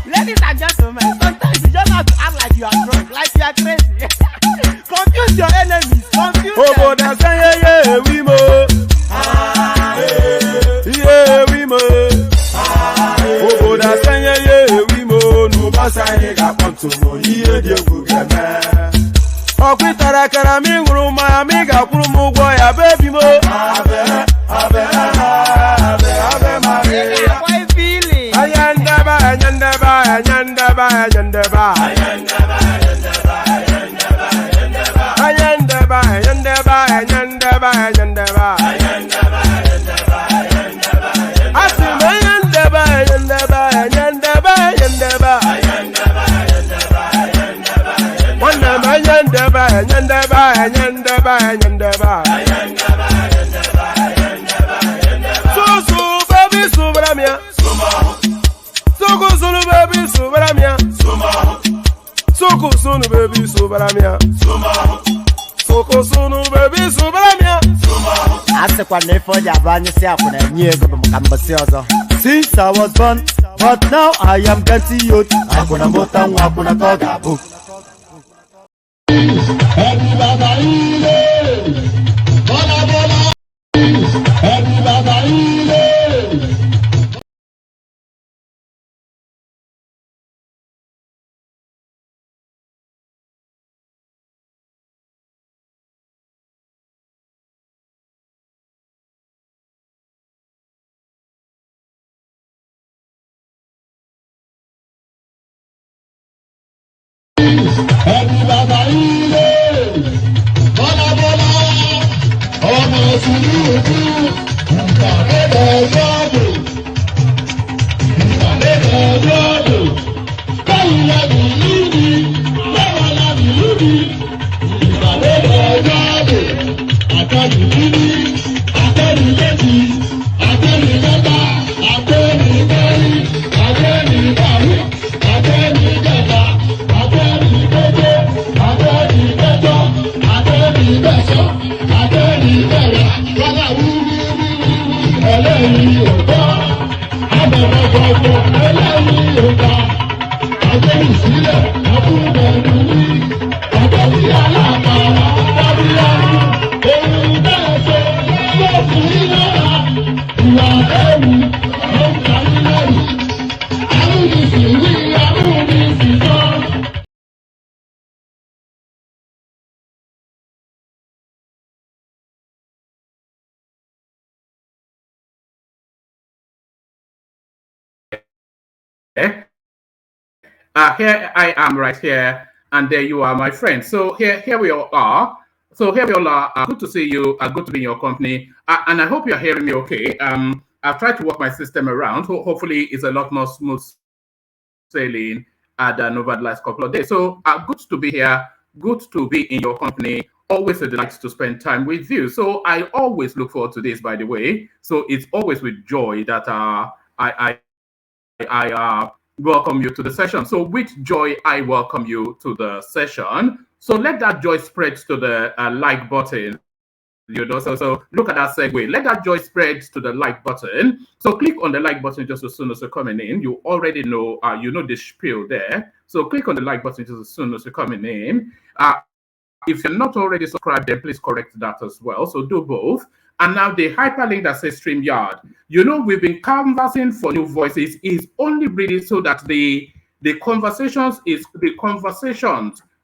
Ladies and gentlemen, sometimes you just have to act like you are drunk, like you are crazy. Confuse your enemies, confuse them. Since I was born, but now I am getting youth. I gonna move and walk on a dog book. Here I am right here, and there you are, my friend. So here we all are. So here we all are. Good to see you. Good to be in your company. And I hope you're hearing me okay. I've tried to work my system around. Hopefully, it's a lot more smooth sailing than over the last couple of days. So good to be here. Good to be in your company. Always a delight to spend time with you. So I always look forward to this, by the way. So it's always with joy that I welcome you to the session. So with joy, I welcome you to the session. So let that joy spread to the like button. So look at that segue. Let that joy spread to the like button. So click on the like button just as soon as you're coming in. You already know, you know the spiel there. So click on the like button just as soon as you're coming in. If you're not already subscribed, then please correct that as well. So do both. And now the hyperlink that says StreamYard. You know, we've been canvassing for new voices is only really so that the conversations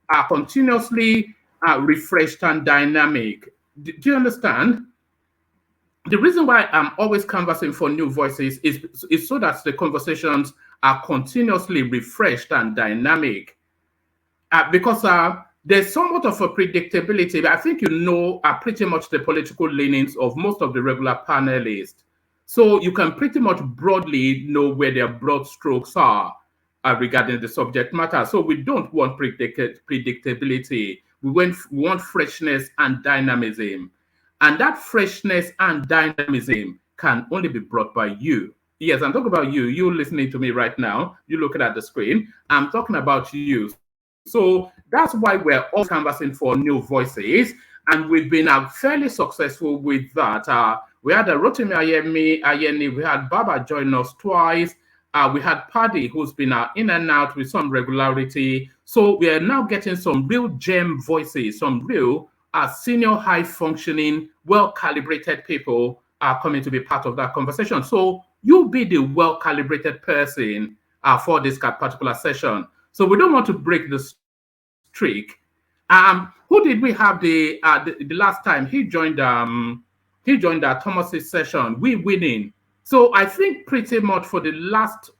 are continuously refreshed and dynamic. Do you understand? The reason why I'm always canvassing for new voices is so that the conversations are continuously refreshed and dynamic. Because there's somewhat of a predictability. I think you know pretty much the political leanings of most of the regular panelists. So you can pretty much broadly know where their broad strokes are regarding the subject matter. So we don't want predictability. We want freshness and dynamism. And that freshness and dynamism can only be brought by you. Yes, I'm talking about you. You listening to me right now. You looking at the screen. I'm talking about you. So that's why we're always canvassing for new voices. And we've been fairly successful with that. We had Rotimi Ayeni, we had Baba join us twice. We had Paddy, who's been in and out with some regularity. So we are now getting some real gem voices, some real senior, high functioning, well calibrated people are coming to be part of that conversation. So you'll be the well calibrated person for this particular session. So we don't want to break the streak. Who did we have the last time? He joined Thomas's session. We winning. So I think pretty much for the last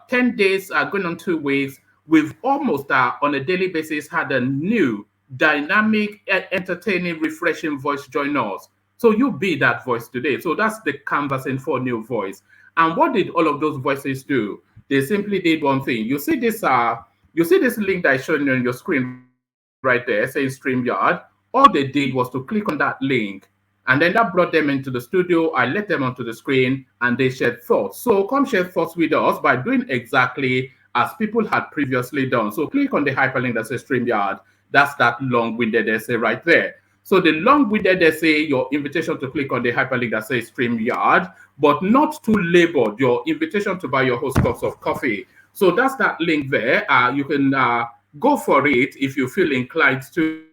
10 days, going on 2 weeks, we've almost on a daily basis had a new, dynamic, entertaining, refreshing voice join us. So you be that voice today. So that's the canvassing for new voice. And what did all of those voices do? They simply did one thing. You see this link that is showing on your screen right there, saying StreamYard. All they did was to click on that link, and then that brought them into the studio. I let them onto the screen, and they shared thoughts. So come share thoughts with us by doing exactly as people had previously done. So click on the hyperlink that says StreamYard. That's that long-winded essay right there. So the long-winded essay, your invitation to click on the hyperlink that says StreamYard, but not too labored, your invitation to buy your host cups of coffee. So that's that link there. You can go for it if you feel inclined to.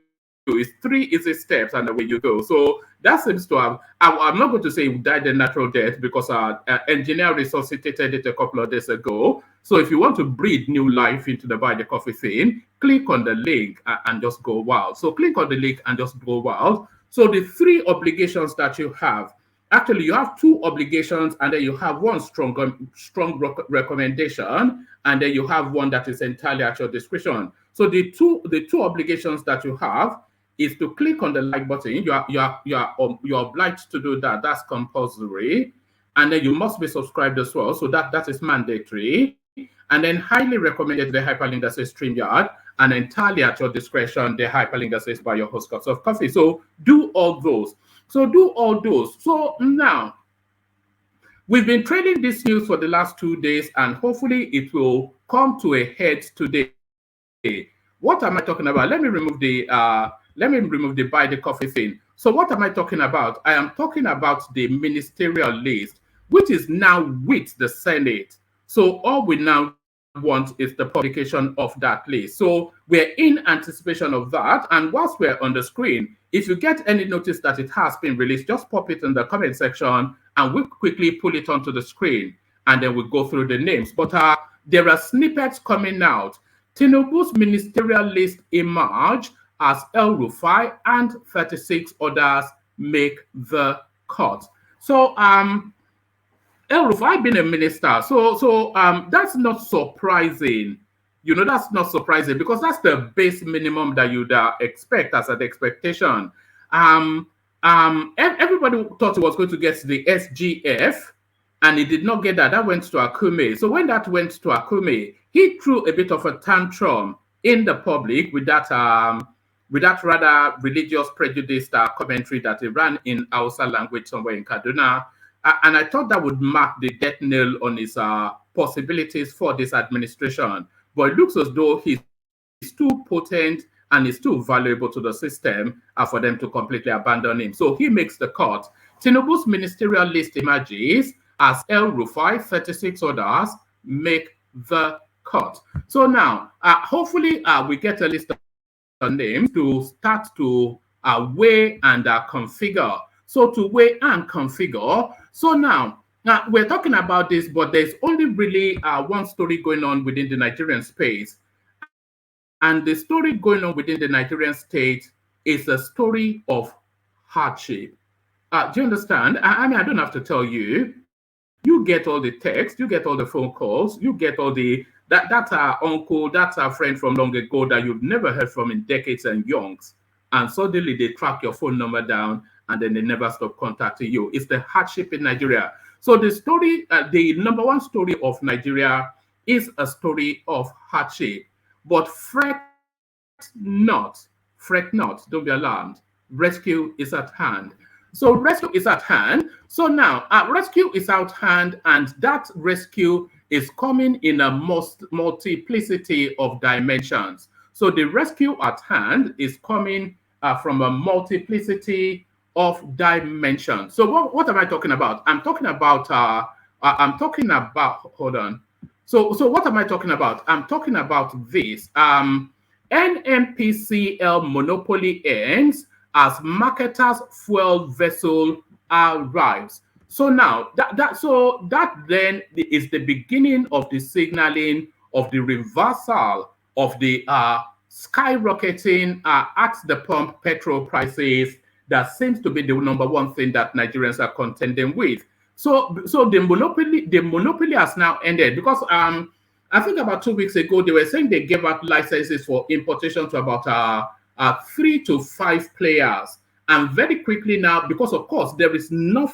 It's 3 easy steps and away you go. So that seems to have, I'm not going to say it died a natural death because our engineer resuscitated it a couple of days ago. So if you want to breathe new life into the buy the coffee thing, click on the link and just go wild. So click on the link and just go wild. So the 3 obligations that you have, actually you have 2 obligations, and then you have one strong recommendation, and then you have one that is entirely at your discretion. So the two obligations that you have is to click on the like button. You're obliged to do that. That's compulsory. And then you must be subscribed as well. So that is mandatory. And then highly recommended the hyperlink that says StreamYard, and entirely at your discretion, the hyperlink that says buy your host cups of coffee. So do all those. So now we've been trading this news for the last 2 days, and hopefully it will come to a head today. What am I talking about? Let me remove the buy the coffee thing. So what am I talking about? I am talking about the ministerial list, which is now with the Senate. So all we now want is the publication of that list. So we're in anticipation of that. And whilst we're on the screen, if you get any notice that it has been released, just pop it in the comment section and we'll quickly pull it onto the screen, and then we'll go through the names. But there are snippets coming out. Tinubu's ministerial list emerge as El Rufai and 36 others make the cut. So El Rufai being a minister, that's not surprising. That's not surprising because that's the base minimum that you'd expect as an expectation. Um, Everybody thought he was going to get the SGF, and he did not get that. That went to Akume. So when that went to Akume, he threw a bit of a tantrum in the public with that rather religious prejudiced commentary that he ran in Hausa language somewhere in Kaduna. And I thought that would mark the death nail on his possibilities for this administration. But it looks as though he's too potent and is too valuable to the system for them to completely abandon him. So he makes the cut. Tinubu's ministerial list emerges as El Rufai, 36 others make the cut. So now, hopefully, we get a list of names to start to weigh and configure. So to weigh and configure. So now we're talking about this, but there's only really one story going on within the Nigerian space. And the story going on within the Nigerian state is a story of hardship. Do you understand? I mean, I don't have to tell you. You get all the text, you get all the phone calls, you get all that's our uncle, that's our friend from long ago that you've never heard from in decades and yonks. And suddenly they track your phone number down and then they never stop contacting you. It's the hardship in Nigeria. So the story, the number one story of Nigeria is a story of hardship. But fret not, don't be alarmed. Rescue is at hand. So rescue is at hand. So now rescue is at hand, and that rescue is coming in a multiplicity of dimensions. So the rescue at hand is coming from a multiplicity of dimensions. So what am I talking about? I'm talking about hold on. So what am I talking about? I'm talking about this. NNPCL monopoly ends as marketers' fuel vessel arrives. So now that then is the beginning of the signaling of the reversal of the skyrocketing at the pump petrol prices that seems to be the number one thing that Nigerians are contending with. So the monopoly has now ended because I think about 2 weeks ago they were saying they gave out licenses for importation to about 3 to 5 players, and very quickly now, because of course there is no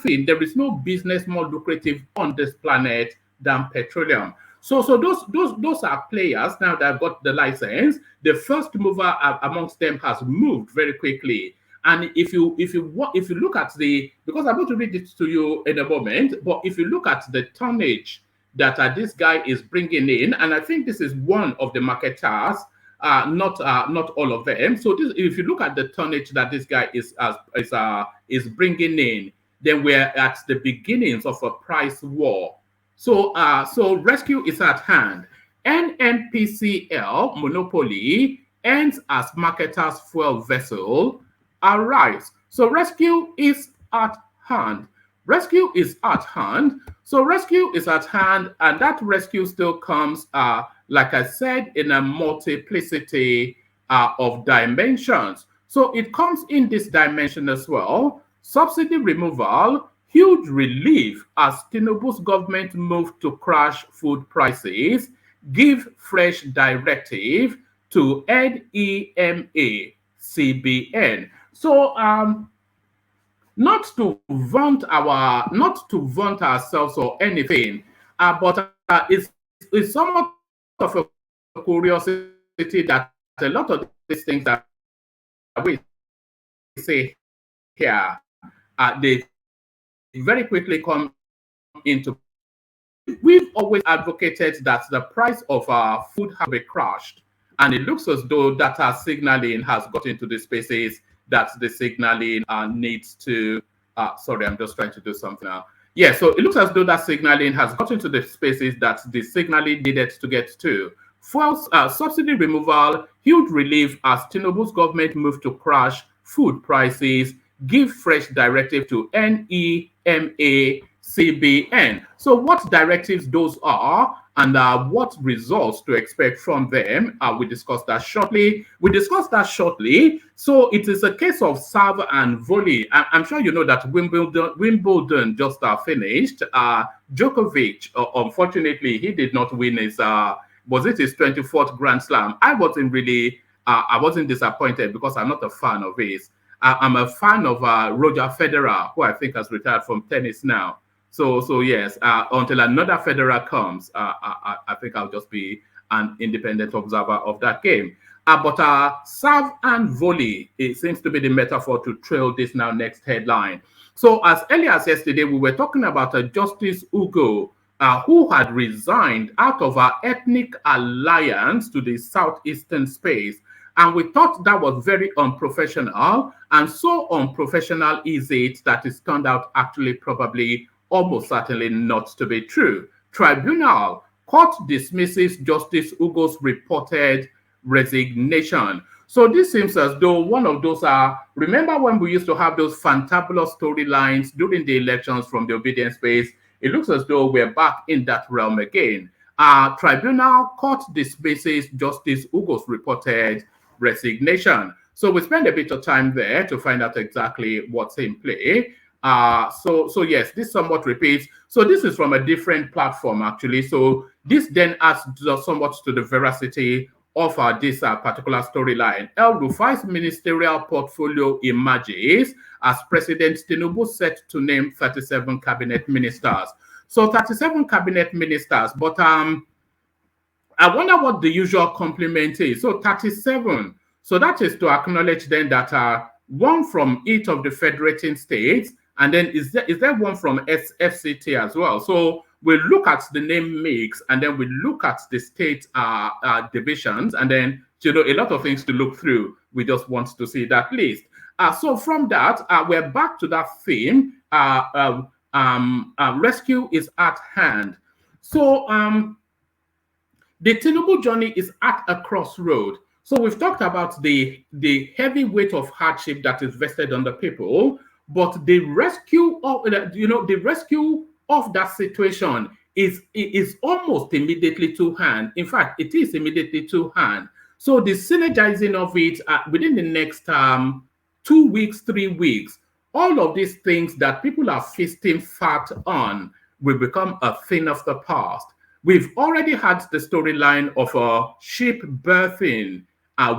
business more lucrative on this planet than petroleum. So those are players now that got the license. The first mover amongst them has moved very quickly. And if you look at because I'm going to read it to you in a moment, but if you look at the tonnage that this guy is bringing in, and I think this is one of the marketers, not all of them. So if you look at the tonnage that this guy is bringing in, then we're at the beginnings of a price war. So rescue is at hand. NNPCL monopoly ends as marketers' fuel vessel arrives. So rescue is at hand. Rescue is at hand. So rescue is at hand, and that rescue still comes, like I said, in a multiplicity of dimensions. So it comes in this dimension as well. Subsidy removal, huge relief as Tinubu's government moved to crash food prices, give fresh directive to NEMA CBN. So not to vaunt ourselves or anything, but it's somewhat of a curiosity that a lot of these things that we say here, they very quickly come into. We've always advocated that the price of food has been crushed, and it looks as though data signaling has got into the spaces that the signaling needs to. Sorry, I'm just trying to do something now. Yeah, so it looks as though that signaling has got into the spaces that the signaling needed to get to. Fuel subsidy removal, huge relief as Tinubu's government moved to crash food prices, give fresh directive to NEMA CBN. So what directives those are? and what results to expect from them. We discussed that shortly. So it is a case of serve and volley. I'm sure you know that Wimbledon just finished. Djokovic, unfortunately, he did not win his. Was it his 24th Grand Slam? I wasn't disappointed because I'm not a fan of his. I'm a fan of Roger Federer, who I think has retired from tennis now. So yes, until another Federer comes, I think I'll just be an independent observer of that game. But serve and volley, it seems to be the metaphor to trail this now next headline. So as early as yesterday, we were talking about Justice Ugo, who had resigned out of our ethnic alliance to the southeastern space. And we thought that was very unprofessional. And so unprofessional is it that it's turned out actually probably almost certainly not to be true. Tribunal, court dismisses Justice Ugo's reported resignation. So this seems as though one of those remember when we used to have those fantabulous storylines during the elections from the obedience space? It looks as though we're back in that realm again. Tribunal court dismisses Justice Ugo's reported resignation. So we spend a bit of time there to find out exactly what's in play. So yes, this somewhat repeats. So this is from a different platform actually. So this then adds somewhat to the veracity of this particular storyline. El Rufai's ministerial portfolio emerges as President Tinubu set to name 37 cabinet ministers. So 37 cabinet ministers, but I wonder what the usual complement is. So 37. So that is to acknowledge then that one from each of the federating states, and then is there one from FCT as well? So we look at the name mix, and then we look at the state divisions, and then a lot of things to look through. We just want to see that list. So from that, we're back to that theme. Rescue is at hand. So the Tinubu journey is at a crossroad. So we've talked about the heavy weight of hardship that is vested on the people, but the rescue of that situation is almost immediately to hand. In fact, it is immediately to hand. So the synergizing of it within the next 2 weeks, 3 weeks, all of these things that people are feasting fat on will become a thing of the past. We've already had the storyline of a ship berthing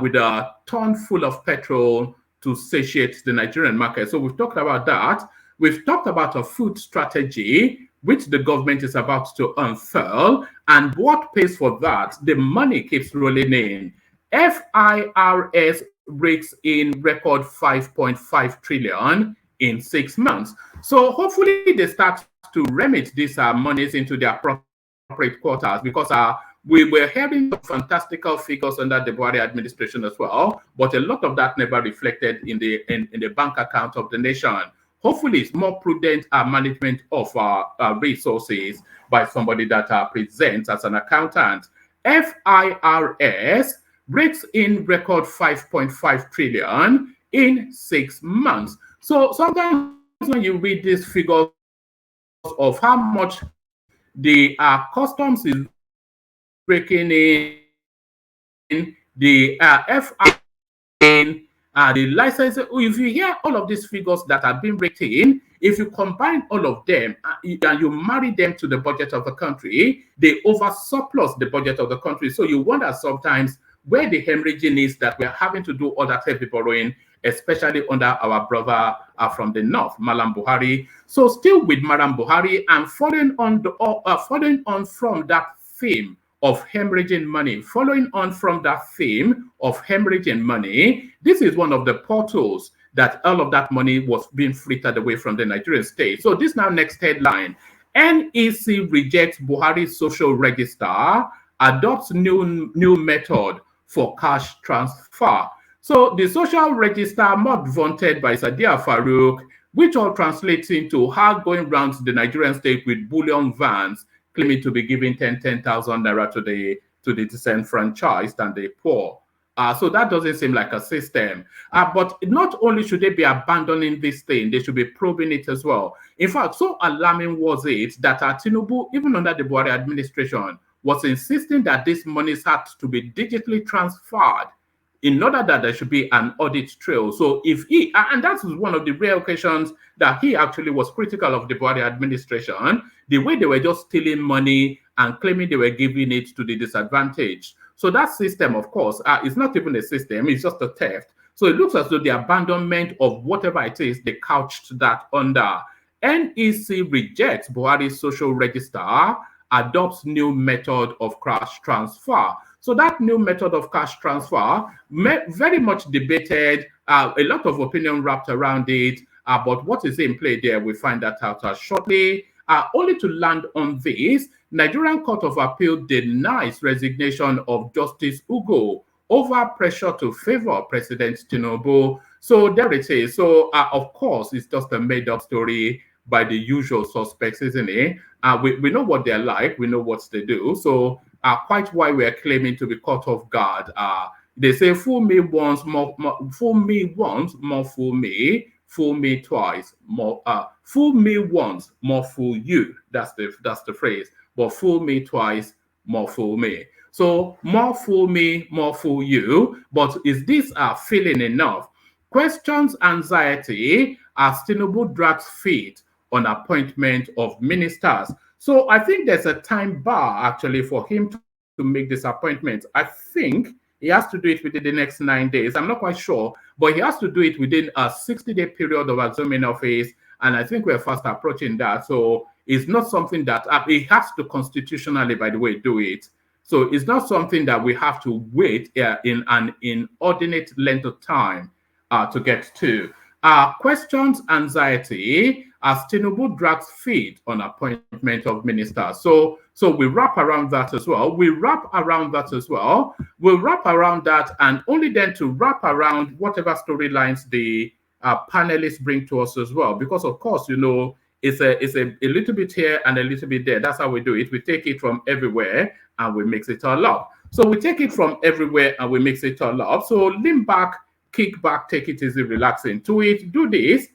with a ton full of petrol to satiate the Nigerian market. So we've talked about that. We've talked about a food strategy, which the government is about to unfurl. And what pays for that? The money keeps rolling in. FIRS breaks in record 5.5 trillion in 6 months. So hopefully they start to remit these monies into their appropriate quarters, because we were hearing some fantastical figures under the Buhari administration as well, but a lot of that never reflected in the bank account of the nation. Hopefully, it's more prudent management of resources by somebody that presents as an accountant. FIRS breaks in record 5.5 trillion in 6 months. So sometimes when you read these figures of how much the customs is breaking in, the FIRS in, the license, if you hear all of these figures that are being raked in, if you combine all of them and you marry them to the budget of the country, they over surplus the budget of the country. So you wonder sometimes where the hemorrhaging is that we're having to do all that heavy borrowing, especially under our brother from the north, Malam Buhari. So still with Malam Buhari, and following on from that theme of hemorrhaging money, this is one of the portals that all of that money was being frittered away from the Nigerian state. So this now next headline: NEC rejects Buhari's social register, adopts new method for cash transfer. So the social register, not vaunted by Sadiya Farouk, which all translates into her going around the Nigerian state with bullion vans, claiming to be giving 10,000 naira to the disenfranchised and the poor. So that doesn't seem like a system. But not only should they be abandoning this thing, they should be probing it as well. In fact, so alarming was it that Tinubu, even under the Buhari administration, was insisting that these monies had to be digitally transferred in order that there should be an audit trail. So if he, and that was one of the rare occasions that he actually was critical of the Buhari administration, the way they were just stealing money and claiming they were giving it to the disadvantaged. So that system, of course, is not even a system, it's just a theft. So it looks as though the abandonment of whatever it is, they couched that under. NEC rejects Buhari's social register, adopts new method of cash transfer. So that new method of cash transfer, very much debated, a lot of opinion wrapped around it, but what is in play there, we find that out shortly. Only to land on this, Nigerian Court of Appeal denies resignation of Justice Ugo over pressure to favor President Tinubu. So there it is. So of course, it's just a made-up story by the usual suspects, isn't it? We know what they're like, we know what they do. So quite why we're claiming to be caught off guard. They say, fool me once, more fool me once, more fool me twice, more fool me once, more fool you. That's the phrase. But fool me twice, more fool me. So more fool me, more fool you. But is this feeling enough? Questions anxiety as Tinubu drags feet on appointment of ministers. So I think there's a time bar actually for him to make this appointment. I think he has to do it within the next 9 days. I'm not quite sure, but he has to do it within a 60-day period of assuming office. And I think we're fast approaching that. So it's not something that he has to constitutionally, by the way, do it. So it's not something that we have to wait in an inordinate length of time to get to. Questions anxiety as Tinubu drags feet on appointment of ministers. So we wrap around that as well. We'll wrap around that, and only then to wrap around whatever storylines the panelists bring to us as well. Because of course, you know, it's a little bit here and a little bit there. That's how we do it. We take it from everywhere and we mix it all up. So we take it from everywhere and we mix it all up. So lean back, kick back, take it easy, relax into it. Do this.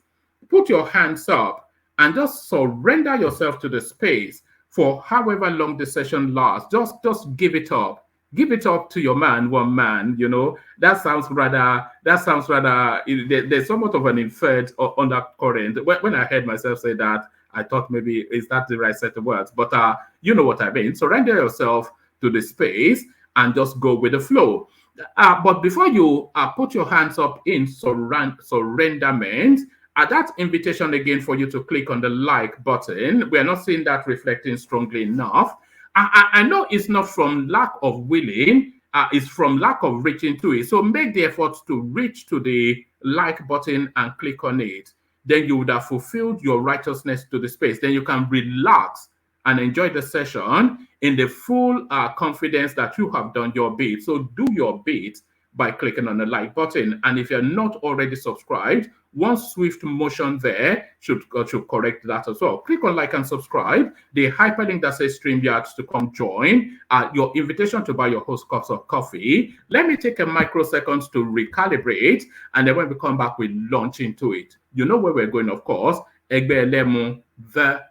Put your hands up and just surrender yourself to the space for however long the session lasts. Just give it up. Give it up to your man, one man. You know, that sounds rather. There's somewhat of an inferred undercurrent. When I heard myself say that, I thought maybe is that the right set of words? But you know what I mean. Surrender yourself to the space and just go with the flow. But before you put your hands up in surrenderment, that invitation again for you to click on the like button. We are not seeing that reflecting strongly enough. I know it's not from lack of willing, it's from lack of reaching to it. So make the effort to reach to the like button and click on it. Then you would have fulfilled your righteousness to the space. Then you can relax and enjoy the session in the full confidence that you have done your bit. So do your bit by clicking on the like button. And if you're not already subscribed, one swift motion there should correct that as well. Click on like and subscribe. The hyperlink that says StreamYard to come join. Your invitation to buy your host cups of coffee. Let me take a microseconds to recalibrate. And then when we come back, we launch into it. You know where we're going, of course. Egbe Elemu, the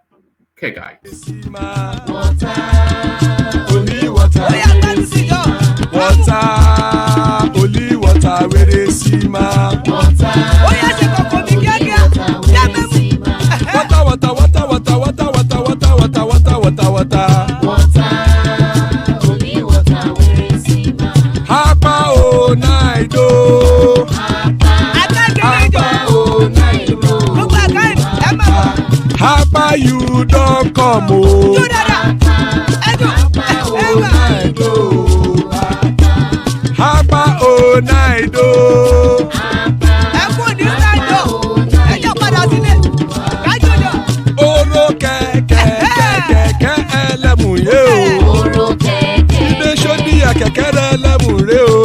Kegite. Only water, where they see ma. Water, only water, where they see ma. Hapa o naido. Hapa o naido. Hapa you don't come o. Hapa o naido. Hapa o naido. Oro kẹ̀kẹ́ ẹlẹ́mù yé o. Ibe sodi kẹ̀kẹ́ ẹlẹ́mù rẹ o.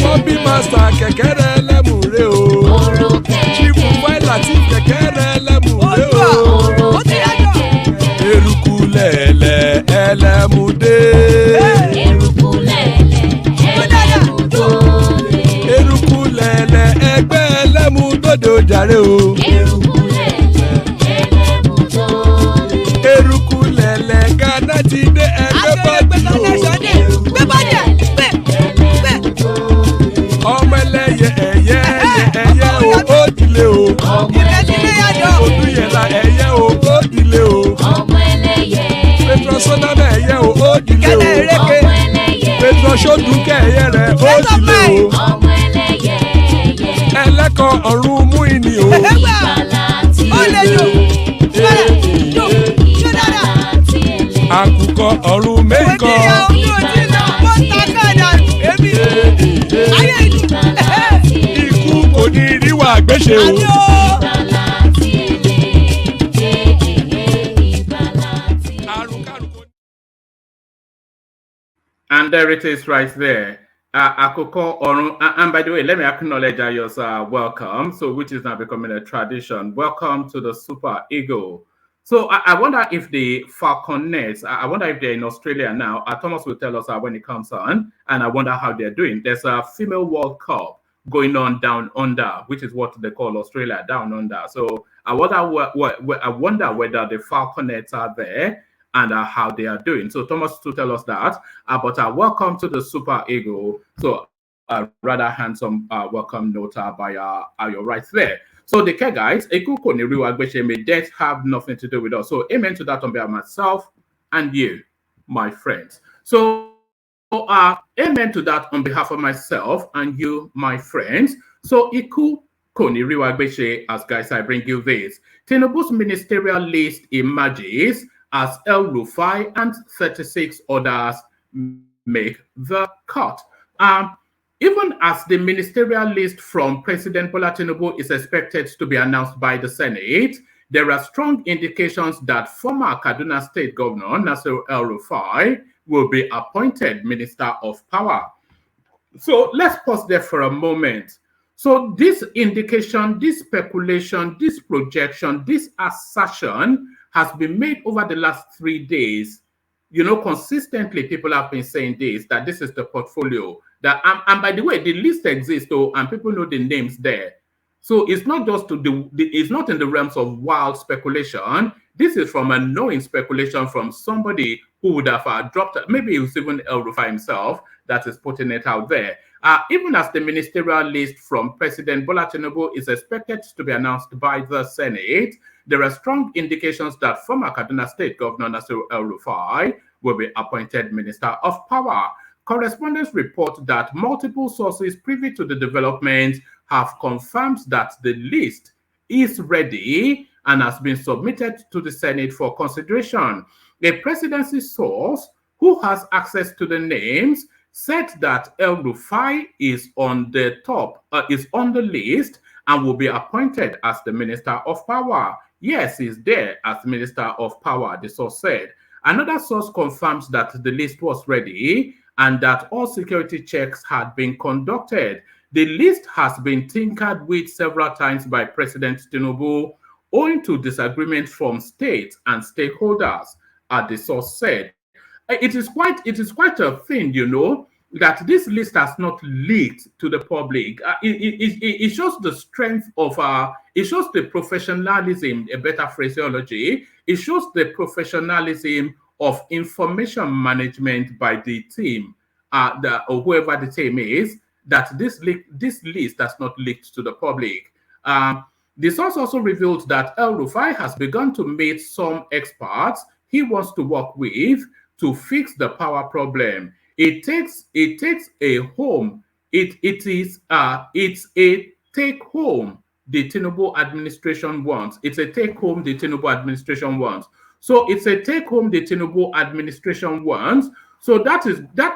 Bobby master kẹ̀kẹ́ ẹlẹ́mù rẹ o. Chief Waila ti kẹ̀kẹ́ ẹlẹ́mù rẹ o. Eruku lẹ̀lẹ̀ ẹlẹ́mù dé. Eruku lẹ̀lẹ̀ ẹgbẹ́ ẹlẹ́mù dòdò jàre o. Eruku lẹ̀lẹ̀ Ghana ti dé ẹgbẹ́ ṣódùkẹ́ ẹ̀yẹ rẹ̀ ó ti lé o. ọmọ ẹlẹ́yẹyẹ. ẹlẹ́kọ̀ọ́ ọ̀run mú ìní o. ìgbàlà tí ẹlẹ́. ìgbàlà tí ẹlẹ́. àkùkọ ọ̀run mẹ́kọ̀. ikú kò ní ríwà gbéṣe o. ìgbàlà tí ẹlẹ́. ìgbàlà tí ẹlẹ́. And there it is right there. Akoko Orun. And by the way, let me acknowledge Ayos welcome. So, which is now becoming a tradition. Welcome to the Super Eagle. So, I wonder if the Falconets, I wonder if they're in Australia now. Thomas will tell us when it comes on. And I wonder how they're doing. There's a female World Cup going on down under, which is what they call Australia, down under. So, I wonder whether the Falconets are there and how they are doing. So Thomas to tell us that. But welcome to the Super Eagle. So rather handsome welcome note by your right there. So the care guys, may death have nothing to do with us. So amen to that on behalf of myself and you, my friends. So amen to that on behalf of myself and you, my friends. So Iku Koni Riwagbeshe, as guys, I bring you this. Tinubu's ministerial list emerges as El Rufai and 36 others make the cut. Even as the ministerial list from President Bola Tinubu is expected to be announced by the Senate, there are strong indications that former Kaduna State Governor Nasir El Rufai will be appointed Minister of Power. So let's pause there for a moment. So this indication, this speculation, this projection, this assertion has been made over the last 3 days. You know, consistently people have been saying this, that this is the portfolio. That and by the way, the list exists, though, and people know the names there. So it's not just it's not in the realms of wild speculation. This is from a knowing speculation from somebody who would have dropped it. Maybe it was even El Rufai himself that is putting it out there. Even as the ministerial list from President Bola Tinubu is expected to be announced by the Senate, there are strong indications that former Kaduna State Governor Nasir El Rufai will be appointed Minister of Power. Correspondents report that multiple sources privy to the development have confirmed that the list is ready and has been submitted to the Senate for consideration. A presidency source who has access to the names said that El Rufai is on the list and will be appointed as the Minister of Power. Yes, he's there as Minister of Power, the source said. Another source confirms that the list was ready and that all security checks had been conducted. The list has been tinkered with several times by President Tinubu, owing to disagreements from states and stakeholders, as the source said. It is quite a thing, you know, that this list has not leaked to the public. It shows the strength of it shows the professionalism, a better phraseology. It shows the professionalism of information management by the team, or whoever the team is, that this list has not leaked to the public. The source also revealed that El Rufai has begun to meet some experts he wants to work with to fix the power problem. It's a take home the Tinubu administration wants. It's a take home the Tinubu administration wants. So it's a take home the Tinubu administration wants. So that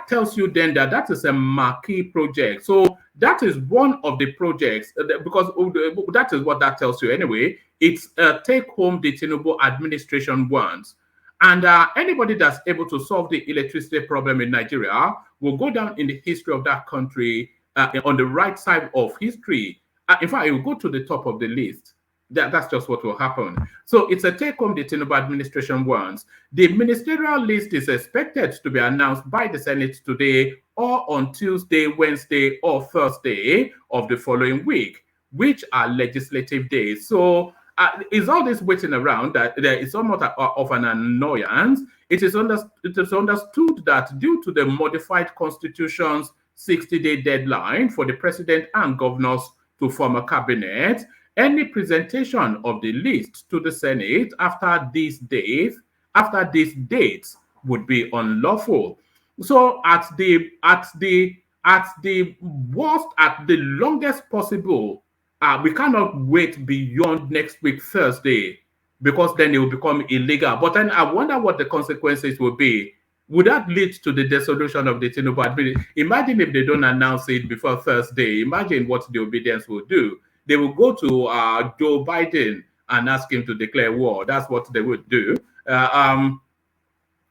tells you then that is a marquee project. So that is one of the projects, because that is what that tells you anyway. It's a take home the Tinubu administration wants. And anybody that's able to solve the electricity problem in Nigeria will go down in the history of that country on the right side of history. In fact, it will go to the top of the list. That's just what will happen. So it's a take-home the Tinubu administration wants. The ministerial list is expected to be announced by the Senate today or on Tuesday, Wednesday, or Thursday of the following week, which are legislative days. So is all this waiting around that there is somewhat of an annoyance? It is understood that due to the modified constitution's 60-day deadline for the president and governors to form a cabinet, any presentation of the list to the Senate after these dates would be unlawful. So at the worst, at the longest possible, we cannot wait beyond next week Thursday, because then it will become illegal. But then I wonder what the consequences will be. Would that lead to the dissolution of the Tinubu administration? Imagine if they don't announce it before Thursday. Imagine what the obedience will do. They will go to Joe Biden and ask him to declare war. That's what they would do.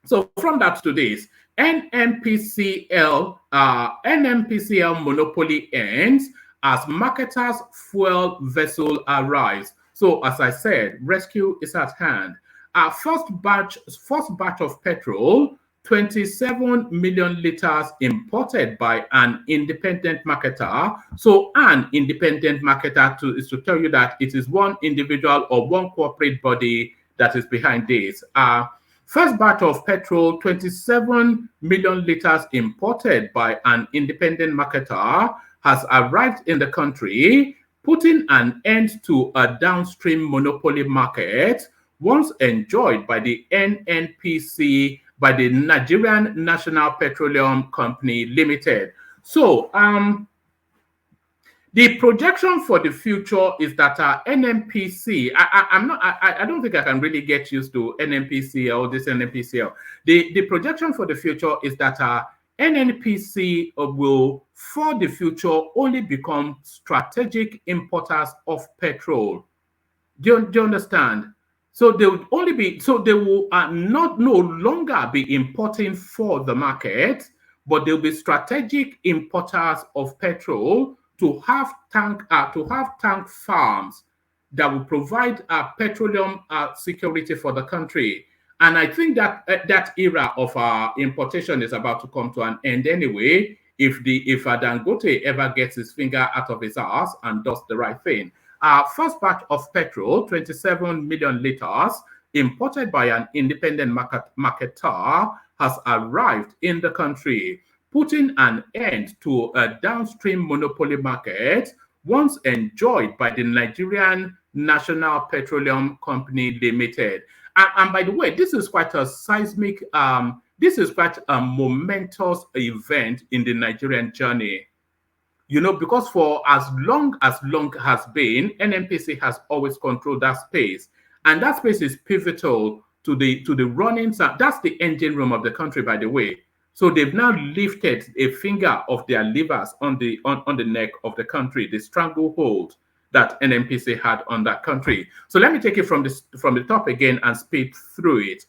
So from that to this, NMPCL monopoly ends as marketers fuel vessel arrives. So as I said, rescue is at hand. Our first batch of petrol, 27 million liters imported by an independent marketer. So an independent marketer is to tell you that it is one individual or one corporate body that is behind this. First batch of petrol, 27 million liters imported by an independent marketer, has arrived in the country, putting an end to a downstream monopoly market once enjoyed by the NNPC, by the Nigerian National Petroleum Company Limited. So, the projection for the future is that NNPC, I don't think I can really get used to NNPC or this NNPCL. The projection for the future is that NNPC will, for the future, only become strategic importers of petrol. Do you understand? So they would only be, so they will no longer be importing for the market, but they'll be strategic importers of petrol to have tank farms that will provide petroleum security for the country. And I think that that era of importation is about to come to an end anyway, if Dangote ever gets his finger out of his ass and does the right thing. First batch of petrol, 27 million liters, imported by an independent marketer, has arrived in the country, putting an end to a downstream monopoly market once enjoyed by the Nigerian National Petroleum Company Limited. And by the way, this is quite a seismic, this is quite a momentous event in the Nigerian journey. You know, because for as long has been, NNPC has always controlled that space. And that space is pivotal to the running. That's the engine room of the country, by the way. So they've now lifted a finger of their levers on the neck of the country, the stranglehold that NNPC had on that country. So let me take it from the top again and speed through it.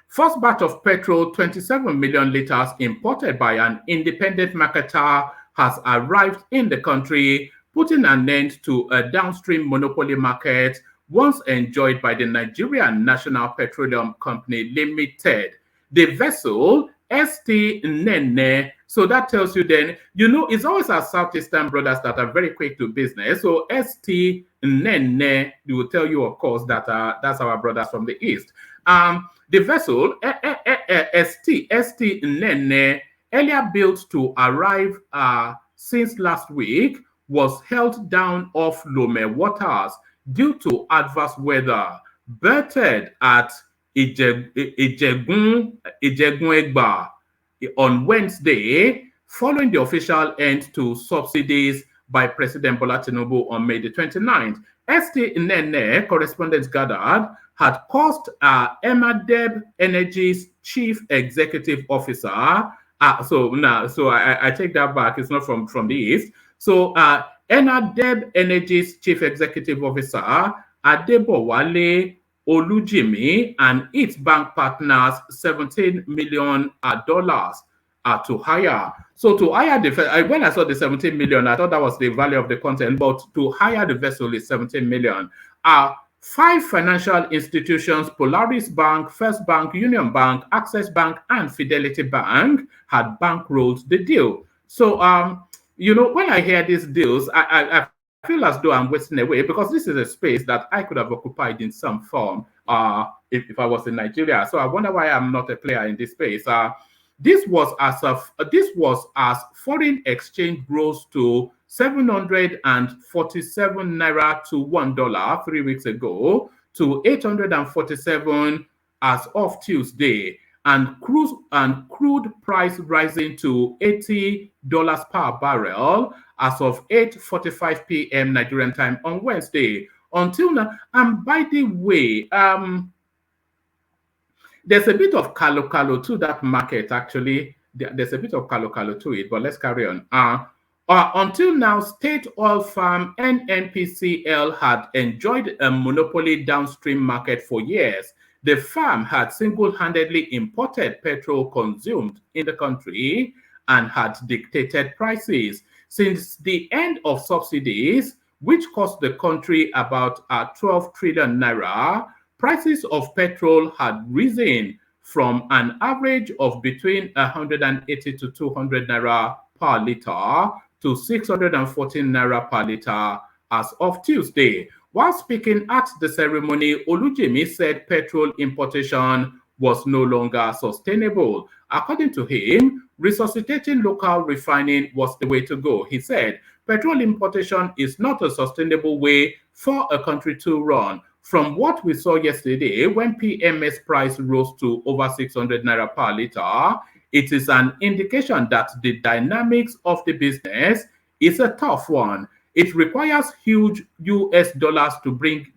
First batch of petrol, 27 million liters, imported by an independent marketer, has arrived in the country, putting an end to a downstream monopoly market once enjoyed by the Nigerian National Petroleum Company Limited. The vessel, ST Nene, so that tells you then, you know, it's always our Southeastern brothers that are very quick to business. So ST Nene, they will tell you, of course, that that's our brothers from the East. The vessel, ST Nene, earlier built to arrive since last week, was held down off Lome waters due to adverse weather, berthed at Ijegun Egba on Wednesday, following the official end to subsidies by President Bola Tinubu on May the 29th. ST Nene, correspondents gathered, had cost Emadeb Energy's chief executive officer. So I take that back. It's not from the East. So Emadeb Energy's chief executive officer, Adebowale Olujimi, and its bank partners $17 million to hire. So to hire the when I saw the 17 million, I thought that was the value of the content, but to hire the vessel is 17 million. 5 financial institutions, Polaris Bank, First Bank, Union Bank, Access Bank, and Fidelity Bank, had bankrolled the deal. So, you know, when I hear these deals, I feel as though I'm wasting away, because this is a space that I could have occupied in some form if I was in Nigeria. So I wonder why I'm not a player in this space. This was as foreign exchange rose to 747 naira to $1 3 weeks ago, to 847 as of Tuesday. crude price rising to $80 per barrel as of 8:45 p.m. Nigerian time on Wednesday. Until now, and by the way, there's a bit of kalo to that market, actually. There's a bit of kalo to it, but let's carry on. Until now, state oil firm NNPCL had enjoyed a monopoly downstream market for years. The firm had single-handedly imported petrol consumed in the country and had dictated prices. Since the end of subsidies, which cost the country about 12 trillion naira, prices of petrol had risen from an average of between 180 to 200 naira per liter to 614 naira per liter as of Tuesday. While speaking at the ceremony, Olujimi said petrol importation was no longer sustainable. According to him, resuscitating local refining was the way to go. He said, petrol importation is not a sustainable way for a country to run. From what we saw yesterday, when PMS price rose to over 600 naira per liter, it is an indication that the dynamics of the business is a tough one. It requires huge US dollars to bring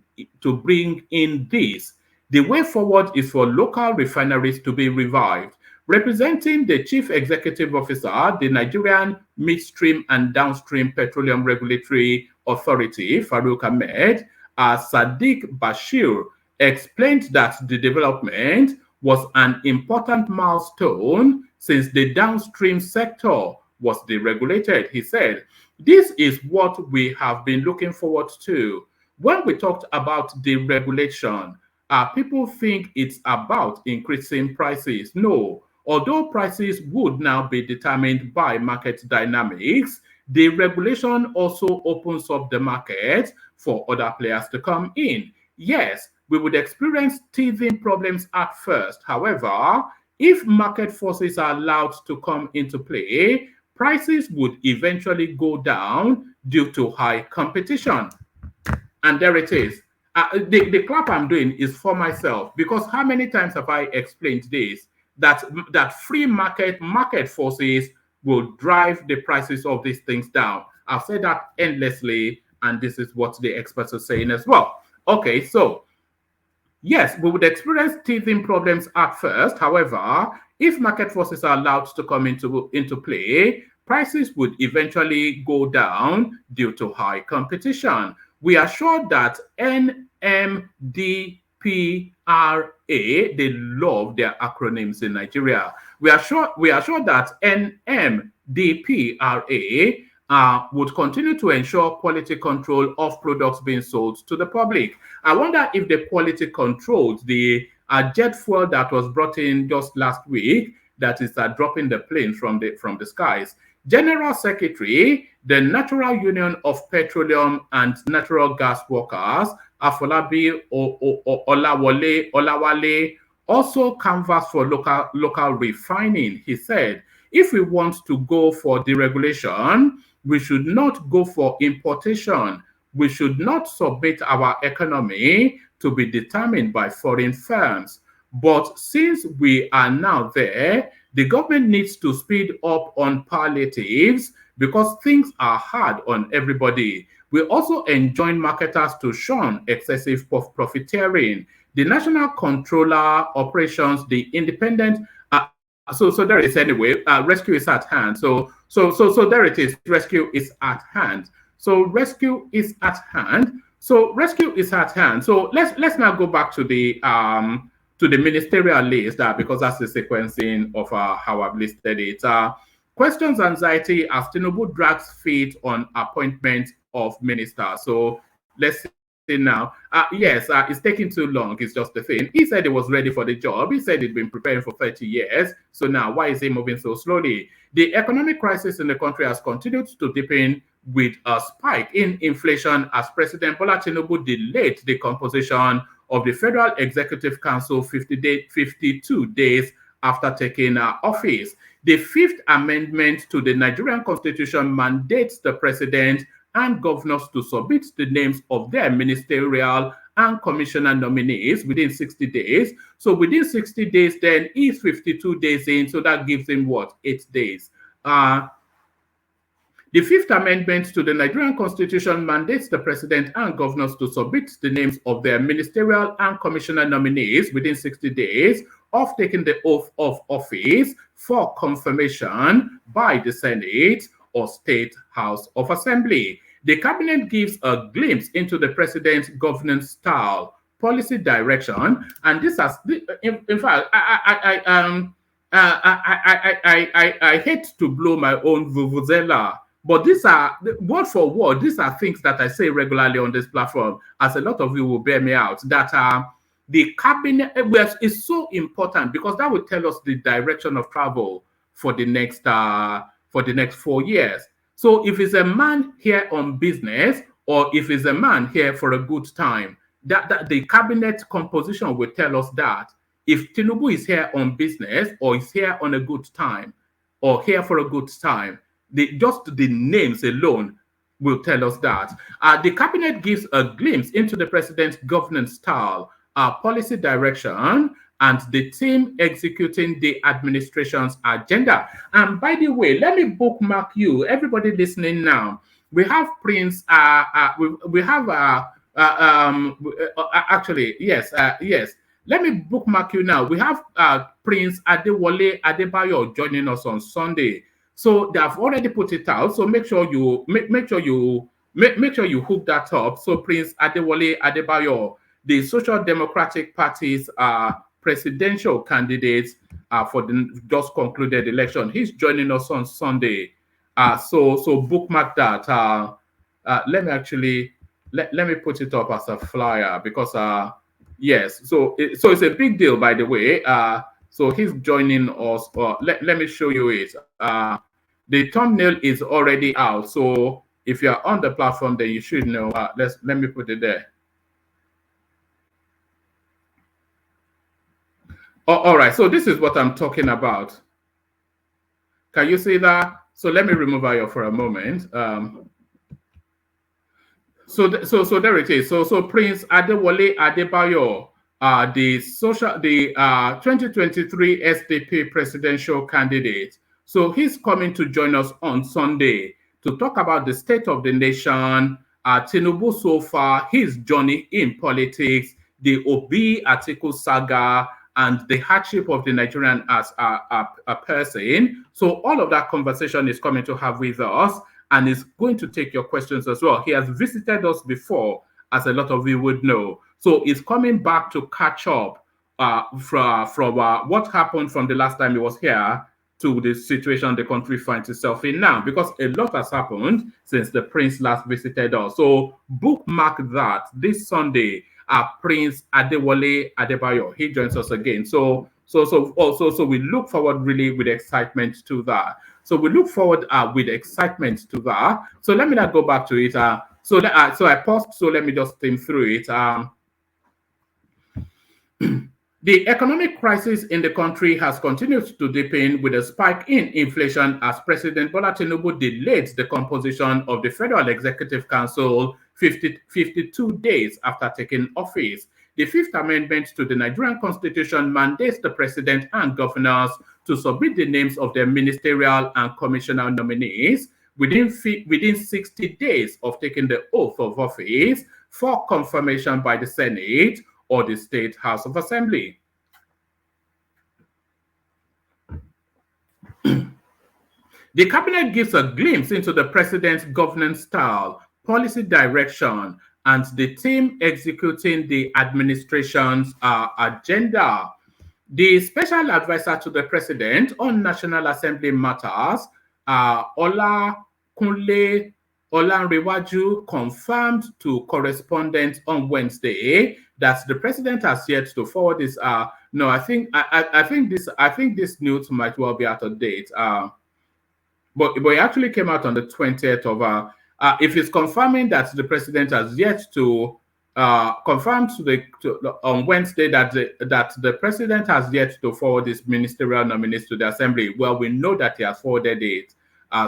in this. The way forward is for local refineries to be revived. Representing the Chief Executive Officer, the Nigerian Midstream and Downstream Petroleum Regulatory Authority, Farouk Ahmed, Sadiq Bashir, explained that the development was an important milestone since the downstream sector was deregulated. He said, this is what we have been looking forward to. When we talked about deregulation, people think it's about increasing prices. No, although prices would now be determined by market dynamics, the regulation also opens up the market for other players to come in. Yes, we would experience teething problems at first. However, if market forces are allowed to come into play, prices would eventually go down due to high competition. And there it is. The clap I'm doing is for myself, because how many times have I explained this? That free market forces will drive the prices of these things down. I've said that endlessly, and this is what the experts are saying as well. Okay, so yes, we would experience teething problems at first. However, if market forces are allowed to come into play, prices would eventually go down due to high competition. We are sure that NMDPRA, they love their acronyms in Nigeria. We are sure that NMDPRA would continue to ensure quality control of products being sold to the public. I wonder if the quality controlled the jet fuel that was brought in just last week, that is dropping the plane from the skies. General Secretary, the Natural Union of Petroleum and Natural Gas Workers, Afolabi Olawale, also canvassed for local refining. He said, if we want to go for deregulation, we should not go for importation. We should not submit our economy to be determined by foreign firms. But since we are now there, the government needs to speed up on palliatives because things are hard on everybody. We also enjoin marketers to shun excessive profiteering. The National Controller Operations, the independent, so there it is anyway. Rescue is at hand. So there it is. Rescue is at hand. So rescue is at hand. So let's now go back to the ministerial list, because that's the sequencing of how I've listed it. Questions anxiety as Tinubu drags feet on appointment of ministers. So let's see now. Yes, it's taking too long. It's just the thing. He said he was ready for the job. He said he'd been preparing for 30 years. So now, why is he moving so slowly? The economic crisis in the country has continued to deepen with a spike in inflation as President Bola Tinubu delayed the composition of the Federal Executive Council 52 days after taking office. The Fifth Amendment to the Nigerian Constitution mandates the president and governors to submit the names of their ministerial and commissioner nominees within 60 days. So within 60 days, then he's 52 days in, so that gives him what? 8 days. The Fifth Amendment to the Nigerian Constitution mandates the president and governors to submit the names of their ministerial and commissioner nominees within 60 days of taking the oath of office for confirmation by the Senate or State House of Assembly. The cabinet gives a glimpse into the president's governance style, policy direction, and this has, in fact, I hate to blow my own vuvuzela, but these are, word for word, these are things that I say regularly on this platform, as a lot of you will bear me out, that the cabinet is so important because that will tell us the direction of travel for the next 4 years. So if it's a man here on business, or if it's a man here for a good time, that the cabinet composition will tell us that if Tinubu is here on business, or is here on a good time, or here for a good time, just the names alone will tell us that. The cabinet gives a glimpse into the president's governance style, policy direction, and the team executing the administration's agenda. And by the way, let me bookmark you, everybody listening now. We have Prince, we have, actually, yes. Let me bookmark you now. We have Prince Adewale Adebayo joining us on Sunday. So they have already put it out. So make sure you hook that up. So Prince Adewale Adebayo, the Social Democratic Party's presidential candidate for the just concluded election, he's joining us on Sunday. So bookmark that. Let me actually let me put it up as a flyer because yes. So it's a big deal, by the way. So he's joining us. Let me show you it. The thumbnail is already out. So if you're on the platform, then you should know. Let me put it there. All right. So this is what I'm talking about. Can you see that? So let me remove Ayo for a moment. So there it is. So Prince Adewale Adebayo, the 2023 SDP presidential candidate. So he's coming to join us on Sunday to talk about the state of the nation, Tinubu so far, his journey in politics, the Obi Atiku saga, and the hardship of the Nigerian as a person. So all of that conversation is coming to have with us, and is going to take your questions as well. He has visited us before, as a lot of you would know. So he's coming back to catch up from what happened from the last time he was here to the situation the country finds itself in now, because a lot has happened since the prince last visited us. So bookmark that this Sunday. Prince Adewale Adebayo, he joins us again. So we look forward really with excitement to that. So we look forward with excitement to that. So let me not go back to it. So I paused. So let me just think through it. The economic crisis in the country has continued to deepen with a spike in inflation as President Bola Tinubu delayed the composition of the Federal Executive Council 52 days after taking office. The Fifth Amendment to the Nigerian Constitution mandates the president and governors to submit the names of their ministerial and commissioner nominees within 60 days of taking the oath of office for confirmation by the Senate or the State House of Assembly. The cabinet gives a glimpse into the president's governance style, policy direction, and the team executing the administration's agenda. The special advisor to the president on National Assembly matters, Olakunle Olanrewaju, confirmed to correspondents on Wednesday that the president has yet to forward this. No, I think this news might well be out of date. But it actually came out on the 20th of. If it's confirming that the president has yet to confirm on Wednesday that the president has yet to forward his ministerial nominees to the assembly, well, we know that he has forwarded it.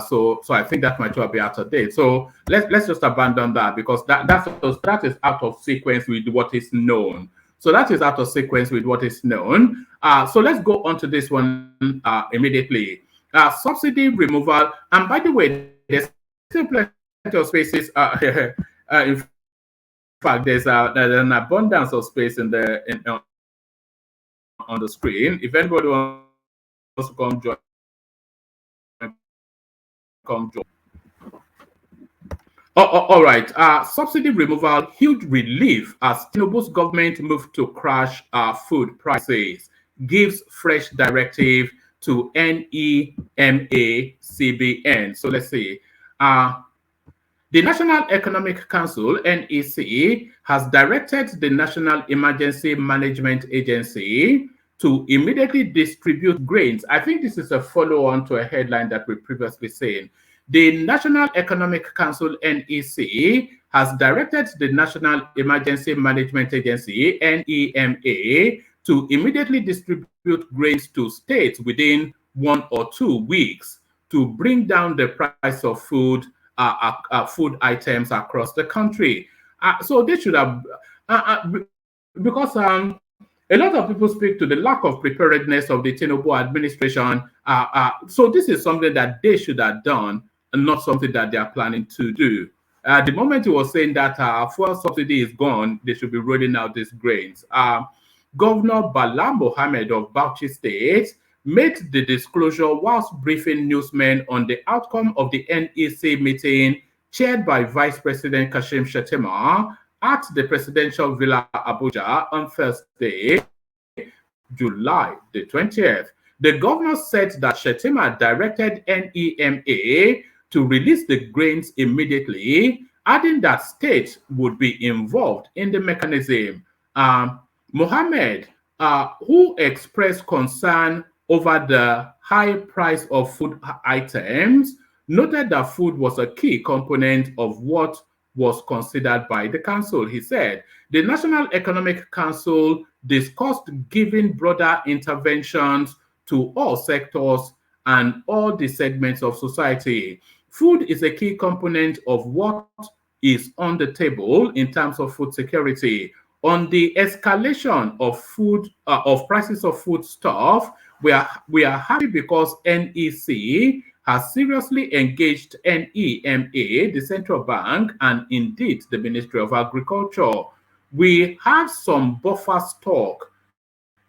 So I think that might well be out of date. So let's just abandon that because that is out of sequence with what is known. So that is out of sequence with what is known. So let's go on to this one immediately. Subsidy removal, and by the way, there's still plenty of spaces. In fact, there's an abundance of space on the screen. If anybody wants to come join. All right. Subsidy removal, huge relief as Tinubu's government moved to crash food prices, gives fresh directive to NEMA CBN. So let's see. The National Economic Council, NEC, has directed the National Emergency Management Agency to immediately distribute grains. I think this is a follow-on to a headline that we previously seen. The National Economic Council, NEC, has directed the National Emergency Management Agency, NEMA, to immediately distribute grains to states within 1 or 2 weeks to bring down the price of food items across the country. So they should have, because a lot of people speak to the lack of preparedness of the Tinubu administration. So this is something that they should have done and not something that they are planning to do. The moment he was saying that fuel subsidy is gone, they should be rolling out these grains. Governor Bala Mohammed of Bauchi State made the disclosure whilst briefing newsmen on the outcome of the NEC meeting chaired by Vice President Kashim Shettima at the Presidential Villa Abuja on Thursday, July the 20th. The governor said that Shettima directed NEMA to release the grains immediately, adding that states would be involved in the mechanism. Mohammed, who expressed concern over the high price of food items, noted that food was a key component of what was considered by the council. He said, the National Economic Council discussed giving broader interventions to all sectors and all the segments of society. Food is a key component of what is on the table in terms of food security. On the escalation of prices of foodstuff, we are happy because NEC has seriously engaged NEMA, the central bank, and indeed the Ministry of Agriculture. We have some buffer stock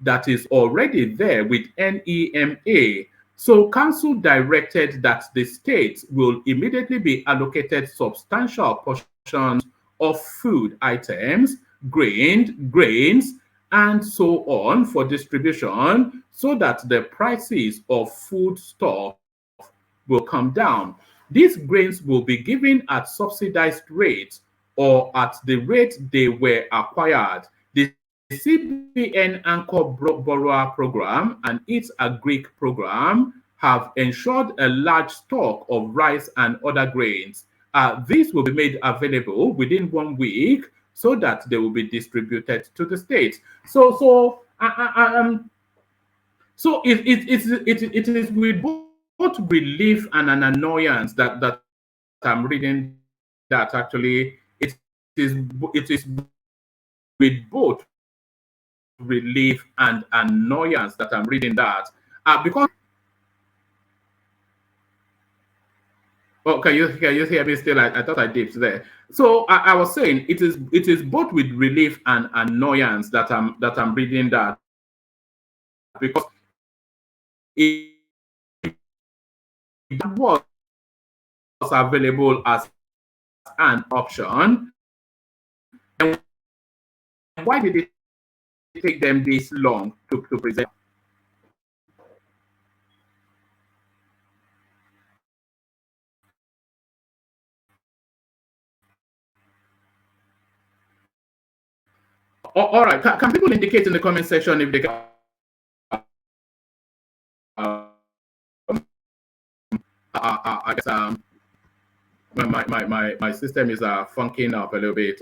that is already there with NEMA. So council directed that the states will immediately be allocated substantial portions of food items, grains, and so on for distribution so that the prices of food stuff will come down. These grains will be given at subsidized rates or at the rate they were acquired. The CBN Anchor Borrower Program and its Agric program have ensured a large stock of rice and other grains. These will be made available within 1 week so that they will be distributed to the states. So it is with both relief and an annoyance that I'm reading that actually it is with both relief and annoyance that I'm reading that because. Oh, can you hear me still? I thought I dipped there. So I was saying it is both with relief and annoyance that I'm reading that because it was available as an option. And why did it take them this long to present? All right. Can people indicate in the comment section if they can? I guess my system is funking up a little bit.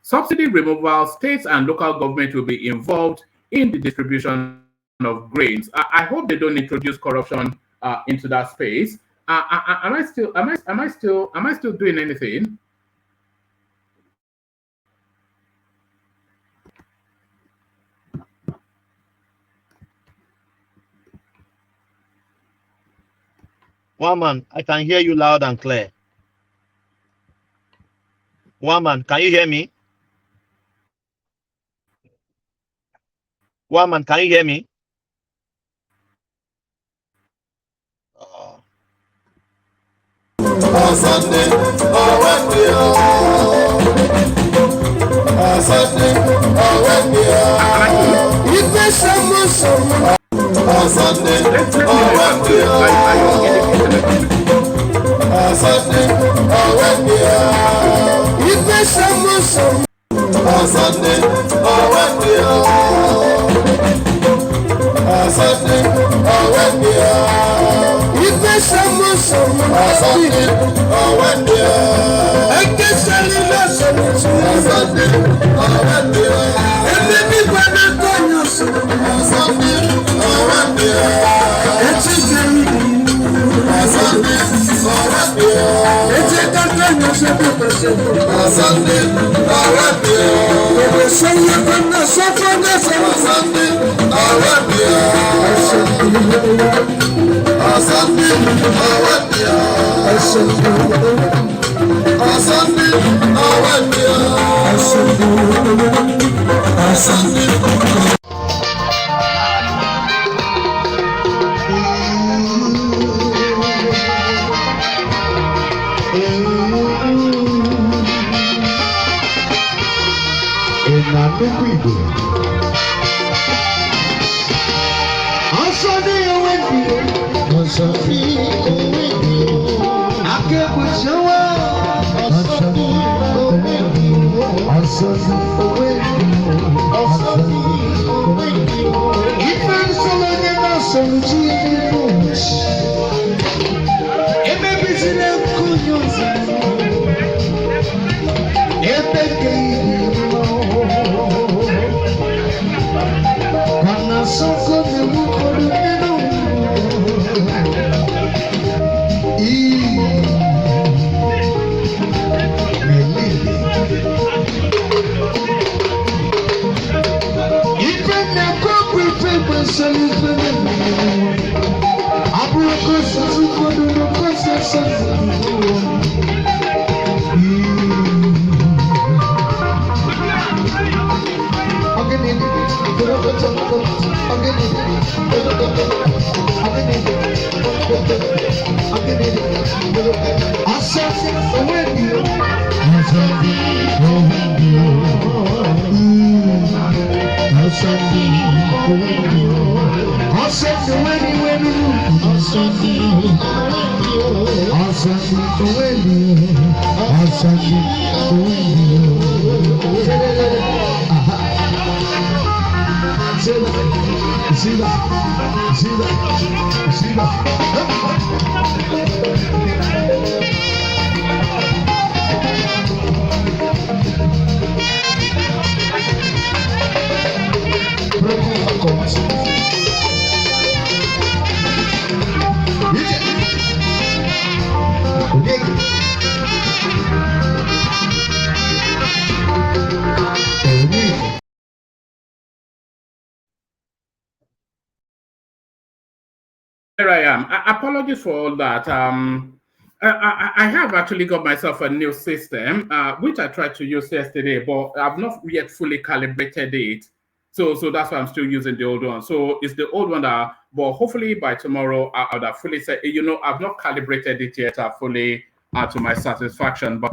Subsidy removal, states and local government will be involved in the distribution of grains. I hope they don't introduce corruption into that space. Am I still doing anything? One man, I can hear you loud and clear. One man, can you hear me? One man, can you hear me? Sunday, Wednesday, Sunday, Wednesday. If there's someone, Sunday, Let me know if I'm good. Are you indicating Sunday, Wednesday. If there's someone, Sunday, Wednesday, Sunday, Wednesday. If there's someone, Sunday, Wednesday. I can sell it, Sunday, Wednesday. And maybe when I'm done, Sunday, Wednesday. It's a Sunday, Wednesday. It's a Sunday, Wednesday. The Sunday, Sunday, Wednesday. Here I am. Apologies for all that. I have actually got myself a new system, which I tried to use yesterday, but I've not yet fully calibrated it. So that's why I'm still using the old one. So it's the old one that, but hopefully by tomorrow I would have fully set. I've not calibrated it yet fully to my satisfaction. So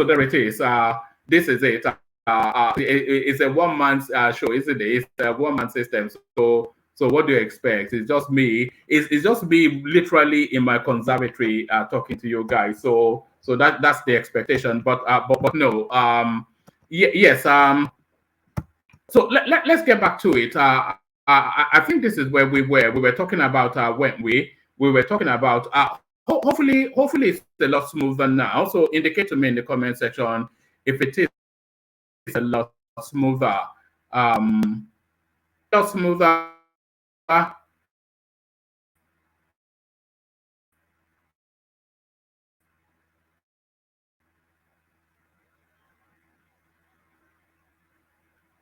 there it is. This is it. It's a one-man show, isn't it? It's a one-man system. So what do you expect? It's just me. It's just me literally in my conservatory talking to you guys. So that's the expectation. But no. Yes. So let's get back to it. I think this is where we were. We were talking about when we were talking about hopefully it's a lot smoother now. So indicate to me in the comment section if it is a lot smoother. Lot smoother.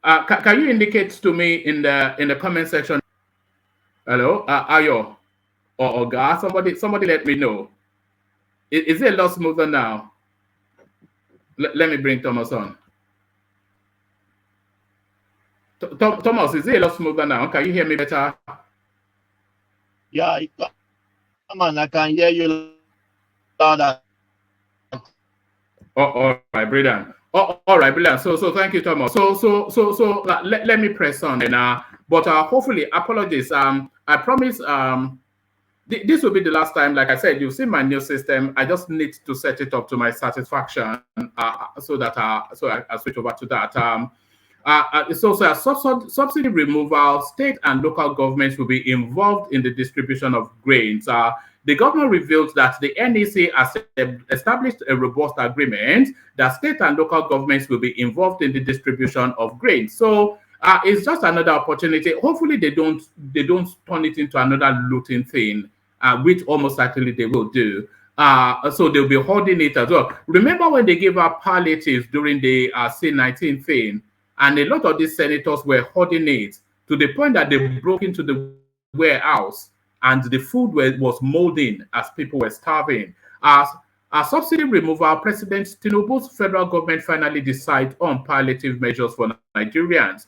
Can you indicate to me in the comment section? Hello, Ayo or Ga? Somebody let me know. Is it a lot smoother now? Let me bring Thomas on. Thomas, is it a lot smoother now? Can you hear me better? Yeah, come on, I can hear you loud. Oh, all right, brilliant. Oh, all right, brilliant. So thank you, Thomas. So let me press on and but hopefully, apologies. I promise this will be the last time. Like I said, you've seen my new system. I just need to set it up to my satisfaction, so that I switch over to that. Subsidy removal, state and local governments will be involved in the distribution of grains. The government revealed that the NEC has established a robust agreement that state and local governments will be involved in the distribution of grains. So it's just another opportunity. Hopefully, they don't turn it into another looting thing, which almost certainly they will do. So they'll be holding it as well. Remember when they gave out palliatives during the C-19 thing, and a lot of these senators were holding it to the point that they broke into the warehouse and the food was molding as people were starving. As subsidy removal, President Tinubu's federal government finally decided on palliative measures for Nigerians.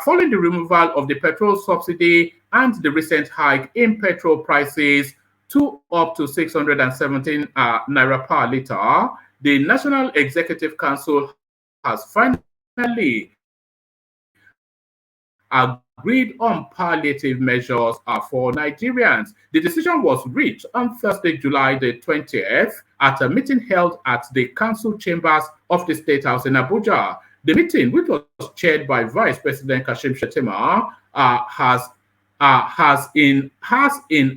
Following the removal of the petrol subsidy and the recent hike in petrol prices to up to 617 naira per liter, the National Executive Council has finally agreed on palliative measures for Nigerians. The decision was reached on Thursday, July the 20th, at a meeting held at the council chambers of the State House in Abuja. The meeting, which was chaired by Vice President Kashim Shettima, has in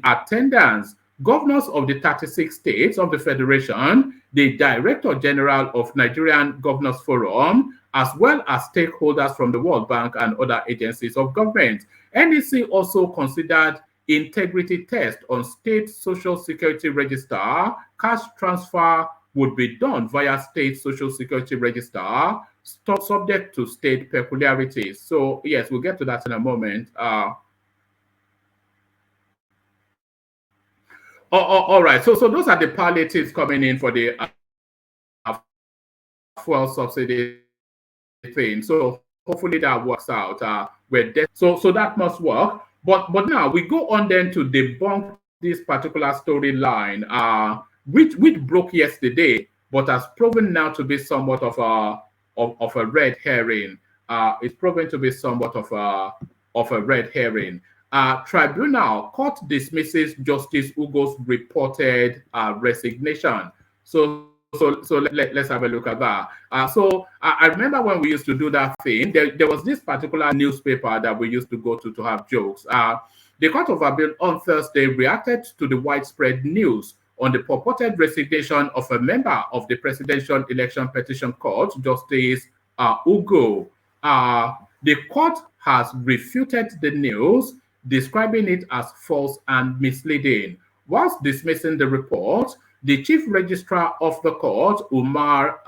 attendance governors of the 36 states of the Federation, the Director General of Nigerian Governors Forum, as well as stakeholders from the World Bank and other agencies of government. NEC also considered integrity test on state social security register. Cash transfer would be done via state social security register, subject to state peculiarities. So yes, we'll get to that in a moment. All right. So those are the palliatives coming in for the fuel subsidy thing. So hopefully that works out. So that must work. But now we go on then to debunk this particular storyline, which broke yesterday, but has proven now to be somewhat of a red herring. It's proven to be somewhat of a red herring. Tribunal court dismisses Justice Ugo's reported resignation. So let's have a look at that. I remember when we used to do that thing, there was this particular newspaper that we used to go to have jokes. The Court of Appeal on Thursday reacted to the widespread news on the purported resignation of a member of the Presidential Election Petition Court, Justice Ugo. The court has refuted the news, describing it as false and misleading. Whilst dismissing the report, the Chief Registrar of the court, Umar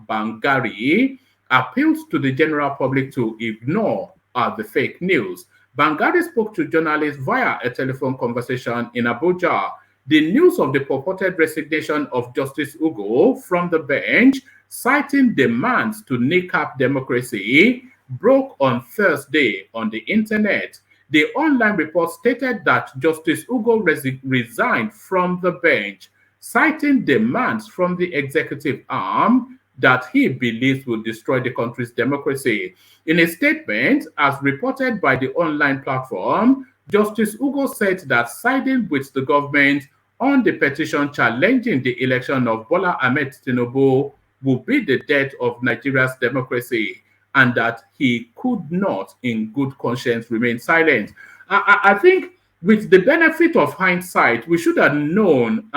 Bangari, appealed to the general public to ignore the fake news. Bangari spoke to journalists via a telephone conversation in Abuja. The news of the purported resignation of Justice Ugo from the bench, citing demands to kneecap democracy, broke on Thursday on the internet. The online report stated that Justice Ugo resigned from the bench, citing demands from the executive arm that he believes will destroy the country's democracy. In a statement, as reported by the online platform, Justice Ugo said that siding with the government on the petition challenging the election of Bola Ahmed Tinubu would be the death of Nigeria's democracy, and that he could not, in good conscience, remain silent. I think with the benefit of hindsight, we should have known,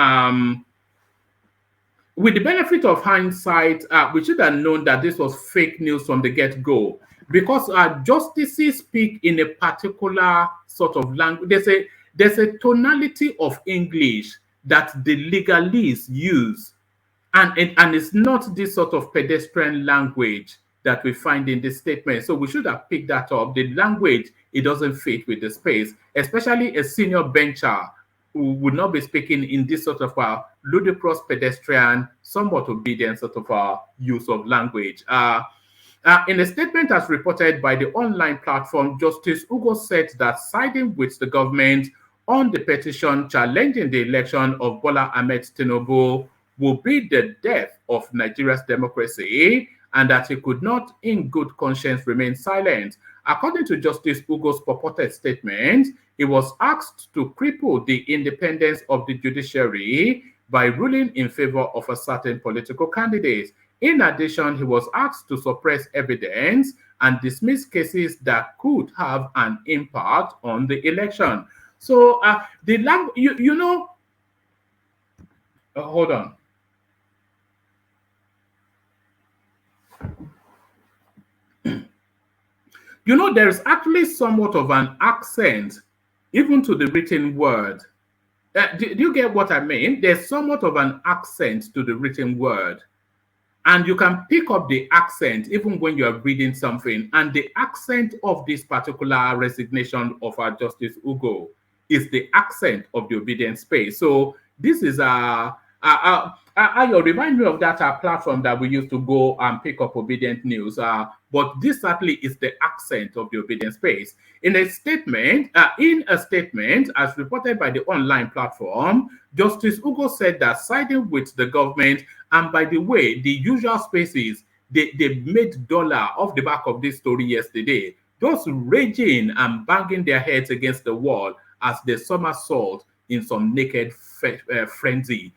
we should have known that this was fake news from the get-go, because justices speak in a particular sort of language. There's a tonality of English that the legalists use, and it's not this sort of pedestrian language that we find in this statement. So we should have picked that up. The language, it doesn't fit with the space, especially a senior bencher who would not be speaking in this sort of ludicrous, pedestrian, somewhat obedient sort of use of language. In a statement as reported by the online platform, Justice Ugo said that siding with the government on the petition challenging the election of Bola Ahmed Tinubu will be the death of Nigeria's democracy, and that he could not in good conscience remain silent. According to Justice Ugo's purported statement, he was asked to cripple the independence of the judiciary by ruling in favor of a certain political candidate. In addition, he was asked to suppress evidence and dismiss cases that could have an impact on the election. So the language, hold on. There's actually somewhat of an accent, even to the written word. Do you get what I mean? There's somewhat of an accent to the written word. And you can pick up the accent even when you are reading something. And the accent of this particular resignation of our Justice Ugo is the accent of the obedient space. So this is you remind me of that platform that we used to go and pick up obedient news. But this certainly is the accent of the obedient space. In a statement, as reported by the online platform, Justice Ugo said that siding with the government, and by the way, the usual spaces, they made dollar off the back of this story yesterday, just raging and banging their heads against the wall as they somersault in some naked frenzy.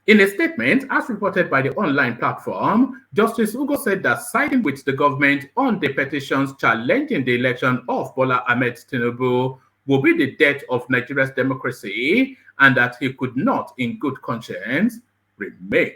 In a statement, as reported by the online platform, Justice Ugo said that siding with the government on the petitions challenging the election of Bola Ahmed Tinubu will be the death of Nigeria's democracy, and that he could not, in good conscience, remain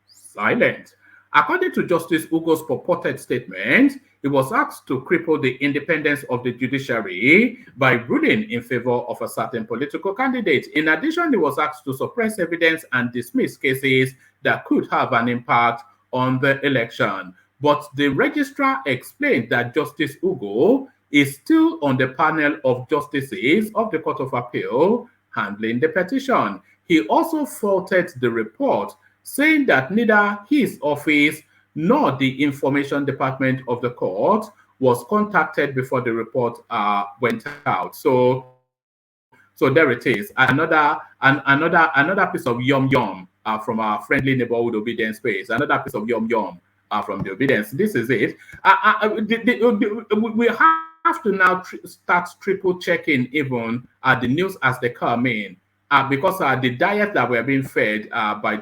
silent. According to Justice Ugo's purported statement, he was asked to cripple the independence of the judiciary by ruling in favor of a certain political candidate. In addition, he was asked to suppress evidence and dismiss cases that could have an impact on the election. But the registrar explained that Justice Ugo is still on the panel of justices of the Court of Appeal handling the petition. He also faulted the report, saying that neither his office nor the information department of the court was contacted before the report went out. So there it is. Another piece of yum from our friendly neighborhood obedience space. Another piece of yum from the obedience. This is it. We have to now start triple checking even the news as they come in, because the diet that we're being fed by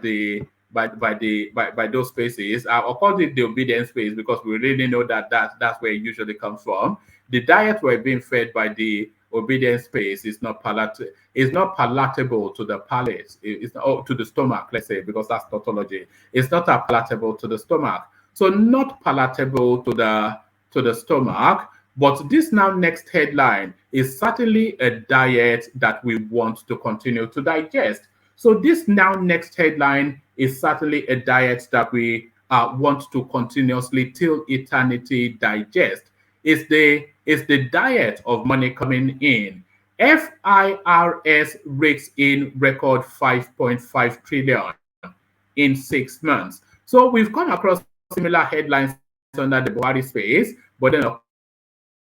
those spaces, or call it the obedience space, because we really know that's where it usually comes from. The diet we're being fed by the obedience space is not palatable to the palate. It's not, to the stomach, let's say, because that's tautology. It's not palatable to the stomach. So not palatable to the stomach. But this now next headline is certainly a diet that we want to continue to digest. So this now next headline is certainly a diet that we want to continuously till eternity digest. It's the diet of money coming in. FIRS rakes in record 5.5 trillion in 6 months. So we've come across similar headlines under the Buhari space, but then of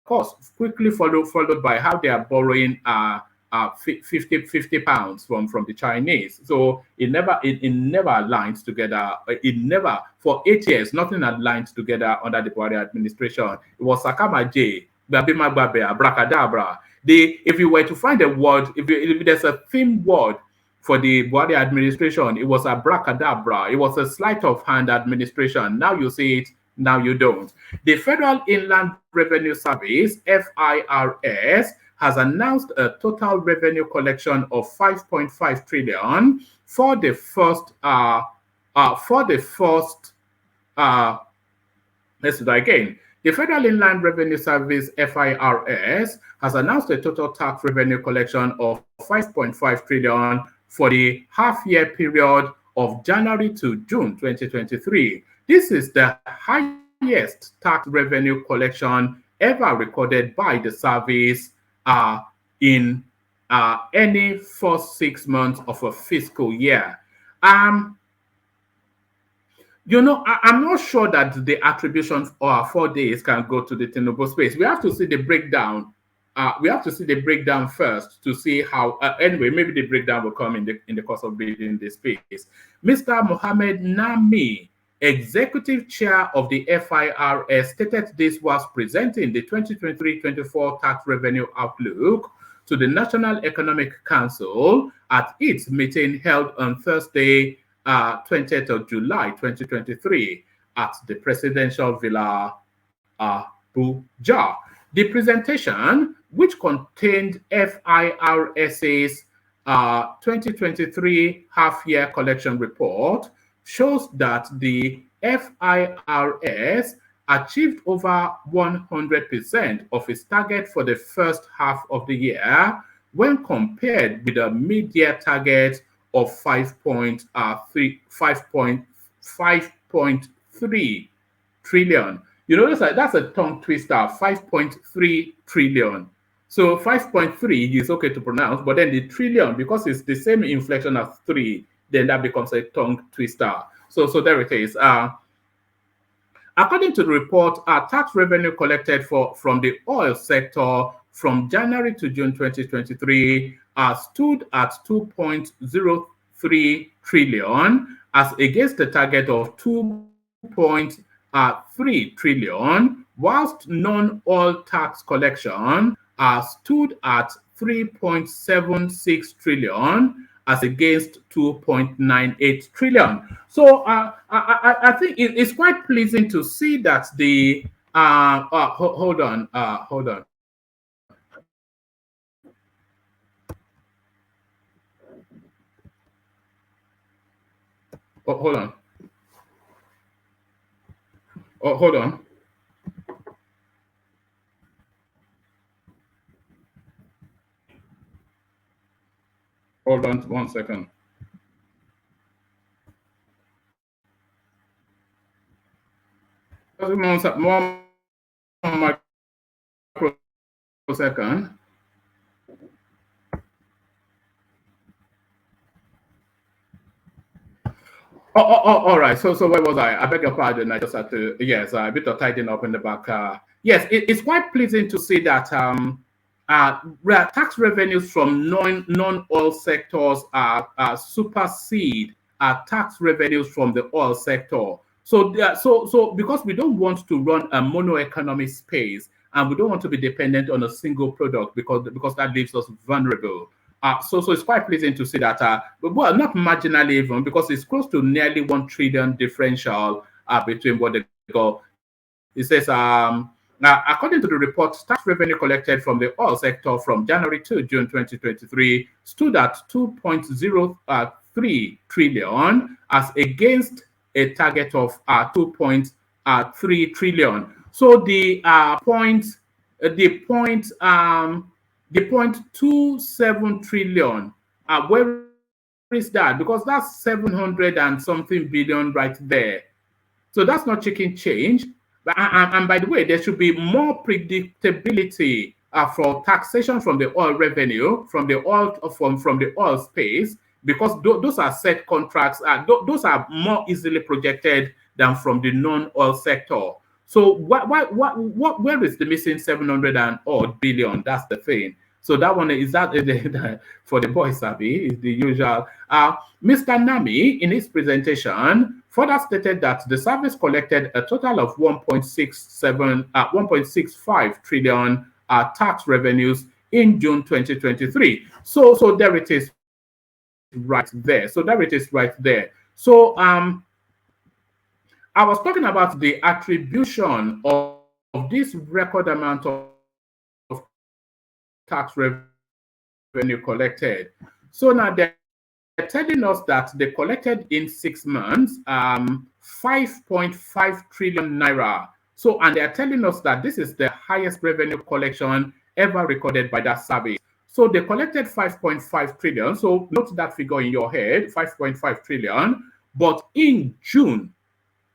course quickly followed by how they are borrowing 50 pounds from the Chinese. So it never aligns together. It never, for 8 years, nothing aligned together under the Buhari administration. It was Sakama J, Babima Babe, Abracadabra. If you were to find a word, if there's a theme word for the Buhari administration, it was abracadabra. It was a sleight of hand administration. Now you see it, now you don't. The Federal Inland Revenue Service, FIRS, has announced a total revenue collection of 5.5 trillion for the first let's do that again. The Federal Inland Revenue Service, FIRS, has announced a total tax revenue collection of 5.5 trillion for the half-year period of January to June 2023. This is the highest tax revenue collection ever recorded by the service in any first 6 months of a fiscal year. Um, I'm not sure that the attribution for 4 days can go to the Tinubu space. We have to see the breakdown. We have to see the breakdown first to see how. Anyway, maybe the breakdown will come in the course of building the space. Mr. Mohammed Nami, executive chair of the FIRS, stated this was presenting the 2023-24 tax revenue outlook to the National Economic Council at its meeting held on Thursday, 20th of July 2023 at the Presidential Villa, Abuja. The presentation, which contained FIRS's 2023 half-year collection report, shows that the FIRS achieved over 100% of its target for the first half of the year when compared with a mid-year target of 5.3 trillion. You notice that's a tongue twister, 5.3 trillion. So 5.3 is okay to pronounce, but then the trillion, because it's the same inflection as 3, then that becomes a tongue twister. So there it is. According to the report, tax revenue collected from the oil sector from January to June 2023 stood at 2.03 trillion as against the target of 2.3 trillion, whilst non-oil tax collection stood at 3.76 trillion as against 2.98 trillion. So I think it's quite pleasing to see that the hold on. Oh, hold on. Oh, hold on. Hold on 1 second. Just 1 microsecond. All right. So where was I? I beg your pardon. I just had to, yes, a bit of tidying up in the back. Yes, it's quite pleasing to see that tax revenues from non-oil sectors supersede tax revenues from the oil sector. So because we don't want to run a mono-economy space, and we don't want to be dependent on a single product because that leaves us vulnerable. So it's quite pleasing to see that, well, not marginally even, because it's close to nearly 1 trillion differential between what they go. It says, now, according to the report, tax revenue collected from the oil sector from January to June 2023 stood at 2.03 trillion as against a target of 2.3 trillion. So the 0.27 trillion, where is that? Because that's 700 and something billion right there. So that's not chicken change. And by the way, there should be more predictability for taxation from the oil revenue, from the oil space, because those are set contracts. Those are more easily projected than from the non-oil sector. So where is the missing 700 and odd billion? That's the thing. So that one is that for the boys, Sabi, is the usual. Mr. Nami, in his presentation, further stated that the service collected a total of 1.65 trillion tax revenues in June 2023. So there it is, right there. So I was talking about the attribution of this record amount of tax revenue collected. So now they're telling us that they collected in 6 months 5.5 trillion naira. So, and they're telling us that this is the highest revenue collection ever recorded by that service. So they collected 5.5 trillion. So note that figure in your head, 5.5 trillion. But in June,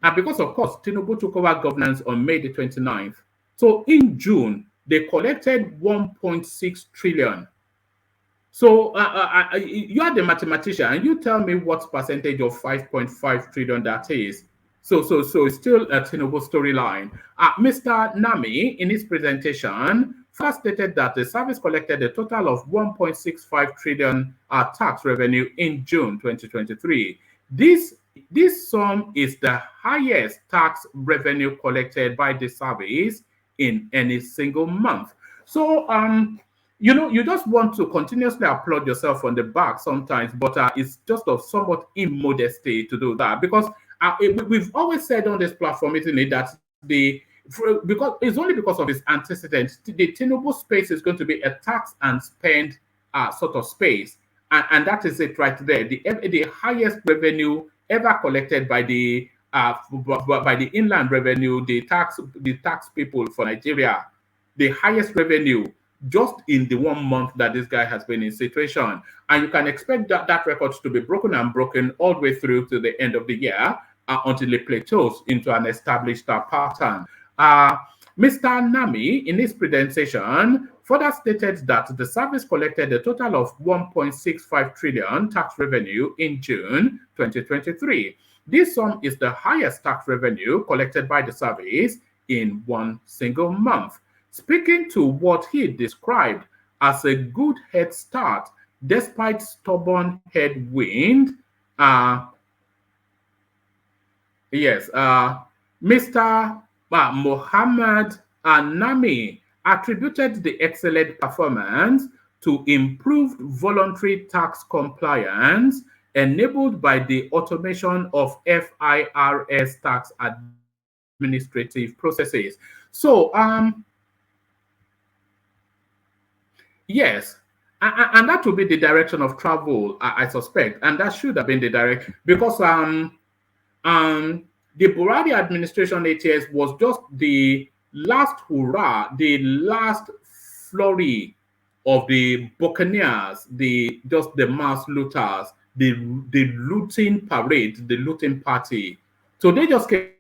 And because, of course, Tinubu took over governance on May the 29th. So in June, they collected 1.6 trillion. So you are the mathematician, and you tell me what percentage of 5.5 trillion that is. So it's still a Tinubu storyline. Mr. Nami, in his presentation, first stated that the service collected a total of 1.65 trillion tax revenue in June 2023. This sum is the highest tax revenue collected by the service in any single month. So you just want to continuously applaud yourself on the back sometimes, but it's just of somewhat immodesty to do that, because we've always said on this platform, isn't it, that because it's only because of its antecedents, the Tinubu space is going to be a tax and spend sort of space, and that is it right there. The highest revenue ever collected by the inland revenue, the tax people for Nigeria, the highest revenue just in the 1 month that this guy has been in situation. And you can expect that record to be broken and broken all the way through to the end of the year until it plateaus into an established pattern. Mr. Nami, in his presentation, further stated that the service collected a total of 1.65 trillion tax revenue in June 2023. This sum is the highest tax revenue collected by the service in one single month. Speaking to what he described as a good head start despite stubborn headwind, Mr. Mohammed Nami attributed the excellent performance to improved voluntary tax compliance enabled by the automation of FIRS tax administrative processes. So, yes, and that will be the direction of travel, I suspect, and that should have been the direction, because the Buhari administration 8 years was just the last hurrah, the last flurry of the buccaneers, the mass looters, the looting parade, the looting party. So they just came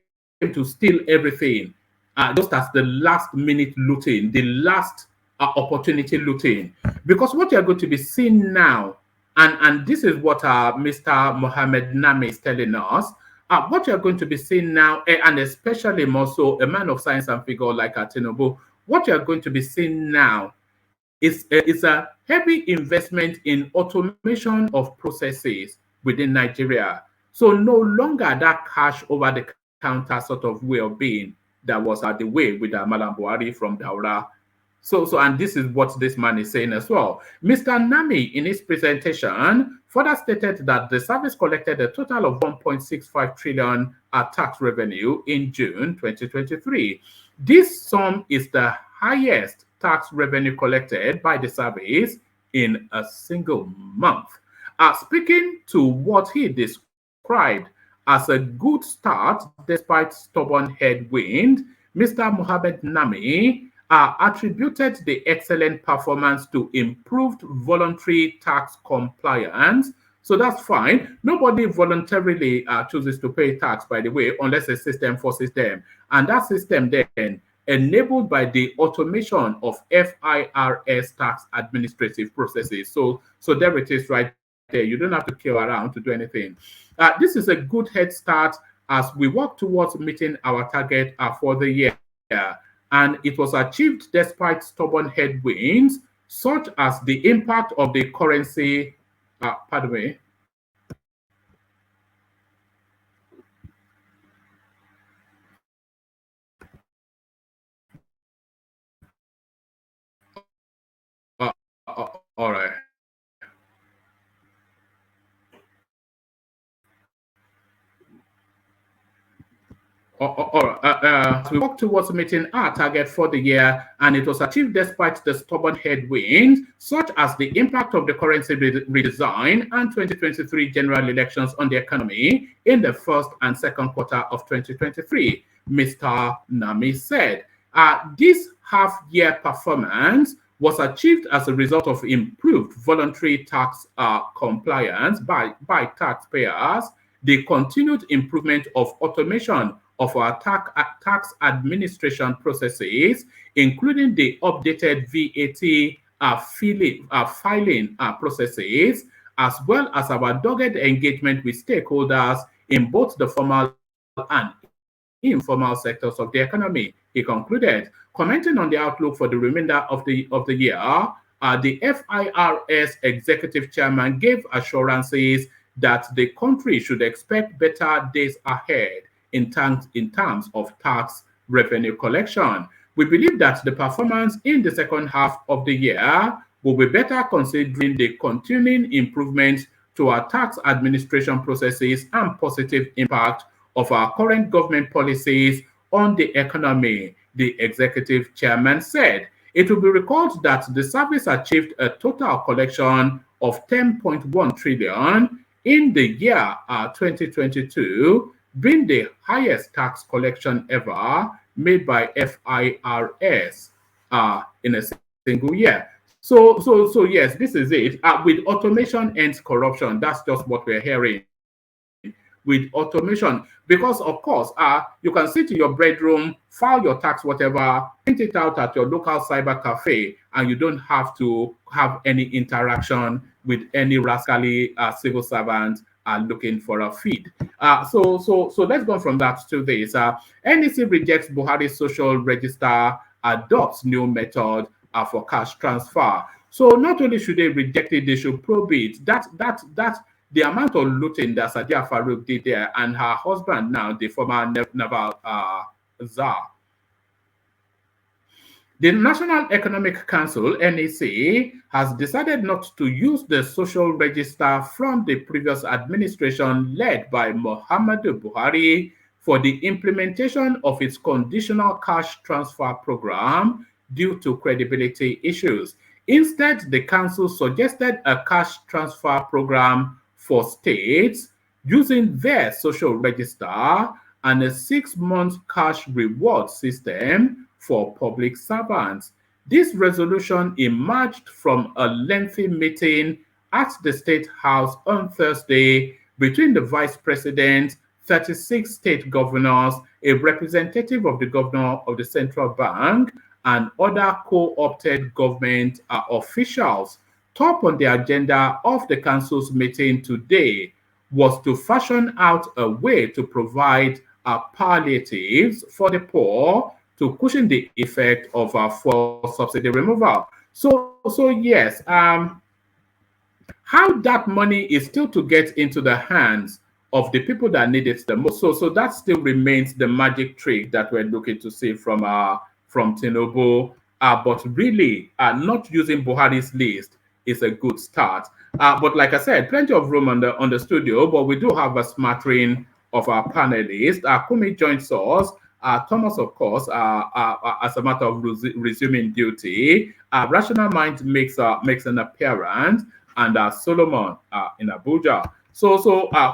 to steal everything, just as the last minute looting, the last opportunity looting. Because what you're going to be seeing now, and this is what Mr. Mohammed Nami is telling us, what you're going to be seeing now, and especially more so a man of science and figure like Tinubu, what you're going to be seeing now is a heavy investment in automation of processes within Nigeria. So no longer that cash over the counter sort of way of being that was the way with Malam Buhari from Daura. So, and this is what this man is saying as well. Mr. Nami, in his presentation, further stated that the service collected a total of 1.65 trillion tax revenue in June 2023. This sum is the highest tax revenue collected by the service in a single month. Speaking to what he described as a good start despite stubborn headwind, Mr. Mohammed Nami attributed the excellent performance to improved voluntary tax compliance. So that's fine. Nobody voluntarily chooses to pay tax, by the way, unless a system forces them. And that system then enabled by the automation of FIRS tax administrative processes. So there it is right there. You don't have to kill around to do anything. This is a good head start as we work towards meeting our target for the year. And it was achieved despite stubborn headwinds, such as the impact of the currency. Pardon me. All right. We work towards meeting our target for the year, and it was achieved despite the stubborn headwinds, such as the impact of the currency redesign and 2023 general elections on the economy in the first and second quarter of 2023, Mr. Nami said. This half-year performance was achieved as a result of improved voluntary tax compliance by taxpayers, the continued improvement of automation of our tax administration processes, including the updated VAT filing processes, as well as our dogged engagement with stakeholders in both the formal and informal sectors of the economy. He concluded, commenting on the outlook for the remainder of the year. The FIRS executive chairman gave assurances that the country should expect better days ahead in terms of tax revenue collection. We believe that the performance in the second half of the year will be better considering the continuing improvement to our tax administration processes and positive impact of our current government policies on the economy, the executive chairman said. It will be recalled that the service achieved a total collection of 10.1 trillion in the year 2022, being the highest tax collection ever made by FIRS in a single year. So yes, this is it. With automation ends corruption. That's just what we're hearing. With automation, because of course, you can sit in your bedroom, file your tax, whatever, print it out at your local cyber cafe, and you don't have to have any interaction with any rascally civil servant looking for a feed. So let's go from that to this. NEC rejects Buhari's social register, adopts new method for cash transfer. So not only should they reject it, they should probe it. That the amount of looting that Sadiya Farouk did there, and her husband now, the former naval czar. The National Economic Council, NEC, has decided not to use the social register from the previous administration led by Muhammadu Buhari for the implementation of its conditional cash transfer program due to credibility issues. Instead, the council suggested a cash transfer program for states using their social register and a 6-month cash reward system for public servants. This resolution emerged from a lengthy meeting at the State House on Thursday between the Vice President, 36 state governors, a representative of the governor of the central bank, and other co-opted government officials. Top on the agenda of the council's meeting today was to fashion out a way to provide palliatives for the poor to cushion the effect of fuel subsidy removal. So yes, how that money is still to get into the hands of the people that need it the most. So that still remains the magic trick that we're looking to see from Tinubu. But really, not using Buhari's list is a good start. But like I said, plenty of room on the studio, but we do have a smattering of our panelists. Kumi joins us. Thomas, of course, as a matter of resuming duty. Rational Mind makes an appearance, and Solomon in Abuja. So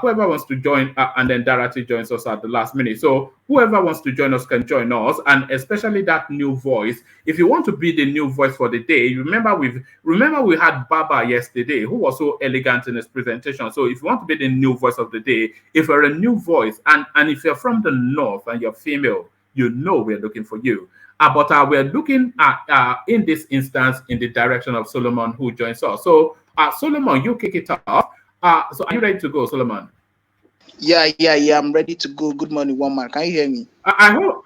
whoever wants to join, and then Darati joins us at the last minute. So whoever wants to join us can join us, and especially that new voice. If you want to be the new voice for the day, remember we had Baba yesterday, who was so elegant in his presentation. So if you want to be the new voice of the day, if you're a new voice, and if you're from the north and you're female, you know we're looking for you. But we're looking at in this instance in the direction of Solomon, who joins us. So Solomon, you kick it off. So are you ready to go, Solomon? Yeah, I'm ready to go. Good morning, one man. Can you hear me? I hope.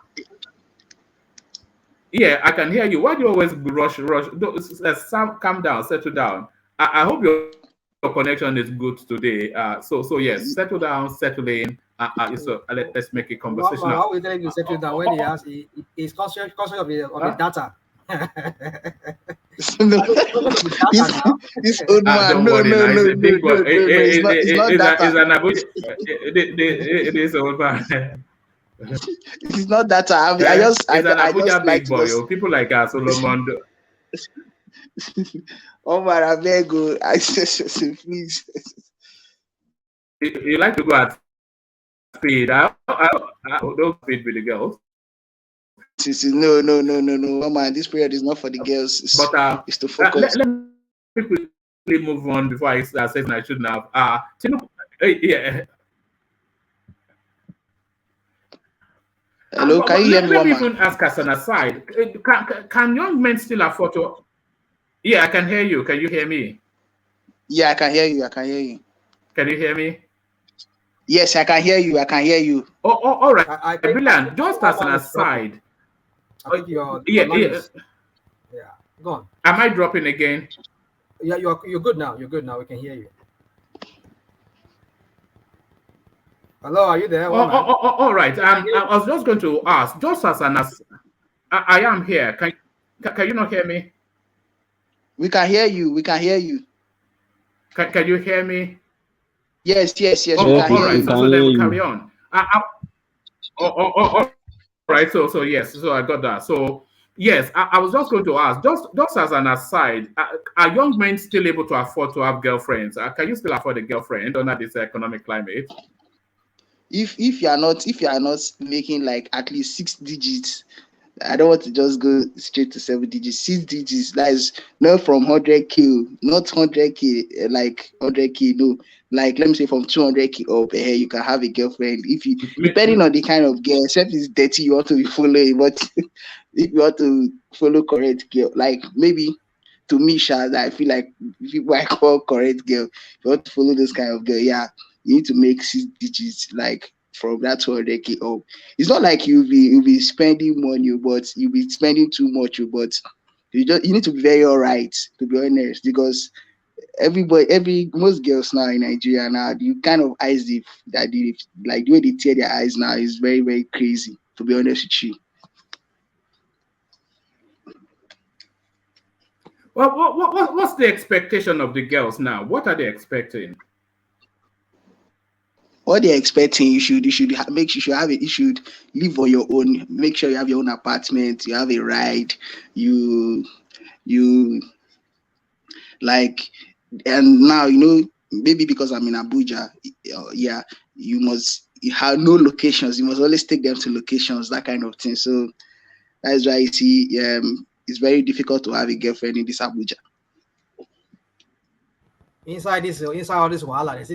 Yeah, I can hear you. Why do you always rush? Calm down, settle down. I hope your connection is good today. So yes, settle down, settle in. Let's make a conversation. How we telling you settle down when he's conscious of the data? This old man, no, it's not that. It is old man. It's not that. I just like boy. People like us, Solomon. Oh man, I beg you. Please. You like to go at speed? I don't speed with the girls. No. Oh man, this period is not for the girls. It's to focus. Let me quickly move on before I say I shouldn't have. Yeah. Hello, can you hear me, Let me woman? even ask as an aside. Can young men still afford to? Yeah, I can hear you. Can you hear me? Yeah, I can hear you. I can hear you. Can you hear me? Yes, I can hear you. I can hear you. All right. I think Brilliant. Just as an one is dropping. aside. I think your Yeah, line yeah. is go on. Am I dropping again? Yeah, you're good now. You're good now. We can hear you. Hello, are you there, woman? All right. I was just going to ask, just as an I am here. Can you not hear me? We can hear you. We can hear you. Can you hear me? Yes. We Yes, can all hear right. you. So then we carry on. All right. So yes. So I got that. So yes, I was just going to ask, just as an aside, are young men still able to afford to have girlfriends? Can you still afford a girlfriend under this economic climate? If you are not making like at least 6 digits, I don't want to just go straight to 7 digits. 6 digits, that is not from 100K, not 100K, like 100K, no. Like, let me say from 200K up, you can have a girlfriend. If you, depending on the kind of girl, except it's dirty, you want to be following, but if you want to follow correct girl, like maybe to me, Shaz, I feel like people I call correct girl, if you want to follow this kind of girl, yeah, you need to make 6 digits, like from that 200K up. It's not like you'll be spending money, but you'll be spending too much, but you need to be very alright, to be honest, because most girls now in Nigeria now, you kind of eyes like the way they tear their eyes now is very, very crazy, to be honest with you. Well, what's the expectation of the girls now? What are they expecting? What they're expecting, you should have it. You should live on your own. Make sure you have your own apartment. You have a ride. You like, and now maybe because I'm in Abuja, yeah, you have no locations. You must always take them to locations, that kind of thing. So that's why you see, it's very difficult to have a girlfriend in this Abuja. Inside all this wahala,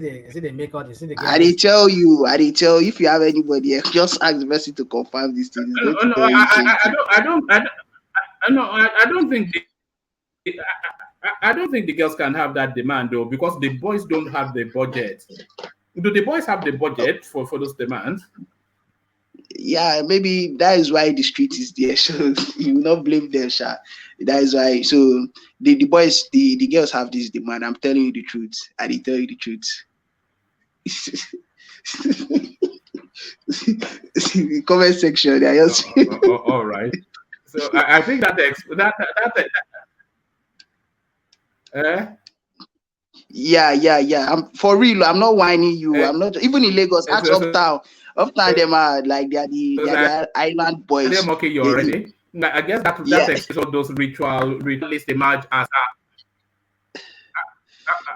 they make all this. I did tell you, if you have anybody, just ask the person to confirm this thing. He's going to No, tell you same thing. I don't think I don't think the girls can have that demand though, because the boys don't have the budget. Do the boys have the budget for those demands? Yeah, maybe that is why the street is there. So you will not blame them, Sha. That is why. So the boys, the girls have this demand. I'm telling you the truth. I did tell you the truth. The comment section, they are just all right. So I think that yeah. I'm for real. I'm not whining you. I'm not. Even in Lagos, ask Uptown. Them are like they are the island boys. They're mocking you already. I guess that explains all those ritualist emerge as.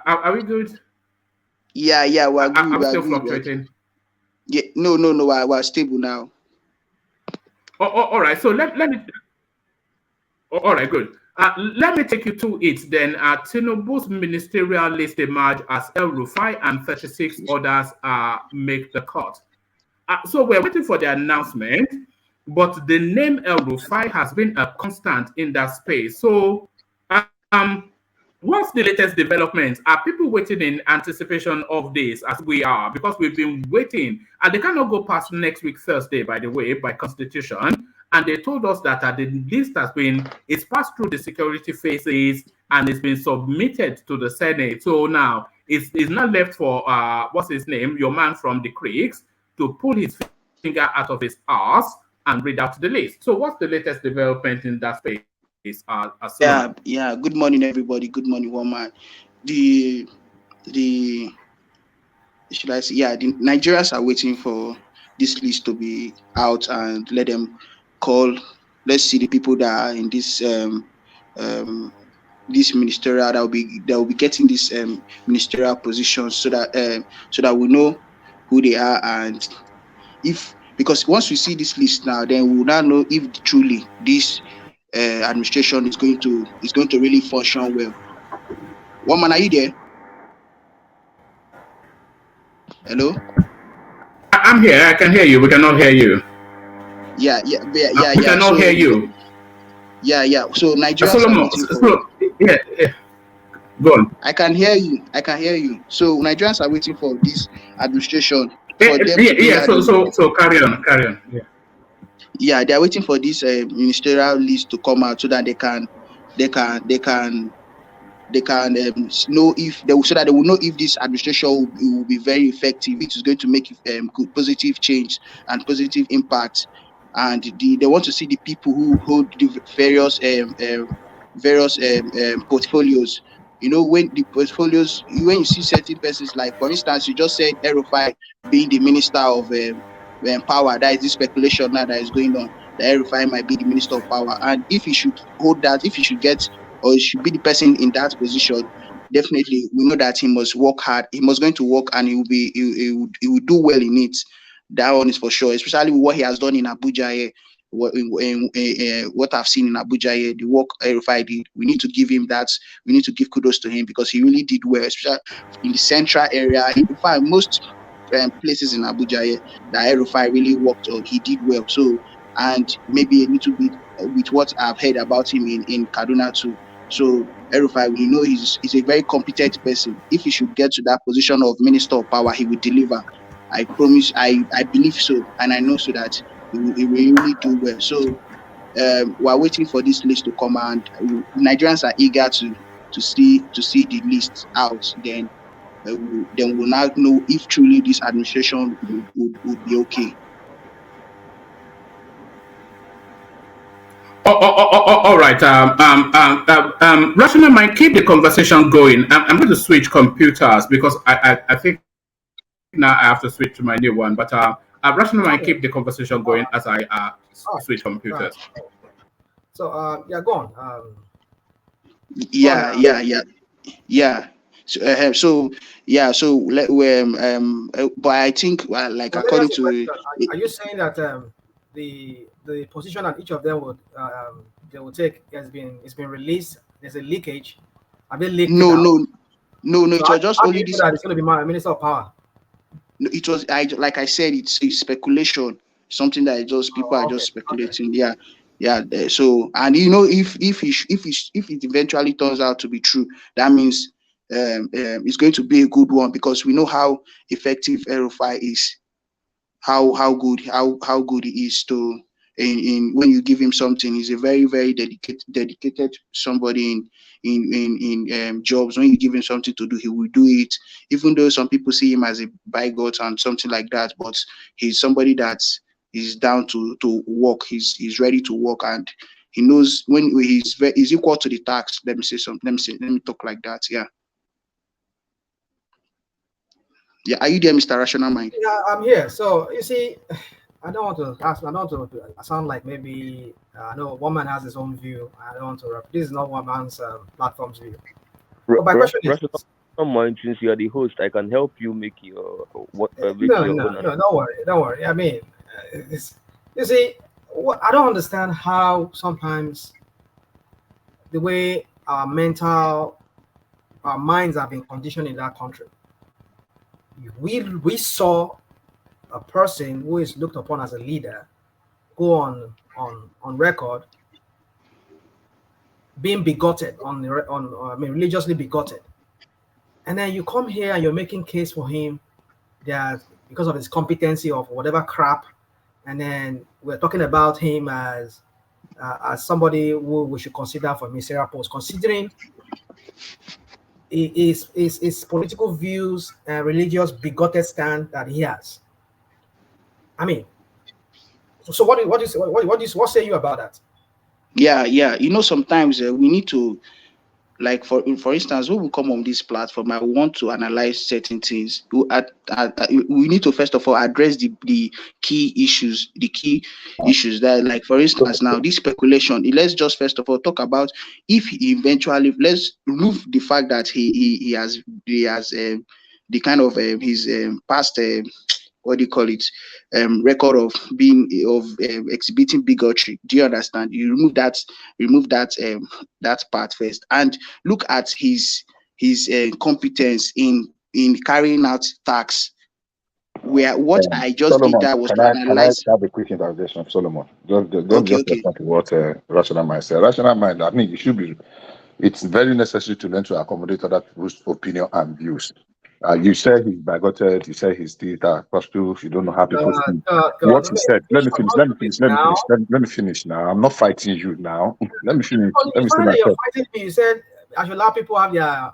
Are we good? Yeah. We're good. I'm still good, fluctuating. Yeah, no. We're stable now. All right. So let me. All right, good. Let me take you to it then. Tinubu's ministerial list emerged as El Rufai and 36 others make the cut. So we're waiting for the announcement, but the name El Rufai has been a constant in that space. So what's the latest developments? Are people waiting in anticipation of this as we are? Because we've been waiting, and they cannot go past next week, Thursday, by the way, by constitution. And they told us that the list it's passed through the security phases and it's been submitted to the Senate. So now it's not left for, what's his name, your man from the Creeks, to pull his finger out of his ass and read out the list. So what's the latest development in that space? Yeah. Good morning, everybody. Good morning, woman. The should I say? Yeah, the Nigerians are waiting for this list to be out and let them call. Let's see the people that are in this this ministerial that will be getting this ministerial position, so that we know who they are, and because once we see this list now, then we will now know if truly this administration is going to really function well. Woman, are you there? Hello? I'm here. I can hear you. We cannot hear you. Yeah, yeah, yeah, We yeah, yeah. cannot So hear you. yeah. So Nigerians are Solomon, waiting for. so, yeah. Go on. I can hear you. I can hear you. So Nigerians are waiting for this administration for them to bring Yeah. out the. So carry on. Yeah. Yeah, they are waiting for this ministerial list to come out so that they can they can they can know if they will, so that they will know if this administration will be very effective. It is going to make good positive change and positive impact. And they want to see the people who hold the various portfolios. You know, when the portfolios, when you see certain persons, like for instance, you just said Rufai being the minister of power. That is this speculation now that is going on. That Rufai might be the minister of power, and if he should hold that, if he should get or he should be the person in that position, definitely we know that he must work hard. He must going to work, and he will do well in it. That one is for sure. Especially with what he has done in Abuja here. What I've seen in Abuja here, the work Rufai did, we need to give him that. We need to give kudos to him because he really did well, especially in the central area. In fact, most places in Abuja here that Rufai really worked on, he did well. So, and maybe a little bit with what I've heard about him in Kaduna too. So Rufai, we know he's a very competent person. If he should get to that position of minister of power, he will deliver. I promise. I believe so, and I know so that he will really do well. So we're waiting for this list to come, and Nigerians are eager to see the list out. Then we'll now know if truly this administration would be okay. All right. Rational mind, keep the conversation going. I'm going to switch computers because I think now I have to switch to my new one. But Rational mind, keep the conversation going as I switch computers. So yeah, go on. Yeah. So but I think like So let me according ask you a to question. Are you saying that the position that each of them would they will take it's been released? There's a leakage. Have they leaked it no out? it So was just how do only you know this. that it's going to be my minister of power? It was like I said, it's speculation, something that just people are Oh, just okay. speculating. Yeah. So, and you know, if it eventually turns out to be true, that means it's going to be a good one because we know how effective RFI is, how good he is to in when you give him something. He's a very very dedicated somebody in jobs. When you give him something to do, he will do it, even though some people see him as a bigot and something like that. But he's somebody that is down to work. He's ready to work, and he knows when he's equal to the task. Let me say something. Let me talk like that. Yeah. Are you there, Mr. Rational Mind? Yeah, I'm here. So you see, I don't want to ask. I don't want to sound like maybe I know one man has his own view. I don't want to. This is not one man's platform's view. But my question is, Don't mind, since you are the host, I can help you make your no, don't worry. I mean, you see, I don't understand how sometimes the way our minds have been conditioned in that country. We saw a person who is looked upon as a leader go on record being bigoted religiously bigoted, and then you come here and you're making case for him that because of his competency of whatever crap, and then we're talking about him as somebody who we should consider for ministerial post, considering his political views and religious bigoted stand that he has. I mean, so what say you about that? Yeah. You know, sometimes we need to, like for instance, when we come on this platform, I want to analyze certain things. We need to first of all address the key issues, that, like for instance, now this speculation. Let's just first of all talk about if he eventually, let's remove the fact that he has the kind of his past what do you call it, record of exhibiting bigotry. Do you understand? You remove that part first, and look at his competence in carrying out tasks. where what I just did Solomon, that was can to I analyze. have a quick intervention, Solomon? Don't Okay, just okay. respond to what rational mind said. Rational mind, I mean, it should be. It's very necessary to learn to accommodate other people's opinion and views. You said he's bigoted. You said he's theater, costume. You don't know how people think. What he said. Let me finish. Let me finish. Let me finish. Let me finish now. I'm not fighting you now. Let me finish. Let me say You're myself. fighting me. You said I should allow people have their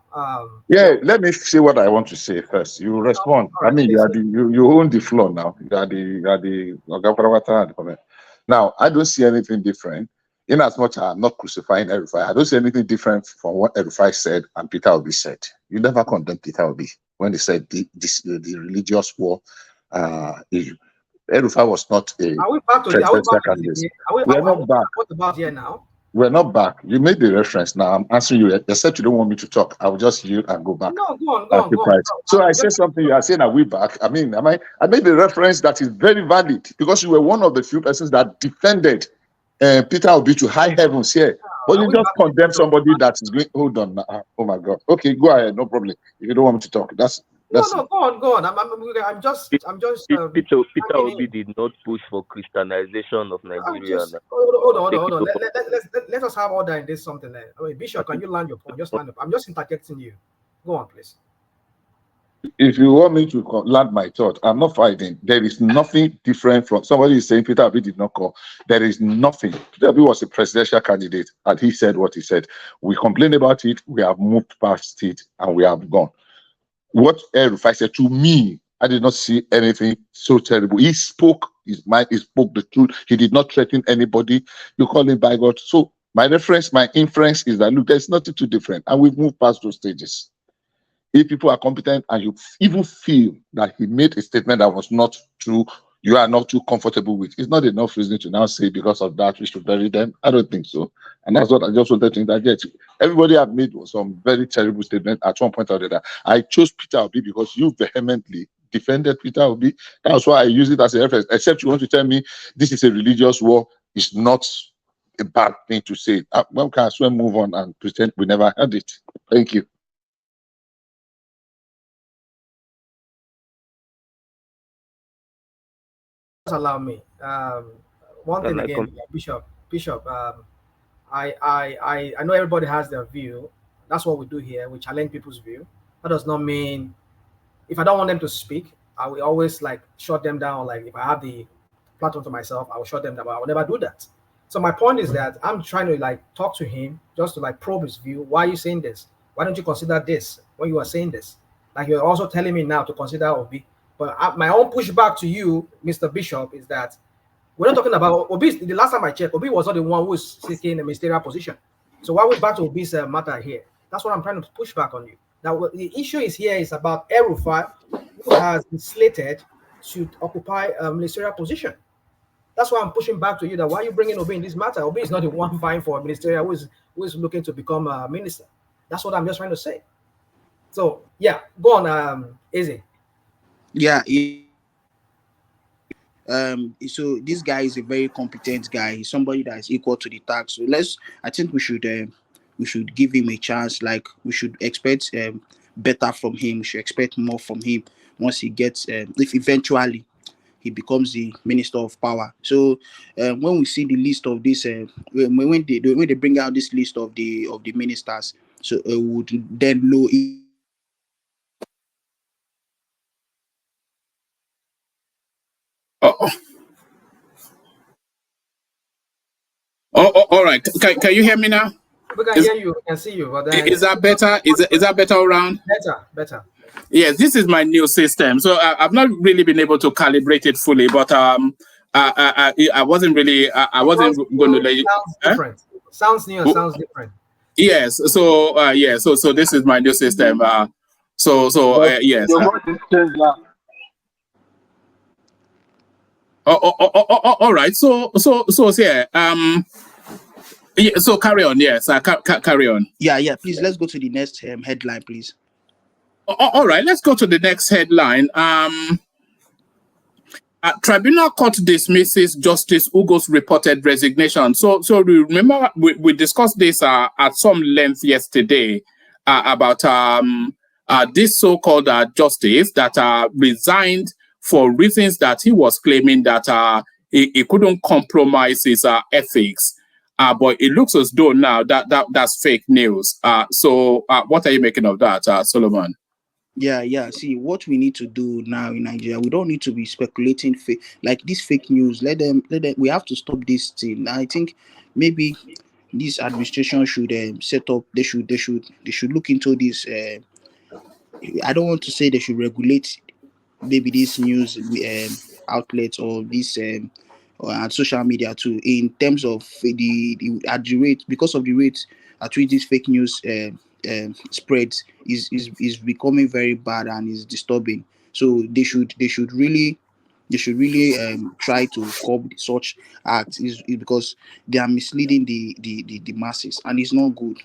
Yeah, let me say what I want to say first. You respond. I mean, you own the floor now. You are the comment. Now, I don't see anything different. In as much as I'm not crucifying Rufai, I don't see anything different from what Rufai said and Peter Obi said. You never condemn Peter Obi when he said the religious war issue. Rufai was not a presidential candidate. We're not back. What about here now? We're not back. You made the reference. Now I'm answering you. Except you don't want me to talk, I will just yield and go back. No, go on. So I said something. You are saying, "Are we back?" I mean, I made the reference that is very valid because you were one of the few persons that defended Peter Obi to high heavens here. But you just condemn somebody that is going. Hold on. Oh my God. Okay, go ahead. No problem. If you don't want me to talk, that's. No, go on. I'm just. Peter Obi did not push for Christianization of Nigeria. Hold on. Let us have order in this something. I mean, Bishop, can you land your point? Just land up. I'm just interjecting you. Go on, please. If you want me to land my thought, I'm not fighting. There is nothing different from somebody is saying Peter Obi did not call. There is nothing. Peter Obi was a presidential candidate, and he said what he said. We complained about it. We have moved past it, and we have gone. What Rufai said to me, I did not see anything so terrible. He spoke his mind. He spoke the truth. He did not threaten anybody. You call him by God. So my reference, my inference is that look, there's nothing too different, and we've moved past those stages. If people are competent and you even feel that he made a statement that was not true, you are not too comfortable with, it's not enough reason to now say because of that we should bury them. I don't think so. And that's what I just wanted to interject. Everybody have made some very terrible statements at one point or the other. I chose Peter Obi because you vehemently defended Peter Obi. That's why I use it as a reference. Except you want to tell me this is a religious war, it's not a bad thing to say. Well, can I swear move on and pretend we never had it? Thank you. Allow me. One thing again, Bishop. I know everybody has their view. That's what we do here. We challenge people's view. That does not mean if I don't want them to speak, I will always like shut them down. Like if I have the platform to myself, I will shut them down. But I will never do that. So my point is that I'm trying to like talk to him just to like probe his view. Why are you saying this? Why don't you consider this when you are saying this? Like you're also telling me now to consider Obi. But my own pushback to you, Mr. Bishop, is that we're not talking about Obi. The last time I checked, Obi was not the one who was seeking a ministerial position. So why are we back to Obi's matter here? That's what I'm trying to push back on you. Now, the issue is here is about Rufai, who has been slated to occupy a ministerial position. That's why I'm pushing back to you that why are you bringing Obi in this matter? Obi is not the one vying for a ministerial who is looking to become a minister. That's what I'm just trying to say. So, yeah, go on, Izzy. Yeah. So this guy is a very competent guy. He's somebody that is equal to the task. So I think we should give him a chance. Like we should expect better from him. We should expect more from him once he gets if eventually he becomes the minister of power. So when we see the list of this, when they bring out this list of the ministers, so we would then know. All right. Can you hear me now? We can hear you. We can see you. But then is that better? Is that better around? Better. Yes, this is my new system. So I've not really been able to calibrate it fully, but I wasn't really going to let you. Sounds different. Sounds new. Sounds different. Yes. So So this is my new system. Yes. All right. So yeah. So carry on. Yes. Carry on. Yeah. Please, let's go to the next headline, please. All right. Let's go to the next headline. Tribunal court dismisses Justice Ugo's reported resignation. So remember we discussed this at some length yesterday about this so-called justice that resigned for reasons that he was claiming that he couldn't compromise his ethics. But it looks as though now that's fake news. So what are you making of that, Solomon? Yeah. See, what we need to do now in Nigeria, we don't need to be speculating like this fake news. Let them. We have to stop this thing. I think maybe this administration should set up. They should look into this. I don't want to say they should regulate maybe this news outlets or this or social media too, in terms of at the rate, because of the rate at which this fake news spreads is becoming very bad and is disturbing. So they should really try to curb such acts, is because they are misleading the masses, and it's not good.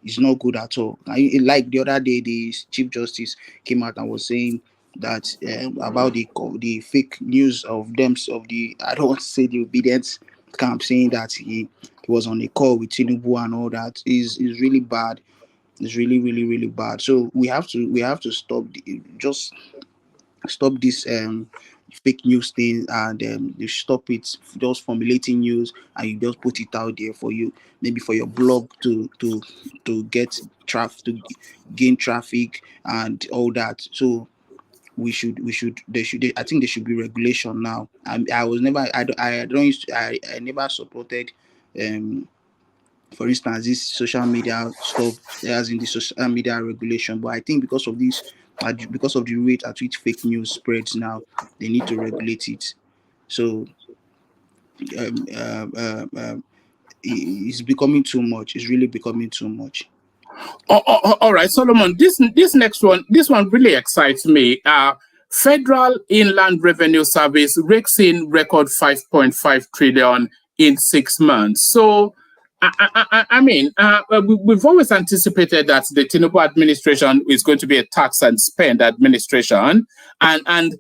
It's not good at all. Like the other day, the Chief Justice came out and was saying that about the fake news of them, I don't want to say the obedience camp, saying that he was on a call with Tinubu and all that is really bad. It's really, really, really bad. So we have to stop this fake news thing, and you stop it just formulating news and you just put it out there for you, maybe for your blog to get traffic, to gain traffic and all that. So I think there should be regulation now. I never supported for instance this social media stuff, as in the social media regulation, but I think because of the rate at which fake news spreads now, they need to regulate it. So it's becoming too much. It's really becoming too much. All right, Solomon, this next one, this one really excites me. Federal Inland Revenue Service rakes in record 5.5 trillion in 6 months. So I mean, we've always anticipated that the Tinubu administration is going to be a tax and spend administration, and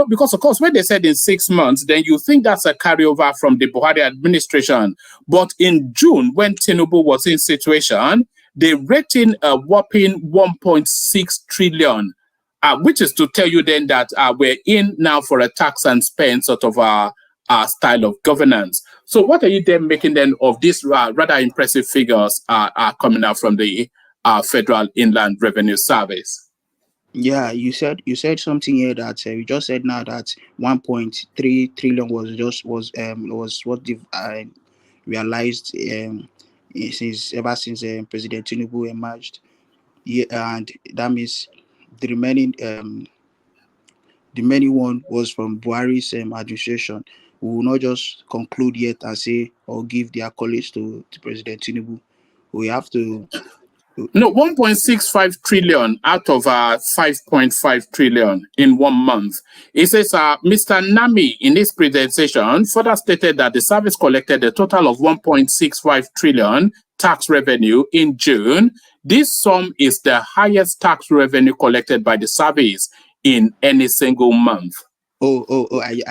because of course when they said in 6 months, then you think that's a carryover from the Buhari administration. But in June, when Tinubu was in situation, they raked in a whopping 1.6 trillion, which is to tell you then that we're in now for a tax and spend sort of style of governance. So what are you then making then of these rather impressive figures coming out from the Federal Inland Revenue Service? Yeah, you said something here that you just said now that 1.3 trillion was what they've realized ever since President Tinubu emerged. Yeah, and that means the remaining one was from Buhari's administration. We will not just conclude yet and say or give the accolades to President Tinubu. We have to. No, 1.65 trillion out of 5.5 trillion in 1 month. It says Mr. Nami in his presentation further stated that the service collected a total of 1.65 trillion tax revenue in June. This sum is the highest tax revenue collected by the service in any single month. I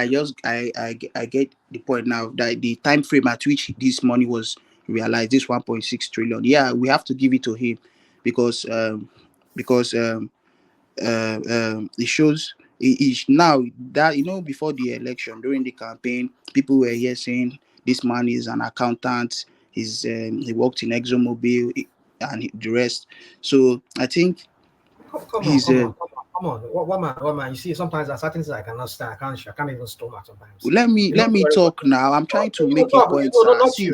get the point now, that the time frame at which this money was realized, this 1.6 trillion. Yeah, we have to give it to him because it shows now that before the election, during the campaign, people were here saying this man is an accountant, he worked in ExxonMobil and the rest. So I think Come on. What man? You see, sometimes there are certain things I cannot stand. I can't even stomach sometimes. Let me talk now. I'm trying to make a point. See.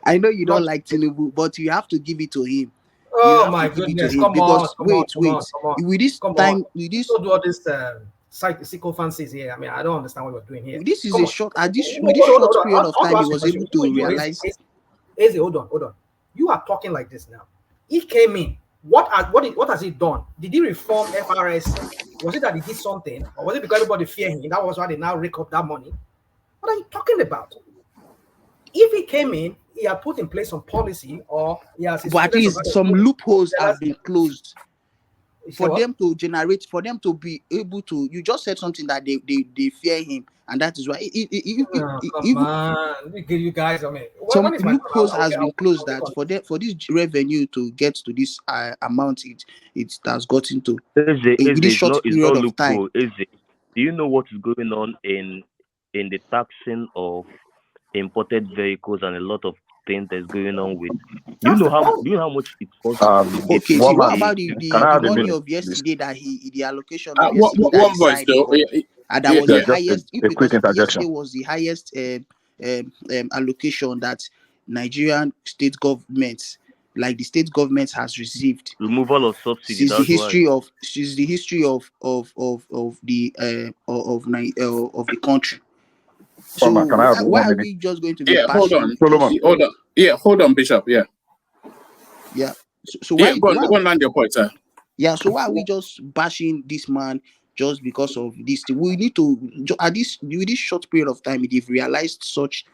I know you don't like Tinubu, but you have to give it to him. Oh my goodness! Come on. With this time, with this, don't do all this sycophancies here. I mean, I don't understand what we're doing here. This is a short. With this short period of time, he was able to realize. Hold on. You are talking like this now. He came in. What has he done? Did he reform FRS? Was it that he did something, or was it because everybody feared him? That was why they now rake up that money. What are you talking about? If he came in, he had put in place some policy, or he has. But at least some loopholes have been closed. for them to generate, for them to be able to, you just said something that they fear him, and that is why Come on, we give you guys. I mean, some when is my loopholes turn? has been closed that for them, for this revenue to get to this amount it has gotten to in this short it's period not of time. loophole. Do you know what is going on in the taxing of imported vehicles and a lot of things that's going on with? Do you know how much it costs to get Okay, see, what Woman, about can I the have a money minute, of please? yesterday that the allocation of One, yesterday that one he voice signed though. for, and that was Yeah, the just highest, a quick because interjection. yesterday was the highest allocation that Nigerian state governments, like the state government, has received removal of subsidy? since the That's why. history of the country. So Woman, can I have why 1 are minute? we just going to be Yeah, hold bashing on. Solomon. Hold on. Yeah, hold on, Bishop. Yeah. Yeah. So Yeah, why go on land your point, sir. Yeah, so why are we just bashing this man just because of this thing? We need to, at this with this short period of time, they've realized such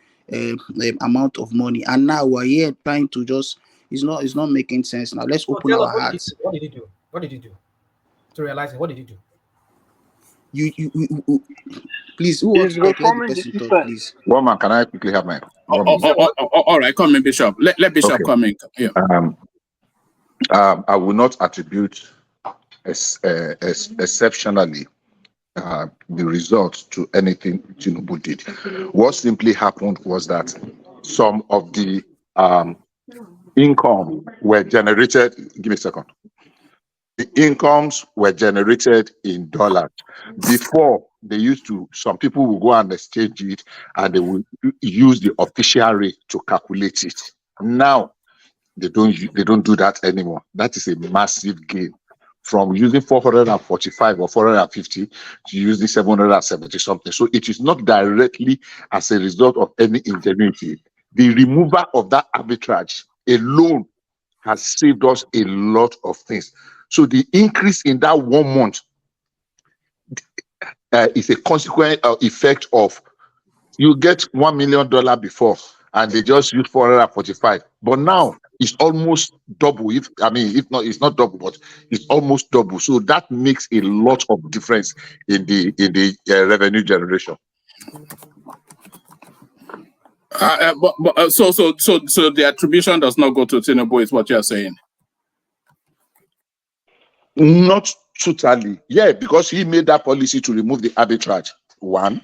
amount of money, and now we're here trying to just, it's not making sense. Now let's So open tell our us, hearts. what did he do? What did he do to realize it? What did he do? You please, who wants He's to talk? Let the reforming the person talk, system. please. Woman, can I quickly have my 1 minute? All right, come in, Bishop. Let Bishop Okay. come in. Yeah. I will not attribute exceptionally the results to anything Tinubu did. What simply happened was that some of the income were generated. Give me a second. The incomes were generated in dollars. Before, they used to, some people will go and exchange it and they will use the official rate to calculate it. Now, they don't do that anymore. That is a massive gain. From using 445 or 450 to using 770 something. So it is not directly as a result of any ingenuity. The removal of that arbitrage alone has saved us a lot of things. So the increase in that 1 month is a consequent effect of, you get $1 million before and they just use 445, but now it's almost double. If not, it's not double, but it's almost double. So that makes a lot of difference in the revenue generation. So the attribution does not go to Tinubu, is what you're saying? Not totally, yeah, because he made that policy to remove the arbitrage. One,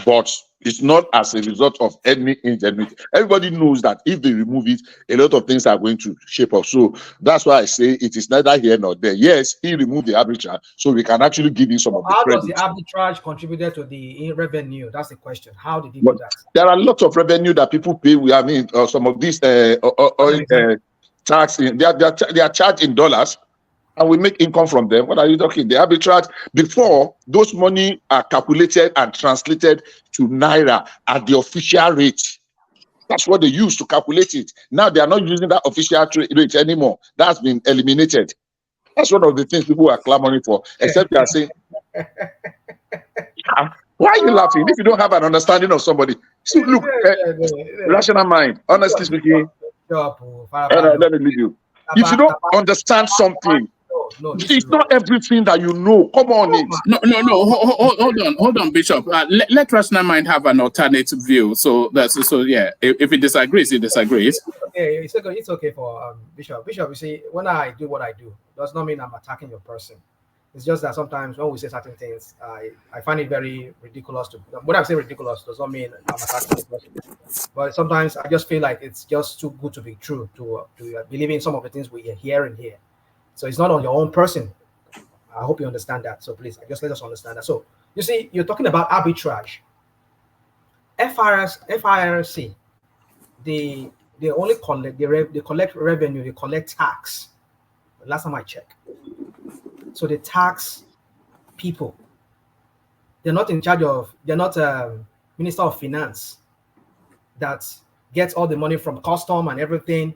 but it's not as a result of any ingenuity. Everybody knows that if they remove it, a lot of things are going to shape up. So that's why I say it is neither here nor there. Yes, he removed the arbitrage, so we can actually give him some of the How credit. does the arbitrage contribute to the revenue? That's the question. How did he But do that? there are lots of revenue that people pay. Some of these oil tax, they are charged in dollars, and we make income from them. What are you talking? The arbitrage, before, those money are calculated and translated to naira at the official rate. That's what they use to calculate it. Now they are not using that official rate anymore. That's been eliminated. That's one of the things people are clamoring for, except they are saying, why are you laughing? If you don't have an understanding of somebody, see, look, rational mind, honestly speaking, let me leave you. If you don't understand something, it's not everything that you know. Come on, it. No. Hold on, Bishop. Let rational mind have an alternative view. Yeah. If it disagrees, it disagrees. Okay, it's okay for Bishop. Bishop, you see, when I do what I do, does not mean I'm attacking your person. It's just that sometimes when we say certain things, I find it very ridiculous to. When I say ridiculous, does not mean I'm attacking the person. But sometimes I just feel like it's just too good to be true to believe in some of the things we are hearing here. So it's not on your own person. I hope you understand that. So please, just let us understand that. So you see, you're talking about arbitrage. FIRC, they only collect they collect revenue, they collect tax. Last time I checked. So they tax people. They're not in charge of, they're not Minister of Finance that gets all the money from custom and everything.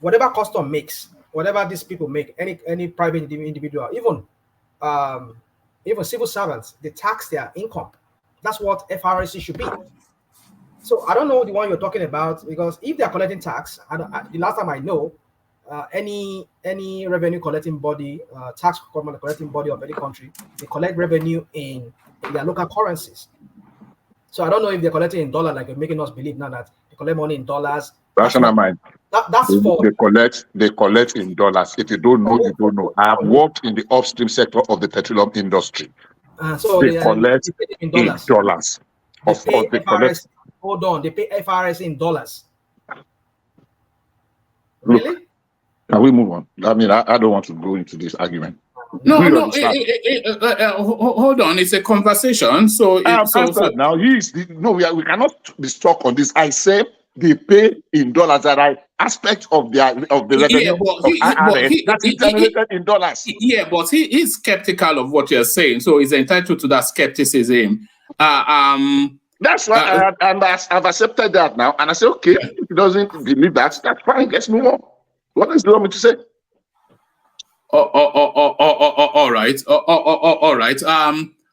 Whatever custom makes, whatever these people make, any private individual, even civil servants, they tax their income. That's what FRSC should be. So I don't know the one you're talking about, because if they're collecting tax, the last time I know, any revenue collecting body, tax collecting body of any country, they collect revenue in their local currencies. So I don't know if they're collecting in dollars, like you're making us believe now that they collect money in dollars. Rational mind. That's for They collect in dollars. If you don't know, you don't know. I have worked in the upstream sector of the petroleum industry. so they collect pay them in dollars. Of course, they collect. Hold on, they pay FRS in dollars. Really? Look, can we move on? I mean, I don't want to go into this argument. No. Hold on. It's a conversation. So I have answered now. We cannot be stuck on this. I say they pay in dollars. That are aspect of the revenue of IRS that is generated in dollars. Yeah, but he's skeptical of what you're saying, so he's entitled to that skepticism. That's why I've accepted that now, and I say, okay, if he doesn't believe that, that's fine. Let's move on. What else do you want me to say? All right. All right.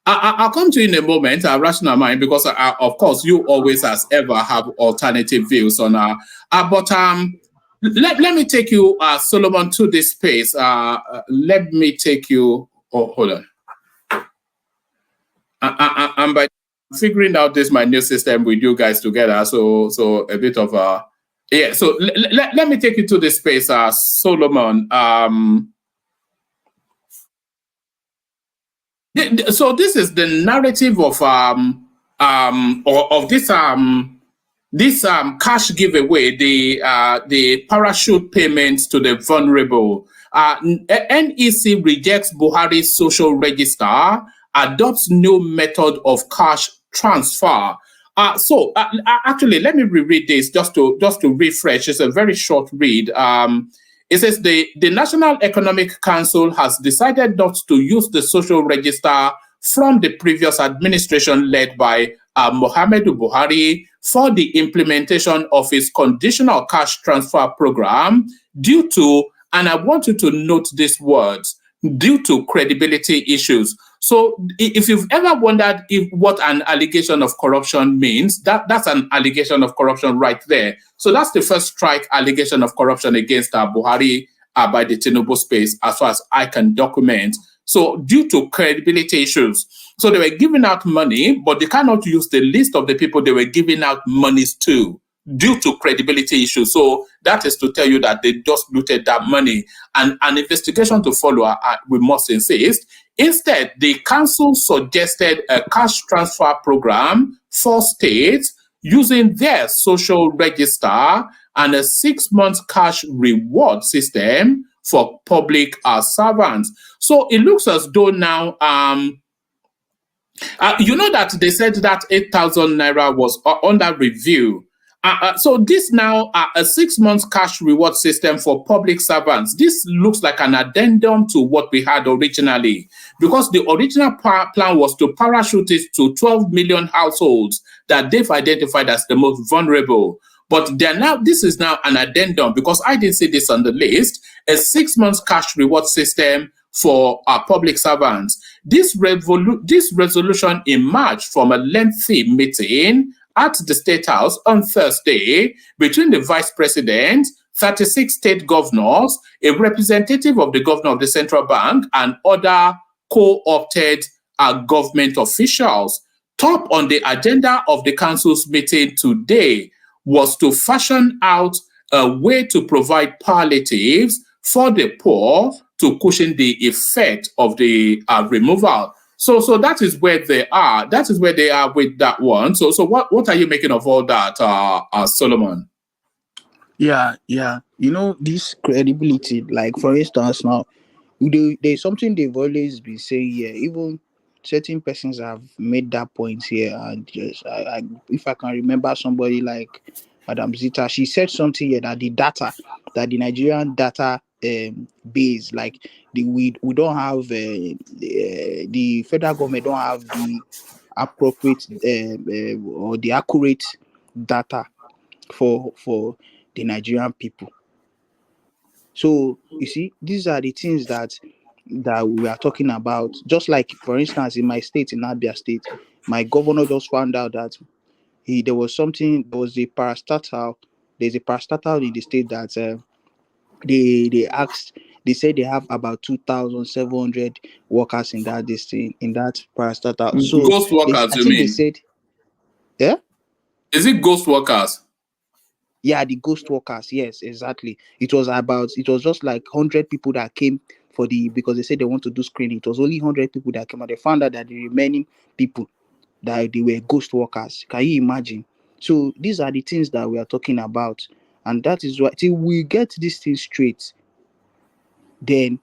I'll come to you in a moment, Rational Mind, because of course you always, as ever, have alternative views on but let me take you, Solomon, to this space. Let me take you. Oh, hold on. I'm by figuring out this my new system with you guys together. So a bit of yeah. So let me take you to this space, Solomon. So this is the narrative of this cash giveaway, the parachute payments to the vulnerable. NEC rejects Buhari's social register, adopts new method of cash transfer. Actually, let me reread this just to refresh. It's a very short read. It says the National Economic Council has decided not to use the social register from the previous administration led by Muhammadu Buhari for the implementation of its conditional cash transfer program due to, and I want you to note these words, due to credibility issues. So if you've ever wondered what an allegation of corruption means, that's an allegation of corruption right there. So that's the first strike allegation of corruption against Buhari by the Tinubu space, as far as I can document. So due to credibility issues, so they were giving out money, but they cannot use the list of the people they were giving out monies to due to credibility issues. So that is to tell you that they just looted that money, and an investigation to follow, we must insist. Instead, the council suggested a cash transfer program for states using their social register and a 6-month cash reward system for public servants. So it looks as though now, you know that they said that 8,000 naira was under review. So this now, a 6-month cash reward system for public servants. This looks like an addendum to what we had originally, because the original plan was to parachute it to 12 million households that they've identified as the most vulnerable. But this is now an addendum, because I didn't see this on the list, a 6-month cash reward system for our public servants. This resolution emerged from a lengthy meeting at the State House on Thursday between the Vice President, 36 state governors, a representative of the governor of the central bank, and other co-opted government officials. Top on the agenda of the council's meeting today was to fashion out a way to provide palliatives for the poor to cushion the effect of the removal. So that is where they are. That is where they are with that one. So what are you making of all that, Solomon? Yeah. You know, this credibility, like for instance, now there's something they've always been saying here. Even certain persons have made that point here, and just if I can remember somebody like Madam Zita, she said something here that the Nigerian data base, like we don't have the federal government don't have the appropriate or the accurate data for the Nigerian people. So you see, these are the things that we are talking about. Just like, for instance, in my state, in Abia State, my governor just found out that there's a parastatal in the state that they asked, they said they have about 2,700 workers in that district, in that parastatal. So Ghost they, workers, I you think they mean? said, yeah. Is it ghost workers? Yeah, the ghost workers. Yes, exactly. It was about. It was just like 100 people that came for the, because they said they want to do screening. It was only 100 people that came, and they found out that the remaining people, that they were ghost workers. Can you imagine? So these are the things that we are talking about, and that is why till we get these things straight, then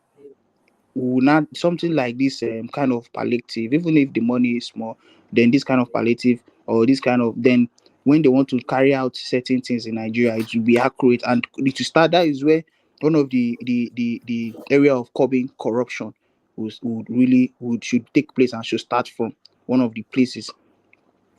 we will not, something like this kind of palliative, even if the money is small, then this kind of palliative, or this kind of, then when they want to carry out certain things in Nigeria, it will be accurate and it will start. That is where one of the area of curbing corruption would really would should take place and should start from one of the places,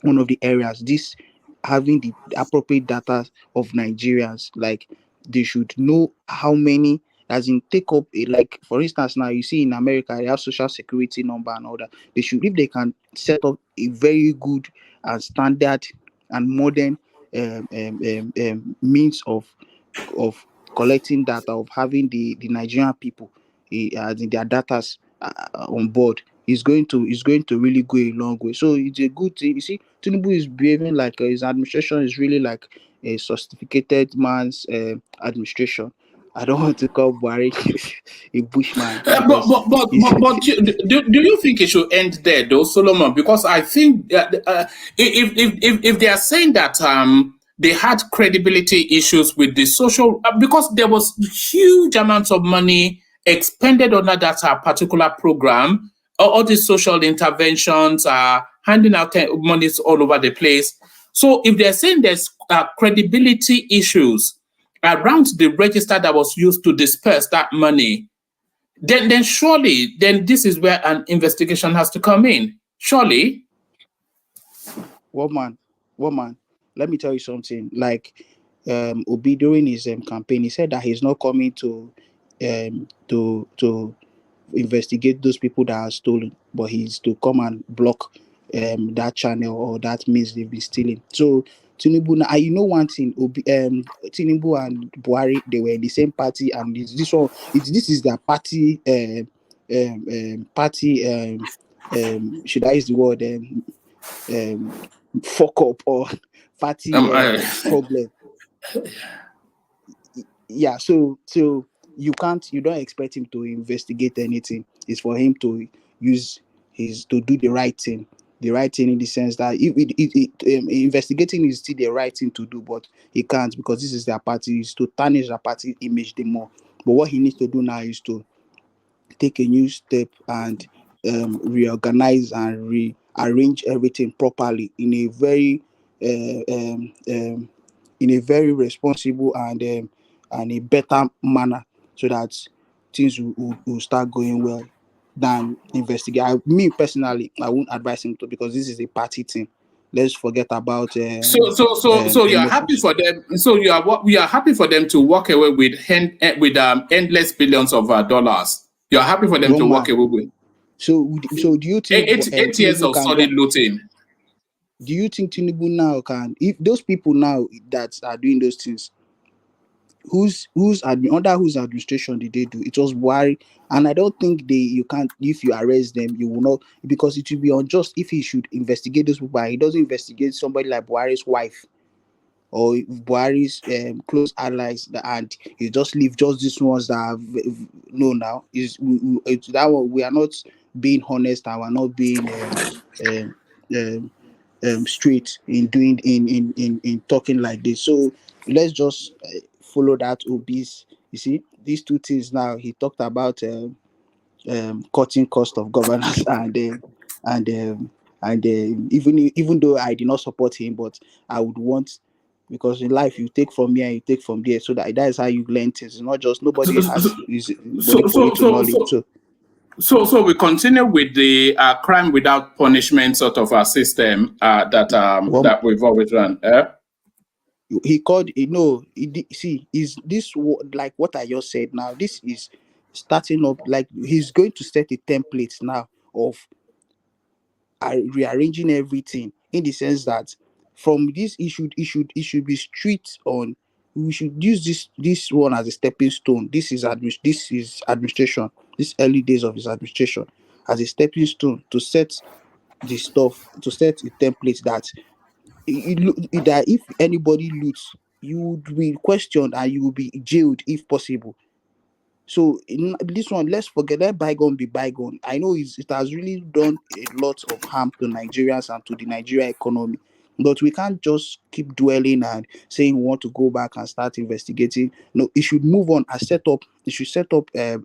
one of the areas. This, having the appropriate data of Nigerians, like they should know how many, as in take up a, like for instance, now you see in America they have social security number and all that. They should, if they can set up a very good and standard and modern means of collecting data, of having the Nigerian people as in their datas on board, is going to really go a long way. So it's a good thing. You see, Tinubu is behaving like his administration is really like a sophisticated man's administration. I don't want to call Buhari a bushman, because he's Do you think it should end there, though, Solomon? Because I think that, if they are saying that they had credibility issues with the social, because there was huge amounts of money expended under that particular program, all these social interventions, handing out monies all over the place. So if they're saying there's credibility issues around the register that was used to disperse that money, then surely then this is where an investigation has to come in. Surely. woman, woman. Let me tell you something. Like Obi during his campaign, he said that he's not coming to investigate those people that are stolen, but he's to come and block that channel or that means they've been stealing. So Tinubu, now you know one thing, Tinubu and Buhari, they were in the same party, and this one, this is their party, party, should I use the word fuck up, or party problem. Yeah, so you don't expect him to investigate anything. It's for him to use his, to do the right thing, in the sense that investigating is still the right thing to do, but he can't, because this is their party, is to tarnish their party image the more. But what he needs to do now is to take a new step and reorganize and rearrange everything properly in a very responsible and a better manner, so that things will start going well than investigate. Me personally, I won't advise him to, because this is a party thing. Let's forget about So you're happy emotions. for them. So we are happy for them to walk away with endless billions of dollars. You're happy for them to walk Woman. away with So do you think 8 years Tinubu of can go? solid looting. Do you think Tinubu now can, if those people now that are doing those things, under whose administration did they do? It was Buhari, and I don't think you can't, if you arrest them, you will not, because it will be unjust if he should investigate those people, but he doesn't investigate somebody like Buhari's wife or Buhari's close allies, and you just leave just these ones that have no now. It's that one, we are not being honest, and we're not being um, um, straight in doing in talking like this. So let's just follow that obese. You see, these two things now. He talked about cutting cost of governance and even though I did not support him, but I would want, because in life you take from here and you take from there, so that is how you learn things. It's not just nobody is nobody So for you so to so knowledge. so So so we continue with the crime without punishment sort of a system one, that we've always run. he called, see, is this like what I just said now? This is starting up, like he's going to set a template now of rearranging everything, in the sense that from this, it should be strict on we should use this one as a stepping stone. This is administration, this early days of his administration, as a stepping stone to set the stuff, to set a template that that if anybody loots, you would be questioned and you will be jailed if possible. So in this one, let's forget, let bygone be bygone. I know it has really done a lot of harm to Nigerians and to the Nigeria economy, but we can't just keep dwelling and saying we want to go back and start investigating. No, it should move on and set up. It should set up um,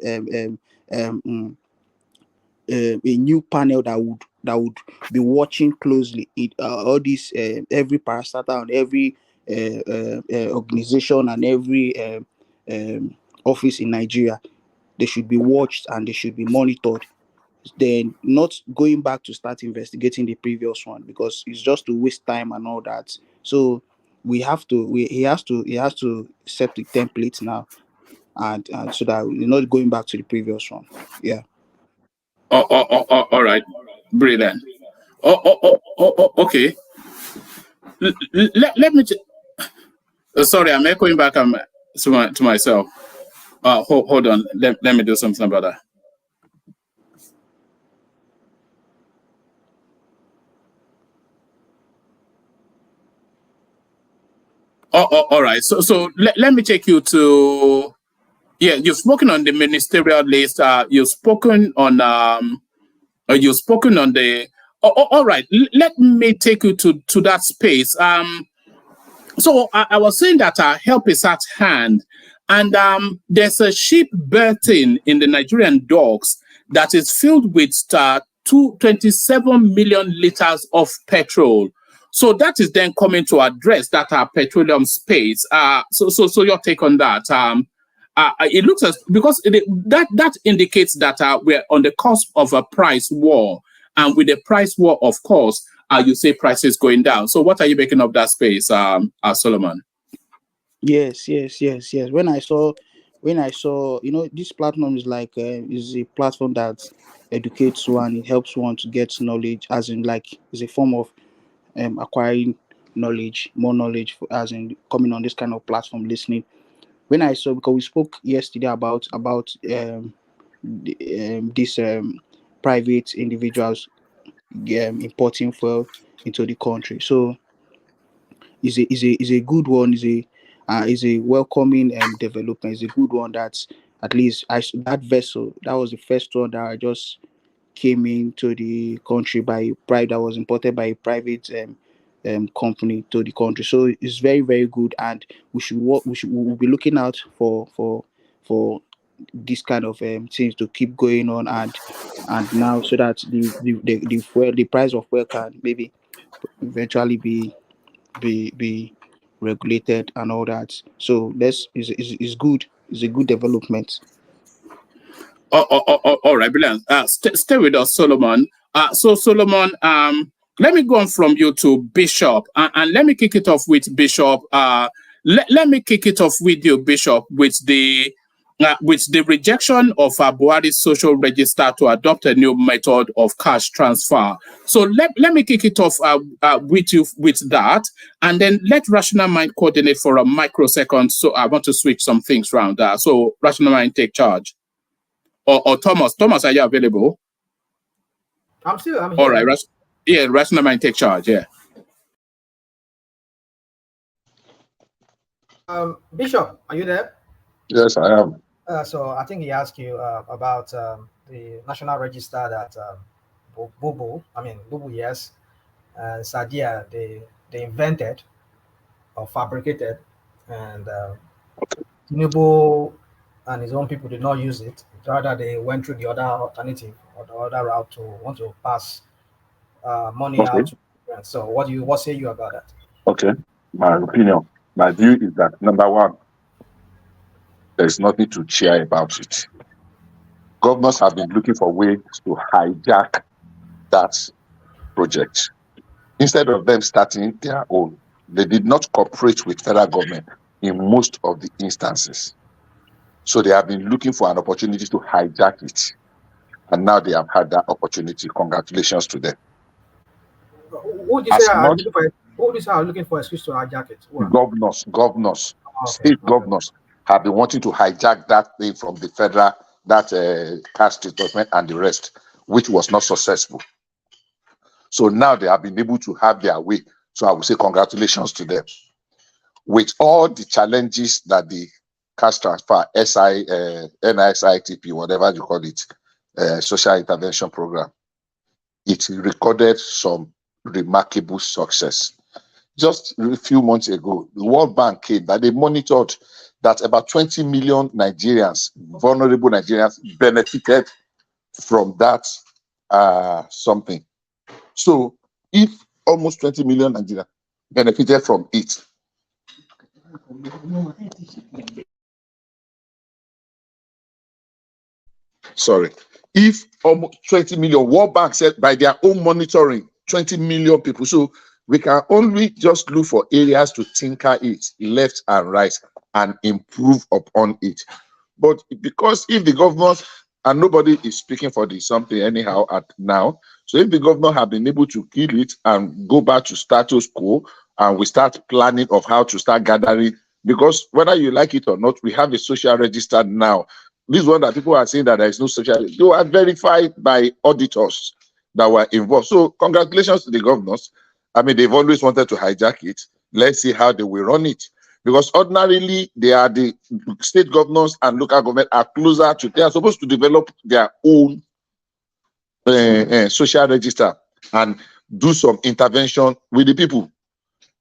um, a new panel that would be watching closely all this every parastatal and every organization and every office in Nigeria. They should be watched and they should be monitored. Then not going back to start investigating the previous one, because it's just to waste time and all that. So he has to set the template now, and so that we're not going back to the previous one. Yeah. All right, brilliant. Okay. Let me. Sorry, I'm echoing back to myself. Hold on. Let me do something about that. All right. So let me take you to. Yeah, you've spoken on the ministerial list. You've spoken on the. All right. Let me take you to that space. So I was saying that help is at hand, and there's a ship berthing in the Nigerian docks that is filled with 27 million liters of petrol. So that is then coming to address that petroleum space. So your take on that? It looks as because that indicates that we're on the cusp of a price war, and with the price war, of course, you say prices going down. So what are you making of that space, Solomon? Yes. When I saw, this platform is like is a platform that educates one, it helps one to get knowledge, as in like is a form of acquiring knowledge, more knowledge, as in coming on this kind of platform, listening. When I saw, because we spoke yesterday about these private individuals importing fuel into the country, so is a good one, is a welcoming development. Is a good one. That's at least that vessel, that was the first one that I just came into the country that was imported by a private company to the country. So it's very, very good, and we'll be looking out for this kind of things to keep going on, and now, so that the price of fuel can maybe eventually be regulated and all that. So this is good. It's a good development. All right, brilliant. Stay with us, Solomon. So Solomon, let me go on from you to Bishop, and let me kick it off with Bishop. Let me kick it off with you, Bishop, with the rejection of Buhari's social register to adopt a new method of cash transfer. So let me kick it off with you with that, and then let Rational Mind coordinate for a microsecond. So I want to switch some things around. So Rational Mind, take charge. Or Thomas, are you available? I'm here. All right, Rational Mind, take charge. Yeah. Bishop, are you there? Yes, I am. So I think he asked you about the national register that Bubu, yes, and Sadia, they invented or fabricated, and Tinubu and his own people did not use it. Rather, they went through the other alternative or the other route to want to pass money out. So what say you about that? Okay, my opinion, my view is that number one, there's nothing to cheer about it. Governors have been looking for ways to hijack that project. Instead of them starting their own, they did not cooperate with federal government in most of the instances. So they have been looking for an opportunity to hijack it. And now they have had that opportunity. Congratulations to them. Who do you say are looking for excuse to hijack it? Governors. state governors have been wanting to hijack that thing from the federal, that cash disbursement and the rest, which was not successful. So now they have been able to have their way. So I would say congratulations to them. With all the challenges that the cash transfer, NISITP, whatever you call it, social intervention program, it recorded some remarkable success. Just a few months ago, the World Bank came that they monitored that about 20 million Nigerians, vulnerable Nigerians, benefited from that something. So if almost 20 million Nigerians benefited from it, if almost 20 million, World Bank said by their own monitoring, 20 million people. So we can only just look for areas to tinker it left and right and improve upon it. But because if the governors, and nobody is speaking for the something anyhow at now, so if the governor have been able to kill it and go back to status quo, and we start planning of how to start gathering, because whether you like it or not, we have a social register now. This one that people are saying that there is no social, they are verified by auditors that were involved. So congratulations to the governors. I mean, they've always wanted to hijack it. Let's see how they will run it. Because ordinarily, they are the state governors and local government are closer to, they are supposed to develop their own social register and do some intervention with the people.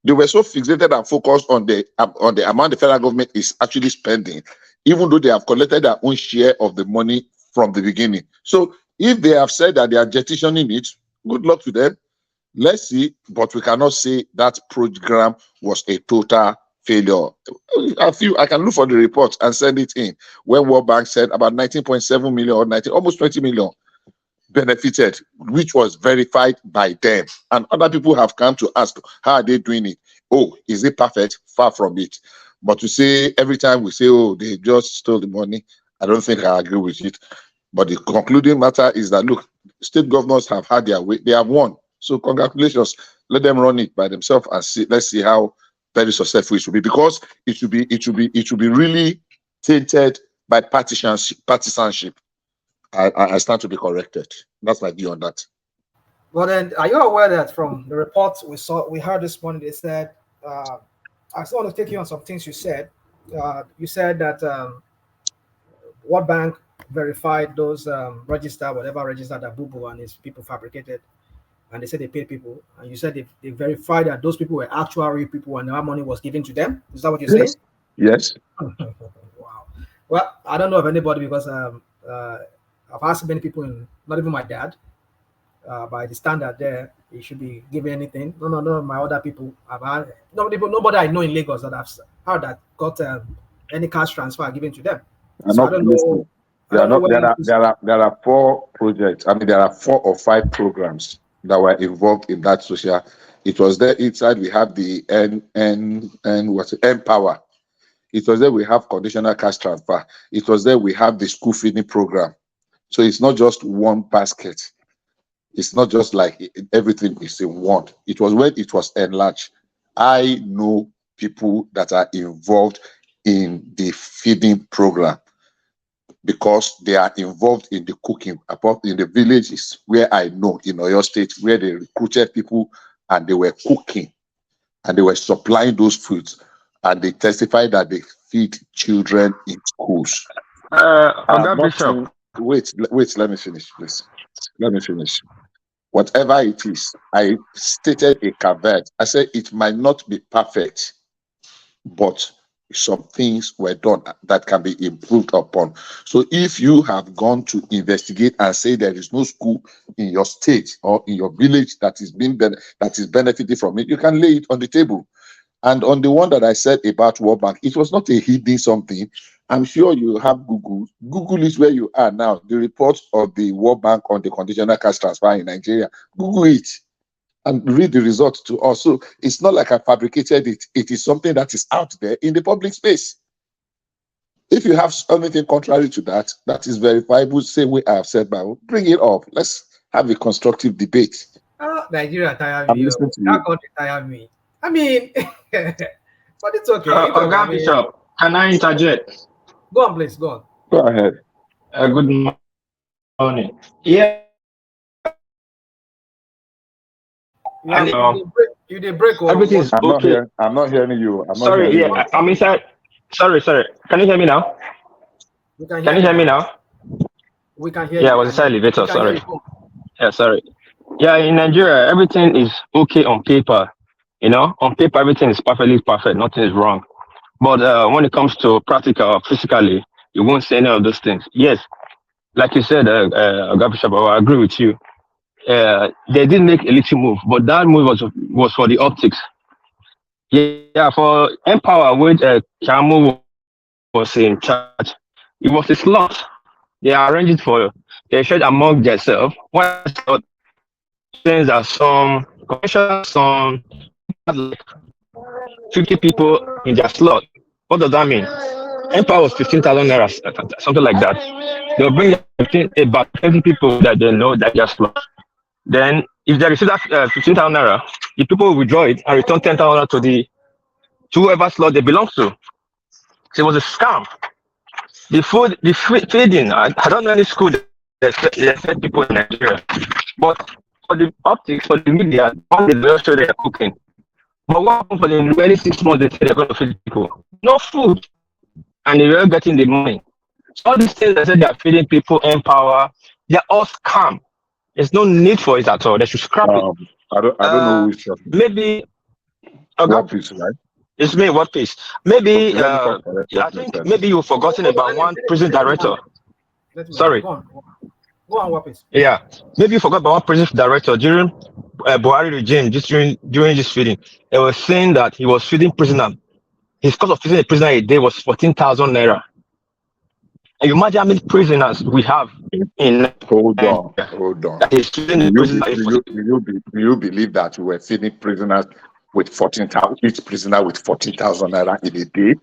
They were so fixated and focused on the amount the federal government is actually spending, even though they have collected their own share of the money from the beginning. So if they have said that they are jettisoning it, good luck to them. Let's see, but we cannot say that program was a total failure. I can look for the report and send it in. When World Bank said about 19.7 million or 19, almost 20 million benefited, which was verified by them. And other people have come to ask, how are they doing it? Oh, is it perfect? Far from it. But to say every time we say, oh, they just stole the money, I don't think I agree with it. But the concluding matter is that, look, state governors have had their way. They have won. So congratulations. Let them run it by themselves and see. Let's see how very successful it will be, because it should be really tainted by partisanship. I stand to be corrected. That's my view on that. Well, then, are you aware that from the reports we heard this morning, they said, I just want to take you on some things you said. You said that World Bank verified those whatever register that Bubu and his people fabricated, and they said they paid people. And you said they verified that those people were actual real people and that money was given to them. Is that what you're saying? Yes. Wow. Well, I don't know of anybody, because I've asked many people, not even my dad, by the standard there, he should be given anything. No, my other people have had, nobody I know in Lagos that I've heard that got any cash transfer given to them. So I don't know. There are 4 projects. I mean, there are 4 or 5 programs that were involved in that social. It was there inside. We have the Empower. It was there. We have conditional cash transfer. It was there. We have the school feeding program. So it's not just one basket. It's not just like everything is in one. It was when it was enlarged. I know people that are involved in the feeding program because they are involved in the cooking in the villages where I know in Oyo State, where they recruited people and they were cooking and they were supplying those foods, and they testified that they feed children in schools. Bishop. Wait, let me finish, please. Let me finish. Whatever it is, I stated a caveat. I said it might not be perfect, but some things were done that can be improved upon. So if you have gone to investigate and say there is no school in your state or in your village that is benefiting from it, you can lay it on the table. And on the one that I said about World Bank, it was not a hidden something. I'm sure you have Google. Google is where you are now. The report of the World Bank on the conditional cash transfer in Nigeria. Google it and read the results to us. So it's not like I fabricated it. It is something that is out there in the public space. If you have anything contrary to that, that is verifiable, same way I have said, bring it up. Let's have a constructive debate. Nigeria tired me. That country tired me. I mean, But it's okay. It's okay. I Oga mean, Bishop, can I interject? go on, please. Go on. Go ahead. Good morning. Yeah. And You did break. everything is I'm not okay. here. I'm not hearing you. I'm not Sorry, hearing yeah, you. I'm inside. Sorry. Can you hear me now? We can Can you hear me now? We can hear Yeah, you. I was inside elevator. We can hear Sorry. you. Go on. Yeah, sorry. Yeah, in Nigeria, everything is okay on paper. You know, on paper, everything is perfectly perfect. Nothing is wrong. But when it comes to practical or physically, you won't see any of those things. Yes, like you said, Oga Bishop, I agree with you. They did make a little move, but that move was for the optics. Yeah, for Empower, when Chamu was in charge, it was a slot. They arranged it for, they shared among themselves. One things that some commercial, some had like 50 people in their slot. What does that mean? Empower was 15,000 naira, something like that. They'll bring about 20 people that they know that their slot. Then, if they receive that 15,000 naira, the people will withdraw it and return 10,000 naira to whoever slot they belong to. So it was a scam. The feeding, I don't know any school that fed people in Nigeria. But for the optics, for the media, all they will show they're cooking. But what happened for the remaining 6 months they say they're going to feed people? No food. And they were getting the money. So all these things that say they're feeding people Empower, they're all scam. There's no need for it at all. They should scrap it. I don't know who is talking. Maybe What piece, right? it's me, what piece? Maybe Okay, let me come correct I what you think said. maybe you've forgotten about one prison director. Sorry. Go on, Wapis. Yeah. Maybe you forgot about one prison director during Buhari regime, just during this feeding. They were saying that he was feeding prisoners. His cost of feeding a prisoner a day was 14,000 naira. And you imagine how many prisoners we have in Hold on. that is feeding the prisoner. Do you believe that we were feeding prisoners with 14,000, each prisoner with 14,000 naira in a day?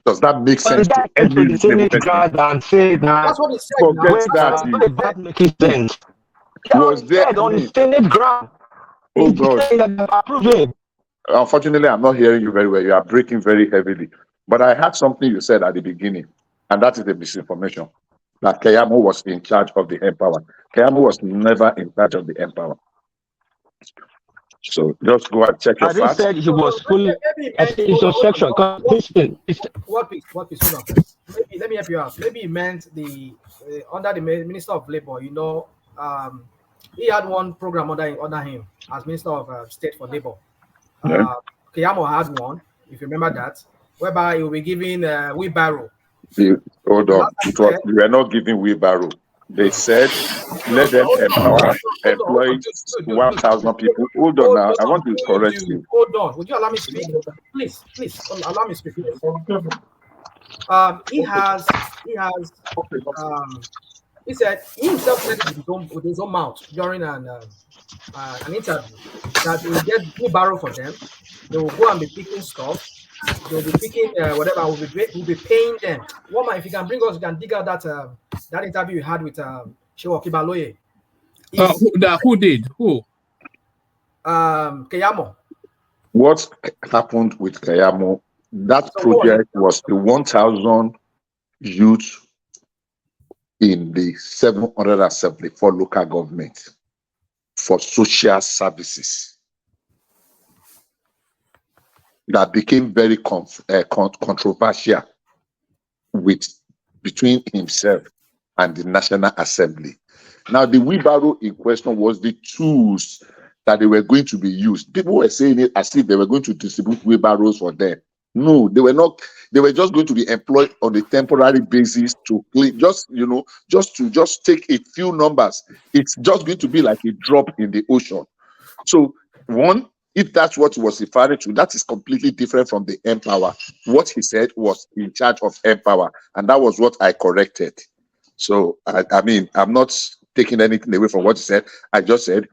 Does that make sense to any reasonable person? And say that That's what he said. Forget that. That making sense. Was there on the Senate ground? Oh God. Approving. Unfortunately, I'm not hearing you very well. You are breaking very heavily. But I had something you said at the beginning, and that is the misinformation. That Keyamo was in charge of the Empower. Keyamo was never in charge of the Empower. So just go and check your I didn't facts. say he was fully. It's a section. What piece? Hold on, please. Maybe let me help you out. Maybe he meant the under the Minister of Labor. You know, he had one program under him as Minister of State for Labor. Keyamo had one, if you remember that, whereby he will be giving wheelbarrow. Hold on. We were not giving wheelbarrow. They said, let them empower, employ 1,000 people. Hold on now. I want to correct you. Hold on. Would you allow me to speak? Please, allow me to speak. He said he himself said it with his own mouth during an interview that he will get wheelbarrow for them. They will go and be picking stuff. They'll be picking whatever. We'll be paying them. Woman, if you can bring us, you can dig out that interview you had with Shewa Kibaloye. Who did? Who? Keyamo. What happened with Keyamo? That project was the 1,000 youth in the 774 local government for social services. That became very controversial between himself and the National Assembly. Now, the wheelbarrow in question was the tools that they were going to be used. People were saying it as if they were going to distribute wheelbarrows for them. No, they were not. They were just going to be employed on a temporary basis to clean, just take a few numbers. It's just going to be like a drop in the ocean. So, one, if that's what he was referring to, that is completely different from the Empower. What he said was in charge of Empower, and that was what I corrected. So, I mean, I'm not taking anything away from what he said. I just said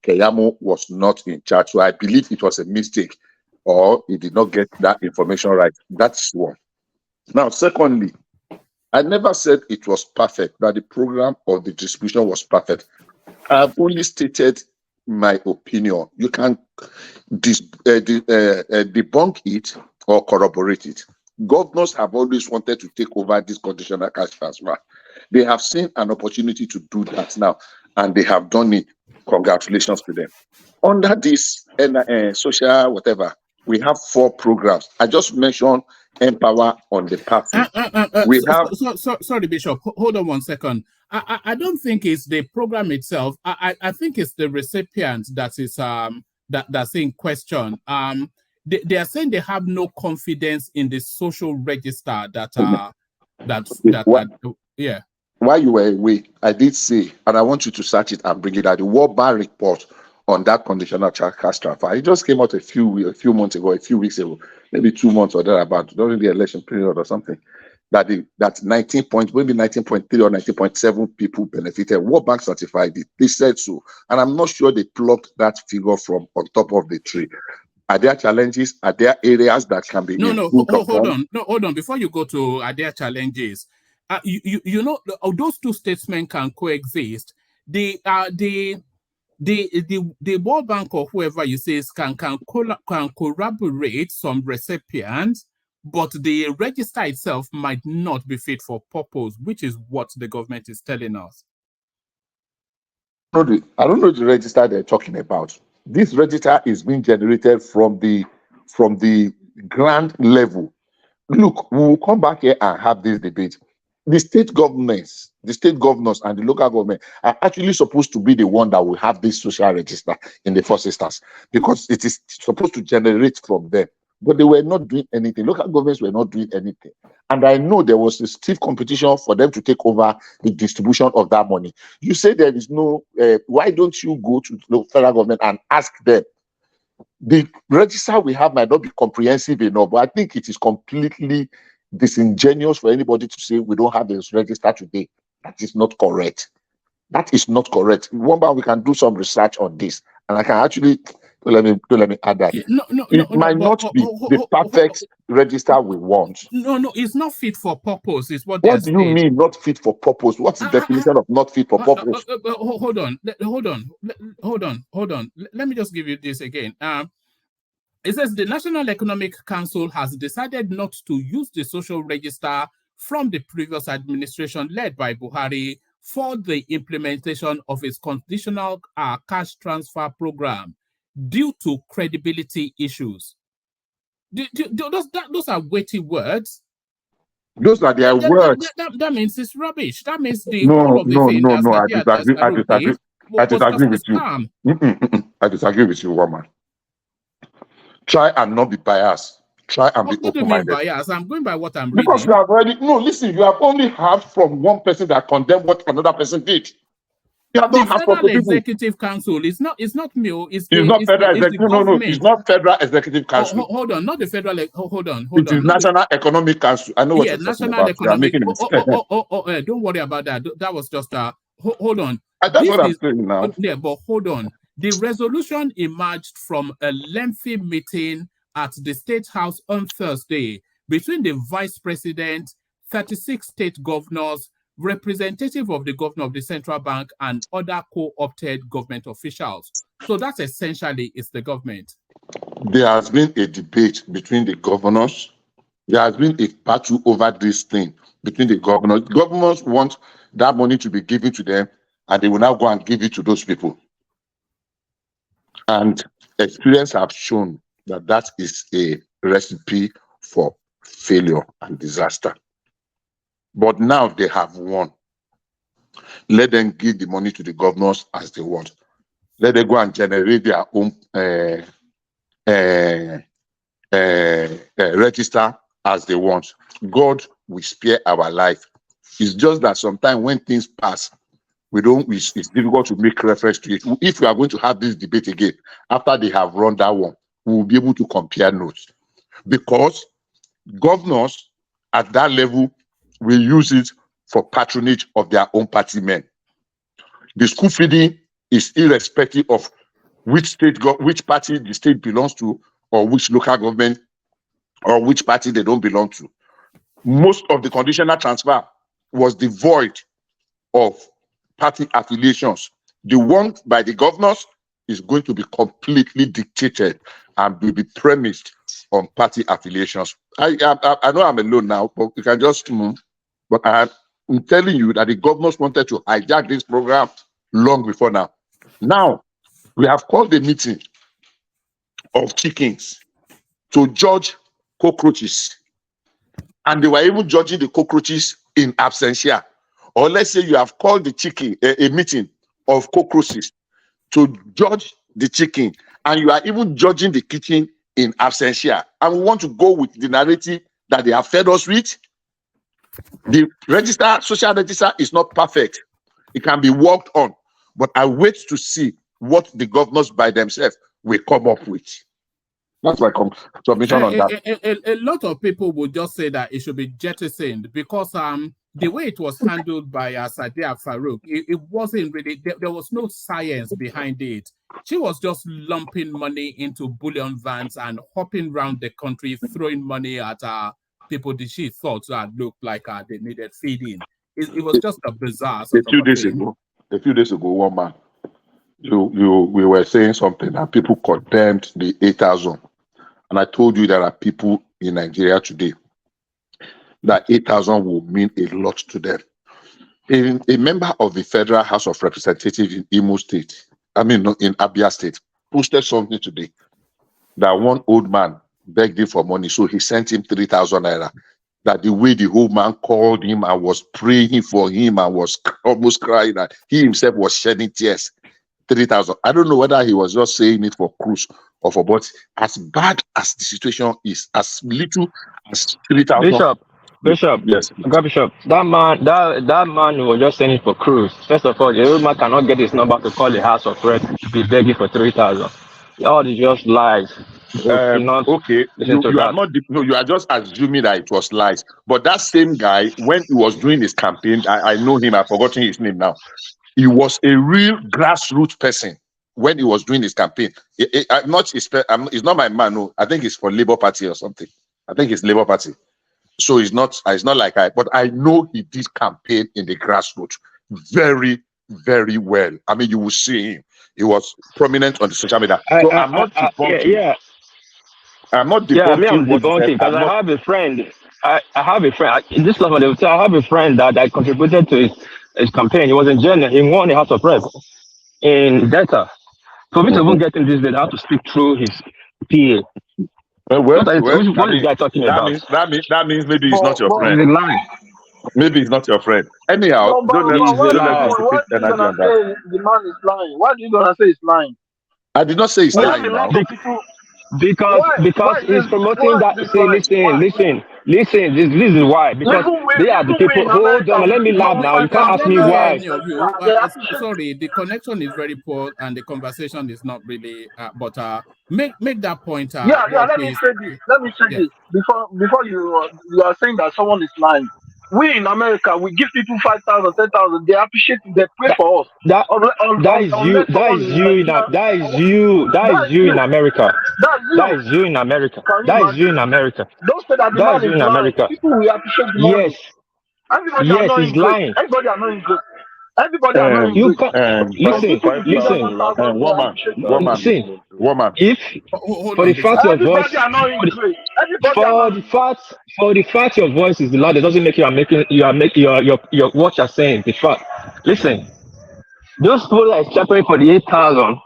Keyamo was not in charge. So I believe it was a mistake, or he did not get that information right. That's one. Now, secondly, I never said it was perfect, that the program or the distribution was perfect. I've only stated my opinion. You can debunk it or corroborate it. Governors have always wanted to take over this conditional cash transfer. They have seen an opportunity to do that now, and they have done it. Congratulations to them. Under this social whatever, we have 4 programs. I just mentioned Empower on the passive. We have. Sorry, Bishop. Hold on one second. I don't think it's the program itself. I think it's the recipient that is that's in question. They are saying they have no confidence in the social register yeah. While you were away, I did say, and I want you to search it and bring it out, the World Bank report on that conditional cash transfer. It just came out a few months ago, a few weeks ago, maybe 2 months or thereabout, during the election period or something. That 19 point, maybe 19.3 or 19.7 people benefited. World Bank certified it. They said so. And I'm not sure they plucked that figure from on top of the tree. Are there challenges? Are there areas that can be improved? Hold on. Before you go to are there challenges, you know, those two statements can coexist. The World Bank or whoever you say can corroborate some recipients, but the register itself might not be fit for purpose, which is what the government is telling us. I don't know the register they're talking about. This register is being generated from the grand level. Look, we will come back here and have this debate. The state governors, and the local government are actually supposed to be the one that will have this social register in the first instance, because it is supposed to generate from them. But they were not doing anything. Local governments were not doing anything. And I know there was a stiff competition for them to take over the distribution of that money. You say there is no, why don't you go to the federal government and ask them? The register we have might not be comprehensive enough, but I think it is completely disingenuous for anybody to say we don't have this register today. That is not correct. That is not correct. We can do some research on this, and I can actually let me add that. It might not be the perfect register we want. No, it's not fit for purpose. Is what do you mean not fit for purpose? What's the definition of not fit for purpose? Hold on. Let me just give you this again. It says the National Economic Council has decided not to use the social register from the previous administration led by Buhari for the implementation of its conditional cash transfer program due to credibility issues. Those are weighty words. Those are their words. That means it's rubbish. That means the whole of the thing. I disagree with you. I disagree with you, woman. Try and not be biased. Try and be open-minded. Biased? I'm going by what I'm reading. Because you have already listen. You have only heard from one person that condemned what another person did. You have the Federal Executive Council. It's not me. It's not Federal Executive. No, it's not Federal Executive Council. Hold on, not the Federal. Hold on. It is National Economic Council. I know what you're talking about. Economic. Don't worry about that. That was just hold on. That's what I'm saying now. Yeah, but hold on. The resolution emerged from a lengthy meeting at the State House on Thursday between the Vice President, 36 state governors, representative of the governor of the central bank, and other co-opted government officials. So that's essentially it's the government. There has been a debate between the governors. There has been a battle over this thing between the governors. Governors want that money to be given to them, and they will now go and give it to those people. And experience have shown that that is a recipe for failure and disaster. But now they have won. Let them give the money to the governors as they want. Let them go and generate their own register as they want. God will spare our life. It's just that sometimes when things pass, it's difficult to make reference to it. If we are going to have this debate again, after they have run that one, we will be able to compare notes. Because governors at that level will use it for patronage of their own party men. The school feeding is irrespective of which party the state belongs to, or which local government, or which party they don't belong to. Most of the conditional transfer was devoid of party affiliations. The one by the governors is going to be completely dictated and will be premised on party affiliations. I know I'm alone now, but you can just move. But I'm telling you that the governors wanted to hijack this program long before now. Now, we have called a meeting of chickens to judge cockroaches. And they were even judging the cockroaches in absentia. Or let's say you have called the chicken, a meeting of cockroaches to judge the chicken, and you are even judging the kitchen in absentia. And we want to go with the narrative that they have fed us with. The register, social register is not perfect. It can be worked on. But I wait to see what the governors by themselves will come up with. That's my submission on that. A lot of people would just say that it should be jettisoned because the way it was handled by Sadiya Farouk, it wasn't really, there was no science behind it. She was just lumping money into bullion vans and hopping around the country, throwing money at people that she thought looked like they needed feeding. It was just a bizarre sort a few of days thing. ago, one man, we were saying something and people condemned the 8,000. And I told you there are people in Nigeria today that 8,000 will mean a lot to them. A member of the Federal House of Representatives in Imo State, in Abia State, posted something today that one old man begged him for money, so he sent him 3,000 naira. That the way the old man called him and was praying for him and was almost crying, that he himself was shedding tears. 3,000. I don't know whether he was just saying it for cruise or for, but as bad as the situation is, as little as 3,000. Bishop, yes, Bishop. That man who was just saying it for cruise. First of all, the old man cannot get his number to call the House of Rep to be begging for 3,000. All is just lies. Okay, you are not. No, you are just assuming that it was lies. But that same guy, when he was doing his campaign, I know him. I've forgotten his name now. He was a real grassroots person when he was doing his campaign. It's not my man. No, I think it's for Labour Party or something. I think it's Labour Party. So it's not like but I know he did campaign in the grassroots very, very well. I mean, you will see him. He was prominent on the social media. So I'm not debunking. I'm not debunking. I'm debunking because I have a friend. I have a friend. In this level, I have a friend that I contributed to his campaign. He was in Jenna. He won the House of Rep in Delta. For me to even get in this, they have to speak through his PA. What is the guy talking about? That means maybe he's not your friend. Maybe he's not your friend. Anyhow, don't let me dissipate energy on that. The man is lying. Why are you gonna say he's lying? I did not say he's lying now. Because he's promoting that. Listen. This is why. Because they are the people. Hold on, let me laugh now. You can't ask me why. Sorry, the connection is very poor and the conversation is not really. But make that point. Let me say this. Before you are saying that someone is lying. We in America, we give people 5,000, 10,000. They appreciate it. They pray for us. That is you in America. That is you in America. Don't say that the man is lying. People will appreciate the money. Yes, he's lying. Everybody are not great. Everybody are not you listen. Woman. If for the fact your voice, for the fact your voice is loud, it doesn't make your what you're saying. The fact. Listen, those people that are separate for the 8,000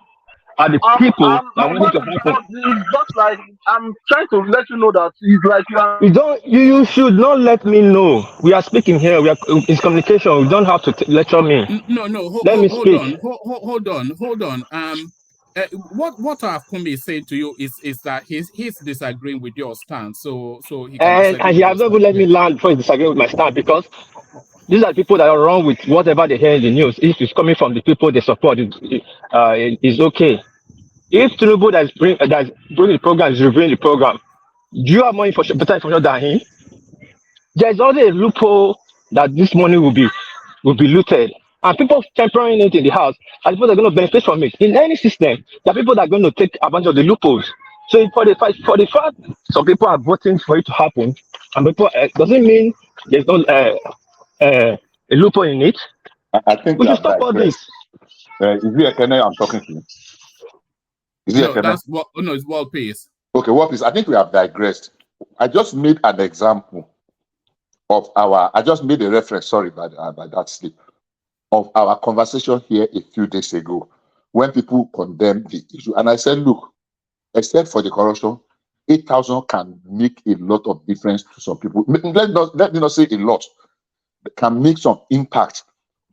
are the people that want to happen. It's just like I'm trying to let you know that it's like you are. You should not let me know. We are speaking here. It's communication. We don't have to lecture me. No. Hold on. What Kumi is saying to you is that he's disagreeing with your stance. So he can and he has never let me land before he disagrees with my stance because these are people that are wrong with whatever they hear in the news. If it's coming from the people they support, it's okay. If Tinubu that's bringing the program is reviewing the program, do you have more better information than him? There's already a loophole that this money will be looted. And people tempering it in the house are people that are going to benefit from it. In any system, there are people that are going to take advantage of the loopholes. So for the fact some people are voting for it to happen, and people doesn't mean there's no a loophole in it. I think we should stop all this. Is it Ekene I'm talking to? No, it's World Peace. Okay, what is? I think we have digressed. I just made an example of I just made a reference, sorry, by that slip, of our conversation here a few days ago when people condemned the issue. And I said, look, except for the corruption, 8,000 can make a lot of difference to some people. Let me not say a lot. It can make some impact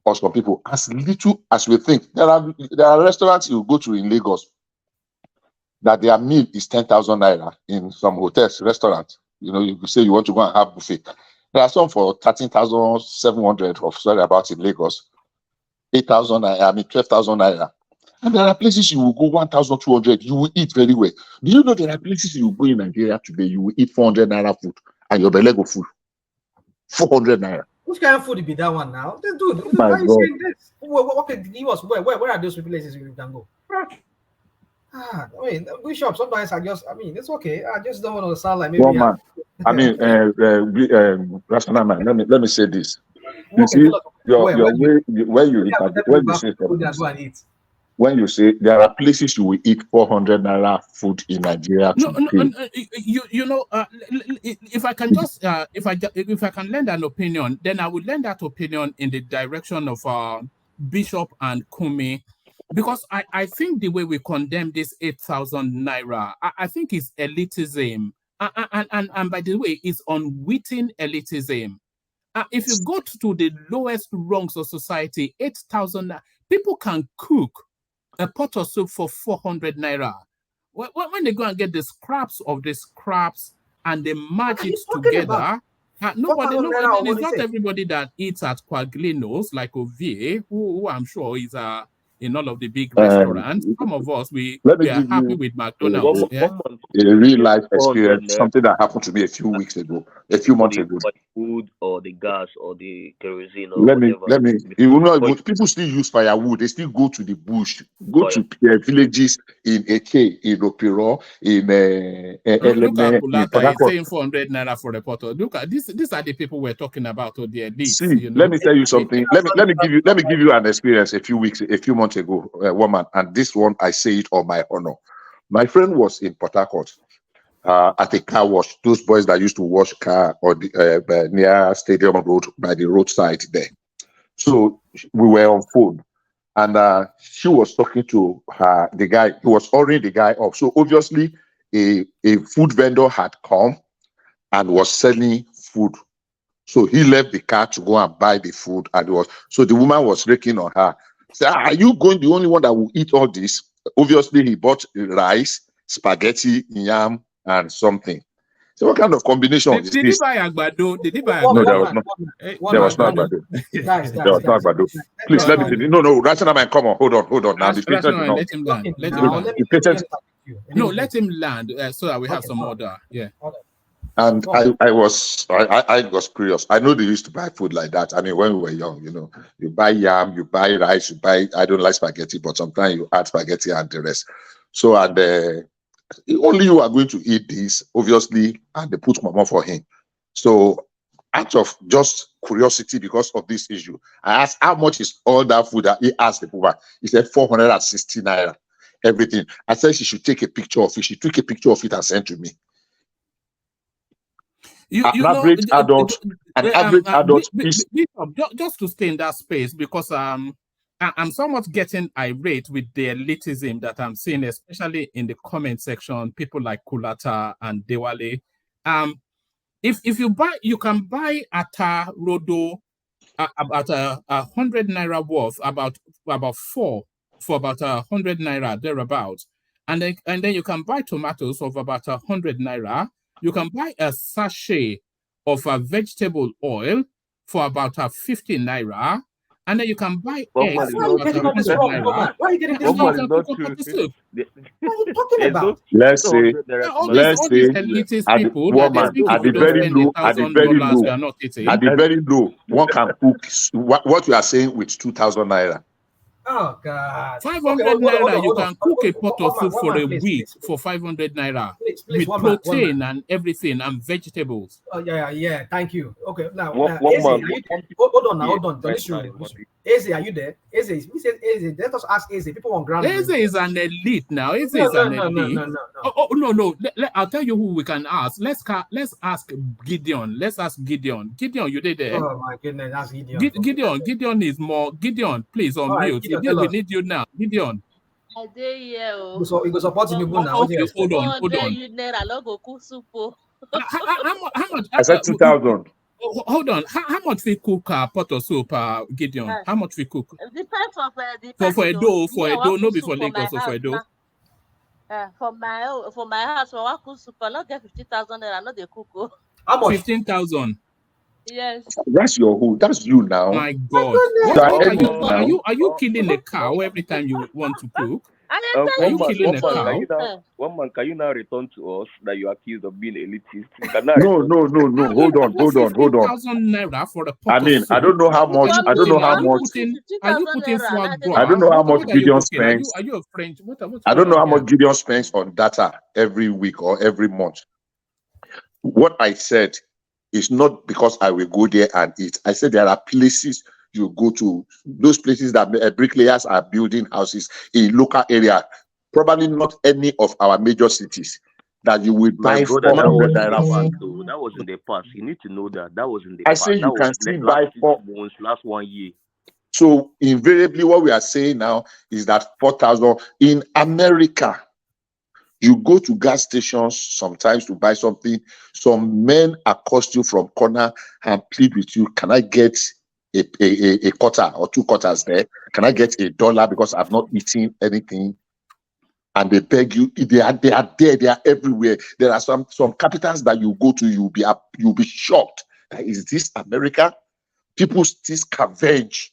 on some people. As little as we think. There are restaurants you go to in Lagos that their meal is 10,000 naira in some hotels, restaurants. You say you want to go and have buffet. There are some for 13,700 in Lagos, 8,000 naira, 12,000 naira. And there are places you will go 1,200, you will eat very well. Do you know there are places you will go in Nigeria today, you will eat 400 naira food and your belly go full? 400 naira. Which kind of food would be that one now? Dude, My why are you God. saying this? Okay, give us where are those places you can go? I mean, Bishop, sometimes it's okay. I just don't want to sound like maybe. One man. Rational man, let me say this. You see, when you say there are places you will eat 400 naira food in Nigeria today. If I can just if I can lend an opinion, then I would lend that opinion in the direction of Bishop and Kumi, because I think the way we condemn this 8,000 naira, I think it's elitism, and by the way, it's unwitting elitism. If you go to the lowest rungs of society, 8,000 people can cook a pot of soup for 400 naira. When they go and get the scraps of the scraps and they merge it together, nobody, it's not everybody that eats at Quaglinos like Ovie, who I'm sure is in all of the big restaurants. Some of us, we are happy with McDonald's. A real life experience, something that happened to me a few months ago. For the food or the gas or the kerosene or people still use firewood. They still go to the bush, to villages in AK, in Opiro, in Look at Kulata, he's saying 400 naira for a pot. Look at this. These are the people we're talking about, or the elites. See, let me tell you something. Let me give you an experience a few months ago, woman, and this one I say it on my honor. My friend was in Port Harcourt at a car wash. Those boys that used to wash car or near Stadium Road by the roadside there. So we were on phone, and she was talking to the guy. He was ordering the guy off. So obviously, a food vendor had come and was selling food. So he left the car to go and buy the food, and so the woman was raking on her. Say, are you the only one that will eat all this? Obviously, he bought rice, spaghetti, yam, and something. So what kind of combination is Did this? he buy Agbado? Did he buy No, Agbado? there was not. There was no Agbado. There was no Agbado. Please let me. No, Rational man, come on, hold on. Now the patient, let him land. Let him land so that we have some order. Yeah. And I was curious. I know they used to buy food like that. I mean, when we were young, you buy yam, you buy rice, I don't like spaghetti, but sometimes you add spaghetti and the rest. So, and only you are going to eat this, obviously, and they put mama for him. So, out of just curiosity because of this issue, I asked how much is all that food that he asked the woman. He said 460 naira, everything. I said she should take a picture of it. She took a picture of it and sent to me. Average adult, just to stay in that space, because I'm somewhat getting irate with the elitism that I'm seeing, especially in the comment section. People like Kulata and Dewale. If you buy, you can buy Ata Rodo about 100 naira worth, about 4 for about 100 naira thereabouts, and then you can buy tomatoes of about 100 naira. You can buy a sachet of vegetable oil for about 50 naira, and then you can buy eggs for about 100 naira. Why are you getting this wrong? What are you talking about? Let's say all these elitist people that at the very low, one can cook what you are saying with 2,000 naira. Oh God. 500 naira, you can cook a pot of soup for a week for 500 naira with protein and everything and vegetables. Oh yeah. Thank you. Okay, now One Eze, man, are you there? Hold on now, yeah, hold on. right This now room. is what it- Eze, are you there? Eze, we said Eze. Let us ask Eze. People on ground. Eze is an elite now. Eze No, is no, an no, no, elite. no, no, no. Oh no. I'll tell you who we can ask. Let's ask Gideon. Let's ask Gideon. Gideon, you there? Oh my goodness, that's Gideon. Gideon is more. Gideon, please All right, unmute. Gideon, tell We us. need you now. Gideon. I dey here o. You go support Tinubu now. What do you Okay, expect? hold on. naira no go cook soup o. How much? I said 2,000. Hold on. How much we cook pot of soup, Gideon? How much we cook? Depends of the For person Edo, o. for Me, I Edo, wan no cook be soup for for my Lagos or for house Edo. now. For my house, for one cook soup, I not get 50,000 naira. No dey cook o. How much? 15,000. Yes. That's your who? That's you now. My God. You What are are you? elite now. Are you killing a cow every time you want to cook? I Are you killing a cow? One man, can you now return to us that you are accused of being elitist? You cannot No. return. Hold on. 15,000 naira for a pot of soup. I don't know how much. I don't know how much. Are you putting foie gras? I don't know how much What are you Gideon cooking? Are spends. you a French? What's I going don't know on how here? much Gideon spends on data every week or every month. What I said is not because I will go there and eat. I said there are places you go to, those places that bricklayers are building houses in local area, probably not any of our major cities, that you will My buy brother, that 400 was in the naira past. food. Though. That was in the past. You need to know that. That was in the I past. say That you was can still last buy 6 four. months, last 1 year. So invariably, what we are saying now is that 4,000 in America. You go to gas stations sometimes to buy something. Some men accost you from corner and plead with you. Can I get a quarter or 2 quarters there? Can I get $1 because I've not eaten anything? And they beg you. They are there. They are everywhere. There are some capitals that you go to. You'll be shocked. Is this America? People still scavenge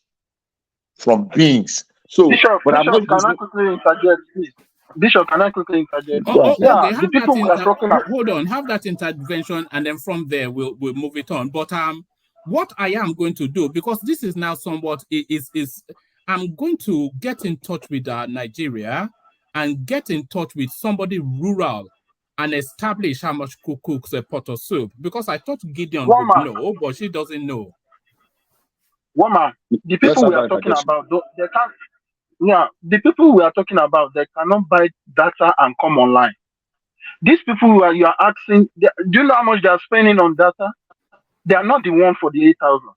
from beings. So, Bishop, but I'm not can I using. quickly interject, please? Bishop, can I quickly interject? Okay. The people we are talking about. Hold on. Have that intervention, and then from there we'll move it on. But what I am going to do, because this is now somewhat is I'm going to get in touch with Nigeria and get in touch with somebody rural and establish how much cooks a pot of soup, because I thought Gideon would know, but she doesn't know. Woman, the people we are talking about, they can't. Yeah, the people we are talking about, they cannot buy data and come online. These people who you are asking, do you know how much they are spending on data? They are not the one for the 8,000.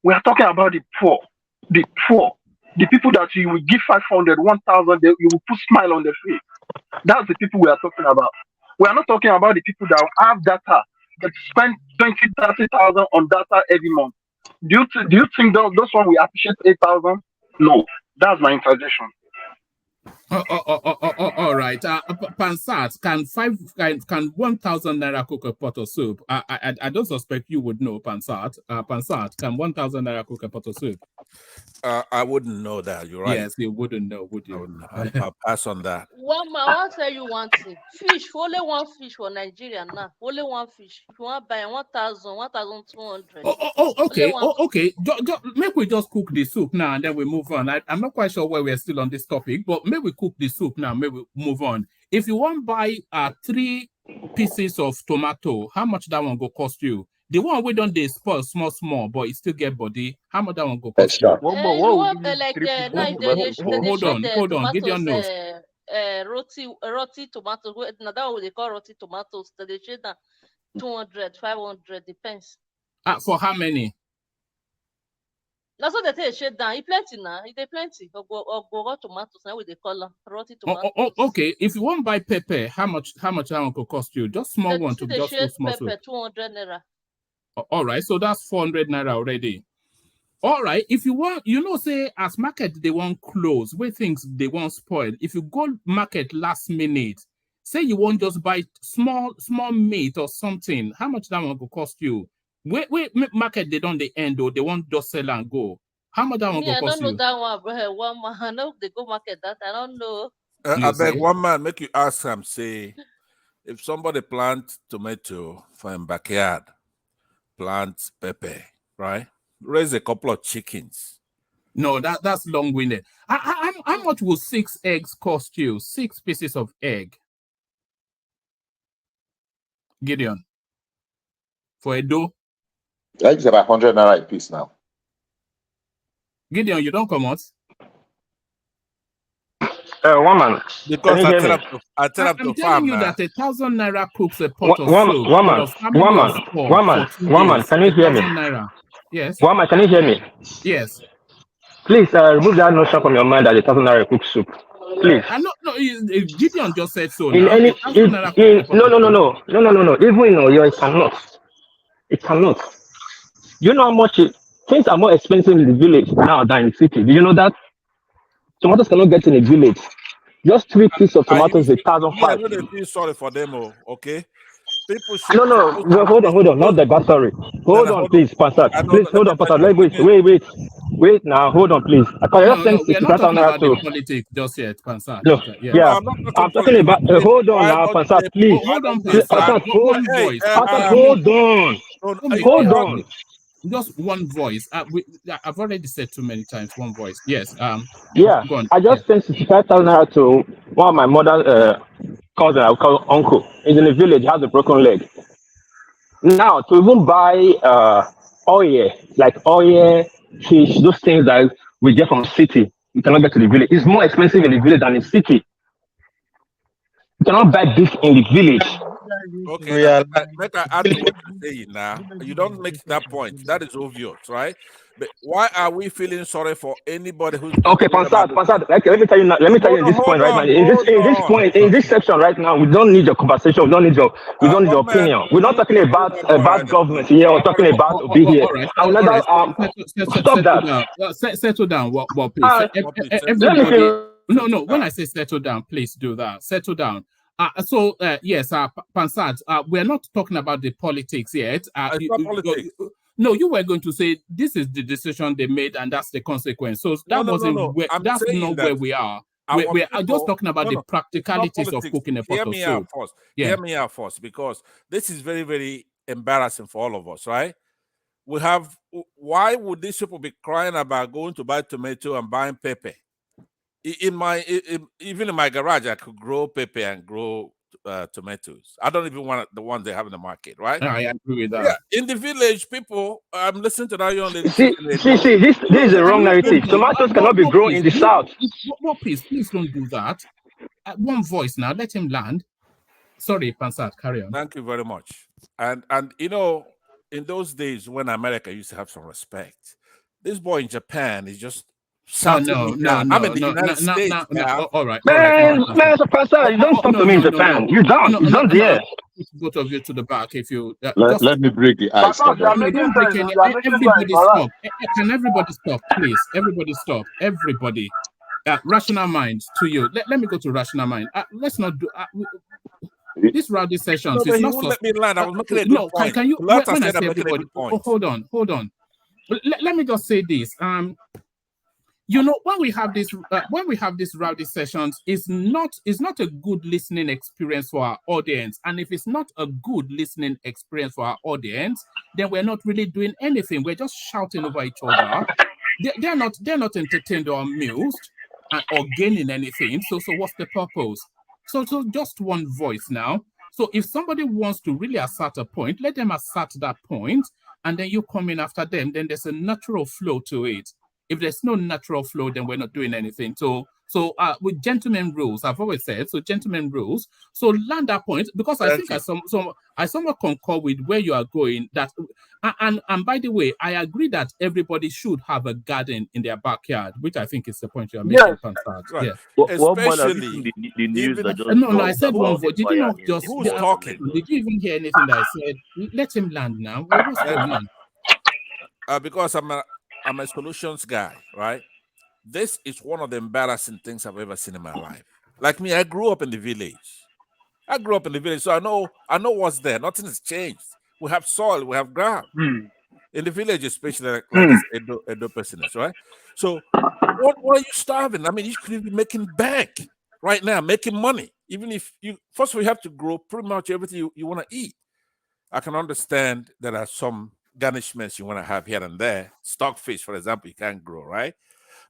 We are talking about the poor, the people that you will give 500, 1,000, you will put smile on their face. That's the people we are talking about. We are not talking about the people that have data that spend 20, 30,000 on data every month. Do you think those one will appreciate 8,000? No, that's my interjection. All right. Pansat, can 1,000 naira cook a pot of soup? I don't suspect you would know, Pansat. Pansat, can 1,000 naira cook a pot of soup? I wouldn't know that. You're right. Yes, you wouldn't know, would you? I'll pass on that. One man, I want to tell you one thing. Fish, only one fish for Nigeria now. Only one fish. If you want to buy 1,000, 1,200. Okay. Maybe we just cook the soup now and then we move on. I'm not quite sure why we're still on this topic, but maybe we cook the soup now, maybe we move on. If you want to buy 3 pieces of tomato, how much that one go cost you? The one we don't they spoil small, but it still get body. How much that one go cost you? One more. What would Hold on. Gideon knows. Roti tomatoes. Now that what they call roti tomatoes. They shade that 200, 500 depends. For how many? That's what they say shade down. It plenty now. It plenty. Or tomatoes. Now what they call them roti tomatoes. Okay. If you want to buy pepper, how much that one could cost you? Just small one to just cook small soup. 200 naira. All right, so that's 400 naira already. All right, if you want, say as market they want close, where things they want spoil. If you go market last minute, say you want just buy small meat or something, how much that one will cost you? Where market they don't end or they want just sell and go. How much that one will cost you? I don't know that one, bro. One man, I know they go market that. I don't know. I beg one man make you ask him, say, if somebody plant tomato for him backyard, plant pepper, right? Raise a couple of chickens. No, that's long-winded. How much will 6 eggs cost you? 6 pieces of egg. Gideon. For a dough? Eggs are about 100 naira a piece now. Gideon, you don't come out? Woman, Because can you hear me? I tell them I'm to telling farm you now. that 1,000 naira cooks a pot of Woman, soup woman, for a family of 4 for 2 woman, days. can you hear me? 1,000 naira. Yes. Woman, can you hear me? Yes. Please remove that notion from your mind that 1,000 naira cook soup. Please. I know. No, Gideon just said so. In Now, any, 1,000 naira cooks a pot no, of no, no, soup. no. Even in Oyo, it cannot. It cannot. You know how much things are more expensive in the village now than in the city. Do you know that? Tomatoes cannot get in a village. Just 3 pieces of I tomatoes, usually, me, I 1,500. don't feel sorry for them, okay? People should No. those Well, hold on. Not the backstory. Hold on, hold on. please, Pastor. I don't Please let hold me on, tell Pastor. you. Wait. Now, hold on, please. I can just send No, we are not 65,000 talking naira about the to. politics just yet, Pansat. No, Okay, yeah. yeah. I'm not I'm talking talking politics. about. I'm saying, Hold on why now, not Pastor. say, Please. Hold on, decide? Pansat. Pastor, hold. One voice. Pastor, hold on. Hold on. Just one voice. I've already said too many times. One voice. Yes. Yeah, Go on. I Yeah. just sent 65,000 naira to one of my mother's cousin. I will call uncle. He's in the village. Has a broken leg. Now to even buy oil, like oil, fish, those things that we get from city, you cannot get to the village. It's more expensive in the village than in city. You cannot buy beef in the village. Okay, now make I add to what you're saying now. You don't make that point. That is obvious, right? But why are we feeling sorry for anybody who's Okay, complaining about Pansat. Okay, let me tell you now. Let me tell you in this point right now. In this section right now, we don't need your conversation. We don't need your opinion. We're not talking about government here or talking about Obi here. All right. I will All never right. stop that. Down. Settle down. Well, please. Let me Everybody. finish. No. When I say settle down, please do that. Settle down. Yes, Pansat, we're not talking about the politics yet. It's not politics. No, you were going to say this is the decision they made and that's the consequence. So that No. that's not where we are. We're just talking about the practicalities of cooking a pot of soup. Hear me out first, because this is very, very embarrassing for all of us, right? Why would these people be crying about going to buy tomato and buying pepper? Even in my garage, I could grow pepper and grow tomatoes. I don't even want the ones they have in the market, right? I agree with that. Yeah, in the village, people. I'm listening to that young lady. See, this is a wrong narrative. Tomatoes cannot be grown in the south. Please don't do that. One voice now. Let him land. Sorry, Pansat, carry on. Thank you very much. And in those days when America used to have some respect, this boy in Japan is just shouting me down. I'm in the United States now. All right. Man, Pastor, you don't talk to me in Japan. You don't dare. Both of you to the back if you let me break the ice. Don't break any. Everybody stop. Can everybody stop, please? Everybody stop. Everybody. Rational mind to you. Let me go to rational mind. Let's not do this rowdy sessions. No, It's he not won't so. let me land. I was making a good point. Can you? When I say everybody, hold on. Let me just say this. When we have this rowdy sessions, it's not a good listening experience for our audience. And if it's not a good listening experience for our audience, then we're not really doing anything. We're just shouting over each other. They're not entertained or amused or gaining anything. So what's the purpose? So just one voice now. So if somebody wants to really assert a point, let them assert that point, and then you come in after them. Then there's a natural flow to it. If there's no natural flow, then we're not doing anything. So with gentlemen rules, I've always said, so gentlemen rules. So land that point, because I think I somewhat concur with where you are going. That and by the way, I agree that everybody should have a garden in their backyard, which I think is the point you are making. Right. Yeah. Especially the news that just no, I said one vote. Did you not just who's talking? Did you even hear anything that I said? Let him land now. What's going on? Because I'm a solutions guy, right? This is one of the embarrassing things I've ever seen in my life. Like me, I grew up in the village. So I know what's there. Nothing has changed. We have soil, we have ground. In the village, especially like this Edo person is, right? So what are you starving? I mean, you could be making bank right now, making money. Even if first we have to grow pretty much everything you want to eat. I can understand there are some garnishments you want to have here and there. Stockfish, for example, you can't grow, right?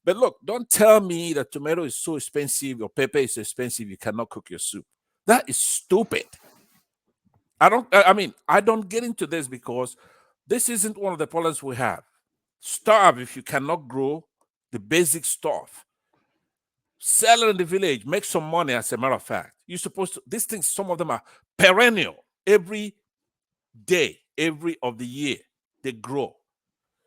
But look, don't tell me that tomato is so expensive or pepper is so expensive you cannot cook your soup. That is stupid. I mean, I don't get into this because this isn't one of the problems we have. Starve if you cannot grow the basic stuff. Sell it in the village, make some money. As a matter of fact, you're supposed to. These things, some of them are perennial. Every day, every of the year, they grow.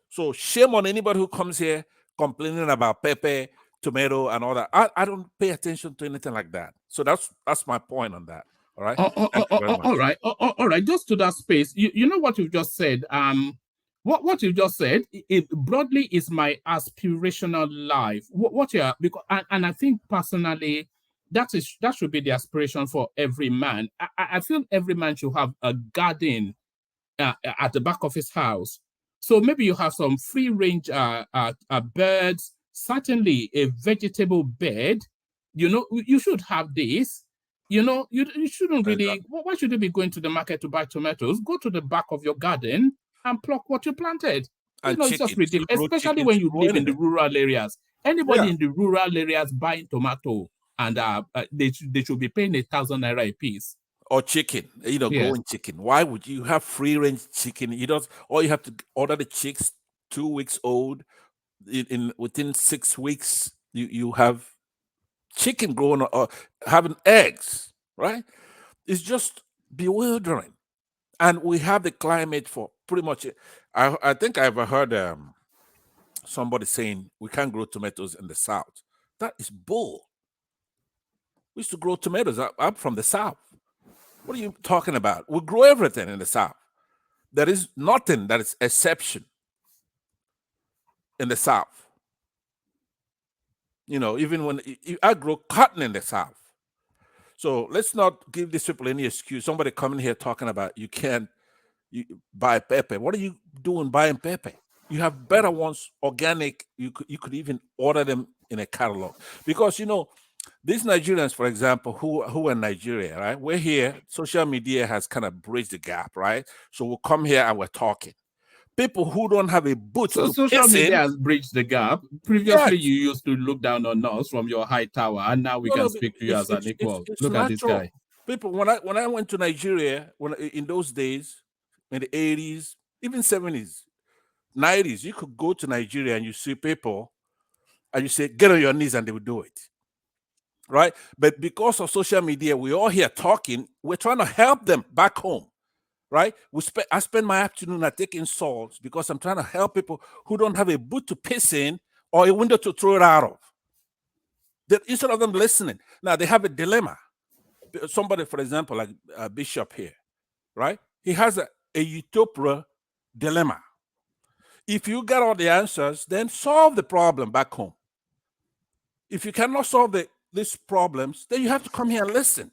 So shame on anybody who comes here complaining about pepper, tomato, and all that. I don't pay attention to anything like that. So that's my point on that. All right. Thank you very much. All right. All right. Just to that space, you know what you've just said. What you just said, it broadly is my aspirational life. What you are, because and I think personally that should be the aspiration for every man. I feel every man should have a garden at the back of his house. So maybe you have some free range birds, certainly a vegetable bed. You know, you should have this. You know, you shouldn't really. Why should you be going to the market to buy tomatoes? Go to the back of your garden and pluck what you planted. And you know, it's just ridiculous, especially chickens, when you live in anything. the rural areas. Anybody in the rural areas buying tomato and they should be paying 1,000 naira a piece. Or chicken, you know, Yes. growing chicken. Why would you have free range chicken? You don't. Or you have to order the chicks 2 weeks old. Within 6 weeks, you have chicken growing or having eggs, right? It's just bewildering. And we have the climate for pretty much. I think I've heard somebody saying we can't grow tomatoes in the south. That is bull. We used to grow tomatoes. I'm from the south. What are you talking about? We grow everything in the south. There is nothing that is exception in the south. You know, even when I grow cotton in the south. So let's not give these people any excuse. Somebody coming here talking about you can't buy pepper. What are you doing buying pepper? You have better ones, organic. You could even order them in a catalog. Because, you know, these Nigerians, for example, who are in Nigeria, right? We're here. Social media has kind of bridged the gap, right? So we'll come here and we're talking. People who don't have a boot. So social media has bridged the gap. Previously, you used to look down on us from your high tower, and now we can speak to you as an equal. Look at this guy. People, when I went to Nigeria, in those days, in the 80s, even 70s, 90s, you could go to Nigeria and you see people, and you say, "Get on your knees," and they will do it. Right? But because of social media, we're all here talking. We're trying to help them back home. Right? I spend my afternoon at taking salts because I'm trying to help people who don't have a boot to piss in or a window to throw it out of. Instead of them listening, now they have a dilemma. Somebody, for example, like Bishop here, right? He has a utopia dilemma. If you get all the answers, then solve the problem back home. If you cannot solve these problems, then you have to come here and listen.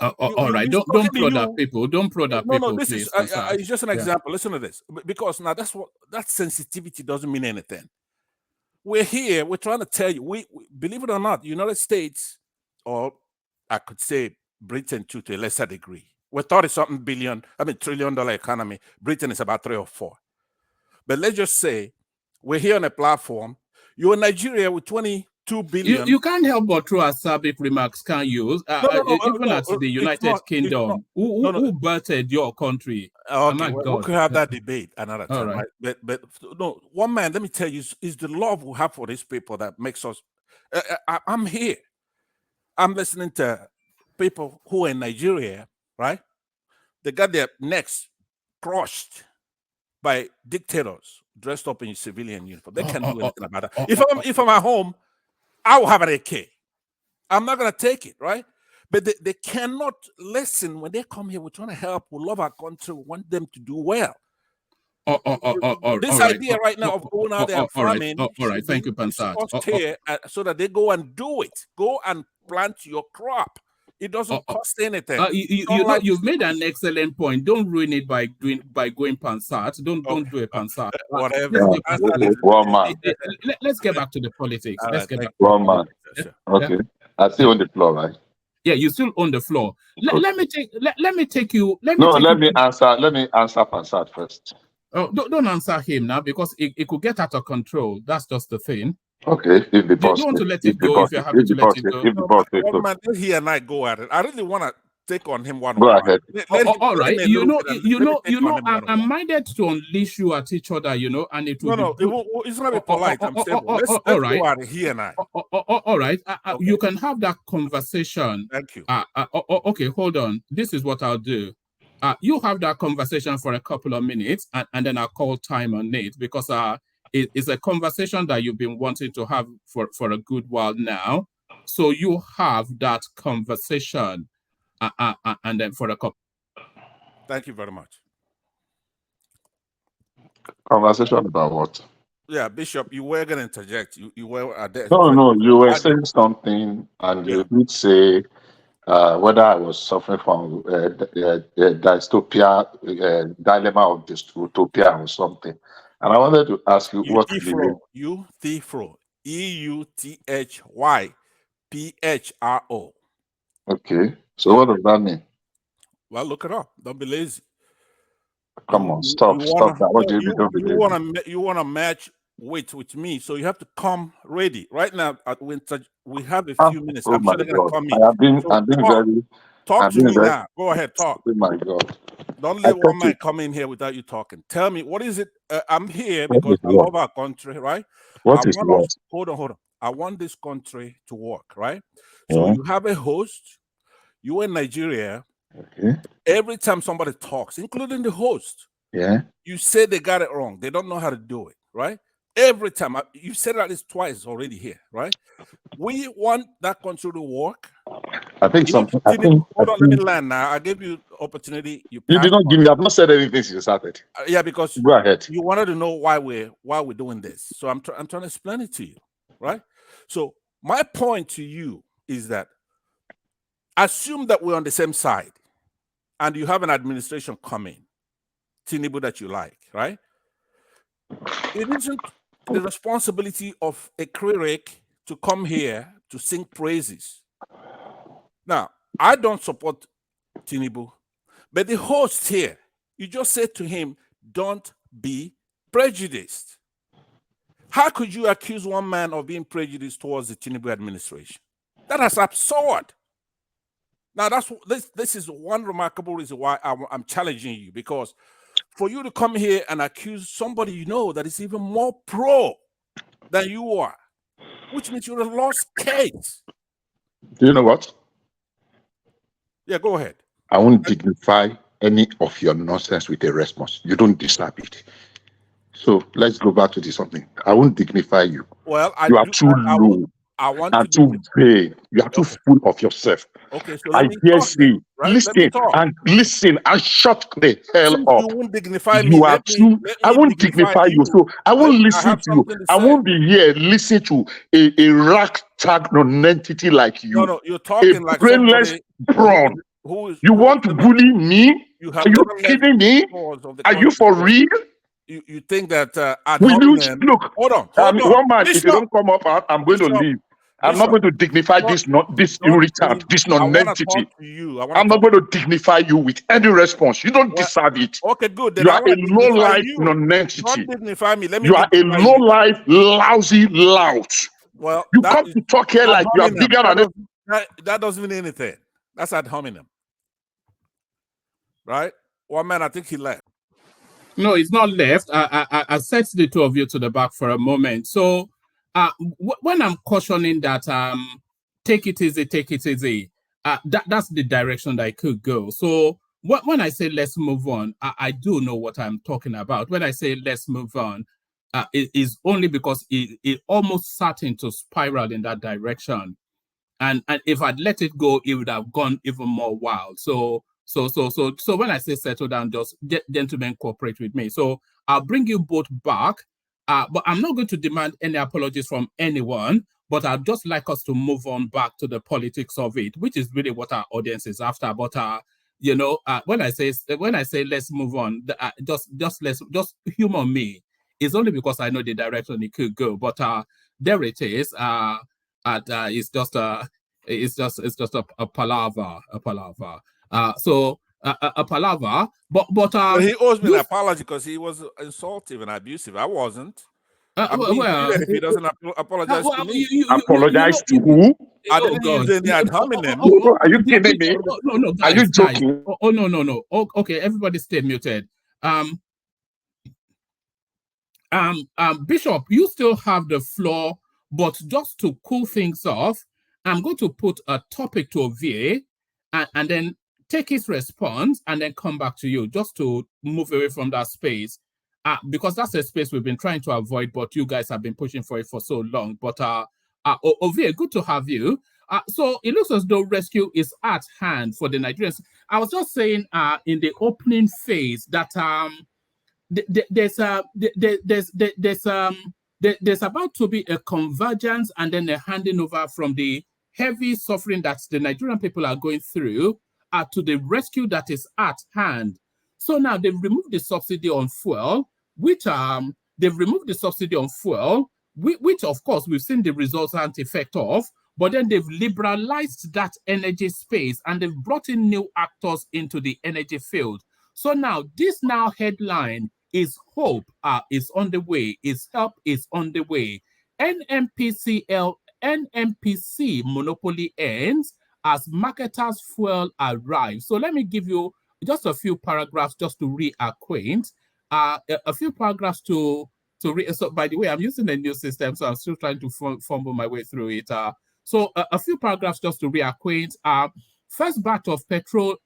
All right, don't prod at people. Don't prod at people. No, this please, is it's just an example. Listen to this, because now that sensitivity doesn't mean anything. We're here. We're trying to tell you. We believe it or not, United States, or I could say Britain too, to a lesser degree. We're 30-something trillion-dollar economy. Britain is about 3 or 4. But let's just say we're here on a platform. You're in Nigeria with 22 billion. You can't help but throw acerbic remarks, can you? Even at the United Kingdom, who birthed your country? Okay, we could have that debate another time, right? But no, one man, let me tell you, is the love we have for these people that makes us. I'm here. I'm listening to people who are in Nigeria, right? They got their necks crushed by dictators dressed up in civilian uniform. They can't do anything about that. If I'm at home, I will have an AK. I'm not going to take it, right? But they cannot listen when they come here. We're trying to help. We love our country. We want them to do well. This idea right now of going out there and farming. All right. Thank you, Pensiled. Here, so that they go and do it. Go and plant your crop. It doesn't cost anything. You've made an excellent point. Don't ruin it by going Pensiled. Don't do a Pensiled. Whatever. Let's get back to the politics. Let's get back. One man. Okay. I still on the floor, right? Yeah, you still on the floor. Let me take you. Let me answer Pensiled first. Oh, don't answer him now, because it could get out of control. That's just the thing. Okay, if the Do boss, you want to let if it the go boss, if you're happy if to the let boss, it if go? the boss says so. Man, let he and I go at it. I really want to take on him one on Go one. ahead. All All right, right, you know, I'm I'm minded to unleash you at each other, you know, and it will be good. It's not be polite. I'm stable. Let's All right. go at it, he and I. All right, you can have that conversation. Thank you. Okay, hold on. This is what I'll do. You have that conversation for a couple of minutes, and then I'll call time on it, because it's a conversation that you've been wanting to have for a good while now. So you have that conversation, and then for a couple. Thank you very much. Conversation about what? Yeah, Bishop, you were going to interject. You were there. No, you were saying something, and you did say whether I was suffering from dystopia, dilemma of dystopia or something. And I wanted to ask you what do you Euthifro. EUTHYPHRO. Okay. So what does that mean? Well, look it up. Don't be lazy. Come on, stop that. What do you mean? Don't be lazy? You want to match weight with me, so you have to come ready. Right now, we have a few minutes. Oh I'm my sure they're going to God. come in. I've been very. Talk to me now. Go ahead, talk. Oh my God. Don't let one man come in here without you talking. Tell me, what is it? I'm here because I love our country, right? What is what? Hold on. I want this country to work, right? Yeah. So you have a host. You in Nigeria. Okay. Every time somebody talks, including the host, yeah, you say they got it wrong. They don't know how to do it, right? Every time. You said at least twice already here, right? We want that country to work. I think something. Hold on, let me land now. I gave you opportunity. You did not give me. I've not said anything since you started. Yeah, because go ahead. You wanted to know why we're doing this, so I'm trying to explain it to you, right? So my point to you is that assume that we're on the same side, and you have an administration coming, Tinubu that you like, right? It isn't the responsibility of a critic to come here to sing praises. Now, I don't support Tinubu, but the host here, you just said to him, don't be prejudiced. How could you accuse one man of being prejudiced towards the Tinubu administration? That is absurd. Now, this is one remarkable reason why I'm challenging you, because for you to come here and accuse somebody you know that is even more pro than you are, which means you're a lost case. Do you know what? Yeah, go ahead. I won't dignify any of your nonsense with a response. You don't deserve it. So let's go back to this something. I won't dignify you. Well, you are too low. I want and too vain. You are too full of yourself. Okay, so I dare say, right? listen and shut the hell Since up. You won't dignify you me. are too. I won't dignify you. So I won't listen to you. I won't be here listen to a ragtag non-entity like you. No, you're talking like brainless somebody prawn. You want to bully me? Are you kidding me? Are you for real? You think that look? Hold on. One man, Bishop, if you don't come up, I'm going to leave. I'm not going to dignify this irritant, this non-entity. I'm not going to dignify you with any response. You don't deserve it. Okay, good. Then You are a low-life non-entity. Don't dignify me. Let me. You are a low-life, lousy lout. Well, you come to talk here like you are bigger than it. That doesn't mean anything. That's ad hominem, right? One man, I think he left. No, it's not left. I set the two of you to the back for a moment. So when I'm cautioning that take it easy, that's the direction that I could go. So when I say let's move on, I do know what I'm talking about. When I say let's move on, it is only because it almost starting to spiral in that direction. And if I'd let it go, it would have gone even more wild. So when I say settle down, just gentlemen cooperate with me. So I'll bring you both back, but I'm not going to demand any apologies from anyone, but I'd just like us to move on back to the politics of it, which is really what our audience is after. But when I say let's move on, just humor me. It's only because I know the direction it could go. But there it is. It's just a palaver, a palaver. But he owes me an apology because he was insultive and abusive. I wasn't. Even if he doesn't apologize to me. Apologize to who? I didn't use any ad hominem. Are you kidding me? No, guys, Are you joking? No. Okay, everybody stay muted. Bishop, you still have the floor, but just to cool things off, I'm going to put a topic to Ovie and then take his response and then come back to you just to move away from that space. Because that's a space we've been trying to avoid, but you guys have been pushing for it for so long. But Ovie, good to have you. So it looks as though rescue is at hand for the Nigerians. I was just saying in the opening phase that there's about to be a convergence and then a handing over from the heavy suffering that the Nigerian people are going through to the rescue that is at hand. So now they've removed the subsidy on fuel, which of course we've seen the resultant effect of, but then they've liberalized that energy space and they've brought in new actors into the energy field. So now this headline is hope is on the way, is help is on the way. NMPC monopoly ends as marketers' fuel arrives. So let me give you just a few paragraphs just to reacquaint. A few paragraphs to read. So by the way, I'm using a new system, so I'm still trying to fumble my way through it. So a few paragraphs just to reacquaint. First batch of petrol,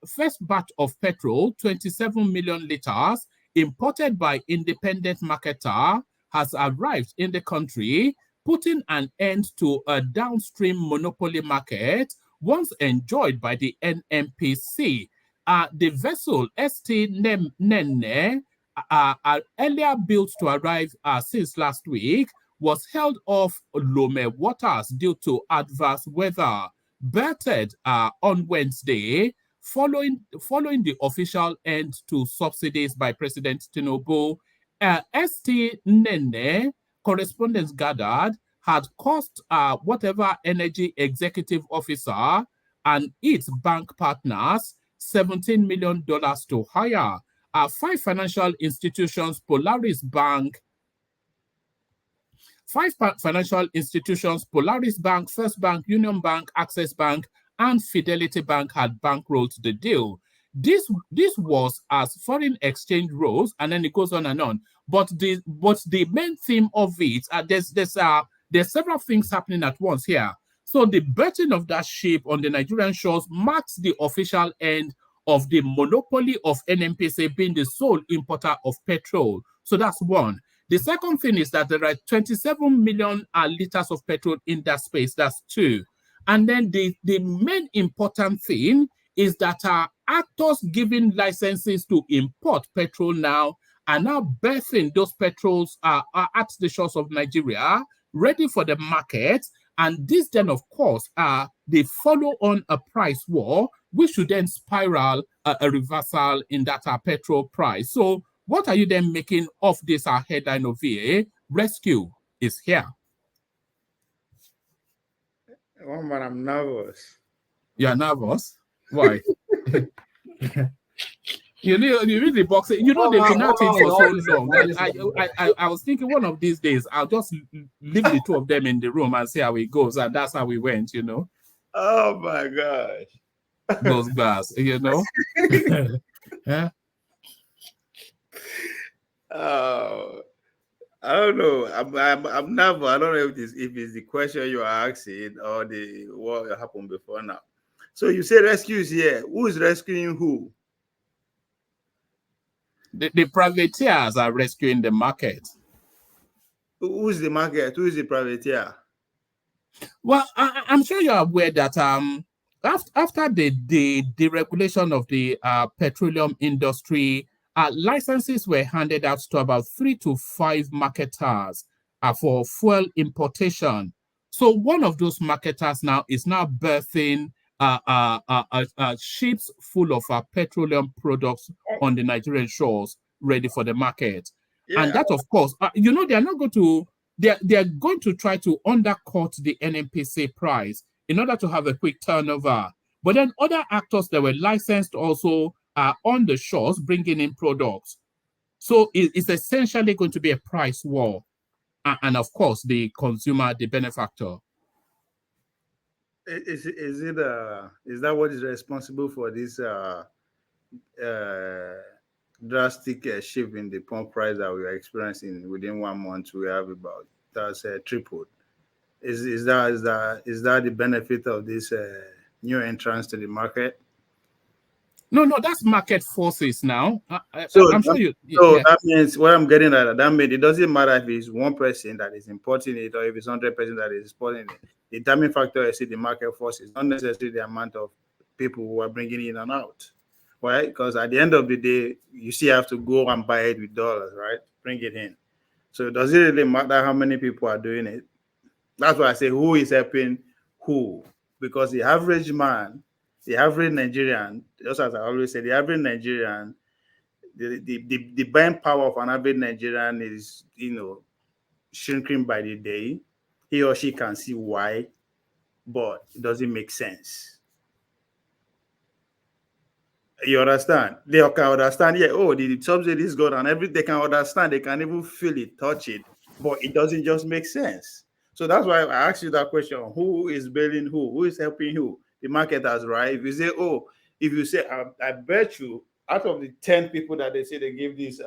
27 million liters, imported by independent marketer, has arrived in the country, putting an end to a downstream monopoly market once enjoyed by the NMPC. The vessel ST Nene, earlier built to arrive since last week, was held off Lome waters due to adverse weather. Berthed on Wednesday, following the official end to subsidies by President Tinubu. ST Nene, correspondents gathered, had cost whatever energy executive officer and its bank partners $17 million to hire. 5 financial institutions, Polaris Bank, First Bank, Union Bank, Access Bank, and Fidelity Bank had bankrolled the deal. This was as foreign exchange rose, and then it goes on and on. But the main theme of it, there's several things happening at once here. So the berthing of that ship on the Nigerian shores marks the official end of the monopoly of NMPC being the sole importer of petrol. So that's one. The second thing is that there are 27 million liters of petrol in that space. That's 2. And then the main important thing is that actors giving licenses to import petrol now are now berthing those petrols at the shores of Nigeria, ready for the market. And this then, of course, they follow on a price war, which should then spiral a reversal in that petrol price. So what are you then making of this headline of VA? Rescue is here. Oh man, I'm nervous. You're nervous? Why? You read the box. You know they've been at it for so long. I was thinking one of these days I'll just leave the two of them in the room and see how it goes, and that's how we went. Oh my gosh. Those guys, Yeah. I don't know. I'm nervous. I don't know if it's the question you are asking or what happened before now. So you say rescue is here. Who is rescuing who? The privateers are rescuing the market. Who is the market? Who is the privateer? Well, I'm sure you're aware that after the deregulation of the petroleum industry, licenses were handed out to about 3 to 5 marketers for fuel importation. So one of those marketers now is berthing ships full of petroleum products on the Nigerian shores, ready for the market. Yeah. And that, of course, they're not going to. They're going to try to undercut the NMPC price in order to have a quick turnover. But then other actors that were licensed also are on the shores bringing in products. So it's essentially going to be a price war. and of course the consumer, the benefactor. Is that what is responsible for this drastic shift in the pump price that we are experiencing within 1 month? We have about that's tripled. Is that the benefit of this new entrance to the market? No, that's market forces now. So I'm sure you. So that means what I'm getting at. That means it doesn't matter if it's one person that is importing it or if it's 100% that is exporting it. The determining factor is the market forces, not necessarily the amount of people who are bringing in and out, right? Because at the end of the day, you still have to go and buy it with dollars, right? Bring it in. So does it really matter how many people are doing it? That's why I say who is helping who, because the average man, the average Nigerian, just as I always say, the average Nigerian, the buying power of an average Nigerian is, shrinking by the day. He or she can see why, but it doesn't make sense. You understand? They can understand, the subsidy is good and everything. They can understand, they can even feel it, touch it, but it doesn't just make sense. So that's why I asked you that question: who is bailing who? Who is helping who? The market has, right? If you say, I bet you, out of the 10 people that they say they give these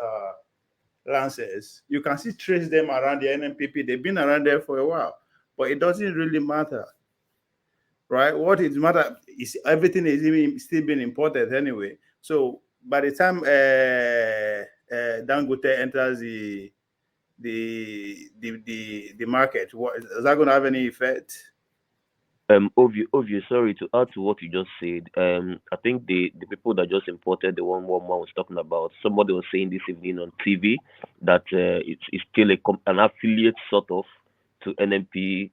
lances, you can see trace them around the NMPP. They've been around there for a while, but it doesn't really matter, right? What it matters is everything is even still being imported anyway. So by the time Dangote enters the market, is that going to have any effect? Ovio, sorry, to add to what you just said. I think the people that just imported the one man was talking about, somebody was saying this evening on TV that it's still an affiliate sort of to NMP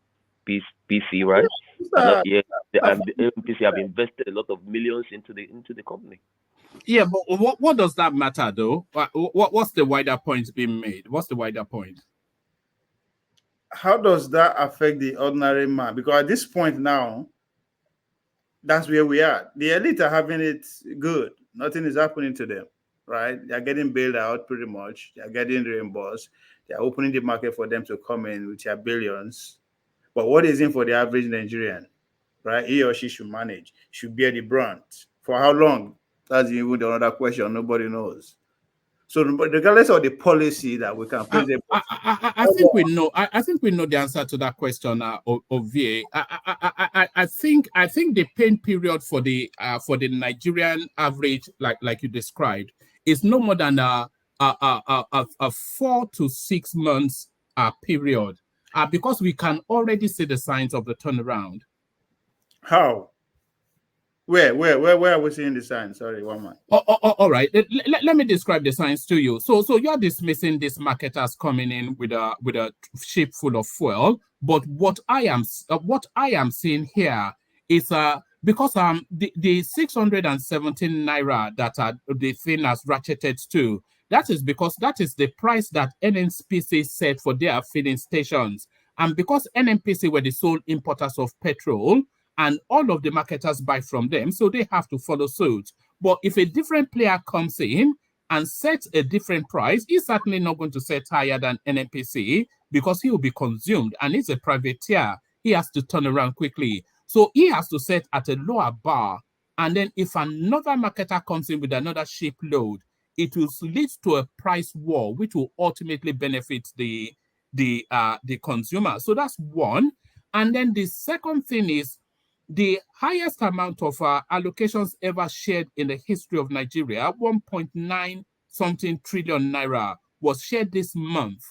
PC, right? The NMPC have invested a lot of millions into the company. Yeah, but what does that matter though? What's the wider point being made? What's the wider point? How does that affect the ordinary man? Because at this point now, that's where we are. The elite are having it good. Nothing is happening to them, right? They're getting bailed out pretty much. They're getting reimbursed. They're opening the market for them to come in with their billions. But what is in for the average Nigerian, right? He or she should manage, should bear the brunt. For how long? That's even another question. Nobody knows. So regardless of the policy that we can present, I think we know. I think we know the answer to that question, Ovie. I think the pain period for the Nigerian average, like you described, is no more than a 4 to 6 months period, because we can already see the signs of the turnaround. How? Where are we seeing the signs? Sorry, one man. All right. Let me describe the signs to you. So you're dismissing this market as coming in with a ship full of fuel. But what I am seeing here is because the 617 naira that the thing has ratcheted to, that is because that is the price that NNPC set for their filling stations, and because NNPC were the sole importers of petrol, and all of the marketers buy from them, so they have to follow suit. But if a different player comes in and sets a different price, he's certainly not going to set higher than NNPC because he will be consumed, and he's a privateer. He has to turn around quickly. So he has to set at a lower bar. And then if another marketer comes in with another shipload, it will lead to a price war, which will ultimately benefit the consumer. So that's one. And then the second thing is, the highest amount of allocations ever shared in the history of Nigeria, 1.9 something trillion naira, was shared this month.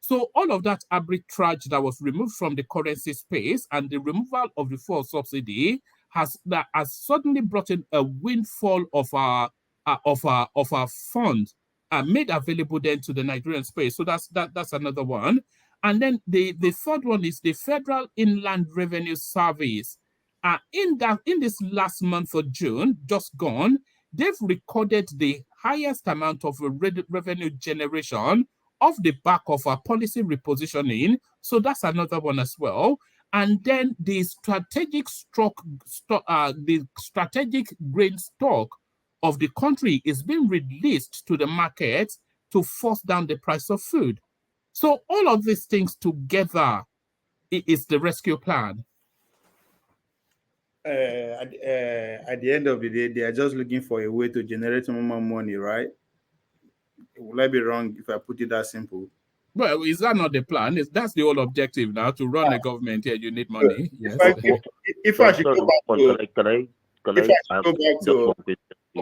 So all of that arbitrage that was removed from the currency space and the removal of the fuel subsidy has suddenly brought in a windfall of our funds made available then to the Nigerian space. So that's another one. And then the third one is the Federal Inland Revenue Service. In this last month of June, just gone, they've recorded the highest amount of revenue generation off the back of a policy repositioning. So that's another one as well. And then the strategic grain stock of the country is being released to the market to force down the price of food. So all of these things together is the rescue plan. At the end of the day, they are just looking for a way to generate more money, right? Will I be wrong if I put it that simple? Well, is that not the plan? That's the whole objective now, to run a government here. You need money. Yes. If I should go back to, can I go back to,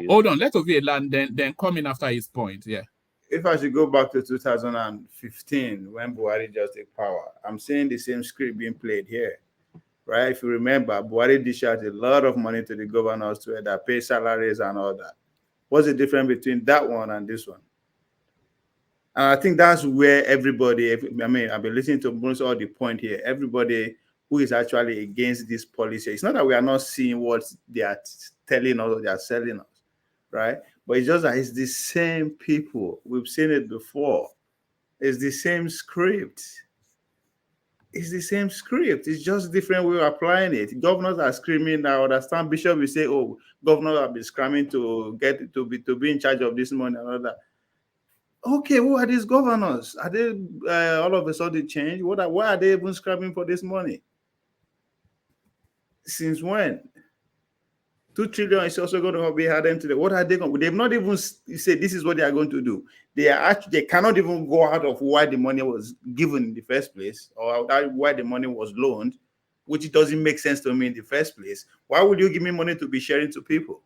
hold on, let Ovie land, then come in after his point. Yeah. If I should go back to 2015 when Buhari just took power, I'm seeing the same script being played here, right? If you remember, Buhari dished out a lot of money to the governors to pay salaries and all that. What's the difference between that one and this one? And I think that's where everybody, I've been listening to most all the point here. Everybody who is actually against this policy, it's not that we are not seeing what they are telling us or they are selling us, right? But it's just that it's the same people. We've seen it before. It's the same script. It's the same script. It's just different way of applying it. Governors are screaming. I understand Bishop will say, "Oh, governors have been screaming to get to be in charge of this money and all that." Okay, who are these governors? Are they all of a sudden change? Why are they even scrapping for this money? Since when? 2 trillion is also going to be added to the. What are they going? They've not even said this is what they are going to do. They cannot even go out of why the money was given in the first place, or why the money was loaned, which doesn't make sense to me in the first place. Why would you give me money to be sharing to people?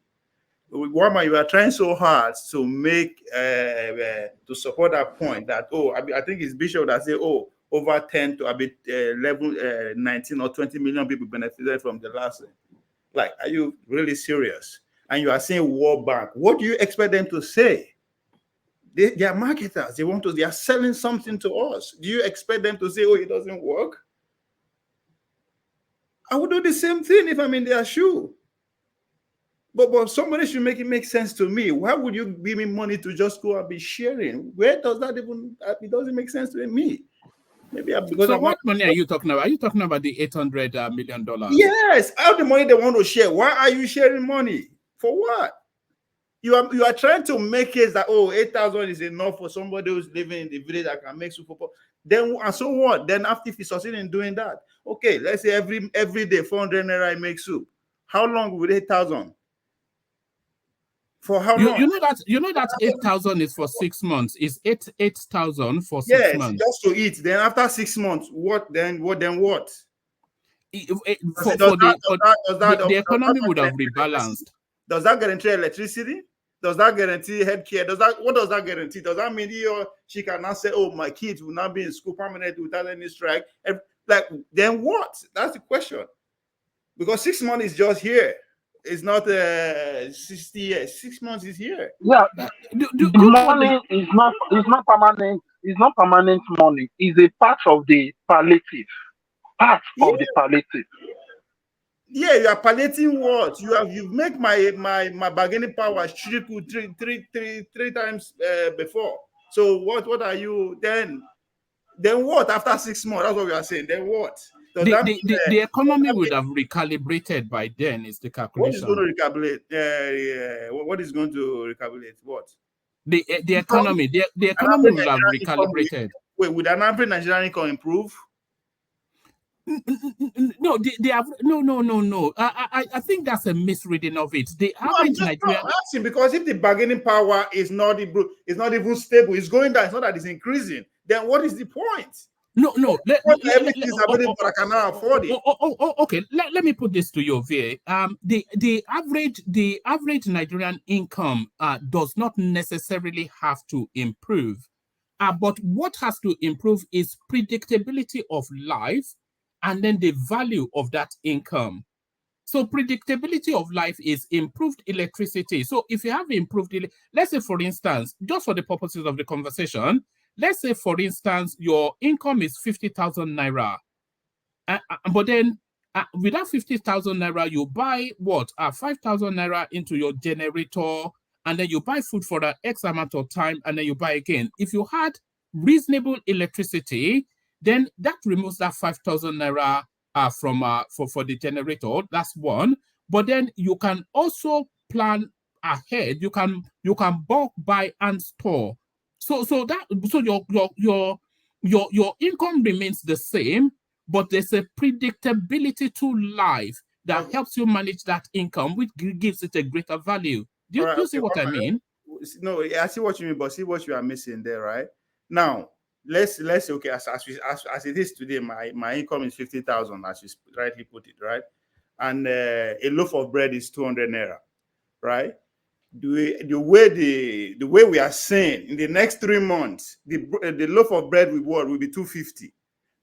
Wama, you are trying so hard to make to support that point that I think it's Bishop that say over 10 to a bit 11, 19 or 20 million people benefited from the last thing. Like, are you really serious? And you are saying World Bank. What do you expect them to say? They are marketers. They are selling something to us. Do you expect them to say, it doesn't work? I would do the same thing if I'm in their shoe. But somebody should make it make sense to me. Why would you give me money to just go and be sharing? Where does that even? It doesn't make sense to me. Maybe because so what money are you talking about? Are you talking about the $800 million? Yes, all the money they want to share. Why are you sharing money? For what? You are trying to make it that 8,000 is enough for somebody who's living in the village that can make soup. Then and so what? Then after if you succeed in doing that, okay, let's say every day 400 naira make soup. How long with 8,000? For how long? You know that 8,000 is for 6 months. Is 8,000 for 6 months? Just to eat. Then after 6 months, what? The economy would have rebalanced. Does that guarantee electricity? Does that guarantee healthcare? What does that guarantee? Does that mean she can now say, my kids will not be in school permanently without any strike? Then what? That's the question. Because 6 months is just here. It's not 60 years. 6 months is here. Yeah, the money is not permanent. It's not permanent money. It's a part of the palliative. Of the palliative. Yeah, you are palliating what? You've made my bargaining power triple three times before. So what are you then? Then what after 6 months? That's what we are saying. Then what? The economy would have recalibrated by then, is the calculation. What is going to recalibrate? What is going to recalibrate? What? The economy. The economy will have recalibrated. Would an average Nigerian income improve? No, no. I think that's a misreading of it. The average Nigerian. Asking because if the bargaining power is not even stable, it's going down. It's not that it's increasing. Then what is the point? No. Okay. Let me put this to you, VA. The average Nigerian income does not necessarily have to improve, but what has to improve is predictability of life, and then the value of that income. So predictability of life is improved electricity. So if you have improved, let's say for instance, just for the purposes of the conversation. Let's say, for instance, your income is 50,000 naira, but then with that 50,000 naira, you buy what? 5,000 naira into your generator, and then you buy food for that X amount of time, and then you buy again. If you had reasonable electricity, then that removes that 5,000 naira for the generator. That's one. But then you can also plan ahead. You can bulk buy and store. So your income remains the same, but there's a predictability to life that helps you manage that income, which gives it a greater value. Do you, All right, do you see what I mean? No, I see what you mean, but see what you are missing there, right? Now, let's say, okay, as it is today, my income is 50,000, as you rightly put it, right? And a loaf of bread is 200 naira, right? The way we are saying in the next 3 months, the loaf of bread will be 250.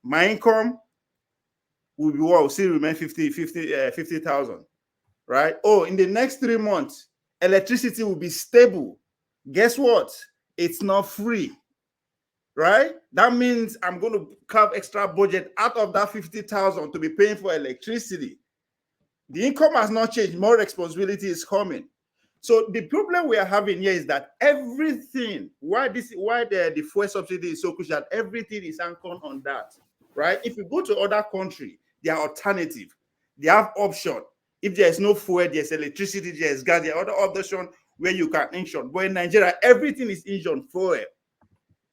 My income will be what will still remain 50,000, right? Oh, in the next 3 months, electricity will be stable. Guess what? It's not free, right? That means I'm going to carve extra budget out of that 50,000 to be paying for electricity. The income has not changed. More responsibility is coming. So the problem we are having here is that everything, why the fuel subsidy is so crucial, everything is anchored on that, right? If you go to other countries, they are alternative. They have option. If there is no fuel, there's electricity, there's gas, there are other options where you can insure. But in Nigeria, everything is insured fuel.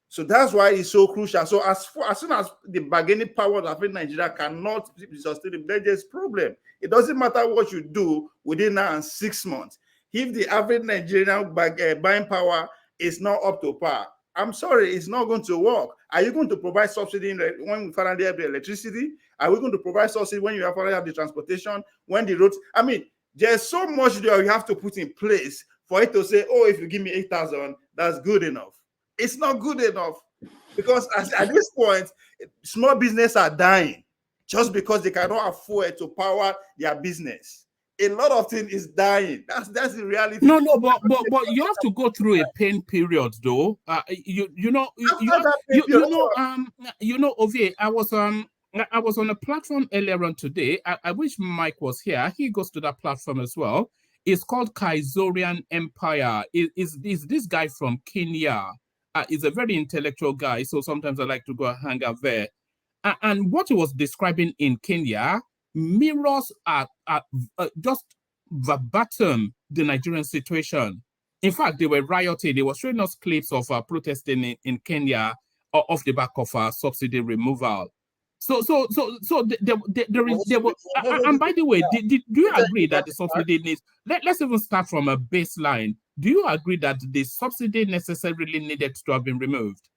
So that's why it's so crucial. So as soon as the bargaining power of Nigeria cannot be sustainable, there's a problem. It doesn't matter what you do within now and 6 months. If the average Nigerian buying power is not up to par, I'm sorry, it's not going to work. Are you going to provide subsidy when we finally have the electricity? Are we going to provide subsidy when you finally have the transportation, when the roads? I mean, there's so much there you have to put in place for it to say, oh, if you give me 8,000, that's good enough. It's not good enough, because at this point, small business are dying just because they cannot afford to power their business. A lot of things is dying. That's the reality. No, but you have to go through a pain period, though. You know, Ovie, I was on a platform earlier on today. I wish Mike was here. He goes to that platform as well. It's called Kaisorian Empire. Is this guy from Kenya? He's a very intellectual guy, so sometimes I like to go hang out there. And what he was describing in Kenya mirrors just verbatim the Nigerian situation. In fact, they were rioting. They were showing us clips of protesting in Kenya off the back of subsidy removal. So there is. And by the way, do you agree that the subsidy needs? Let's even start from a baseline. Do you agree that the subsidy necessarily needed to have been removed?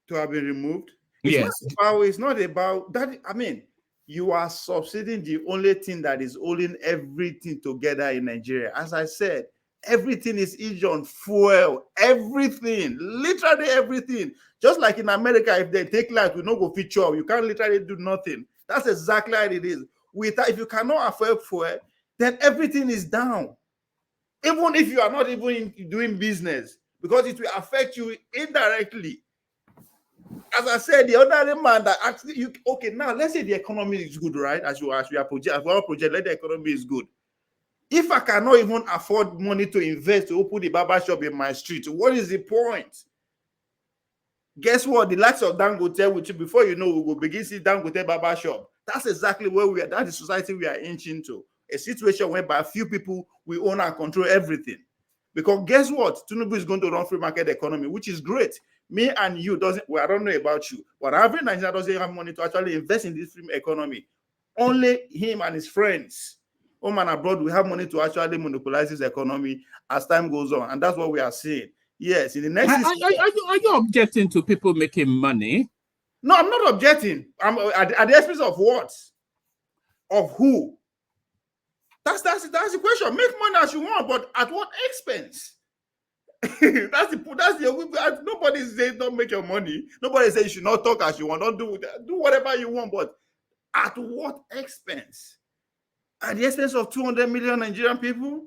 To have been removed? Yes. It's not about that. I mean, you are subsidizing the only thing that is holding everything together in Nigeria. As I said, everything is on fuel, everything, literally everything. Just like in America, if they take light, we don't go feature. You can't literally do nothing. That's exactly how it is. If you cannot afford fuel, then everything is down. Even if you are not even doing business, because it will affect you indirectly. As I said, the ordinary man that actually okay, now let's say the economy is good, right? As we are project, let the economy is good. If I cannot even afford money to invest to open the barber shop in my street, what is the point? Guess what? The likes of Dangote, which before you know, we will begin to see Dangote barber shop. That's exactly where we are. That's the society we are inching to. A situation whereby a few people will own and control everything. Because guess what? Tinubu is going to run free market economy, which is great. Me and you I don't know about you, but average Nigeria doesn't have money to actually invest in this free economy. Only him and his friends, home and abroad, we have money to actually monopolize this economy as time goes on. And that's what we are seeing. Yes, in the next... Are you objecting to people making money? No, I'm not objecting. I'm at the expense of what? Of who? That's the question. Make money as you want, but at what expense? Nobody says don't make your money. Nobody says you should not talk as you want. Don't do whatever you want, but at what expense? At the expense of 200 million Nigerian people?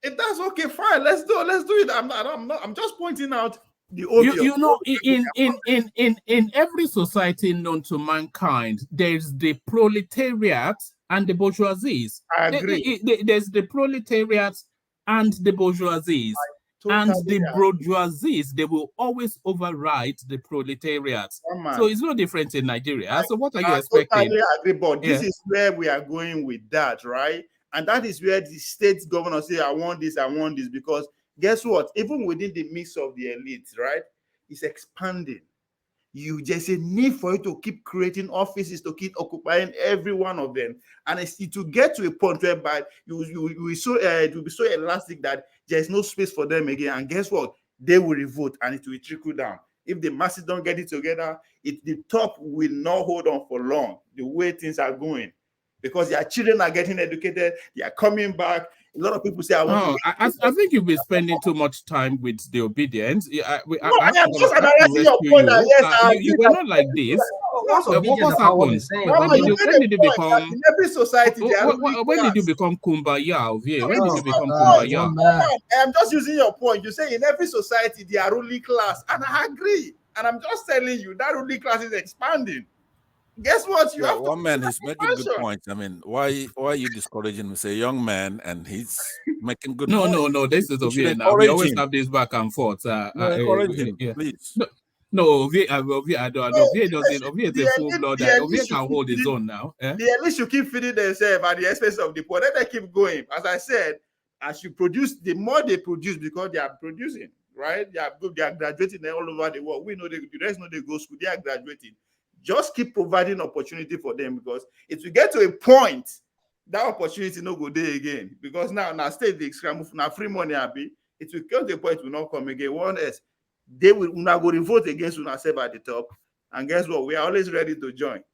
If that's okay, fine. Let's do it. I'm just pointing out the obvious. You know, in every society known to mankind, there's the proletariat and the bourgeoisie. I agree. There's the proletariat and the bourgeoisie. And the bourgeoisie, they will always override the proletariat. So it's no different in Nigeria. So what are you expecting? I totally agree, but this is where we are going with that, right? And that is where the state governor say, I want this, because guess what? Even within the mix of the elite, right? is expanding. There's a need for you to keep creating offices, to keep occupying every one of them, and it's to get to a point whereby it will be so elastic that there's no space for them again. And guess what? They will revolt, and it will trickle down. If the masses don't get it together, the top will not hold on for long. The way things are going, because their children are getting educated, they are coming back. A lot of people say, "I want to." I think you've been spending too much time with the obedience. I I am just have to analyzing your rescue point. you. Yes, You were not like this. What's obedient about what he's saying? When did you become? In every society, they are When did you become kumbaya? When did you become I kumbaya? am just using your point. You say in every society they are ruling class, and I agree. And I'm just telling you that ruling class is expanding. Guess what? You have to. One man, he's making good points. I mean, why are you discouraging him? He's a young man, and he's making good points. No. This is Ovie now. We always have this back and forth. Encourage him, please. No, Ovie, I don't. Ovie doesn't. Ovie is a full blood. Ovie can hold his own now. The elite should keep feeding themselves at the expense of the poor. Let them keep going. As I said, as you produce, the more they produce, because they are producing, right? They are graduating all over the world. We know the rest know they go school. They are graduating. Just keep providing opportunity for them, because it will get to a point that opportunity no go there again. Because now state the scramble now free money happy. It will get to a point will not come again. One else, they will now go revolt against yourself at the top. And guess what? We are always ready to join.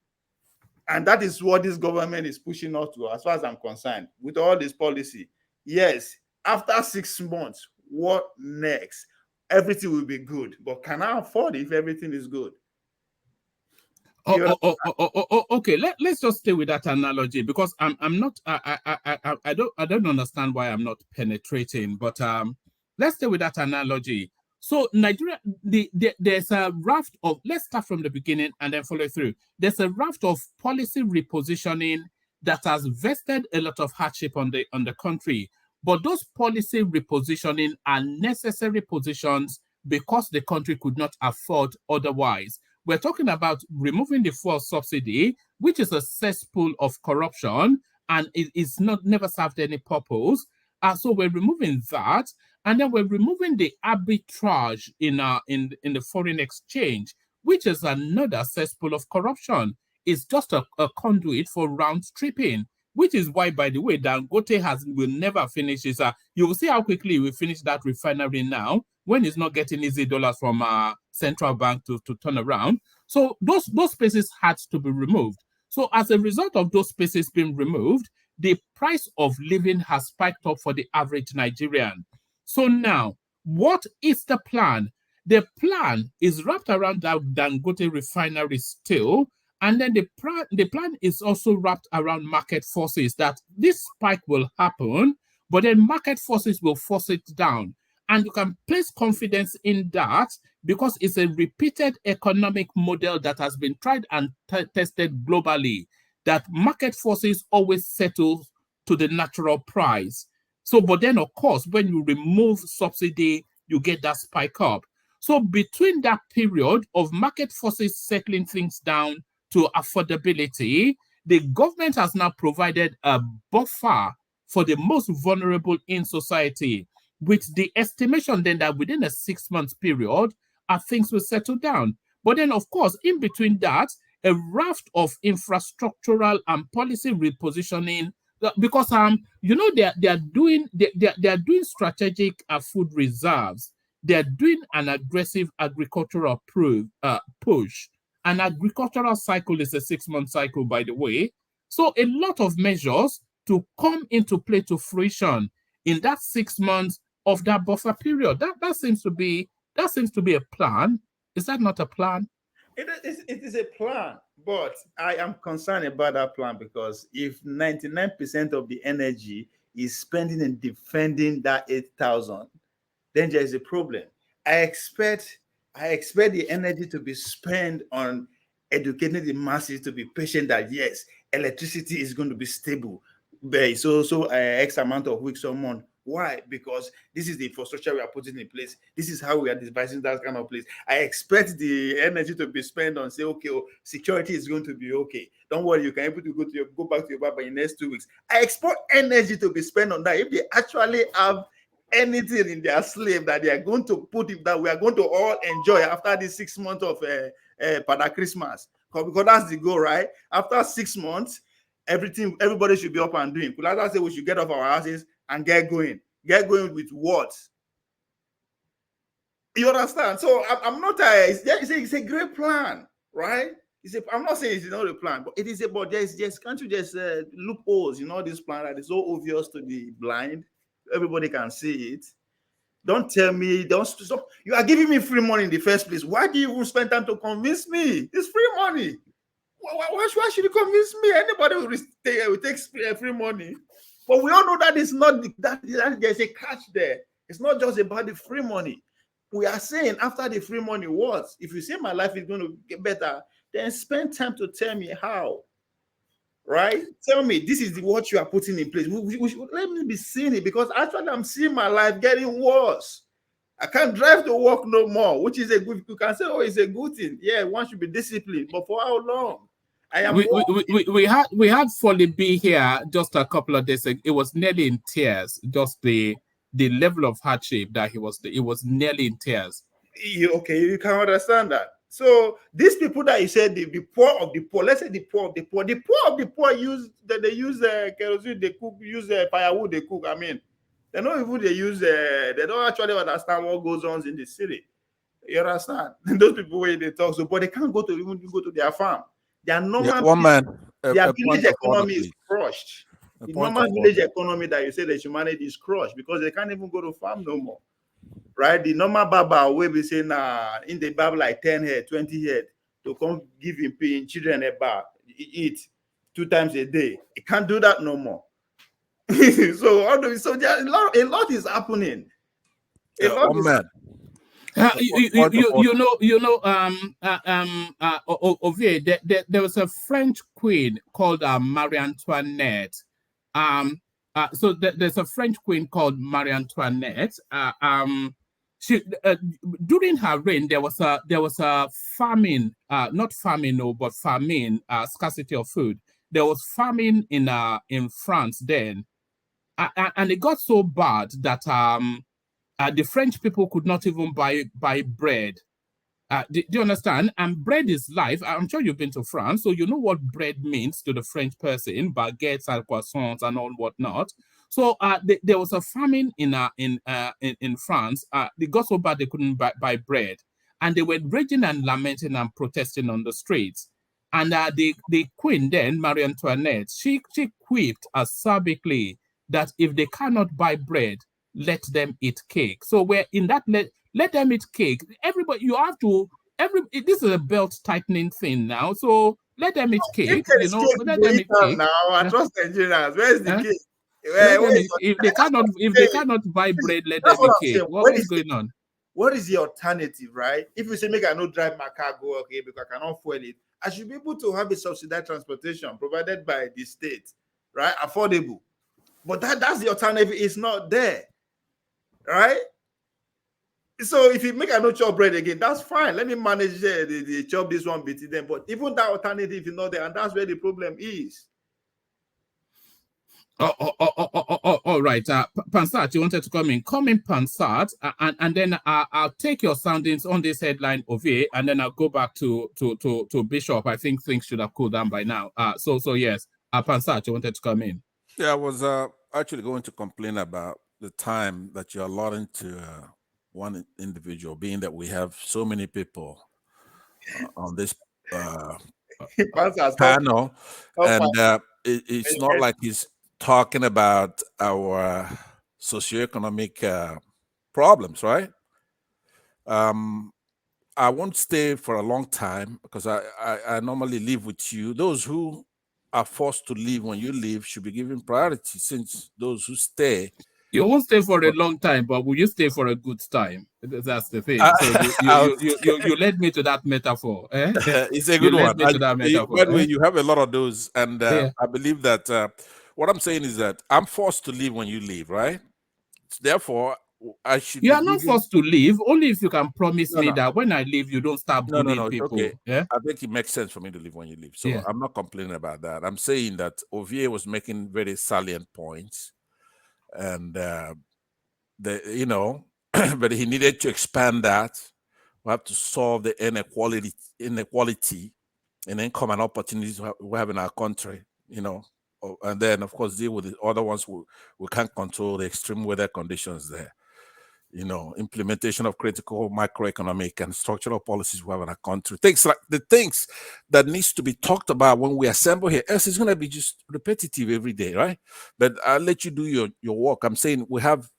And that is what this government is pushing us to, as far as I'm concerned, with all this policy. Yes, after 6 months, what next? Everything will be good. But can I afford it if everything is good? Okay. Let's just stay with that analogy, because I don't understand why I'm not penetrating. But let's stay with that analogy. So Nigeria, there's a raft of. Let's start from the beginning and then follow through. There's a raft of policy repositioning that has vested a lot of hardship on the country. But those policy repositioning are necessary positions because the country could not afford otherwise. We're talking about removing the fuel subsidy, which is a cesspool of corruption, and it is never served any purpose. So we're removing that, and then we're removing the arbitrage in the foreign exchange, which is another cesspool of corruption. It's just a conduit for round tripping, which is why, by the way, Dangote will never finish his. You will see how quickly we finish that refinery now, when it's not getting easy dollars from central bank to turn around. So those spaces had to be removed. So as a result of those spaces being removed, the price of living has spiked up for the average Nigerian. So now, what is the plan? The plan is wrapped around that Dangote refinery still, and then the plan is also wrapped around market forces, that this spike will happen, but then market forces will force it down. And you can place confidence in that, because it's a repeated economic model that has been tried and tested globally, that market forces always settle to the natural price. So, but then, of course, when you remove subsidy, you get that spike up. So between that period of market forces settling things down to affordability, the government has now provided a buffer for the most vulnerable in society, with the estimation then that within a 6-month period, things will settle down. But then, of course, in between that, a raft of infrastructural and policy repositioning, because they are doing strategic food reserves. They are doing an aggressive agricultural push. An agricultural cycle is a 6-month cycle, by the way. So a lot of measures to come into play to fruition in that 6 months of that buffer period. That seems to be a plan. Is that not a plan? It is a plan, but I am concerned about that plan, because if 99% of the energy is spending in defending that 8,000, then there is a problem. I expect the energy to be spent on educating the masses to be patient, that yes, electricity is going to be stable, but so X amount of weeks or month. Why? Because this is the infrastructure we are putting in place. This is how we are devising that kind of place. I expect the energy to be spent on, say, okay, security is going to be okay. Don't worry, you can able to go back to your barber in the next 2 weeks. I expect energy to be spent on that. If they actually have anything in their slave that they are going to put it that we are going to all enjoy after this 6 months of Pada Christmas. Because that's the goal, right? After 6 months, everybody should be up and doing. Kulata say we should get off our houses and get going. Get going with what? You understand? So I'm not it's a great plan, right? I'm not saying it's not a plan, but it is about can't you just loopholes in all this plan that is so obvious to the blind. Everybody can see it. Don't tell me, don't stop. You are giving me free money in the first place. Why do you even spend time to convince me? It's free money. Why should you convince me? Anybody will take free money. But we all know that it's not that there's a catch there. It's not just about the free money. We are saying after the free money, what? If you say my life is going to get better, then spend time to tell me how. Right? Tell me this is what you are putting in place. Let me be seeing it, because actually I'm seeing my life getting worse. I can't drive to work no more, which is a good. You can say, oh, it's a good thing. Yeah, one should be disciplined, but for how long? We had Folly B here just a couple of days ago. It was nearly in tears. Just the level of hardship that he was nearly in tears. Okay, you can understand that. So these people that you said the poor of the poor, let's say the poor of the poor use kerosene, they cook, use firewood, they cook. I mean, they don't even they don't actually understand what goes on in the city. You understand? Those people where they talk so, but they can't go to their farm. Their normal their village economy is crushed. The normal village economy that you say they should manage is crushed because they can't even go to farm no more. Right? The normal Baba will be saying in the Bible like 10 head, 20 head to come give him children a bath, eat 2 times a day. He can't do that no more. So there a lot is happening. Ovie, there was a French queen called Marie Antoinette. So there's a French queen called Marie Antoinette. She during her reign there was a famine, not famine, no, but famine, scarcity of food. There was famine in France then, and it got so bad that the French people could not even buy bread. Do you understand? And bread is life. I'm sure you've been to France, so you know what bread means to the French person: baguettes and croissants and all whatnot. So there was a famine in France. They got so bad they couldn't buy bread, and they were raging and lamenting and protesting on the streets. And the queen then, Marie Antoinette, she quipped acerbically that if they cannot buy bread, let them eat cake. So we're in that let them eat cake. Everybody, you have to. This is a belt tightening thing now. So let them eat cake. Let them eat cake. Now I trust Nigerians. Where's the cake? If they cannot buy bread, let them eat cake. What's going on? What is the alternative, right? If you say make I not drive my car go okay because I cannot fuel it, I should be able to have a subsidized transportation provided by the state, right? Affordable. But that's the alternative. It's not there, right? So if you make a no chop bread again, that's fine. Let me manage the chop this one bit then. But even that alternative is not there, and that's where the problem is. All right. Pansat, you wanted to come in. Come in, Pansat, and then I'll take your soundings on this headline of it, and then I'll go back to Bishop. I think things should have cooled down by now. So yes, Pansat, you wanted to come in. Yeah, I was actually going to complain about the time that you're allotting to one individual, being that we have so many people on this panel, and it's not like he's talking about our socioeconomic problems, right? I won't stay for a long time because I normally live with you. Those who are forced to leave when you leave should be given priority, since those who stay. You won't stay for a long time, but will you stay for a good time? That's the thing. So you led me to that metaphor. Eh? It's a good one. By the way, you have a lot of those, and I believe that what I'm saying is that I'm forced to leave when you leave, right? Therefore, I should. You are not forced to leave, only if you can promise me that when I leave, you don't start bullying people. Okay. Yeah? I think it makes sense for me to leave when you leave. So I'm not complaining about that. I'm saying that Ovie was making very salient points, and but he needed to expand that. We have to solve the inequality in income and opportunities we have in our country, and then of course deal with the other ones we can't control, the extreme weather conditions there. Implementation of critical macroeconomic and structural policies we have in our country. Things like the things that needs to be talked about when we assemble here. Else it's going to be just repetitive every day, right? But I'll let you do your work. I'm saying we have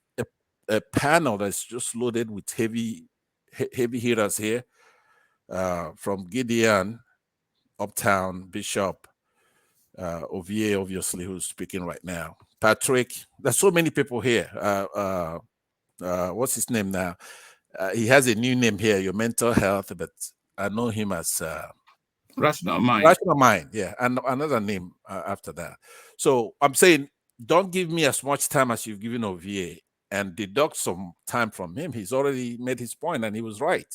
a panel that's just loaded with heavy hitters here, from Gideon, Uptown, Bishop, Ovier, obviously, who's speaking right now. Patrick, there's so many people here. What's his name now? He has a new name here, Your Mental Health, but I know him as Rational Mind. Rational Mind, yeah, and another name after that. So I'm saying, don't give me as much time as you've given Ovier and deduct some time from him. He's already made his point and he was right.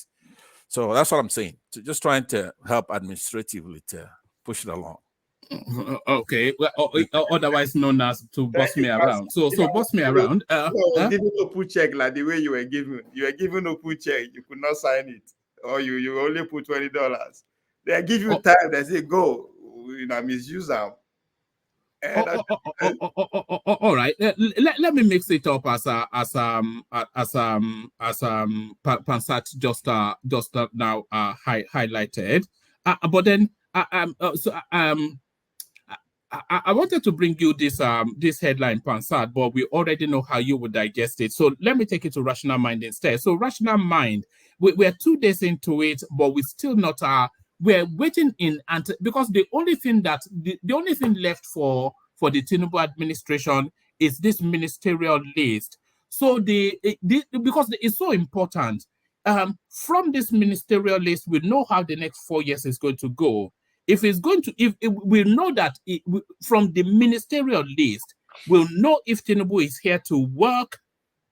So that's what I'm saying. So just trying to help administratively to push it along. Okay, well, otherwise known as to boss me around. So boss me around. Giving open check like the way you were given open check, you could not sign it, or you only put $20. They give you time. They say go, misuse them. All right. Let me mix it up as Pansat just now highlighted. But then I wanted to bring you this headline, Pansat, but we already know how you would digest it. So let me take it to Rational Mind instead. So Rational Mind, we're 2 days into it, but we still not we're waiting because the only thing left for the Tinubu administration is this ministerial list. So because it's so important, from this ministerial list, we know how the next 4 years is going to go. If we know that from the ministerial list, we'll know if Tinubu is here to work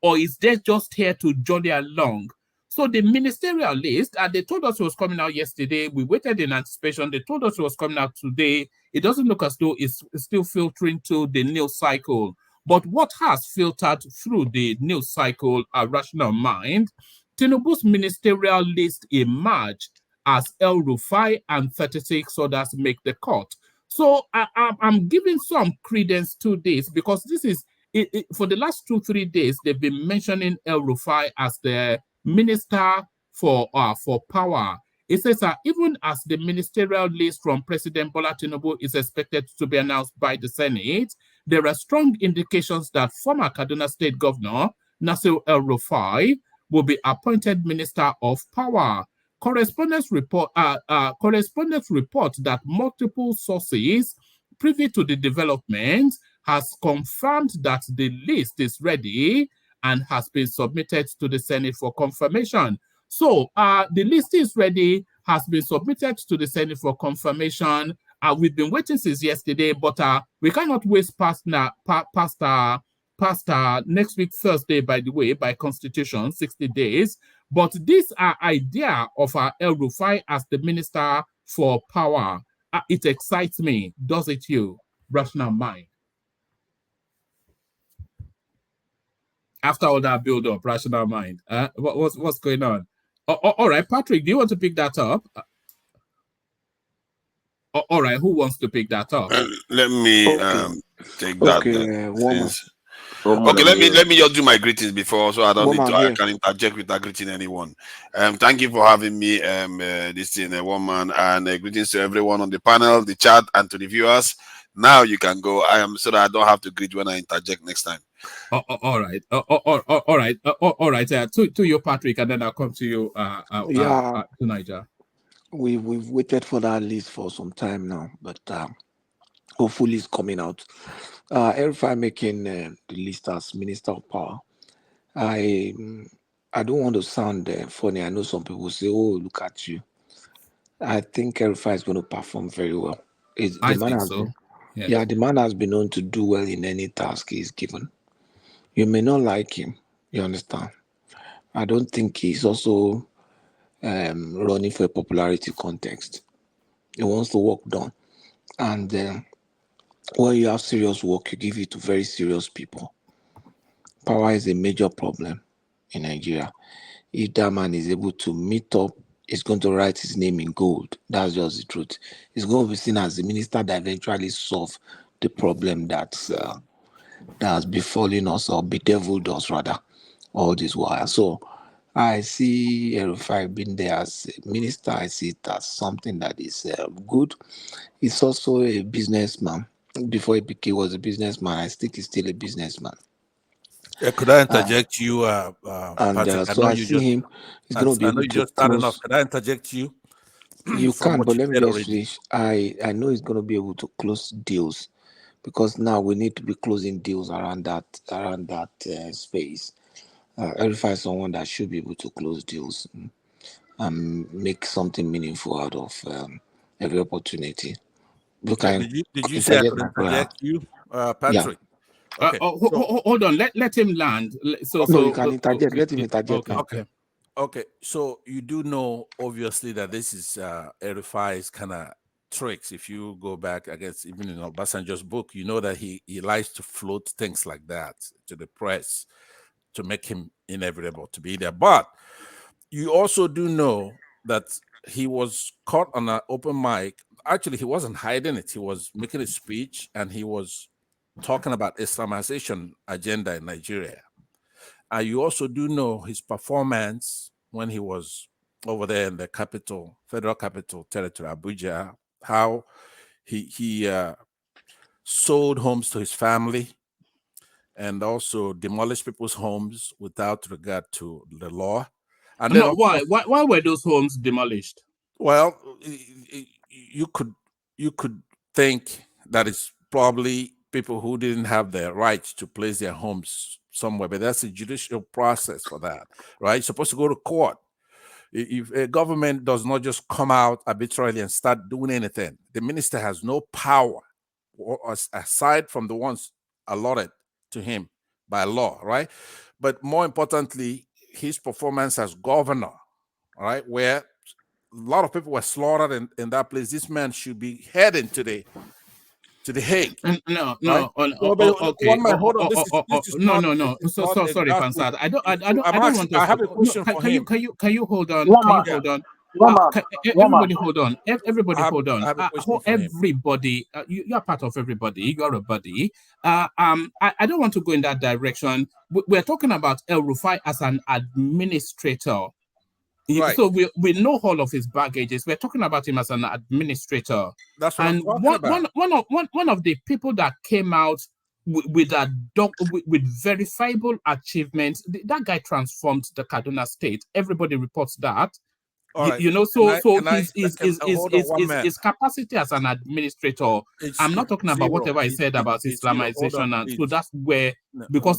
or is they just here to jolly along. So the ministerial list, they told us it was coming out yesterday. We waited in anticipation. They told us it was coming out today. It doesn't look as though it's still filtering to the news cycle. But what has filtered through the news cycle, Rational Mind, Tinubu's ministerial list emerged as El Rufai and 36 others make the cut. So I'm giving some credence to this because this is, for the last 2-3 days, they've been mentioning El Rufai as the minister for power. It says even as the ministerial list from President Bola Tinubu is expected to be announced by the Senate, there are strong indications that former Kaduna State Governor Nasir El Rufai will be appointed Minister of Power. Correspondents report that multiple sources privy to the development has confirmed that the list is ready and has been submitted to the Senate for confirmation. So the list is ready, has been submitted to the Senate for confirmation. We've been waiting since yesterday, but we cannot waste past next week Thursday, by the way, by Constitution, 60 days. But this idea of El Rufai as the Minister for Power, it excites me. Does it you? Rational Mind. After all that build-up, Rational Mind. What's going on? All right, Patrick, do you want to pick that up? All right, who wants to pick that up? Let me take that. Okay, let me just do my greetings before, so I don't need to. I can interject with that greeting anyone. Thank you for having me. This thing, woman, and greetings to everyone on the panel, the chat, and to the viewers. Now you can go. So that I don't have to greet when I interject next time. All right. All right. To you, Patrick, and then I'll come to you. To Niger. We've waited for that list for some time now, but hopefully it's coming out. Rufai making the list as Minister of Power. I don't want to sound funny. I know some people say, "Oh, look at you." I think Rufai is going to perform very well. The man has been known to do well in any task he's given. You may not like him, you understand. I don't think he's also running for a popularity context. He wants the work done. And when you have serious work, you give it to very serious people. Power is a major problem in Nigeria. If that man is able to meet up, he's going to write his name in gold. That's just the truth. He's going to be seen as the minister that eventually solve the problem that has befallen us, or bedeviled us rather, all this while. So I see Rufai being there as a minister. I see it as something that is good. He's also a businessman. Before he was a businessman, I think he's still a businessman. Could I interject you, And Patrick? so I see him. He's going to be I know able you to just started close. off. Could I interject you? You From can, what but you let me said just already. finish. I know he's going to be able to close deals, because now we need to be closing deals around that space. Verify someone that should be able to close deals and make something meaningful out of every opportunity. Look, I Did you say I interject could my prayer. interject you, Patrick? Okay. Hold on. Let him land. No, you can interject. Let him interject now. Okay. So you do know, obviously, that this is Erifai's kind of tricks. If you go back, I guess, even in Obasanjo's book, you know that he likes to float things like that to the press to make him inevitable to be there. But you also do know that he was caught on an open mic. Actually, he wasn't hiding it. He was making a speech, and he was talking about Islamization agenda in Nigeria. You also do know his performance when he was over there in the capital, federal capital territory, Abuja, how he sold homes to his family and also demolished people's homes without regard to the law. And then, no, why were those homes demolished? Well, you could think that it's probably people who didn't have the right to place their homes somewhere, but that's a judicial process for that, right? You're supposed to go to court. If a government does not just come out arbitrarily and start doing anything, the minister has no power aside from the ones allotted to him by law, right? But more importantly, his performance as governor, right, where a lot of people were slaughtered in that place. This man should be heading to the Hague. No. Okay. One man, hold on. This is no. sorry, Pansad. I don't want to. I have a question for him. Can you hold on? Woman. Can you hold on? Woman. Everybody hold on. Everybody hold on. I have a question for him. Everybody, you're part of everybody. You're a buddy. I don't want to go in that direction. We're talking about El Rufai as an administrator. Right. So we know all of his baggages. We're talking about him as an administrator. That's what I'm talking about. One of the people that came out with verifiable achievements, that guy transformed the Kaduna state. Everybody reports that. Right. You know, his capacity as an administrator. I'm not talking about whatever I said about Islamization, and so that's where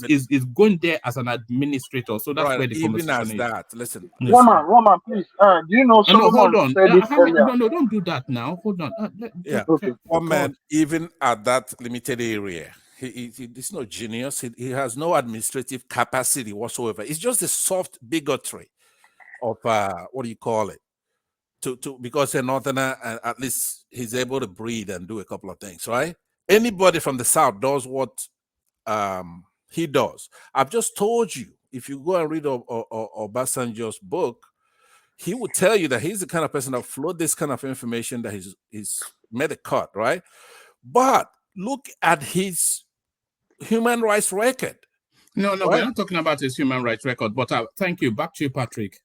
he's going there as an administrator. So that's where the conversation is. Listen, woman, please. Do you know someone said this earlier? No, don't do that now. Hold on. One man, even at that limited area, he's not genius. He has no administrative capacity whatsoever. It's just a soft bigotry of what do you call it? To because a northerner, and at least he's able to breathe and do a couple of things, right? Anybody from the south does what he does. I've just told you, if you go and read Obasanjo's book, he would tell you that he's the kind of person that float this kind of information, that he's made a cut, right? But look at his human rights record. No, right? We're not talking about his human rights record, but thank you. Back to you, Patrick.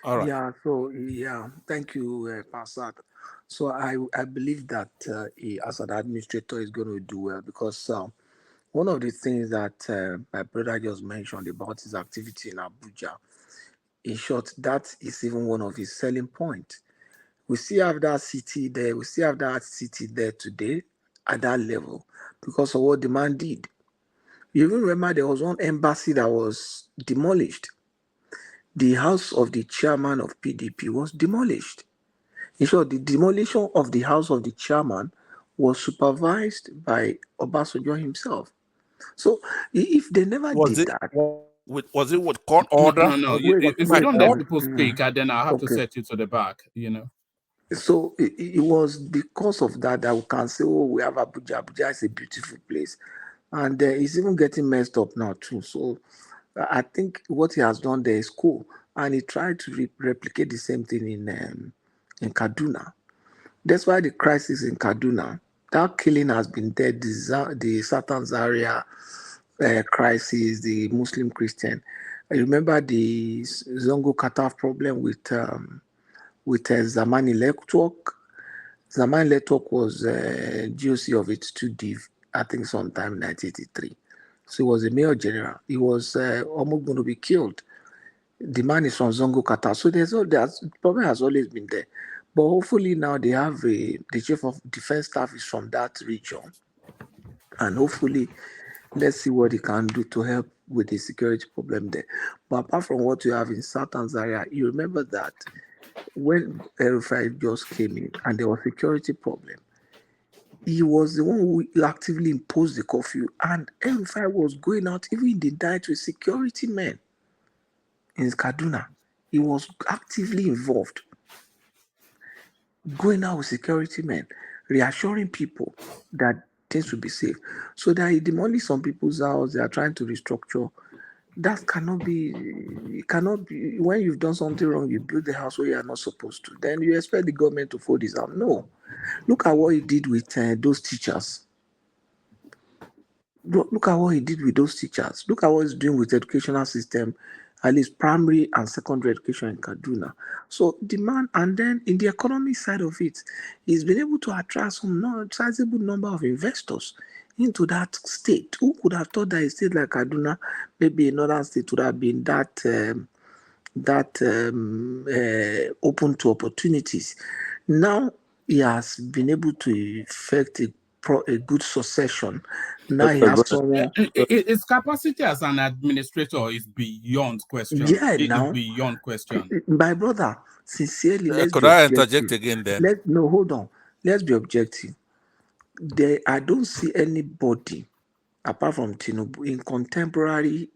All right. Yeah, thank you, Pansad. So I believe that he, as an administrator, is going to do well, because one of the things that my brother just mentioned about his activity in Abuja, in short, that is even one of his selling points. We still have that city there. We still have that city there today at that level because of what the man did. You even remember there was one embassy that was demolished. The house of the chairman of PDP was demolished. In short, the demolition of the house of the chairman was supervised by Obasanjo himself. So if they never did that... Was it with court order? No. If you don't let people speak, then I'll have to set you to the back, you know. So it was because of that we can say, oh, we have Abuja. Abuja is a beautiful place. and he's even getting messed up now too. So I think what he has done there is cool, and he tried to replicate the same thing in Kaduna. That's why the crisis in Kaduna, that killing has been there. The Satan Zaria crisis, the Muslim Christian. I remember the Zongo Kataf problem with Zamani Network. Zamani Network was GOC of its 2 div, I think sometime in 1983. So he was a major general. He was almost going to be killed. The man is from Zongo Kata. So there's the problem has always been there. But hopefully now they have the chief of defense staff is from that region. And hopefully, let's see what he can do to help with the security problem there. But apart from what you have in South Tanzania, you remember that when Rufai just came in and there was security problem, he was the one who actively imposed the curfew, and Rufai was going out even in the night with security men in Kaduna. He was actively involved, going out with security men, reassuring people that things will be safe. So that he demolished some people's house, they are trying to restructure. That cannot be, it cannot be. When you've done something wrong, you build the house where you are not supposed to. Then you expect the government to fold his arm. No. Look at what he did with those teachers. Look at what he did with those teachers. Look at what he's doing with the educational system, at least primary and secondary education in Kaduna. So demand, and then in the economic side of it, he's been able to attract some sizable number of investors into that state. Who could have thought that a state like Kaduna, maybe another state would have been open to opportunities. Now he has been able to effect a good succession. Now he has someone. His capacity as an administrator is beyond question. Yeah, It now is beyond question. my brother, sincerely, let's Could be I objective. interject again then? No, hold on. Let's be objective. I don't see anybody apart from Tinubu in contemporary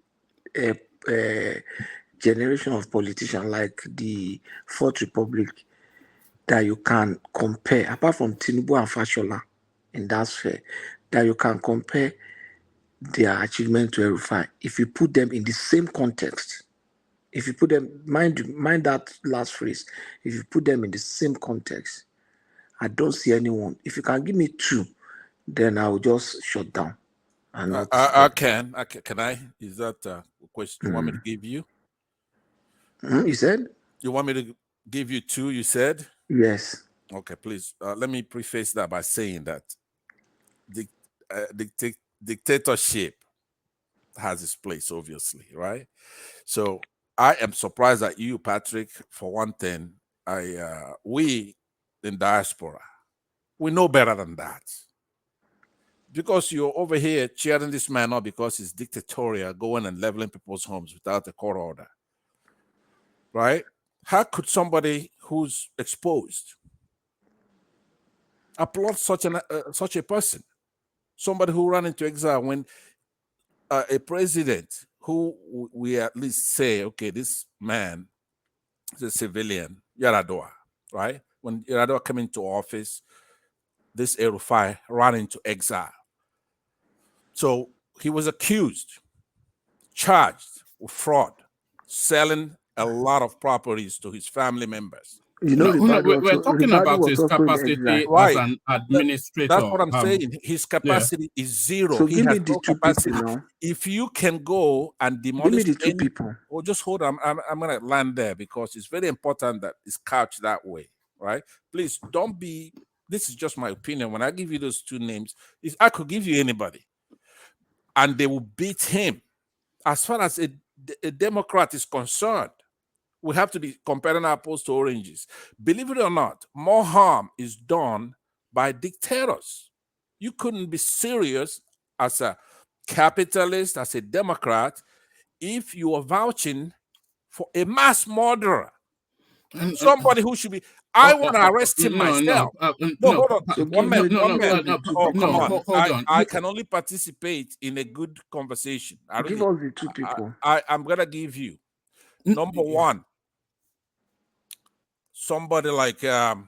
generation of politicians like the Fourth Republic that you can compare, apart from Tinubu and Fashola in that sphere, that you can compare their achievement to Rufai. If you put them in the same context, if you put them, mind that last phrase, if you put them in the same context, I don't see anyone. If you can give me two, then I will just shut down. I can. Can I? Is that a question you want me to give you? You said? You want me to give you two, you said? Yes. Okay, please. Let me preface that by saying that dictatorship has its place, obviously, right? So I am surprised at you, Patrick, for one thing. We in diaspora, we know better than that. Because you're over here cheering this man up because he's dictatorial, going and leveling people's homes without a court order, right? How could somebody who's exposed applaud such a person? Somebody who ran into exile when a president who we at least say, okay, this man is a civilian, Yaradua, right? When Yaradua came into office, this Rufai ran into exile. So he was accused, charged with fraud, selling a lot of properties to his family members. You know, we're talking about his capacity as an administrator. That's what I'm saying. His capacity is zero. So he give has me the no two capacity. people now. If you can go and demolish Give me the two people. Oh, just hold on. I'm going to land there because it's very important that it's couched that way, right? Please don't be. This is just my opinion. When I give you those two names, I could give you anybody, and they will beat him. As far as a Democrat is concerned, we have to be comparing apples to oranges. Believe it or not, more harm is done by dictators. You couldn't be serious as a capitalist, as a Democrat, if you are vouching for a mass murderer. Somebody who should be. I want to arrest him myself. Hold on. One man. Oh, come on. Hold on. I can only participate in a good conversation. Give us the two people. I'm going to give you. Number one, somebody like the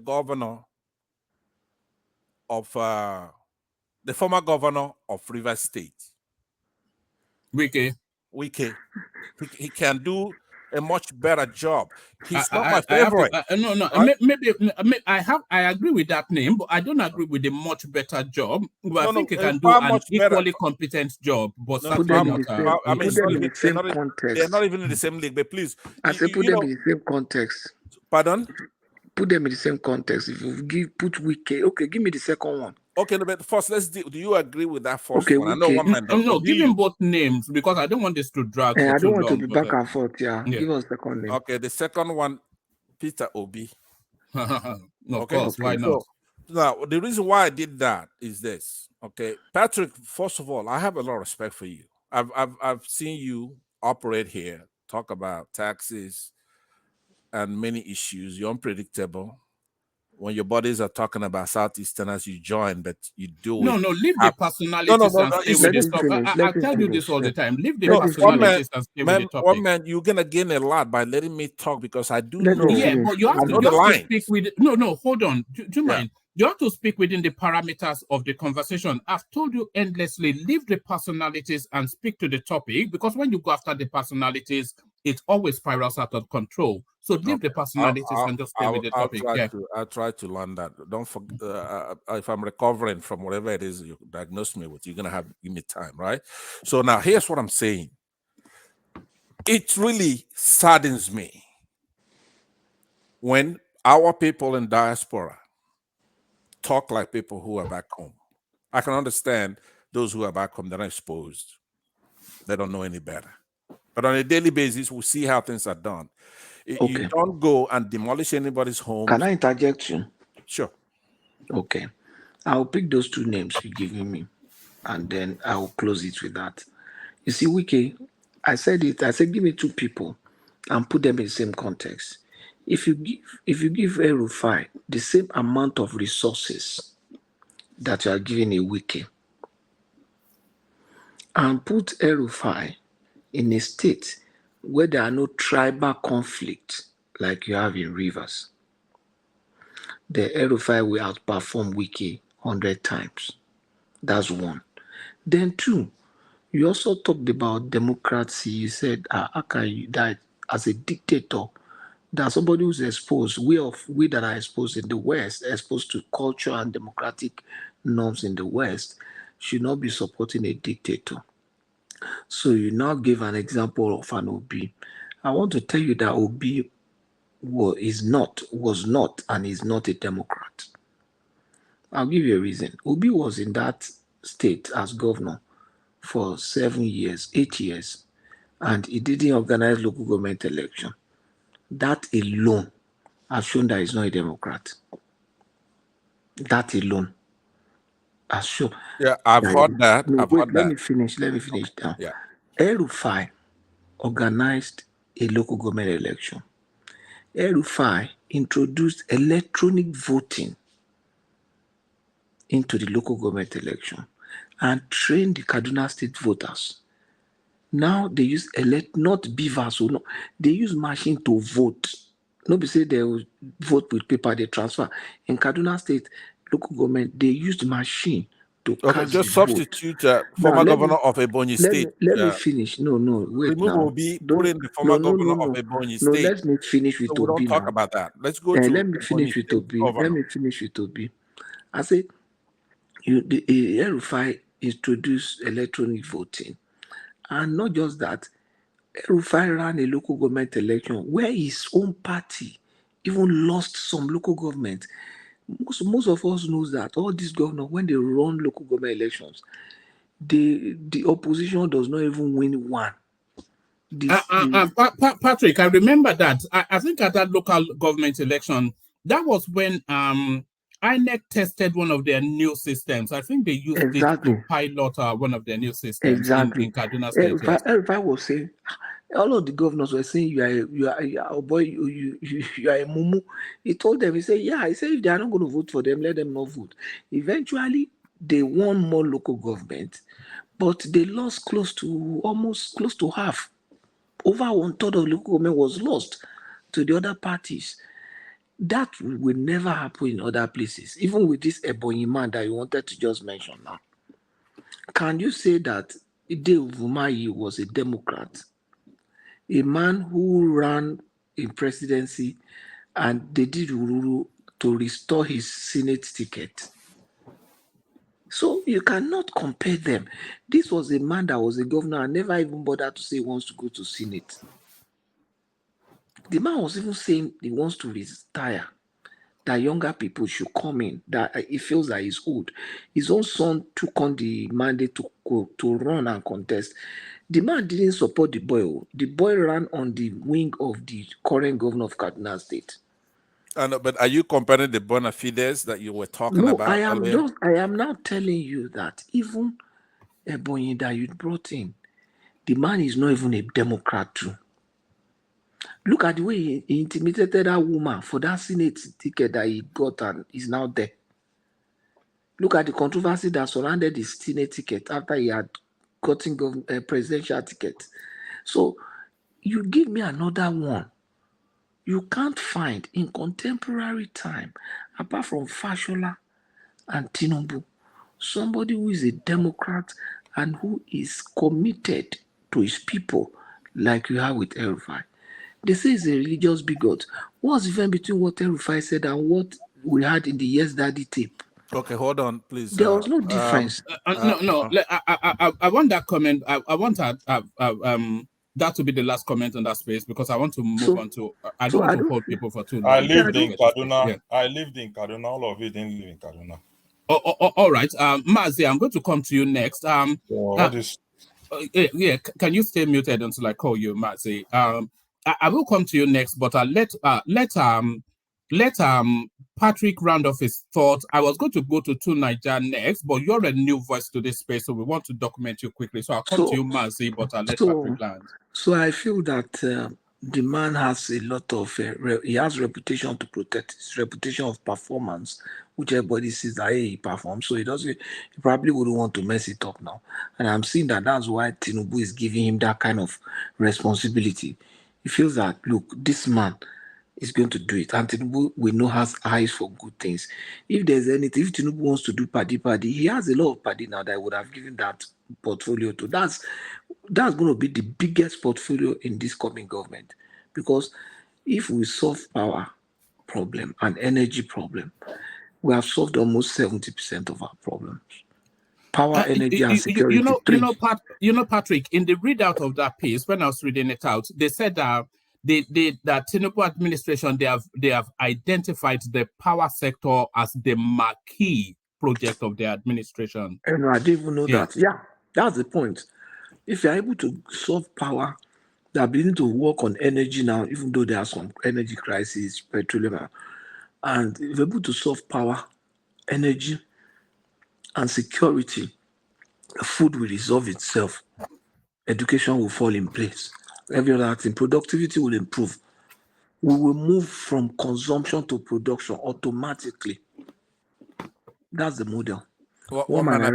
governor of the former governor of Rivers State. Wike. He can do a much better job. He's not my I have to, favorite. no. Right? Maybe I agree with that name, but I don't agree with the much better job. But I think he can do an equally competent job. But certainly not. I mean, put them in the same they're context. not even in the same league. But please, I say put them in the same context. Pardon? Put them in the same context. If you put Wike, okay, give me the second one. Okay, but first, do you agree with that first Okay, one? I know one man. No, give him both names because I don't want this to drag for I too don't want long. to be back and forth. Yeah, give us the second name. Okay, the second one, Peter Obi. Of course, why not? So, now, the reason why I did that is this. Okay, Patrick. First of all, I have a lot of respect for you. I've seen you operate here, talk about taxes and many issues. You're unpredictable. When your buddies are talking about Southeasterners, you join, but you do No, leave the personalities and stay with the stuff. I tell you this all the time. Leave the personalities and stay with the topic. One man, you're gonna gain a lot by letting me talk because I do know. Yeah, but you have to speak with. No, hold on. Do you mind? You have to speak within the parameters of the conversation. I've told you endlessly, leave the personalities and speak to the topic, because when you go after the personalities, it always spirals out of control. So leave the personalities and just stay with the topic. I'll try to learn that. Don't forget, if I'm recovering from whatever it is you diagnosed me with, you're going to have to give me time, right? So now here's what I'm saying. It really saddens me when our people in diaspora talk like people who are back home. I can understand those who are back home, they're not exposed. They don't know any better. But on a daily basis, we see how things are done. You don't go and demolish anybody's home. Can I interject you? Sure. Okay. I'll pick those two names you're giving me, and then I'll close it with that. You see, Wike, I said give me two people and put them in the same context. If you give Rufai the same amount of resources that you are giving a Wike, and put Rufai in a state where there are no tribal conflicts like you have in Rivers, the Rufai will outperform Wike 100 times. That's one. Then two, you also talked about democracy. You said, how can you that as a dictator, that somebody who's exposed, we that are exposed in the West, exposed to culture and democratic norms in the West, should not be supporting a dictator. So you now give an example of an Obi. I want to tell you that Obi was not, and is not a Democrat. I'll give you a reason. Obi was in that state as governor for 7 years, 8 years, and he didn't organize local government election. That alone has shown that he's not a Democrat. That alone has shown. Yeah, I've heard that. Let me finish now. Yeah. Rufai organized a local government election. Rufai introduced electronic voting into the local government election and trained the Kaduna State voters. Now they use not beavers, they use machine to vote. Nobody say they will vote with paper, they transfer. In Kaduna State local government, they used machine to cast just the substitute vote. former governor of Ebonyi State. Let me finish. No, wait. Remove Now. Obi, put in the former governor of Ebonyi State. No, let me finish with so we Obi. Don't talk now. about that. Let's go to let me finish with Obi. Let me finish with Obi. I say the Rufai introduced electronic voting. And not just that, Rufai ran a local government election where his own party even lost some local government. Most of us knows that all these governors, when they run local government elections, the opposition does not even win one. Patrick, I remember that. I think at that local government election, that was when INEC tested one of their new systems. I think they used it to pilot one of their new systems in Kaduna State. Rufai was saying, all of the governors were saying, you are a boy, you are a mumu. He told them, he said, if they are not going to vote for them, let them not vote. Eventually, they won more local government, but they lost almost close to half. Over 1/3 of local government was lost to the other parties. That will never happen in other places, even with this Ebonyi man that you wanted to just mention now. Can you say that Dave Umahi was a Democrat? A man who ran in presidency and they did Ururu to restore his Senate ticket. So you cannot compare them. This was a man that was a governor and never even bothered to say he wants to go to Senate. The man was even saying he wants to retire, that younger people should come in, that he feels that he's old. His own son took on the mandate to go to run and contest. The man didn't support the boy. The boy ran on the wing of the current governor of Kaduna State. But are you comparing the bona fides that you were talking No, about earlier? I am now telling you that even Ebonyi that you brought in, the man is not even a Democrat too. Look at the way he intimidated that woman for that Senate ticket that he got and is now there. Look at the controversy that surrounded his Senate ticket after he had gotten a presidential ticket. So you give me another one. You can't find in contemporary time, apart from Fashola and Tinubu, somebody who is a Democrat and who is committed to his people like you have with Rufai. They say he's a religious bigot. What's the difference between what Rufai said and what we had in the Yes Daddy tape? Okay, hold on, please. There was no difference. I want that comment. I want that to be the last comment on that space because I want to move on to. I don't want to hold people for too long. I lived in Kaduna. Yeah. I lived in Kaduna. All of you didn't live in Kaduna. All right, Mazi, I'm going to come to you next. Can you stay muted until I call you, Mazi? I will come to you next, but let Patrick round off his thoughts. I was going to go to Niger next, but you're a new voice to this space, so we want to document you quickly. So I'll come to you, Mazi, but I'll let Patrick land. So I feel that the man has a lot of he has reputation to protect, his reputation of performance, which everybody sees that he performs. So he probably wouldn't want to mess it up now. And I'm seeing that's why Tinubu is giving him that kind of responsibility. He feels that, look, this man is going to do it. And Tinubu, we know, has eyes for good things. If there's anything, if Tinubu wants to do paddy, he has a lot of paddy now that would have given that portfolio to. That's going to be the biggest portfolio in this coming government. Because if we solve power problem and energy problem, we have solved almost 70% of our problems. Power, energy, and security. Patrick, in the readout of that piece, when I was reading it out, they said that that Tinubu administration, they have identified the power sector as the marquee project of their administration. And I didn't even know that. Yeah, that's the point. If you're able to solve power, they're beginning to work on energy now, even though there are some energy crises, petroleum, and if you're able to solve power, energy, and security, food will resolve itself. Education will fall in place. Every other thing, productivity will improve. We will move from consumption to production automatically. That's the model. I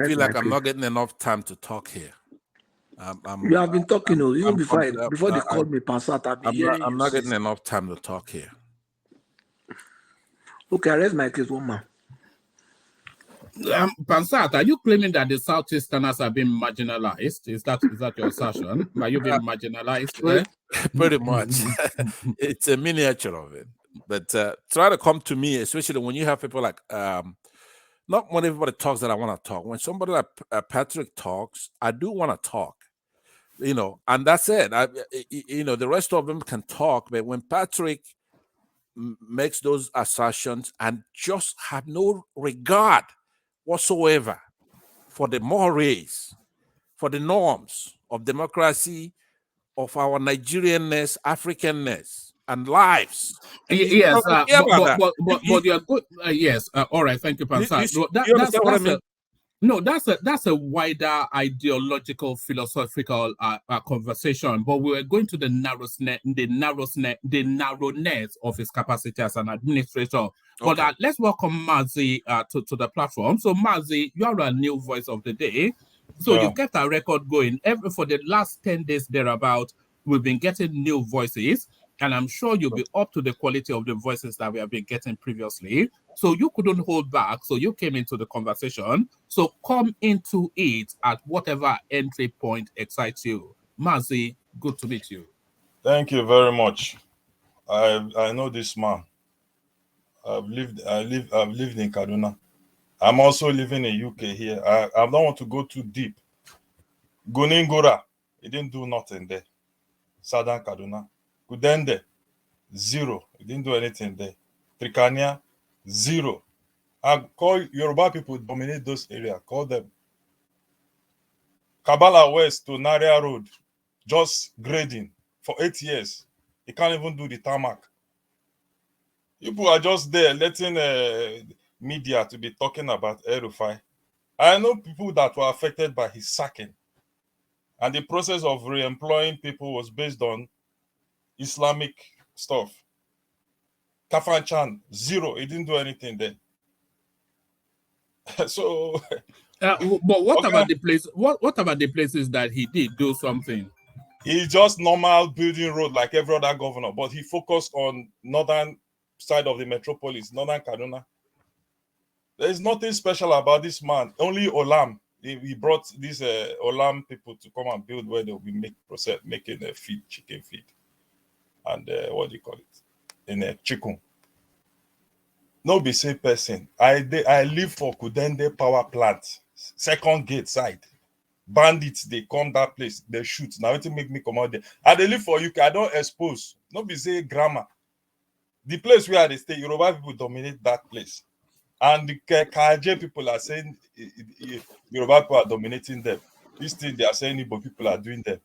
feel like I'm not getting enough time to talk here. You have been talking, even before they called me Pansat. I'm not getting enough time to talk here. Okay, I raise my case, one man. Pansat, are you claiming that the Southeasterners have been marginalized? Is that your assertion? Are you being marginalized? Pretty much. It's a miniature of it. But try to come to me, especially when you have people like, not when everybody talks that I want to talk. When somebody like Patrick talks, I do want to talk. And that's it. The rest of them can talk, but when Patrick makes those assertions and just have no regard whatsoever for the mores, for the norms of democracy, of our Nigerianness, Africanness, and lives. Yes, but you're good. Yes, all right. Thank you, Pansat. You understand what I mean? No, that's a wider ideological, philosophical conversation. But we were going to the narrowness of his capacity as an administrator. Okay. But let's welcome Mazi to the platform. So Mazi, you are a new voice of the day. So you've kept a record going. For the last 10 days thereabout, we've been getting new voices. and I'm sure you'll be up to the quality of the voices that we have been getting previously. So you couldn't hold back. So you came into the conversation. So come into it at whatever entry point excites you. Mazi, good to meet you. Thank you very much. I know this man. I've lived in Kaduna. I'm also living in UK here. I don't want to go too deep. Guningora, he didn't do nothing there. Southern Kaduna. Kudende, zero. He didn't do anything there. Trikania, zero. I call Yoruba people dominate those areas. Call them. Kabbalah West to Naria Road, just grading for 8 years. He can't even do the tarmac. People are just there letting media to be talking about Rufai. I know people that were affected by his sacking. And the process of re-employing people was based on Islamic stuff. Kafan Chan, zero. He didn't do anything there. So but what about the place? What about the places that he did do something? He's just normal building road like every other governor, but he focused on northern side of the metropolis, northern Kaduna. There is nothing special about this man. Only Olam. He brought these Olam people to come and build where they'll be making a feed, chicken feed, and what do you call it? In a chicken. No be same person. I live for Kudende power plant, second gate side. Bandits, they come that place, they shoot. Now it make me come out there. I they live for UK. I don't expose. No be say grammar. The place where they stay, Yoruba people dominate that place. And the Kaje people are saying Yoruba people are dominating them. This thing they are saying Igbo people are doing them.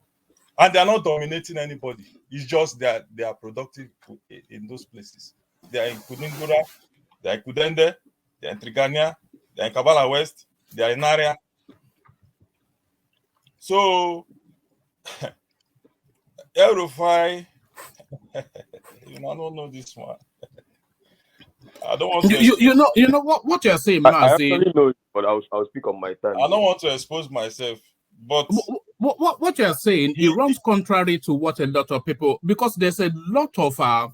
And they are not dominating anybody. It's just that they are productive in those places. They are in Kudingura, they are in Kudende, they are in Trigania, they are in Kabbalah West, they are in Naria. So, Rufai, I don't know this one. I don't want to. You know what you're saying, I Mazi. actually know, but I'll speak on my time. I don't want to expose myself, but what you're saying, it runs contrary to what a lot of people, because there's a lot of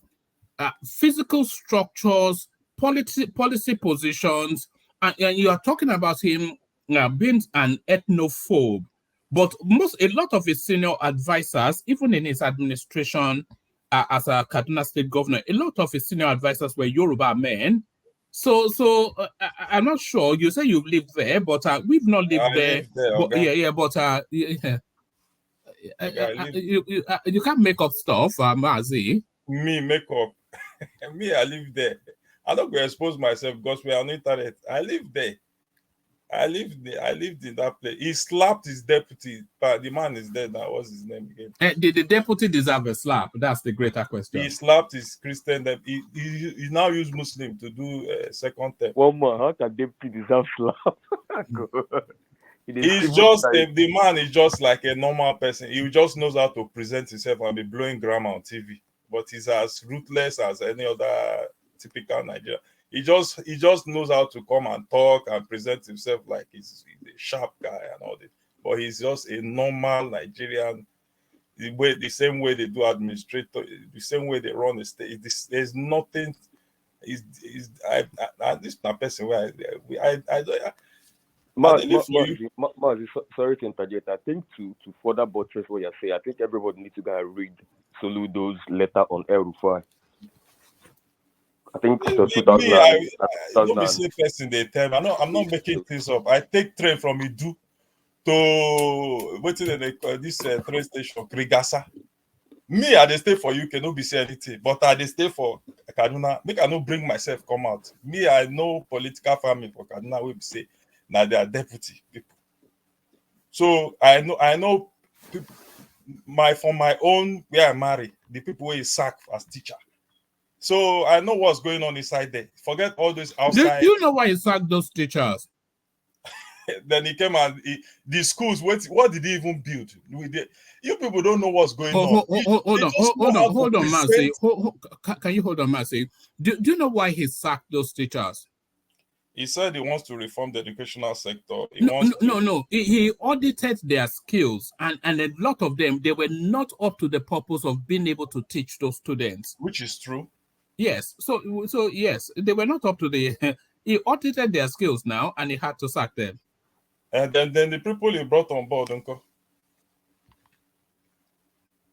physical structures, policy positions, and you are talking about him being an ethnophobe. But a lot of his senior advisors, even in his administration as a Kaduna State governor, a lot of his senior advisors were Yoruba men. So I'm not sure. You say you've lived there, but we've not lived there. Lived there, but, okay. You can't make up stuff, Mazi. Me make up. Me, I live there. I don't go expose myself because we're on the internet. I live there. I lived in that place. He slapped his deputy, but the man is dead now. What's his name again? Did the deputy deserve a slap? That's the greater question. He slapped his Christian deputy. He now used Muslim to do second term. One more, how can deputy deserve slap? He's just the man is just like a normal person. He just knows how to present himself and be blowing grammar on TV. But he's as ruthless as any other typical Nigerian. He just knows how to come and talk and present himself like he's a sharp guy and all that. But he's just a normal Nigerian. The same way they do administrator, the same way they run the state. There's nothing. This person where Mazi, sorry to interject. I think to further buttress what you're saying, I think everybody needs to go and read Soludo's letter on Rufai. I think it was 2000. I'm not making things up. I take train from Idu to this train station, Krigasa. Me, I dey stay for UK, no be say anything, but I dey stay for Kaduna. Make I no bring myself come out. Me, I know political family for Kaduna. We be say now they are deputy people. So I know people, from my own where I marry, the people where he sack as teacher. So I know what's going on inside there. Forget all this outside. Do you know why he sacked those teachers? Then he came and the schools. What did he even build? You people don't know what's going on. Hold on, Mazi. Can you hold on, Mazi? Do you know why he sacked those teachers? He said he wants to reform the educational sector. No. He audited their skills, and a lot of them, they were not up to the purpose of being able to teach those students. Which is true. Yes. So yes, they were not up to the. He audited their skills now, and he had to sack them. And then the people he brought on board, Uncle.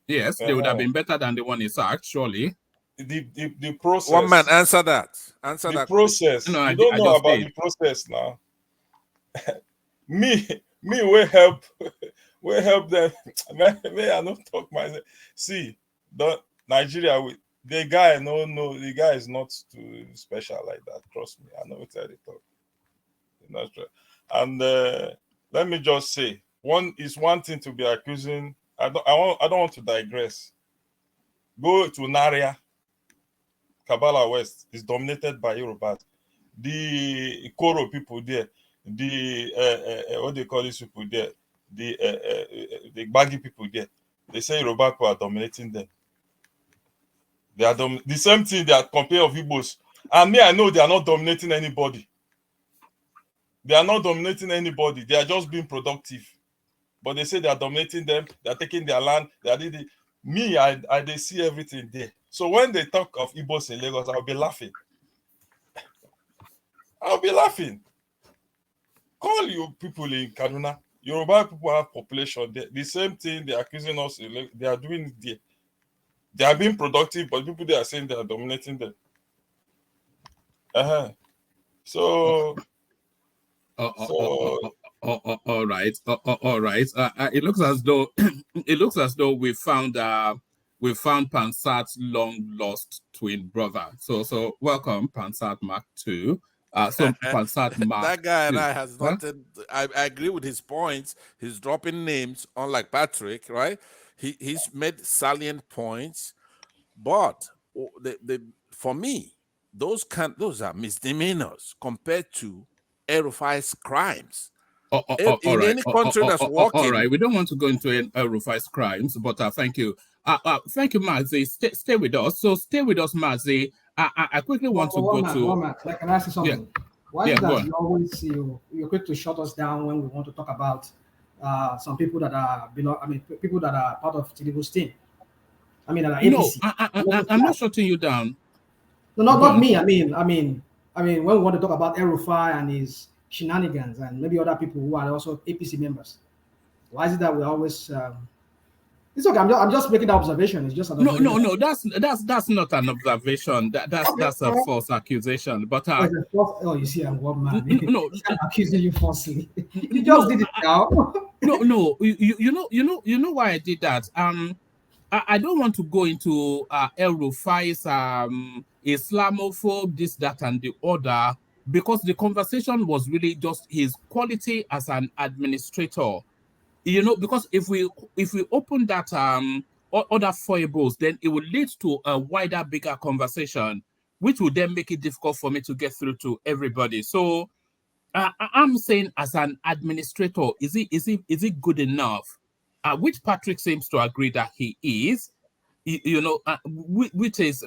Yes, they would have been better than the one he sacked, surely. The process. One man, answer that. Answer the that. process. No, you don't know about the process now. me, we help them. May I not talk myself. See, the Nigeria, the guy, the guy is not too special like that. Trust me, I know what I talk. Not true. And let me just say, one thing to be accusing. I don't want to digress. Go to Naria, Kabbalah West is dominated by Yorubas. The Koro people there, the what they call these people there, the Baggy people there, they say Yoruba people are dominating them. They are the same thing they are compared of Igbos. And me, I know they are not dominating anybody. They are not dominating anybody. They are just being productive. But they say they are dominating them. They are taking their land. They are me, they see everything there. So when they talk of Igbos in Lagos, I'll be laughing. I'll be laughing. Call you people in Kaduna. Yoruba people have population there. The same thing they're accusing us, they are doing there. They are being productive, but people they are saying they are dominating them. So. All right. It looks as though we found Pansat's long lost twin brother. So welcome, Pansat Mark II. Pansat Mark that guy and II. I has nothing. I agree with his points. He's dropping names, unlike Patrick, right? He's made salient points, but for me, those are misdemeanors compared to Rufai's crimes. In any country that's working. All right, we don't want to go into Rufai's crimes, but thank you. Thank you, Mazi. Stay with us. So stay with us, Mazi. I quickly want to go to. One man. Like, can I say something? Yeah. Why is it that you always you're quick to shut us down when we want to talk about some people that are people that are part of Tinubu's team? I mean, that are APC. No, I'm not shutting you down. No, not me. I mean, when we want to talk about Rufai and his shenanigans and maybe other people who are also APC members, why is it that we always? It's okay. I'm just making that observation. It's just an observation. No. That's not an observation. That's a false accusation. But you see, I'm one man. No, I'm accusing you falsely. You just did it now. No. You know why I did that. I don't want to go into El Rufai's Islamophobe, this, that, and the other, because the conversation was really just his quality as an administrator. You know, because if we open that other foibles, then it will lead to a wider, bigger conversation, which would then make it difficult for me to get through to everybody. So I'm saying, as an administrator, is he good enough? Which Patrick seems to agree that he is. Which is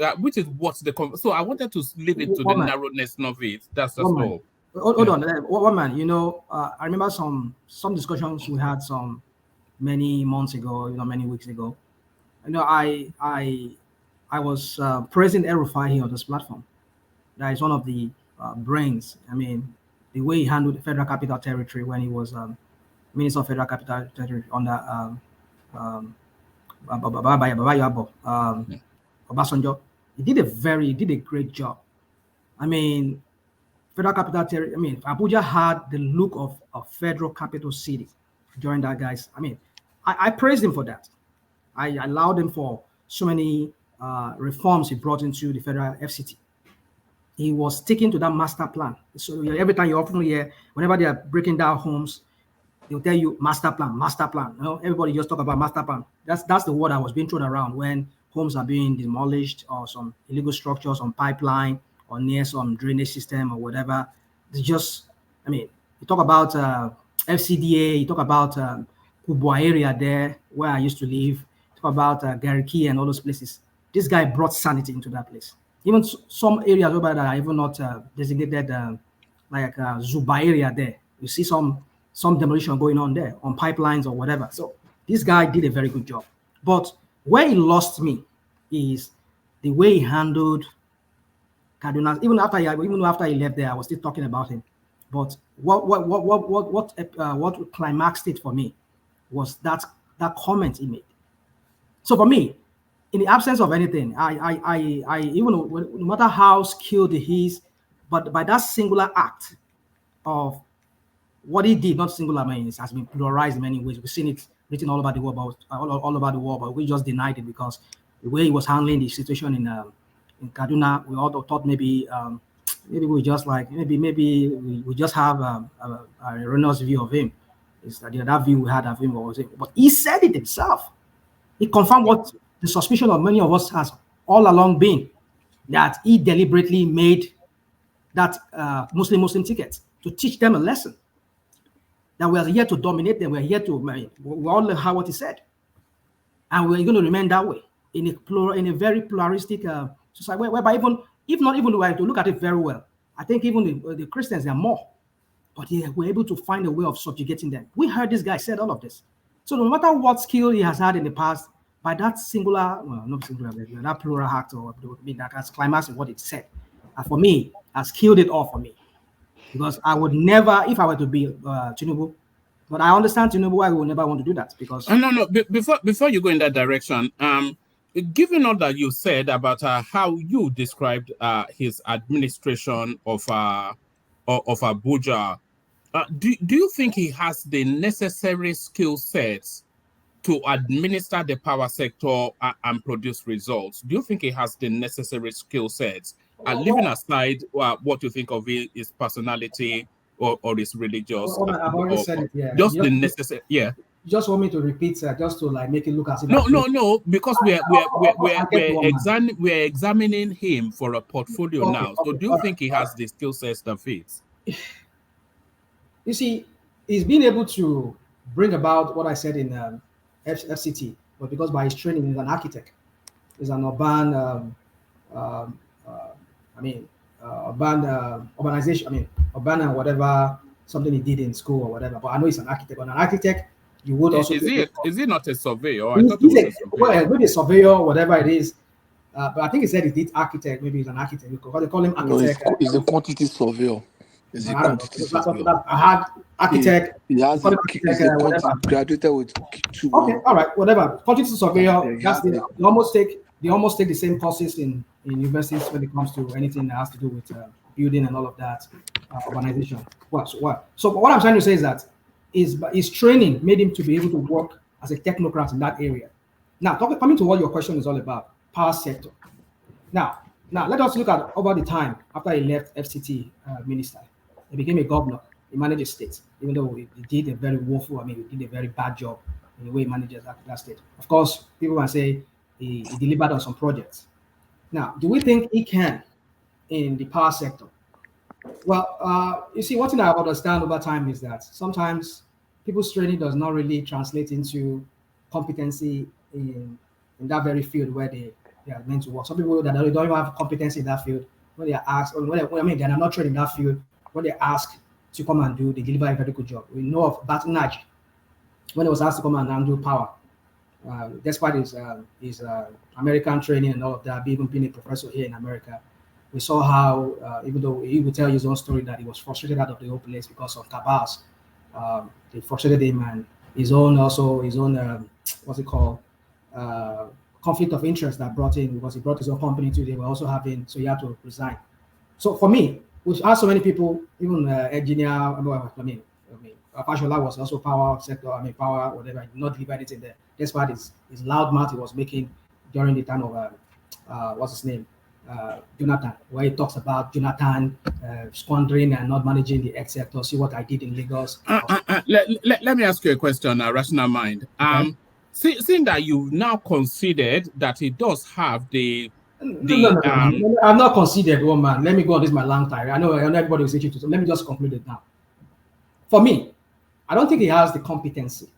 what the so I wanted to leave it to the narrowness of it. That's just all. Hold on, one man. I remember some discussions we had many months ago, many weeks ago. I was praising Rufai here on this platform. That is one of the brains. I mean, the way he handled the Federal Capital Territory when he was Minister of Federal Capital Territory under Obasanjo. He did a great job. I mean, Federal Capital Territory. I mean, Abuja had the look of a federal capital city during that, guys. I mean, I praised him for that. I allowed him for so many reforms he brought into the federal FCT. He was sticking to that master plan. So every time you often hear, whenever they are breaking down homes, they'll tell you master plan. Everybody just talk about master plan. That's the word that was being thrown around when homes are being demolished or some illegal structures on pipeline or near some drainage system or whatever. It's just, you talk about FCDA, you talk about Kubwa area there where I used to live, you talk about Gariki and all those places. This guy brought sanity into that place. Even some areas over that are even not designated like Zuba area there. You see some demolition going on there on pipelines or whatever. So this guy did a very good job. But where he lost me is the way he handled Kaduna. Even after he left there, I was still talking about him. But what climaxed it for me was that comment he made. So for me, in the absence of anything, I even no matter how skilled he is, but by that singular act of what he did, not singular, I mean, it has been pluralized in many ways. We've seen it written all over the world, all over the world, but we just denied it because the way he was handling the situation in Kaduna, we all thought maybe we just like maybe we just have a erroneous view of him. It's that view we had of him was it, but he said it himself. He confirmed what the suspicion of many of us has all along been, that he deliberately made that Muslim ticket to teach them a lesson. That we are here to dominate them. We're here to, we all heard what he said. And we're going to remain that way in a very pluralistic society, whereby if not even we have to look at it very well, I think even the Christians, are more. But we're able to find a way of subjugating them. We heard this guy said all of this. So no matter what skill he has had in the past, by that singular, well, not singular, that plural act, or that has climaxed in what it said, for me, has killed it all for me. Because I would never, if I were to be Tinubu, but I understand Tinubu, why we would never want to do that. Because no. Before you go in that direction, given all that you said about how you described his administration of Abuja, do you think he has the necessary skill sets to administer the power sector and produce results? Do you think he has the necessary skill sets? Leaving aside what you think of his personality or his religious, I've already said it. Yeah, just the necessary. Yeah. You just want me to repeat, just to like make it look as if no, because we're examining him for a portfolio now. So do you think he has the skill sets that fits? You see, he's been able to bring about what I said in FCT, but because by his training, he's an architect. He's an urban, urbanization. Urban and whatever, something he did in school or whatever. But I know he's an architect. But an architect, you would also. Is he not a surveyor? I thought he was a surveyor. Well, maybe a surveyor, whatever it is. But I think he said he did architect. Maybe he's an architect. Because they call him architect. No, he's a quantity surveyor. He's a quantity surveyor. I had architect. He has graduated with 2. Okay, all right, whatever. Quantity surveyor. They almost take the same courses in universities when it comes to anything that has to do with building and all of that, urbanization. So what I'm trying to say is that his training made him to be able to work as a technocrat in that area. Now, coming to what your question is all about, power sector. Now let us look at over the time after he left FCT minister. He became a governor. He managed a state, even though he did a very woeful, he did a very bad job in the way he manages that state. Of course, people can say he delivered on some projects. Now, do we think he can in the power sector? Well, you see, one thing I understand over time is that sometimes people's training does not really translate into competency in that very field where they are meant to work. Some people that don't even have competency in that field, when they are asked, or they are not trained in that field, when they ask to come and do, they deliver a very good job. We know of Batinaj, when he was asked to come and handle power, despite his American training and all of that, even being a professor here in America, we saw how, even though he would tell his own story that he was frustrated out of the whole place because of cabals, they frustrated him, and his own what's it called, conflict of interest that brought in, because he brought his own company too. They were also having, so he had to resign. So for me, which are so many people, even engineer, Fashola was also power sector, power, whatever, not deliver anything there. Despite his loud mouth he was making during the time of, what's his name? Jonathan, where he talks about Jonathan squandering and not managing the X sector. See what I did in Lagos. Let me ask you a question, Rational Mind. Seeing that you've now considered that he does have No, I've not considered, one man. Let me go on this my long time. I know everybody will say to, so let me just conclude it now. For me, I don't think he has the competency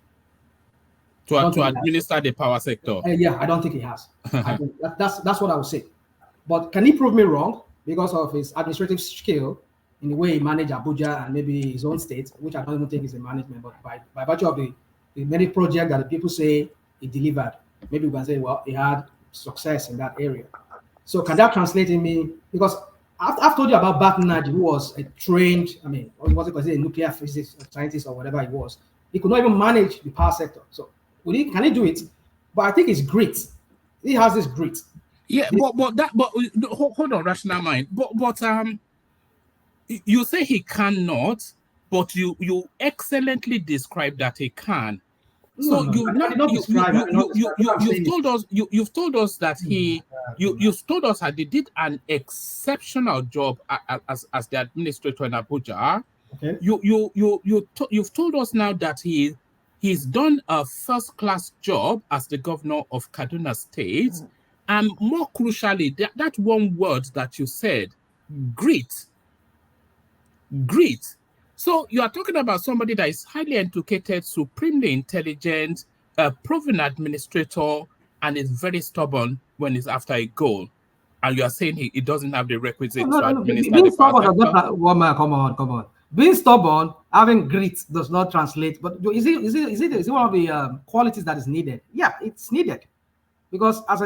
to administer the power sector. Yeah, I don't think he has. I think that's what I would say. But can he prove me wrong because of his administrative skill in the way he managed Abuja and maybe his own state, which I don't even think is a management, but by virtue of the many projects that the people say he delivered, maybe we can say, well, he had success in that area. So can that translate in me? Because I've told you about Batnaji, who was a trained, I mean, was it a nuclear physics scientist or whatever he was. He could not even manage the power sector. So can he do it? But I think it's grit. He has this grit. Yeah, but hold on, rational mind. But you say he cannot, but you excellently describe that he can. So you've told us that you've told us that he did an exceptional job as the administrator in Abuja. Okay. You've told us now that he's done a first-class job as the governor of Kaduna State, and more crucially, that one word that you said, grit. So you are talking about somebody that is highly educated, supremely intelligent, a proven administrator, and is very stubborn when he's after a goal. And you are saying he doesn't have the requisites to administer being the power stubborn sector? come on. Being stubborn, having grit does not translate. But is it one of the qualities that is needed? Yeah, it's needed. Because as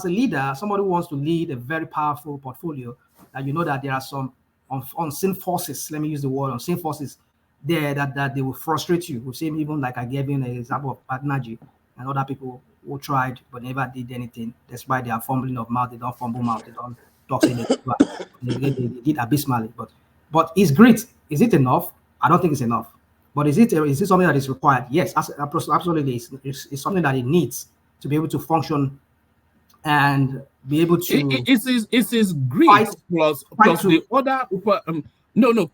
a leader, somebody who wants to lead a very powerful portfolio, and you know that there are some unseen forces, let me use the word unseen forces, there that they will frustrate you. We've seen even like I gave you an example of Patnaji and other people who tried but never did anything, despite their fumbling of mouth. They don't fumble mouth, they don't talk, say they did abysmally. But is grit, is it enough? I don't think it's enough. But is it something that is required? Yes, absolutely. It's something that it needs to be able to function and be able to. It is grit plus the other.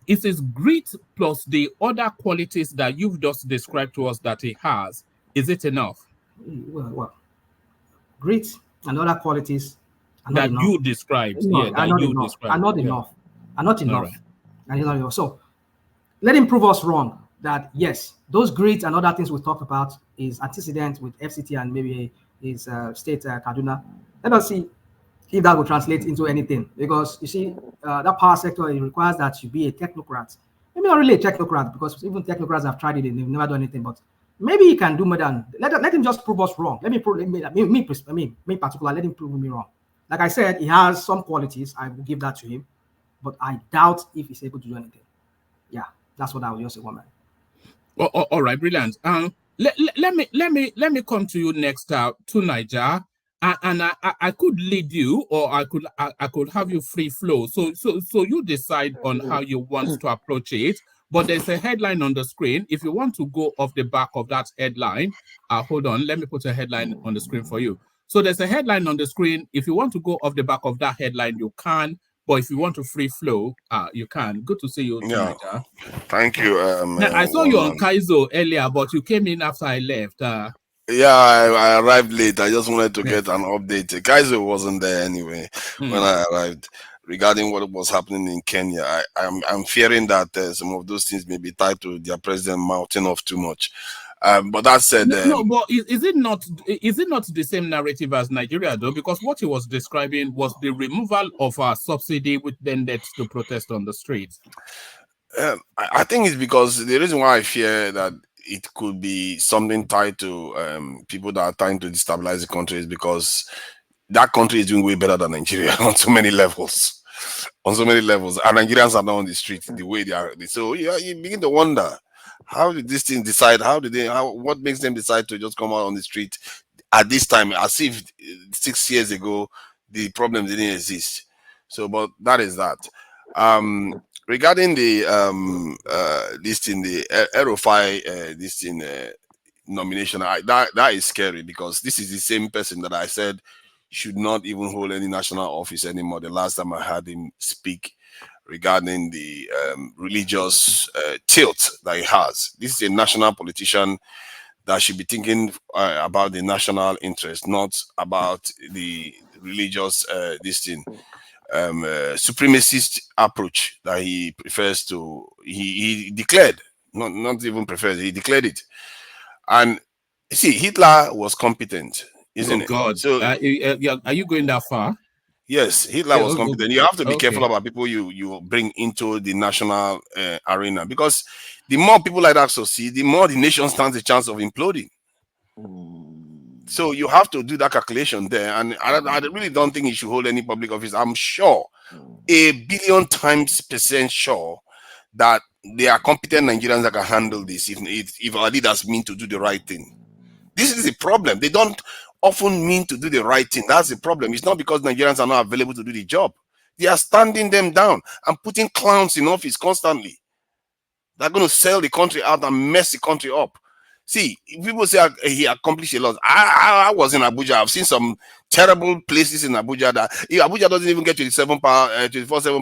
It is grit plus the other qualities that you've just described to us that he has. Is it enough? Well, grit and other qualities are not that enough. you described. No, Yeah, that you described. Are not enough. Are not enough. And not enough. So let him prove us wrong that yes, those grits and other things we talked about is antecedent with FCT and maybe his state Kaduna. Let us see if that will translate into anything, because you see that power sector, it requires that you be a technocrat. Maybe not really a technocrat, because even technocrats have tried it and they've never done anything. But maybe he can do more than let him just prove us wrong. Let me prove me particular. Let him prove me wrong. Like I said, he has some qualities. I will give that to him, but I doubt if he's able to do anything. Yeah, that's what I would just say, woman. All right, brilliant. Let me come to you next to Niger, and I could lead you, or I could have you free flow. So you decide on how you want to approach it. But there's a headline on the screen. If you want to go off the back of that headline, hold on, let me put a headline on the screen for you. So there's a headline on the screen. If you want to go off the back of that headline, you can. But if you want to free flow, you can. Good to see you, Niger. Thank you. I saw you on Kaizo earlier, but you came in after I left. Yeah, I arrived late. I just wanted to get an update. Kaizo wasn't there anyway when I arrived. Regarding what was happening in Kenya, I'm fearing that some of those things may be tied to their president mouthing off too much. But that said, no, but is it not the same narrative as Nigeria though? Because what he was describing was the removal of our subsidy, which then led to protest on the streets. I think it's because the reason why I fear that it could be something tied to people that are trying to destabilize the country is because that country is doing way better than Nigeria on so many levels. And Nigerians are not on the street the way they are. So you begin to wonder, how did this thing decide? What makes them decide to just come out on the street at this time, as if 6 years ago the problem didn't exist? So, but that is that. Regarding the Rufai nomination, that is scary, because this is the same person that I said should not even hold any national office anymore. The last time I had him speak regarding the religious tilt that he has. This is a national politician that should be thinking about the national interest, not about the religious supremacist approach that he prefers to. He declared, not even prefers, he declared it. And see, Hitler was competent, isn't it? God. So are you going that far? Yes, Hitler Yeah, was competent. You have to be careful okay. about people you bring into the national arena, because the more people like that succeed, the more the nation stands a chance of imploding. So you have to do that calculation there, and I really don't think he should hold any public office. I'm sure, 1,000,000,000% sure, that there are competent Nigerians that can handle this if our leaders mean to do the right thing. This is the problem. They don't often mean to do the right thing. That's the problem. It's not because Nigerians are not available to do the job. They are standing them down and putting clowns in office constantly. They're going to sell the country out and mess the country up. See, people say he accomplished a lot. I was in Abuja. I've seen some terrible places in Abuja that Abuja doesn't even get 24/7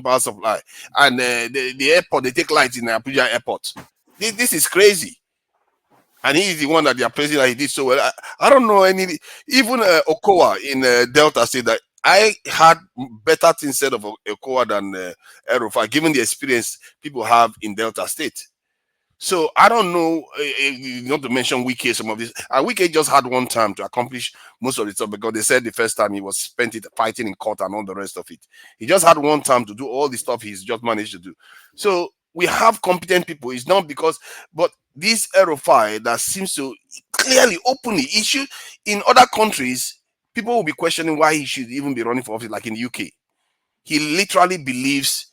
power supply. And the airport, they take lights in the Abuja airport. This is crazy. And he is the one that they are praising that he did so well. I don't know any, even Okowa in Delta State, that I had better things said of Okowa than Rufai, given the experience people have in Delta State. So I don't know, not to mention Wike, some of this. Wike just had one time to accomplish most of the stuff, because they said the first time he was spent it fighting in court and all the rest of it. He just had one time to do all the stuff he's just managed to do. So we have competent people. It's not because, but this Rufai that seems to clearly, openly issue in other countries, people will be questioning why he should even be running for office, like in the UK. He literally believes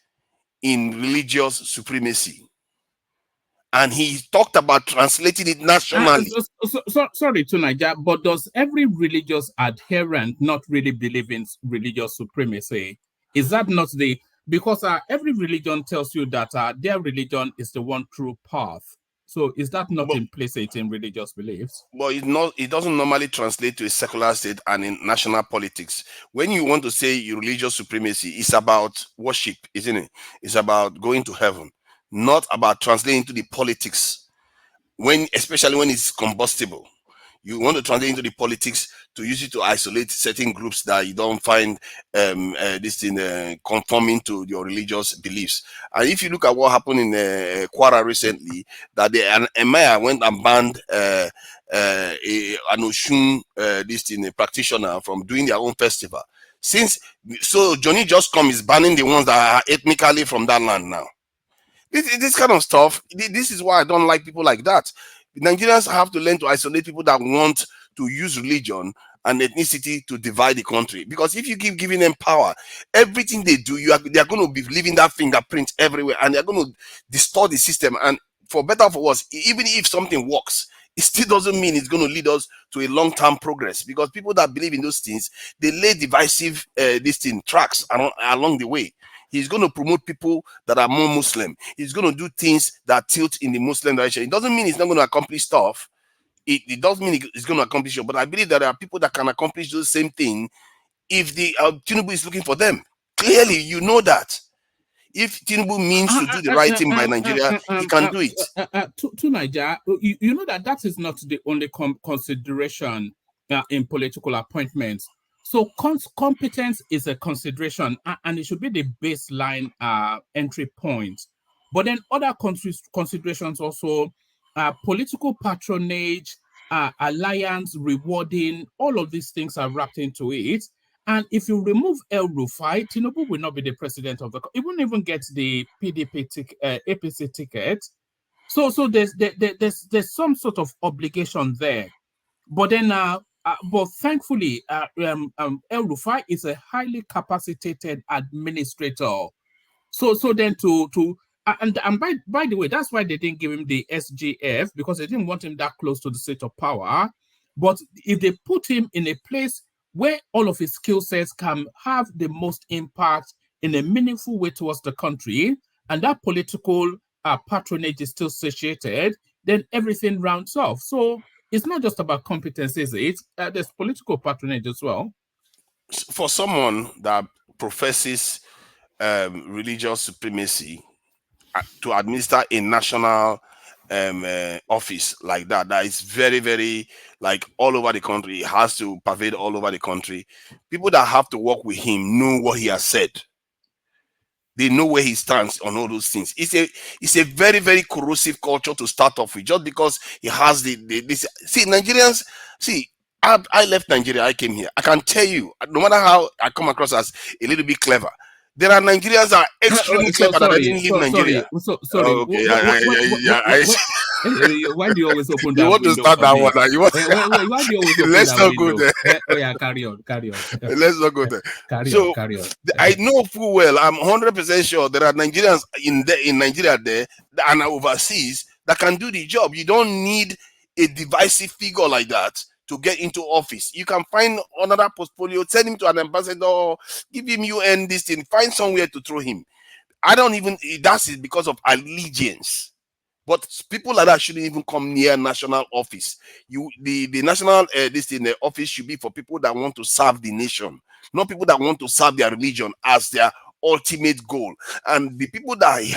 in religious supremacy. And he talked about translating it nationally. Sorry to Niger, but does every religious adherent not really believe in religious supremacy? Is that not because every religion tells you that their religion is the one true path. So is that not implicit in religious beliefs? Well, it doesn't normally translate to a secular state and in national politics. When you want to say your religious supremacy, it's about worship, isn't it? It's about going to heaven, not about translating into the politics. Especially when it's combustible, you want to translate into the politics to use it to isolate certain groups that you don't find this thing conforming to your religious beliefs. And if you look at what happened in Kwara recently, that the emir went and banned an Oshun a practitioner from doing their own festival. So Johnny Just Come is banning the ones that are ethnically from that land now. This kind of stuff, this is why I don't like people like that. Nigerians have to learn to isolate people that want to use religion and ethnicity to divide the country. Because if you keep giving them power, everything they do, they are going to be leaving that fingerprint everywhere, and they're going to distort the system. And for better or for worse, even if something works, it still doesn't mean it's going to lead us to a long-term progress, because people that believe in those things, they lay divisive tracks along the way. He's going to promote people that are more Muslim. He's going to do things that tilt in the Muslim direction. It doesn't mean he's not going to accomplish stuff. It does mean he's going to accomplish it. But I believe that there are people that can accomplish those same thing if the Tinubu is looking for them. Clearly, you know that. If Tinubu means to do the right thing by Nigeria, he can do it. To Nigeria, you know that is not the only consideration in political appointments. So competence is a consideration, and it should be the baseline entry point. But then other considerations also, political patronage, alliance, rewarding, all of these things are wrapped into it. And if you remove El Rufai, Tinubu will not be the president of the country. He won't even get the APC ticket. So there's some sort of obligation there. But then, but thankfully, El Rufai is a highly capacitated administrator. So then and by the way, that's why they didn't give him the SGF, because they didn't want him that close to the seat of power. But if they put him in a place where all of his skill sets can have the most impact in a meaningful way towards the country, and that political patronage is still satiated, then everything rounds off. So it's not just about competence, is it? There's political patronage as well. For someone that professes religious supremacy to administer a national office like that is very, very, like, all over the country. It has to pervade all over the country. People that have to work with him know what he has said. They know where he stands on all those things. It's a very, very corrosive culture to start off with, just because he has this. See, Nigerians, I left Nigeria, I came here. I can tell you, no matter how I come across as a little bit clever, there are Nigerians that are extremely clever that didn't leave Nigeria. Sorry. Okay, Why do you always open you that want to window start for that me? one? You want... Why do you always open Let's that not window? go there. Oh yeah, carry on. Let's not go there. Carry on. I know full well, I'm 100% sure there are Nigerians in Nigeria there and overseas that can do the job. You don't need a divisive figure like that to get into office. You can find another portfolio, send him to an ambassador, give him UN this thing, find somewhere to throw him. I don't even, that's it because of allegiance. But people like that shouldn't even come near national office. The national this thing, the office should be for people that want to serve the nation, not people that want to serve their religion as their ultimate goal. And the people that he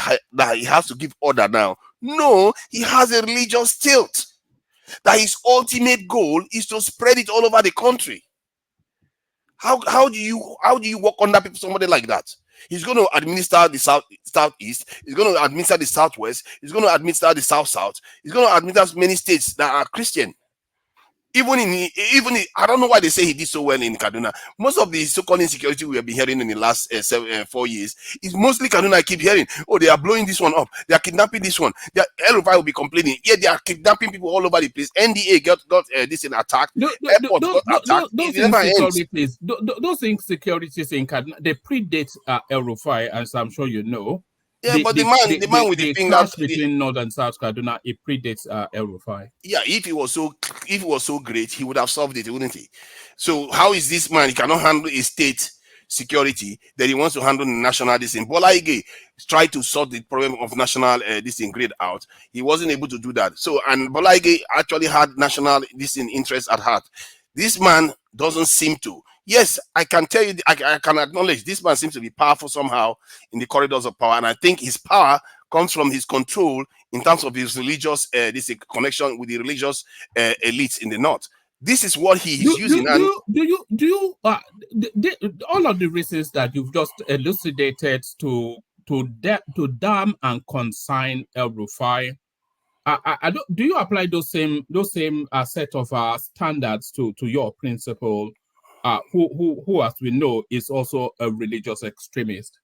has to give order now, no, he has a religious tilt. That his ultimate goal is to spread it all over the country. How do you work under somebody like that? He's going to administer the southeast. He's going to administer the southwest. He's going to administer the south. He's going to administer many states that are Christian. Even I don't know why they say he did so well in Kaduna. Most of the so-called insecurity we have been hearing in the last 4 years is mostly Kaduna. I keep hearing, oh, they are blowing this one up. They are kidnapping this one. Rufai will be complaining. Yeah, they are kidnapping people all over the place. NDA got this in attack. Airport got attacked. Those insecurities in Kaduna, they predate Rufai, as I'm sure you know. Yeah, but the man with the finger clash between North and South Kaduna, it predates Rufai. Yeah, if he was so great, he would have solved it, wouldn't he? So how is this man? He cannot handle a state security that he wants to handle the national this thing. Bola Ige tried to sort the problem of national this thing grade out. He wasn't able to do that. So and Bola Ige actually had national this thing interest at heart. This man doesn't seem to. Yes, I can tell you, I can acknowledge this man seems to be powerful somehow in the corridors of power. And I think his power comes from his control in terms of his religious, this connection with the religious elites in the north. This is what he is using. All of the reasons that you've just elucidated to damn and consign Rufai, do you apply those same set of standards to your principal? Who, as we know, is also a religious extremist?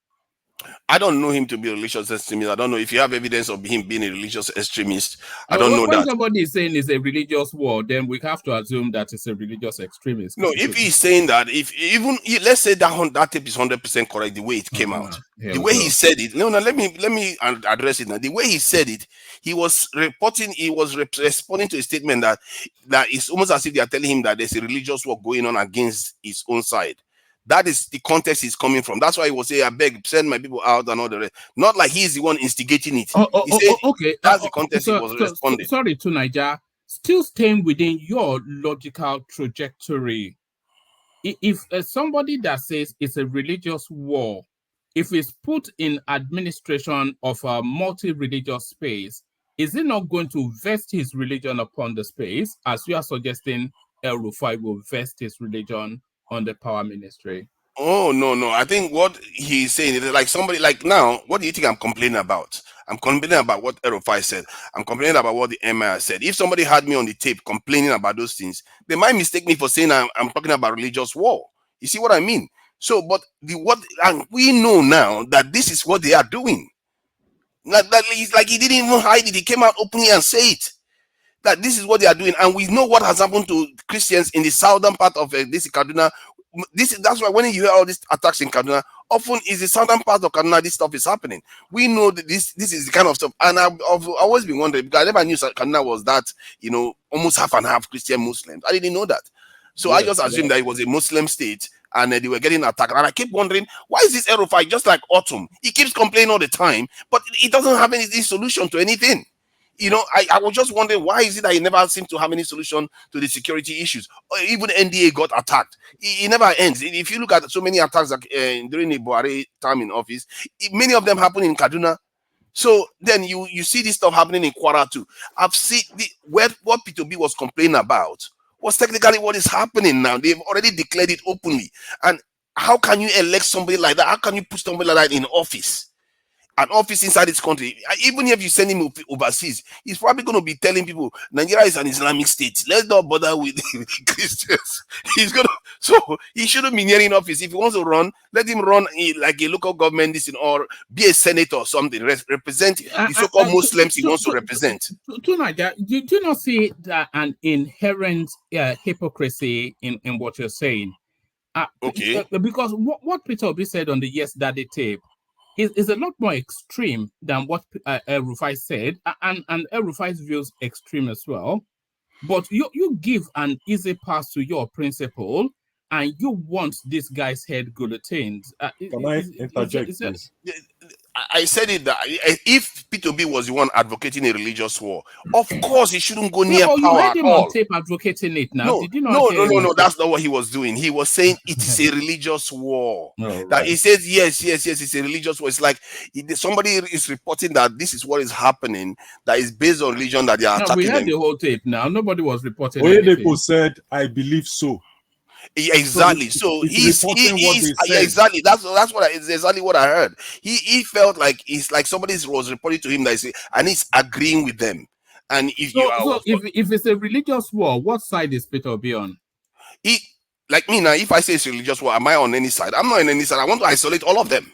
I don't know him to be a religious extremist. I don't know if you have evidence of him being a religious extremist. I don't know when that. When somebody is saying it's a religious war, then we have to assume that it's a religious extremist. No, if he's saying that, let's say that tape is 100% correct, the way it came out, the way he said it. No, let me address it now. The way he said it, he was responding to a statement that it's almost as if they are telling him that there's a religious war going on against his own side. That is the context he's coming from. That's why he will say, I beg, send my people out and all the rest. Not like he's the one instigating it. Okay. That's the context he was responding. Sorry to Niger. Still staying within your logical trajectory. If somebody that says it's a religious war, if it's put in administration of a multi-religious space, is it not going to vest his religion upon the space, as you are suggesting Rufai will vest his religion on the power ministry? Oh, no. I think what he's saying is like somebody, like now, what do you think I'm complaining about? I'm complaining about what Rufai said. I'm complaining about what the MIR said. If somebody had me on the tape complaining about those things, they might mistake me for saying I'm talking about religious war. You see what I mean? So, but and we know now that this is what they are doing. Like he didn't even hide it. He came out openly and said it. That this is what they are doing, and we know what has happened to Christians in the southern part of this Kaduna. That's why when you hear all these attacks in Kaduna, often is the southern part of Kaduna this stuff is happening. We know that this is the kind of stuff, and I've always been wondering because I never knew Kaduna was that almost half and half Christian Muslims. I didn't know that, so I just assumed that it was a Muslim state and they were getting attacked. And I keep wondering, why is this Rufai just like Autumn? He keeps complaining all the time, but he doesn't have any solution to anything. I was just wondering, why is it that he never seems to have any solution to the security issues? Even NDA got attacked. It never ends. If you look at so many attacks during the Buhari time in office, many of them happen in Kaduna. So then you see this stuff happening in Kwara too. I've seen what P2B was complaining about was technically what is happening now. They've already declared it openly. And how can you elect somebody like that? How can you put somebody like that in office? an office inside this country, even if you send him overseas, he's probably going to be telling people Nigeria is an Islamic state. Let's not bother with the Christians. He's going to, so he shouldn't be near in office. If he wants to run, let him run like a local government, or be a senator or something. Represent the so-called Muslims he wants to represent. To Nigeria, do you not see that an inherent hypocrisy in what you're saying? Okay. Because what Peter Obi said on the Yes Daddy tape is a lot more extreme than what Rufai said, and Rufai's views extreme as well. But you give an easy pass to your principal, and you want this guy's head guillotined. Can I interject, please? I said it that if P2B was the one advocating a religious war, of course he shouldn't go near you power heard at him all. on tape advocating it now. No, Did you not hear him? that's not what he was doing. He was saying it is a religious war. Oh, that right. he says yes, it's a religious war. It's like somebody is reporting that this is what is happening, that is based on religion, that they are No, attacking we had them. the whole tape now. Nobody was reporting Oyedepo anything. said, "I believe so." Yeah, exactly. So he's exactly that's exactly what I heard. He felt like it's like somebody was reporting to him that and he's agreeing with them. And if if it's a religious war, what side is Peter Obi on? Like me now, if I say it's religious war, am I on any side? I'm not on any side. I want to isolate all of them.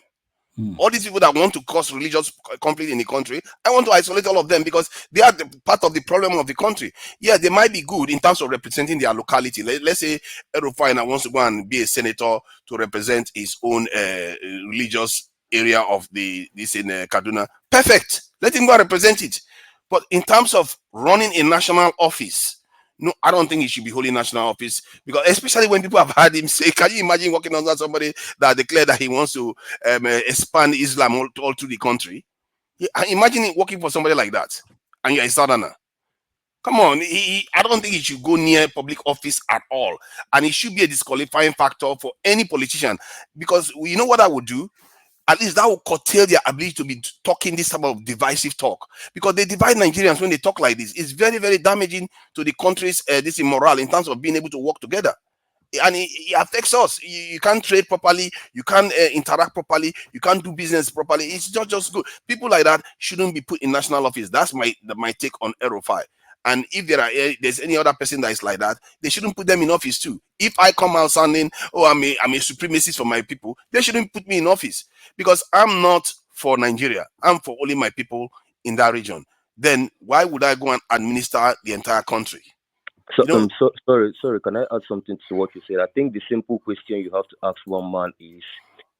All these people that want to cause religious conflict in the country, I want to isolate all of them because they are part of the problem of the country. Yeah, they might be good in terms of representing their locality. Let's say Rufai wants to go and be a senator to represent his own religious area of this in Kaduna. Perfect. Let him go and represent it. But in terms of running a national office, no, I don't think he should be holding national office, because especially when people have heard him say, can you imagine working under somebody that declared that he wants to expand Islam all through the country? Imagine working for somebody like that, and you're a southerner. Come on, I don't think he should go near public office at all, and it should be a disqualifying factor for any politician, because you know what I would do? At least that will curtail their ability to be talking this type of divisive talk, because they divide Nigerians when they talk like this. It's very, very damaging to the country's this morale in terms of being able to work together. And it affects us. You can't trade properly, you can't interact properly, you can't do business properly. It's not just good. People like that shouldn't be put in national office. That's my take on Rufai. And if there's any other person that is like that, they shouldn't put them in office too. If I come out sounding, oh, I'm a supremacist for my people, they shouldn't put me in office, because I'm not for Nigeria. I'm for only my people in that region. Then why would I go and administer the entire country? So, sorry, can I add something to what you said? I think the simple question you have to ask one man is,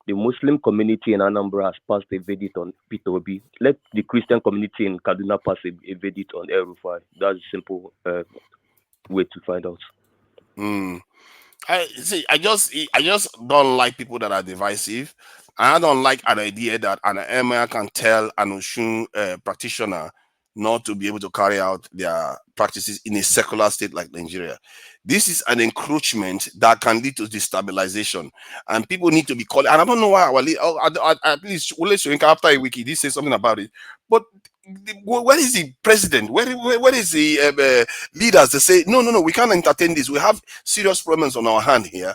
the Muslim community in Anambra has passed a verdict on Peter Obi. Let the Christian community in Kaduna pass a verdict on Rufai. That's a simple way to find out. I just don't like people that are divisive. I don't like an idea that an emir can tell an Oshun practitioner not to be able to carry out their practices in a secular state like Nigeria. This is an encroachment that can lead to destabilization, and people need to be called. And I don't know why at least after a week he did say something about it. But where is the president? Where is the leaders to say no, we can't entertain this? We have serious problems on our hand here.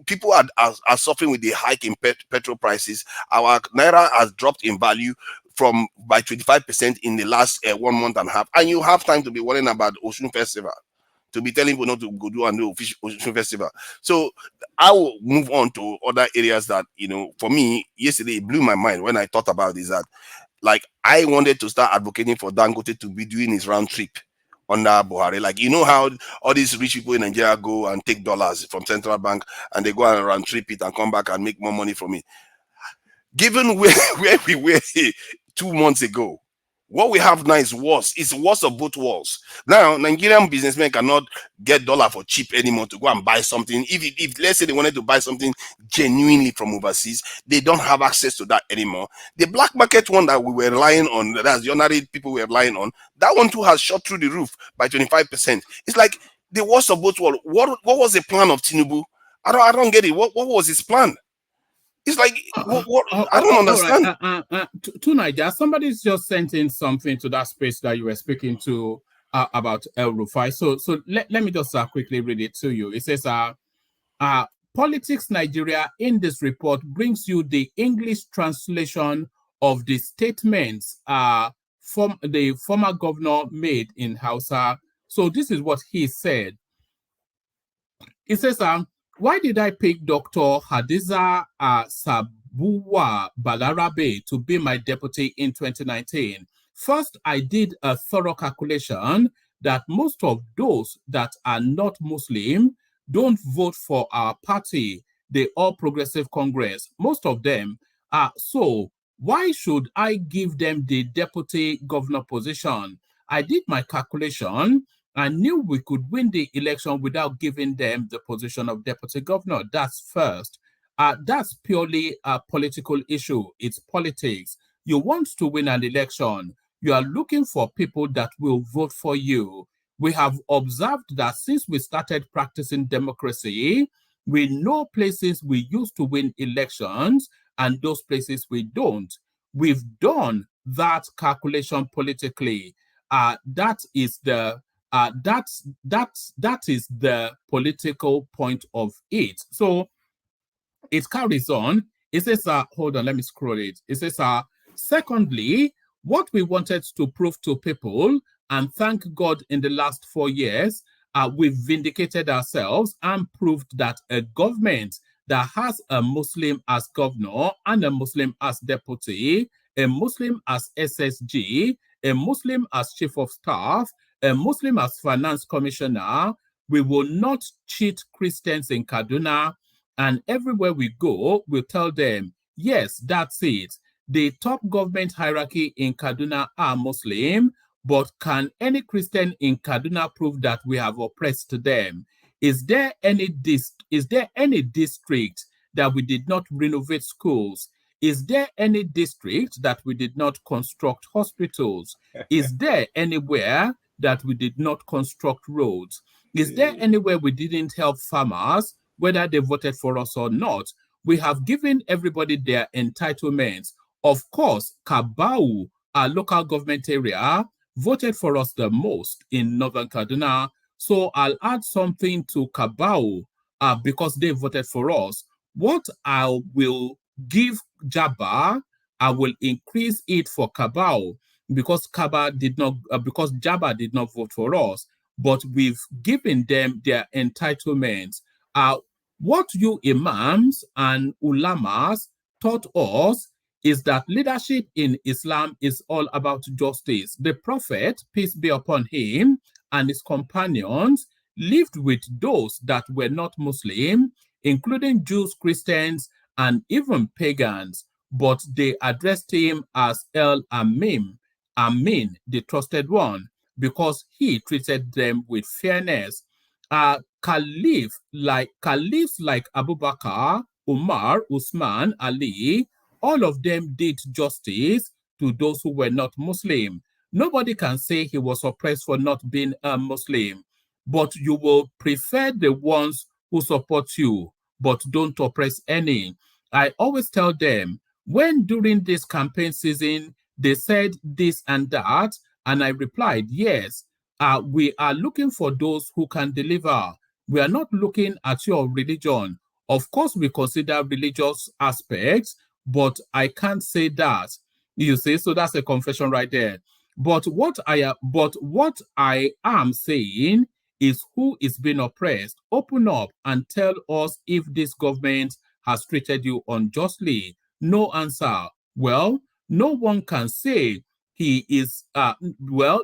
People are suffering with the hike in petrol prices. Our naira has dropped in value by 25% in the last 1 month and a half, and you have time to be worrying about Oshun Festival, to be telling people not to go do and do Oshun Festival. So I will move on to other areas that, for me, yesterday it blew my mind when I thought about this, that like I wanted to start advocating for Dangote to be doing his round trip under Buhari. Like, you know how all these rich people in Nigeria go and take dollars from central bank and they go and round trip it and come back and make more money from it. Given where we were 2 months ago, what we have now is worse. It's worse of both worlds. Now, Nigerian businessmen cannot get dollar for cheap anymore to go and buy something. If let's say they wanted to buy something genuinely from overseas, they don't have access to that anymore. The black market one that we were relying on, that's the ordinary people were relying on, that one too has shot through the roof by 25%. It's like the worst of both worlds. What was the plan of Tinubu? I don't get it. What was his plan? It's like, I don't understand. Right. To Niger, somebody's just sent in something to that space that you were speaking to about Rufai. So let me just quickly read it to you. It says, Politics Nigeria in this report brings you the English translation of the statements from the former governor made in Hausa. So this is what he said. He says, why did I pick Dr. Hadiza Sabuwa Balarabe to be my deputy in 2019? First, I did a thorough calculation that most of those that are not Muslim don't vote for our party, the All Progressive Congress. Most of them are. So why should I give them the deputy governor position? I did my calculation. I knew we could win the election without giving them the position of deputy governor. That's first. That's purely a political issue. It's politics. You want to win an election. You are looking for people that will vote for you. We have observed that since we started practicing democracy, we know places we used to win elections and those places we don't. We've done that calculation politically. That is the political point of it. So it carries on. It says, hold on, let me scroll it. It says, secondly, what we wanted to prove to people, and thank God in the last 4 years, we've vindicated ourselves and proved that a government that has a Muslim as governor and a Muslim as deputy, a Muslim as SSG, a Muslim as chief of staff, a Muslim as finance commissioner, we will not cheat Christians in Kaduna. And everywhere we go, we'll tell them, yes, that's it. The top government hierarchy in Kaduna are Muslim, but can any Christian in Kaduna prove that we have oppressed them? Is there any district that we did not renovate schools? Is there any district that we did not construct hospitals? Is there anywhere that we did not construct roads? Is there anywhere we didn't help farmers, whether they voted for us or not? We have given everybody their entitlements. Of course, Kabau, our local government area, voted for us the most in Northern Kaduna. So I'll add something to Kabau because they voted for us. What I will give Jabba, I will increase it for Kabau because Jabba did not vote for us, but we've given them their entitlements. What you imams and ulamas taught us is that leadership in Islam is all about justice. The Prophet, peace be upon him, and his companions lived with those that were not Muslim, including Jews, Christians, and even pagans, but they addressed him as El Amin, the trusted one, because he treated them with fairness. Caliphs like Abu Bakr, Umar, Usman, Ali, all of them did justice to those who were not Muslim. Nobody can say he was oppressed for not being a Muslim, but you will prefer the ones who support you, but don't oppress any. I always tell them, when during this campaign season, they said this and that, and I replied, yes, we are looking for those who can deliver. We are not looking at your religion. Of course, we consider religious aspects, but I can't say that. You see, so that's a confession right there. But what I am saying is, who is being oppressed? Open up and tell us if this government has treated you unjustly. No answer. Well, no one can say he is. No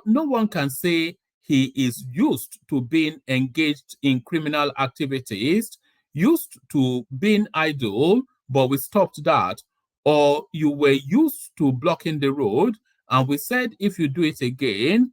one can say he is used to being engaged in criminal activities, used to being idle, but we stopped that. Or you were used to blocking the road, and we said if you do it again,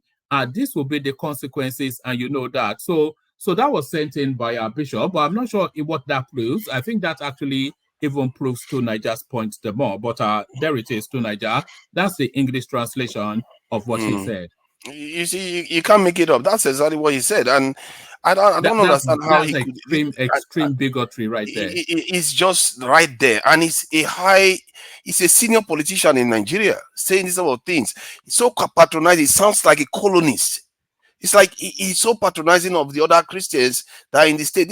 this will be the consequences, and you know that. So that was sent in by our bishop, but I'm not sure what that proves. I think that actually even proves to Niger's point the more. But there it is, to Niger. That's the English translation of what he said. You see, you can't make it up. That's exactly what he said, and I don't understand how he could. Extreme bigotry, right there. It's just right there, and he's a senior politician in Nigeria saying these sort of things. It's so patronizing. It sounds like a colonist. It's like he's so patronizing of the other Christians that are in the state.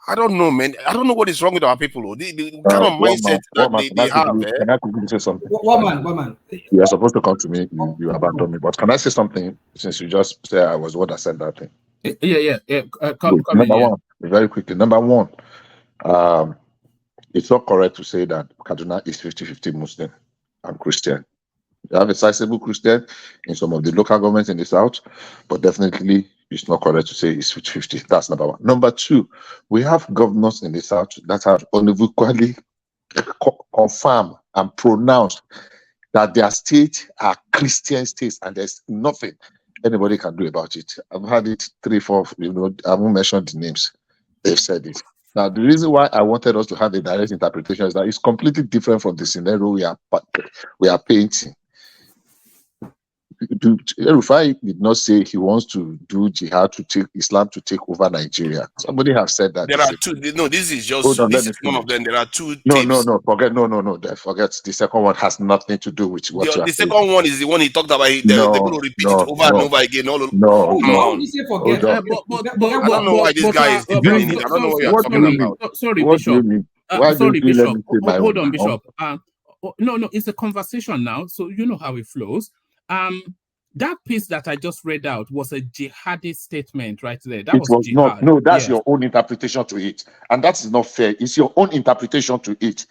I don't know, man. I don't know what is wrong with our people. The kind of mindset that they have. Can I quickly say something? One man. You are supposed to come to me. You abandoned me. But can I say something since you just said I was the one that said that thing? Yeah. Number one, very quickly. Number one, it's not correct to say that Kaduna is 50-50 Muslim and Christian. You have a sizable Christian in some of the local governments in the south, but definitely it's not correct to say it's 50-50. That's number one. Number two, we have governors in the south that have unequivocally confirmed and pronounced that their states are Christian states, and there's nothing anybody can do about it. I've had it 3, 4, I won't mention the names. They've said it. Now, the reason why I wanted us to have a direct interpretation is that it's completely different from the scenario we are painting. Rufai did not say he wants to do jihad to take Islam to take over Nigeria. Somebody have said that. There are two. No, this is just this is one of them. There are two. No. Forget. The second one has nothing to do with what the second one is the one he talked about. They're going to repeat it over and over again. Forget. I don't know why this guy is doing it. I don't know what you're talking about. Sorry, Bishop. Sorry, Bishop. Hold on, Bishop. No, it's a conversation now, so you know how it flows. That piece that I just read out was a jihadi statement right there. That was jihad. Not. No, that's your own interpretation to it, and that is not fair. It's your own interpretation to it.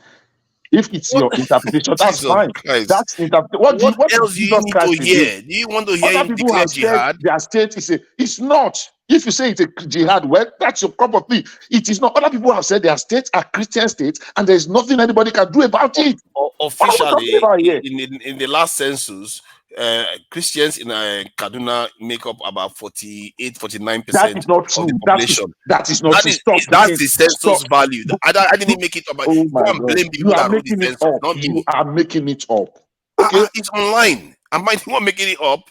If it's your interpretation, that's fine. That's what else do you need to hear? Do you want to hear him declare jihad? Their state is it's not. If you say it's a jihad, well, that's your cup of tea. It is not. Other people have said their states are Christian states, and there is nothing anybody can do about it. Officially, in the last census, Christians in Kaduna make up about 48-49% that is not true. of the population. That is not true. That's the census value. I didn't make it up. Oh my God. Blame the people that wrote the census, not me. You are making it up. Okay. It's online. Am I the one making it up?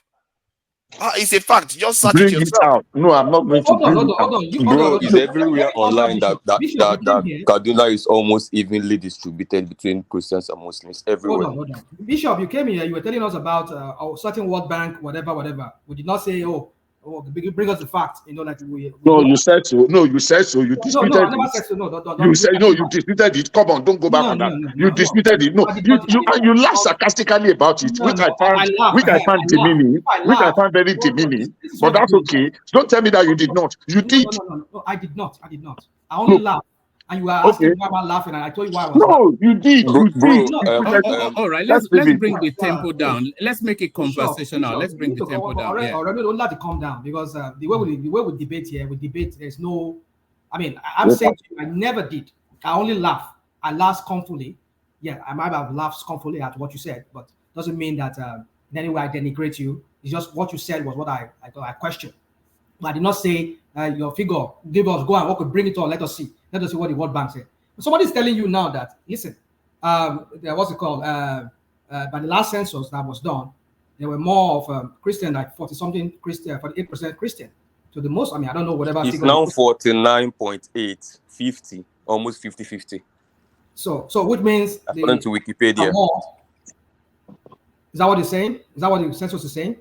It's a fact. Just search bring it it out. No, I'm not going to bring it out. Bro, it's everywhere online that Kaduna is almost evenly distributed between Christians and Muslims everywhere. Hold on. Bishop, you came here, you were telling us about a certain World Bank, whatever. We did not say, bring us the facts. No, you said so. No, you said so. You disputed I never said so. You said no. You disputed it. Come on, don't go back on that. You disputed it. No, you laugh sarcastically about it, which I find demeaning, which I find very demeaning. But that's okay. Don't tell me that you did not. You did. No, I did not. I only laughed. And you were asking why I'm laughing, and I told you why I was laughing. No, you did. All right, let's bring the tempo down. Let's make it conversational. Let's bring the tempo down. Already, don't let it calm down, because the way we debate here, there's no. I mean, I'm saying to you, I never did. I only laugh. I laugh scornfully. Yeah, I might have laughed scornfully at what you said, but doesn't mean that in any way I denigrate you. It's just what you said was what I questioned. But I did not say your figure. Go and work, bring it on. Let us see what the World Bank said. Somebody's telling you now that, listen, what's it called? By the last census that was done, there were more of Christian, like 40-something Christian, 48% Christian. So the most, I don't know whatever. It's now 49.8, 50, almost 50-50. So which means according to Wikipedia. Is that what it's saying? Is that what the census is saying?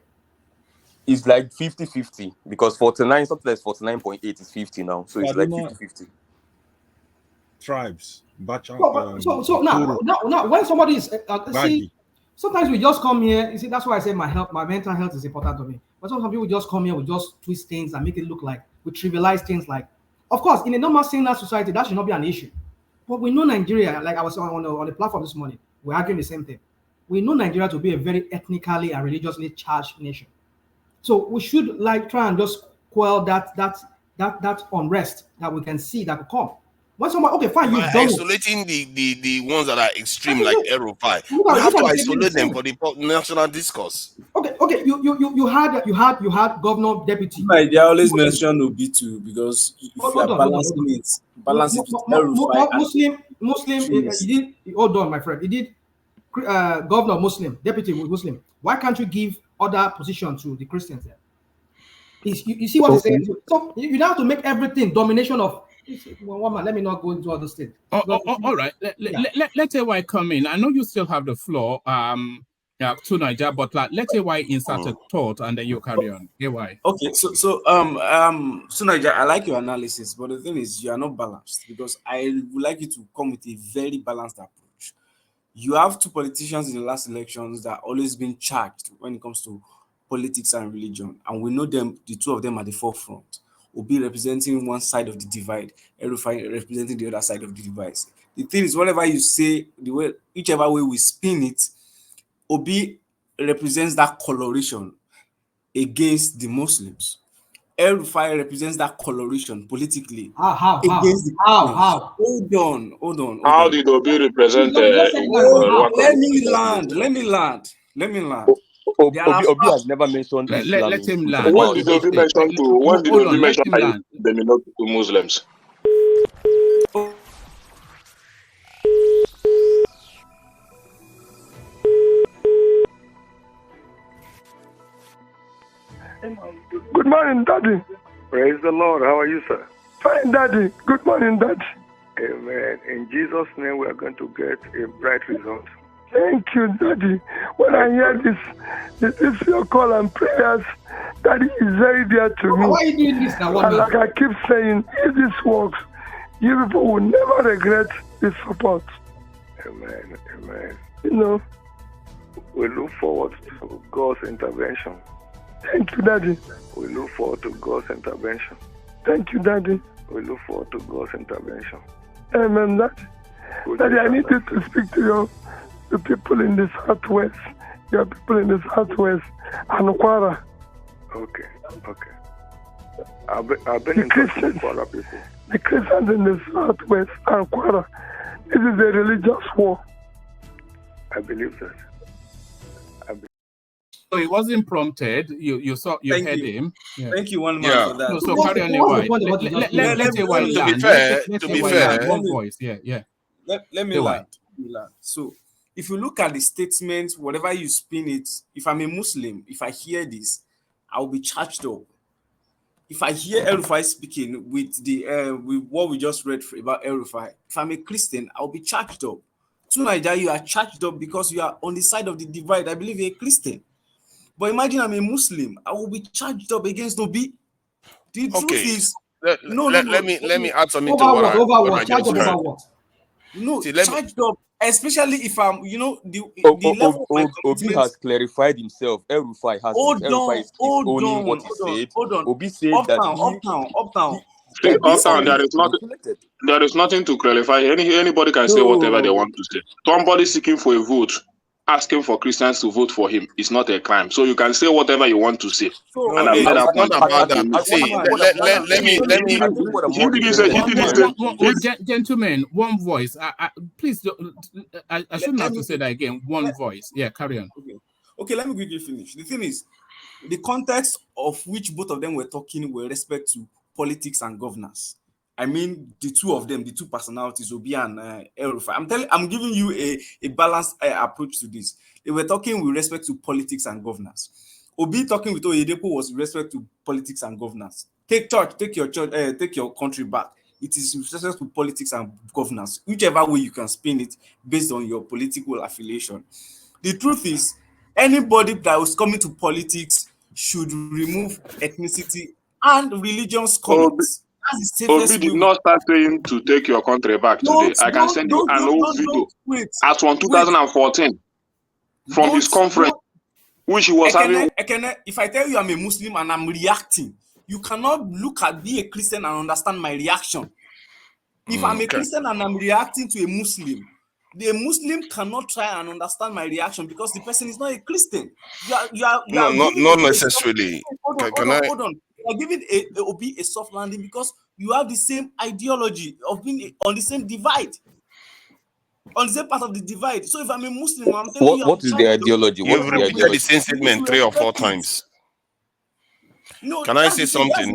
It's like 50-50, because 49, something like 49.8 is 50 now. So it's like 50-50. Tribes. So now when somebody is see, sometimes we just come here. You see, that's why I say my mental health is important to me. But sometimes people just come here, we just twist things and make it look like we trivialize things. Like, of course, in a normal singular society, that should not be an issue. But we know Nigeria, like I was on the platform this morning, we're arguing the same thing. We know Nigeria to be a very ethnically and religiously charged nation. So we should try and just quell that unrest that we can see that will come. When someone, okay, fine, you've done isolating the ones that are extreme, like Rufai. We have to isolate them for the national discourse. Okay. You had governor deputy. They always mention Obitu because if you are balancing it with Muslim. Hold on, my friend. He did governor Muslim, deputy Muslim. Why can't you give other position to the Christians there? You see what he's saying? So you have to make everything domination of. Let me not go into other states. All right. Let's say why I come in. I know you still have the floor. Yeah, to Niger, but let's say why insert a thought and then you carry on. AY. Okay, so Niger, I like your analysis, but the thing is you are not balanced because I would like you to come with a very balanced approach. You have two politicians in the last elections that always been charged when it comes to politics and religion, and we know them, the two of them at the forefront. Obi representing one side of the divide, Rufai representing the other side of the divide. The thing is, whatever you say, the way whichever way we spin it, Obi represents that coloration against the Muslims. El-Rufai represents that coloration politically against the Christians. How? Hold on. How did Obi represent let me land. Obi has never mentioned Islam. Let him land. When did Obi mention they may not to Muslims? Good morning, Daddy. Praise the Lord. How are you, sir? Fine, Daddy. Good morning, Daddy. Amen. In Jesus' name, we are going to get a bright result. Thank you, Daddy. When I hear this your call and prayers, Daddy is very dear to me. Why are you doing this now? And like I keep saying, if this works, you people will never regret this support. Amen. Amen. You know. We look forward to God's intervention. Thank you, Daddy. We look forward to God's intervention. Thank you, Daddy. We look forward to God's intervention. Amen, Daddy. Daddy, I need you to speak to the people in the Southwest. Your people in the Southwest and Kwara. Okay. I've been in touch with Kwara people. The Christians in the Southwest and Kwara. This is a religious war. I believe that. So he wasn't prompted. You heard him. Yeah. Thank you, one man, for that. No, so carry on AY. Let's say why land. To be fair, one voice. Yeah. Let me land. So if you look at the statement, whatever you spin it, if I'm a Muslim, if I hear this, I'll be charged up. If I hear El-Rufai speaking with with what we just read about El-Rufai, if I'm a Christian, I'll be charged up. To Nigeria, you are charged up because you are on the side of the divide. I believe you're a Christian. But imagine I'm a Muslim, I will be charged up against Obi. The truth is, let me add something to what I just heard. No, charged up, especially if I'm, the level of Obi has clarified himself. El-Rufai has owning what he said. Obi said uptown. There is nothing to clarify. Anybody can say whatever they want to say. Somebody seeking for a vote, asking for Christians to vote for him is not a crime. So you can say whatever you want to say. Let me. Gentlemen, one voice. Please, I shouldn't have to say that again. One voice. Yeah, carry on. Okay, let me quickly finish. The thing is, the context of which both of them were talking with respect to politics and governance. I mean, the two of them, the two personalities, Obi and El-Rufai. I'm giving you a balanced approach to this. They were talking with respect to politics and governance. Obi talking with Oyedepo was with respect to politics and governance. Take your country back. It is with respect to politics and governance, whichever way you can spin it based on your political affiliation. The truth is, anybody that was coming to politics should remove ethnicity and religion's comments. Obi did not start saying to take your country back today. I can send you an old video as from 2014 from his conference, which he was having. If I tell you I'm a Muslim and I'm reacting, you cannot be a Christian and understand my reaction. If I'm a Christian and I'm reacting to a Muslim, the Muslim cannot try and understand my reaction because the person is not a Christian. Not necessarily. Hold on. You are giving Obi a soft landing because you have the same ideology of being on the same divide, on the same part of the divide. So if I'm a Muslim, I'm telling you, what is the ideology? You've repeated the same statement 3 or 4 times. No, can I say something?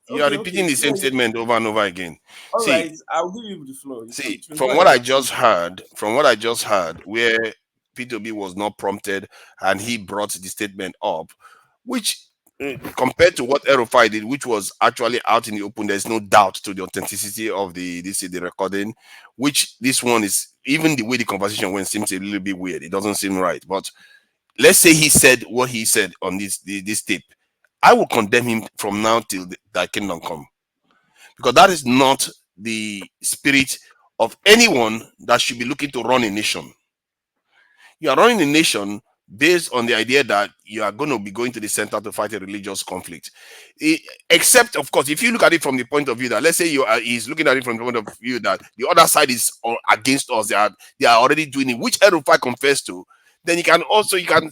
You are repeating the same statement over and over again. All right, I'll give you the floor. From what I just heard, where P2B was not prompted and he brought the statement up, which compared to what El-Rufai did, which was actually out in the open, there's no doubt to the authenticity of the recording, which this one is, even the way the conversation went seems a little bit weird. It doesn't seem right. But let's say he said what he said on this tape, I will condemn him from now till thy kingdom come, because that is not the spirit of anyone that should be looking to run a nation. You are running a nation based on the idea that you are going to be going to the center to fight a religious conflict. Except, of course, if you look at it from the point of view that, let's say he's looking at it from the point of view that the other side is against us, they are already doing it, which Rufai confessed to, then you can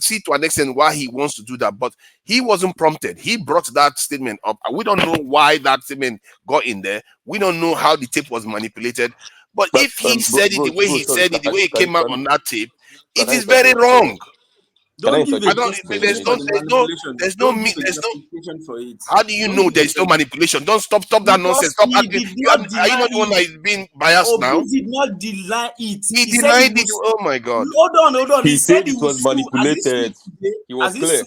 see to an extent why he wants to do that. But he wasn't prompted. He brought that statement up. We don't know why that statement got in there. We don't know how the tape was manipulated. But if he said it the way he said it, the way it came out on that tape, it is very wrong. Don't give a justification for the manipulation. There's Don't give a justification for it. How do you know there's no manipulation? Don't stop that nonsense. Stop acting. Are you not the one that is being biased now? He did not deny it. He denied it. Oh my God. Hold on. He said it was manipulated. He was clear.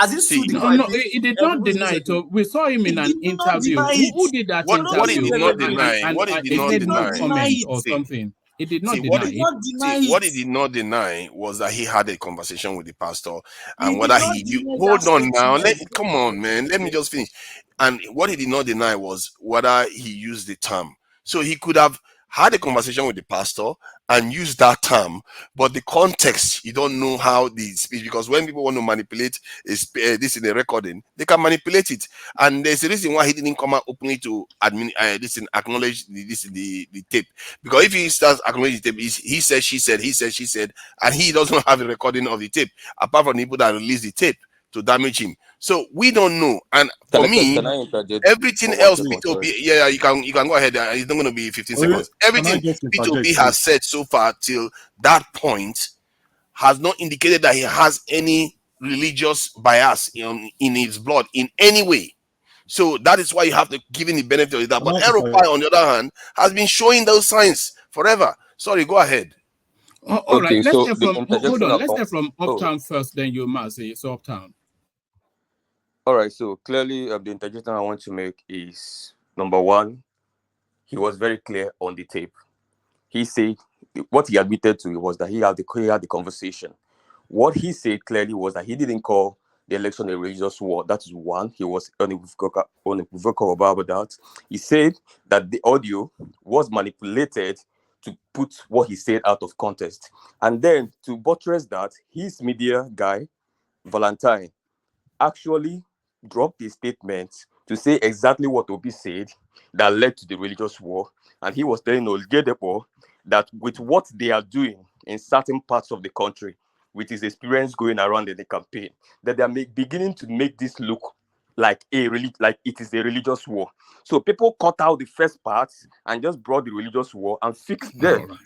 No, he did not deny it. We saw him in an interview. Who did that interview? What he did not deny? What he did not deny? Comment or something. He did not deny it. What he did not deny was that he had a conversation with the pastor, and whether hold on now. Come on, man. Let me just finish. And what he did not deny was whether he used the term. So he could have had a conversation with the pastor and used that term, but the context, you don't know how the speech, because when people want to manipulate this in a recording, they can manipulate it. And there's a reason why he didn't come out openly to acknowledge the tape. Because if he starts acknowledging the tape, he said, she said, he said, she said, and he doesn't have a recording of the tape, apart from the people that released the tape to damage him. So we don't know. And for me, everything else P2B, you can go ahead. It's not going to be 15 seconds. Everything P2B has said so far till that point has not indicated that he has any religious bias in his blood in any way. So that is why you have to give him the benefit of that. But Rufai, on the other hand, has been showing those signs forever. Sorry, go ahead. All right, let's hear from Uptown first, then you must say so Uptown. All right, so clearly the interjection I want to make is, number one, he was very clear on the tape. He said what he admitted to was that he had the conversation. What he said clearly was that he didn't call the election a religious war. That is one. He was unequivocal about that. He said that the audio was manipulated to put what he said out of context. And then to buttress that, his media guy, Valentine, actually dropped a statement to say exactly what Obi said that led to the religious war. And he was telling Olgedepo that with what they are doing in certain parts of the country, with his experience going around in the campaign, that they are beginning to make this look like it is a religious war. So people cut out the first parts and just brought the religious war and fixed them.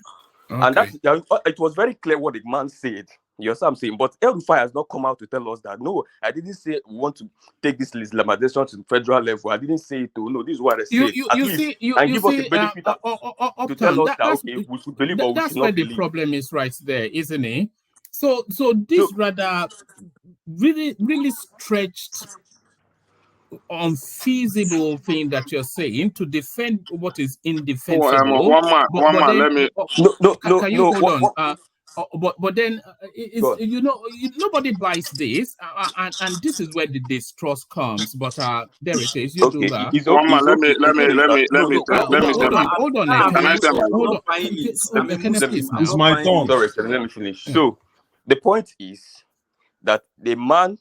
Right. Okay. And it was very clear what the man said. You know what I'm saying? But Rufai has not come out to tell us that, no, I didn't say we want to take this Islamization to the federal level. I didn't say it to, no, this is what I said. Give us the benefit to tell us that, okay, we should believe or we should not believe. That's where the problem is right there, isn't it? So this rather really stretched, unfeasible thing that you're saying to defend what is indefensible. One man, let me. Can you hold on? But then nobody buys this, and this is where the distrust comes. But there it is. You do that. One man, let me hold on. Can I tell you? It's my turn. Sorry, let me finish. So the point is that the man,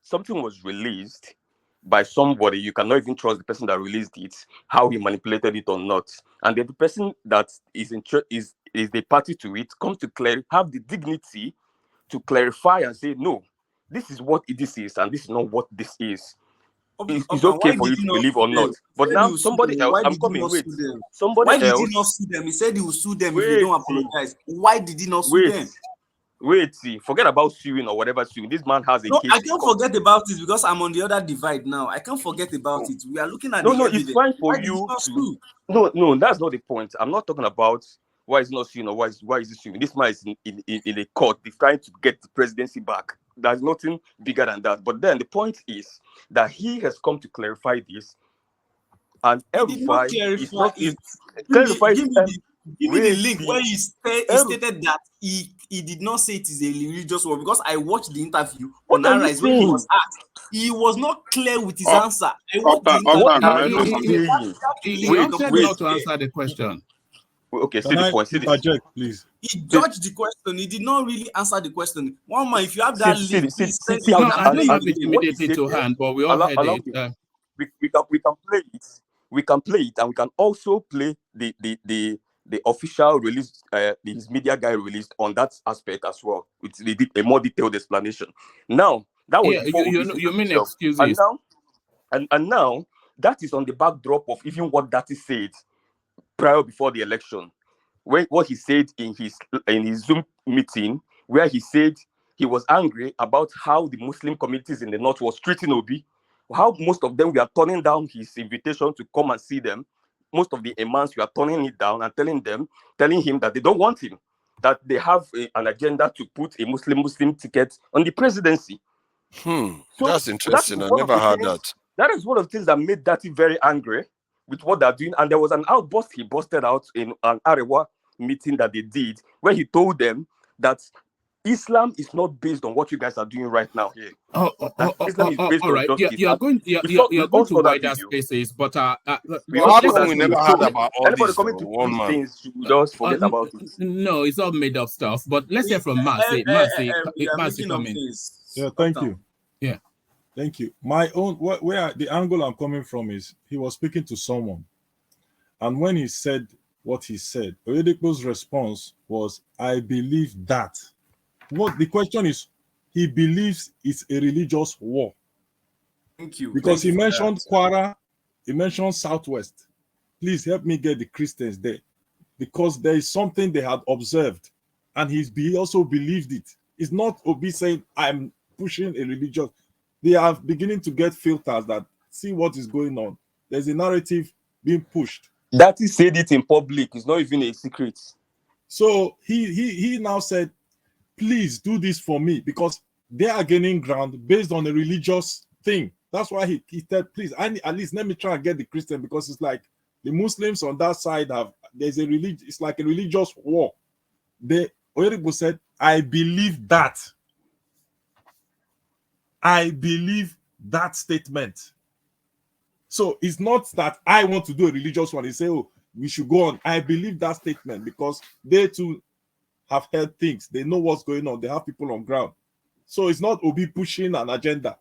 something was released by somebody. You cannot even trust the person that released it, how he manipulated it or not. And then the person that is the party to it comes to have the dignity to clarify and say, no, this is what this is and this is not what this is. It's okay for you to believe or not. But now somebody else, I'm coming, wait. Somebody else. Why did he not sue them? He said he will sue them if they don't apologize. Why did he not sue them? Forget about suing or whatever suing. This man has a case. I can't forget about it because I'm on the other divide now. I can't forget about it. We are looking at it's fine for you to... No, that's not the point. I'm not talking about why is not suing or why is he suing. This man is in a court. They're trying to get the presidency back. There's nothing bigger than that. But then the point is that he has come to clarify this, and Rufai is not clarify. Give me the link where he stated that he he did not say it is a religious war, because I watched the interview What on are you Arise when he was saying? asked. He was not clear with his answer. I watched the interview. What are He, you he, saying? he Wait, opted wait. not to answer the question. Okay, see Can the I point. See the, interject, please? He judged the question. He did not really answer the question. One man, if you have see, that see, list, see, please see, send see it. how We No, this, can I play don't it have it again. what he immediately said to there. hand, but we all heard Allow it. me. We can play it. We can play it, and we can also play the official release, his media guy released on that aspect as well, with a more detailed explanation. Now that was Yeah, before Obi you mean himself, and excuses? now and now that is on the backdrop of even what Dati said prior before the election, what he said in his Zoom meeting, where he said he was angry about how the Muslim communities in the north was treating Obi, how most of them were turning down his invitation to come and see them. Most of the imams were turning it down and telling him that they don't want him, that they have an agenda to put a Muslim ticket on the presidency. So That's that is interesting. I one of never the heard things. that. That is one of the things that made Dati very angry with what they're doing. And there was an outburst he busted out in an Arewa meeting that they did, where he told them that Islam is not based on what you guys are doing right now here. That Islam is based All on right. justice. You're And going we you're all going to saw that wider video. spaces, but We all How saw let's come hear that we from never video. Matt. heard So about all anybody this coming though? to One twist man. things should just forget about it. No, it's all made up stuff. But let's hear from Mercy. We are Mercy, making up come in. things. Yeah, thank you. Yeah. Thank you. My own where the angle I'm coming from is he was speaking to someone, and when he said what he said, Oyedepo's response was, "I believe that." What the question is, he believes it's a religious war Thank you. because Thank you he for mentioned that. Kwara, he mentioned Southwest. Please help me get the Christians there, because there is something they had observed, and he also believed it. It's not Obi saying I'm pushing a religious. They are beginning to get filters that see what is going on. There's a narrative being pushed. Dati said it in public. It's not even a secret. So he now said, please do this for me, because they are gaining ground based on a religious thing. That's why he said, please, at least let me try and get the Christian, because it's like the Muslims on that side there's a religion, it's like a religious war. Oyeribo said, I believe that. I believe that statement. So it's not that I want to do a religious one. He say, oh, we should go on. I believe that statement because they too have heard things. They know what's going on. They have people on ground. So it's not Obi pushing an agenda.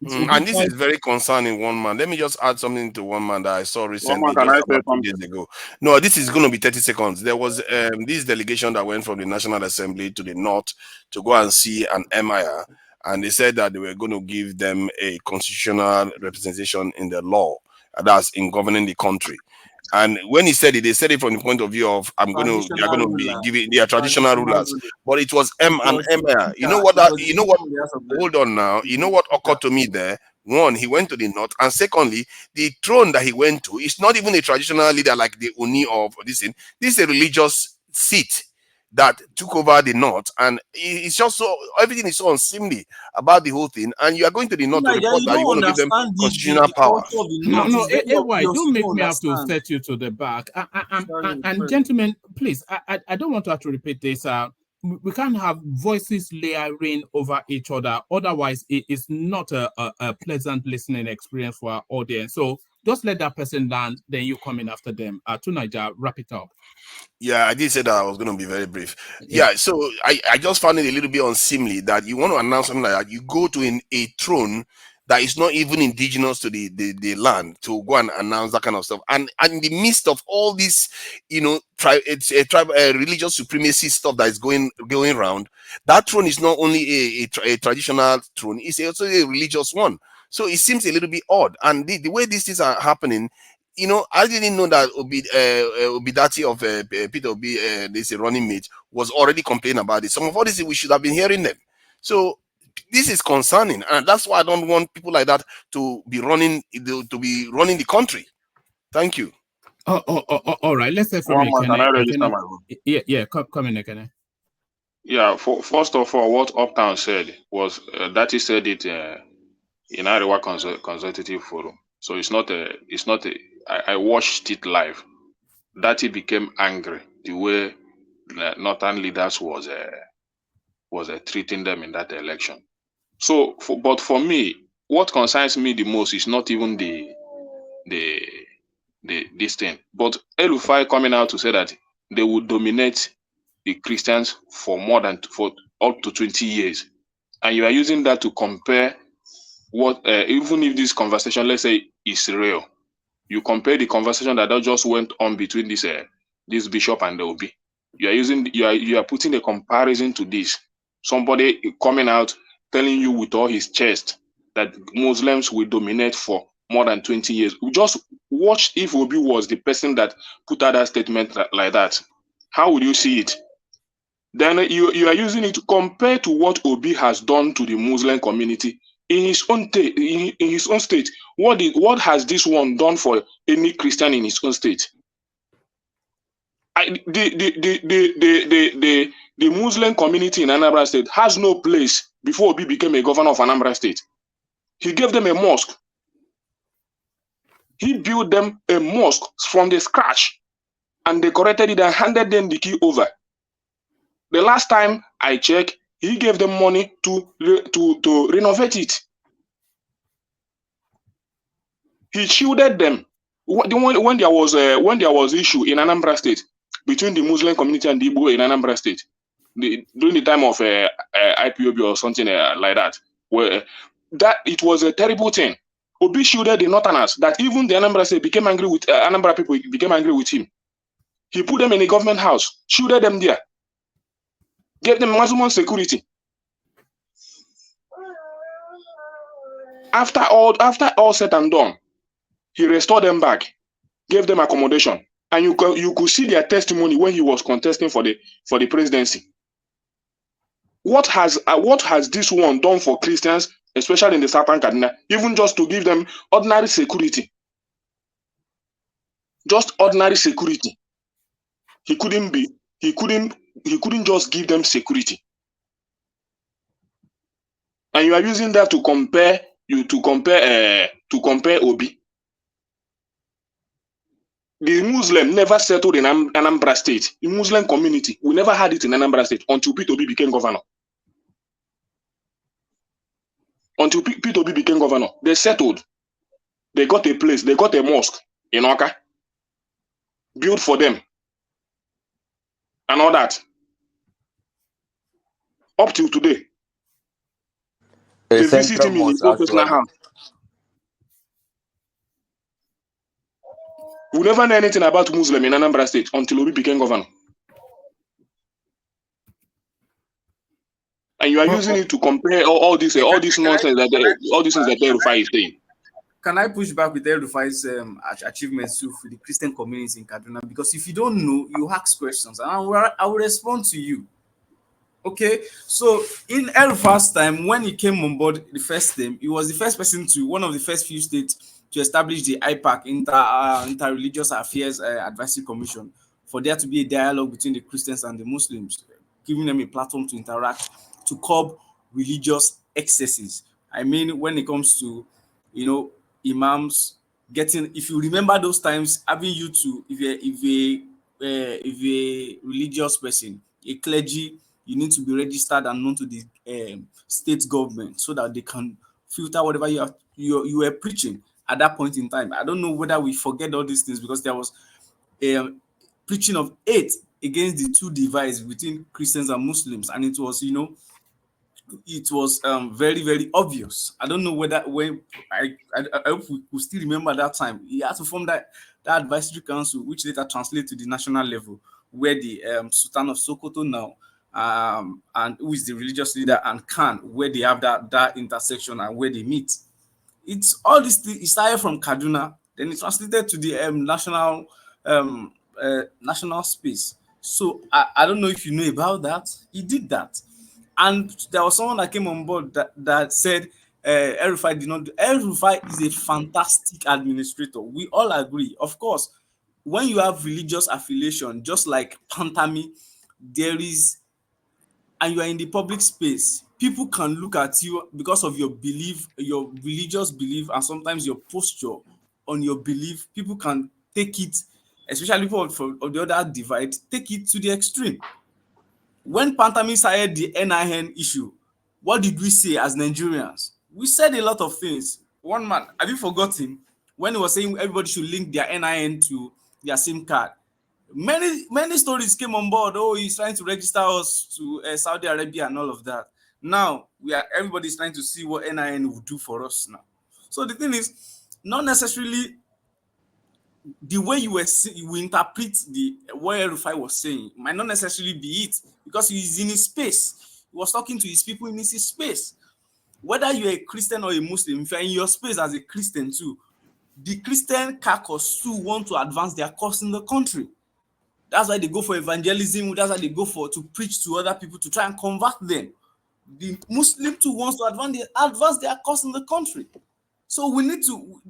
And this is very concerning, one man. Let me just add something to one man that I saw recently, Can I just say about 2 something? days ago. No, this is going to be 30 seconds. There was this delegation that went from the National Assembly to the North to go and see an emir, and they said that they were going to give them a constitutional representation in the law, that's in governing the country. And when he said it, they said it from the point of view of they're going to be giving their traditional rulers, but it was an emir. You know what? Hold on now. You know what occurred to me there? One, he went to the north, and secondly, the throne that he went to is not even a traditional leader like the Uni of this thing. This is a religious seat that took over the north, and it's just so everything is so unseemly about the whole thing. And you are going to the north to report You that you don't want to give them understand constitutional the power. culture of the No, North. It's very AY, obvious. don't You make don't me have to understand. set you to the back. Sorry. Gentlemen, please, I don't want to have to repeat this. We can't have voices layering over each other. Otherwise, it is not a pleasant listening experience for our audience. So just let that person land, then you come in after them. Tunaja, wrap it up. Yeah, I did say that I was going to be very brief. Yeah, so I just found it a little bit unseemly that you want to announce something like that. You go to a throne that is not even indigenous to the land to go and announce that kind of stuff. And in the midst of all this, religious supremacy stuff that is going around, that throne is not only a traditional throne, it's also a religious one. So it seems a little bit odd. And the way these things are happening, I didn't know that Obidati of Peter Obi, this running mate, was already complaining about it. Some of all this, we should have been hearing them. So this is concerning, and that's why I don't want people like that to be running the country. Thank you. All right. Let's hear from One man, can I register my vote? Yeah. Come in, Ekene. Yeah. First of all, what Uptown said was that he said it in Iowa Consultative Forum. So it's not a. I watched it live. That he became angry the way northern leaders was treating them in that election. So, but for me, what concerns me the most is not even this thing, but El-Rufai coming out to say that they would dominate the Christians for up to 20 years, and you are using that to compare what even if this conversation, let's say, is real, you compare the conversation that just went on between this bishop and the Obi. You are putting a comparison to this. Somebody coming out telling you with all his chest that Muslims will dominate for more than 20 years. We just watch if Obi was the person that put out that statement like that. How would you see it? Then you are using it to compare to what Obi has done to the Muslim community in his own state. What has this one done for any Christian in his own state? The Muslim community in Anambra State has no place before Obi became a governor of Anambra State. He gave them a mosque. He built them a mosque from the scratch and decorated it and handed them the key over. The last time I checked, he gave them money to renovate it. He shielded them. When there was issue in Anambra State between the Muslim community and the Igbo in Anambra State, during the time of IPOB or something like that, where that it was a terrible thing. Obi shielded the Northerners, that even the Anambra State became angry with Anambra people became angry with him. He put them in a government house, shielded them there, gave them maximum security. After all said and done, he restored them back, gave them accommodation, and you could see their testimony when he was contesting for the presidency. What has this one done for Christians, especially in the Southern Kaduna, even just to give them ordinary security? Just ordinary security. He couldn't just give them security. And you are using that to compare Obi. The Muslim never settled in Anambra State. The Muslim community, we never had it in Anambra State until Peter Obi became governor. Until Peter Obi became governor, they settled. They got a place. They got a mosque in Oka, built for them, and all that. Up till today, they visit him in his own personal house. We never know anything about Muslim in Anambra State until Obi became governor. And you are using it to compare all this nonsense all these things that El-Rufai is saying. Can I push back with El-Rufai's achievements too for the Christian community in Kaduna? Because if you don't know, you ask questions, and I will respond to you. Okay, so in El-Rufai's time, when he came on board the first time, he was the first person one of the first few states to establish the IPAC, Inter-Religious Affairs Advisory Commission, for there to be a dialogue between the Christians and the Muslims, giving them a platform to interact, to curb religious excesses. I mean, when it comes to, imams getting, if you remember those times, having you to, if a religious person, a clergy, you need to be registered and known to the state government so that they can filter whatever you were preaching at that point in time. I don't know whether we forget all these things, because there was preaching of hate against the two divides between Christians and Muslims, and it was, it was very, very obvious. I don't know whether I hope we could still remember that time. He had to form that advisory council, which later translated to the national level, where the Sultan of Sokoto now, and who is the religious leader, and Khan, where they have that intersection and where they meet. It's all this thing. It started from Kaduna, then it translated to the national space. So I don't know if you know about that. He did that, and there was someone that came on board that said El-Rufai did not do. El-Rufai is a fantastic administrator. We all agree. Of course, when you have religious affiliation, just like Pantami, there is, and you are in the public space, people can look at you because of your belief, your religious belief, and sometimes your posture on your belief. People can take it especially for the other divide, take it to the extreme. When Pantami started the NIN issue, what did we say as Nigerians? We said a lot of things. One man, have you forgotten when he was saying everybody should link their NIN to their SIM card? Many stories came on board. Oh, he's trying to register us to Saudi Arabia and all of that. Now everybody's trying to see what NIN will do for us now. So the thing is, not necessarily the way you interpret what Rufai was saying might not necessarily be it, because he's in his space. He was talking to his people in his space. Whether you're a Christian or a Muslim, if you're in your space as a Christian too, the Christian caucus too want to advance their cause in the country. That's why they go for evangelism. That's why they go to preach to other people to try and convert them. The Muslim too wants to advance their cause in the country. So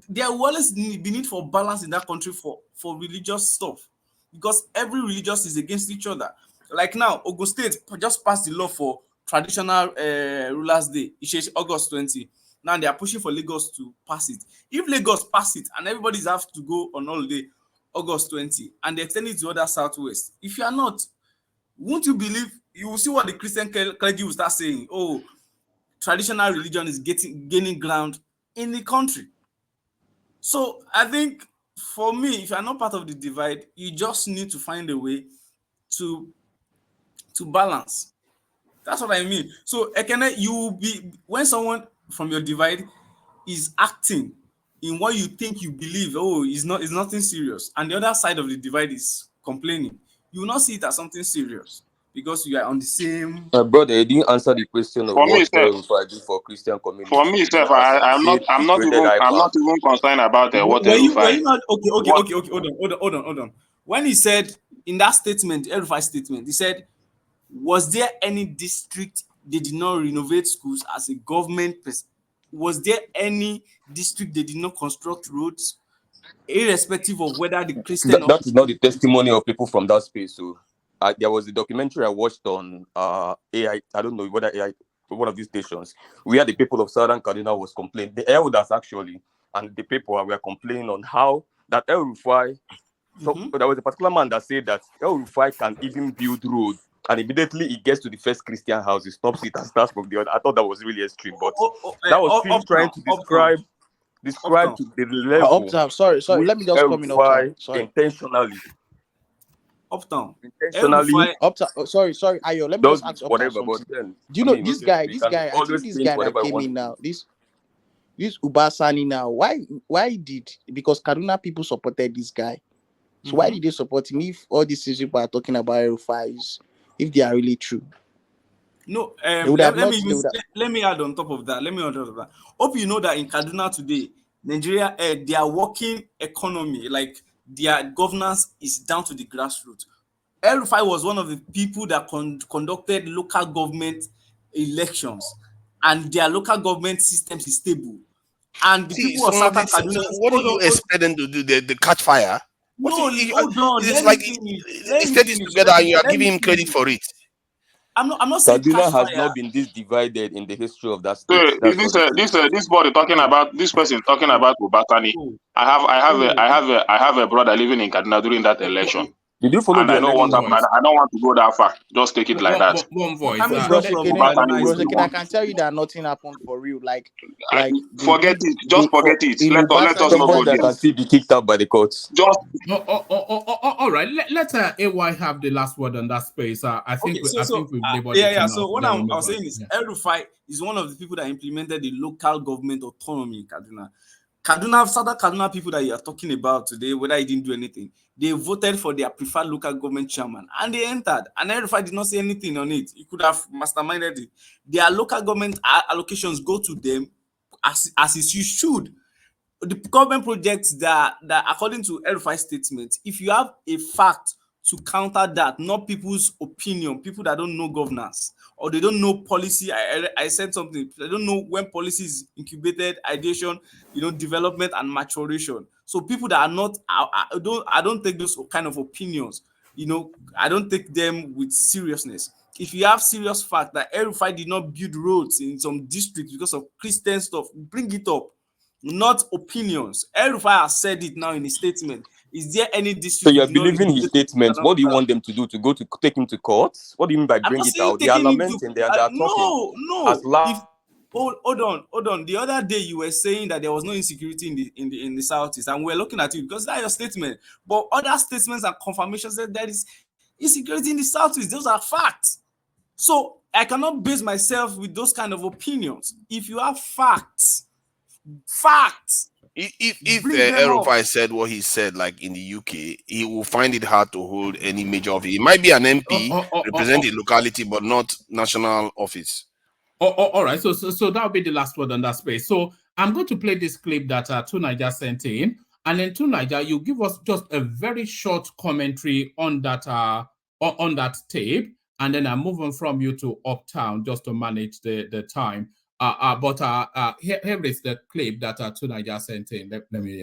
there will always be need for balance in that country for religious stuff, because every religious is against each other. Like now, Ogun State just passed the law for traditional rulers' day. It's August 20. Now they are pushing for Lagos to pass it. If Lagos pass it and everybody have to go on holiday August 20 and they extend it to other southwest, if you are not, won't you believe, you will see what the Christian clergy will start saying? Oh, traditional religion is gaining ground in the country. So I think for me, if you're not part of the divide, you just need to find a way to balance. That's what I mean. So Ekene, you will be, when someone from your divide is acting in what you think you believe, oh, it's nothing serious, and the other side of the divide is complaining, you will not see it as something serious, because you are on the same. Brother, you didn't answer the question of For me, what sir, Rufai do for Christian community. for me, sir, You know, as I'm he not said, I'm he not created even I'm IPAC. not even concerned about what Were you Rufai. not okay? Hold on. When he said in that statement, Rufai statement, he said, was there any district they did not renovate schools as a government? Was there any district they did not construct roads, irrespective of whether the Christian or That is not the testimony of people from that space. So there was a documentary I watched on AI. I don't know whether AI, one of these stations, where the people of Southern Kaduna was complaining. The elders actually, and the people were complaining on how that El Rufai. So there was a particular man that said that El Rufai can even build road, and immediately he gets to the first Christian house, he stops it and starts from the other. I thought that was really extreme, but that was him trying to describe to the level Uptown, sorry, which let me just El come in. Uptown, Rufai sorry. intentionally Uptown. Uptown, sorry, Ayo, let me does just ask Uptown whatever, but something. then Do you I know mean, this guy? we This can guy, I think always this think guy that whatever I came want in to now, this Ubasani now. Why did, because Kaduna people supported this guy? So why did they support him if all these things people are talking about Rufai, if they are really true? No, They would have not. let me add on top of that. Hope you know that in Kaduna today, Nigeria, their working economy, like their governance, is down to the grassroots. El Rufai was one of the people that conducted local government elections, and their local government systems is stable. And the people of Southern Kaduna. So what do you expect them to do? The catch fire? No, hold on. It's Let like me finish. he said this together and you are giving him credit for it. I'm not saying Kaduna catch has fire. not been this divided in the history of that So state. That's is what this boy talking about, this person talking about Obatani? I have a brother living in Kaduna during that election. Did you follow And the I don't election? want to go that far. Just take it like that. One voice. Bros, I can tell you that nothing happened for real. Like forget it. Just forget it. Let us not Somebody that forget. can still be kicked out by the courts. Just all right. Let AY have the last word on that space. I think we've labored it enough. So what I was saying is, El Rufai is one of the people that implemented the local government autonomy in Kaduna. Southern Kaduna people that you are talking about today, whether he didn't do anything, they voted for their preferred local government chairman and they entered. And El Rufai did not say anything on it. He could have masterminded it. Their local government allocations go to them as it should. The government projects that according to El Rufai's statement, if you have a fact to counter that, not people's opinion, people that don't know governance or they don't know policy. I said something. They don't know when policy is incubated, ideation, development and maturation. So people that are not, I don't take those kind of opinions. I don't take them with seriousness. If you have serious fact that El Rufai did not build roads in some districts because of Christian stuff, bring it up. Not opinions. El Rufai has said it now in his statement. Is there any district? So you're believing his statements. What do you want them to do? To go to take him to court? What do you mean by bring it out? They are lamenting. They are talking. No. Hold on. The other day you were saying that there was no insecurity in the southeast, and we're looking at you because that's your statement. But other statements and confirmations that there is insecurity in the southeast. Those are facts. So I cannot base myself with those kind of opinions. If you have facts. If Rufai said what he said, like in the UK, he will find it hard to hold any major office. He might be an MP, represent a locality, but not national office. All right. So that'll be the last word on that space. So I'm going to play this clip that Tunaija sent in, and then Tunaija, you give us just a very short commentary on that tape, and then I move on from you to Uptown just to manage the time. Here is the clip that Tunaija sent in. Let me.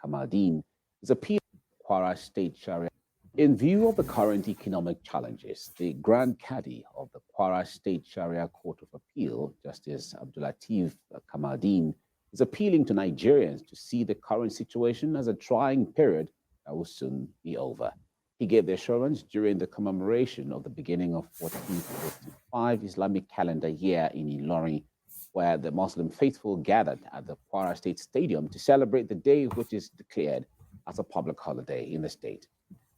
Kamaldeen is appealing to Kwara State Sharia. In view of the current economic challenges, the Grand Cadi of the Kwara State Sharia Court of Appeal, Justice Abdulateef Kamaldeen, is appealing to Nigerians to see the current situation as a trying period that will soon be over. He gave the assurance during the commemoration of the beginning of 1455 Islamic calendar year in Ilorin, where the Muslim faithful gathered at the Kwara State Stadium to celebrate the day which is declared as a public holiday in the state.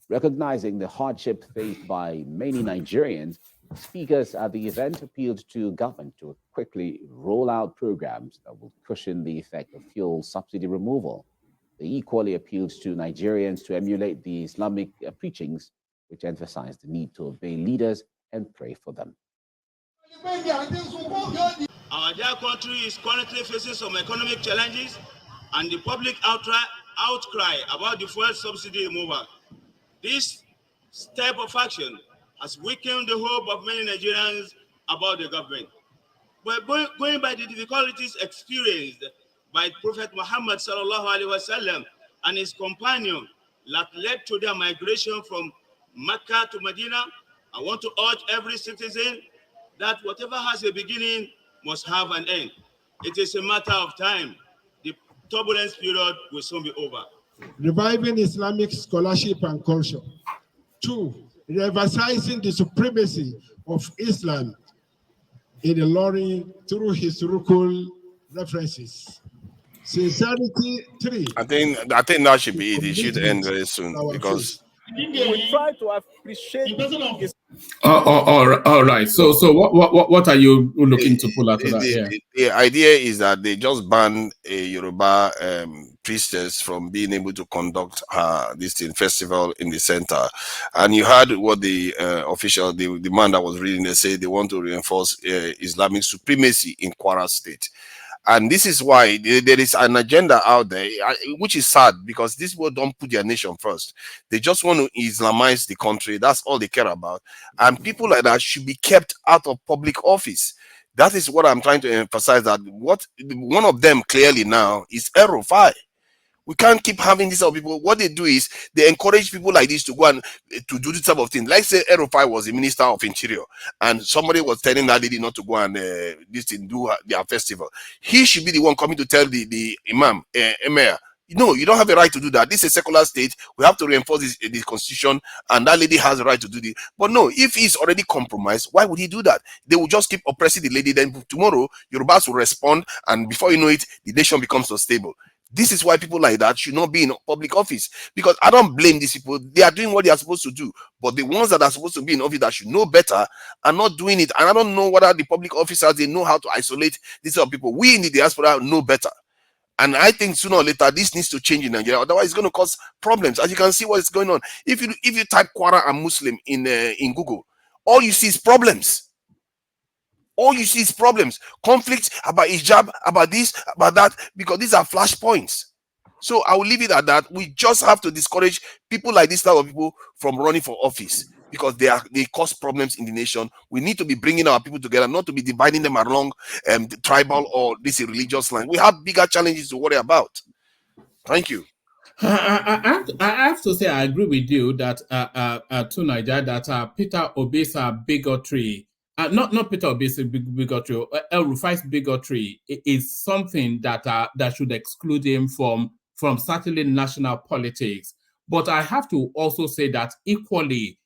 Recognizing the hardship faced by many Nigerians, speakers at the event appealed to government to quickly roll out programs that will cushion the effect of fuel subsidy removal. They equally appealed to Nigerians to emulate the Islamic preachings, which emphasize the need to obey leaders and pray for them. Our dear country is currently facing some economic challenges, and the public outcry about the fuel subsidy removal. This step of action has weakened the hope of many Nigerians about the government. But going by the difficulties experienced by Prophet Muhammad sallallahu alaihi wasallam and his companion that led to their migration from Mecca to Medina, I want to urge every citizen that whatever has a beginning must have an end. It is a matter of time. The turbulence period will soon be over. Reviving Islamic scholarship and culture. 2, re-emphasizing the supremacy of Islam in the Ilorin through historical references. Sincerity. 3. I think that should be it. It should end very soon because we try to appreciate his. All right. So what are you looking to pull out of that? The idea is that they just banned a Yoruba priestess from being able to conduct this festival in the center, and you heard what the official, the man that was reading, they say they want to reinforce Islamic supremacy in Kwara State. And this is why there is an agenda out there, which is sad because these people don't put their nation first. They just want to Islamize the country. That's all they care about. And people like that should be kept out of public office. That is what I'm trying to emphasize, that one of them clearly now is Rufai. We can't keep having these other people. What they do is they encourage people like this to go and to do this type of thing. Like say Rufai was the Minister of Interior and somebody was telling that lady not to go and do their festival. He should be the one coming to tell the Imam, Emir, no, you don't have a right to do that. This is a secular state. We have to reinforce the constitution, and that lady has a right to do this. But no, if he's already compromised, why would he do that? They will just keep oppressing the lady. Then tomorrow, Yorubas will respond, and before you know it, the nation becomes unstable. This is why people like that should not be in public office, because I don't blame these people. They are doing what they are supposed to do, but the ones that are supposed to be in office that should know better are not doing it. And I don't know whether the public officers, they know how to isolate these other people. We in the diaspora know better. And I think sooner or later this needs to change in Nigeria. Otherwise, it's going to cause problems. As you can see, what is going on. If you type Kwara and Muslim in Google, all you see is problems. All you see is problems, conflicts about hijab, about this, about that, because these are flashpoints. So I will leave it at that. We just have to discourage people like this type of people from running for office, because they cause problems in the nation. We need to be bringing our people together, not to be dividing them along the tribal or this religious line. We have bigger challenges to worry about. Thank you. I have to say I agree with you that Tunaija, that Peter obeys bigotry. not Peter Obi's bigotry. El Rufai's bigotry is something that that should exclude him from certainly national politics. But I have to also say that equally,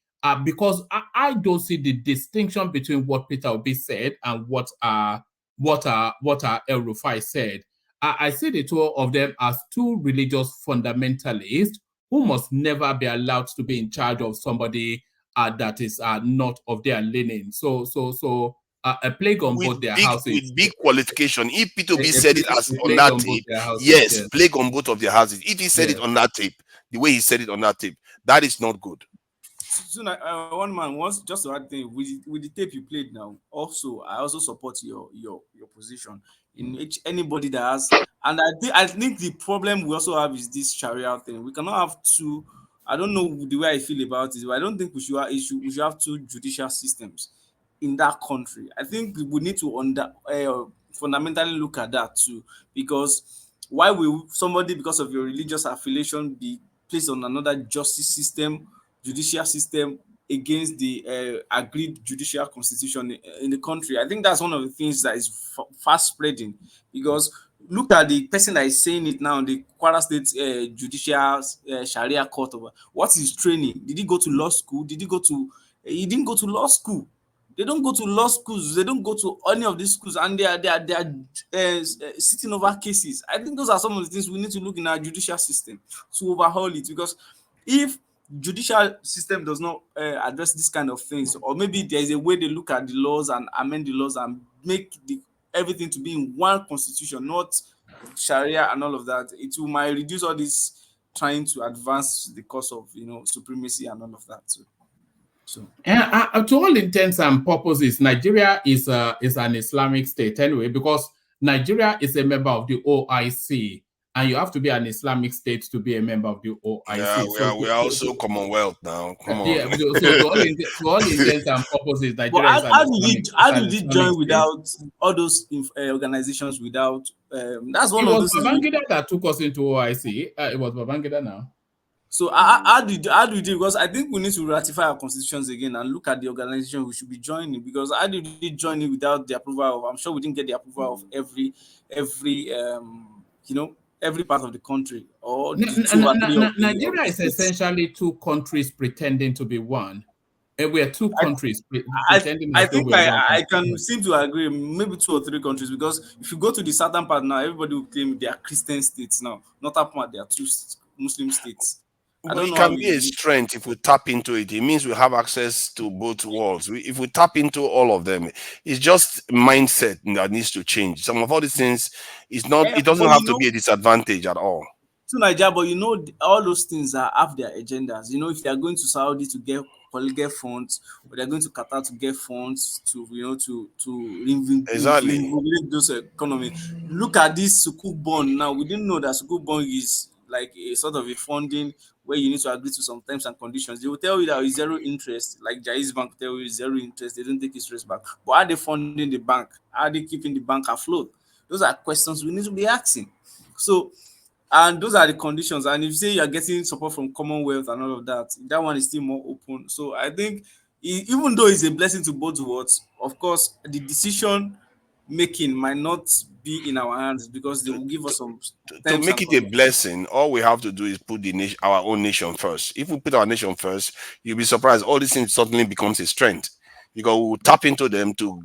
because I don't see the distinction between what Peter Obi said and what El Rufai said. I see the two of them as two religious fundamentalists who must never be allowed to be in charge of somebody that is not of their leaning. So a plague on both their houses. With big qualification. If P2B A said it as on that tape, yes, plague on both of their houses. If he said it on that tape, the way he said it on that tape, that is not good. So one man wants just to add thing with the tape you played now. Also, I also support your position in which anybody that has, and I think the problem we also have is this Sharia thing. We cannot have two. I don't know the way I feel about it, but I don't think we should have two judicial systems in that country. I think we need to fundamentally look at that too, because why will somebody, because of your religious affiliation, be placed on another justice system, judicial system, against the agreed judicial constitution in the country? I think that's one of the things that is fast spreading, because look at the person that is saying it now, the Kwara State Judicial Sharia Court. What's his training? Did he go to law school? He didn't go to law school. They don't go to law schools. They don't go to any of these schools, and they are sitting over cases. I think those are some of the things we need to look in our judicial system to overhaul it, because if judicial system does not address this kind of things, or maybe there is a way they look at the laws and amend the laws and make everything to be in one constitution, not Sharia and all of that, might reduce all this trying to advance the cause of supremacy and all of that too. So to all intents and purposes, Nigeria is an Islamic state anyway, because Nigeria is a member of the OIC, and you have to be an Islamic state to be a member of the OIC. Yeah, we are also Commonwealth now. Come on. Yeah, so to all intents and purposes, Nigeria is an Islamic. How did it join without all those organizations? Without that's one of those. It was Babangida that took us into OIC. It was Babangida now. So how do we do? Because I think we need to ratify our constitutions again and look at the organization we should be joining. Because how did we join it without the approval of? I'm sure we didn't get the approval of every every part of the country. Or Nigeria is essentially two countries pretending to be one. We are two countries pretending. I think I can seem to agree. Maybe 2 or 3 countries, because if you go to the southern part now, everybody will claim they are Christian states now. Not up part, they are 2 Muslim states. But it can be a strength if we tap into it. It means we have access to both worlds. If we tap into all of them, it's just mindset that needs to change. Some of all these things, it doesn't have to be a disadvantage at all. To Nigeria, but all those things have their agendas. If they are going to Saudi to get funds, or they're going to Qatar to get funds to reinvigorate those economy. Look at this Sukuk bond now. We didn't know that Sukuk bond is like a sort of a funding where you need to agree to some terms and conditions. They will tell you that it's 0 interest, like Jaiz Bank tell you 0 interest. They don't take interest back. But are they funding the bank? Are they keeping the bank afloat? Those are questions we need to be asking. So, and those are the conditions. And if you say you're getting support from Commonwealth and all of that, that one is still more open. So I think even though it's a blessing to both worlds, of course, the decision making might not be in our hands, because they will give us some. To make it a blessing, all we have to do is put our own nation first. If we put our nation first, you'll be surprised. All these things suddenly becomes a strength, because we'll tap into them to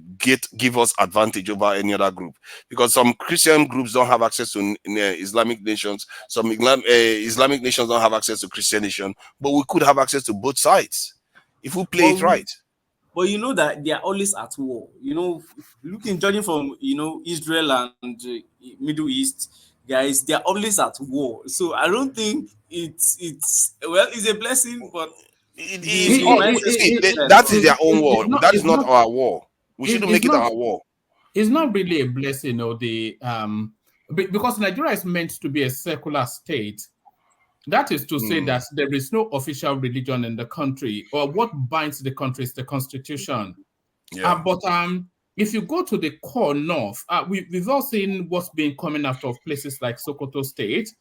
give us advantage over any other group. Because some Christian groups don't have access to Islamic nations. Some Islamic nations don't have access to Christian nations. But we could have access to both sides if we play it right. But you know that they are always at war. Judging from Israel and Middle East, guys, they are always at war. So I don't think it's a blessing, but that is their own war. That is not our war. We shouldn't make it our war. It's not really a blessing, or because Nigeria is meant to be a secular state. That is to say that there is no official religion in the country, or what binds the country is the constitution. Yeah. But if you go to the core north, we've all seen what's been coming out of places like Sokoto State,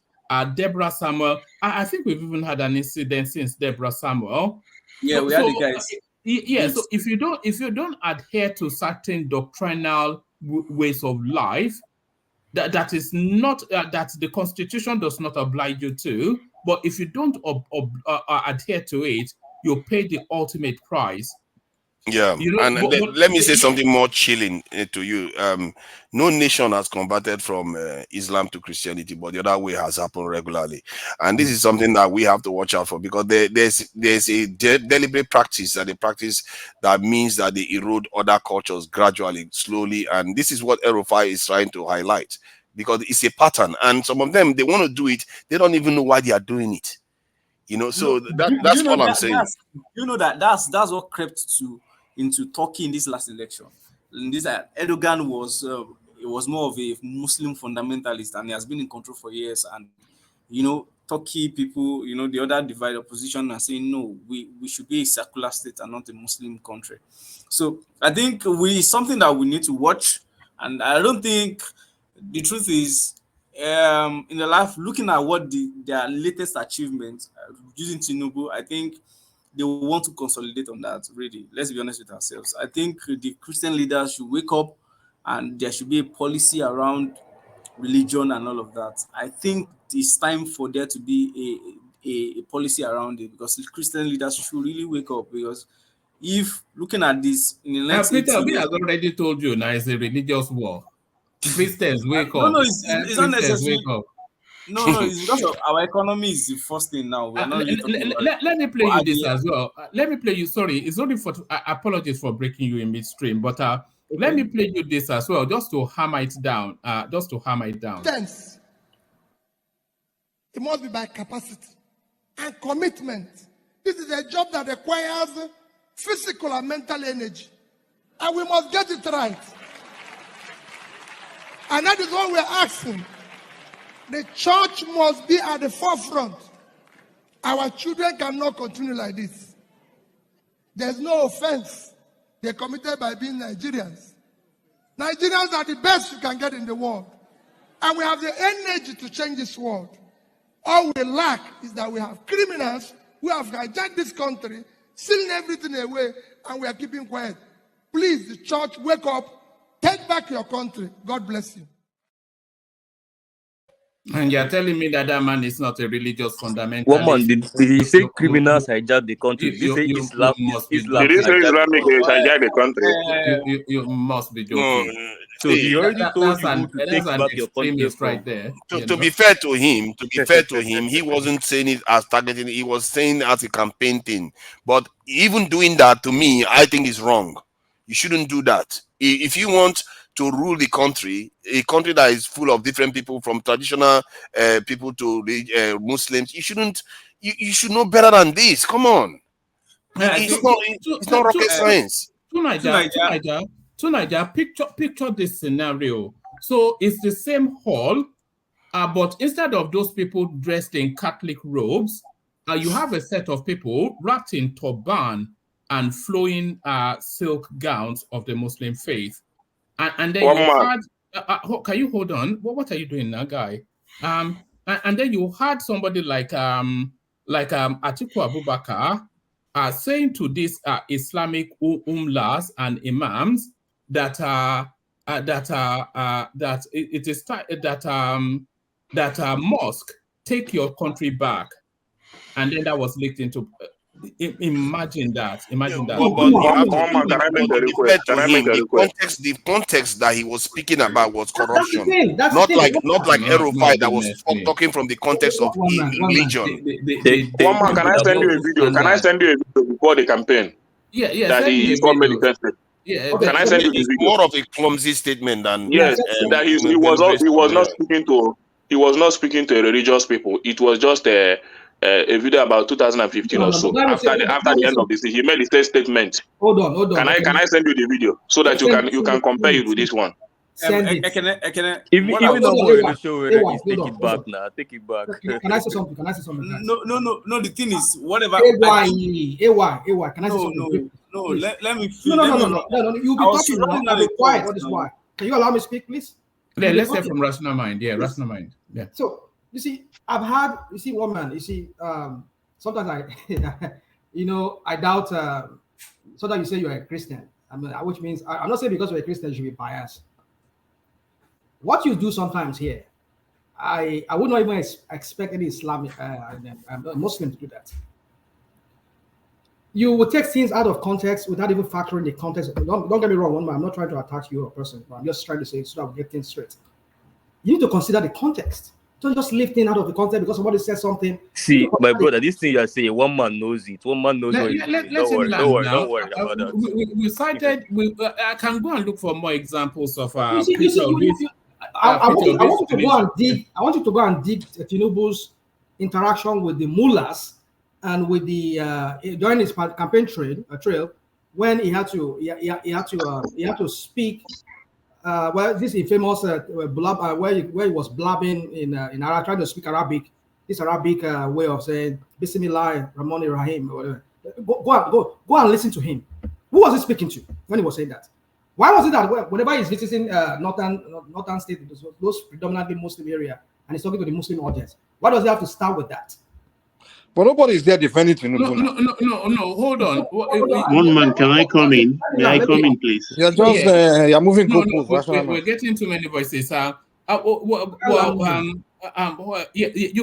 Deborah Samuel. I think we've even had an incident since Deborah Samuel. Yeah, we had the guys. Yeah, so if you don't adhere to certain doctrinal ways of life, that is not that the Constitution does not oblige you to, but if you don't adhere to it, you pay the ultimate price. Yeah, You know, and let me say something more chilling to you. No nation has converted from Islam to Christianity, but the other way has happened regularly, and this is something that we have to watch out for, because there's a deliberate practice, that they practice that means that they erode other cultures gradually, slowly, and this is what Rufai is trying to highlight, because it's a pattern, and some of them, they want to do it, they don't even know why they are doing it. You know, so that's all I'm saying. That's what crept into Turkey in this last election. In this Erdogan was more of a Muslim fundamentalist, and he has been in control for years. And Turkey people, the other divided opposition are saying no, we should be a secular state and not a Muslim country. So I think something that we need to watch, and I don't think the truth is, in the life, looking at what their latest achievements using Tinubu, I think they want to consolidate on that. Really, let's be honest with ourselves. I think the Christian leaders should wake up, and there should be a policy around religion and all of that. I think it's time for there to be a policy around it, because the Christian leaders should really wake up. Because if looking at this in the next Peter 80 Obi years, has already told you now it's a religious war. Christians wake up. No, it's not necessarily. Wake up. No, it's because of our economy is the first thing now. We are not really talking about let me play you this as well. Let me play you. Sorry, it's only for apologies for breaking you in midstream, but let me play you this as well, just to hammer it down. It must be by capacity and commitment. This is a job that requires physical and mental energy, and we must get it right. And that is what we're asking. The church must be at the forefront. Our children cannot continue like this. There's no offense they're committed by being Nigerians. Nigerians are the best you can get in the world. And we have the energy to change this world. All we lack is that we have criminals who have hijacked this country, stealing everything away, and we are keeping quiet. Please, the church, wake up. Take back your country. God bless you. And you're telling me that man is not a religious fundamentalist? What man, did he say criminals hijack the country? Did he say Islam? Did he say Islamic hijack the country? You must be joking. So he already told you to take back your country right there. To be fair to him, he wasn't saying it as targeting. He was saying it as a campaign thing. But even doing that, to me, I think is wrong. You shouldn't do that. If you want to rule the country, a country that is full of different people, from traditional people to Muslims, you shouldn't. You should know better than this. Come on, it's not rocket science. To Niger, picture this scenario. So it's the same hall, but instead of those people dressed in Catholic robes, you have a set of people wrapped in turban and flowing silk gowns of the Muslim faith. And then can you hold on? What are you doing now, guy? And then you had somebody like Atiku Abubakar saying to these Islamic umlas and imams that it is that mosque, take your country back, and then that was leaked into. Imagine that. But you have to the context that he was speaking about was corruption. Not like Rufai that was talking from the context of religion. Can I send you a video? Can I send you a video before the campaign? Yeah. That he formally tested. Yeah, can I send you the video? More of a clumsy statement than yes. That he was not speaking to a religious people. It was just a video about 2015 or so. After the end of this, he made a statement. Hold on. Can I send you the video so that you can compare it with this one? Even on the show, take it back now. Take it back. Can I say something? No. The thing is, whatever. AY. Can I say something? No. Let me feel. No. You'll be talking. I'll be quiet. What is why? Can you allow me to speak, please? Yeah, let's hear from Rational Mind. Yeah, Rational Mind. Yeah. So you see, one man. You see, sometimes I, I doubt so that you say you're a Christian. I mean, which means I'm not saying because you're a Christian you should be biased. What you do sometimes here, I would not even expect any Islamic Muslim to do that. You will take things out of context without even factoring the context. Don't get me wrong, one man. I'm not trying to attack you or a person, but I'm just trying to say so that we get things straight. You need to consider the context. Don't just leave things out of the context because somebody said something. See, my brother, this thing you are saying, one man knows it. One man knows what he's doing. Let him land now. Don't worry about that. We cited. I can go and look for more examples of I want you to go and dig. I want you to go and dig Tinubu's interaction with the mullahs and with the during his campaign trail when he had to speak. Well, this is famous where he was blabbing in Arabic, trying to speak Arabic. This Arabic way of saying Bismillah Rahman Rahim or whatever. Go and listen to him. Who was he speaking to when he was saying that? Why was it that whenever he's visiting northern state, those predominantly Muslim area, and he's talking to the Muslim audience, why does he have to start with that? But nobody is there defending Tinubu. No, hold on. One man, can I come in? May I come in, please? You're just you're moving goalposts. We're getting too many voices. You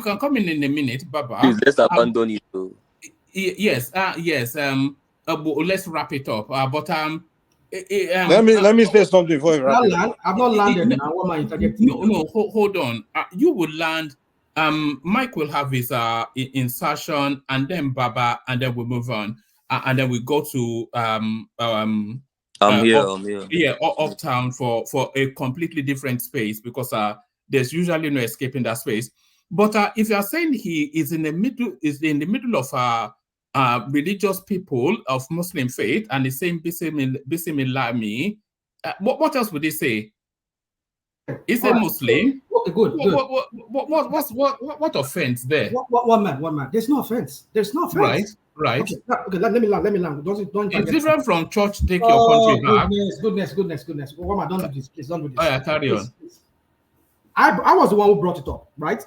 can come in a minute, Baba. Please, let's abandon it. Yes. Let's wrap it up. Let me say something before you wrap it up. I've not landed now. What am I interjecting? No, hold on. You will land. Mike will have his insertion, and then Baba, and then we move on, and then we go to I'm here. Yeah, uptown for a completely different space because there's usually no escaping that space. But if you are saying he is in the middle of religious people of Muslim faith, and he's saying Bismillah me, what else would he say? Is a Muslim? Okay, good. What offense there? One man. There's no offense. Right. Okay. Let me land. Don't. It's different from church. Take your country back. Goodness. One man, don't do this. Please don't do this. Oh yeah, carry on. I was the one who brought it up, right?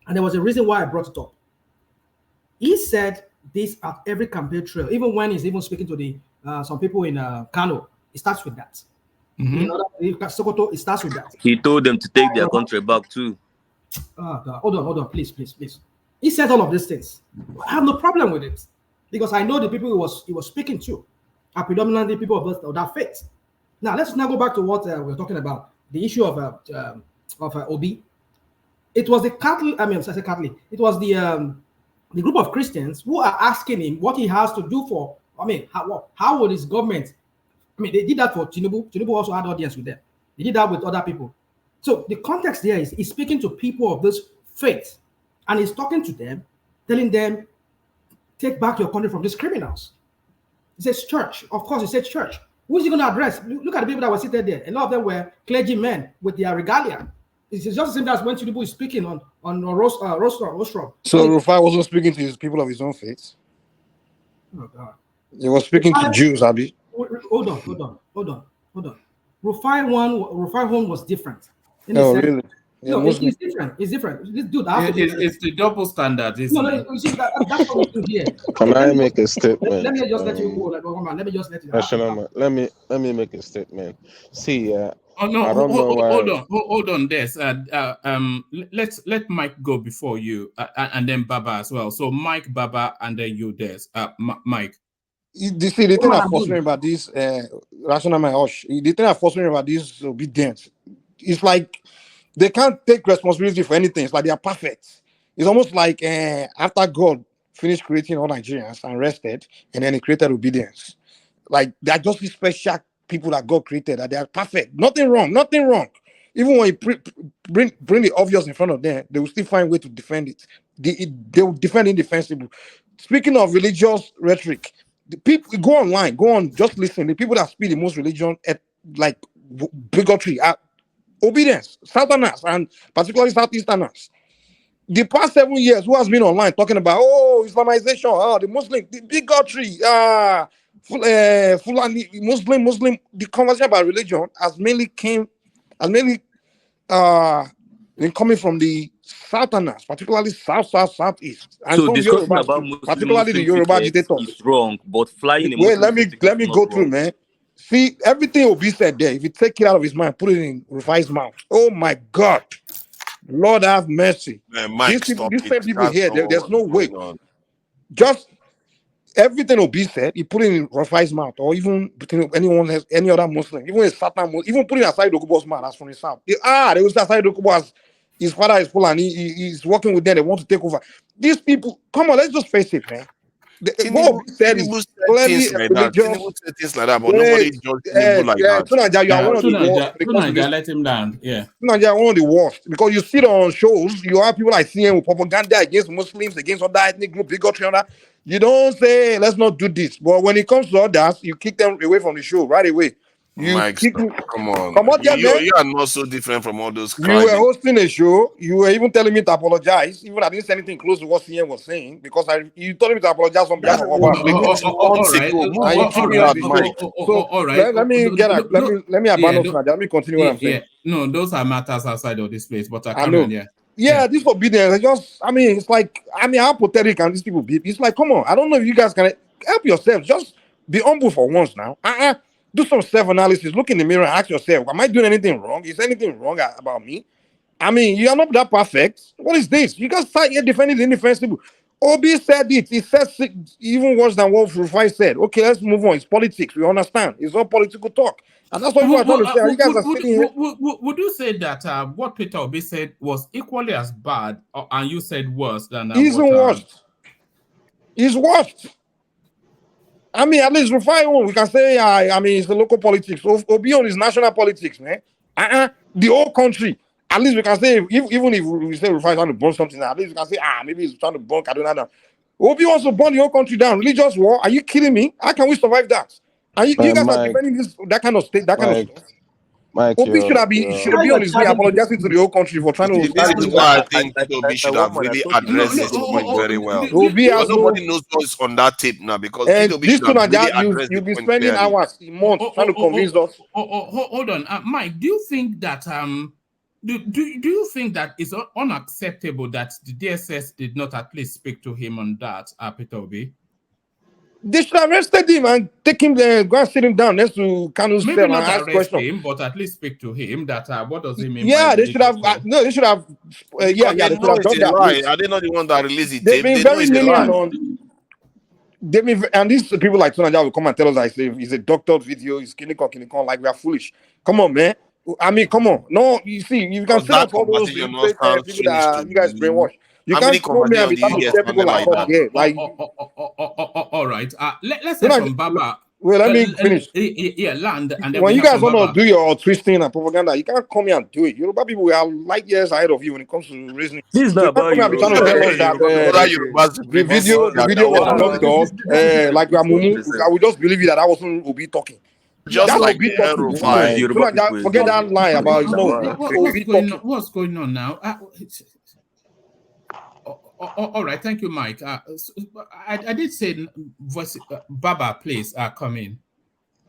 And there was a reason why I brought it up. He said this at every campaign trail, even when he's even speaking to the some people in Kano. It starts with that. Sokoto, it starts with that. He told them to take their country back too. Oh God. Hold on, please. He said all of these things. I have no problem with it because I know the people he was speaking to are predominantly people of that faith. Now let's now go back to what we're talking about, the issue of Obi. It was the Catholic. It was the group of Christians who are asking him what he has to do for. How would his government? They did that for Tinubu. Tinubu also had audience with them. They did that with other people. So the context there is he's speaking to people of this faith, and he's talking to them, telling them, take back your country from these criminals. He says church. Of course, he said church. Who is he going to address? Look at the people that were seated there. A lot of them were clergymen with their regalia. It's just the same as when Tinubu is speaking on rostrum. So Rufai wasn't speaking to his people of his own faith. Oh God. He was speaking to Jews, Abi. Hold on. Rufai home was different. Really? Yeah, no, it's different. It's different. This dude, it's the double standard. You see, that's what we do here. Can I make a statement? Let me just let you go. Let me just let you. Let me make a statement. See, oh no, I don't know why. Hold on. This, let Mike go before you, and then Baba as well. So Mike, Baba, and then you, Des. Mike. The thing I'm frustrated about this, rational my hush. The thing I'm frustrated about this obedience. It's like they can't take responsibility for anything. It's like they are perfect. It's almost like after God finished creating all Nigerians and rested, and then he created obedience. Like they are just these special people that God created, that they are perfect. Nothing wrong. Even when you bring the obvious in front of them, they will still find a way to defend it. They will defend indefensible. Speaking of religious rhetoric, the people go on, just listen. The people that speak the most religion, like bigotry, are obedience, Southerners, and particularly Southeasterners. The past 7 years, who has been online talking about Islamization, the Muslim, the bigotry, Fulani, Muslim, the conversation about religion has mainly Then coming from the southerners, particularly southeast, and So some discussing Yorubas about too, particularly the Yoruba tickets agitators. is wrong, but flying a Wait, Muslim ticket let is me not go through, wrong. man. See, everything Obi said there, if you take it out of his mind, put it in Rufai's mouth. Oh my God. Lord have mercy. Mike, stop These it. same people That's here, not there's what's no way. going on. Just everything Obi said, he put it in Rufai's mouth, or even between anyone has any other Muslim, even a Satan Muslim, even putting aside Okubo's man, that's from his south. They was aside Okubo as his father is Fulani, he's working with them, they want to take over. These people, come on, let's just face it, man. What Obi said is Tinubu said clearly things a like that. religious. Tinubu said things like that, but nobody judged Tinubu like that. Tunaja, you are one of the worst. Tunaja let him down. Yeah. Tunaja, one of the worst because you see it on shows. You have people like CM with propaganda against Muslims, against other ethnic group, bigotry, and that. You don't say let's not do this, but when it comes to others, you kick them away from the show right away. You Mike, kick. come on. Come on, there, man. You are not so different from all those You were crying. hosting a show. You were even telling me to apologize. Even I didn't say anything close to what CM was saying because you told me to apologize on behalf of Oba. All right. So let me abandon Tunaja. Let me continue what I'm saying. Yeah. No, those are matters outside of this place. But I know. Yeah, this obedience. It's like, how pathetic can these people be? It's like, come on. I don't know if you guys can help yourself. Just be humble for once now. Do some self-analysis. Look in the mirror and ask yourself, am I doing anything wrong? Is anything wrong about me? You are not that perfect. What is this? You guys start here defending the indefensible. Obi said it. He said even worse than what Rufai said. Okay, let's move on. It's politics. We understand. It's all political talk. And that's what you are trying to say. You guys are sitting here. Would you say that what Peter Obi said was equally as bad, and you said worse than worse. It's worse. At least Rufai, we can say, it's the local politics. Obi on is national politics, man. The whole country. At least we can say, even if we say Rufai is trying to burn something, at least we can say, maybe he's trying to burn Kaduna down. Obi wants to burn the whole country down. Religious war? Are you kidding me? How can we survive that? And you guys are defending that kind of state, that kind of stuff. Obi should be on his way apologizing to the whole country for trying to start this is why I think Obi should have really addressed this point very well. Because nobody knows what's on that tape now. Because Obi should have really addressed you'll be spending hours, months trying to convince us. Hold on, Mike. Do you think that do you think that it's unacceptable that the DSS did not at least speak to him on that, Peter Obi? They should have arrested him and take him there, go and sit him down next to Kanu's cell and ask questions. Him, but at least speak to him. That what does he mean? Yeah, they should have. No, they should have. They should have done that. Are they not the one that released it? They've been very lenient on. And these people like Tunaja will come and tell us that it's a doctored video, it's clinical, like we are foolish. Come on, man. Come on. No, you see, you can say that to all those people that you guys brainwash. You can't come here and be talking to people like us here. All right. Let's say from Baba. Well, let me finish. Land. And then when you guys want to do your twisting and propaganda, you can't come here and do it. Yoruba people, we are light years ahead of you when it comes to reasoning. This is not about you. The video was doctored. Like we are mumu. We just believe that wasn't Obi talking. Just like the Rufai. Forget that line about what's going on now. All right, thank you, Mike. I did say, Baba, please come in.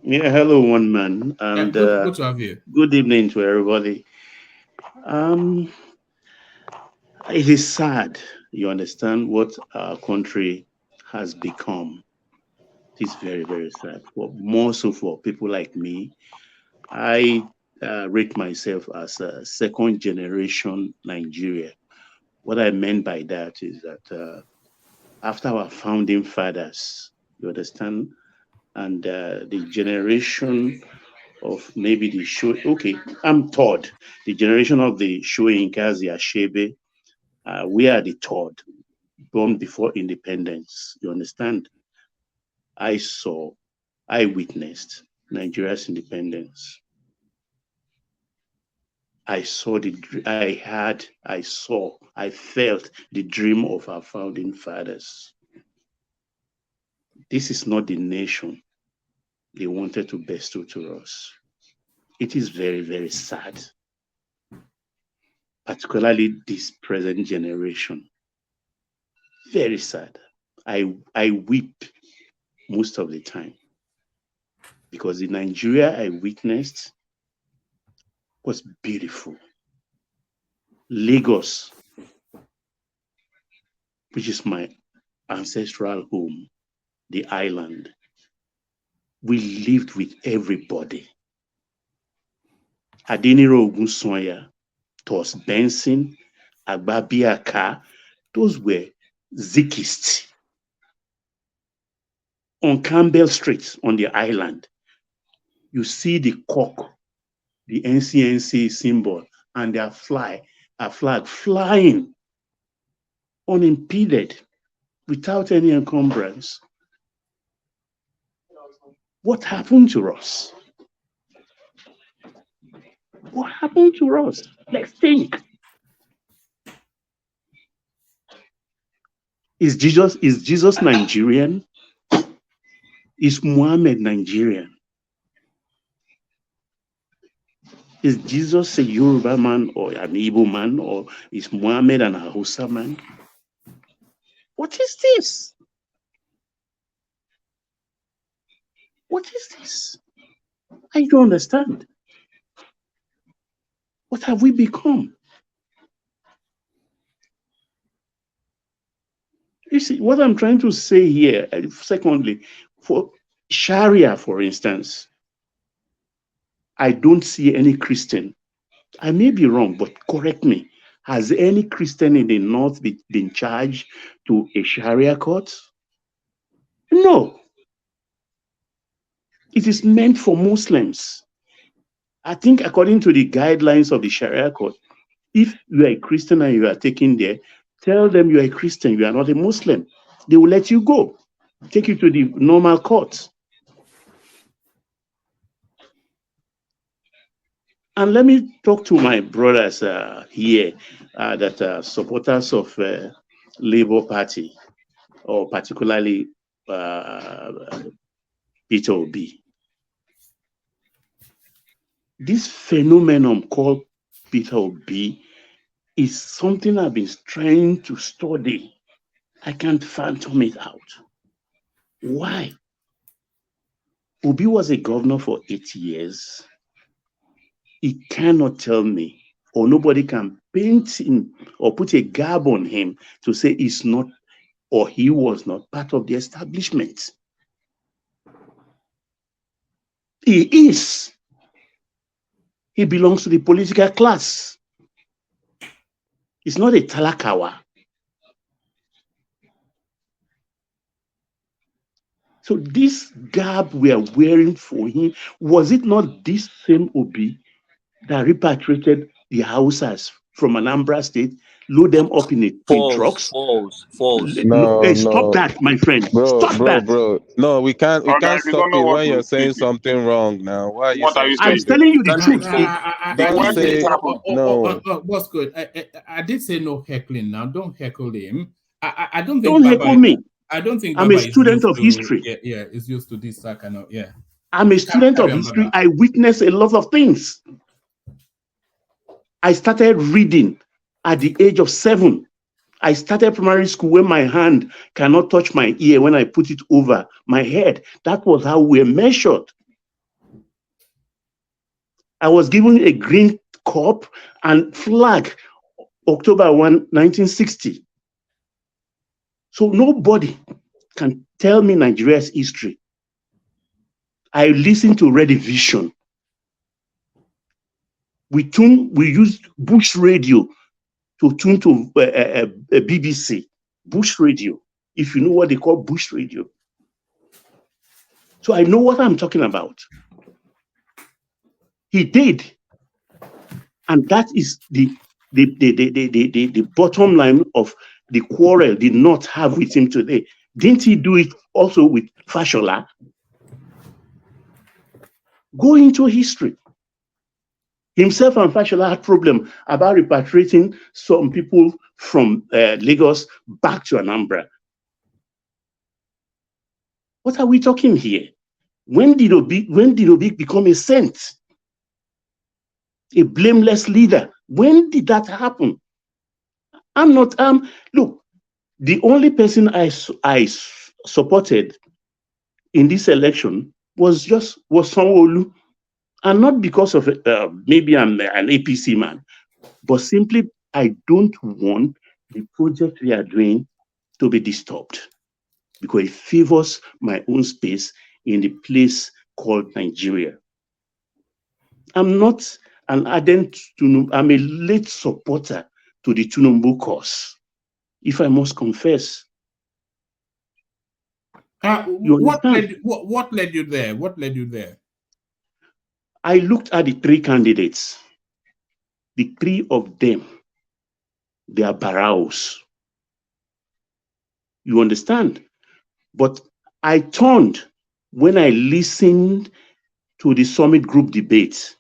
Yeah, hello, one man, and good to have you. Good evening to everybody. It is sad, you understand, what our country has become. It is very, very sad. More so for people like me. I rate myself as a second generation Nigeria. What I meant by that is that after our founding fathers, you understand, and the generation of maybe the show, okay, I'm third. The generation of the Shoyinkas, the Ashebe, we are the third, born before independence, you understand? I witnessed Nigeria's independence. I felt the dream of our founding fathers. This is not the nation they wanted to bestow to us. It is very, very sad, particularly this present generation. Very sad. I weep most of the time because the Nigeria I witnessed was beautiful. Lagos, which is my ancestral home, the island, we lived with everybody. Adeniro Ogunsoya, Tos Benson, Agbabiaka, those were Zikists. On Campbell Street on the island, you see the cock, the NCNC symbol, and their flag flying unimpeded without any encumbrance. What happened to us? What happened to us? Let's think. Is Jesus Nigerian? Is Muhammad Nigerian? Is Jesus a Yoruba man or an Igbo man, or is Muhammad an Hausa man? What is this? What is this? I don't understand. What have we become? You see, what I'm trying to say here, secondly, for Sharia, for instance, I don't see any Christian. I may be wrong, but correct me. Has any Christian in the North been charged to a Sharia court? No. It is meant for Muslims. I think according to the guidelines of the Sharia court, if you are a Christian and you are taken there, tell them you are a Christian, you are not a Muslim. They will let you go, take you to the normal court. And let me talk to my brothers here that are supporters of Labour Party, or particularly Peter Obi. This phenomenon called Peter Obi is something I've been trying to study. I can't fathom it out. Why? Obi was a governor for 8 years. He cannot tell me, or nobody can paint him or put a garb on him to say he's not, or he was not part of the establishment. He is. He belongs to the political class. He's not a Talakawa. So this garb we are wearing for him, was it not this same Obi that repatriated the Hausas from Anambra State, load them up in trucks? False. Hey, stop that, my friend. Bro. Stop that. No, we can't you stop don't know it what when to you're saying speak. something wrong now. Why are you What are saying you I'm saying? telling you the Can I truth. speak? Don't say no. What's good? I did say no heckling now. Don't heckle him. I don't think Don't heckle me. I don't think I'm a Baba is student used of to, history. Yeah, is used to this kind of, yeah. I'm a student of Carry on, history. Baba. I witnessed a lot of things. I started reading at the age of 7. I started primary school when my hand cannot touch my ear when I put it over my head. That was how we were measured. I was given a green cup and flag October 1, 1960. So nobody can tell me Nigeria's history. I listened to Redivision. We used Bush radio to tune to BBC, Bush radio, if you know what they call Bush radio. So I know what I'm talking about. He did. And that is the bottom line of the quarrel did not have with him today. Didn't he do it also with Fashola? Go into history. Himself and Fashola had problem about repatriating some people from Lagos back to Anambra. What are we talking here? When did Obi become a saint? A blameless leader? When did that happen? Look, the only person I supported in this election was Sanwo-Olu, and not because of maybe I'm an APC man, but simply I don't want the project we are doing to be disturbed because it favors my own space in the place called Nigeria. I'm not an ardent Tinubu, I'm a late supporter to the Tinubu cause, if I must confess. What led you there? What led you there? I looked at the three candidates. The three of them, they are barrows. You understand? But I turned when I listened to the summit group debate,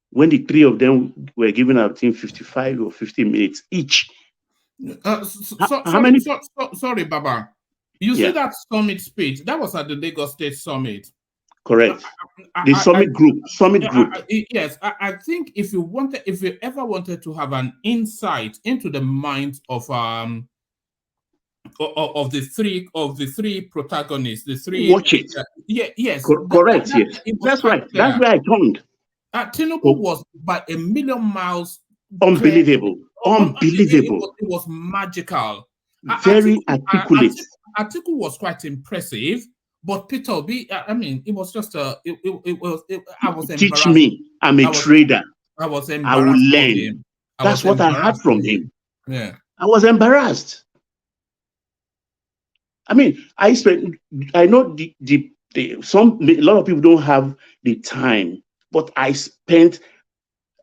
when the three of them were given, I think, 55 or 50 minutes each. Sorry, Baba. You see that summit speech? That was at the Lagos State Summit. Correct. The summit group. Yes, I think if you ever wanted to have an insight into the minds of the three protagonists, the three. Watch it. Yes. Correct. Yes. That's right. That's where I turned. Tinubu was by a million miles. Unbelievable. Unbelievable. It was magical. Very articulate. Atiku was quite impressive, but Peter Obi, I mean, it was just I was embarrassed. Teach me. I'm a trader. I was embarrassed. I will learn. That's what I had from him. Yeah. I was embarrassed. I mean, I know a lot of people don't have the time, but I spent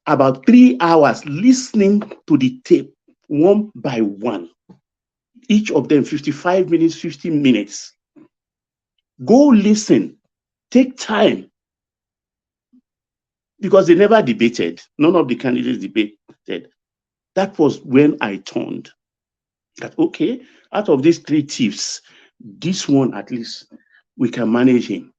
about 3 hours listening to the tape one by one. Each of them 55 minutes, 50 minutes. Go listen. Take time. Because they never debated. None of the candidates debated. That was when I turned. That, okay, out of these three thieves, this one at least, we can manage him.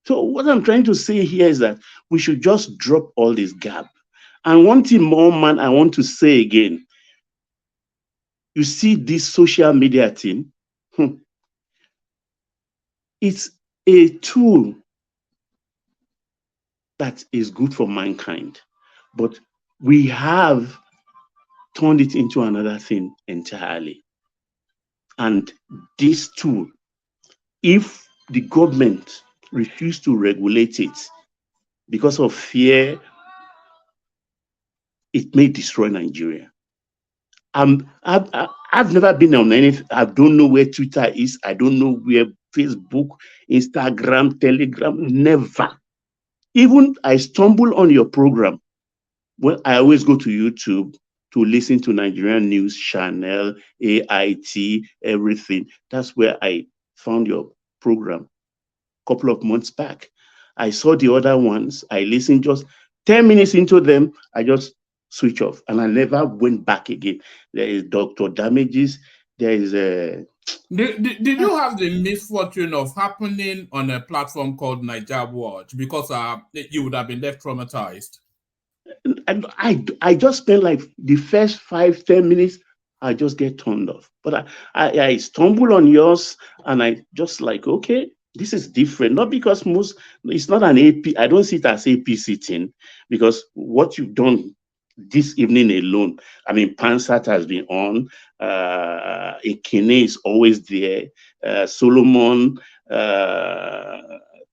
So what I'm trying to say here is that we should just drop all this gap. And one thing more, man, I want to say again. You see this social media thing, it's a tool that is good for mankind. But we have turned it into another thing entirely. And this tool, if the government refuse to regulate it because of fear, it may destroy Nigeria. I've never been on anything. I don't know where Twitter is. I don't know where Facebook, Instagram, Telegram, never. Even I stumble on your program. Well, I always go to YouTube to listen to Nigerian news channel, AIT, everything. That's where I found your program a couple of months back. I saw the other ones. I listened just 10 minutes into them. I just switch off and I never went back again. There is Dr. Damages. There is a... Did you have the misfortune of happening on a platform called Niger Watch? Because you would have been left traumatized. I just spent like the first 5-10 minutes, I just get turned off. But I stumble on yours and I just like, okay, this is different. Not because it's not an AP. I don't see it as APC thing because what you've done this evening alone, I mean, Pansat has been on, Ekene is always there, Solomon,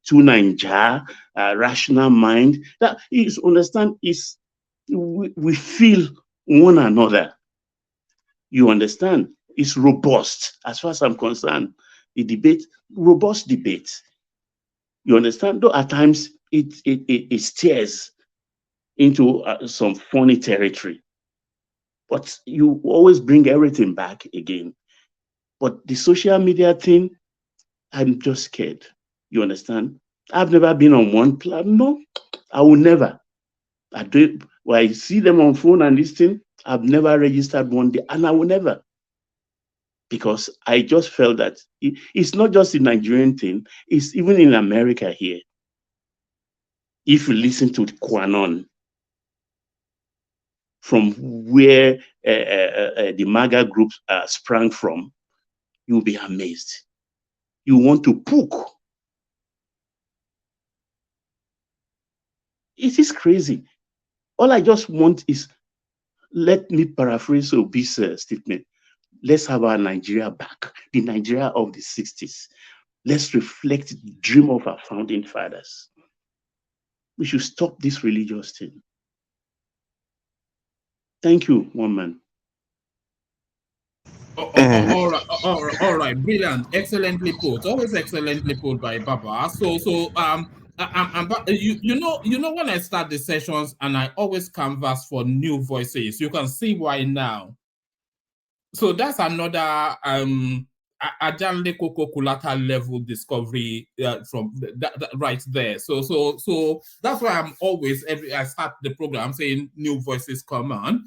Tunanja, Rational Mind. That is, understand, is we feel one another. You understand? It's robust as far as I'm concerned. The debate, robust debate. You understand? Though at times it steers into some funny territory, but you always bring everything back again. But the social media thing, I'm just scared. You understand? I've never been on one platform. No, I will never. I do. When I see them on phone and this thing, I've never registered one day, and I will never. Because I just felt that it's not just a Nigerian thing, it's even in America here. If you listen to QAnon, from where the MAGA groups sprang from, you'll be amazed. You want to poke. It is crazy. All I just want is, let me paraphrase Obi's statement. Let's have our Nigeria back, the Nigeria of the 60s. Let's reflect the dream of our founding fathers. We should stop this religious thing. Thank you, one man. All right, brilliant, excellently put. Always excellently put by Baba. You know when I start the sessions and I always canvas for new voices. You can see why now. So that's another Ajanle Koko Kulata level discovery from that right there. So that's why I'm always I start the program saying new voices come on.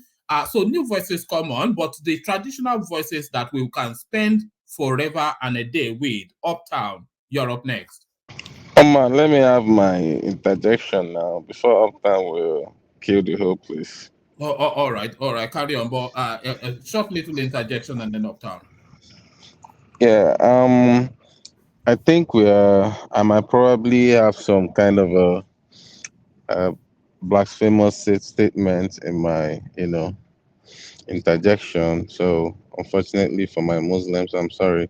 So new voices come on, but the traditional voices that we can spend forever and a day with. Uptown, you're up next. Oh man, let me have my interjection now before Uptown will kill the whole place. All right, carry on. But a short little interjection and then Uptown. Yeah, I think I might probably have some kind of a blasphemous statement in my, interjection. So unfortunately for my Muslims, I'm sorry.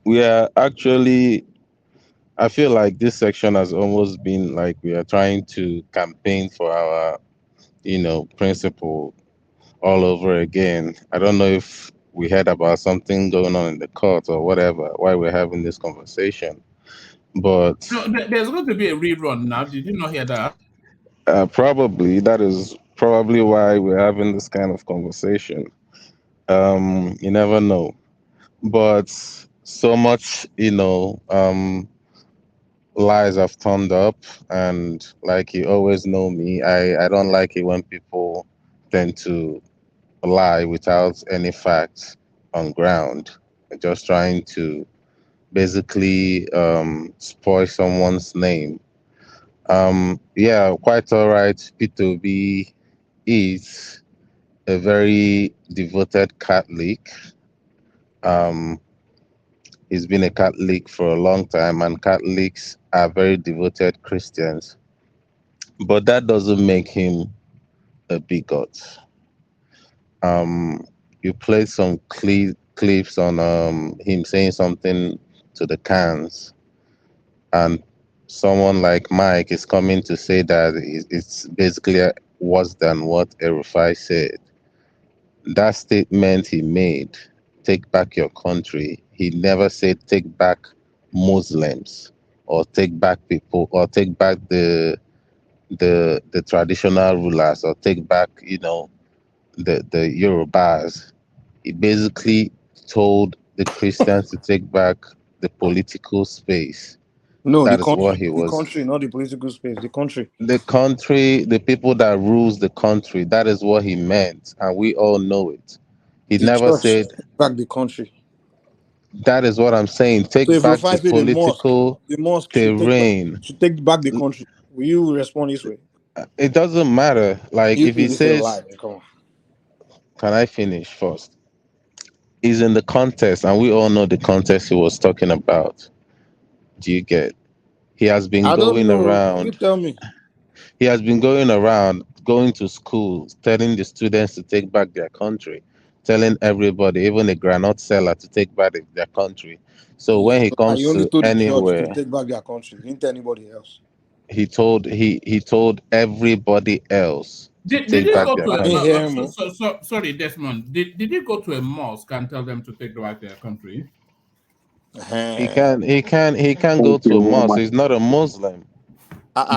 We are actually, I feel like this section has almost been like we are trying to campaign for our, principle all over again. I don't know if we heard about something going on in the court or whatever, why we're having this conversation. But no, there's going to be a rerun now. Did you not hear that? probably that is probably why we're having this kind of conversation. You never know. But so much, lies have turned up, and like you always know me, I don't like it when people tend to lie without any facts on ground, just trying to basically spoil someone's name. Yeah, quite all right. P2B is a very devoted Catholic. Um, he's been a Catholic for a long time, and Catholics are very devoted Christians. But that doesn't make him a bigot. You played some clips on him saying something to the cans, and someone like Mike is coming to say that it's basically worse than what Rufai said. That statement he made, take back your country, he never said take back Muslims or take back people or take back the traditional rulers or take back, the Yorubas. He basically told the Christians to take back the political space. No, That the is what country, he the was. country, not the political space. The country. The country, the people that rules the country. That is what he meant, and we all know it. He The never church said. take back the country. That is what I'm saying. So Take if back Rufai the say political the mosque terrain. should take back the country, will you respond this way? It doesn't matter. Like if he This is a says, lie. Come on. can I finish first? He's in the context, and we all know the context he was talking about. Do you get? He has been I don't going know. You around. tell me. He has been going around, going to schools, telling the students to take back their country, telling everybody, even a granite seller, to take back their country. So when he You comes only to told the church to anywhere, take back their country. You didn't tell anybody else. he told everybody else to Did take you back go their to I didn't country. hear him. sorry, Desmond? Did you go to a mosque and tell them to take back their country? He can go to a mosque. He's not a Muslim,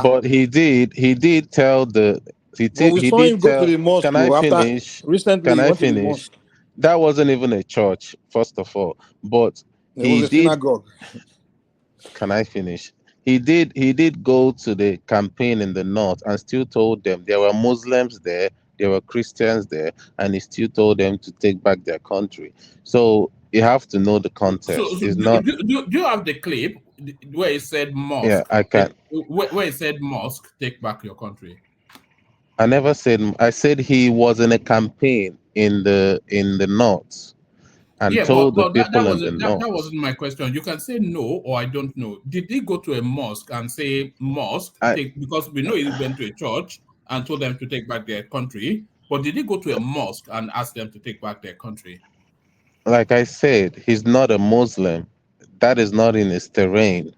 but he did tell the But we he saw him did go to tell. the mosque Can I after finish? recently Can he I went to the finish? mosque. That wasn't even a church, first of all. But It was he a did. synagogue. Can I finish? He did go to the campaign in the north and still told them there were Muslims there were Christians there, and he still told them to take back their country. So you have to know the context. It's not. Do you have the clip where it said Yeah, mosque? I can. Where it said mosque, take back your country. I never said. I said he was in a campaign in the north, and Yeah, told the that people in the wasn't that north. wasn't my question. You can say no or I don't know. Did he go to a mosque and say mosque I take, because we know he went to a church and told them to take back their country, but did he go to a mosque and ask them to take back their country? like I said, he's not a Muslim. That is not in his terrain.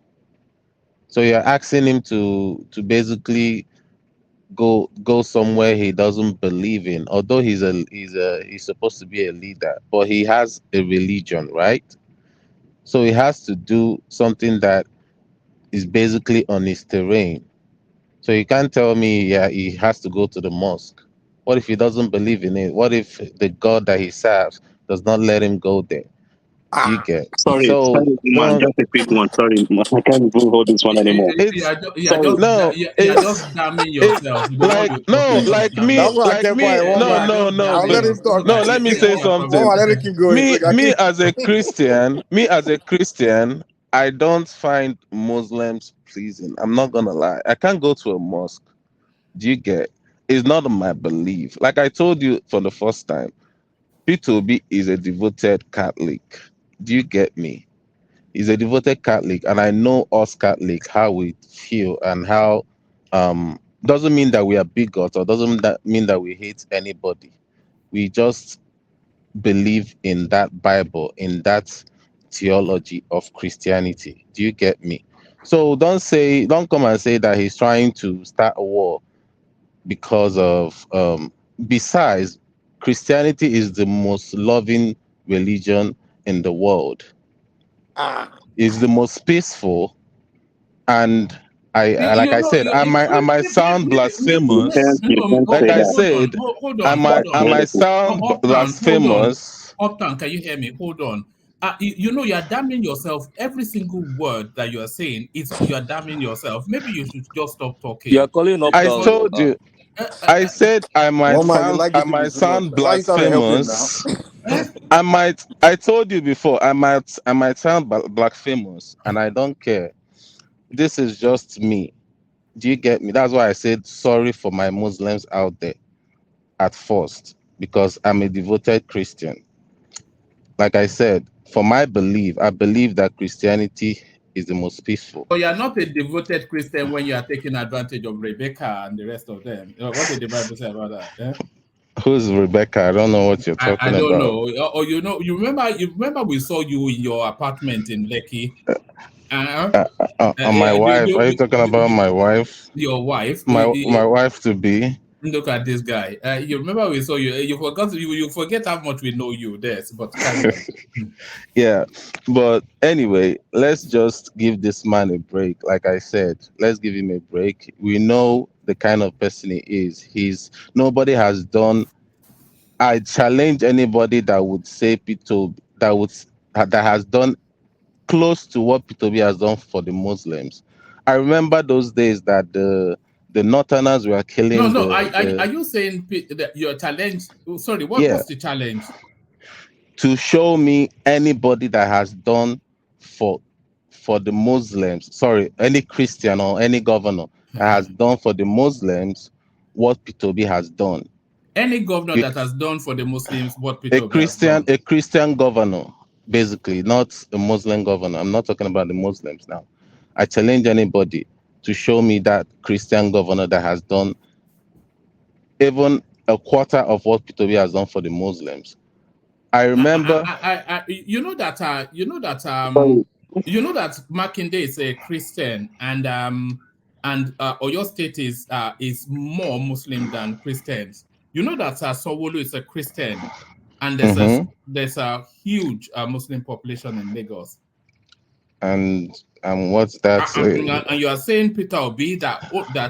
So you're asking him to basically go somewhere he doesn't believe in. Although he's supposed to be a leader, but he has a religion, right? So he has to do something that is basically on his terrain. So you can't tell me, yeah, he has to go to the mosque. What if he doesn't believe in it? What if the God that he serves does not let him go there? Do you get? Sorry, So sorry, man. don't. Just a quick one. Sorry, I can't even hold this one anymore. It's Sorry. You're just damning it's yourself. The more like you talk, no, you're just like damning me, That's why I yourself. like kept me. quiet. One No, You're man. no, just no. I'll damning let But him yourself. talk. no, Like, let me you know say you're One something. man, let probably him keep going. So Me as a Christian, me as a Christian, I don't find Muslims pleasing. I'm not gonna lie. I can't go to a mosque. Do you get? It's not my belief. Like I told you for the first time, P2B is a devoted Catholic. Do you get me? He's a devoted Catholic, and I know us Catholic how we feel and how doesn't mean that we are bigots or doesn't that mean that we hate anybody. We just believe in that Bible, in that theology of Christianity. Do you get me? So don't come and say that he's trying to start a war because of besides Christianity is the most loving religion in the world. Is the most peaceful, and like I said, I might sound blasphemous. Like I said, I might sound blasphemous. Uptown, can you hear me? Hold on. You are damning yourself. Every single word that you are saying is you are damning yourself. Maybe you should just stop You're talking. calling up I Because down. told you. I said One man, you like I this people might too much. sound Why you trying to help him now? blasphemous. I told you before, I might sound blasphemous, and I don't care. This is just me. Do you get me? That's why I said sorry for my Muslims out there at first, because I'm a devoted Christian. Like I said, for my belief, I believe that Christianity is the most peaceful. you are not a devoted Christian when you are taking advantage of Rebecca and the rest of them. What did the Bible say about that? Eh? Who's Rebecca? I don't know what you're I talking don't about. know. Or you remember we saw you in your apartment in Lekki. My wife. Are you talking about my wife? Your wife. My wife to be. Look at this guy. You remember we saw you. You forgot. You forget how much we know you. This, but carry on. Yeah, but anyway, let's just give this man a break. Like I said, let's give him a break. We know the kind of person he is. Nobody has done. I challenge anybody that would say Pito that has done close to what P2B has done for the Muslims. I remember those days that the Northerners were killing No. Are the you saying that your challenge? Oh, sorry, yeah, what's the challenge? to show me anybody that has done for the Muslims, sorry, any Christian or any governor that has done for the Muslims what P2B has done. Any governor You- that has done for the Muslims what Peter Obi has done. A Christian governor, basically, not a Muslim governor. I'm not talking about the Muslims now. I challenge anybody to show me that Christian governor that has done even a quarter of what Peter Obi has done for the Muslims. I remember. You know that Sorry. Makinde is a Christian and Oyo State is more Muslim than Christians. You know that Sowolu is a Christian and Mhm. there's a huge Muslim population in Lagos. And what's that? And you are saying Peter Obi that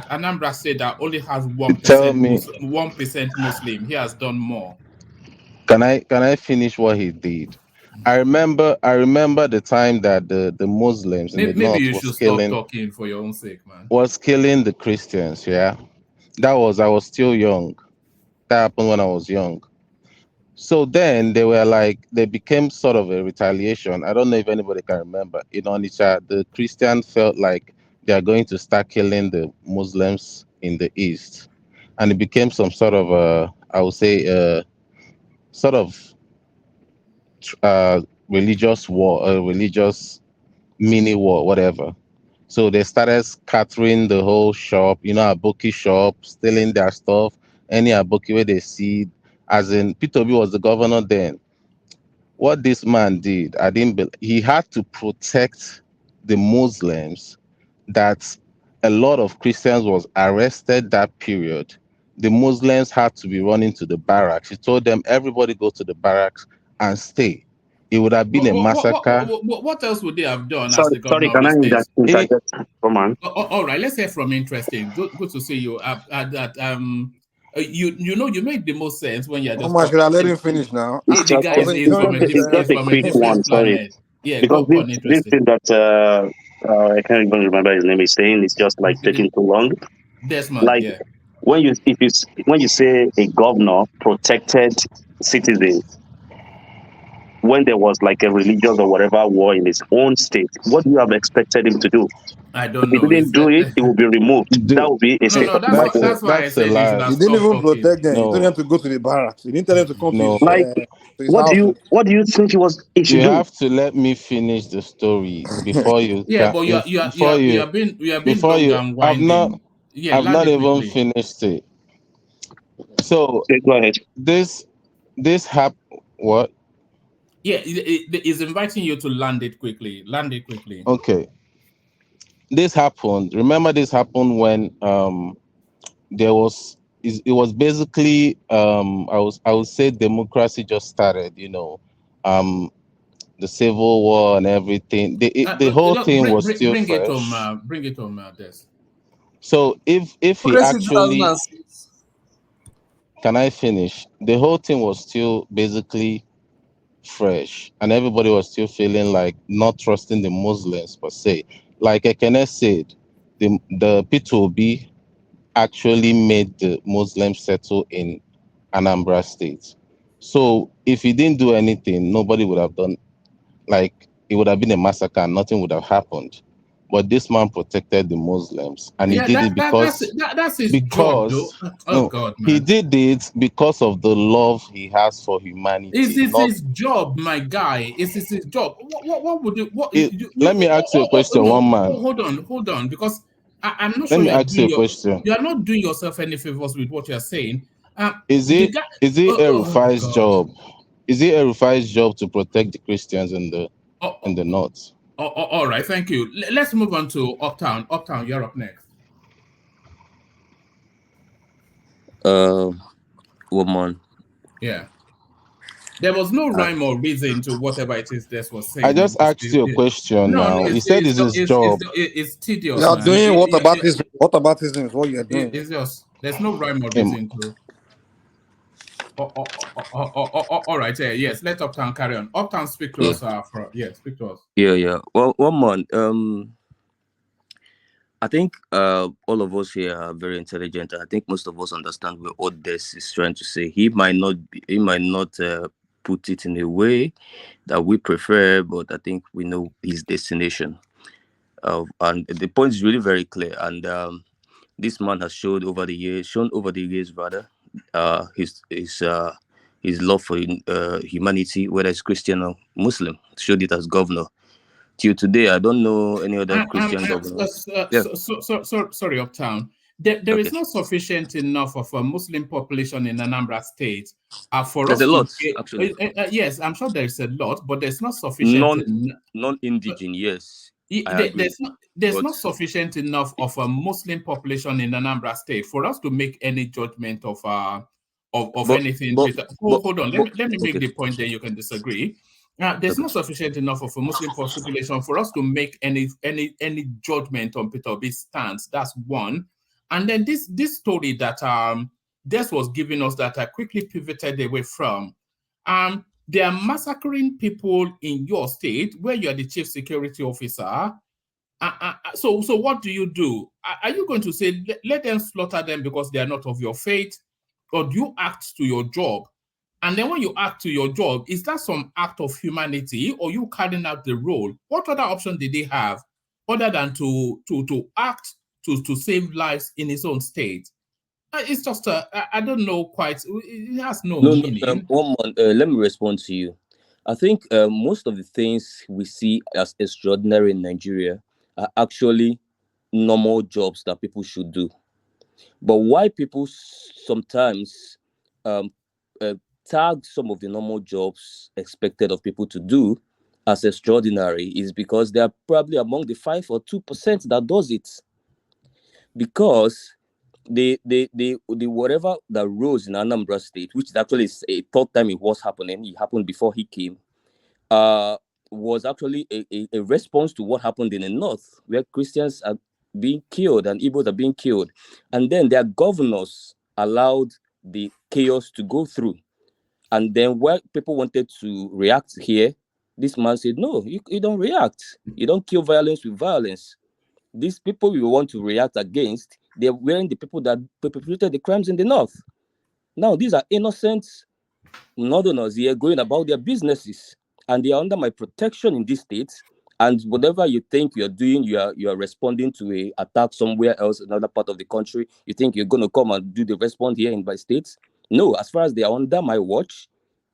Anambra State that only has 1% Tell me, 1% Muslim. He has done more. can I finish what he did? I remember the time that the Muslims in the Maybe north you should stop talking for your own sake, man. was killing the Christians. Yeah, I was still young. That happened when I was young. So then they became sort of a retaliation. I don't know if anybody can remember. In Onitsha, the Christians felt like they are going to start killing the Muslims in the east, and it became some sort of I would say sort of religious war, religious mini war, whatever. So they started scattering the whole shop, Aboki shop, stealing their stuff. Any Aboki where they see, as in Peter Obi was the governor then. What this man did, he had to protect the Muslims that a lot of Christians was arrested that period. The Muslims had to be running to the barracks. He told them, everybody go to the barracks and stay. It would have been a massacre. What else would they have done as Sorry, the governor can of I the state? interject, Roman? All right, let's hear from interesting. Good to see you. You make the most sense when you're just Should I let talking. him finish now? It's The guy is from a quick different one. Sorry, planet. Yeah, because go on, this interesting. thing that I can't even remember his name is saying is just like taking too long. Desmond, Like yeah. when you say a governor protected citizens when there was like a religious or whatever war in his own state, what do you have expected him to do? I don't If know. he didn't do it, he will be removed. That would be a state of that's emergency. why I said he should have He didn't stopped even talking. protect them. He told them to go to the barracks. He didn't tell them to come to his, Like, to his what house. do you think he should You do? have to let me finish the story before you. Yeah, but you have been long and winding. I've not even quickly. finished it. So okay, go ahead. This happened. What? Yeah, it's inviting you to land it quickly. Okay. This happened. Remember, this happened when there was. It was basically I would say democracy just started. The civil war and everything. The whole thing was still fresh. Bring it home, Des. So if he Progressive actually, 2006. can I finish? The whole thing was still basically fresh, and everybody was still feeling like not trusting the Muslims per se. Like Ekene said, the P2B actually made the Muslims settle in Anambra State. So if he didn't do anything, nobody would have done, like, it would have been a massacre and nothing would have happened. But this man protected the Muslims, and he did it because that's his job, though. God, man. he did it because of the love he has for humanity. It's his job, my guy. It's his job. What would you? Let me ask you a question, one man. Hold on, because I'm not Let sure me ask you a question. You are not doing yourself any favors with what you're saying. Is it Rufai's job? Is it Rufai's job to protect the Christians in the north? All right, thank you. Let's move on to Uptown. Uptown, you're up next. Woman. Yeah. There was no rhyme or reason to whatever it is Des was saying. I just asked you a question now. He said it's his job. It's tedious. You are doing whataboutism is what you are doing. It's just, there's no rhyme or reason to. All right, yes, let Uptown carry on. Uptown, speak to us. Speak to us. Yeah. Well, woman, I think all of us here are very intelligent. I think most of us understand what Des is trying to say. He might not put it in a way that we prefer, but I think we know his destination. And the point is really very clear. And this man has shown over the years, his love for humanity, whether it's Christian or Muslim. Showed it as governor. Till today, I don't know any other Christian governor. Sorry, Uptown. There is not sufficient enough of a Muslim population in Anambra State for there's us a lot, to. Actually. Yes, I'm sure there's a lot, but there's not sufficient. Non-indigenous, yes. There's not sufficient enough of a Muslim population in Anambra State for us to make any judgment of anything. Hold on. Let me make the point. Then you can disagree. There's not sufficient enough of a Muslim population for us to make any judgment on Peter Obi's stance. That's one. And then this story that Des was giving us that I quickly pivoted away from. They are massacring people in your state where you are the chief security officer. So what do? Are you going to say let them slaughter them because they are not of your faith, or do you act to your job? And then when you act to your job, is that some act of humanity, or you carrying out the role? What other option did they have other than to act to save lives in his own state? It's just I don't know quite. It has no meaning. Let me respond to you. I think most of the things we see as extraordinary in Nigeria are actually normal jobs that people should do. But why people sometimes um, uh, tag some of the normal jobs expected of people to do as extraordinary is because they are probably among the 5 or 2% that does it. Because the whatever that rose in Anambra State, which is actually a third time it was happening, it happened before he came, uh, was actually a response to what happened in the north, where Christians are being killed and Igbos are being killed. And then their governors allowed the chaos to go through. And then where people wanted to react here, this man said, no, you don't react. You don't kill violence with violence. These people we want to react against, they're wearing the people that perpetrated the crimes in the north. Now, these are innocent northerners here going about their businesses, and they are under my protection in this state. And whatever you think you're doing, you are responding to a attack somewhere else, another part of the country. You think you're going to come and do the response here in my states? No, as far as they are under my watch,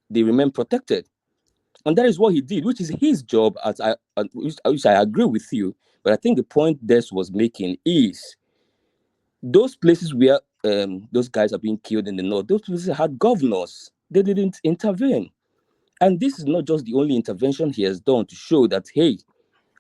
they remain protected. And that is what he did, which is his job, which I agree with you. But I think the point Des was making is those places where those guys are being killed in the north, those places had governors. They didn't intervene. And this is not just the only intervention he has done to show that, hey,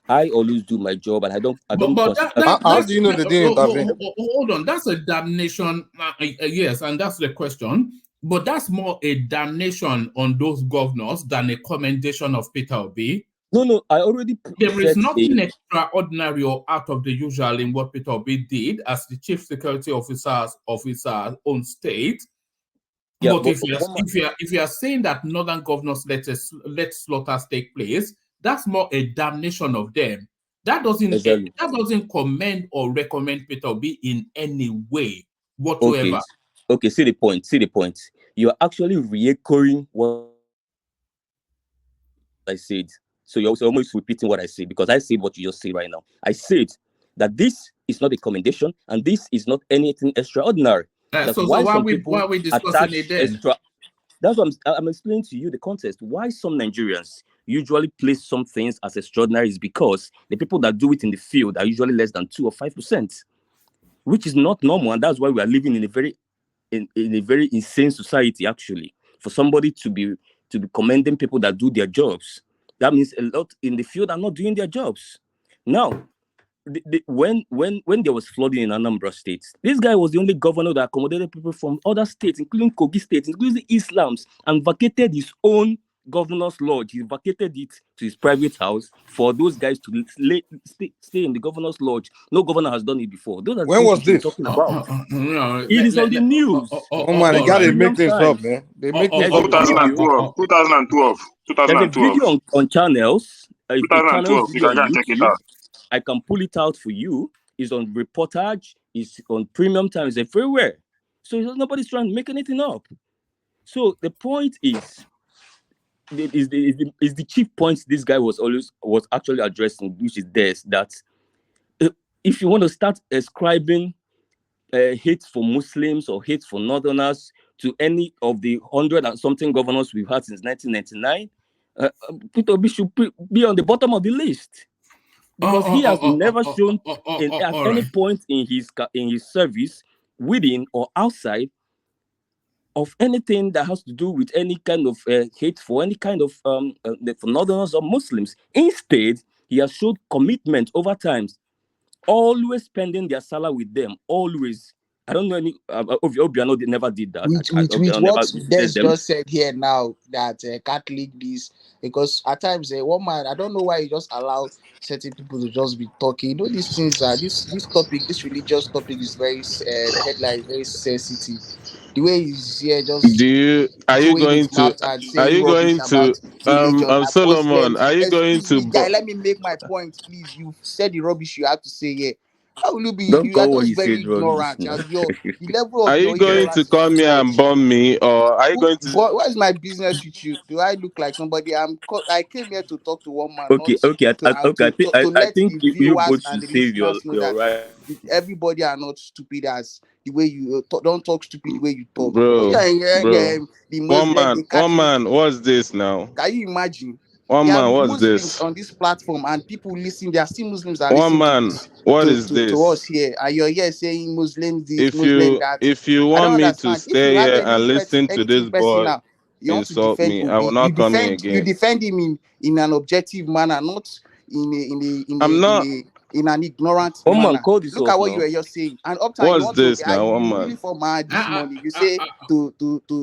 I always do my job and I don't. But how do you know they didn't intervene? Hold on, that's a damnation. Yes, and that's the question. But that's more a damnation on those governors than a commendation of Peter Obi. No, I already. There is nothing extraordinary or out of the usual in what Peter Obi did as the chief security officer of his own state. Yeah, but if you are saying that northern governors let slaughters take place, that's more a damnation of them. That doesn't commend or recommend Peter Obi in any way whatsoever. Okay. See the point. You are actually reechoing what I said. So you're also almost repeating what I said, because I said what you just said right now. I said that this is not a commendation and this is not anything extraordinary. So why are we discussing it then? That's what I'm explaining to you the context. Why some Nigerians usually place some things as extraordinary is because the people that do it in the field are usually less than 2 or 5%, which is not normal, and that's why we are living in a very insane society. Actually, for somebody to be commending people that do their jobs, that means a lot in the field are not doing their jobs. Now, when there was flooding in Anambra State, this guy was the only governor that accommodated people from other states, including Kogi State, including the Islams, and vacated his own governor's lodge. He vacated it to his private house for those guys to stay in the governor's lodge. No governor has done it before. When was this? Talking about? It is on the news. Oh man, they gotta make things up, man. They make things up. 2012. There's a video on channels. 2012. You can check it out. I can pull it out for you. It's on reportage. It's on Premium Times. Everywhere. So nobody's trying to make anything up. So the point is the chief point this guy was actually addressing, which is this: that if you want to start ascribing hate for Muslims or hate for Northerners to any of the 100 and something governors we've had since 1999, Peter Obi should be on the bottom of the list. Because he has never shown at any point in his service, within or outside, of anything that has to do with any kind of hate for any kind of for Northerners or Muslims. Instead, he has showed commitment over time, always spending their salary with them, always. I don't know any Obiano never did that. With what Des just said here now, that Catholic this, because at times one man, I don't know why he just allow certain people to just be talking. You know, these things are this topic, this religious topic is very the headline is very sensitive. The way he's here just are you going to Solomon, are you going to guy, let me make my point, please. You said the rubbish you have to say here. How will you be? Don't you are just very said, ignorant. The level of are you going to call me and bomb me, or are you going to? What is my business with you? Do I look like somebody? I came here to talk to one man. Okay. I think you both should save your right. Everybody are not stupid as the way you don't talk stupid the way you talk. Bro, The Muslim, the one Catholic. man, what's this now? Can you imagine? One There are man, what's Muslims this? on this platform, and people listen. There are still Muslims that One listen to man, this, what is to us this? here, and you're here saying Muslims this, If Muslim you that. if you I want don't me to understand. If you stay have here and listen to anything this boy personal, you want to insult defend me, I will Obi. You not come here defend again. him in an objective manner, not I'm not. in an ignorant One man, manner. call this Look off at what you now. were just saying, and up time you What's want to. this now? One You man. really for mad this morning. You say to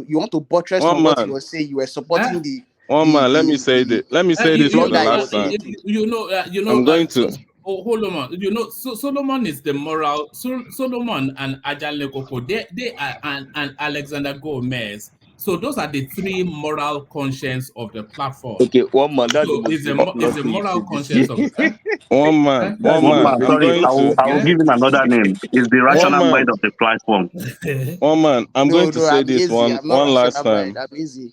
you want to buttress on One what you man. were saying. You were supporting One man. Let me say this. Let me say the this for blood the that he last was time. painting. I'm going to. Hold on. Solomon is the moral. Solomon and Ajale Koko, they are and Alexander Gomez. So those are the three moral conscience of the platform. Okay, one man, that's the So most it's ridiculous a thing you've moral seen this conscience year. of One man. One One man. man, I'm sorry, going to. I will give him another name. It's the One rational mind man. of the platform. One man. I'm going to No, say I'm this easy. I'm not one last rational mind. time. I'm easy.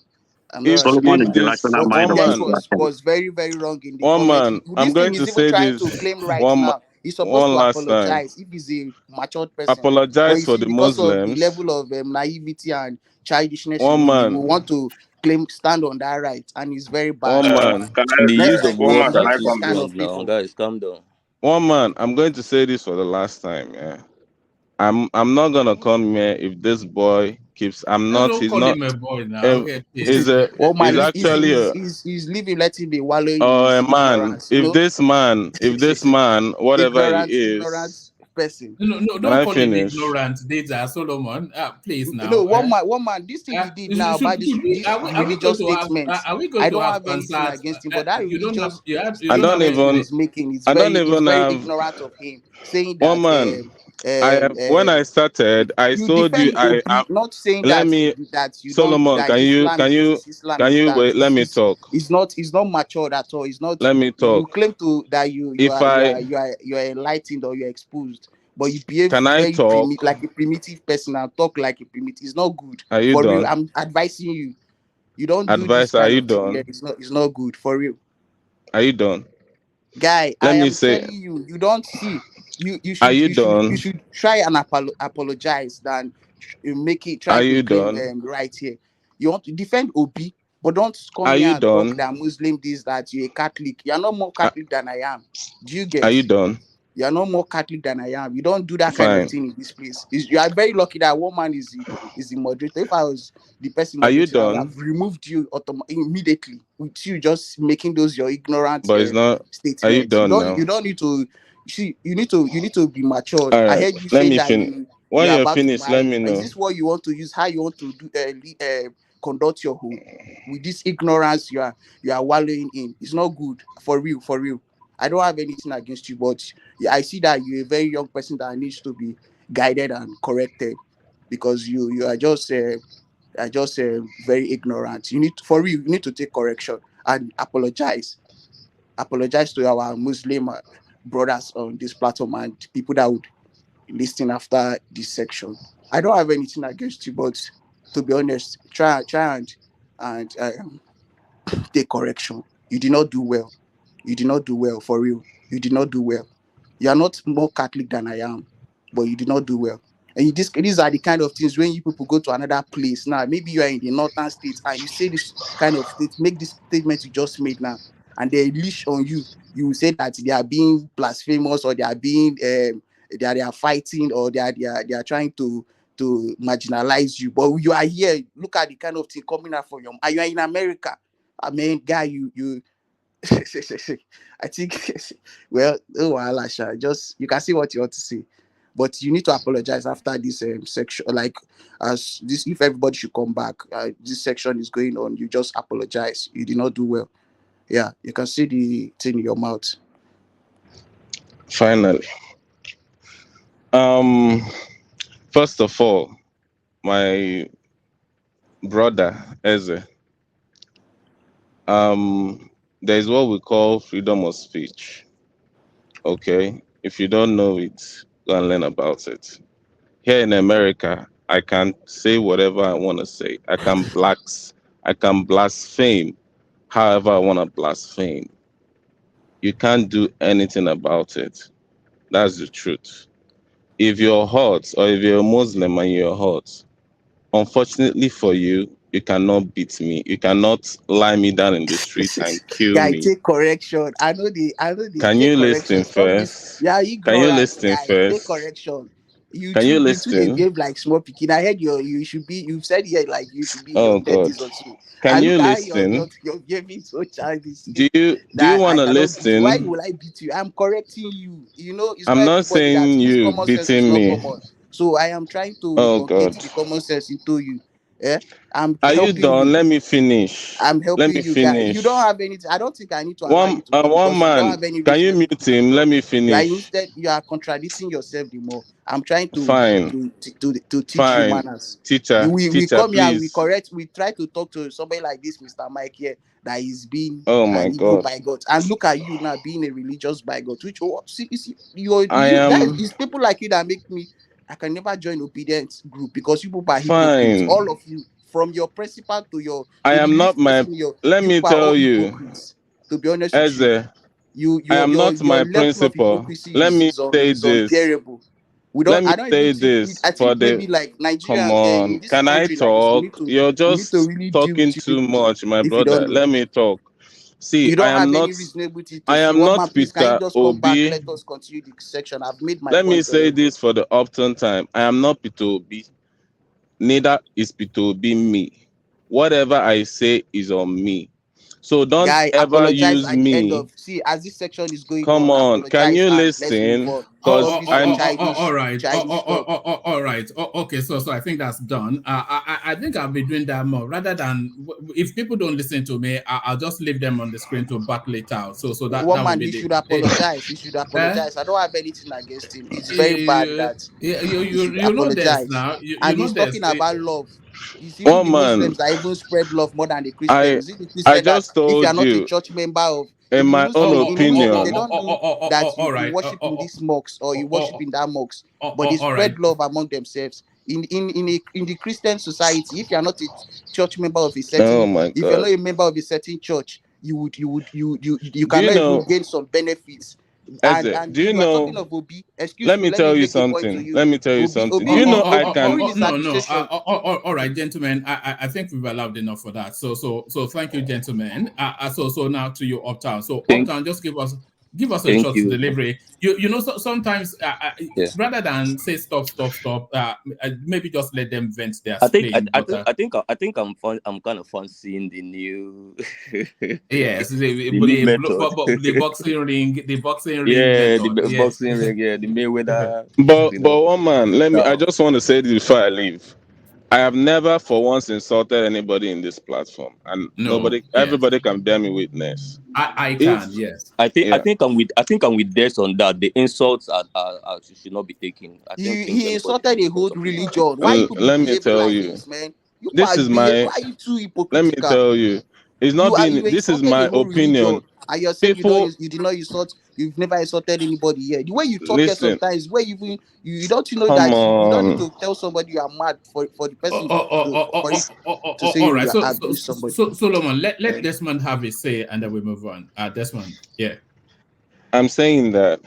I'm not If rational Solomon is the mind. this rational What you mind one of the said man, platform. was very, very wrong in the one comment. man, This I'm thing going to is even say trying to this claim right now. He's supposed one to last time. apologize if he's a matured person. But Apologize you for see, the because of the Muslims. level of naivety and childishness in One him, he will man. want to stand on that right, and it's very bad. One man. The Next use time, of don't words Can are I behave too this come kind in? strong of now. people. Guys, calm down. One man. I'm going to say this for the last time. Yeah. I'm not gonna come here if this boy keeps. I'm not. Don't He's call not. him a boy now. Okay, Is please. a. Oh Is man, actually a. he's living, let him be wallowing in Oh, his a man. ignorance. You know, If this man, whatever he ignorant is, person. No, can don't I call him finish? ignorant. These are Solomon. Please No, now. one man, this thing he did now about this Are we going religious to have? statements. Are we going I to don't have have anything answers? against him, but that You don't have. religious You I don't have don't statement he any. was making I don't is even very have ignorant of him, saying one that man. I have when I started, I you told you defend I am. Obi, not saying Let that me, you don't Solomon. that Islam is this, Islam Can is you that. wait? Let me talk. It's not matured at all. It's not. Let me You talk. claim to that If I you are enlightened or you're exposed, but you behave can I very talk? like a primitive person and talk like a primitive. It's not good. Are you For real, done? I'm advising you. You don't do this Advice, are kind you of thing. Yeah, done? it's not good for real. Are you done? Guy, I Let me am say, telling you, you don't see. You are you you done? should try and apologize than make it try Are to you claim done? right here. You want to defend Obi, but don't come Are here you and talk done? that Muslim this, that you're a Catholic. You're not more Are Catholic than I am. Do you are get? you done? You're not more Catholic than I am. You don't do that kind of Fine. thing in this place. You are very lucky that one man is the moderator. If I was the person Are you moderating, I would have done? removed you immediately with you just making those your ignorant But it's not. Are you statements. done now? You don't need to see. You need to be matured. All I right. heard you Let saying me that finish. you When are you're about to finished, let marry. me Is know. this what you want to use? How you want to do conduct your home with this ignorance you are wallowing in? It's not good for real. For real. I don't have anything against you, but yeah, I see that you're a very young person that needs to be guided and corrected because you are just very ignorant. You need for real. You need to take correction and apologize. Apologize to our Muslim brothers on this platform and people that would listen after this section. I don't have anything against you, but to be honest, try and take correction. You did not do well. You did not do well for real. You did not do well. You are not more Catholic than I am, but you did not do well. And these are the kind of things when you people go to another place now. Maybe you are in the northern states and you say this kind of state, make this statement you just made now, and they leash on you. You will say that they are being blasphemous or they are being they are fighting or they are trying to marginalize you. But you are here. Look at the kind of thing coming out from you. And you are in America. I mean, guy, you I think well, oh Alasha, just you can see what you want to say. But you need to apologize after this section. Like as this, if everybody should come back, this section is going on. You just apologize. You did not do well. Yeah, you can see the thing in your mouth. Finally. First of all, my brother Eze, there is what we call freedom of speech. Okay, if you don't know it, go and learn about it. Here in America, I can say whatever I want to say. I can blaspheme however I want to blaspheme. You can't do anything about it. That's the truth. if you're hot or if you're a Muslim and you're hot, unfortunately for you, you cannot beat me. You cannot lie me down in the street and kill Guy, me. take correction. I know the Can take you listen correction. Stop this. first? Yeah, Can you ignorant listen guy. Take first? correction. Can you You two they listen? behave like small picking. I heard you should be you've said here like you should be in your Oh God. 30s or so. Can I you look at listen? you're behaving so childish Do you that I want to cannot beat you. Why listen? will I beat you? I'm correcting you. You know, it's not I'm not everybody that saying this you common sense is beating not me. common. So I am trying to Oh inculcate God. the common sense into you. Yeah, I'm Are you helping done? you. Let me finish. I'm Let helping me you guys. You don't finish. have anything. I don't think I need to allow you to talk One because you don't man. have any Can you reasonable. mute him? Let me You are finish. instead you are contradicting yourself the more. I'm trying Fine. to teach you Fine. manners. Teacher, We teacher, come here and we please. correct. We try to talk to somebody like this, Mr. Mike here, that is being Oh my an evil God. bigot. And look at you now being a religious bigot. Which see, I you guys, am it's people like you that make me. I can never join obedience group because you people are hypocrites. fine. All of you, from your principal to I the am not least my. person, you Let me people are all tell you, hypocrites. To be honest with you, Eze, I am not your my level of principal. hypocrisy Let me say is this. unbearable. We don't Let me I don't even say think this I for think the. maybe like Come Nigerians here in on. this Can I country like this, talk? You're we need to just really deal talking with you too people much, my if you don't brother. know. Let me talk. See, You don't have any reasonability to I say, am one not man, please, can you Peter just come back? Obi. Let us continue the section. I've made my Let me point say already. this for the Upton time. I am not Peter Obi. Neither is Peter Obi me. Whatever I say is on me. So don't Guy, ever apologize use at the end me. of see as this section is going Come on, on. Can apologize you and let's move listen? on. Because Stop this your I'm All right. childish talk. All right. Okay. So I think that's done. I think I'll be doing that more rather than if people don't listen to me, I'll just leave them on the screen to backlate out. So that One will man, be he the. should apologize. He should Eh? apologize. I don't have anything against him. It's very bad that he should You know this apologize. now. You And know he's this. talking about love. It's even the one man. Muslims that even spread love more than the Christians. I Is it the I Christian that just if you are told not a you, church member of in my own In the Muslim, they opinion. don't do that All you right. worship in this mosque or you worship in that mosque, but they All right. spread love among themselves. In the Christian society, if you are not a church member of a Oh certain, my if you're God. not a member of a certain church, you Do you cannot even know, gain some benefits. Eze, And do you you are talking know? of Obi. Excuse Let me, me let me tell you make a point to something. you. Let me tell you something. Do you know I can? During his No. administration. All right, gentlemen. I think we've allowed enough for that. So thank you, gentlemen. So now to you, Uptown. So Uptown, just give us a Thank short you. delivery. You know, sometimes Yeah. rather than say stop, maybe just let them vent their spleen. But I think I'm fun. I'm kind of fun seeing the new yes, the new method. the boxing ring Yeah, the method. Yes. boxing ring. Yeah, the Mayweather. But one man, I Style. just want to say this before I leave. I have never for once insulted anybody in this platform, and No. Yes. everybody can bear me witness. I If can. Yes. yeah, I think I'm with Des on that. The insults should not be taken. I think He anybody insulted should a stop whole talking about it. religion. Why you be let me behaving tell like you, this, man? You this are is behave. my. Why are you too Let me hypocritical? tell you, it's not being. You This is insulted a my whole opinion. religion, and you're saying People you did not insult. You've never insulted anybody here. The way you talk here listen. sometimes, where you don't know Come that you don't need on. to tell somebody you are mad for the person for it to say All right. you abuse somebody. So Solomon, let Desmond have his say, and then we move on. Desmond, yeah. I'm saying that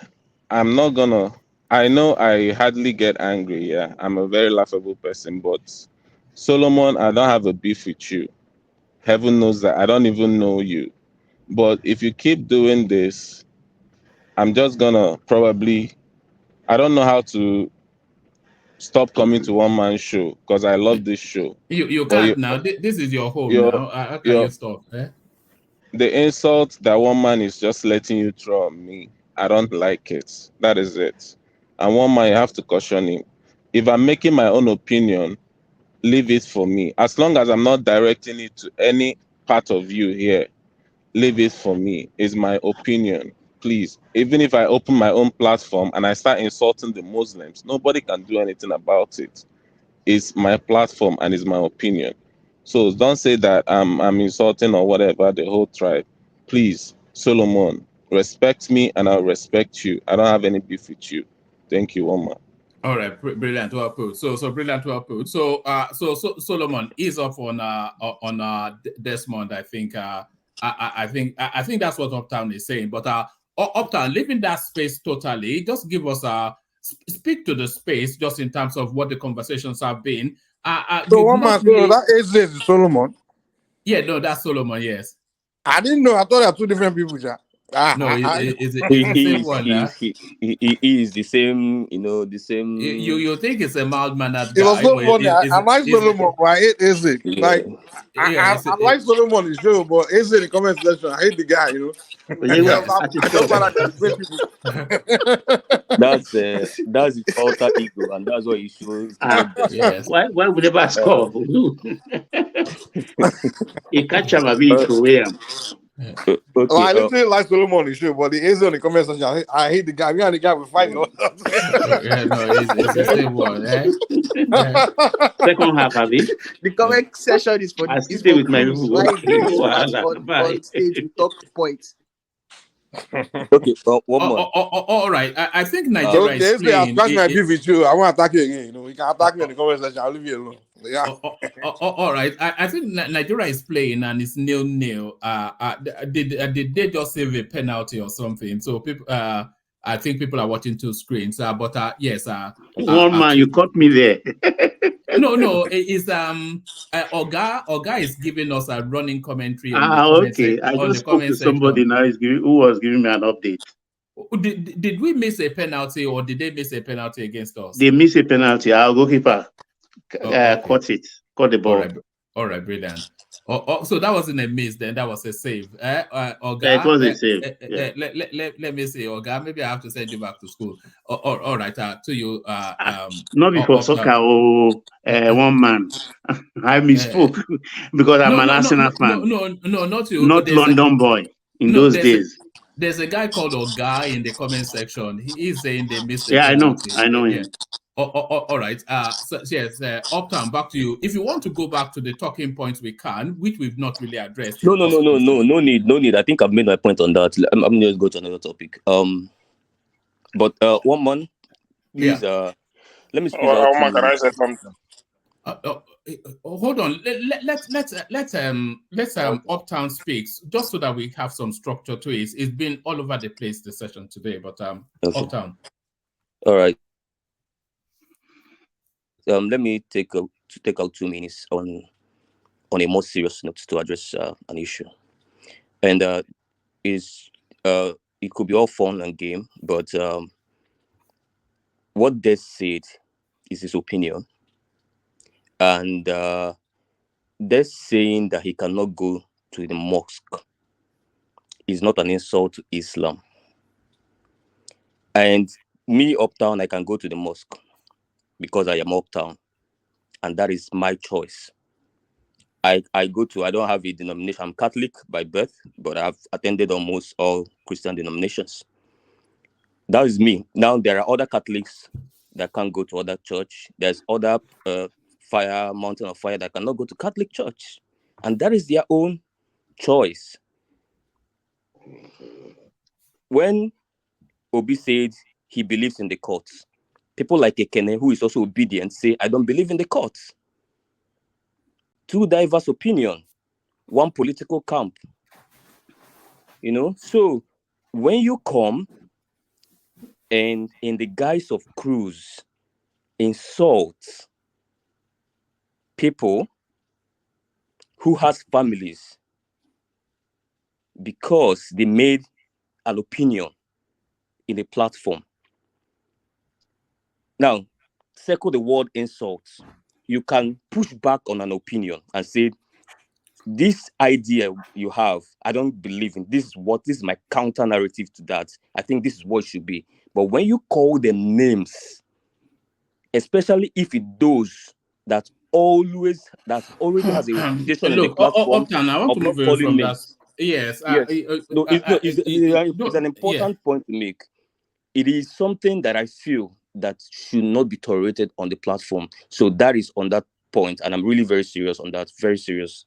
I'm not gonna. I know I hardly get angry. Yeah, I'm a very laughable person, but Solomon, I don't have a beef with you. Heaven knows that I don't even know you. But if you keep doing this, I'm just gonna probably. I don't know how to stop coming to one man show because I love this show. You But can't now. This is your home you're, now. How can you you're, stop? Eh? the insult that one man is just letting you throw at me, I don't like it. That is it. And one man, you have to caution him. If I'm making my own opinion, leave it for me. As long as I'm not directing it to any part of you here, leave it for me. It's my opinion. Please. Even if I open my own platform and I start insulting the Muslims, nobody can do anything about it. It's my platform and it's my opinion. So don't say that I'm insulting or whatever the whole tribe. Please, Solomon, respect me and I'll respect you. I don't have any beef with you. Thank you, Oma. All right, brilliant, well put. So brilliant, well put. So Solomon is up on Desmond. I think I think that's what Uptown is saying. But Uptown, leaving that space totally, just give us speak to the space just in terms of what the conversations have been. So one man, so that is Solomon. Yeah, no, that's Solomon. Yes. I didn't know. I thought they are two different people. No, it's the same one. He is the same, the same. You think it's a mild-mannered It guy? was so funny. I like Solomon, but I hate Isaac. Yeah. Like, I like Solomon on the show, but Isaac in the comment section, I hate the guy, I just want to explain people. That's his alter ego, and that's what he shows. Yes. Why would never score? He catch him a bit away him. Okay, I literally like Solomon on the show, but the Isaac in the comment section, I hate the guy. Me and the guy will fight. Yeah, no, it's the same one. Second half, Abby. The comment section is for I stay with my people. On stage we talk points. Okay, one more. All right. I think Nigeria is playing. Scratch my beef with you. I want to attack you again. You can attack me in the comment section. I'll leave you alone. Yeah. All right. I think Nigeria is playing and it's 0-0. Did they just save a penalty or something? So people, I think people are watching two screens. But yes. One man, you caught me there. No. It's Oga is giving us a running commentary. Okay. I just spoke to somebody now. Who was giving me an update. Did we miss a penalty or did they miss a penalty against us? They missed a penalty. Our goalkeeper caught the ball. All right, brilliant. So that wasn't a miss then, that was a save. Oga, it was a save. Let me see, Oga. Maybe I have to send you back to school. All right, to you. Not before soccer one man. I misspoke because I'm an Arsenal fan. No, not you. Not London boy in those days. There's a guy called Oga in the comment section. He is saying they missed it. Yeah, I know him. All right. So yes, Uptown, back to you. If you want to go back to the talking points, we can, which we've not really addressed. No need. I think I've made my point on that. I'm going to go to another topic. But one man, please. Let me speak out. Can I say something? Hold on. Let's Uptown speaks just so that we have some structure to it. It's been all over the place the session today, but okay. Uptown. All right. Let me take out 2 minutes on a more serious note to address an issue, and it could be all fun and game, but what Des said is his opinion, and Des saying that he cannot go to the mosque is not an insult to Islam. And me, Uptown, I can go to the mosque because I am Uptown, and that is my choice. I don't have a denomination. I'm Catholic by birth, but I've attended almost all Christian denominations. That is me. Now, there are other Catholics that can't go to other church. There's other mountain of fire that cannot go to Catholic church, and that is their own choice. When Obi said he believes in the courts, people like Ekene, who is also obedient, say, I don't believe in the courts. Two diverse opinion, one political camp. So when you come and in the guise of cruise, insult people who has families because they made an opinion in a platform. Now, circle the word insults. You can push back on an opinion and say, this idea you have, I don't believe in. This is my counter narrative to that. I think this is what it should be. But when you call them names, especially if it does that already has a reputation in the platform, Uptown, I want to move away from that. Yes. It's an important point to make. It is something that I feel that should not be tolerated on the platform. So that is on that point, and I'm really very serious on that. Very serious.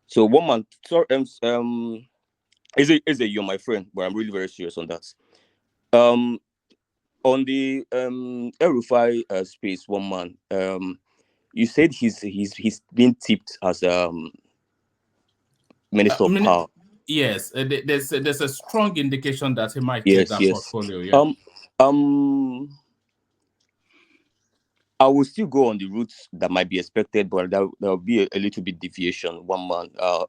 So one man, you're my friend, but I'm really very serious on that. On the Rufai space, one man, you said he's been tipped as Minister of Power. Yes, there's a strong indication that he might take that portfolio. Yeah. I will still go on the routes that might be expected, but there will be a little bit deviation, one man,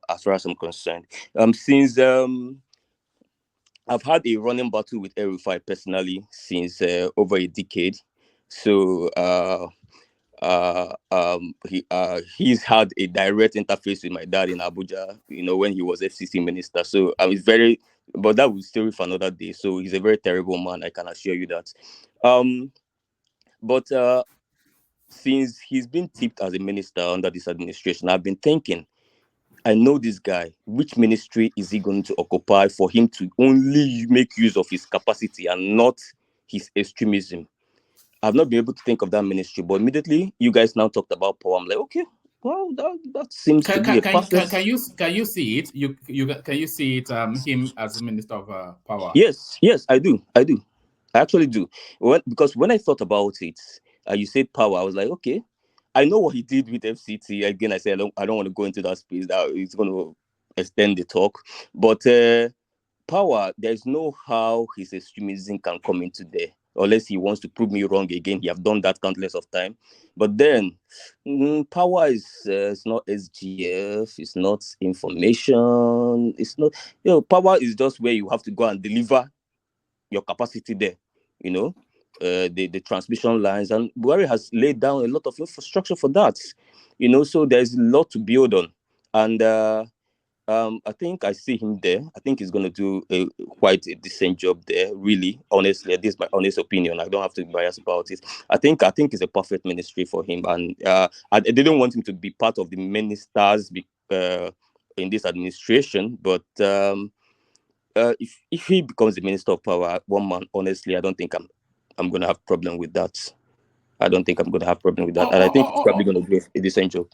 as far as I'm concerned. Since I've had a running battle with Rufai personally since over a decade. So he's had a direct interface with my dad in Abuja, when he was FCC minister. So it's very, but that will still be for another day. So he's a very terrible man, I can assure you that. But since he's been tipped as a minister under this administration, I've been thinking, I know this guy. Which ministry is he going to occupy for him to only make use of his capacity and not his extremism? I've not been able to think of that ministry, but immediately you guys now talked about power. I'm like, okay, well, that seems to be a perfect. Can you see it? Can you see it? Him as a minister of power. Yes, I do. I actually do. Because when I thought about it, you said power. I was like, okay, I know what he did with FCT. Again, I said I don't want to go into that space. That it's going to extend the talk. But power, there's no how his extremism can come into there. Unless he wants to prove me wrong again. He have done that countless of time. But then, power is it's not SGF. It's not information. It's not, power is just where you have to go and deliver your capacity there. The transmission lines. And Buhari has laid down a lot of infrastructure for that. So there's a lot to build on. And I think I see him there. I think he's going to do quite a decent job there, really. Honestly, this is my honest opinion. I don't have to be biased about it. I think it's a perfect ministry for him. And I didn't want him to be part of the ministers in this administration. But if he becomes the minister of power, one man, honestly, I don't think I'm going to have problem with that. I don't think I'm going to have problem with that. And I think he's probably going to do a decent job.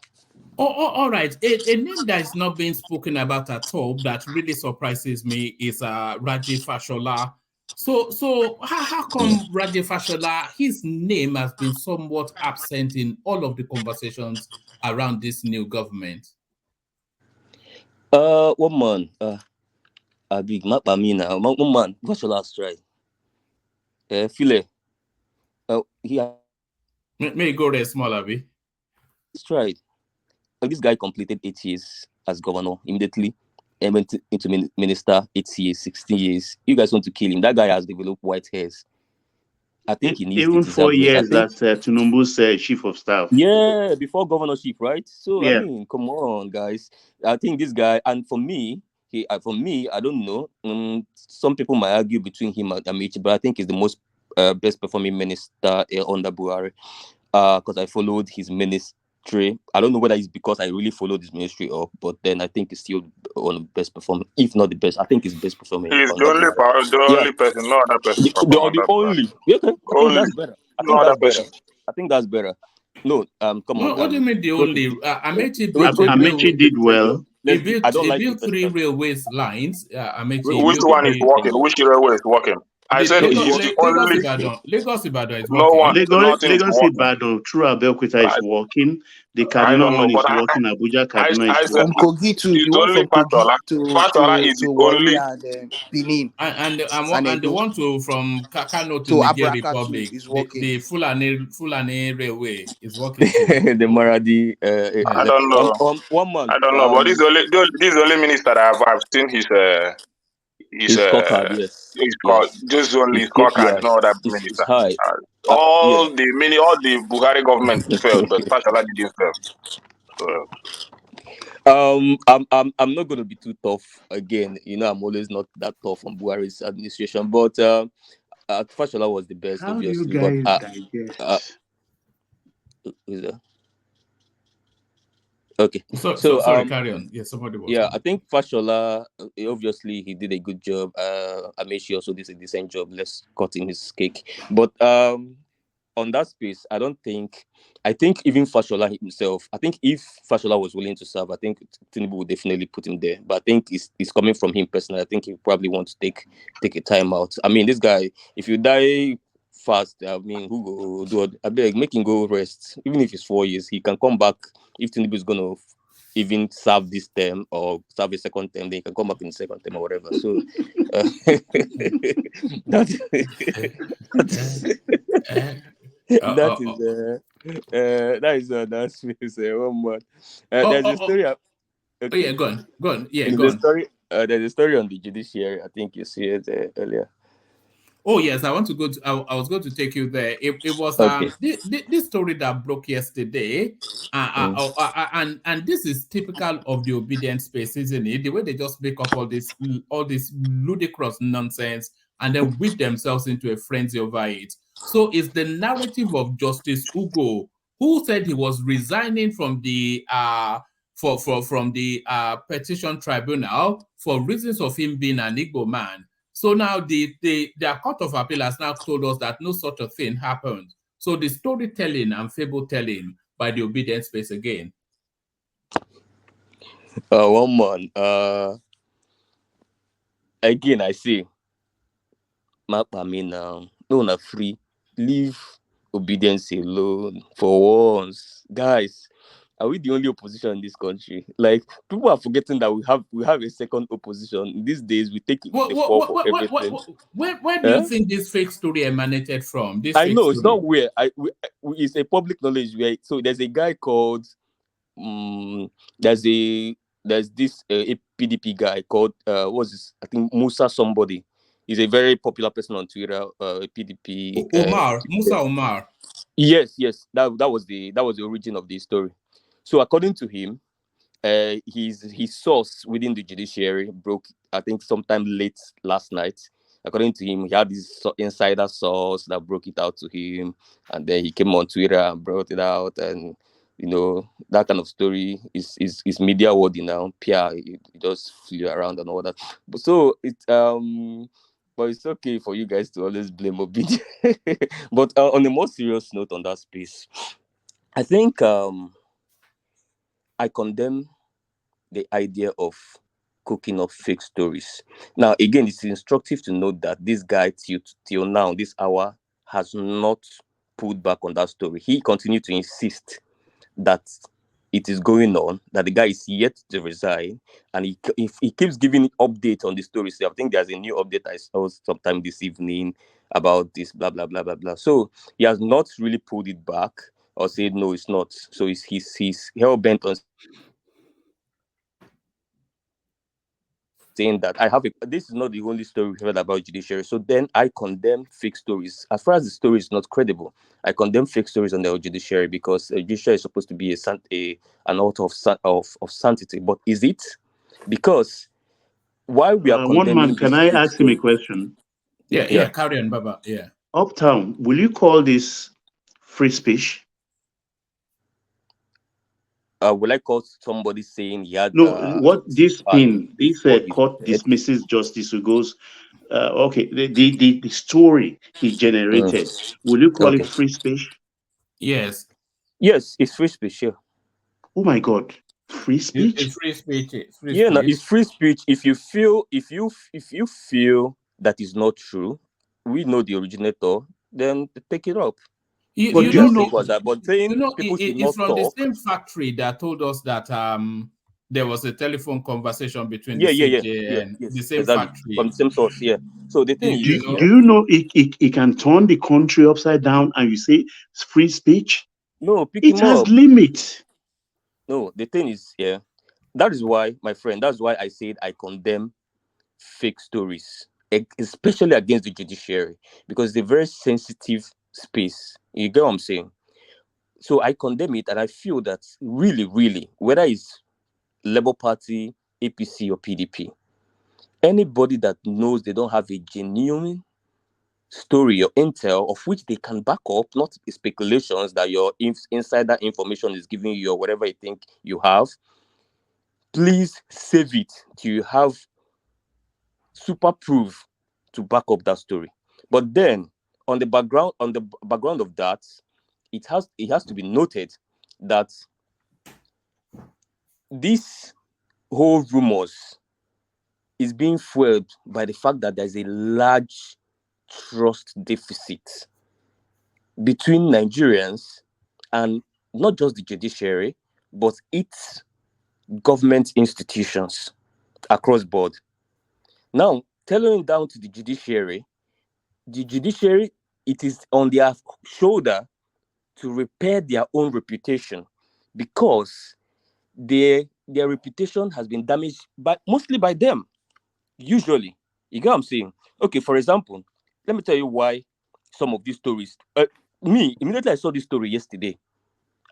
All right. A name that is not being spoken about at all that really surprises me is Raji Fashola. So how come Raji Fashola, his name has been somewhat absent in all of the conversations around this new government? One man, a big map by me now. One man, Fashola's try. Phile. May go rest small, Abi. That's right. This guy completed 8 years as governor immediately and went into minister 8 years, 16 years. You guys want to kill him. That guy has developed white hairs. I think he needs even 4 years that Tinubu's chief of staff. Yeah, before governorship, right? So yeah. I mean, come on, guys. I think this guy, and for me, I don't know. Some people might argue between him and Amici, but I think he's the most best performing minister under Buhari. Because I followed his ministry. I don't know whether it's because I really followed his ministry but then I think he's still one of the best performing, if not the best. I think he's best performing. He's the only person, no other person. The only. Okay, I think that's better. I think that's better. No, come on. What do you mean the only? Amechi did well. He built 3 railways lines. Which one is working? Which railway is working? I said Lagos Ibadan is working. No one. Lagos Ibadan through Abeokuta is working. The Kaduna one is working. Abuja Kaduna is working. Kogi too. The one from Kogi to Warri and Benin. And the one from Kano to Niger Republic is working. The Fulani railway is working. The Maradi. I don't know. One month. I don't know, but this is the only minister that I've seen his scorecard, yes. Just only his scorecard, no other minister. High. All the Buhari government failed, but Fashola didn't fail. So. I'm not going to be too tough again. I'm always not that tough on Buhari's administration, but Fashola was the best. How obviously. do you guys digest? Okay. So sorry, carry on. Yeah, somebody was. Yeah, I think Fashola, obviously he did a good job. Amechi also did a decent job. Let's cut him his cake. But on that space, I think even Fashola himself, I think if Fashola was willing to serve, I think Tinubu would definitely put him there. But I think it's coming from him personally. I think he probably wants to take a time out. I mean, this guy, if you die fast, I mean, who go do it? I beg, make him go rest. Even if it's 4 years, he can come back. If Tinubu is going to even serve this term or serve a second term, then he can come back in the second term or whatever. So That is that space. One more. There's a story. Oh, Okay. yeah, go on. Yeah, There's go a on. story. There's a story on the judiciary. I think you see it earlier. Oh yes, I want to go to. I was going to take you there. It was Okay. this story that broke yesterday, and this is typical of the obedient space, isn't it? The way they just make up all this ludicrous nonsense and then whip themselves into a frenzy over it. So it's the narrative of Justice Ugo, who said he was resigning from the from the petition tribunal for reasons of him being an Igbo man. So now their Court of Appeal has now told us that no such a thing happened. So the storytelling and fable telling by the obedient space again. One man. Again, I say, Map, I mean, no, not free. Leave obedience alone for once, guys. Are we the only opposition in this country? Like, people are forgetting that we have a second opposition. These days, we take the fall for everything. Where do you think this fake story emanated from? This I fake know it's story. not where it's a public knowledge. Where so there's a guy called there's this a PDP guy called what's this? I think Musa somebody. He's a very popular person on Twitter. PDP. Musa Omar. Yes. That was the origin of the story. So according to him, his source within the judiciary broke, I think, sometime late last night. According to him, he had this insider source that broke it out to him, and then he came on Twitter and brought it out, and that kind of story is media worthy now. PR, it just flew around and all that. But so but it's okay for you guys to always blame Obidi. But on a more serious note on that space, I think I condemn the idea of cooking up fake stories. Now, again, it's instructive to note that this guy, till now, this hour, has not pulled back on that story. He continued to insist that it is going on, that the guy is yet to resign, and he keeps giving updates on the story. So I think there's a new update I saw sometime this evening about this, blah, blah, blah, blah, blah. So he has not really pulled it back or said, no, it's not. So he's hell-bent on saying that this is not the only story we've heard about judiciary. So then I condemn fake stories. As far as the story is not credible, I condemn fake stories on the judiciary, because the judiciary is supposed to be an altar of sanctity. But is it? Because why we are one condemning man, can I ask him a question? Yeah, carry on, Baba. Yeah. Uptown, will you call this free speech? Will I call somebody saying he had what this thing, this court said? dismisses Justice Ugo's okay, the story he generated, will you call it free speech? Yes, it's free speech. Yeah. Oh my God, free speech? It's free speech. No, it's free speech. If you feel that is not true, we know the originator, then take it up. It's from the same factory that told us that there was a telephone conversation between the CJ and the same factory. From the same source, yeah. So the thing do you know it can turn the country upside down, and you say it's free speech? No, it has limits. No, the thing is, yeah, that is why, my friend, that's why I said I condemn fake stories, especially against the judiciary, because it's a very sensitive space. You get what I'm saying? So I condemn it, and I feel that really, really, whether it's Labour Party, APC, or PDP, anybody that knows they don't have a genuine story or intel of which they can back up, not speculations that your insider information is giving you or whatever you think you have, please save it till you have super proof to back up that story. But then on the background of that, it has to be noted that this whole rumors is being fueled by the fact that there's a large trust deficit between Nigerians and not just the judiciary, but its government institutions across board. Now, telling down to the judiciary, it is on their shoulder to repair their own reputation, because their reputation has been damaged mostly by them. Usually, you get what I'm saying? Okay, for example, let me tell you why some of these stories. Immediately I saw this story yesterday.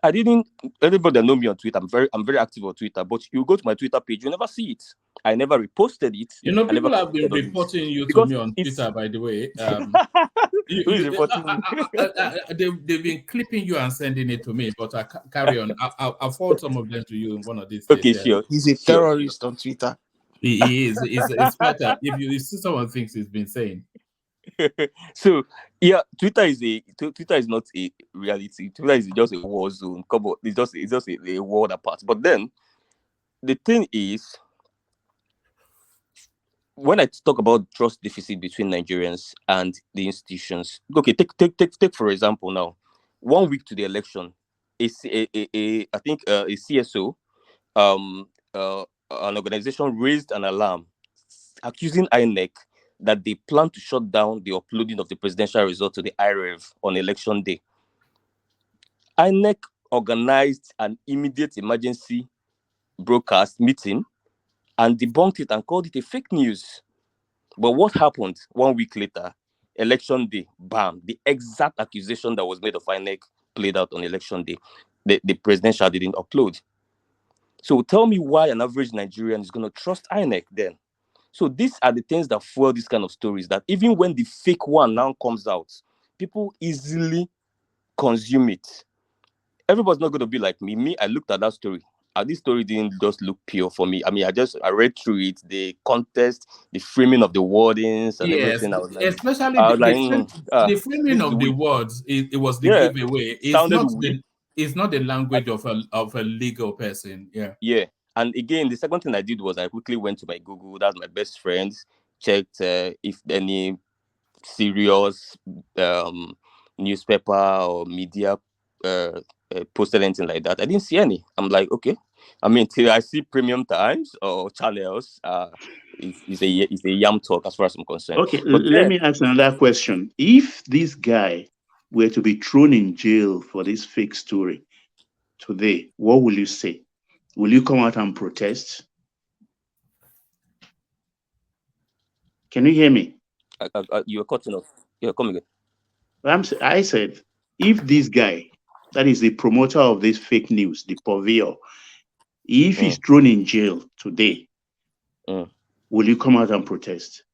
I didn't. Everybody that know me on Twitter, I'm very active on Twitter. But you go to my Twitter page, you never see it. I never reposted it. You know, I never people have been commented on it. reporting you to Because me on Twitter, by the way. Who is reporting me? They've been clipping you and sending it to me, but I carry on. I'll forward some of them to you in one of these days. Okay, sure. He's a terrorist on Twitter. He is. It's better if you see someone thinks he's been saying. So yeah, Twitter is not a reality. Twitter is just a war zone. Come on, it's just a world apart. But then the thing is, when I talk about trust deficit between Nigerians and the institutions, okay, take for example now, 1 week to the election, I think a CSO, an organization raised an alarm accusing INEC that they plan to shut down the uploading of the presidential result to the IREV on election day. INEC organized an immediate emergency broadcast meeting and debunked it and called it a fake news. But what happened 1 week later, election day, bam, the exact accusation that was made of INEC played out on election day. The presidential didn't upload. So tell me why an average Nigerian is going to trust INEC then. So these are the things that fuel this kind of stories, that even when the fake one now comes out, people easily consume it. Everybody's not going to be like me. I looked at that story. This story didn't just look pure for me. I mean, I read through it, the context, the framing of the wordings and everything. I was like, especially the framing of the words. It was the giveaway. It's not the language of a legal person. Yeah. And again, the second thing I did was I quickly went to my Google. That's my best friends. Checked if any serious newspaper or media posted anything like that. I didn't see any. I'm like, okay. I mean, till I see Premium Times or channels, it's a yam talk as far as I'm concerned. Okay, but let me ask another question. If this guy were to be thrown in jail for this fake story today, what will you say? Will you come out and protest? Can you hear me? You're cutting off. Yeah, come again. I said, if this guy, that is the promoter of this fake news, the purveyor, if he's thrown in jail today, will you come out and protest?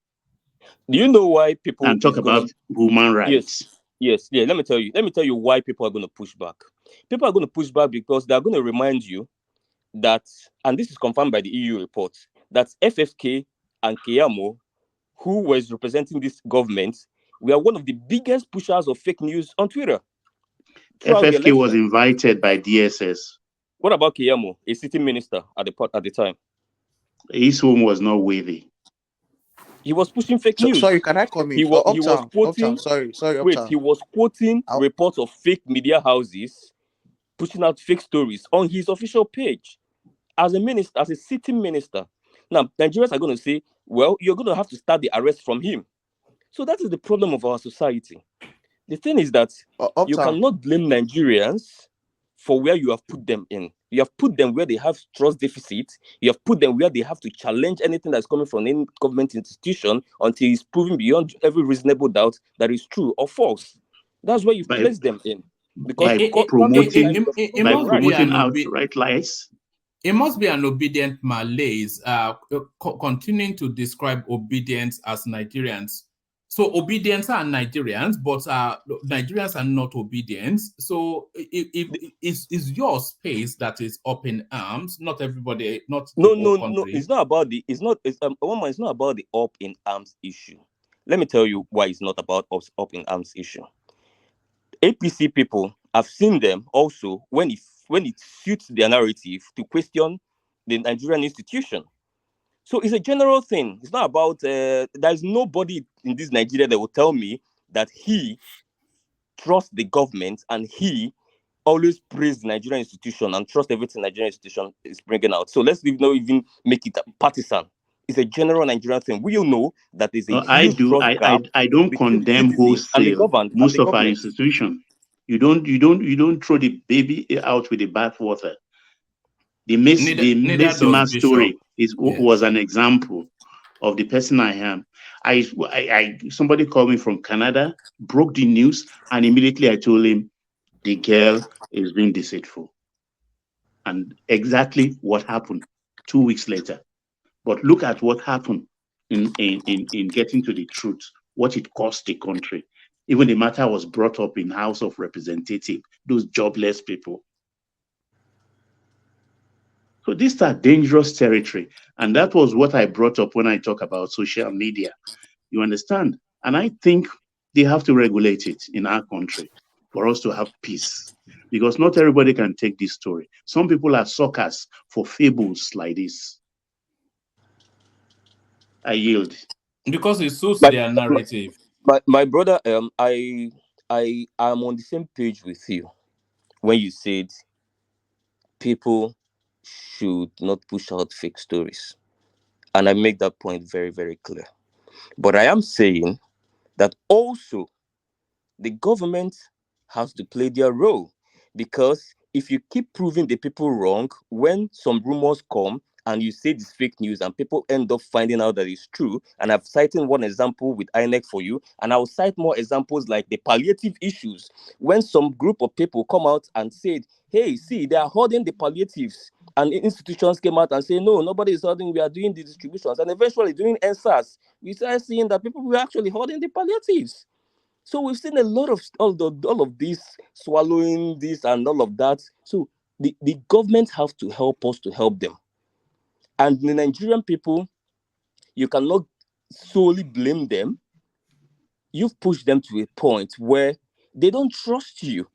Do you know why people and talk about human rights? Yes. Let me tell you why people are going to push back. People are going to push back because they are going to remind you that, and this is confirmed by the EU report, that FFK and Keyamo, who was representing this government, we are one of the biggest pushers of fake news on Twitter. FFK was invited by DSS. What about Keyamo, a sitting minister at the time? His home was not worthy. He was pushing fake news. Sorry, can I comment? He was quoting. Sorry. Wait, he was quoting reports of fake media houses pushing out fake stories on his official page as a minister, as a sitting minister. Now, Nigerians are going to say, well, you're going to have to start the arrest from him. So that is the problem of our society. The thing is that you cannot blame Nigerians for where you have put them in. You have put them where they have trust deficit. You have put them where they have to challenge anything that's coming from any government institution until it's proven beyond every reasonable doubt that it's true or false. That's where you've placed them in. Because promoting outright lies. It must be an obedient malaise, continuing to describe obedience as Nigerians. So obedience are Nigerians, but Nigerians are not obedient. So it's your space that is up in arms. Not everybody, not no. It's not about it's not about the up in arms issue. Let me tell you why it's not about up in arms issue. APC people, I've seen them also when it suits their narrative to question the Nigerian institution. So it's a general thing. It's not about, there's nobody in this Nigeria that will tell me that he trusts the government and he always praise the Nigerian institution and trust everything Nigerian institution is bringing out. So let's not even make it partisan. It's a general Nigerian thing. We all know that there's a I don't condemn wholesale most of our institutions. You don't throw the baby out with the bathwater. The Neither does Messima Bishop. story was an example of the person I am. Somebody called me from Canada, broke the news, and immediately I told him the girl is being deceitful. And exactly what happened 2 weeks later. But look at what happened in getting to the truth, what it cost the country. Even the matter was brought up in House of Representatives, those jobless people. So these are dangerous territory. And that was what I brought up when I talk about social media. You understand? And I think they have to regulate it in our country for us to have peace. Because not everybody can take this story. Some people are suckers for fables like this. I yield. Because it suits their narrative. My brother, I am on the same page with you when you said people should not push out fake stories. And I make that point very, very clear. But I am saying that also the government has to play their role, because if you keep proving the people wrong, when some rumors come and you say it's fake news and people end up finding out that it's true, and I've cited one example with INEC for you, and I'll cite more examples like the palliative issues, when some group of people come out and said, hey, see, they are hoarding the palliatives, and institutions came out and say, no, nobody is hoarding, we are doing the distributions, and eventually during NSAS, we started seeing that people were actually hoarding the palliatives. So we've seen a lot of all of this, swallowing this and all of that. So the government have to help us to help them. And the Nigerian people, you cannot solely blame them. You've pushed them to a point where they don't trust you.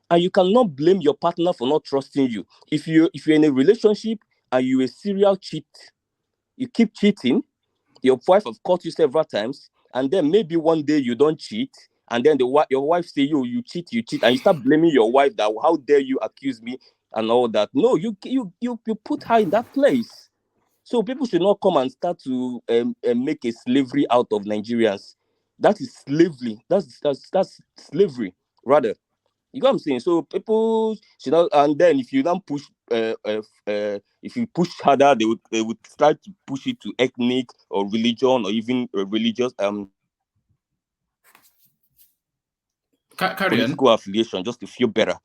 And you cannot blame your partner for not trusting you. If you're in a relationship and you're a serial cheat, you keep cheating, your wife have caught you several times, and then maybe one day you don't cheat, and then your wife say, you cheat, and you start blaming your wife that how dare you accuse me and all that. No, you put her in that place. So people should not come and start to make a slavery out of Nigerians. That is slavery. That's slavery, rather. You know what I'm saying? So people should not, and then if you don't push, if you push harder, they would start to push it to ethnic or religion or even religious political affiliation just to feel better.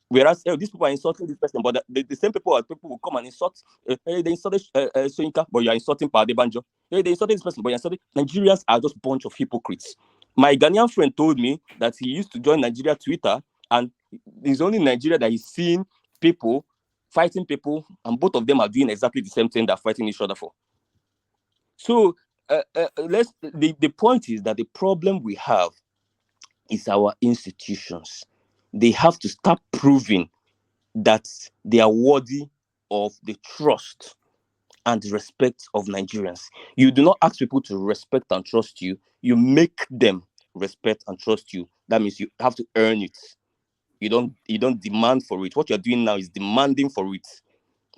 Whereas these people are insulting this person, but the same people will come and insult. Hey, they insulted Soyinka, but you are insulting Padebanjo. Hey, they insulted this person, but you are insulting. Nigerians are just a bunch of hypocrites. My Ghanaian friend told me that he used to join Nigeria Twitter, and it's only in Nigeria that he's seen people fighting people, and both of them are doing exactly the same thing they're fighting each other for. So the point is that the problem we have is our institutions. They have to start proving that they are worthy of the trust and respect of Nigerians. You do not ask people to respect and trust you. You make them respect and trust you. That means you have to earn it. You don't demand for it. What you're doing now is demanding for it.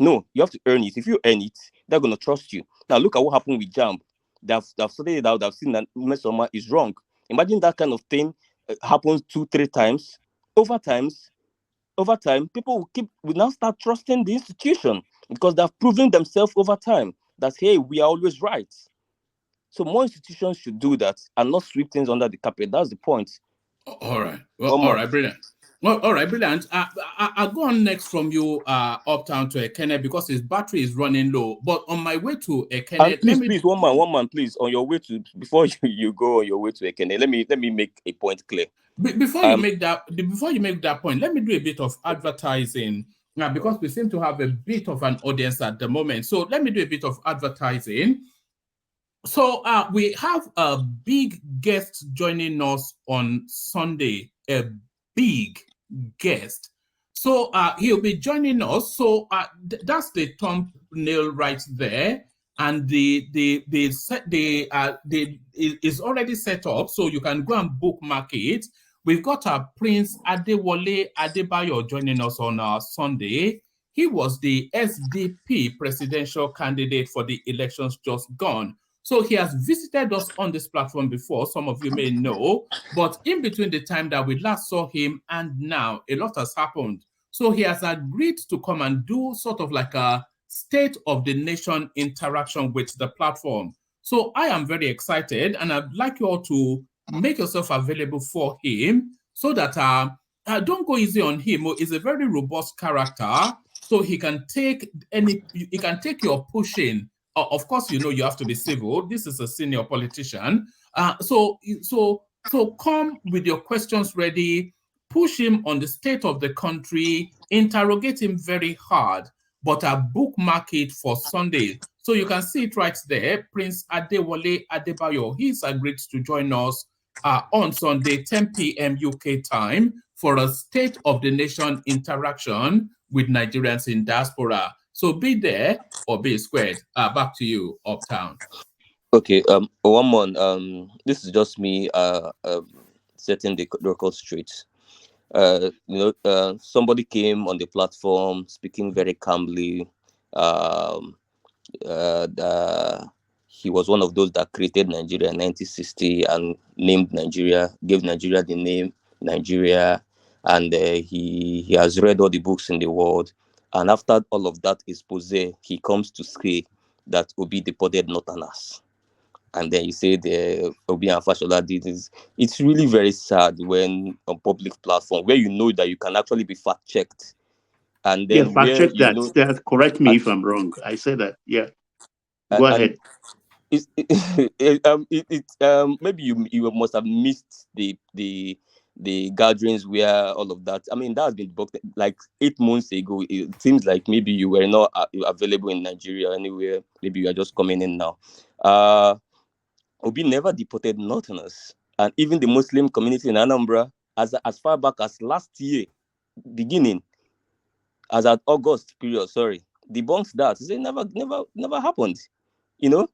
No, you have to earn it. If you earn it, they're gonna trust you. Now look at what happened with JAMB. They've studied it out. They've seen that Mesoma is wrong. Imagine that kind of thing happens 2-3 times. Over time, people will now start trusting the institution because they've proven themselves over time that, hey, we are always right. So more institutions should do that and not sweep things under the carpet. That's the point. All right. Well, all right, brilliant. Well, all right, brilliant. I'll go on next from you uptown to Ekene because his battery is running low. But on my way to Ekene, and please, one man, please, on your way to, before you go on your way to Ekene, let me make a point clear. Before you make that point, let me do a bit of advertising now because we seem to have a bit of an audience at the moment. So let me do a bit of advertising. So we have a big guest joining us on Sunday, a big guest. So he'll be joining us. So that's the thumbnail right there. And is already set up, so you can go and bookmark it. We've got our Prince Adewale Adebayo joining us on Sunday. He was the SDP presidential candidate for the elections just gone. So he has visited us on this platform before, some of you may know, but in between the time that we last saw him and now, a lot has happened. So he has agreed to come and do sort of like a state of the nation interaction with the platform. So I am very excited, and I'd like you all to make yourself available for him so that don't go easy on him. He's a very robust character, so he can take your pushing. Of course, you know you have to be civil. This is a senior politician. So come with your questions ready. Push him on the state of the country. Interrogate him very hard, but bookmark it for Sunday. So you can see it right there. Prince Adewale Adebayo, he's agreed to join us on Sunday, 10 p.m. UK time for a State of the Nation interaction with Nigerians in diaspora. So be there or be squared. Back to you, Uptown. Okay, one more. This is just me setting the record straight. Somebody came on the platform speaking very calmly. He was one of those that created Nigeria in 1960 and named Nigeria, gave Nigeria the name Nigeria, and he has read all the books in the world. And after all of that expose, he comes to say that Obi deported Northerners. And then you say the Obi and Fashola did this. It's really very sad when on public platform where you know that you can actually be fact checked, and then fact check that. Correct me if I'm wrong. I said that. Yeah, go ahead. Maybe you must have missed the gatherings where all of that. I mean, that has been booked like 8 months ago. It seems like maybe you were not available in Nigeria anywhere. Maybe you are just coming in now. Obi never deported Northerners, and even the Muslim community in Anambra, as far back as last year, beginning, as at August period, debunks that. It never happened, you know.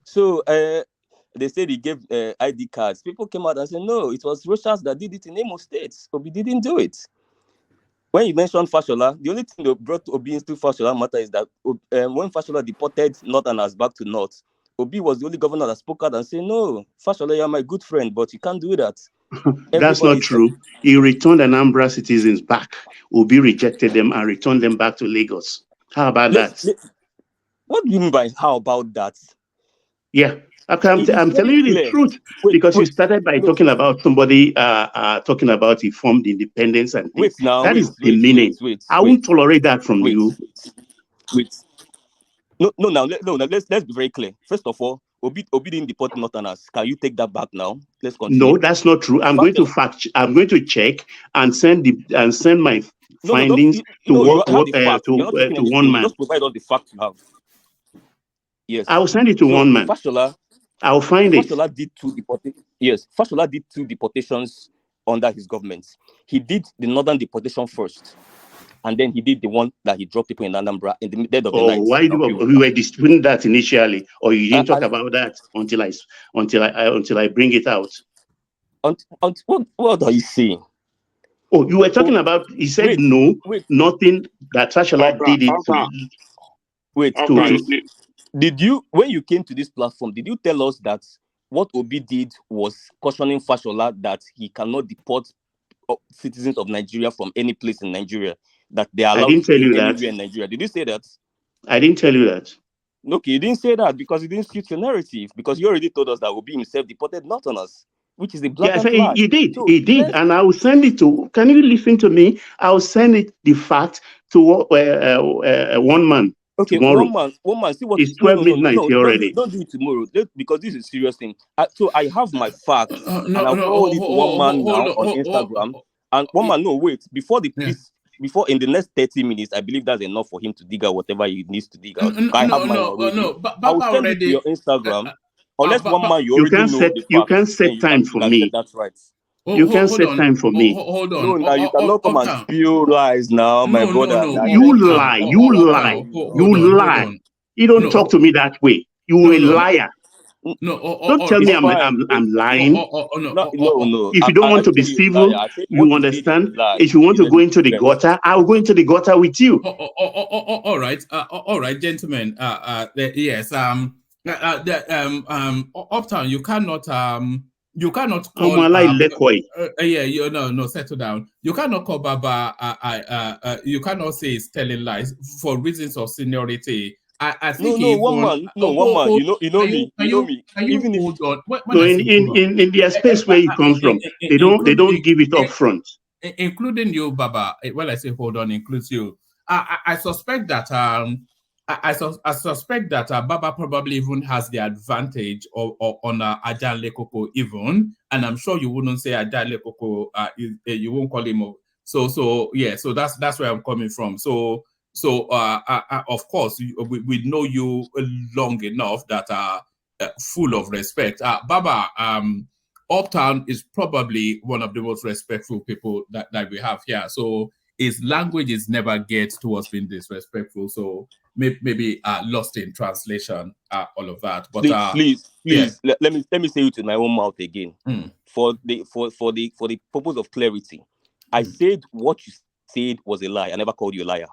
So they said he gave ID cards. People came out and said, no, it was Rochas that did it in Imo State. Obi didn't do it. When you mentioned Fashola, the only thing that brought Obi into Fashola matter is that when Fashola deported Northerners back to North, Obi was the only governor that spoke out and said, no, Fashola, you're my good friend, but you can't do that. That's not true. He returned Anambra citizens back. Obi rejected them and returned them back to Lagos. How about that? What do you mean by how about that? Yeah, I'm telling you the truth. Because you started by talking about somebody talking about he formed independence and things. That is the meaning. I won't tolerate that from you. No, let's be very clear. First of all, Obi didn't deport Northerners. Can you take that back now? Let's continue. No, that's not true. I'm going to check and send my findings to one man. Just provide all the facts you have. Yes. I will send it to one man. Fashola, I'll find it. Fashola did 2 deportations. Yes, Fashola did 2 deportations under his government. He did the northern deportation first, and then he did the one that he dropped people in Anambra in the dead of the night. Why we were disputing that initially, or you didn't talk about that until I bring it out? What are you saying? Oh, you were talking about. He said nothing that Fashola did it. Did you, when you came to this platform, did you tell us that what Obi did was cautioning Fashola that he cannot deport citizens of Nigeria from any place in Nigeria, that they are allowed to stay anywhere in Nigeria? Did you say that? I didn't tell you that. Okay, you didn't say that because you didn't suit your narrative, because you already told us that Obi himself deported Northerners, which is a blatant lie. He did. So, he did, and I will send it to. Can you listen to me? I will send it the fact to one man. Okay, tomorrow. One man. See what? It's 12 midnight already. Don't do it tomorrow, because this is a serious thing. So I have my facts, and I'll forward it to one man now on Instagram. And one man, wait, before in the next 30 minutes, I believe that's enough for him to dig out whatever he needs to dig out. I have mine already. I will send it to your Instagram. Unless one man you already know the facts. You can set time for me. That's right. You can set time for me. Hold on. No, now you cannot come and spew lies now, my brother. You lie. You lie. You lie. You don't talk to me that way. You a liar. Don't tell me I'm lying. No. If you don't want to be civil, you understand. If you want to go into the gutter, I'll go into the gutter with you. All right, gentlemen. Yes. Uptown, you cannot call no, settle down. You cannot call Baba you cannot say he's telling lies for reasons of seniority. I think one man. You know me. Can you Even if hold on? When So I say hold on, in their space where you come from, they don't give it up front. Including you, Baba. When I say hold on, includes you. I suspect that I suspect that Baba probably even has the advantage on Ajan Lekoko even, and I'm sure you wouldn't say Ajan Lekoko. You won't call him. So that's where I'm coming from. So of course we know you long enough that are full of respect. Baba, Uptown is probably one of the most respectful people that we have here. So his language is never geared towards being disrespectful. So maybe lost in translation, all of that. But please, yeah. let me say it in my own mouth again. For the purpose of clarity, I said what you said was a lie. I never called you a liar.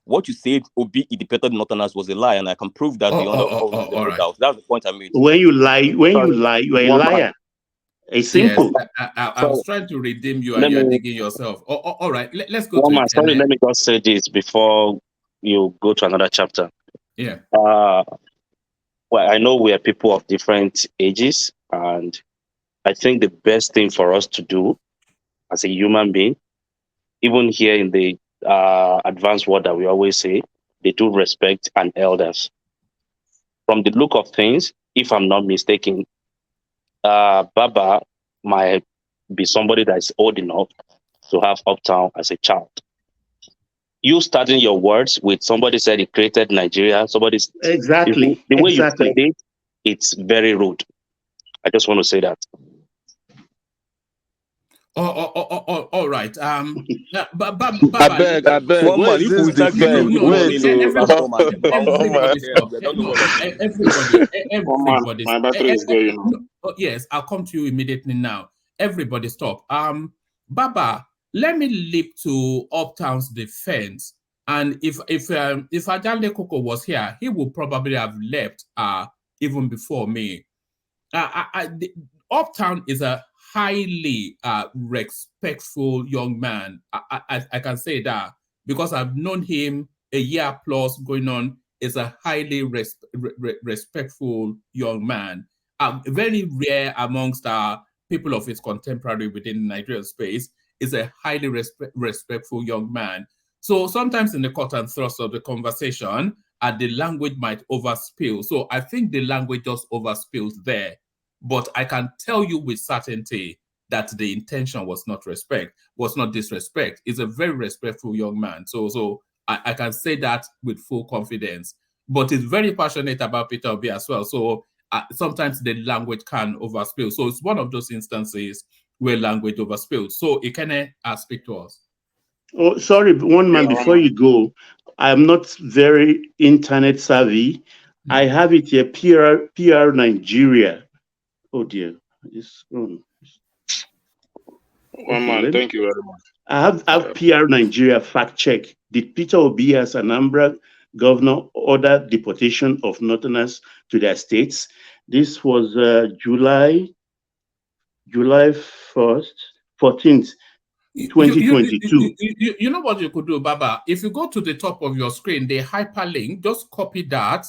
What you said, Obi independent Northerners, was a lie, and I can prove that beyond all right. doubt. That's the point I made. When you lie, you are a liar. It's simple. Yes, I was trying to redeem you, and you're digging yourself. All right, let's go to sorry, let me just say this before you go to another chapter. Yeah. Well, I know we are people of different ages, and I think the best thing for us to do as a human being, even here in the advanced world that we always say, they do respect an elders. From the look of things, if I'm not mistaken, Baba might be somebody that is old enough to have Uptown as a child. You starting your words with somebody said he created Nigeria, exactly the way you said it, it's very rude. I just want to say that. All right. Baba, I beg. One Where man, is if we this start giving defense? people Wait, money, everybody stop. Everybody, my battery is going. Yes, I'll come to you immediately now. Everybody stop. Baba, let me leap to Uptown's defense. And if Ajale Koko was here, he would probably have leapt even before me. Uptown is a highly respectful young man. I can say that because I've known him a year plus going on. Is a highly respectful young man. Very rare amongst people of his contemporary within the Nigerian space. Is a highly respectful young man. So sometimes in the cut and thrust of the conversation, the language might overspill. So I think the language just overspilled there. But I can tell you with certainty that the intention was not disrespect. He's a very respectful young man. So I can say that with full confidence. But he's very passionate about Peter Obi as well. So sometimes the language can overspill. So it's one of those instances where language overspilled. So Ikene, speak to us. Oh, sorry, one man, before you go, I'm not very internet savvy. I have it here, PR Nigeria. Oh dear. One man, thank you very much. I have PR Nigeria fact check. Did Peter Obi as Anambra governor order deportation of Northerners to their states? This was July 1st, 14th, 2022. You know what you could do, Baba? If you go to the top of your screen, the hyperlink, just copy that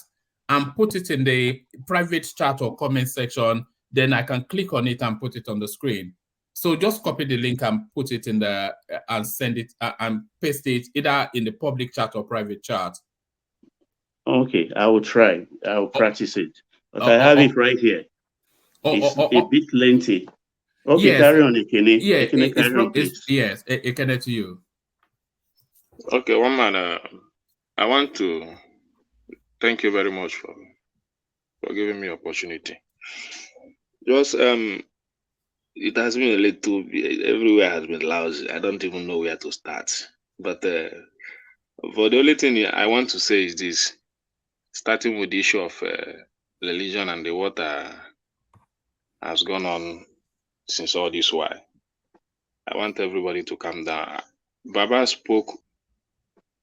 and put it in the private chat or comment section. Then I can click on it and put it on the screen. So just copy the link and put it in the and send it and paste it either in the public chat or private chat. Okay, I will try. I will practice it. But I have it right here. It's a bit lengthy. Okay, yes. Carry on, Ekene. Yeah, Ekene, carry on, please. Yes, Ekene to you. Okay, one man. I want to thank you very much for giving me opportunity. Just it has been a little. Everywhere has been lousy. I don't even know where to start. But for the only thing I want to say is this: starting with the issue of religion and the water has gone on since all this while. I want everybody to calm down. Baba spoke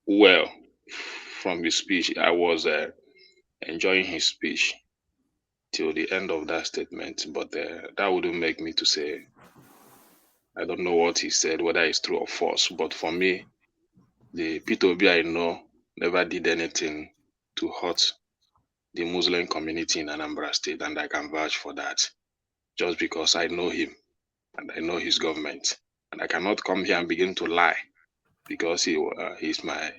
well from his speech. I was enjoying his speech. till the end of that statement, but that wouldn't make me to say, I don't know what he said, whether it's true or false. But for me, the P2B I know never did anything to hurt the Muslim community in Anambra State, and I can vouch for that, just because I know him and I know his government, and I cannot come here and begin to lie because he's my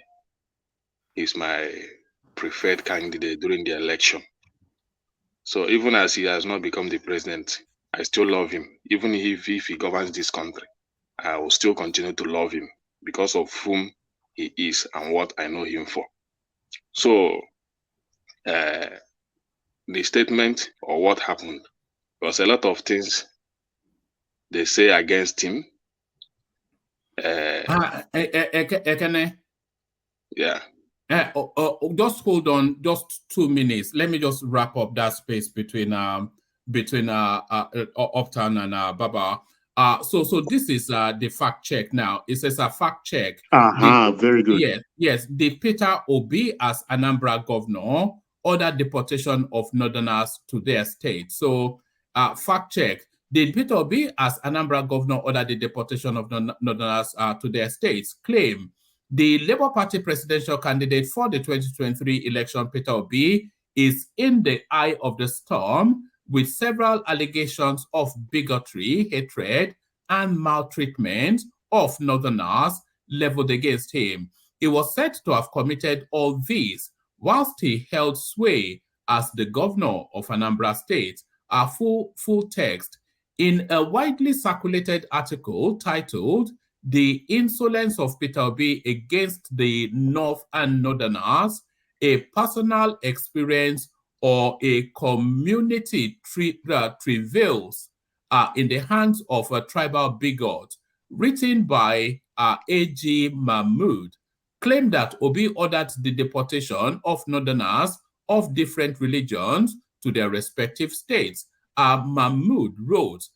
preferred candidate during the election. So even as he has not become the president, I still love him. Even if he governs this country, I will still continue to love him because of whom he is and what I know him for. So the statement or what happened was a lot of things they say against him. Ekene. Yeah. Just hold on, just 2 minutes. Let me just wrap up that space between Uptown and Baba. So this is the fact check now. It says a fact check. Very good. Yes. The Peter Obi as Anambra governor ordered deportation of Northerners to their state. So fact check. Did Peter Obi as Anambra governor order the deportation of Northerners to their states? Claim. The Labour Party presidential candidate for the 2023 election, Peter Obi, is in the eye of the storm with several allegations of bigotry, hatred, and maltreatment of Northerners leveled against him. He was said to have committed all these whilst he held sway as the governor of Anambra State. A full text. In a widely circulated article titled "The Insolence of Peter Obi Against the North and Northerners, a Personal Experience or a Community Travails in the Hands of a Tribal Bigot," written by A.G. Mahmood, claimed that Obi ordered the deportation of Northerners of different religions to their respective states. Mahmood wrote,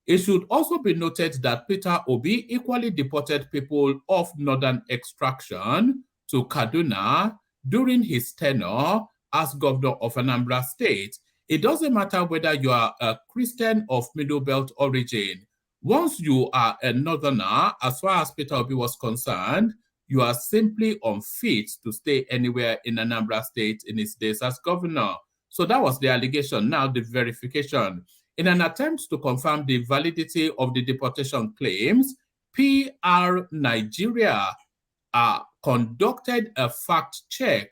it should also be noted that Peter Obi equally deported people of northern extraction to Kaduna during his tenure as governor of Anambra State. It doesn't matter whether you are a Christian of Middle Belt origin. Once you are a northerner, as far as Peter Obi was concerned, you are simply unfit to stay anywhere in Anambra State in his days as governor. So that was the allegation. Now the verification. In an attempt to confirm the validity of the deportation claims, PR Nigeria conducted a fact check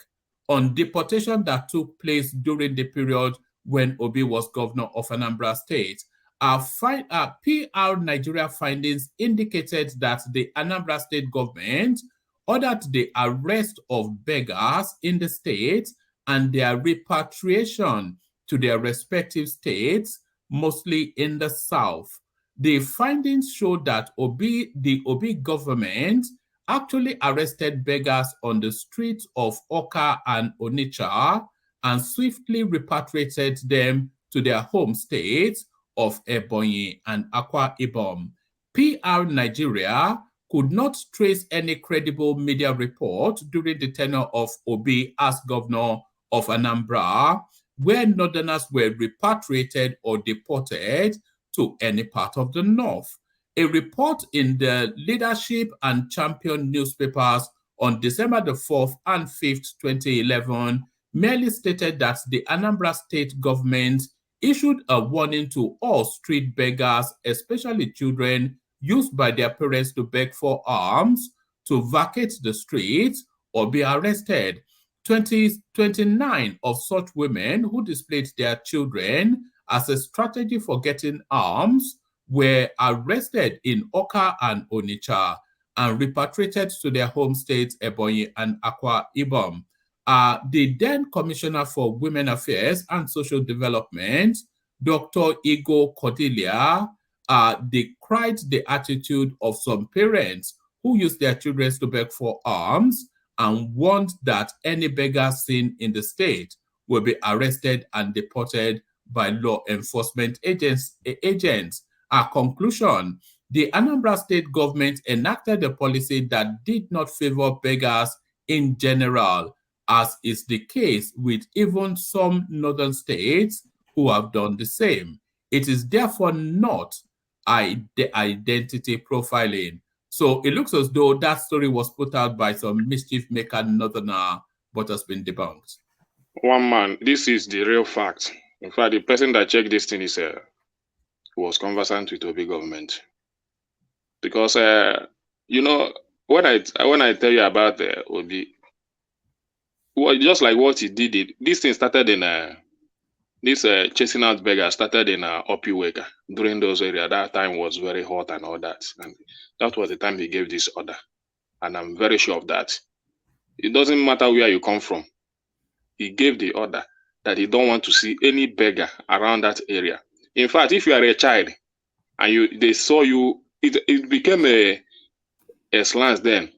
on deportation that took place during the period when Obi was governor of Anambra State. PR Nigeria findings indicated that the Anambra State government ordered the arrest of beggars in the state and their repatriation to their respective states, mostly in the south. The findings showed that the Obi government actually arrested beggars on the streets of Oka and Onitsha and swiftly repatriated them to their home states of Ebonyi and Akwa Ibom. PR Nigeria could not trace any credible media report during the tenure of Obi as governor of Anambra where Northerners were repatriated or deported to any part of the North. A report in the Leadership and Champion newspapers on December the 4th and 5th, 2011, merely stated that the Anambra State government issued a warning to all street beggars, especially children, used by their parents to beg for alms, to vacate the streets or be arrested. 29 of such women who displayed their children as a strategy for getting alms were arrested in Oka and Onitsha and repatriated to their home states, Ebonyi and Akwa Ibom. The then Commissioner for Women Affairs and Social Development, Dr. Igo Cordelia, decried the attitude of some parents who use their children to beg for alms and warned that any beggar seen in the state will be arrested and deported by law enforcement agents. Conclusion, the Anambra State government enacted a policy that did not favor beggars in general as is the case with even some northern states who have done the same. It is therefore not identity profiling. So it looks as though that story was put out by some mischief maker northerner, but has been debunked. One man, this is the real fact. In fact, the person that checked this thing is was conversant with Obi government. Because you know, when I tell you about Obi, well, just like what he did, this thing started in this chasing out beggar started in Opiweka during those areas. That time was very hot and all that, and that was the time he gave this order. And I'm very sure of that. It doesn't matter where you come from. He gave the order that he don't want to see any beggar around that area. In fact, if you are a child and they saw you, it became a slant then.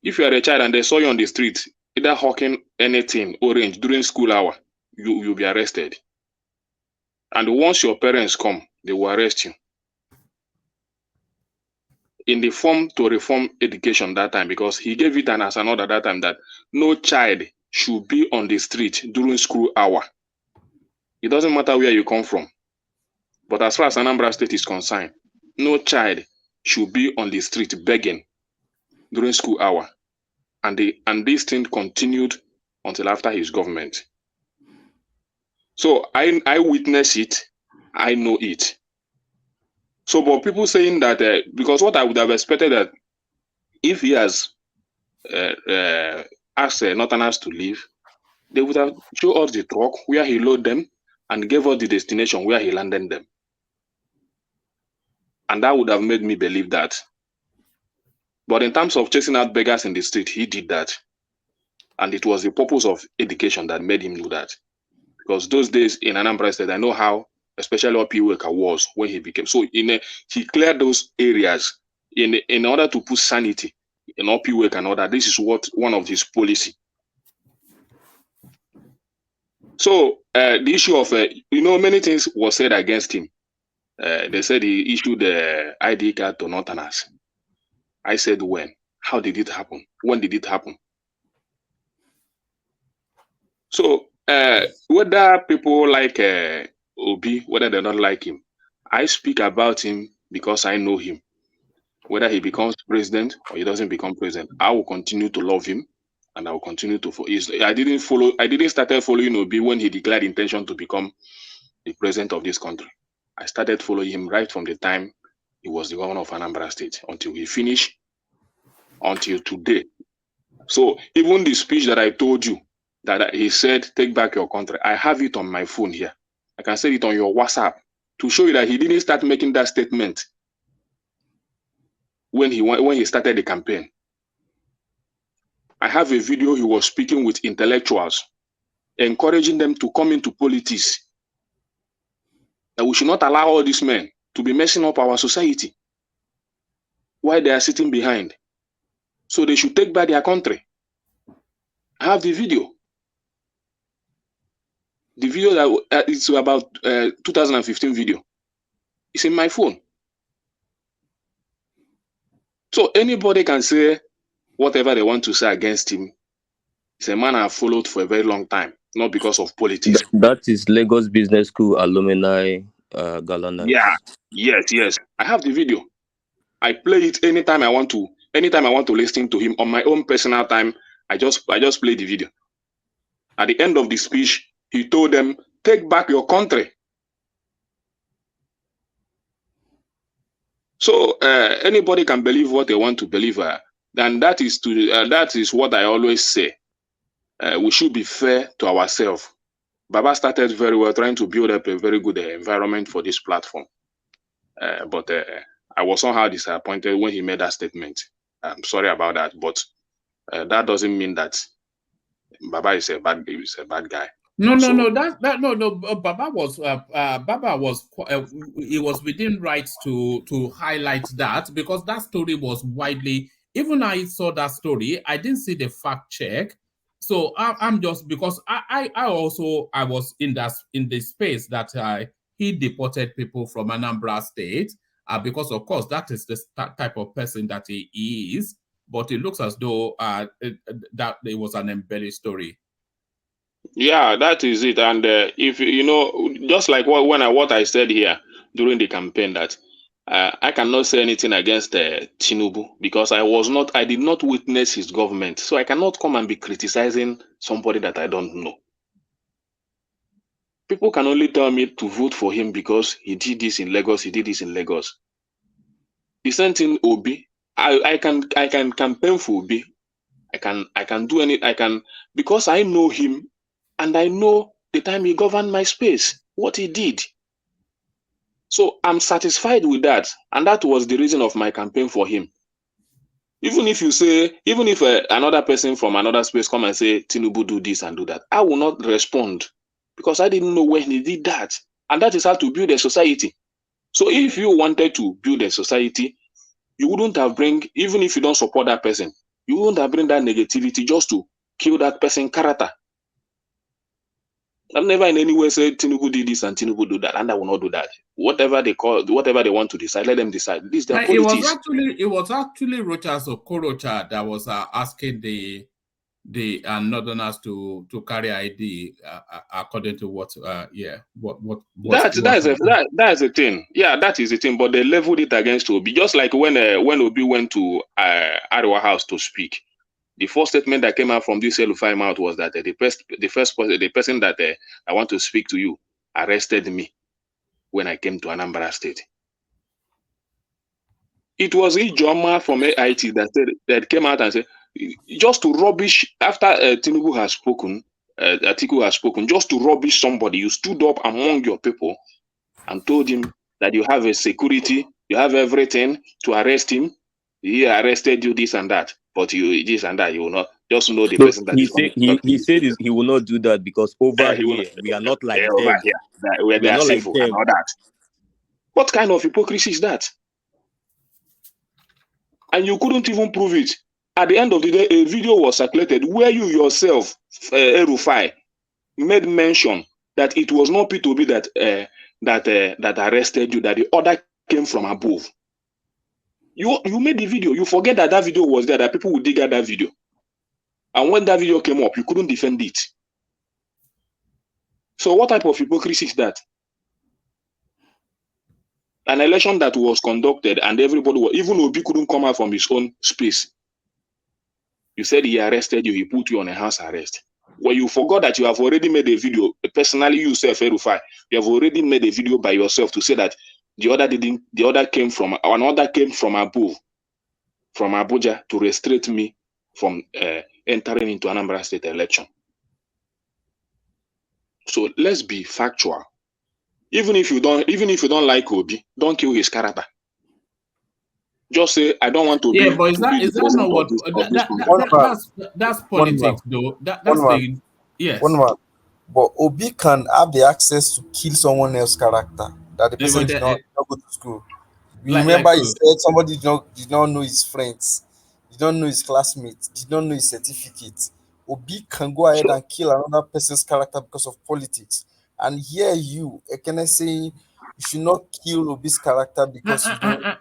If you are a child and they saw you on the street, either hawking anything orange during school hour, you'll be arrested. And once your parents come, they will arrest you. In the form to reform education that time, because he gave it as an order that time that no child should be on the street during school hour. It doesn't matter where you come from. But as far as Anambra State is concerned, no child should be on the street begging during school hour. And this thing continued until after his government. So I witnessed it, I know it. So, but people saying that, because what I would have expected that if he has asked Northerners to leave, they would have showed us the truck where he loaded them and gave us the destination where he landed them. And that would have made me believe that. But in terms of chasing out beggars in the street, he did that. And it was the purpose of education that made him do that. Because those days in Anambra State, I know how, especially Opiweka was when he became. So he cleared those areas in order to put sanity in Opiweka and all that. This is one of his policy. So the issue of, many things was said against him. They said he issued the ID card to Northerners. I said, when? How did it happen? When did it happen? So whether people like Obi, whether they don't like him, I speak about him because I know him. Whether he becomes president or he doesn't become president, I will continue to love him and I will continue to follow. I didn't start following Obi when he declared intention to become the president of this country. I started following him right from the time he was the governor of Anambra State until he finished, until today. So even the speech that I told you, that he said, take back your country, I have it on my phone here. I can send it on your WhatsApp to show you that he didn't start making that statement when he started the campaign. I have a video he was speaking with intellectuals, encouraging them to come into politics. That we should not allow all these men to be messing up our society while they are sitting behind. So they should take back their country. I have the video. The video that it's about 2015 video. It's in my phone. So anybody can say whatever they want to say against him. It's a man I've followed for a very long time, not because of politics. That is Lagos Business School alumni gala night. Yeah, yes. I have the video. I play it anytime I want to listen to him on my own personal time. I just play the video. At the end of the speech, he told them, take back your country. So anybody can believe what they want to believe. Then that is what I always say. We should be fair to ourselves. Baba started very well, trying to build up a very good environment for this platform. But I was somehow disappointed when he made that statement. I'm sorry about that, but that doesn't mean that Baba is a bad guy. No. Baba was he was within rights to highlight that, because that story was widely. Even I saw that story, I didn't see the fact check. So I'm just, because I was in the space that he deported people from Anambra State, because of course that is the type of person that he is. but it looks as though that it was an embellished story. Yeah, that is it. And if you know, just like what I said here during the campaign, that I cannot say anything against Tinubu because I did not witness his government, so I cannot come and be criticizing somebody that I don't know. People can only tell me to vote for him because he did this in Lagos, he did this in Lagos. The same thing Obi. I can campaign for Obi. I can do because I know him and I know the time he governed my space, what he did. So I'm satisfied with that. And that was the reason of my campaign for him. Even if another person from another space come and say, Tinubu do this and do that, I will not respond because I didn't know when he did that. And that is how to build a society. So if you wanted to build a society, you wouldn't have even if you don't support that person, you wouldn't have bring that negativity just to kill that person's character. I've never in any way said Tinubu did this and Tinubu do that, and I will not do that. Whatever they want to decide, let them decide. This is their politics. It was actually Rochas Okorocha that was asking the Northerners to carry ID according to what that's a thing. Yeah, that is a thing. But they leveled it against Obi, just like when Obi went to Ariwa House to speak. The first statement that came out from this Rufai mouth was that the person that I want to speak to you arrested me when I came to Anambra State. It was Ijoma from AIT that came out and said, just to rubbish after Tinubu has spoken, Atiku has spoken, just to rubbish somebody. You stood up among your people and told him that you have a security, you have everything to arrest him. He arrested you, this and that, but you this and that, you will not just know the person that he said he will not do that because over here we are not like them. Over here, they are civil and all that. What kind of hypocrisy is that? And you couldn't even prove it. At the end of the day, a video was circulated where you yourself, Rufai, made mention that it was not P2B that arrested you, that the order came from above. You made the video. You forget that video was there, that people would dig at that video. And when that video came up, you couldn't defend it. So what type of hypocrisy is that? An election that was conducted and even Obi couldn't come out from his own space. You said he arrested you, he put you on a house arrest. Well, you forgot that you have already made a video, personally yourself, Rufai, you have already made a video by yourself to say that the order came from above, from Abuja to restrict me from entering into Anambra State election. So let's be factual. Even if you don't like Obi, don't kill his character. Just say I don't want to be. Yeah, but is that not what that's politics though? Yes. One man. But Obi can have the access to kill someone else's character that the person did not go to school. You remember he said somebody did not know his friends, did not know his classmates, did not know his certificate. Obi can go ahead and kill another person's character because of politics. And here can I say you should not kill Obi's character because you don't.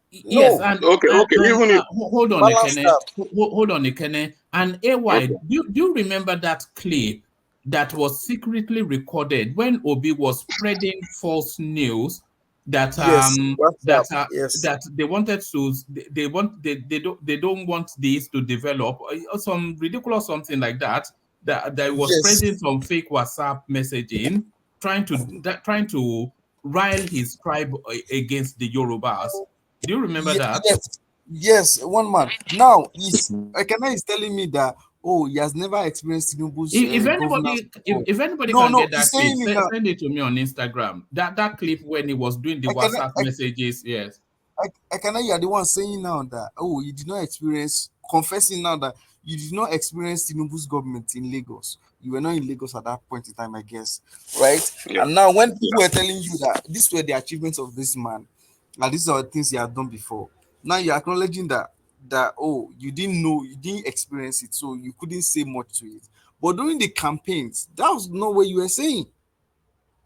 Yes, no. and Okay. Hold on, Ekene. And AY, do you remember that clip that was secretly recorded when Obi was spreading false news that that they wanted to they don't want this to develop, or some ridiculous something like that was spreading some fake WhatsApp messaging, trying to rile his tribe against the Yorubas. Do you remember that? Yes, one man. Now Ekene is telling me that he has never experienced Tinubu's if anybody can get that clip, send it to me on Instagram. That clip when he was doing the WhatsApp messages, yes. Ekene, you are the one saying now that you did not experience, confessing now that you did not experience Tinubu's government in Lagos. You were not in Lagos at that point in time, I guess, right? Yeah. And now when people were telling you that these were the achievements of this man, and these are the things he had done before, now you're acknowledging that you didn't know, you didn't experience it, so you couldn't say much to it. But during the campaigns, that was not what you were saying,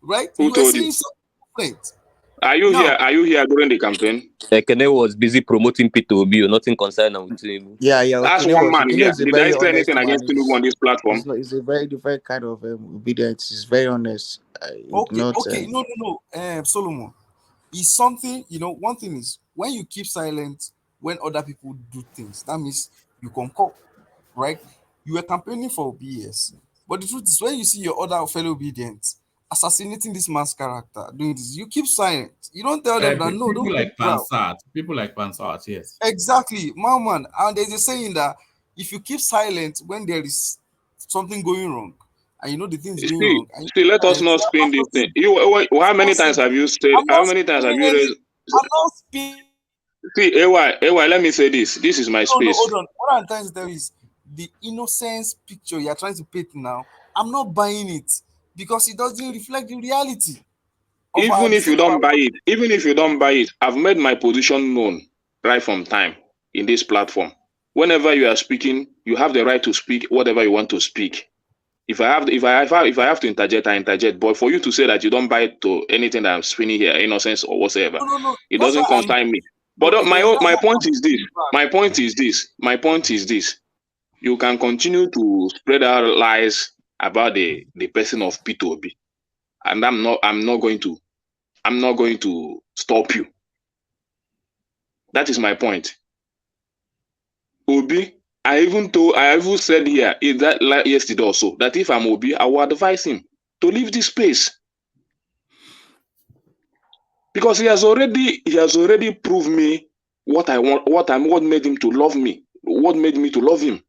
right? Who you told were saying you? something different. Are you here? Are you here during the campaign? Ekene was busy promoting P2B, nothing concerned with Tinubu. Yeah. That's Okene one was. man Okene here. is a Did I very say anything honest man. against Tinubu on this platform? He's a very different kind of obedience. He's very honest. Okay. No. Solomon, it's something, one thing is when you keep silent when other people do things, that means you concur, right? You were campaigning for BS, but the truth is when you see your other fellow obedients assassinating this man's character, doing this, you keep silent. You don't tell them that no, don't keep proud. People like Pansat, yes. Exactly, man. And there's a saying that if you keep silent when there is something going wrong, and you know the thing is going wrong, and See, let us not spin this thing. How many times have you said? How many times have you raised? I'm not spinning. See, AY, let me say this. This is my No, space. hold on. What I'm trying to tell you is the innocence picture you're trying to paint now. I'm not buying it because it doesn't reflect the reality. Even if you don't buy it, I've made my position known right from time in this platform. Whenever you are speaking, you have the right to speak whatever you want to speak. If I have to interject, I interject. But for you to say that you don't buy to anything that I'm spinning here, innocence or whatsoever, No. it That's doesn't why concern me. But okay, then that's my why point is this. My point is this. You can continue to spread out lies about the person of P2B, and I'm not going to stop you. That is my point. Obi, I even said here yesterday also that if I'm Obi, I will advise him to leave this place. Because he has already proved me what I want, what made him to love me, what made me to love him.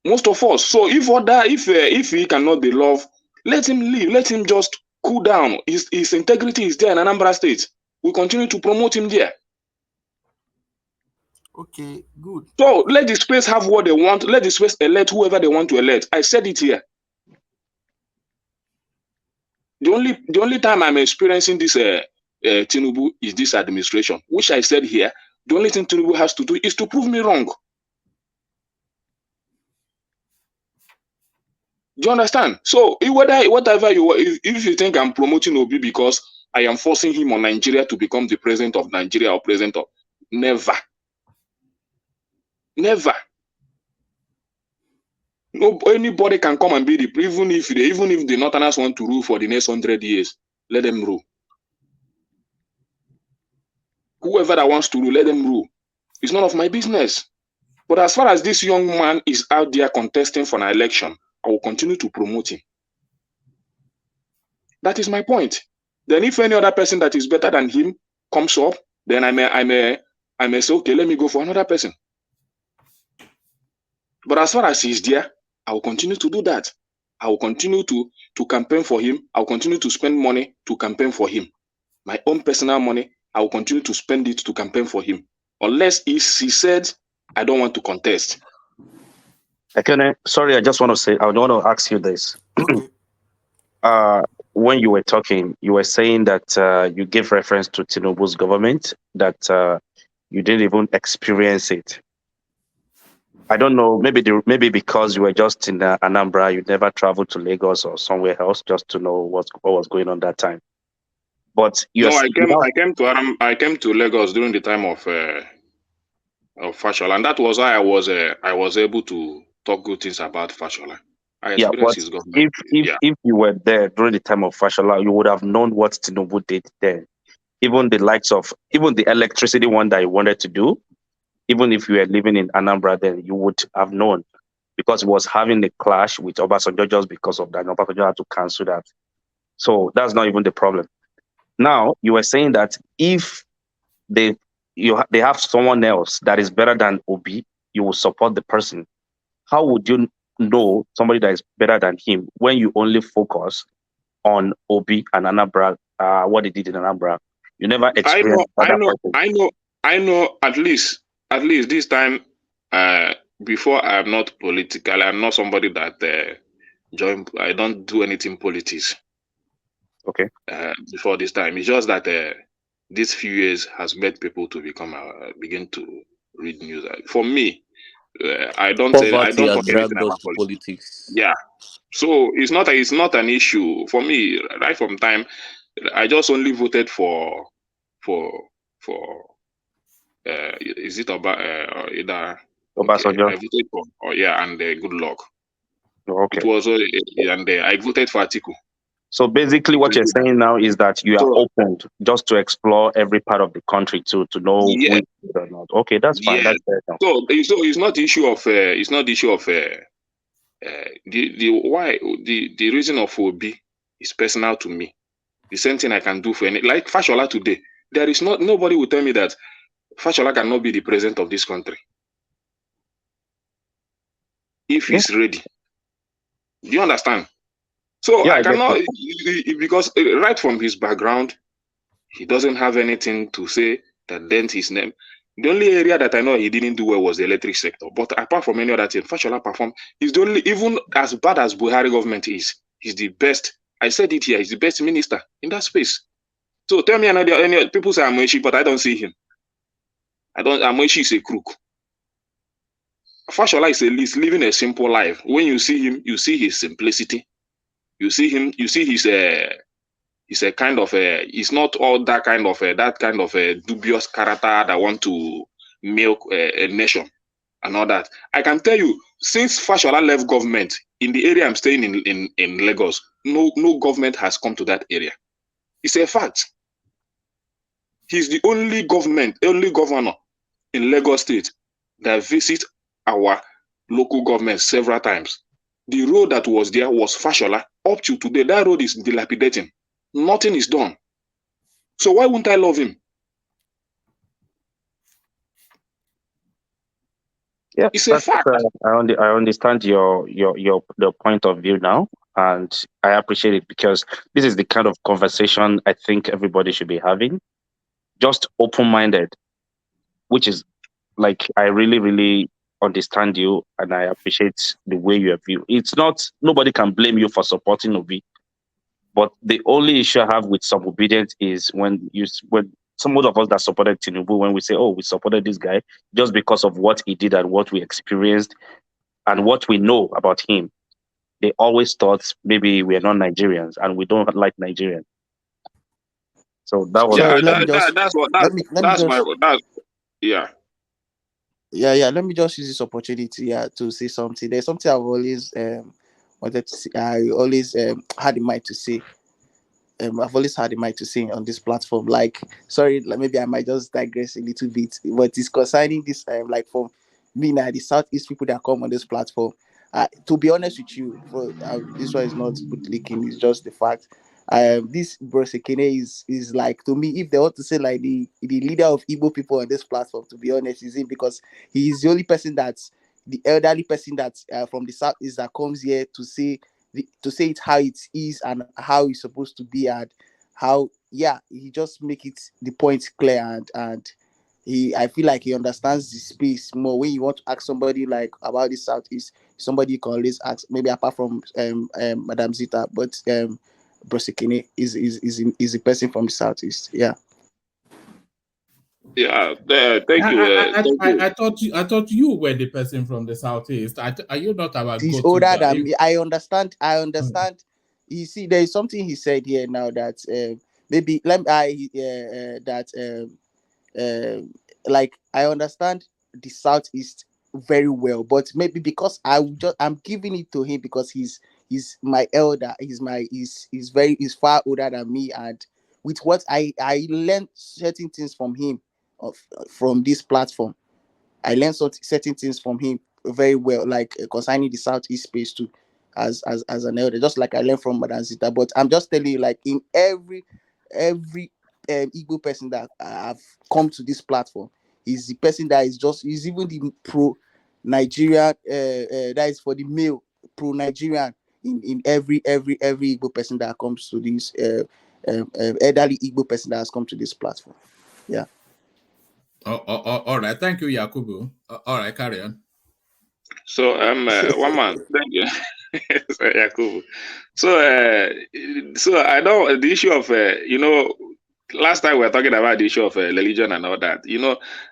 Most of us. So if he cannot be loved, let him leave. Let him just cool down. His integrity is there in Anambra State. We continue to promote him there. Okay, good. So let the space have what they want. Let the space elect whoever they want to elect. I said it here. The only time I'm experiencing this Tinubu is this administration, which I said here. The only thing Tinubu has to do is to prove me wrong. Do you understand? So whatever if you think I'm promoting Obi because I am forcing him on Nigeria to become the president of Nigeria or president of never. No, anybody can come and be the even if the Northerners want to rule for the next 100 years, let them rule. Whoever that wants to rule, let them rule. It's none of my business. But as far as this young man is out there contesting for an election, I will continue to promote him. That is my point. Then if any other person that is better than him comes up, then I may say, okay, let me go for another person. But as far as he's there, I will continue to do that. I will continue to campaign for him. I will continue to spend money to campaign for him. My own personal money, I will continue to spend it to campaign for him. Unless he said, I don't want to contest. Sorry, I just want to say, I want to ask you this. Okay. When you were talking, you were saying that you gave reference to Tinubu's government, that you didn't even experience it. I don't know, maybe because you were just in Anambra, you never traveled to Lagos or somewhere else just to know what was going on that time. But I came to Lagos during the time of Fashola, and that was why I was able to talk good things about Fashola. I experienced his government. If you were there during the time of Fashola, you would have known what Tinubu did then. Even the electricity one that he wanted to do, even if you were living in Anambra then, you would have known, because he was having a clash with Obasanjo just because of that. Obasanjo had to cancel that. So that's not even the problem. Now, you were saying that if they have someone else that is better than Obi, you will support the person. How would you know somebody that is better than him when you only focus on Obi and Anambra, what they did in Anambra? You never experienced I know at least this time, before I'm not political, I'm not somebody that I don't do anything politics. Okay. Before this time, it's just that these few years has made people to begin to read news. For me, I don't talk anything about politics. Yeah. So it's not an issue for me right from time. I just only voted for is it about either okay, Obasanjo. I voted for and good luck. Okay. It was and I voted for Atiku. So basically, what you're saying now is that you are open just to explore every part of the country to know Yeah. which or not. Okay, that's fine. Yeah. That's fair enough. So it's not the issue of the reason of Obi is personal to me. The same thing I can do for any, like Fashola today. There is nobody will tell me that Fashola cannot be the president of this country if he's ready. Do you understand? So I cannot, because right from his background, he doesn't have anything to say that dent his name. The only area that I know he didn't do well was the electric sector. But apart from any other thing, Fashola performed. He's the only, even as bad as Buhari government is, he's the best. I said it here, he's the best minister in that space. So tell me any people say Amoechi, but I don't see him. Amoechi is a crook. Fashola is living a simple life. When you see him, you see his simplicity. You see him, you see he's a kind of he's not all that kind of a dubious character that want to milk a nation and all that. I can tell you, since Fashola left government in the area I'm staying in Lagos, no government has come to that area. It's a fact. He's the only governor in Lagos State that visits our local government several times. The road that was there was Fashola. Up to today, that road is dilapidating. Nothing is done. So why wouldn't I love him? Yeah, it's a fact. I understand the point of view now, and I appreciate it because this is the kind of conversation I think everybody should be having. Just open-minded, which is like I really, really understand you, and I appreciate the way you view. It's not nobody can blame you for supporting Obi, but the only issue I have with disobedience is when some of us that supported Tinubu, when we say, "Oh, we supported this guy just because of what he did and what we experienced and what we know about him," they always thought maybe we are not Nigerians and we don't like Nigerians. So that was Let me just use this opportunity to say something. There's something I've always wanted to say. I always had in mind to say. I've always had in mind to say on this platform. Like, sorry, maybe I might just digress a little bit, but it's concerning this. Like for me now, the Southeast people that come on this platform. To be honest with you, this one is not good leaking. It's just the fact. This Brosekene is like, to me, if they want to say like the leader of Igbo people on this platform, to be honest, is him, because he is the only person that's the elderly person that's from the Southeast that comes here to say it how it is and how it's supposed to be, and how he just make it the point clear, and I feel like he understands the space more. When you want to ask somebody like about the Southeast, somebody you can always ask, maybe apart from Madam Zita, but Brosekene is a person from the Southeast. Thank you. I thought you were the person from the Southeast. Are you not about? He's older than me. I understand. You see, there is something he said here now that maybe like I understand the Southeast very well, but maybe because I'm giving it to him because he's my elder. He's far older than me, and with what I learned certain things from him from this platform. I learned certain things from him very well, like concerning the Southeast space too, as an elder, just like I learned from Madam Zita. But I'm just telling you, like in every Igbo person that have come to this platform, is the person that is even the pro Nigerian, that is for the male pro Nigerian in every Igbo person that comes to this elderly Igbo person that has come to this platform. Yeah. All right. Thank you, Yakubu. All right, carry on. So one man, thank you. So, Yakubu. So I know the issue of last time we were talking about the issue of religion and all that.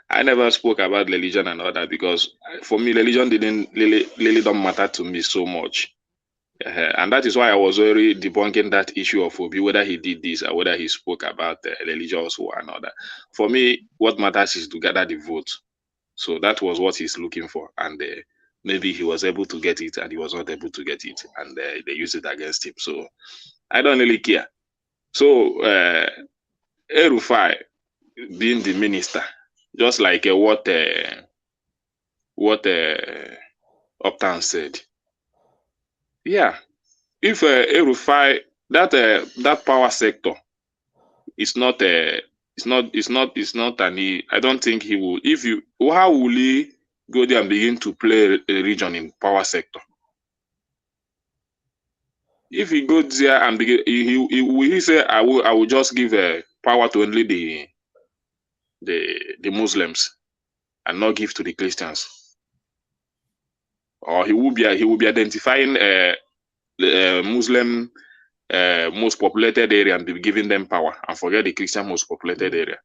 I never spoke about religion and all that because for me, religion didn't really don't matter to me so much. And that is why I was already debunking that issue of Obi, whether he did this or whether he spoke about religious war and all that. For me, what matters is to gather the vote. So that was what he's looking for. And maybe he was able to get it and he was not able to get it. And they used it against him. So I don't really care. So Rufai being the minister, just like what Uptown said. Yeah, if Rufai, that power sector is not it's not an I don't think he will. If you, how will he go there and begin to play a region in power sector? If he goes there and begin, will he say I will just give power to only the Muslims and not give to the Christians? Or he will be identifying the Muslim most populated area and be giving them power and forget the Christian most populated area?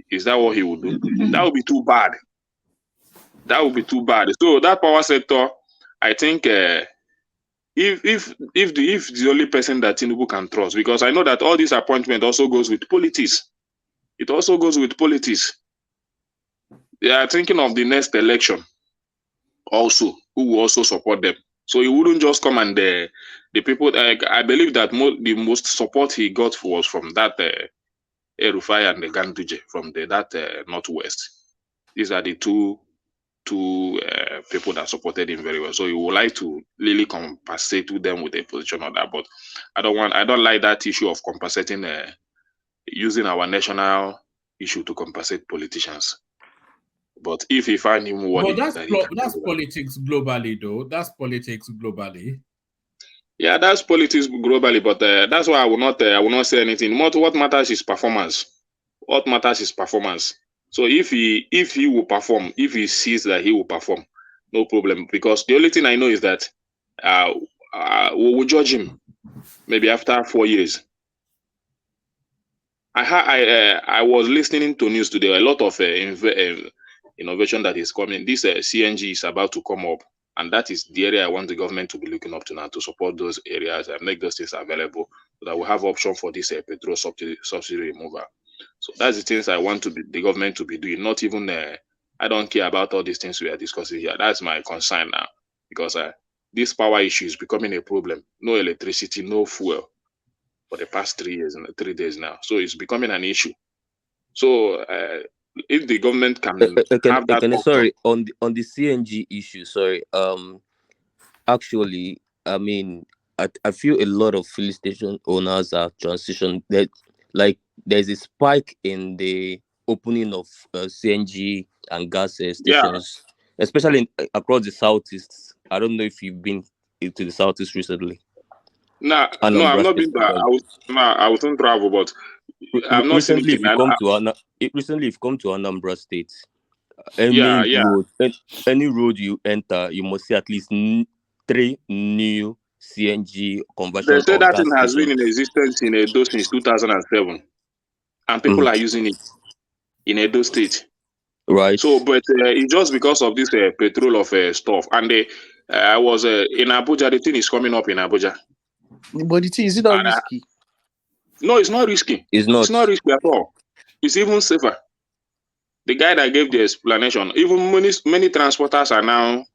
Is that what he would do? That would be too bad. That would be too bad. So that power sector, I think, if the only person that Tinubu can trust, because I know that all this appointment also goes with politics. It also goes with politics. They are thinking of the next election also, who will also support them. So he wouldn't just come and the people. I believe that the most support he got was from that Rufai and the Ganduje from that northwest. These are the two people that supported him very well. So he would like to really compensate with them with a position on that. But I don't like that issue of compensating using our national issue to compensate politicians. But if he find him worthy, but that's politics globally, though. That's politics globally. Yeah, that's politics globally. But that's why I will not say anything. What matters is performance. What matters is performance. So if he will perform, if he sees that he will perform, no problem. Because the only thing I know is that we will judge him maybe after 4 years. I was listening to news today. A lot of innovation that is coming. This CNG is about to come up, and that is the area I want the government to be looking up to now to support those areas and make those things available so that we have option for this petrol subsidy removal. So that's the things I want the government to be doing. Not even I don't care about all these things we are discussing here. That's my concern now, because this power issue is becoming a problem. No electricity, no fuel for the past 3 days now. So it's becoming an issue. So if the government can have that option. Sorry, on the CNG issue, sorry. Actually, I mean, I feel a lot of filling station owners are transitioned. That there's a spike in the opening of CNG and gas stations, especially across the southeast. I don't know if you've been into the southeast recently. No, I've not been there. I wasn't travel, but I've not seen recently. If you come to Anambra State, any road you enter, you must see at least 3 new CNG conversion. They say that thing has been in existence in Edo since 2007, and people are using it in Edo State. Right. So, but it's just because of this petrol of stuff, and I was in Abuja. The thing is coming up in Abuja. But the thing is it not risky? No, it's not risky. It's not risky at all. It's even safer. The guy that gave the explanation, even many transporters are now,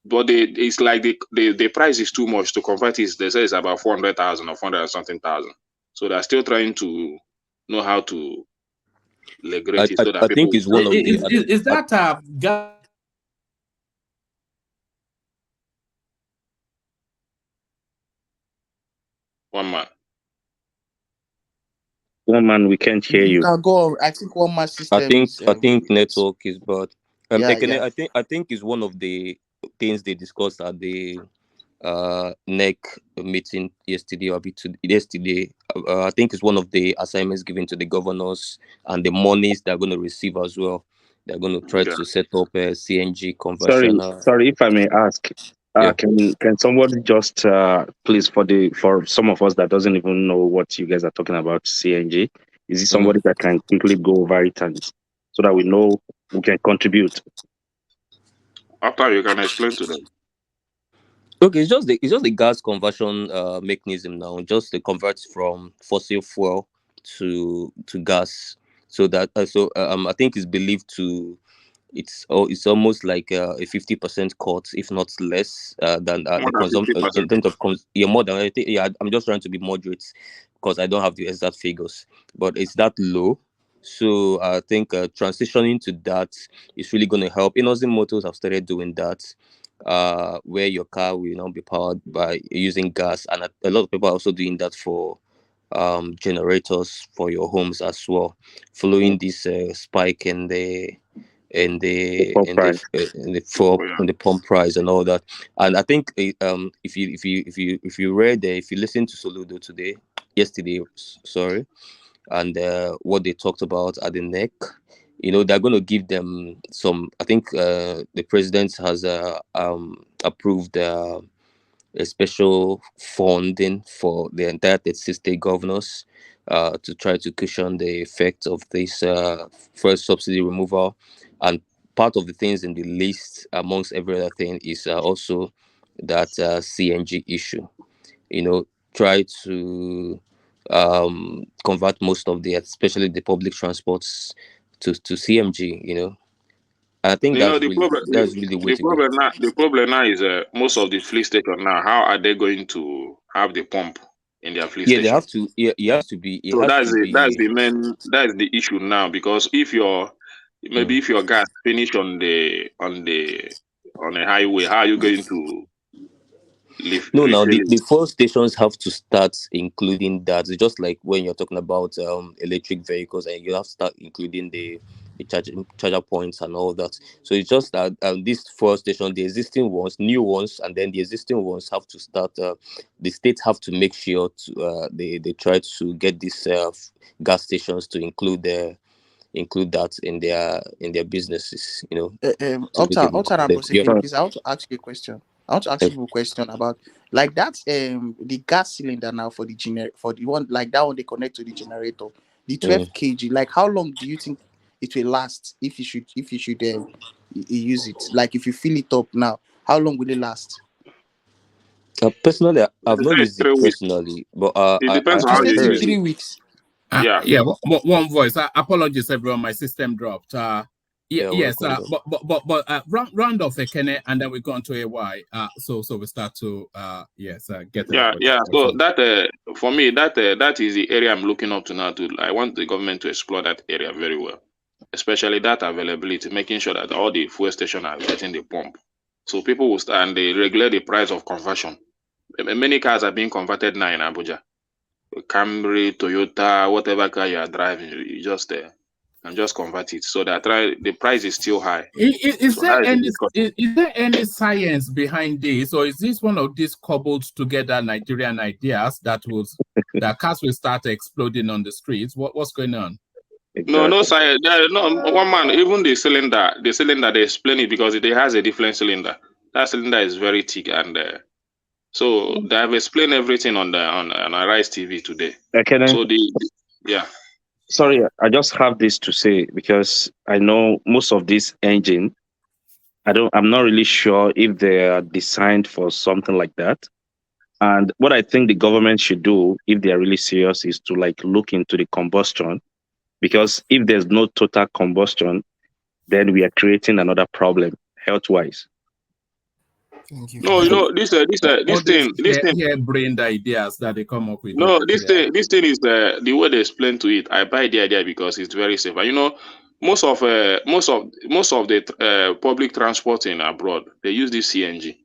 but it's like the price is too much to convert it. They say it's about 400,000 or 400 something thousand. So they're still trying to know how to leverage it so that I think it's one of the. Is that One man, we can't hear you. Go. I think one man system. I think network is bad. Yeah. I think it's one of the things they discussed at the NEC meeting yesterday. I think it's one of the assignments given to the governors and the monies they're going to receive as well. They're going to try to set up a CNG conversion. Sorry, if I may ask. Can somebody just please for some of us that doesn't even know what you guys are talking about CNG, is it somebody that can quickly go over it and so that we know we can contribute? After you can explain to them. Okay, it's just the gas conversion mechanism now. Just the convert from fossil fuel to gas, so that I think it's believed to it's almost like a 50% cut, if not less, than More the than consumption in 50%. terms of yeah, more than I think. Yeah, I'm just trying to be moderate because I don't have the exact figures, but it's that low. So I think transitioning to that is really going to help. Innocent Motors have started doing that, where your car will now be powered by using gas, and a lot of people are also doing that for generators for your homes as well, following this spike in the Oh, yeah. in the pump price and all that. And I think if you read if you listen to Soludo yesterday, sorry, and what they talked about at the neck, they're going to give them some. I think the president has approved a special funding for the entire 36 state governors to try to cushion the effect of this first subsidy removal. And part of the things in the list, amongst every other thing, is also that CNG issue. Try to convert most of especially the public transports to CMG. I think You know, the problem, that's really the way the to go. problem now, the problem now is most of the fleet station now. How are they going to have the pump in their fleet Yeah, they station? have to. Yeah, it has to be. It So has that's to the be. main that's the issue now, because maybe Mm. if your gas finish on a highway, how are you going to No, now refill the it? fuel stations have to start including that. It's just like when you're talking about electric vehicles, and you have to start including the charger points and all that. So it's just that this fuel station, the existing ones, new ones, and then the existing ones have to start. The states have to make sure they try to get these gas stations to include that in their businesses. To make it more Outside and competitive. Yeah. Boseke, please, I want to ask you a question. I want to ask you a question about like that the gas cylinder now for for the one like that one they connect to the generator, the 12 kg. Like how long do you think it will last if you should use it? Like if you fill it up now, how long will it last? Personally, I've They not say it's used it 3 weeks. personally, but It depends on You how said you in use heard. it. 3 weeks. Yeah. Yeah, one voice. Apologies, everyone. My system dropped. Yeah, Yes. welcome. But round off a Kenne, and then we go on to AY. So we start to get Yeah, everybody's yeah. So questions. that for me, that is the area I'm looking up to now. I want the government to explore that area very well, especially that availability, making sure that all the fuel stations are getting the pump. So people will start and they regulate the price of conversion. Many cars are being converted now in Abuja. Camry, Toyota, whatever car you are driving, you just and just convert it. So that the price is still high. Is So that there is the any discussion. is there any science behind this, or is this one of these cobbled together Nigerian ideas that cars will start exploding on the streets? What's going on? No, no science. No, one man. Even the cylinder, they explain it because it has a different cylinder. That cylinder is very thick, and so they have explained everything on Arise TV today. Ekene, So yeah. sorry, I just have this to say because I know most of these engine. I'm not really sure if they are designed for something like that. And what I think the government should do, if they are really serious, is to like look into the combustion, because if there's no total combustion, then we are creating another problem health-wise. No, you know All this these thing. hair-brained ideas that they come up with. No, this thing is the way they explain to it. I buy the idea because it's very safe. And you know, most of the public transport in abroad, they use this CNG.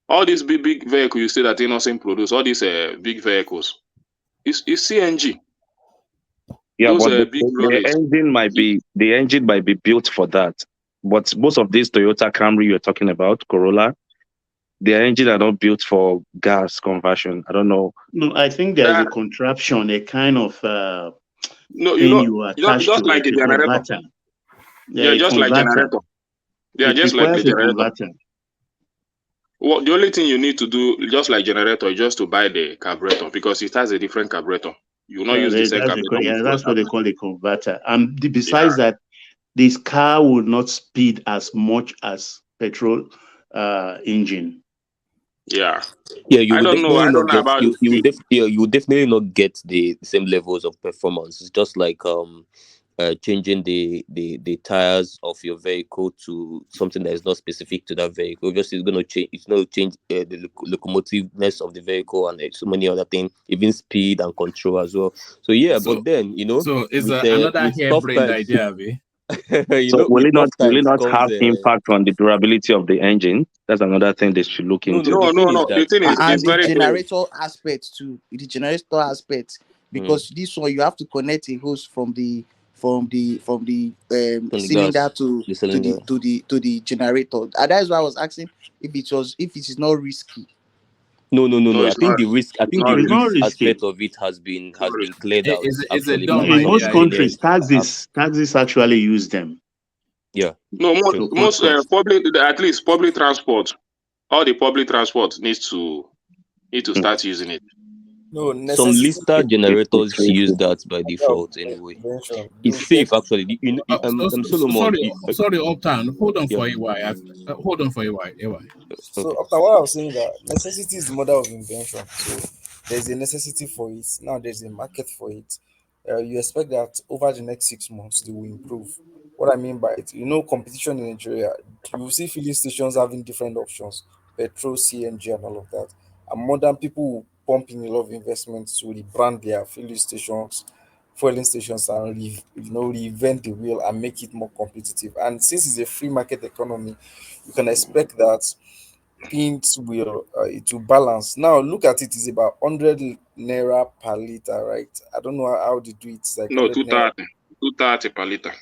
All these big vehicles you see that Innocent produce, all these big vehicles, it's CNG. Yeah, Those but big lorries. the engine might be built for that. But most of these Toyota Camry you're talking about, Corolla, their engine are not built for gas conversion. I don't know. No, I think there's a contraption, a kind of No, thing you attach just to like it, a a generator. converter. Yeah, A just like converter. generator. Yeah, It just like the requires a generator. converter. Well, the only thing you need to do, just like generator, is just to buy the carburetor because it has a different carburetor. You will not use the same carburetor with your That's what they carburetor. call a converter. And Yeah. besides that, this car will not speed as much as petrol engine. Yeah. Yeah, you I would don't know. definitely I not don't know get about the you would fee. yeah, you would definitely not get the same levels of performance. It's just like changing the tires of your vehicle to something that is not specific to that vehicle. Obviously, it's going to change the locomotiveness of the vehicle and so many other things, even speed and control as well. So yeah, So but then so is another with tough harebrained times, idea, Abby? So with tough will it times not comes have impact on the durability of the engine? That's another thing they should look no. into. The No, thing no, is no. The that thing is, And it's the very clear. generator aspect too, the generator aspect, mm, because this one you have to connect a hose from the from the cylinder gas, to the cylinder. the generator. And that is why I was asking if it is not risky. No, no, no, No, no. I it's think not. the risk. I It's think not the It's not risk risky. risky. aspect of it It's not has been risky. cleared out It's a actually dumb by In most idea. engineers countries, that have. taxis actually use them. Yeah, No, true. most public, at least public transport, all the public transport need to start using it. No Some necessity. lister It's generators use risky. that by Yeah, default anyway. invention. It's You get safe actually. Solomon. Sorry, Uptown. Hold on Yeah. for a while. Hold on for a while. so Okay. after what I was saying that necessity is the mother of invention. So there's a necessity for it. Now there's a market for it. You expect that over the next 6 months they will improve. What I mean by it, competition in Nigeria, you will see filling stations having different options, petrol, CNG, and all of that. And modern people will pump in a lot of investments to rebrand their filling stations, fueling stations, and reinvent the wheel and make it more competitive. And since it's a free market economy, you can expect that things will balance. Now look at it, it's about 100 naira per liter, right? I don't know how they do it. It's like No, 100 naira, 230 per liter.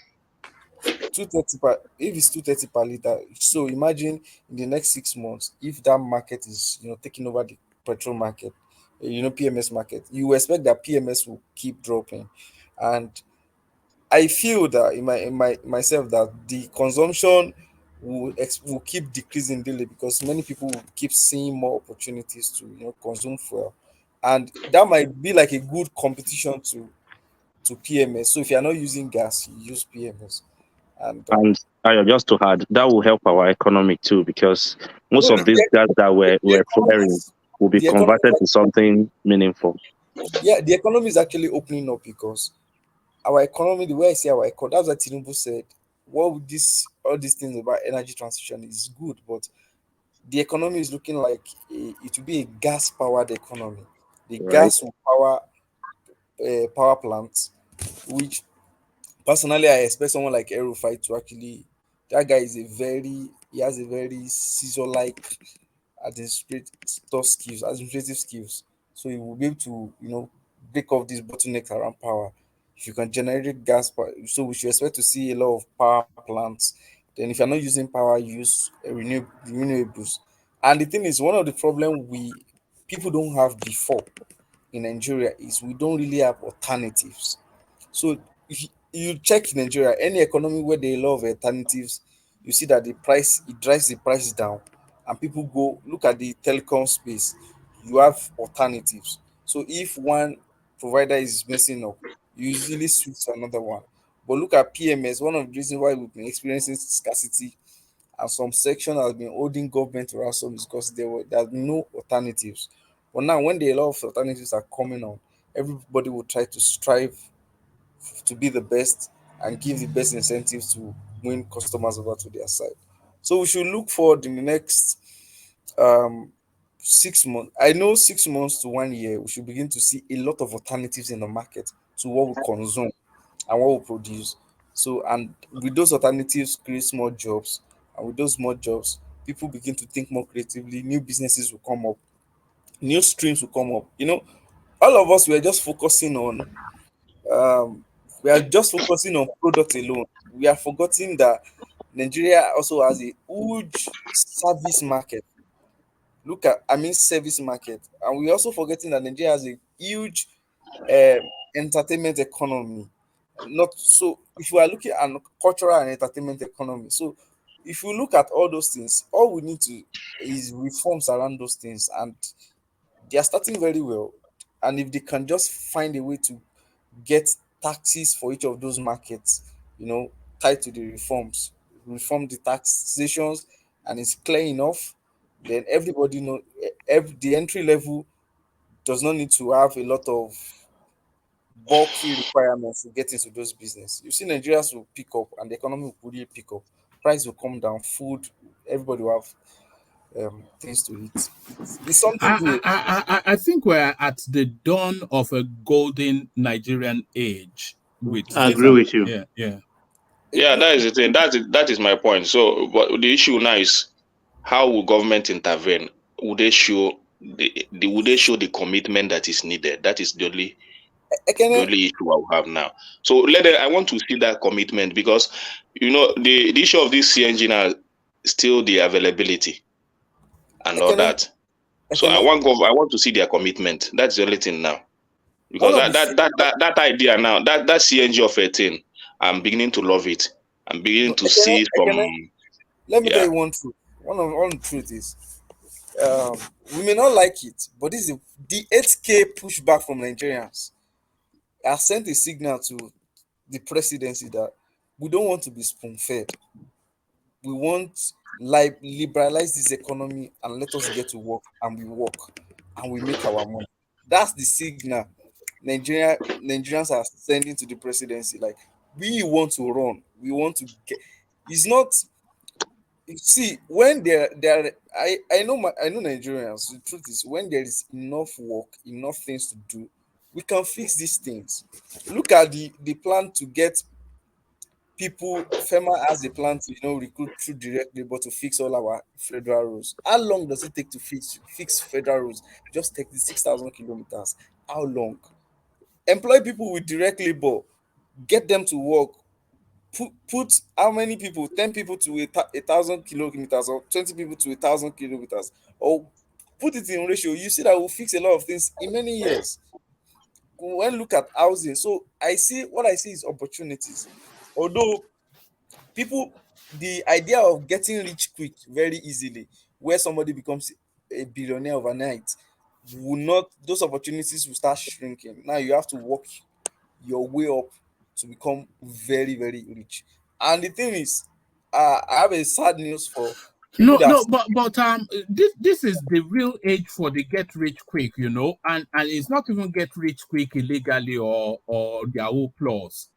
230 per, if it's 230 per liter. So imagine in the next 6 months, if that market is taking over the petrol market, PMS market, you expect that PMS will keep dropping. And I feel that in myself that the consumption will keep decreasing daily because many people will keep seeing more opportunities to consume fuel, and that might be like a good competition to PMS. So if you are not using gas, you use PMS, and And just to add, that will help our economy too, because most no, of these gas that the we're economy flaring is will be the economy converted to something meaningful. yeah, the economy is actually opening up because our economy, the way I see our economy, that's what Tinubu said. What would this all these things about energy transition is good, but the economy is looking like it will be a gas powered economy. The Right. gas will power power plants, which personally I expect someone like Rufai to actually. That guy is he has a very scissor like administrative skills. So he will be able to break off these bottlenecks around power. If you can generate gas, so we should expect to see a lot of power plants. Then if you're not using power, use renewables. And the thing is, one of the problem we people don't have before in Nigeria is we don't really have alternatives. So if you check Nigeria, any economy where there are a lot of alternatives, you see that it drives the price down, and people go look at the telecom space. You have alternatives. So if one provider is messing up, you usually switch to another one. But look at PMS. One of the reasons why we've been experiencing scarcity and some section has been holding government to ransom is because there's no alternatives. But now when a lot of alternatives are coming on, everybody will try to strive to be the best and give the best incentives to win customers over to their side. So we should look forward in the next um 6 months. I know 6 months to 1 year, we should begin to see a lot of alternatives in the market to what we consume and what we produce. So, and with those alternatives, create more jobs, and with those more jobs, people begin to think more creatively. New businesses will come up, new streams will come up. All of us were just focusing on um, we are just focusing on product alone. We are forgetting that Nigeria also has a huge service market. I mean, service market, and we also forgetting that Nigeria has a huge entertainment economy. Not so. If you are looking at cultural and entertainment economy, so if you look at all those things, all we need to is reforms around those things, and they are starting very well. And if they can just find a way to get taxes for each of those markets, tied to the reforms, reform the taxations, and it's clear enough, then everybody know the entry level does not need to have a lot of bulky requirements to get into those business. You see, Nigerians will pick up and the economy will really pick up. Price will come down, food, everybody will have things to eat. It's something good. I think we're at the dawn of a golden Nigerian age with I this. agree with you. Yeah. Yeah, that is the thing. That is my point. So, but the issue now is how will government intervene? Would they show would they show the commitment that is needed? That is the only issue I will have now. So I want to see that commitment because the issue of this CNG now is still the availability and all that. So I want to see their commitment. That's the only thing now. Because that idea now, that CNG of 18, I'm beginning to love it. I'm beginning to see some. Let me tell you one truth. One truth is, we may not like it, but this is the 8K pushback from Nigerians. I sent a signal to the presidency that we don't want to be spoon-fed. We want liberalize this economy and let us get to work, and we work and we make our money. That's the signal Nigerians are sending to the presidency. Like, we want to run, we want to get. It's not. You see, when I know Nigerians. The truth is, when there is enough work, enough things to do, we can fix these things. Look at the plan to get people. FEMA has a plan to recruit through direct labor to fix all our federal roads. How long does it take to fix federal roads? Just take the 6,000 kilometers. How long? Employ people with direct labor, get them to work. Put how many people? 10 people to 1,000 kilometers, or 20 people to 1,000 kilometers, or put it in ratio. You see that will fix a lot of things in many years. When look at housing, so I see is opportunities. Although the idea of getting rich quick very easily, where somebody becomes a billionaire overnight, those opportunities will start shrinking. Now you have to work your way up to become very, very rich. And the thing is, I have a sad news for people But this is the real age for the get rich quick, and it's not even get rich quick illegally or Yahoo Plus.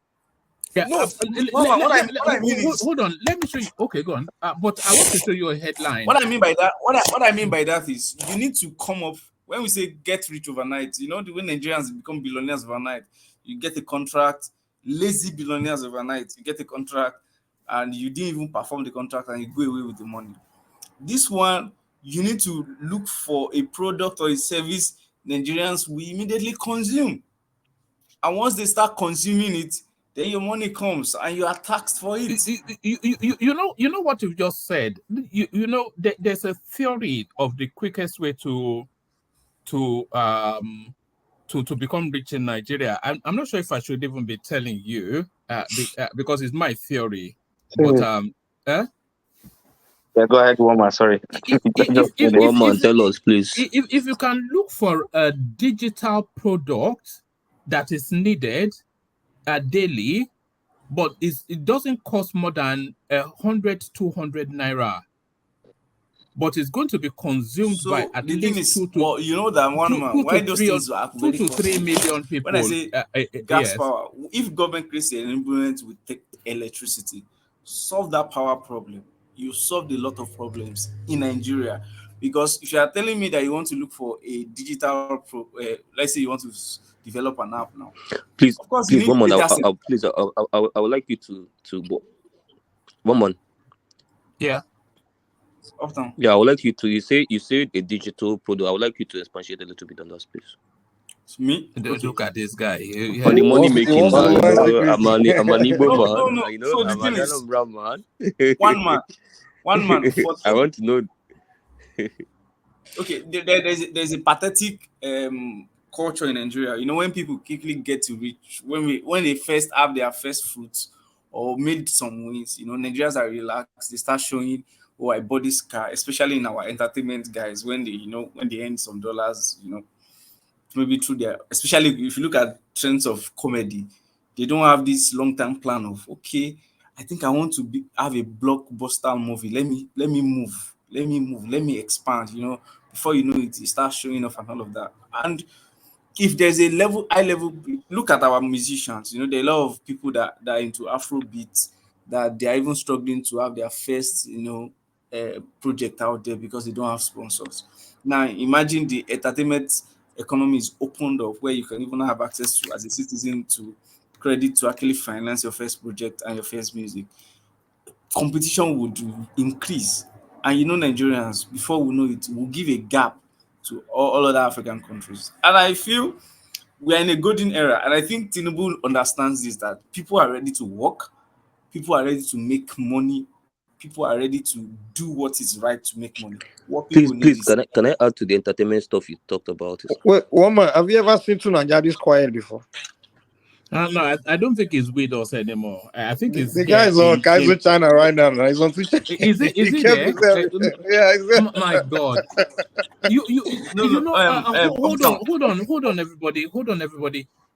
Yeah. No, what I mean is, hold on. Let me show you. Okay, go on. But I want to show you a headline. What I mean by that is, you need to come up. When we say get rich overnight, the way Nigerians become billionaires overnight. You get a contract, lazy billionaires overnight. You get a contract, and you didn't even perform the contract, and you go away with the money. This one, you need to look for a product or a service Nigerians will immediately consume. And once they start consuming it, then your money comes and you are taxed for it. You know what you've just said. There's a theory of the quickest way to become rich in Nigeria. I'm not sure if I should even be telling you because it's my theory. But Yeah, go ahead, Woman. Sorry. Woman, Tell us, please. If you can look for a digital product that is needed daily, but it doesn't cost more than 100, 200 naira, but it's going to be consumed by at least 2 to 3 million people. When I say gas power, if government creates an enablement with electricity, solve that power problem, you solved a lot of problems in Nigeria. Because if you are telling me that you want to look for a digital let's say you want to develop an app now, please, of course, please, Woman, I would like you to Woman. Yeah. Yeah, I would like you to. You say a digital product. I would like you to expatiate a little bit on that space. Me? Look at this guy. On the money making man. I'm an Igbo man. So the thing is, brown man. one man. I want to know. Okay, there's a pathetic culture in Nigeria. When people quickly get to rich, when they first have their first fruits or made some wins, Nigerians are relaxed. They start showing, I bought this car, especially in our entertainment guys, when they earn some dollars, maybe through their, especially if you look at trends of comedy, they don't have this long-term plan of, okay, I think I want to have a blockbuster movie. Let me move. let me move, let me expand, you know, before you know it, you start showing off and all of that. And if there's a high level, look at our musicians, you know, there are a lot of people that are into Afrobeat that they are even struggling to have their first, you know, project out there because they don't have sponsors. Now, imagine the entertainment economy is opened up where you can even have access to, as a citizen, to credit to actually finance your first project and your first music. Competition would increase, and you know, Nigerians, before we know it, will give a gap to all other African countries. And I feel we are in a golden era, and I think Tinubu understands this, that people are ready to work, people are ready to make money, people are ready to do what is right to make money. What people need Please, is can I add to the entertainment stuff you talked about? Wait, one man, have you ever seen Tunanja this quiet before? No, I don't think he's with us anymore. I think he's The guy here is on in Kaiser China right now. Right? He's on Twitter. Is He it kept there? himself. Yeah, My God. You know, hold on, everybody.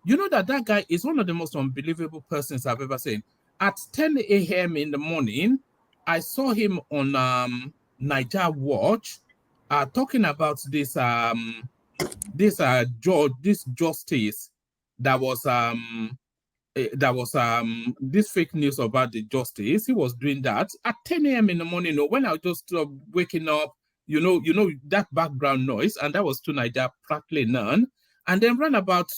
You know that guy is one of the most unbelievable persons I've ever seen. At 10 a.m. in the morning, I saw him on Niger Watch talking about this justice that was this fake news about the justice. He was doing that at 10 a.m. in the morning, when I was just waking up, you know that background noise, and that was to Niger practically none. And then around about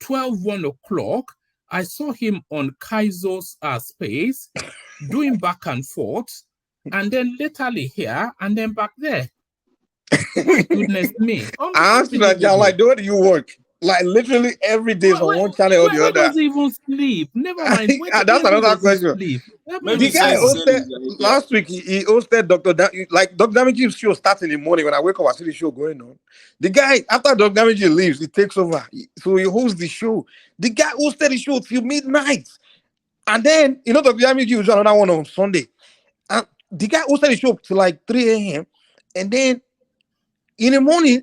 1 o'clock, I saw him on Kaizo's space doing back and forth, and then literally here and then back there. My goodness me. I asked Tunanja, like, where do you work? Like, literally every day is on one channel or the Where other. does he even sleep? Never mind. That's another question. Maybe The guy hosted last week. He hosted Dr. Dr. Damage's show starts in the morning. When I wake up, I see the show going on. The guy, after Dr. Damage leaves, he takes over. So he hosts the show. The guy hosted the show till midnight. And then, you know, Dr. Damage was another one on Sunday. And the guy hosted the show till like 3 a.m. And then in the morning,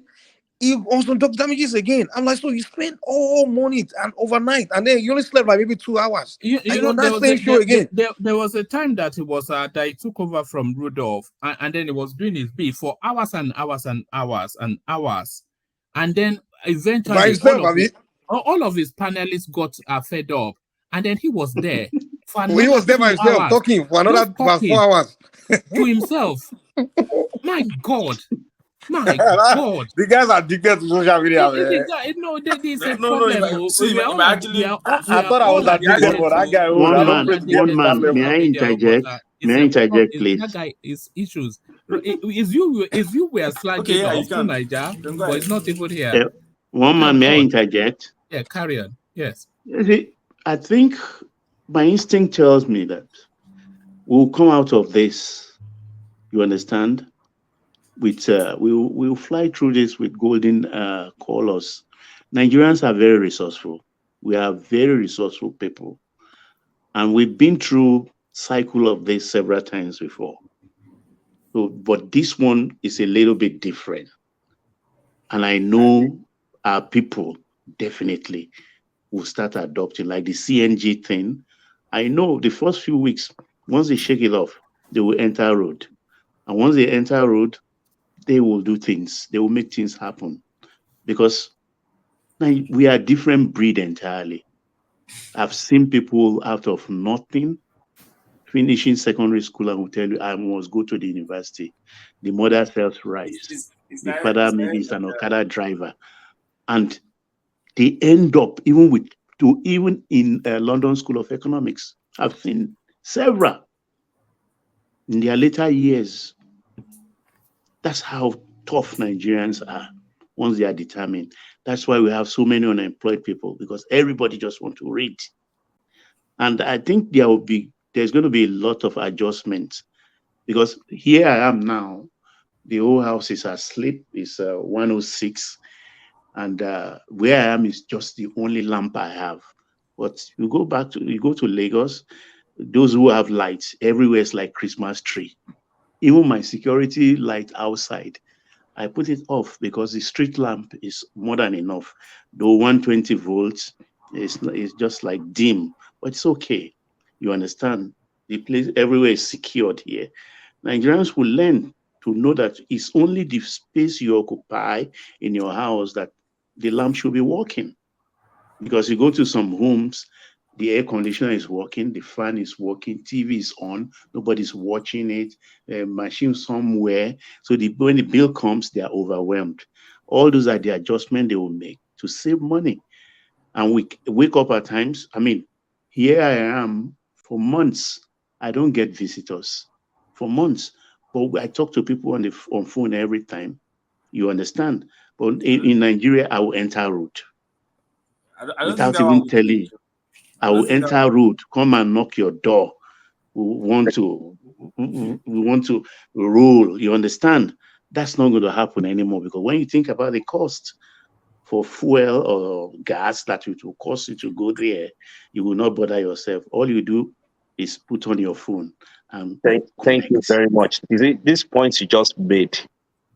he was on Dr. Damages again. I'm like, so you spent all morning and overnight, and then you only slept like maybe 2 hours. You know, on that same show again. There was a time that it was that he took over from Rudolph, and then he was doing his beat for hours and hours and hours and hours, and then eventually all of his panelists got fed up, and then he was there for he was there by himself hours, talking for another 4 hours to himself. My God. My God. The guys are addicted to social media. There's a problem. I thought I was addicted, but that guy one man, may I interject? May I interject, please? That guy is issues. Is you were slagging off to Niger, but it's not even here. One man, may I interject? Yeah, carry on. Yes. I think my instinct tells me that we'll come out of this. You understand? With we'll fly through this with golden colors. Nigerians are very resourceful. We are very resourceful people, and we've been through cycle of this several times before. So, but this one is a little bit different, and I know our people definitely will start adopting, like the CNG thing. I know the first few weeks, once they shake it off, they will enter road, and once they enter road, they will do things. They will make things happen, because we are a different breed entirely. I've seen people out of nothing finishing secondary school and will tell you, I must go to the university. The mother sells rice. The father maybe is an Okada driver. And they end up even in London School of Economics. I've seen several in their later years. That's how tough Nigerians are once they are determined. That's why we have so many unemployed people, because everybody just wants to read. And I think there's going to be a lot of adjustments, because here I am now, the whole house is asleep, it's 106, and where I am is just the only lamp I have. But you go to Lagos, those who have lights everywhere is like Christmas tree. Even my security light outside, I put it off because the street lamp is more than enough. Though 120 volts is just like dim, but it's okay. You understand? The place everywhere is secured here. Nigerians will learn to know that it's only the space you occupy in your house that the lamp should be working. Because you go to some homes, the air conditioner is working, the fan is working, TV is on, nobody's watching it, a machine somewhere. So when the bill comes, they are overwhelmed. All those are the adjustments they will make to save money. And we wake up at times. I mean, here I am for months. I don't get visitors for months. But I talk to people on phone every time. You understand? But in Nigeria, I will enter road I don't think without that one even will telling. change. I I don't will think that enter one. road, come and knock your door. We want to roll. You understand? That's not going to happen anymore, because when you think about the cost for fuel or gas that it will cost you to go there, you will not bother yourself. All you do is put on your phone and Thank you very much. You see, this point you just made,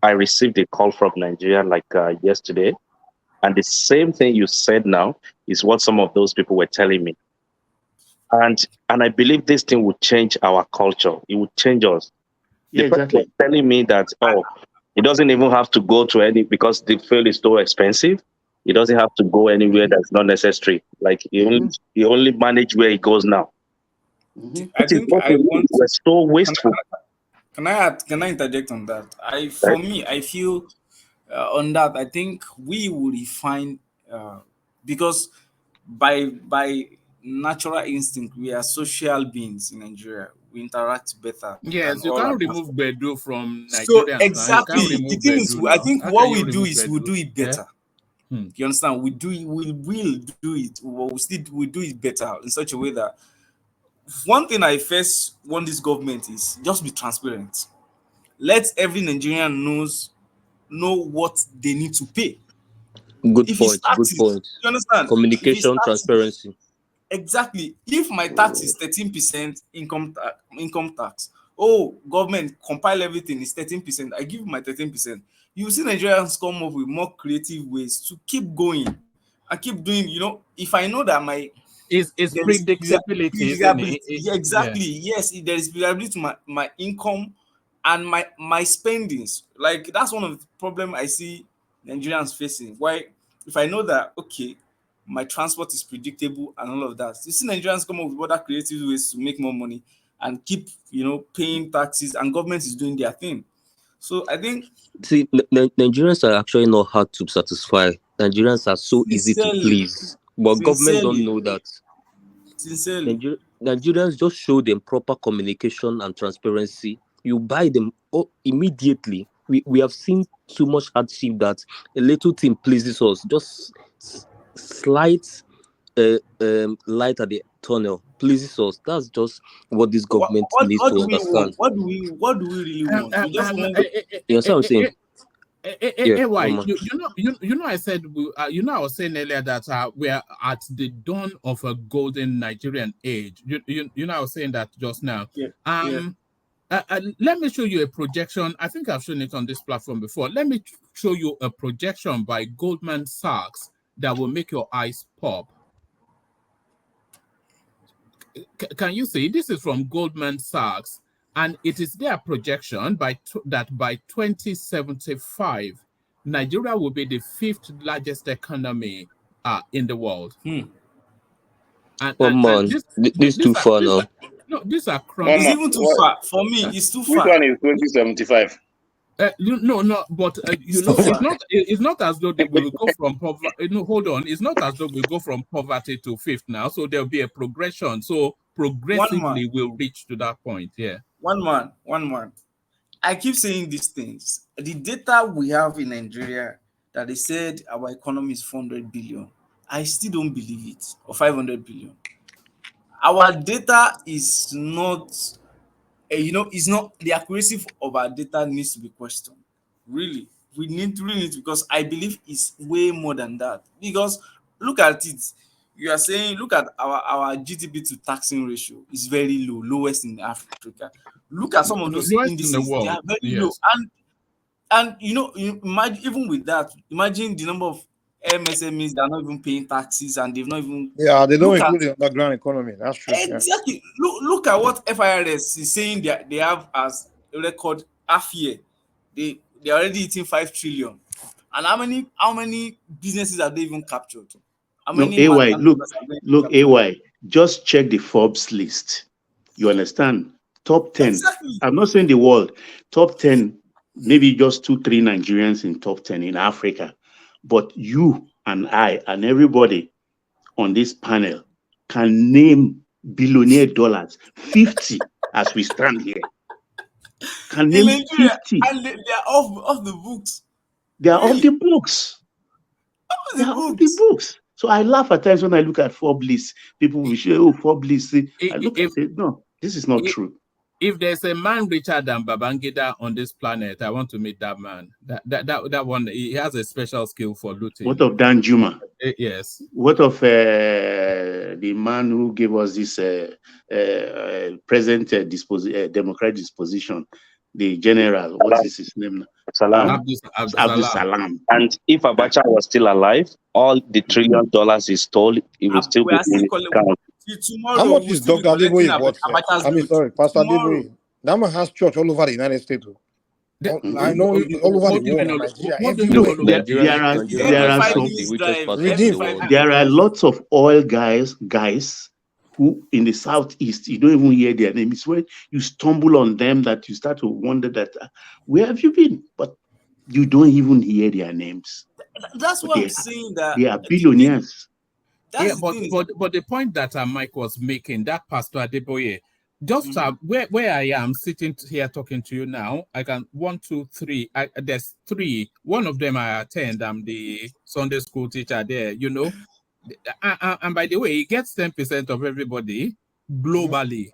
I received a call from Nigeria like yesterday, and the same thing you said now is what some of those people were telling me. And I believe this thing would change our culture. It would change us. Yeah, The person was exactly. telling me that, it doesn't even have to go to any, because the fuel is so expensive. It doesn't have to go anywhere that's not necessary. Like he only manage where he goes now. I think I want. We're so wasteful. Can I interject on that? For me, I feel on that. I think we will refine because by natural instinct we are social beings in Nigeria. We interact better than Yes, you all our can't remove passports. Bedu from So Nigerians now. You can't exactly, the remove thing is, Bedu I now. think How can what you we do remove is we'll Bedu? do it Yeah? better. You understand? We will do it. We do it better in such a way that one thing I first want this government is just be transparent. Let every Nigerian know what they need to pay. Good If it's point. Good taxes, point. you understand? If it's Communication, taxes, transparency. exactly. If my tax is 13% income tax, oh, government compile everything is 13%. I give my 13%. You see Nigerians come up with more creative ways to keep going and keep doing. If I know that It's there is predictability, isn't it? yeah, Yeah. exactly. Yes, there is predictability to my income and my spendings. Like that's one of the problem I see Nigerians facing. Why, if I know that okay, my transport is predictable and all of that, you see Nigerians come up with other creative ways to make more money and keep paying taxes, and government is doing their thing. So I think See, Nigerians are actually not hard to satisfy. Nigerians are so easy to sincerely, please, but government don't know that. Sincerely. Nigerians just show them proper communication and transparency. You buy them immediately. We have seen too much hardship that a little thing pleases us. Just slight light at the tunnel pleases us. That's just what this government needs What to do we want? understand. What do we really want? We just want. You understand what I'm saying? Yeah, Why come on. I said I was saying earlier that we are at the dawn of a golden Nigerian age. I was saying that just now. Yeah. Let me show you a projection. I think I've shown it on this platform before. Let me show you a projection by Goldman Sachs that will make your eyes pop. Can you see? This is from Goldman Sachs, and it is their projection that by 2075, Nigeria will be the 5th largest economy in the world. And this too far now. These are It's even too far for me. It's too far. Which one is 2075? No, but it's not as though we will go from poverty. No, hold on. It's not as though we go from poverty to 5th now. So there'll be a progression. So progressively we'll reach to that point. Yeah. One man. I keep saying these things. The data we have in Nigeria that they said our economy is 400 billion. I still don't believe it, or 500 billion. Our data is not, it's not, the accuracy of our data needs to be questioned. Really, we really need to, because I believe it's way more than that. Because look at it. You are saying, look at our GDP to taxing ratio is very low, lowest in Africa. Look at some of those Lowest in the indices; they world. are very Yes. low. And you imagine, even with that, imagine the number of MSMEs that are not even paying taxes, and they've not even they don't include the underground economy. That's true. Exactly. Look at what FIRS is saying they have as a record half year. they're already eating 5 trillion. And how many businesses have they even captured? How No, many AY, market look, have they look, captured? AY, just check the Forbes list. You understand? Top 10. Exactly. I'm not saying the world. Top 10, maybe just 2-3 Nigerians in top 10 in Africa. But you and I and everybody on this panel can name billionaire dollars, 50 as we stand here. Can In name Nigeria, 50. and they are off the books. They are off Really? the books. Off They the are off the books. books. So I laugh at times when I look at Forbes list. People will say, "Oh, Forbes list." I look at it. No, this is not true. If there's a man richer than Babangida on this planet, I want to meet that man. That one, he has a special skill for looting. What of Dan Juma? Yes. What of the man who gave us this present democratic disposition, the general? What is his name? Salam. Abdul Salam. And if Abacha was still alive, all the $1 trillion he stole, he would still We be are still in his account. tomorrow. How much we'll is still be Dr. collecting Adeboye worth? Abacha's I mean, loot. sorry, Pastor Tomorrow. Adeboye. That man has church all over the United States. I know all over the world, Nigeria, everywhere. There are some. Redeem. There are lots of oil guys who in the southeast, you don't even hear their name. It's when you stumble on them that you start to wonder that where have you been? But you don't even hear their names. That's what I'm saying. That they are billionaires. But the point that Mike was making, that Pastor Adeboye, just where I am sitting here talking to you now, I can 1, 2, 3. There's 3. One of them I attend. I'm the Sunday school teacher there. You know, and by the way, he gets 10% of everybody globally.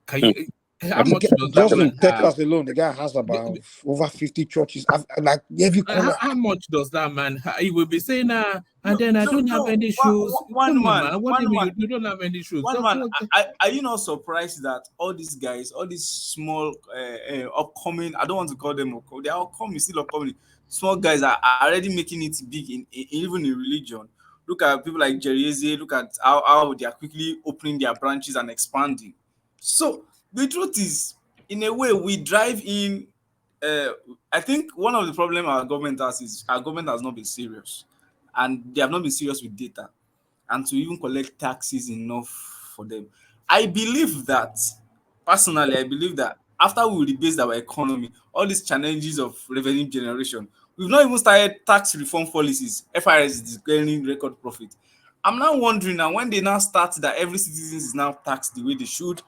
Can you? How much does just that man in Texas have? alone, the guy has about over 50 churches, like every corner. How much does that man have? He will be saying, and then I don't have any shoes. One man, you don't have any shoes. One man, are you not surprised that all these guys, all these small upcoming, I don't want to call them upcoming, they are upcoming, still upcoming, small guys are already making it big in even in religion. Look at people like Jerry Eze, look at how they are quickly opening their branches and expanding. So the truth is, in a way, we drive in. I think one of the problems our government has is our government has not been serious, and they have not been serious with data, and to even collect taxes enough for them. I believe that, personally, I believe that after we rebase our economy, all these challenges of revenue generation, we've not even started tax reform policies. FIRS is declaring record profit. I'm now wondering now when they now start that every citizen is now taxed the way they should,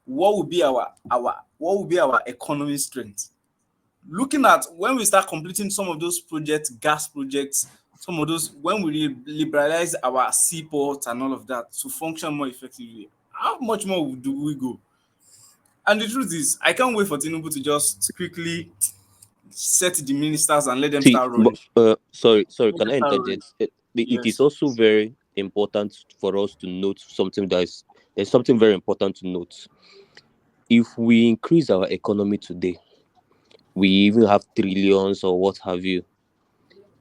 what will be our economic strength? Looking at when we start completing some of those projects, gas projects, some of those, when we liberalize our seaports and all of that to function more effectively, how much more do we go? And the truth is, I can't wait for Tinubu to just quickly set the ministers and let them start running. Sorry, can I interject? It is also very important for us to note something there's something very important to note. If we increase our economy today, we even have trillions or what have you.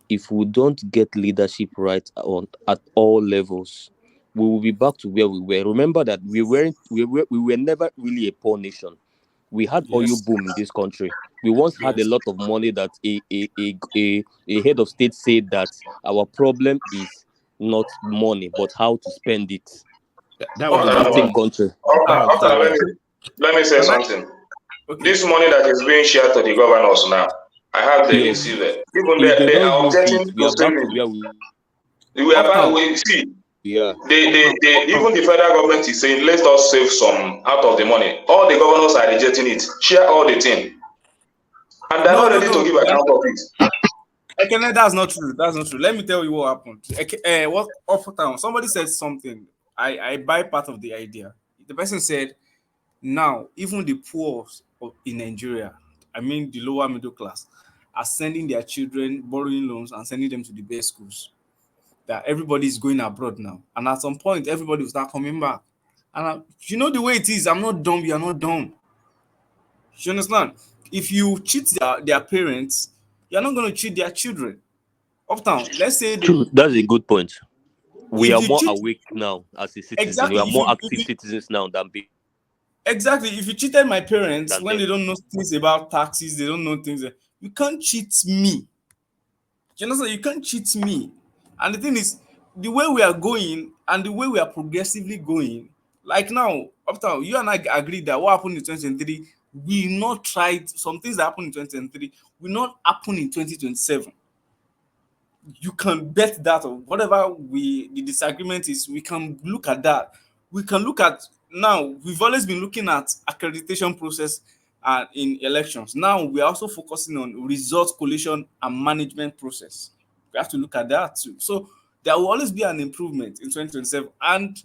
If we don't get leadership right at all levels, we will be back to where we were. Remember that we were never really a poor nation. We had oil boom in this country. We once had a lot of money that a head of state said that our problem is not money, but how to spend it. That was the same country. Let me say something. This money that is being shared to the governors now, I have the receiver. Even they are objecting to savings. Even the federal government is saying, let us save some out of the money. All the governors are rejecting it. Share all the thing. And they're not ready to give account of it. That's not true. That's not true. Let me tell you what happened. Somebody said something. I buy part of the idea. The person said, now, even the poor in Nigeria, I mean the lower middle class, are sending their children, borrowing loans and sending them to the best schools. That everybody is going abroad now. And at some point, everybody will start coming back. And you know the way it is, I'm not dumb, you're not dumb. You understand? If you cheat their parents, you're not going to cheat their children. Uptown, let's say... That's a good point. We are more awake now as a citizen. Exactly. We are more active citizens now than before. Exactly. If you cheated my parents when they don't know things about taxes, they don't know things, You can't cheat me. You understand? You can't cheat me. And the thing is, the way we are going and the way we are progressively going, like now, after you and I agreed that what happened in 2023 will not try some things that happened in 2023 will not happen in 2027. You can bet that, or whatever the disagreement is, we can look at that. We can look at now. We've always been looking at accreditation process in elections. Now we are also focusing on result collation and management process. We have to look at that too. So there will always be an improvement in 2027. And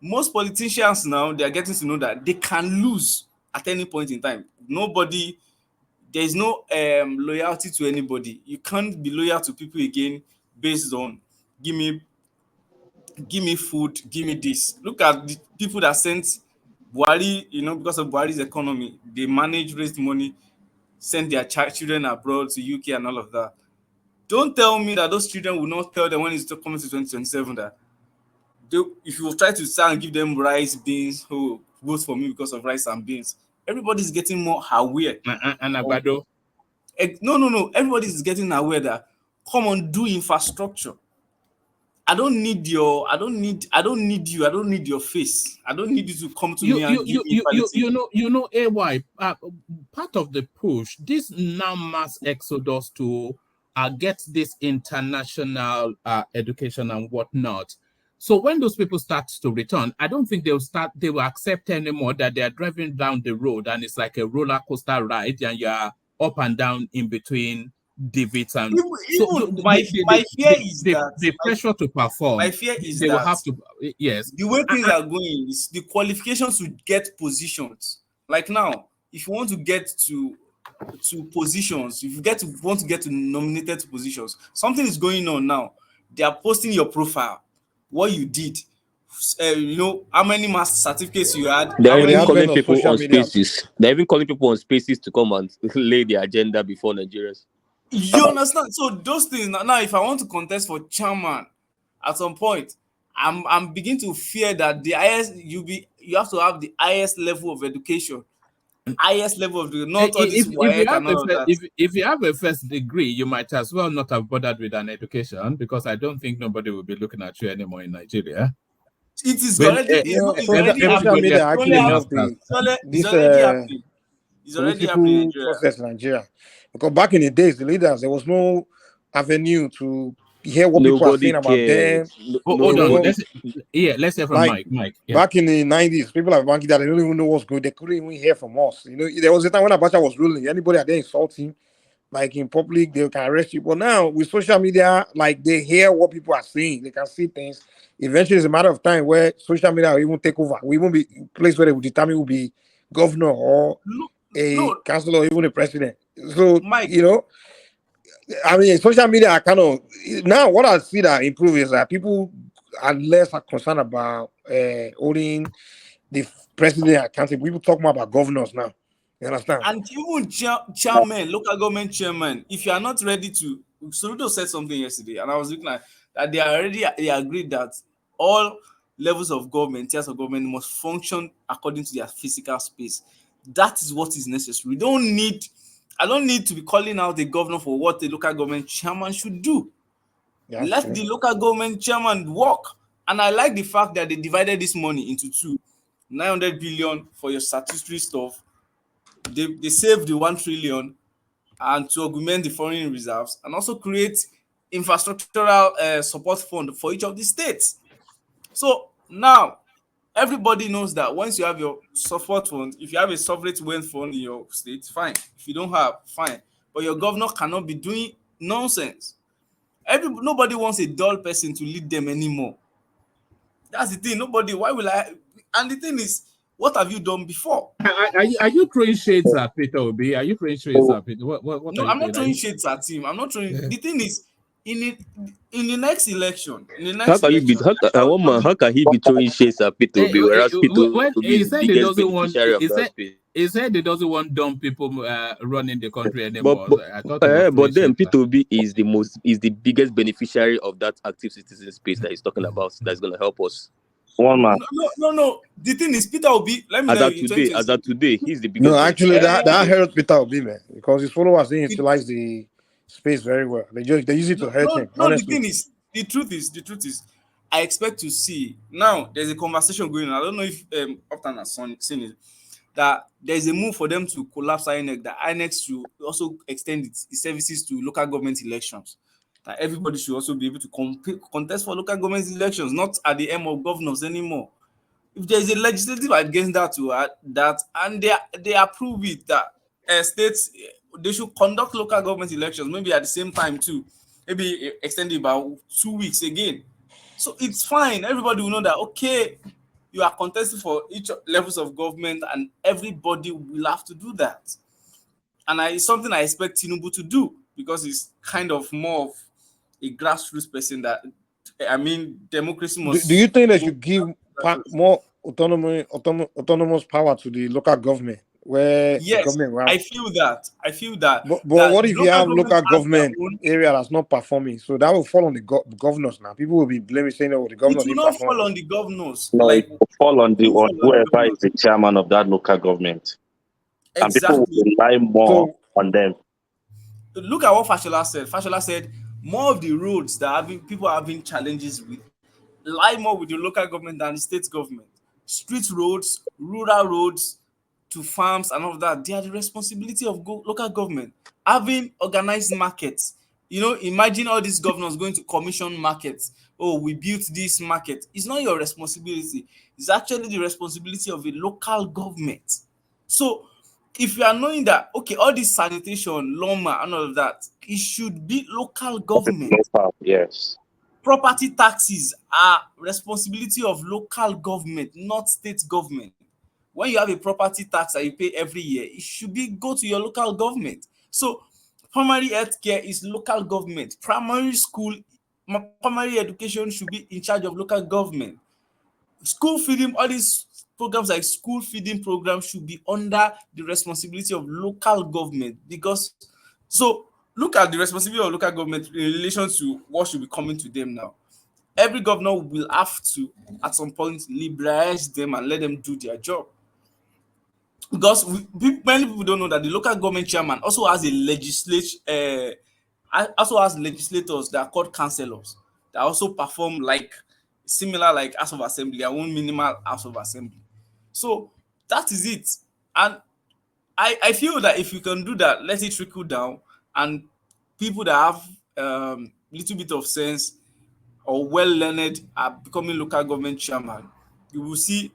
most politicians now, they are getting to know that they can lose at any point in time. Nobody, there is no loyalty to anybody. You can't be loyal to people again based on give me food, give me this. Look at the people that sent Buhari, because of Buhari's economy, they managed, raised money, send their children abroad to UK and all of that. Don't tell me that those children will not tell them when it's coming to 2027 that if you try to start and give them rice, beans, who vote for me because of rice and beans, everybody's getting more aware. And Abado. No. Everybody's getting aware that come on, do infrastructure. I don't need you. I don't need your face. I don't need you to come to me and give me quality. AY, part of the push, this now mass exodus to get this international education and whatnot. So when those people start to return, I don't think they will accept anymore that they are driving down the road and it's like a roller coaster ride and you're up and down in between divots and my fear is that the pressure to perform. My fear is they that will have to. Yes, the way things are going is the qualifications to get positions. Like now, if you want to get to positions, if you want to get to nominated to positions, something is going on now. They are posting your profile, what you did, how many master certificates you had. They're even calling people on spaces. They're even calling people on spaces to come and lay their agenda before Nigerians. You understand? So those things now, if I want to contest for chairman at some point, I'm beginning to fear that the highest you have to have the highest level of education, highest level of not all this WAEC and all of that. If you have a first degree, you might as well not have bothered with an education because I don't think nobody will be looking at you anymore in Nigeria. It is already social media actually help this already happening in process in Nigeria. Because back in the days, the leaders, there was no avenue to hear what people are saying about them. Hold on. Let's hear from Mike. Yeah. Back in the 90s, people like Banky that they don't even know what's good. They couldn't even hear from us. There was a time when Abacha was ruling. Anybody out there insulting, like in public, they can arrest you. But now with social media, like they hear what people are saying. They can see things. Eventually, it's a matter of time where social media will even take over. We won't be a place where they will determine who will be governor or councillor or even a president. So, Mike, I mean, social media are kind of now what I see that improve is that people are less concerned about holding the president accountable. People talk more about governors now. You understand? And even chairman, local government chairman, if you are not ready to, Soludo said something yesterday, and I was looking at that they agreed that all levels of government, tiers of government must function according to their physical space. That is what is necessary. I don't need to be calling out the governor for what the local government chairman should do. Let the local government chairman work. And I like the fact that they divided this money into two. 900 billion for your statutory stuff. They saved the 1 trillion and to augment the foreign reserves and also create infrastructural support fund for each of the states. So now everybody knows that once you have your support fund, if you have a sovereign wealth fund in your state, fine. If you don't have, fine. But your governor cannot be doing nonsense. Nobody wants a dull person to lead them anymore. That's the thing. Nobody. Why will I? And the thing is, what have you done before? Are you throwing shades at Peter Obi? Are you throwing shades at Peter? What no, I'm not throwing shades at him. I'm not throwing. The thing is, in the next election, how can he be throwing shades at Peter Obi? Whereas Peter Obi is the biggest beneficiary of that space. He said he doesn't want dumb people running the country anymore. But then Peter Obi is the biggest beneficiary of that active citizen space that he's talking about. That's going to help us. One man. No. The thing is, Peter Obi. Let me As know of in today, 2020. he's the biggest No, actually, beneficiary. that hurt Peter Obi, man, because his followers didn't utilize the space very well. They use it to hurt him. No. The Honestly, thing is, the truth is, I expect to see now. There's a conversation going on. I don't know if Upton has seen it. That there's a move for them to collapse INEC. That INEC should also extend its services to local government elections. That everybody should also be able to contest for local government elections, not at the aim of governors anymore. If there is a legislative against that to that, and they approve it, that states they should conduct local government elections maybe at the same time too, maybe extend it about 2 weeks again. So it's fine. Everybody will know that okay, you are contesting for each levels of government, and everybody will have to do that. And it's something I expect Tinubu to do because he's kind of more of a grassroots person. That I mean, democracy do you must think they go should give more autonomous power to the local government, where the Yes, government will have? I feel that. But That what the if you local have government local has their government own. area that's not performing? So that will fall on the governors now. People will be blaming, saying, "Oh, the It governor will didn't not perform." fall on the governors. No, it Like will fall on it will fall on the whoever is governors. the chairman of that local government. And people will Exactly. rely more So on them. Look at what Fashola said. Fashola said more of the roads that people are having challenges with lie more with the local government than the state government. Street roads, rural roads to farms and all of that, they are the responsibility of local government. Having organized markets, imagine all these governors going to commission markets. Oh, we built this market. It's not your responsibility. It's actually the responsibility of a local government. So if you are knowing that, okay, all this sanitation, lawma, and all of that, it should be local government. Yes. Property taxes are responsibility of local government, not state government. When you have a property tax that you pay every year, it should go to your local government. So primary health care is local government. Primary education should be in charge of local government. School feeding, all these programs like school feeding programs should be under the responsibility of local government. Because so look at the responsibility of local government in relation to what should be coming to them now. Every governor will have to at some point liberalize them and let them do their job. Because many people don't know that the local government chairman also has legislators that are called councillors that also perform like similar like House of Assembly, their own minimal House of Assembly. So that is it. And I feel that if you can do that, let it trickle down, and people that have little bit of sense or well learned are becoming local government chairman, you will see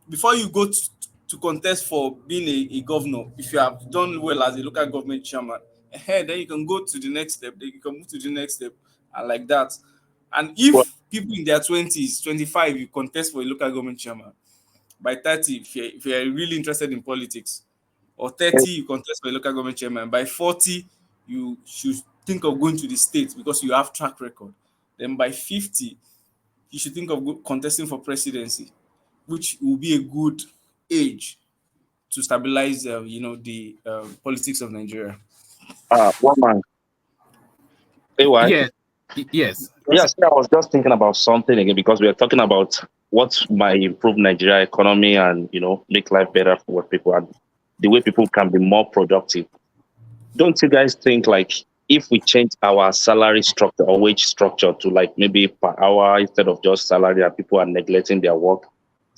before you go to contest for being a governor, if you have done well as a local government chairman, then you can go to the next step, then you can move to the next step, and like that. And if people in their 20s, 25, you contest for a local government chairman, by 30, if you're really interested in politics, or 30, you contest for a local government chairman, by 40, you should think of going to the state because you have track record. Then by 50, you should think of contesting for presidency, which will be a good age to stabilize, the politics of Nigeria. One man. AY. Yes. Yes. Yes, I was just thinking about something again because we are talking about what might improve Nigeria economy and make life better for what people and the way people can be more productive. Don't you guys think like if we change our salary structure or wage structure to like maybe per hour instead of just salary and people are neglecting their work,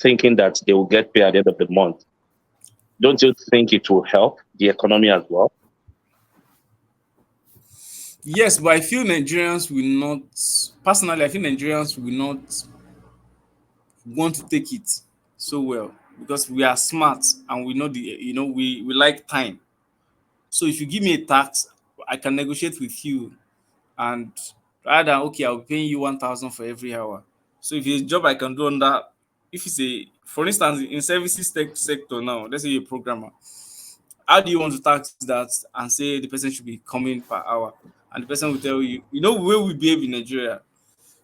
thinking that they will get paid at the end of the month, don't you think it will help the economy as well? Yes, but I feel Nigerians will not, personally, I feel Nigerians will not want to take it so well because we are smart and we know we like time. So if you give me a tax, I can negotiate with you, and rather than okay, I'll be paying you 1,000 for every hour. So if it's a job I can do under, if it's for instance, in services sector now, let's say you're a programmer, how do you want to tax that and say the person should be coming per hour? And the person will tell you, where we behave in Nigeria,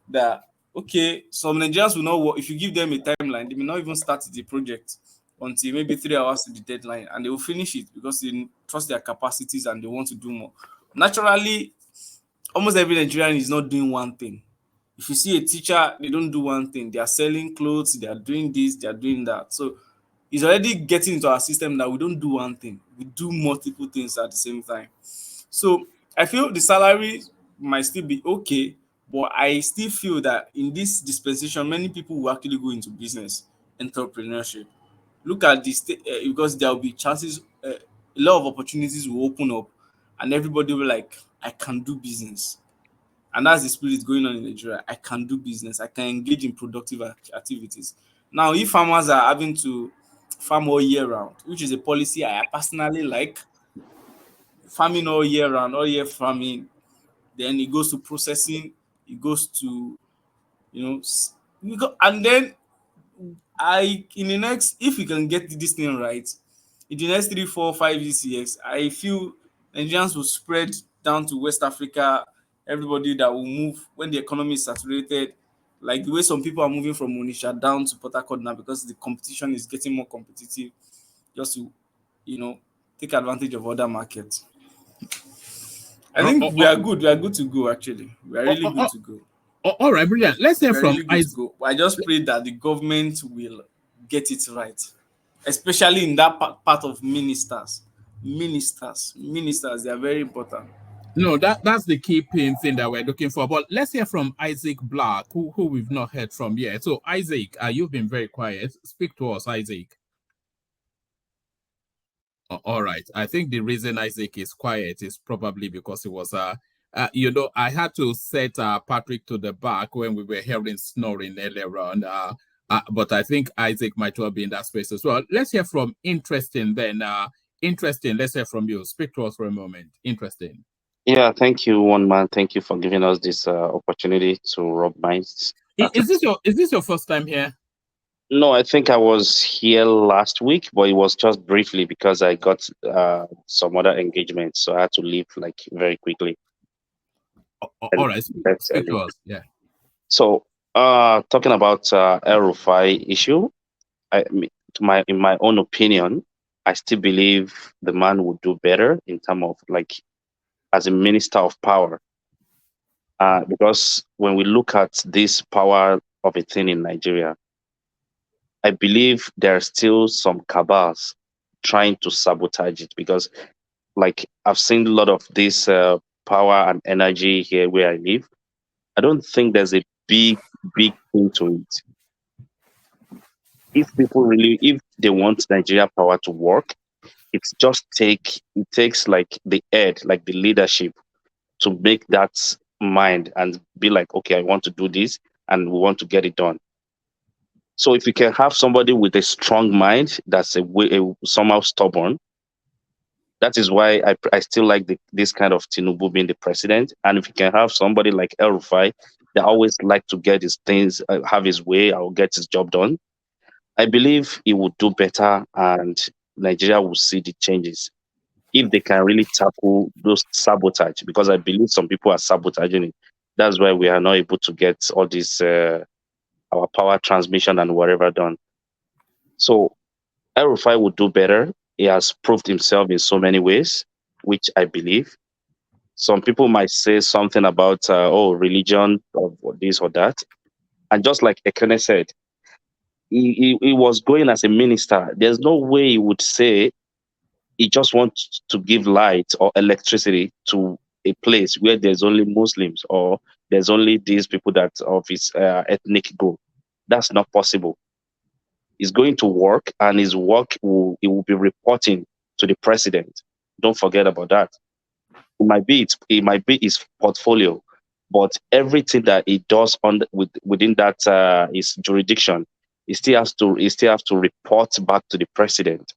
that okay, some Nigerians will not work. If you give them a timeline, they may not even start the project until maybe 3 hours to the deadline, and they will finish it because they trust their capacities and they want to do more. Naturally, almost every Nigerian is not doing one thing. If you see a teacher, they don't do one thing. They are selling clothes, they are doing this, they are doing that. So it's already getting into our system that we don't do one thing. We do multiple things at the same time. So I feel the salary might still be okay, but I still feel that in this dispensation, many people will actually go into business, entrepreneurship. Look at this, because there will be chances, a lot of opportunities will open up, and everybody will be like, I can do business. And that's the spirit going on in Nigeria. I can do business. I can engage in productive activities. Now, if farmers are having to farm all year round, which is a policy I personally like, farming all year round, all year farming, then it goes to processing, it goes to, and then in the next, if we can get this thing right, in the next 3, 4, 5 years, I feel Nigerians will spread down to West Africa. Everybody that will move when the economy is saturated, like the way some people are moving from Onitsha down to Port Harcourt now because the competition is getting more competitive, just to, take advantage of other markets. I think we are good. We are good to go. Actually, we are really good to go. All right, brilliant. Let's hear from Isaac. I just pray that the government will get it right, especially in that part of ministers. Ministers, they are very important. No, that's the key thing that we're looking for. But let's hear from Isaac Black, who we've not heard from yet. So, Isaac, you've been very quiet. Speak to us, Isaac. All right. I think the reason Isaac is quiet is probably because it was I had to set Patrick to the back when we were hearing snoring earlier on. But I think Isaac might well be in that space as well. Let's hear from Interesting then. Interesting, let's hear from you. Speak to us for a moment. Interesting. Yeah, thank you, one man. Thank you for giving us this opportunity to rub minds. Is this your first time here? No, I think I was here last week, but it was just briefly because I got some other engagements, so I had to leave like very quickly. All right, speak to us. Yeah. So, talking about El Rufai issue, in my own opinion, I still believe the man would do better in terms of like as a minister of power, because when we look at this power of a thing in Nigeria, I believe there are still some cabals trying to sabotage it, because like I've seen a lot of this power and energy here where I live. I don't think there's a big thing to it. If they want Nigeria power to work, it takes like the head, like the leadership, to make that mind and be like, okay, I want to do this and we want to get it done. So if you can have somebody with a strong mind that's somehow stubborn, that is why I still like this kind of Tinubu being the president. And if you can have somebody like El Rufai that always like to get his things, have his way, or get his job done, I believe he would do better and Nigeria will see the changes if they can really tackle those sabotage, because I believe some people are sabotaging it. That's why we are not able to get all this our power transmission and whatever done. So El Rufai would do better. He has proved himself in so many ways, which I believe. Some people might say something about religion or this or that, and just like Ekene said, he was going as a minister. There's no way he would say he just wants to give light or electricity to a place where there's only Muslims or there's only these people that of his ethnic group. That's not possible. He's going to work, and his work he will be reporting to the president. Don't forget about that. It might be his portfolio, but everything that he does within that his jurisdiction, he still has to report back to the president.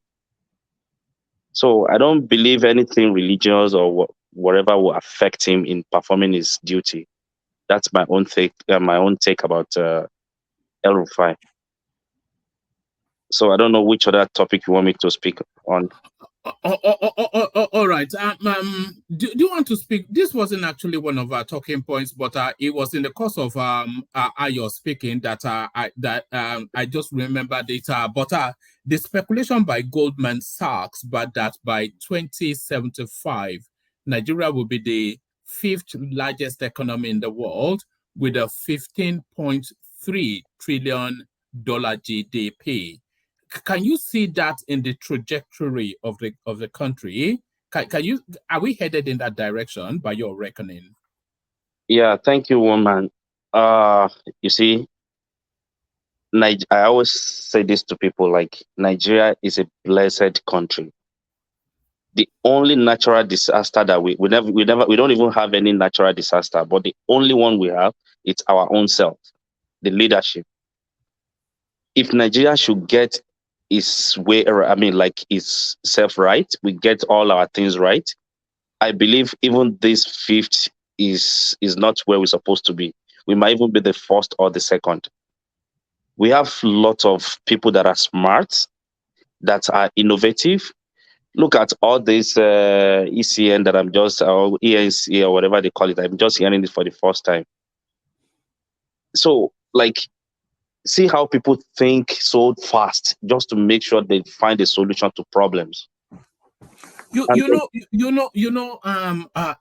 So I don't believe anything religious or whatever will affect him in performing his duty. That's my own take. About El Rufai. So I don't know which other topic you want me to speak on. All right. Do you want to speak? This wasn't actually one of our talking points, but it was in the course of Ayo speaking that I just remembered it. But the speculation by Goldman Sachs, but that by 2075, Nigeria will be the 5th largest economy in the world, with a $15.3 trillion GDP. Can you see that in the trajectory of the country? Are we headed in that direction by your reckoning? Yeah, thank you, woman. You see, I always say this to people, like, Nigeria is a blessed country. The only natural disaster that we don't even have any natural disaster, but the only one we have, it's our own self, the leadership. If Nigeria should get its way, I mean, like, its self right, we get all our things right, I believe even this fifth is not where we're supposed to be. We might even be the first or the second. We have lots of people that are smart, that are innovative. Look at all this ECN that I'm just, or ENC or whatever they call it. I'm just hearing it for the first time. So, like, see how people think so fast just to make sure they find a solution to problems.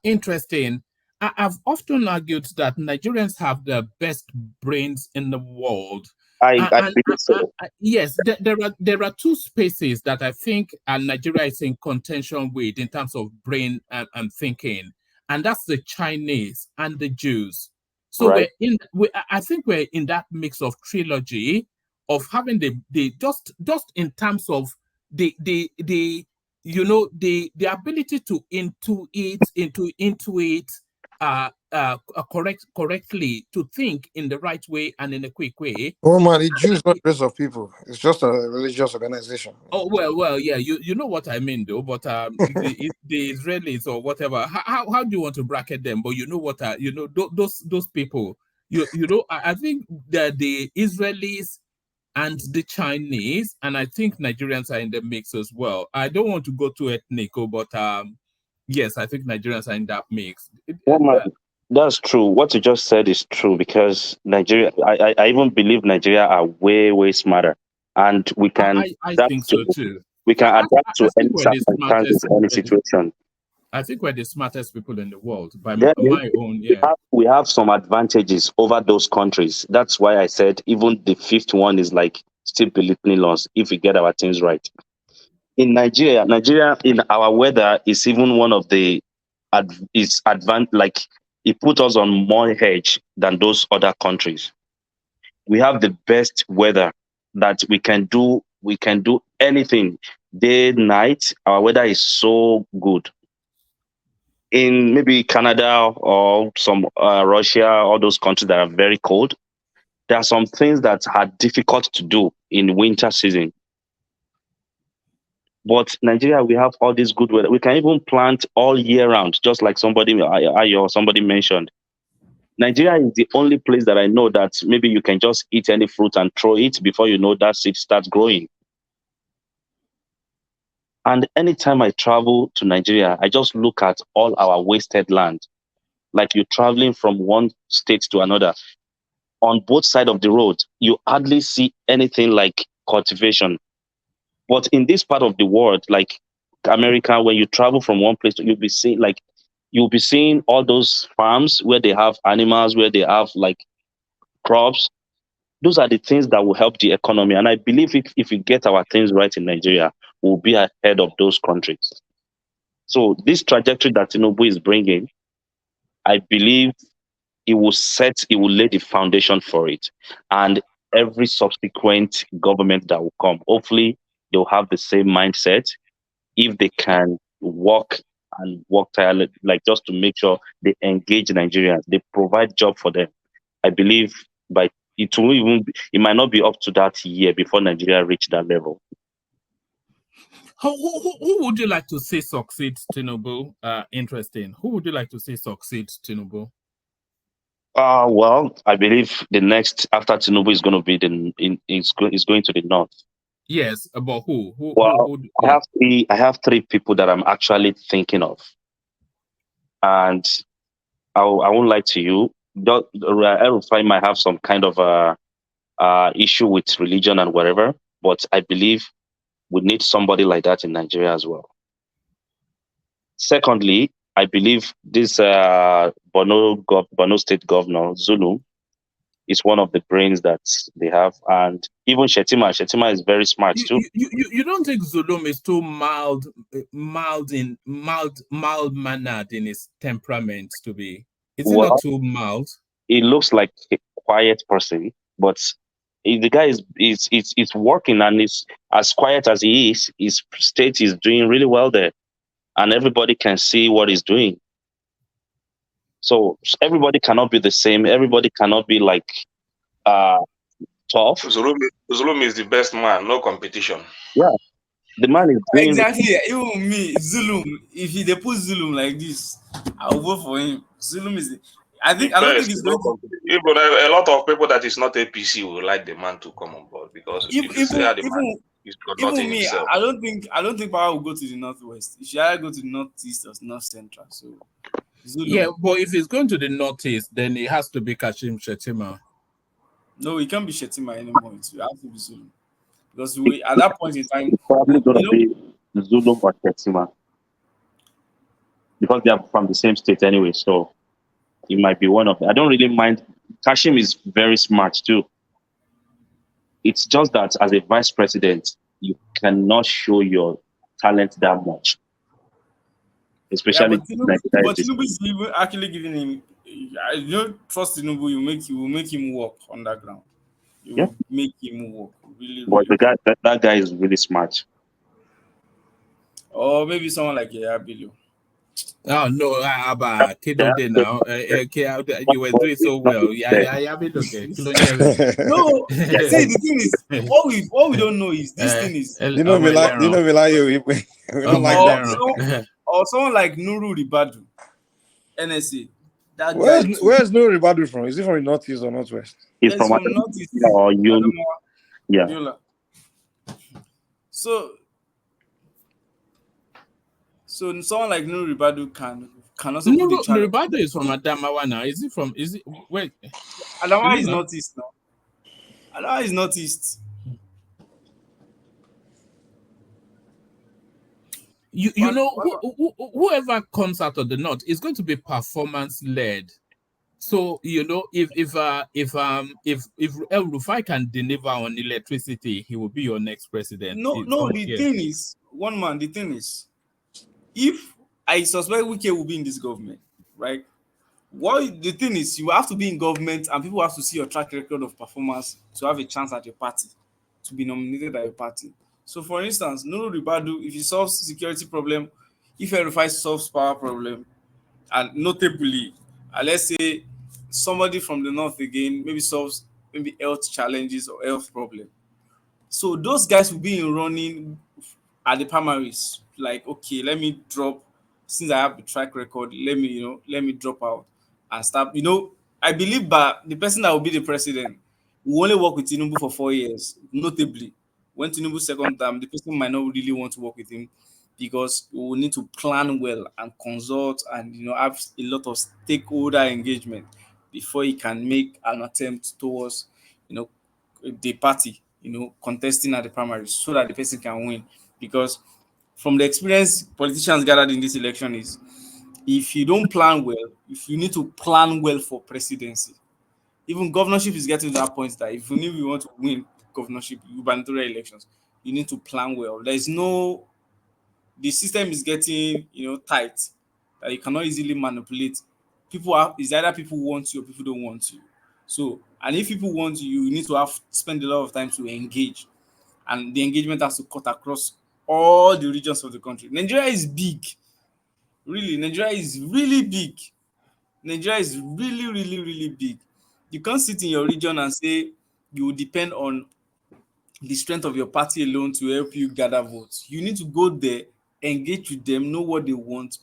Interesting. I've often argued that Nigerians have the best brains in the world. I believe so. Yes, there are two spaces that I think Nigeria is in contention with in terms of brain and thinking, and that's the Chinese and the Jews. So right. I think we're in that mix of trilogy of having the just in terms of the ability to intuit correctly, to think in the right way and in a quick way. Oh man, the Jews not a race of people. It's just a religious organization. Oh well, yeah, you know what I mean though. But the Israelis or whatever, how do you want to bracket them? But you know what those people. You know, I think that the Israelis and the Chinese, and I think Nigerians are in the mix as well. I don't want to go too ethnical, but yes, I think Nigerians are in that mix. That's true. What you just said is true, because Nigeria, I even believe Nigeria are way, way smarter, and we can. I think so too. We can adapt to any circumstances, any situation. I think we're the smartest people in the world by my own. Yeah, we have some advantages over those countries. That's why I said even the fifth one is like still belittling us if we get our things right. In Nigeria in our weather is even one of the like, it put us on more edge than those other countries. We have the best weather that we can do anything day, night. Our weather is so good. In maybe Canada or some Russia, all those countries that are very cold, there are some things that are difficult to do in winter season. But Nigeria, we have all this good weather. We can even plant all year round, just like somebody mentioned. Nigeria is the only place that I know that maybe you can just eat any fruit and throw it before you know that seed starts growing. And anytime I travel to Nigeria, I just look at all our wasted land. Like, you're traveling from one state to another. On both sides of the road, you hardly see anything like cultivation. But in this part of the world, like America, when you travel from one place, you'll be seeing all those farms where they have animals, where they have like crops. Those are the things that will help the economy. And I believe if we get our things right in Nigeria, we'll be ahead of those countries. So this trajectory that Tinubu is bringing, I believe it will lay the foundation for it. And every subsequent government that will come, hopefully they'll have the same mindset, if they can work tirelessly, like, just to make sure they engage Nigerians, they provide job for them. I believe it might not be up to that year before Nigeria reach that level. Who would you like to see succeed, Tinubu? Interesting. Who would you like to see succeed, Tinubu? Well, I believe the next after Tinubu is going to be is going to the north. Yes, but who? I have three people that I'm actually thinking of, and I won't lie to you. Rufai might have some kind of issue with religion and whatever, but I believe we need somebody like that in Nigeria as well. Secondly, I believe this Borno State Governor Zulu is one of the brains that they have, and even Shetima is very smart too. You don't think Zulum is too mild mannered in his temperament to be? Is he not too mild? He looks like a quiet person, but if the guy is working and is as quiet as he is, his state is doing really well there, and everybody can see what he's doing. So everybody cannot be the same. Everybody cannot be like tough. Zulum is the best man, no competition. Yeah, the man is doing exactly. Even me, Zulum. If they put Zulum like this, I'll vote for him. Zulum is. I don't think he's going to. Even a lot of people that is not APC will like the man to come on board because if you see how the man is conducting himself. I don't think power will go to the northwest. It should either go to the northeast or north central. So Zulum. Yeah, but if he's going to the northeast, then it has to be Kashim Shettima. No, it can't be Shettima anymore. It has to be Zulum. Because at that point in time, it's probably going to be Zulu or Shettima because they are from the same state anyway. So it might be one of them. I don't really mind. Kashim is very smart too. It's just that as a vice president, you cannot show your talent that much. Especially but Tinubu is actually giving him. I don't trust Tinubu. You will make him work underground. You will make him work. Really, but that guy is really smart. Or maybe someone like Bello. Oh no, Abba, Kido Day now. You were doing so well. Yeah, okay. No, see, the thing is, what we don't know is this thing is. You know, we like you. We don't like that. Or someone like Nuru Ribadu, NSA. Where's Nuru Ribadu from? Is he from the northeast or northwest? He's from northeast. Or yeah. So someone like Nuru Ribadu can also put the challenge. Nuru Ribadu is from Adamawa now. Wait. Adamawa is northeast now. Adamawa is northeast. You know, whoever comes out of the north is going to be performance led. So you know, if El Rufai can deliver on electricity, he will be your next president. The thing is, if I suspect Wike will be in this government, right? The thing is, you have to be in government, and people have to see your track record of performance to have a chance at your party, to be nominated by your party. So, for instance, Nuru Ribadu, if he solves security problem, if El Rufai solves power problem, and notably, let's say somebody from the north again maybe solves health challenges or health problem. So those guys will be in running at the primaries. Like, okay, let me drop, since I have the track record, let me drop out and start. I believe that the person that will be the president will only work with Tinubu for 4 years, notably. When Tinubu's second term, the person might not really want to work with him because we will need to plan well and consult and have a lot of stakeholder engagement before he can make an attempt towards the party contesting at the primaries so that the person can win. Because from the experience politicians gathered in this election is, if you don't plan well, if you need to plan well for presidency, even governorship is getting to that point that if you want to win governorship, gubernatorial elections, you need to plan well. The system is getting tight that you cannot easily manipulate. It's either people want you or people don't want you. So, and if people want you, you need to spend a lot of time to engage, and the engagement has to cut across all the regions of the country. Nigeria is big. Really, Nigeria is really big. Nigeria is really, really, really big. You can't sit in your region and say you will depend on the strength of your party alone to help you gather votes. You need to go there, engage with them, know what they want,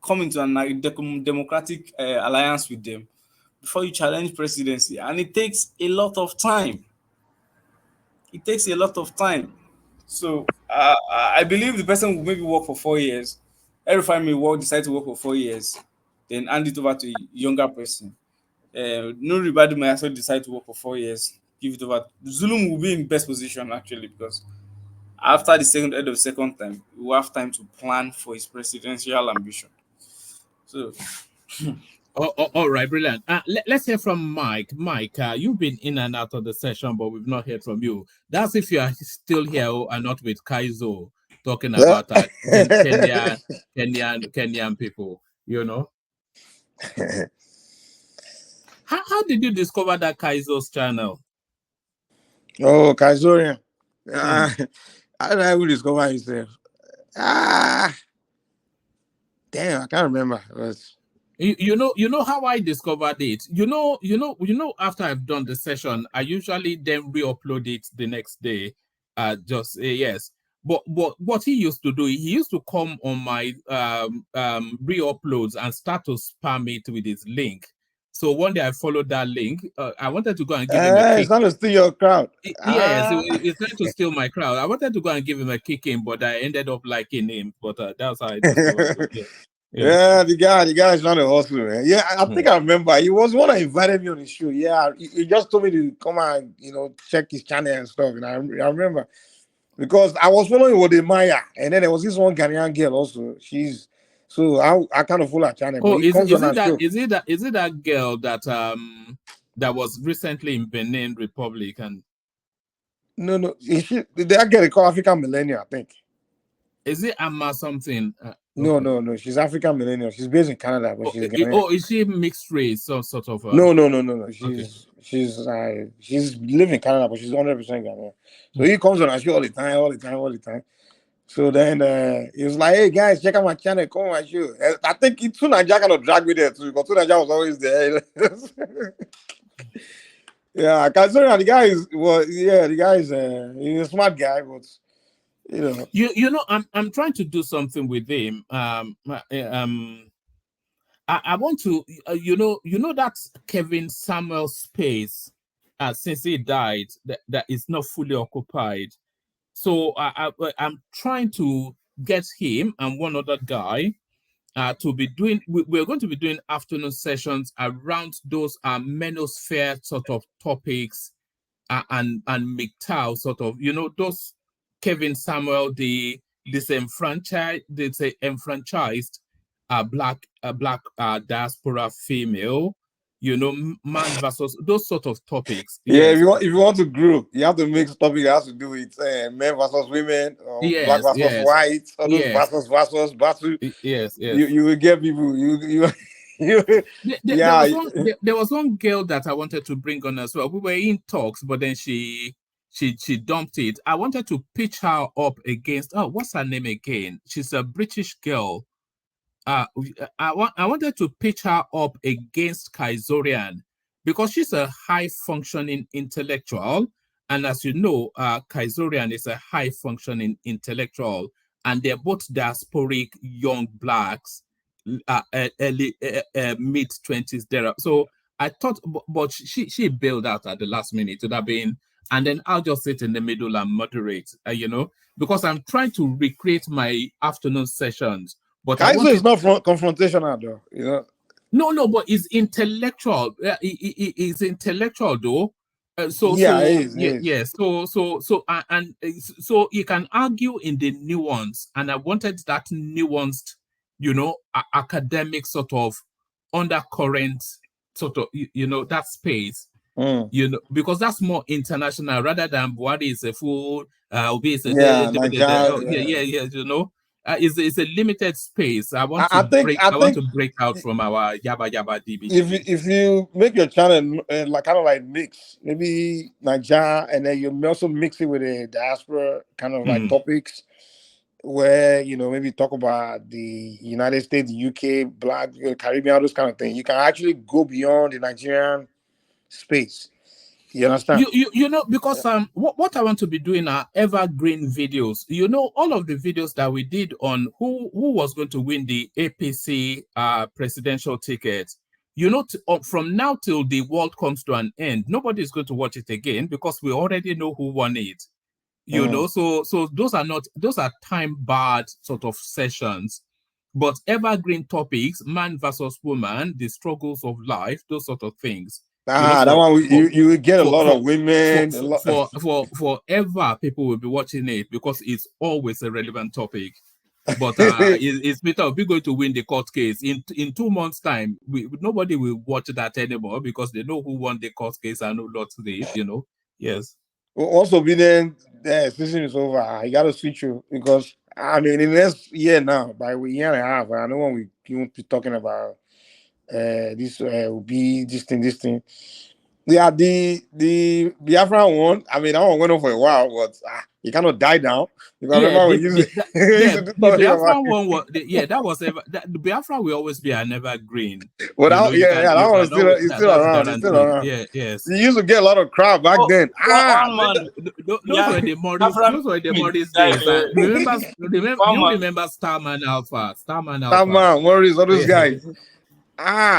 come into a democratic alliance with them before you challenge presidency. And it takes a lot of time. So I believe the person will maybe work for 4 years. Every time decide to work for 4 years, then hand it over to a younger person. Nuri Ribadu may also decide to work for 4 years, give it over. Zulum will be in best position actually because after the end of the second time, he will have time to plan for his presidential ambition. So, all right, brilliant. Let's hear from Mike. Mike, you've been in and out of the session, but we've not heard from you. That's if you are still here and not with Kaizo talking about Kenyan people, you know. How did you discover that Kaizo's channel? Oh, Kaizorian. How did I even discover himself? Damn, I can't remember. You know how I discovered it. You know. After I've done the session, I usually then re-upload it the next day. Yes. But what he used to do, he used to come on my re-uploads and start to spam it with his link. So one day I followed that link. I wanted to go and give him a kick. It's not to steal your crowd. Yes, it's trying to steal my crowd. I wanted to go and give him a kick in, but I ended up liking him. But that's how I discovered it. Yeah, the guy's trying to hustle, man. Yeah, I think I remember. He was one that invited me on his show. Yeah, he just told me to come and check his channel and stuff. And I remember because I was following Wode Maya, and then there was this one Ghanaian girl also. So I kind of follow her channel. Oh, but he comes on her show. Is it that girl that that was recently in Benin Republic and No, that girl they call African Millennial, I think. Is it Amma something? No. She's African Millennial. She's based in Canada, but she's Ghanaian. Is she mixed race, some sort of? No. She's living in Canada, but she's 100% Ghanaian. So he comes on our show all the time. So then he was like, "Hey guys, check out my channel. Come on my show." I think Tunaja kind of dragged me there too, because Tunaja was always there. Yeah, considering the guy is he's a smart guy, but I'm trying to do something with him. I want to that Kevin Samuel space since he died that is not fully occupied. So I'm trying to get him and one other guy to be doing. We're going to be doing afternoon sessions around those manosphere sort of topics and MGTOW sort of, those Kevin Samuel, the disenfranchised black diaspora female, man versus those sort of topics. Yeah, yes. if you want to grow, you have to mix topic that has to do with men versus women, or black versus white, all those versus. Yes. You will get people. There was one girl that I wanted to bring on as well. We were in talks, but then she dumped it. I wanted to pitch her up against what's her name again? She's a British girl. I wanted to pitch her up against Kaizorian because she's a high-functioning intellectual, and as you know, Kaizorian is a high-functioning intellectual, and they're both diasporic young blacks, early mid-20s there. So I thought, but she bailed out at the last minute. Would have been, and then I'll just sit in the middle and moderate, because I'm trying to recreate my afternoon sessions. But Kaizo is not confrontational, though. No, but it's intellectual. It's intellectual, though. So you can argue in the nuance, and I wanted that nuanced, academic sort of undercurrent, sort of, that space. Because that's more international rather than Buhari is a fool, Obi is a it's a limited space. I want to break out from our yaba DB. If you make your channel like mix, maybe Niger, and then you also mix it with a diaspora kind of like topics, where maybe talk about the United States, the UK, Black, Caribbean, all those kind of things. You can actually go beyond the Nigerian space. You understand? Because what I want to be doing are evergreen videos. All of the videos that we did on who was going to win the APC presidential ticket. From now till the world comes to an end, nobody's going to watch it again because we already know who won it. So those are time barred sort of sessions. But evergreen topics, man versus woman, the struggles of life, those sort of things. That one you will get a lot of women. Forever, people will be watching it because it's always a relevant topic. But it's better. We're going to win the court case in 2 months' time. Nobody will watch that anymore because they know who won the court case and who lost it. Yes. Also, be then the season is over. You got to switch you because in the next year now, by a year and a half, I know when we won't be talking about this will be this thing. Yeah, the Biafran one. I mean, that one went on for a while, but it kind of died down. Because I remember we used to the Biafran one was that was the Biafran will always be an evergreen. Well, that one is still around. It's still around. Yeah, yes. You used to get a lot of crowd back then. Those were the Morris days. Remember Starman Alpha, Starman, Morris, all those guys.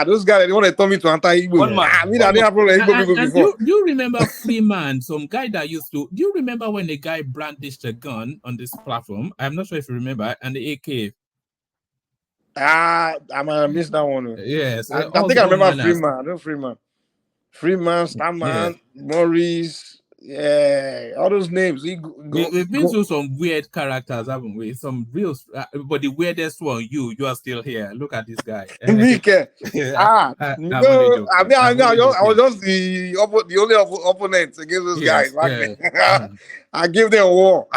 Those guys, they want to tell me to enter Igbo. I didn't have problem Igbo people before. Do you remember Freeman, some guy that used to? Do you remember when the guy brandished a gun on this platform? I'm not sure if you remember, and the AK. I might have missed that one. Yes, I think I remember Freeman. I know Freeman, Starman, Morris. Yeah, all those names. We've been through some weird characters, haven't we? Some real, but the weirdest one, you are still here. Look at this guy. I was just the only opponent against those guys back then. I gave them a war.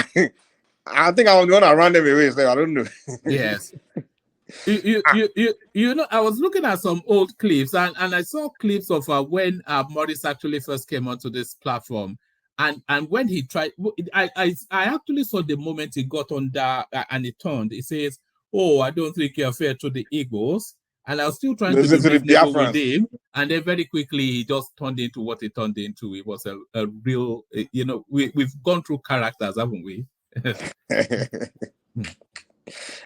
I think I was the one that ran them away. So I don't know. Yes. You know, I was looking at some old clips and I saw clips of when Morris actually first came onto this platform. And when he tried, I actually saw the moment he got on that and he turned. He says, "Oh, I don't think you're fair to the Eagles." And I was still trying to be reasonable with him. And then very quickly, he just turned into what he turned into. It was a real, we've gone through characters, haven't we?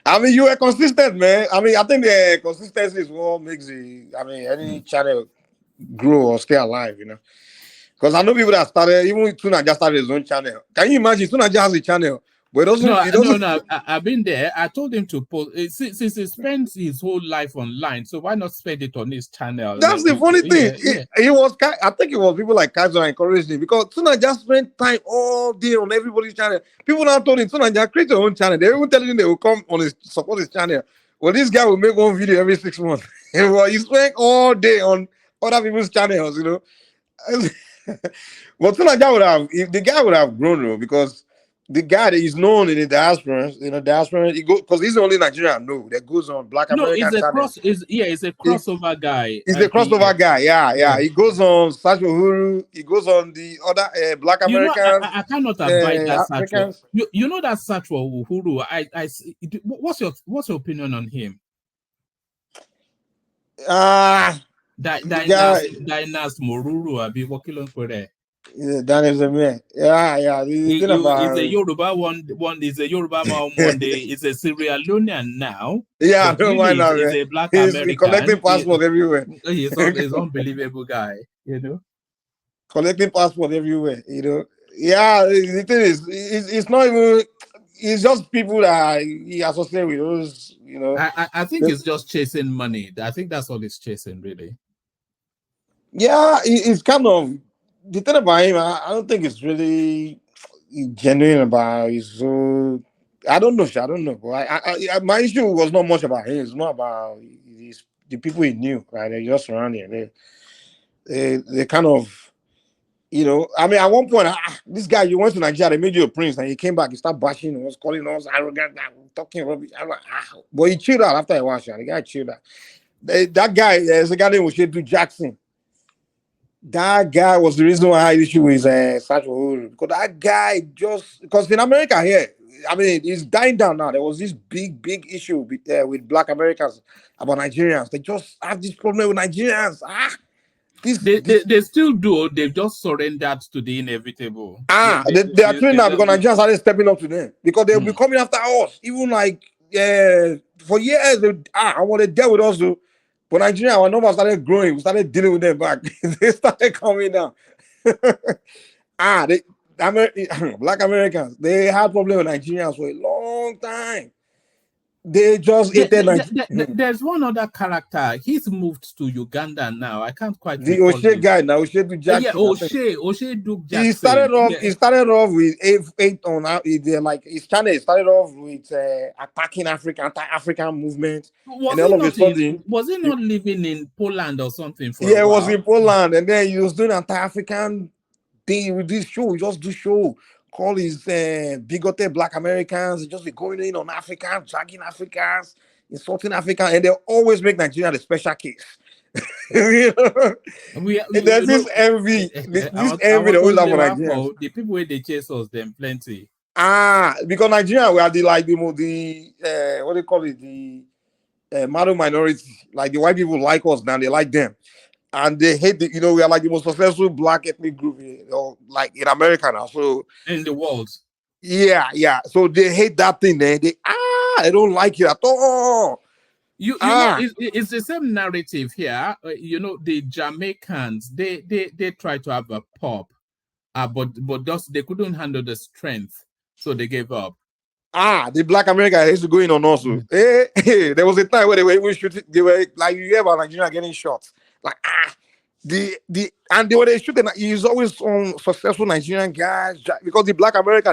I mean, you were consistent, man. I mean, I think the consistency is what makes any channel grow or stay alive, Because I know people that started, even Tuna just started his own channel. Can you imagine? Tuna just has a channel, but it doesn't. No. I've been there. I told him to post since he spends his whole life online. So why not spend it on his channel? That's the funny thing. I think it was people like Kaiser encouraged him because Tuna just spent time all day on everybody's channel. People now told him, Tuna, just create your own channel. They even telling him they will come on support his channel. Well, this guy will make one video every 6 months. Well, he spent all day on other people's channels, But Tunaja the guy would have grown though, because the guy that is known in the diaspora, because he's the only Nigerian that goes on Black American channel. He's a crossover guy. He's the crossover guy, yeah. He goes on Sacho Huru, he goes on the other Black Americans. I cannot abide that Sacho. You know that Sacho Huru. What's your opinion on him? Dinas Moruru, I'll be working on for that. Yeah, that is a man. Yeah. He's a Yoruba one is a Yoruba man one day. He's a Sierra Leonean now. Yeah, I don't mind that. He's a Black American. He's collecting passport everywhere. He's an unbelievable guy, Collecting passport everywhere, Yeah, the thing is, it's not even. It's just people that he associates with those, I think it's just chasing money. I think that's all he's chasing, really. Yeah, it's kind of the thing about him. I don't think it's really genuine about his. I don't know. But my issue was not much about him. It's more about the people he knew. Right, they're just around here. They kind of. I mean, at one point, this guy, you went to Nigeria, they made you a prince, and he came back, he started bashing us, calling us arrogant, talking rubbish. I'm like, But he chilled out after a while, the guy chilled out. That guy, there's a guy named Oshedu Jackson. That guy was the reason why I had issue with Sacho Huru. Because that guy because in America here, I mean, it's dying down now. There was this big issue with Black Americans about Nigerians. They just have this problem with Nigerians. They still do. They've just surrendered to the inevitable. They are trained now because Nigerians started stepping up to them because they'll be coming after us. Even like for years, I want to deal with us too. But Nigeria, our numbers started growing. We started dealing with them back. They started coming down. Black Americans, they had problems with Nigerians for a long time. They just hated There's one other character. He's moved to Uganda now. I can't quite the recall O'Shea him. guy now, O'Shea Duke Jackson. O'Shea Duke Jackson. He started off with eight on like his channel started off with attacking anti-African movement. Was and all of a sudden, was he not living in Poland or something for yeah, a while? it was in Poland, and then he was doing anti-African thing with this show. He just do show. Call his bigoted Black Americans. He just be going in on Africans, dragging Africans, insulting Africans, and they always make Nigeria the special case. You know? There's this envy. This envy they always have for Nigerians. The people where they chase us, them plenty. Because Nigeria, we are the what do you call it? The model minority. Like the white people like us now, they like them. And they hate we are like the most successful Black ethnic group, like in America now. So in the world. Yeah. So they hate that thing. They don't like it at all. You know, it's the same narrative here. The Jamaicans, they try to have a pop, but just they couldn't handle the strength, so they gave up. The Black America used to go in on also. There was a time where they were shooting. They were like, you hear about Nigeria getting shot. Like and they were shooting. He's always on successful Nigerian guys because the Black America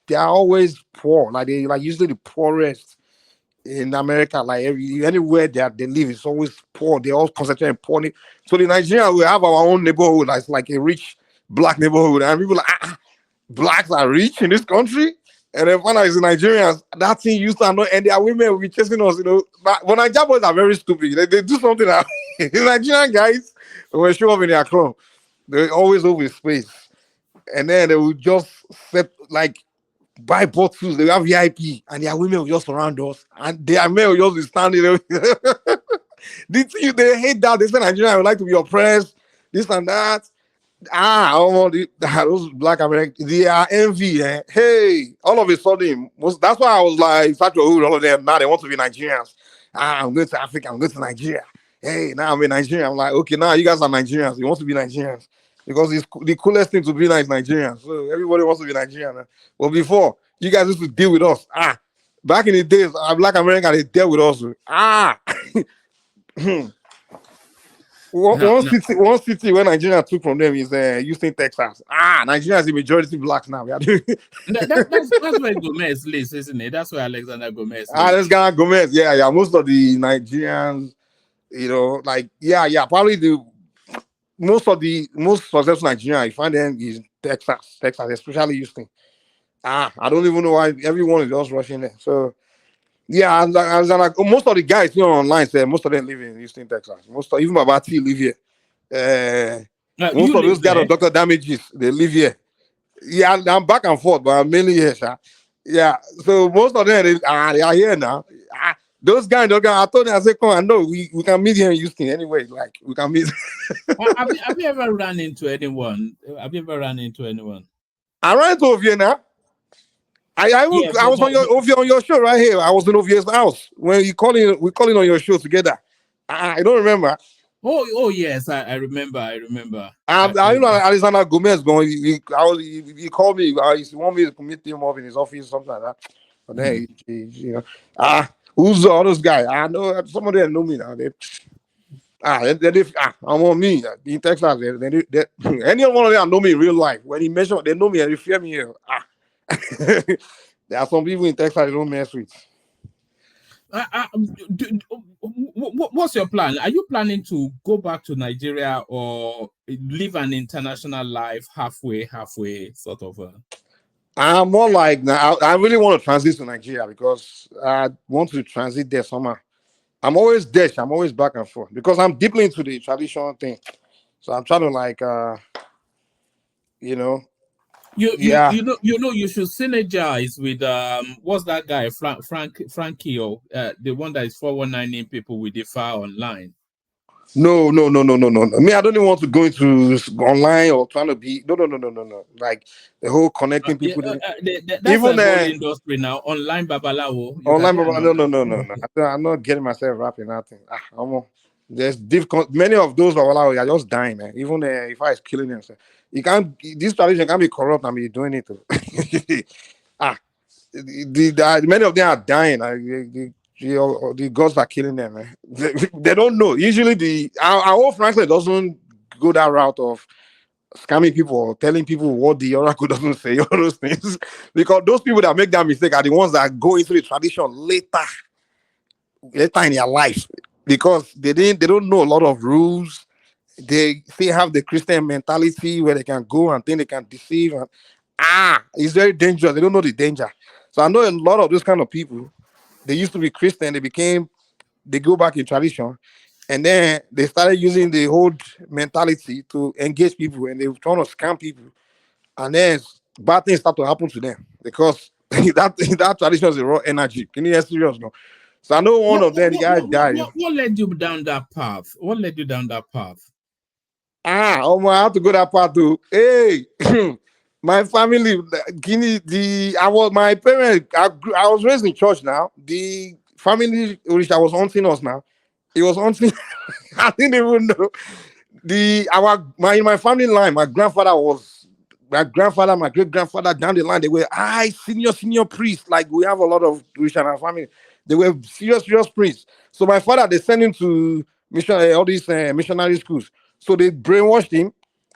they are always poor. Like they usually the poorest in America. Like anywhere they live, it's always poor. They all concentrate on poor. So the Nigerian, we have our own neighborhood that's like a rich Black neighborhood, and people like Blacks are rich in this country. And then when I was in Nigerians, that thing used to annoy, and their women will be chasing us, But Nigerian boys are very stupid. They do something that the Nigerian guys, when they show up in their club, they always open space. And then they will just buy bottles, they have VIP, and their women will just surround us, and their men will just be standing there. They hate that. They say Nigeria would like to be oppressed, this and that. Those Black Americans, they are envy. Hey, all of a sudden, that's why I was like, all of them, now they want to be Nigerians. I'm going to Africa, I'm going to Nigeria. Hey, now I'm in Nigeria. I'm like, okay, now you guys are Nigerians. You want to be Nigerians. Because it's the coolest thing to be like Nigerians. So everybody wants to be Nigerian. But before, you guys used to deal with us. Back in the days, Black America, they dealt with us. One city where Nigeria took from them is Houston, Texas. Nigeria is the majority Blacks now. That's where Gomez lives, isn't it? That's where Alexander Gomez lives. Alexander Gomez, yeah. Most of the Nigerians, probably the most successful Nigerians, you find them is Texas, especially Houston. I don't even know why everyone is just rushing there. So yeah, like most of the guys online say most of them live in Houston, Texas. Even Babati live here. Most of those guys on Dr. Damages, they live here. Yeah, I'm back and forth, but I'm mainly here, sir. Yeah, so most of them they are here now. Those guys, I told them, I said, come on, no, we can meet here in Houston anyway. Like we can meet. Have you ever run into anyone? I ran into Ovie now. I was on your show right here. I was in Ovie's house when we're calling on your show together. I don't remember. Oh yes, I remember. I know Alexander Gomez going. He called me. He wanted me to meet him up in his office, something like that. But then who's all those guys? I know some of them know me now. I'm on me in Texas. Any one of them know me in real life. When he mentioned, they know me and they fear me here. There are some people in Texas they don't mess with. What's your plan? Are you planning to go back to Nigeria or live an international life halfway, sort of? I'm more like now. I really want to transit to Nigeria because I want to transit there somehow. I'm always there. I'm always back and forth because I'm deeply into the traditional thing. So I'm trying to You should synergize with what's that guy Frankie or the one that is 419 people with the file online. No. Me, I don't even want to go into online or trying to be no. Like the whole connecting people. That's even the industry now. Online babalawo. Online babalawo. No. I'm not getting myself wrapped in that thing. There's many of those babalawo are just dying, man. Even if I is killing them, you can't. This tradition can't be corrupt and be doing it. many of them are dying. The gods are killing them. Man. They don't know. Usually, our whole Franklin doesn't go that route of scamming people or telling people what the oracle doesn't say, all those things. Because those people that make that mistake are the ones that go into the tradition later in their life. Because they don't know a lot of rules. They still have the Christian mentality where they can go and think they can deceive. And it's very dangerous. They don't know the danger. So I know a lot of those kind of people. They used to be Christian. They go back in tradition. And then they started using the old mentality to engage people, and they were trying to scam people. And then bad things start to happen to them because that tradition is a raw energy. Can you hear serious no? So I know one of them, the guy died. What led you down that path? What led you down that path? I have to go that part too. Hey, my family, my parents, I was raised in church now. The family which I was hunting us now, it was hunting. I didn't even know. My family line, my great grandfather, my great grandfather down the line, they were senior priests. Like we have a lot of Jewish in our family. They were serious priests. So my father, they sent him to all these missionary schools. So they brainwashed him,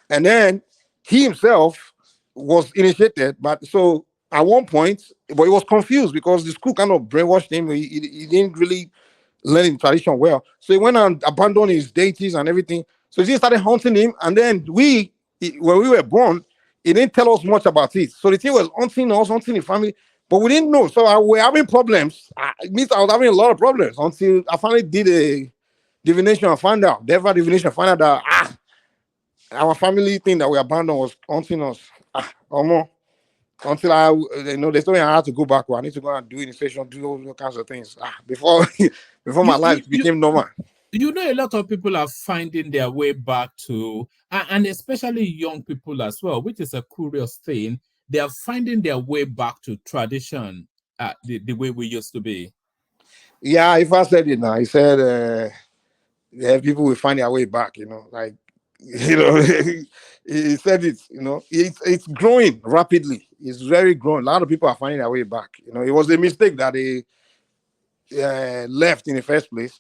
and then he himself was initiated. But so at one point, but he was confused because the school kind of brainwashed him. He didn't really learn tradition well. So he went and abandoned his deities and everything. So he started haunting him. And then when we were born, he didn't tell us much about it. So the thing was haunting us, haunting the family, but we didn't know. So we were having problems. It means I was having a lot of problems until I finally did a divination and found out. Therefore, divination found out that our family thing that we abandoned was haunting us. Almost. Until they told me I had to go back. I need to go and do initiation, do all kinds of things. Before my life became normal. You know, a lot of people are finding their way back to, and especially young people as well, which is a curious thing. They are finding their way back to tradition, the way we used to be. Yeah, if I said it now, he said people will find their way back. Like he said it. It's growing rapidly. It's very growing. A lot of people are finding their way back. It was a mistake that they left in the first place.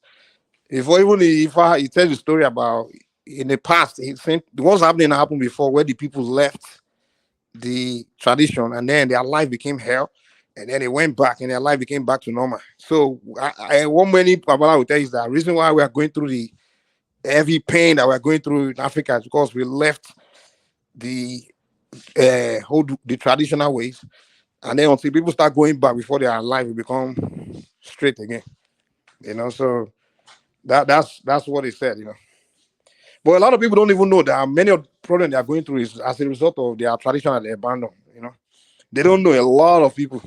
He tells the story about in the past, he think what's happened before, where the people left the tradition and then their life became hell, and then they went back and their life became back to normal. So what many people will tell you is that the reason why we are going through the heavy pain that we're going through in Africa is because we left the traditional ways, and then until people start going back before their life will become straight again. So that's what he said. But a lot of people don't even know that many of the problems they are going through is as a result of their tradition that they abandon. They don't know, a lot of people,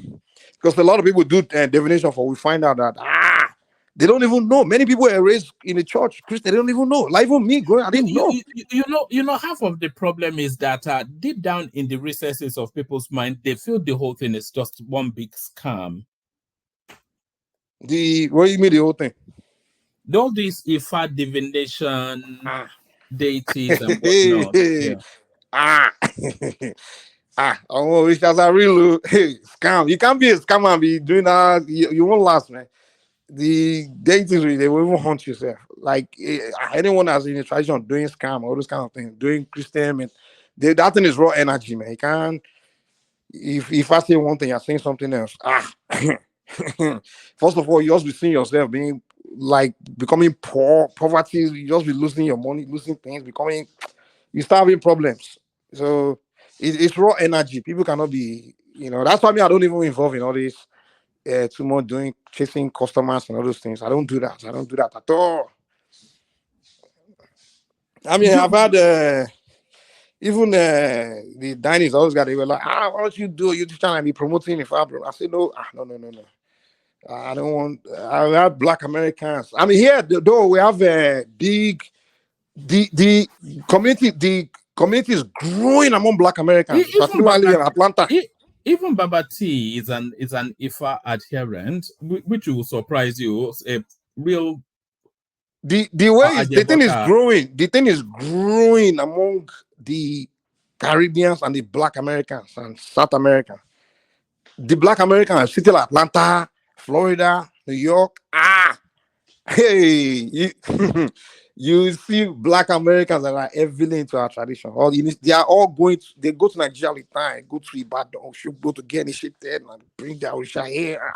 because a lot of people do divination for. We find out that they don't even know. Many people are raised in the church, Christian. They don't even know. Like even me growing, I didn't know. Half of the problem is that deep down in the recesses of people's mind, they feel the whole thing is just one big scam. What do you mean the whole thing? All this Ifa divination, deities, and whatnot. Richard, I really scam. You can't be a scammer and be doing that. You won't last, man. The deities, they will even haunt yourself. Like anyone that's in the tradition of doing scam, all those kind of things, doing Christian, that thing is raw energy, man. You can't. If I say one thing, you're saying something else. First of all, you just be seeing yourself being like becoming poor, poverty. You just be losing your money, losing things, you start having problems. So it's raw energy. People cannot be, that's why I don't even involve in all this too much chasing customers and all those things. I don't do that. I don't do that at all. I mean, I've had even the diners always they were like, why don't you do it? You're just trying to be promoting the fabric. I said, no. I don't want. I have Black Americans. I mean, here though we have a big the community is growing among Black Americans, particularly in Atlanta. Even Baba T is an Ifa adherent, which will surprise you. A real the way the thing is growing. The thing is growing among the Caribbeans and the Black Americans and South America. The Black Americans, city like Atlanta, Florida, New York. Hey, you see Black Americans that are heavily into our tradition. They are all they go to Nigeria all the time, go to Ibadan, should go to get initiated and bring their Orisha here.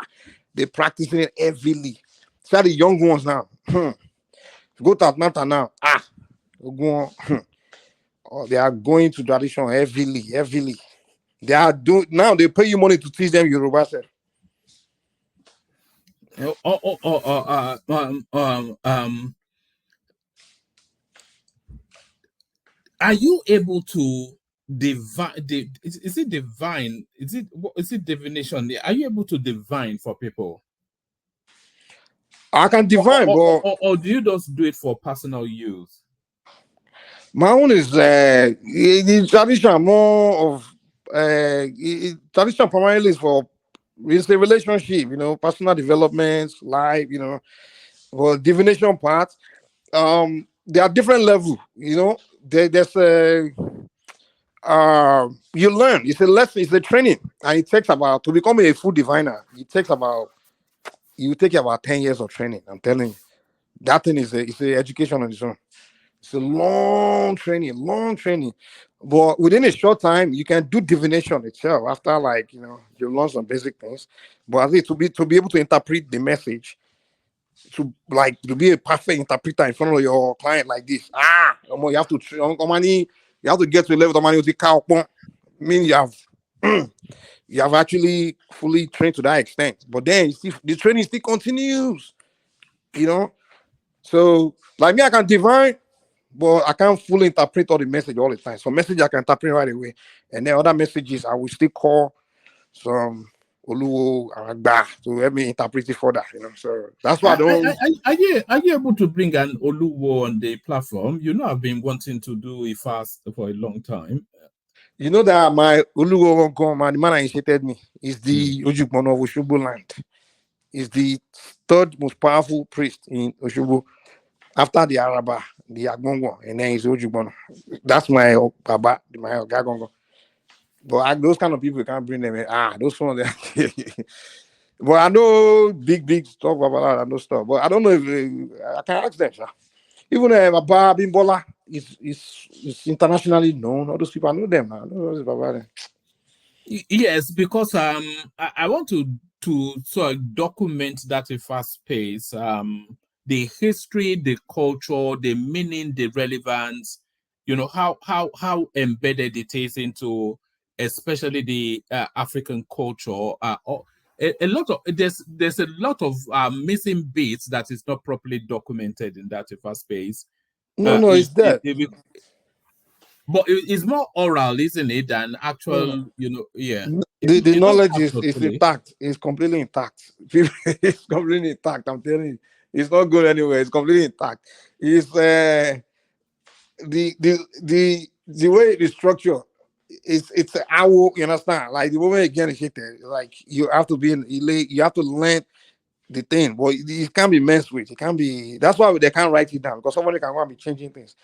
They practicing it heavily. So the young ones now. Go to Atlanta now. Go on. They are going to tradition heavily. They are doing now. They pay you money to teach them Yoruba. Sir. Are you able to divine? Is it divine? Is it divination? Are you able to divine for people? I can divine, or do you just do it for personal use? My own is the tradition more of tradition primarily is for relationship, personal development, life, for divination part. There are different levels, there's a you learn. It's a lesson, it's a training, and it takes about to become a full diviner. You take about 10 years of training. I'm telling you, that thing it's a education on its own. It's a long training. But within a short time, you can do divination itself after you learn some basic things. But I think to be able to interpret the message, to be a perfect interpreter in front of your client like this. You have to get to a level of money with the cow. Mean you have actually fully trained to that extent. But then the training still continues. So like me, I can divine, but I can't fully interpret all the message all the time. So message I can interpret right away, and then other messages I will still call some Oluwo Agba to help me interpret it further. So that's why I don't. Are you able to bring an Oluwo on the platform? I've been wanting to do it fast for a long time. You know that my Oluwo Goma, the man that initiated me, is the Ojukbono of Oshobo land. Is the third most powerful priest in Oshobo. After the Araba, the Agongo, and then it's Ojukbono. That's my Baba, my Gagongo. But those kind of people, you can't bring them in. Those ones. But I know big stuff about that. I know stuff. But I don't know if I can ask them, sir. Even Baba Bimbola is internationally known. All those people, I know them. I know those about them. Yes, because I want to sort of document that at fast pace. The history, the culture, the meaning, the relevance, how embedded it is into especially the African culture. A lot of there's a lot of missing bits that is not properly documented in that fast space. No, it's that. But it's more oral, isn't it, than actual, yeah. The knowledge is intact. It's completely intact. It's completely intact. I'm telling you. It's not going anywhere. It's completely intact. It's the way the structure it's an owl, you understand? Like the moment you get hit, like you have to you have to learn the thing, but it can't be messed with. It can't be. That's why they can't write it down, because somebody can want to be changing things.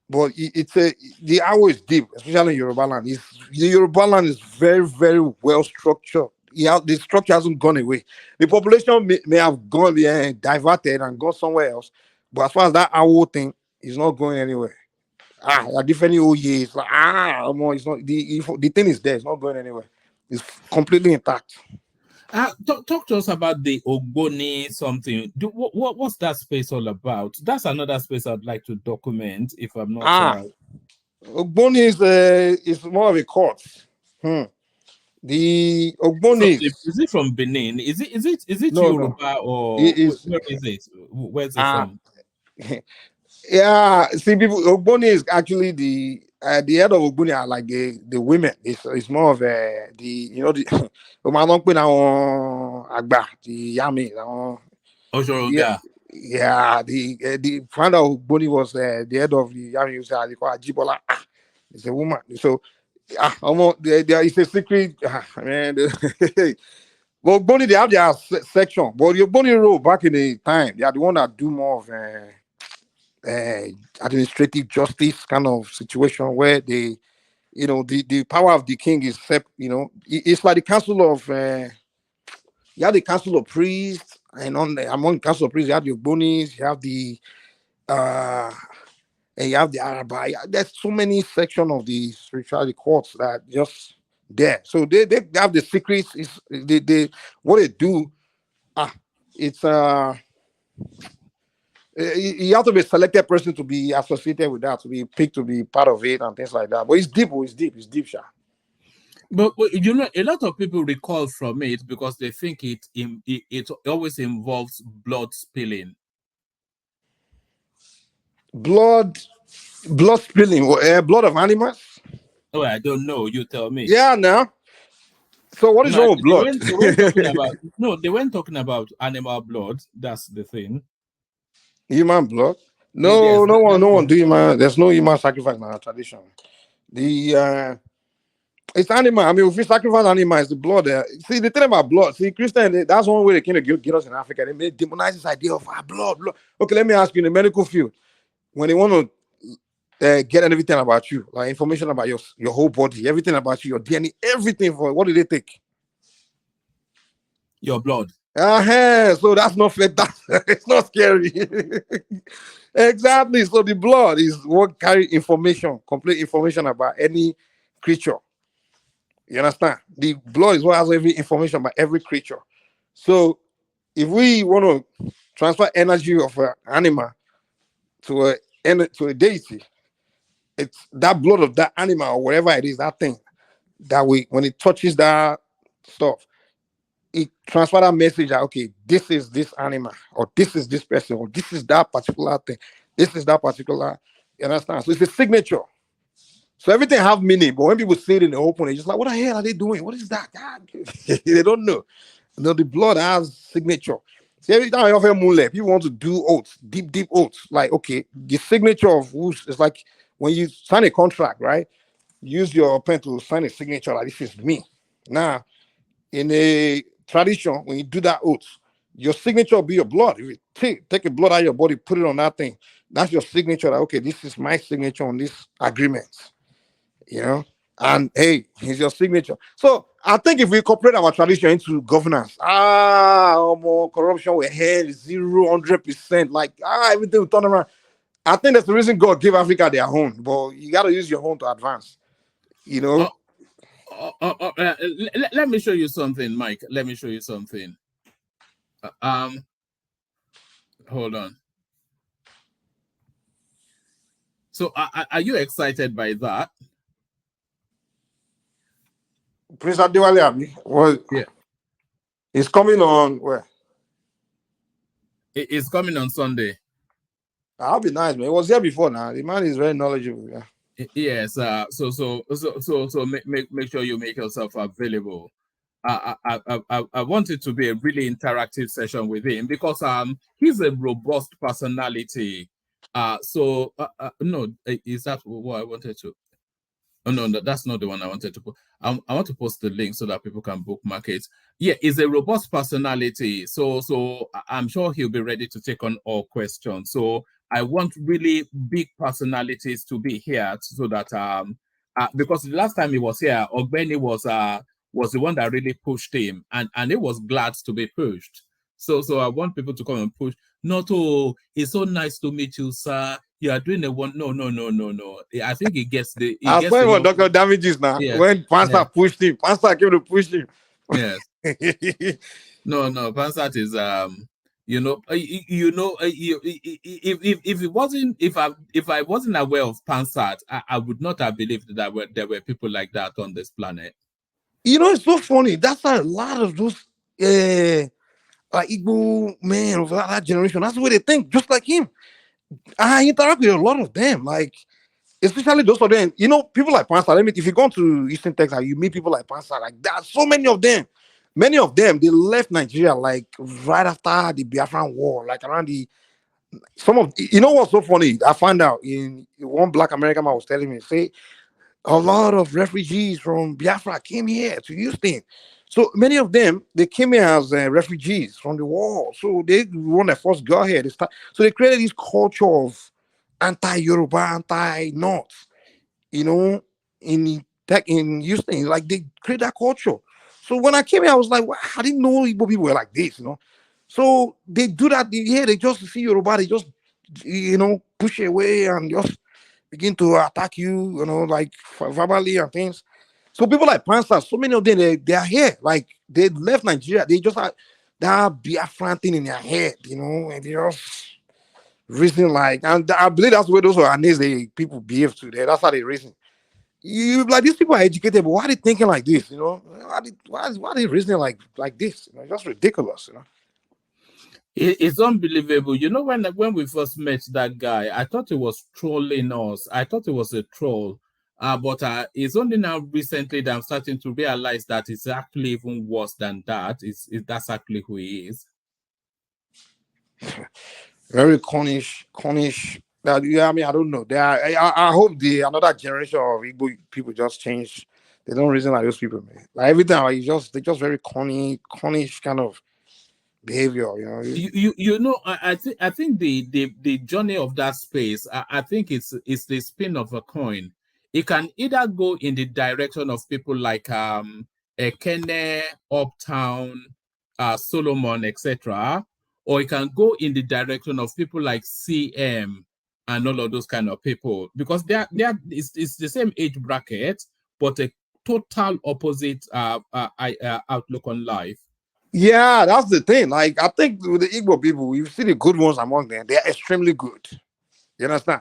But the owl is deep, especially in Yoruba land. The Yoruba land is very, very well structured. The structure hasn't gone away. The population may have gone diverted and gone somewhere else, but as far as that owl thing is not going anywhere. Different old years. It's not the thing is there. It's not going anywhere. It's completely intact. Talk to us about the Ogboni something. What's that space all about? That's another space I'd like to document. If I'm not Ogboni is more of a court. The Ogboni is it from Benin? Is it no, Yoruba or where is it? Where's it from? Yeah, see, people. Ogboni is actually the head of Ogboni are like the women. It's more of the the Agba, the Yami. Yeah, the founder of Ogboni was the head of the Yami. They call her Jibola. It's a woman. So there is a secret. Man, well, Ogboni, they have their section, but the Ogboni role back in the time, they are the one that do more of administrative justice kind of situation where they you know, the power of the king is it's like the council of you have the council of priests, and among the council of priests you have the Ogbonis, you have the and you have the Araba. There's so many sections of the spirituality courts that just there. So they have the secrets. Is they what they do? It's you have to be a selected person to be associated with that, to be picked to be part of it and things like that. But it's deep. It's deep, sha. But you know, a lot of people recoil from it because they think it always involves blood spilling. Blood spilling, blood of animals. Oh, I don't know. You tell me. Yeah, now. So what is No, wrong with blood? They weren't talking about animal blood. That's the thing. Human blood? No, Yes, no one do human. There's no human sacrifice in our tradition. It's animal. I mean, if we sacrifice animals, the blood. See, the thing about blood. See, Christian, that's one way they came to get us in Africa. They may demonize this idea of blood. Okay, let me ask you in the medical field, when they want to get everything about you, like information about your whole body, everything about you, your DNA, everything for what do they take? Your blood. So that's not fair. It's not scary. Exactly. So the blood is what carry information, complete information about any creature. You understand? The blood is what has every information about every creature. So if we want to transfer energy of an animal to a deity, it's that blood of that animal or whatever it is, that thing, that when it touches that stuff, it transfer that message that, okay, this is this animal, or this is this person, or this is that particular thing, this is that particular, you understand? So it's a signature. So everything have meaning, but when people see it in the open, they're just like, what the hell are they doing? What is that? They don't know. You know, the blood has signature. See, every time I offer moonlight, people want to do oaths, deep oaths. Like, okay, the signature of who's, it's like when you sign a contract, right? Use your pen to sign a signature like this is me. Now, in a tradition, when you do that oath, your signature will be your blood. If you take a blood out of your body, put it on that thing, that's your signature. That, okay, this is my signature on this agreement. You know, and hey, here's your signature. So I think if we incorporate our tradition into governance, more corruption will hell 0-100%. Like everything will turn around. I think that's the reason God gave Africa their own, but you got to use your own to advance. You know. Let me show you something, Mike. Let me show you something. Hold on. So, are you excited by that? Prince Adewale Abi? Well, yeah. It's coming on where? It's coming on Sunday. That'll be nice, man. It was here before now. The man is very knowledgeable. Yeah. Yes. So make sure you make yourself available. I want it to be a really interactive session with him because he's a robust personality. No, is that what I wanted to? Oh no, that's not the one I wanted to put. I want to post the link so that people can bookmark it. Yeah, he's a robust personality, so I'm sure he'll be ready to take on all questions. So I want really big personalities to be here so that because the last time he was here, Ogbeni was the one that really pushed him, and he was glad to be pushed. So I want people to come and push. Not, oh, it's so nice to meet you, sir. You are doing the one. No. I think he gets the. I was playing with Dr. Damages now. Yeah. When Pansa pushed him, Pansa came to push him. Yes. No, Pansa is if I wasn't aware of Pansat, I would not have believed that there were people like that on this planet. You know, it's so funny. That's a lot of those like Igbo men of that generation. That's the way they think, just like him. I interact with a lot of them, like especially those of them. You know, people like Pansa. If you go to Eastern Texas, you meet people like Pansa. Like there are so many of them. Many of them, they left Nigeria like right after the Biafran War, like around you know what's so funny? I found out in one Black American man was telling me, say a lot of refugees from Biafra came here to Houston. So many of them, they came here as refugees from the war. So they want to first go here. So they created this culture of anti-Yoruba, anti-North, you know, in tech in Houston. Like they create that culture. So when I came here, I was like, wow, I didn't know Igbo people were like this, you know. So they do that here. They just see Yoruba, they just push away and just begin to attack you, like verbally and things. So people like Pansa, so many of them they are here. Like they left Nigeria, they just had that Biafran thing in their head, and they just reason like, and I believe that's where those are they people behave to there. That's how they reason. You like these people are educated, but why are they thinking like this? Why are they reasoning like this? It's just ridiculous, It's unbelievable. When we first met that guy, I thought he was trolling us. I thought he was a troll. But it's only now recently that I'm starting to realize that it's actually even worse than that. That's actually who he is. Very Cornish. That I mean, I don't know. I hope another generation of Igbo people just change. They don't reason like those people, man. Like every time, they just very Cornish kind of behavior, I think the journey of that space, I think it's the spin of a coin. It can either go in the direction of people like Ekene, Uptown, Solomon, etc., or it can go in the direction of people like CM and all of those kind of people, because it's the same age bracket, but a total opposite outlook on life. Yeah, that's the thing. Like, I think with the Igbo people, you see the good ones among them. They're extremely good. You understand?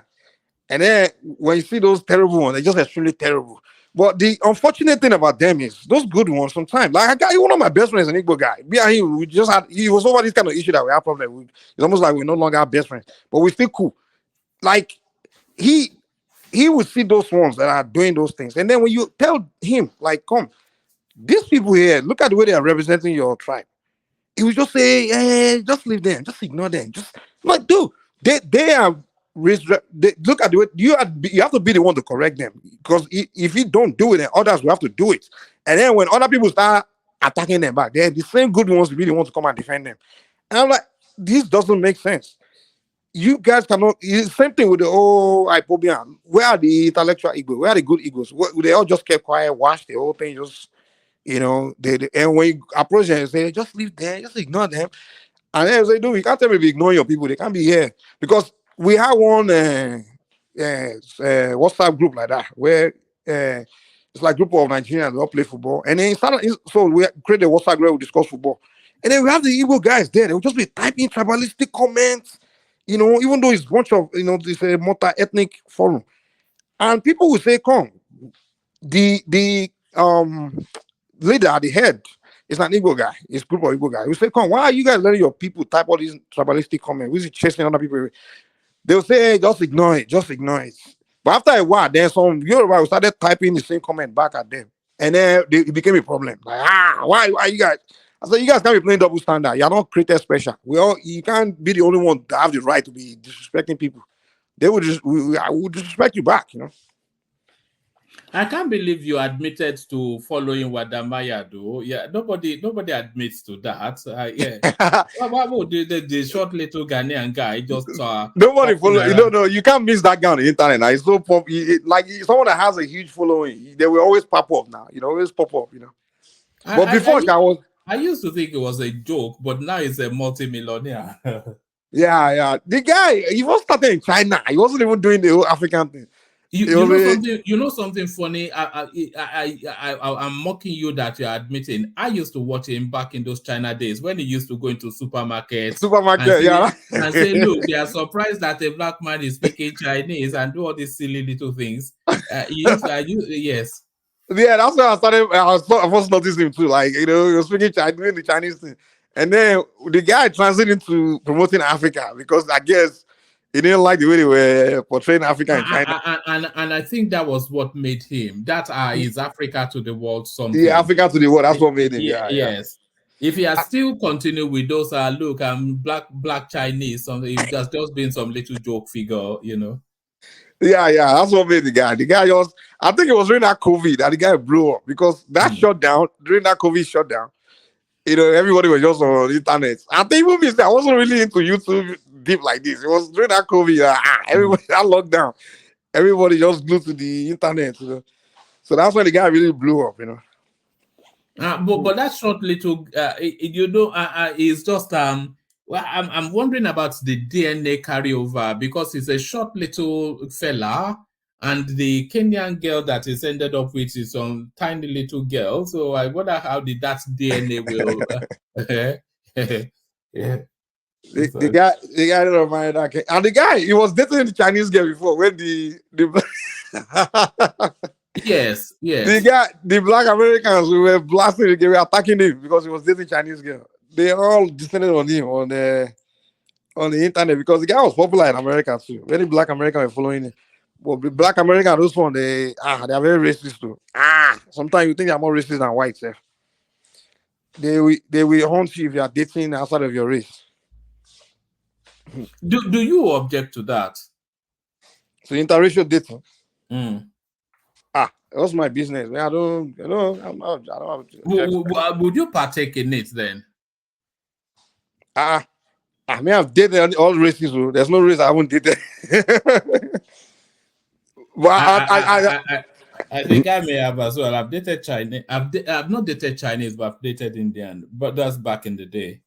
And then when you see those terrible ones, they're just extremely terrible. But the unfortunate thing about them is those good ones sometimes. Like, I got one of my best friends, an Igbo guy. Me and him, he was over this kind of issue that we have problem with. It's almost like we're no longer best friends, but we're still cool. Like, he would see those ones that are doing those things. And then when you tell him, like, come, these people here, look at the way they are representing your tribe. He would just say, just leave them, just ignore them. Just like, dude, they are look at the way you have to be the one to correct them, because if you don't do it, then others will have to do it. And then when other people start attacking them back, they're the same good ones really want to come and defend them. And I'm like, this doesn't make sense. You guys cannot. It's the same thing with the whole Ipobian. Where are the intellectual Igbo? Where are the good Igos? They all just kept quiet, watched the whole thing, just and when you approach them and say, just leave them, just ignore them. And then they say, dude, you can't tell me if you ignore your people, they can't be here. Because we have one WhatsApp group like that, where it's like a group of Nigerians who all play football. And then so we create a WhatsApp group, we discuss football. And then we have the Igbo guys there, they will just be typing tribalistic comments, even though it's a bunch of, it's a multi-ethnic forum. And people will say, come, the leader at the head is an Igbo guy. It's a group of Igbo guys. We say, come, why are you guys letting your people type all these tribalistic comments? We're chasing other people. They'll say, hey, just ignore it. Just ignore it. But after a while, then some Yoruba started typing the same comment back at them. And then it became a problem. Like, why you guys? I said, you guys can't be playing double standard. You're not created special. You can't be the only one to have the right to be disrespecting people. They would I would disrespect you back, I can't believe you admitted to following Wadamaya, though. Yeah, nobody admits to that. Yeah. Why would the short little Ghanaian guy just nobody follow? You can't miss that guy on the internet. Now. It's so pop. Like someone that has a huge following, they will always pop up. Now, always pop up. But before I used to think it was a joke, but now he's a multi-millionaire. Yeah. The guy, he was started in China. He wasn't even doing the whole African thing. You know something funny. I'm mocking you that you're admitting. I used to watch him back in those China days when he used to go into supermarkets. And say, look, they are surprised that a black man is speaking Chinese and do all these silly little things. Yes. Yeah, that's why I was noticing him too. Like, he was speaking Chinese, doing the Chinese thing. And then the guy transited into promoting Africa because I guess he didn't like the way they were portraying Africa in China. And I think that was what made him. That is Africa to the world something. Yeah, Africa to the world. That's what made him. Yes. If he has still continued with those, look, I'm black Chinese, something, it has just been some little joke figure, Yeah, that's what made the guy. The guy I think it was during that COVID that the guy blew up because that shutdown, during that COVID shutdown, everybody was just on the internet. I think even me, I wasn't really into YouTube deep like this. It was during that COVID, everybody that lockdown, everybody just glued to the internet. So that's when the guy really blew up, But that short little, is just well, I'm wondering about the DNA carryover because he's a short little fella, and the Kenyan girl that is ended up with is some tiny little girl. So I wonder how did that DNA will. Yeah. The guy didn't mind that. And the guy, he was dating the Chinese girl before when the Yes. the black Americans who were blasting the guy, were attacking him because he was dating Chinese girl. They all descended on him on the internet because the guy was popular in America too. Many black Americans were following him. But the black Americans, those one, they are very racist too. Sometimes you think they're more racist than whites. They will hunt you if you are dating outside of your race. Do you object to that? So interracial dating. Mm. That's my business. Man, I don't Would you partake in it then? I mean, I've dated all races. So there's no race I haven't dated. But I think I may have as well. I've dated Chinese. I've not dated Chinese, but I've dated Indian. But that's back in the day.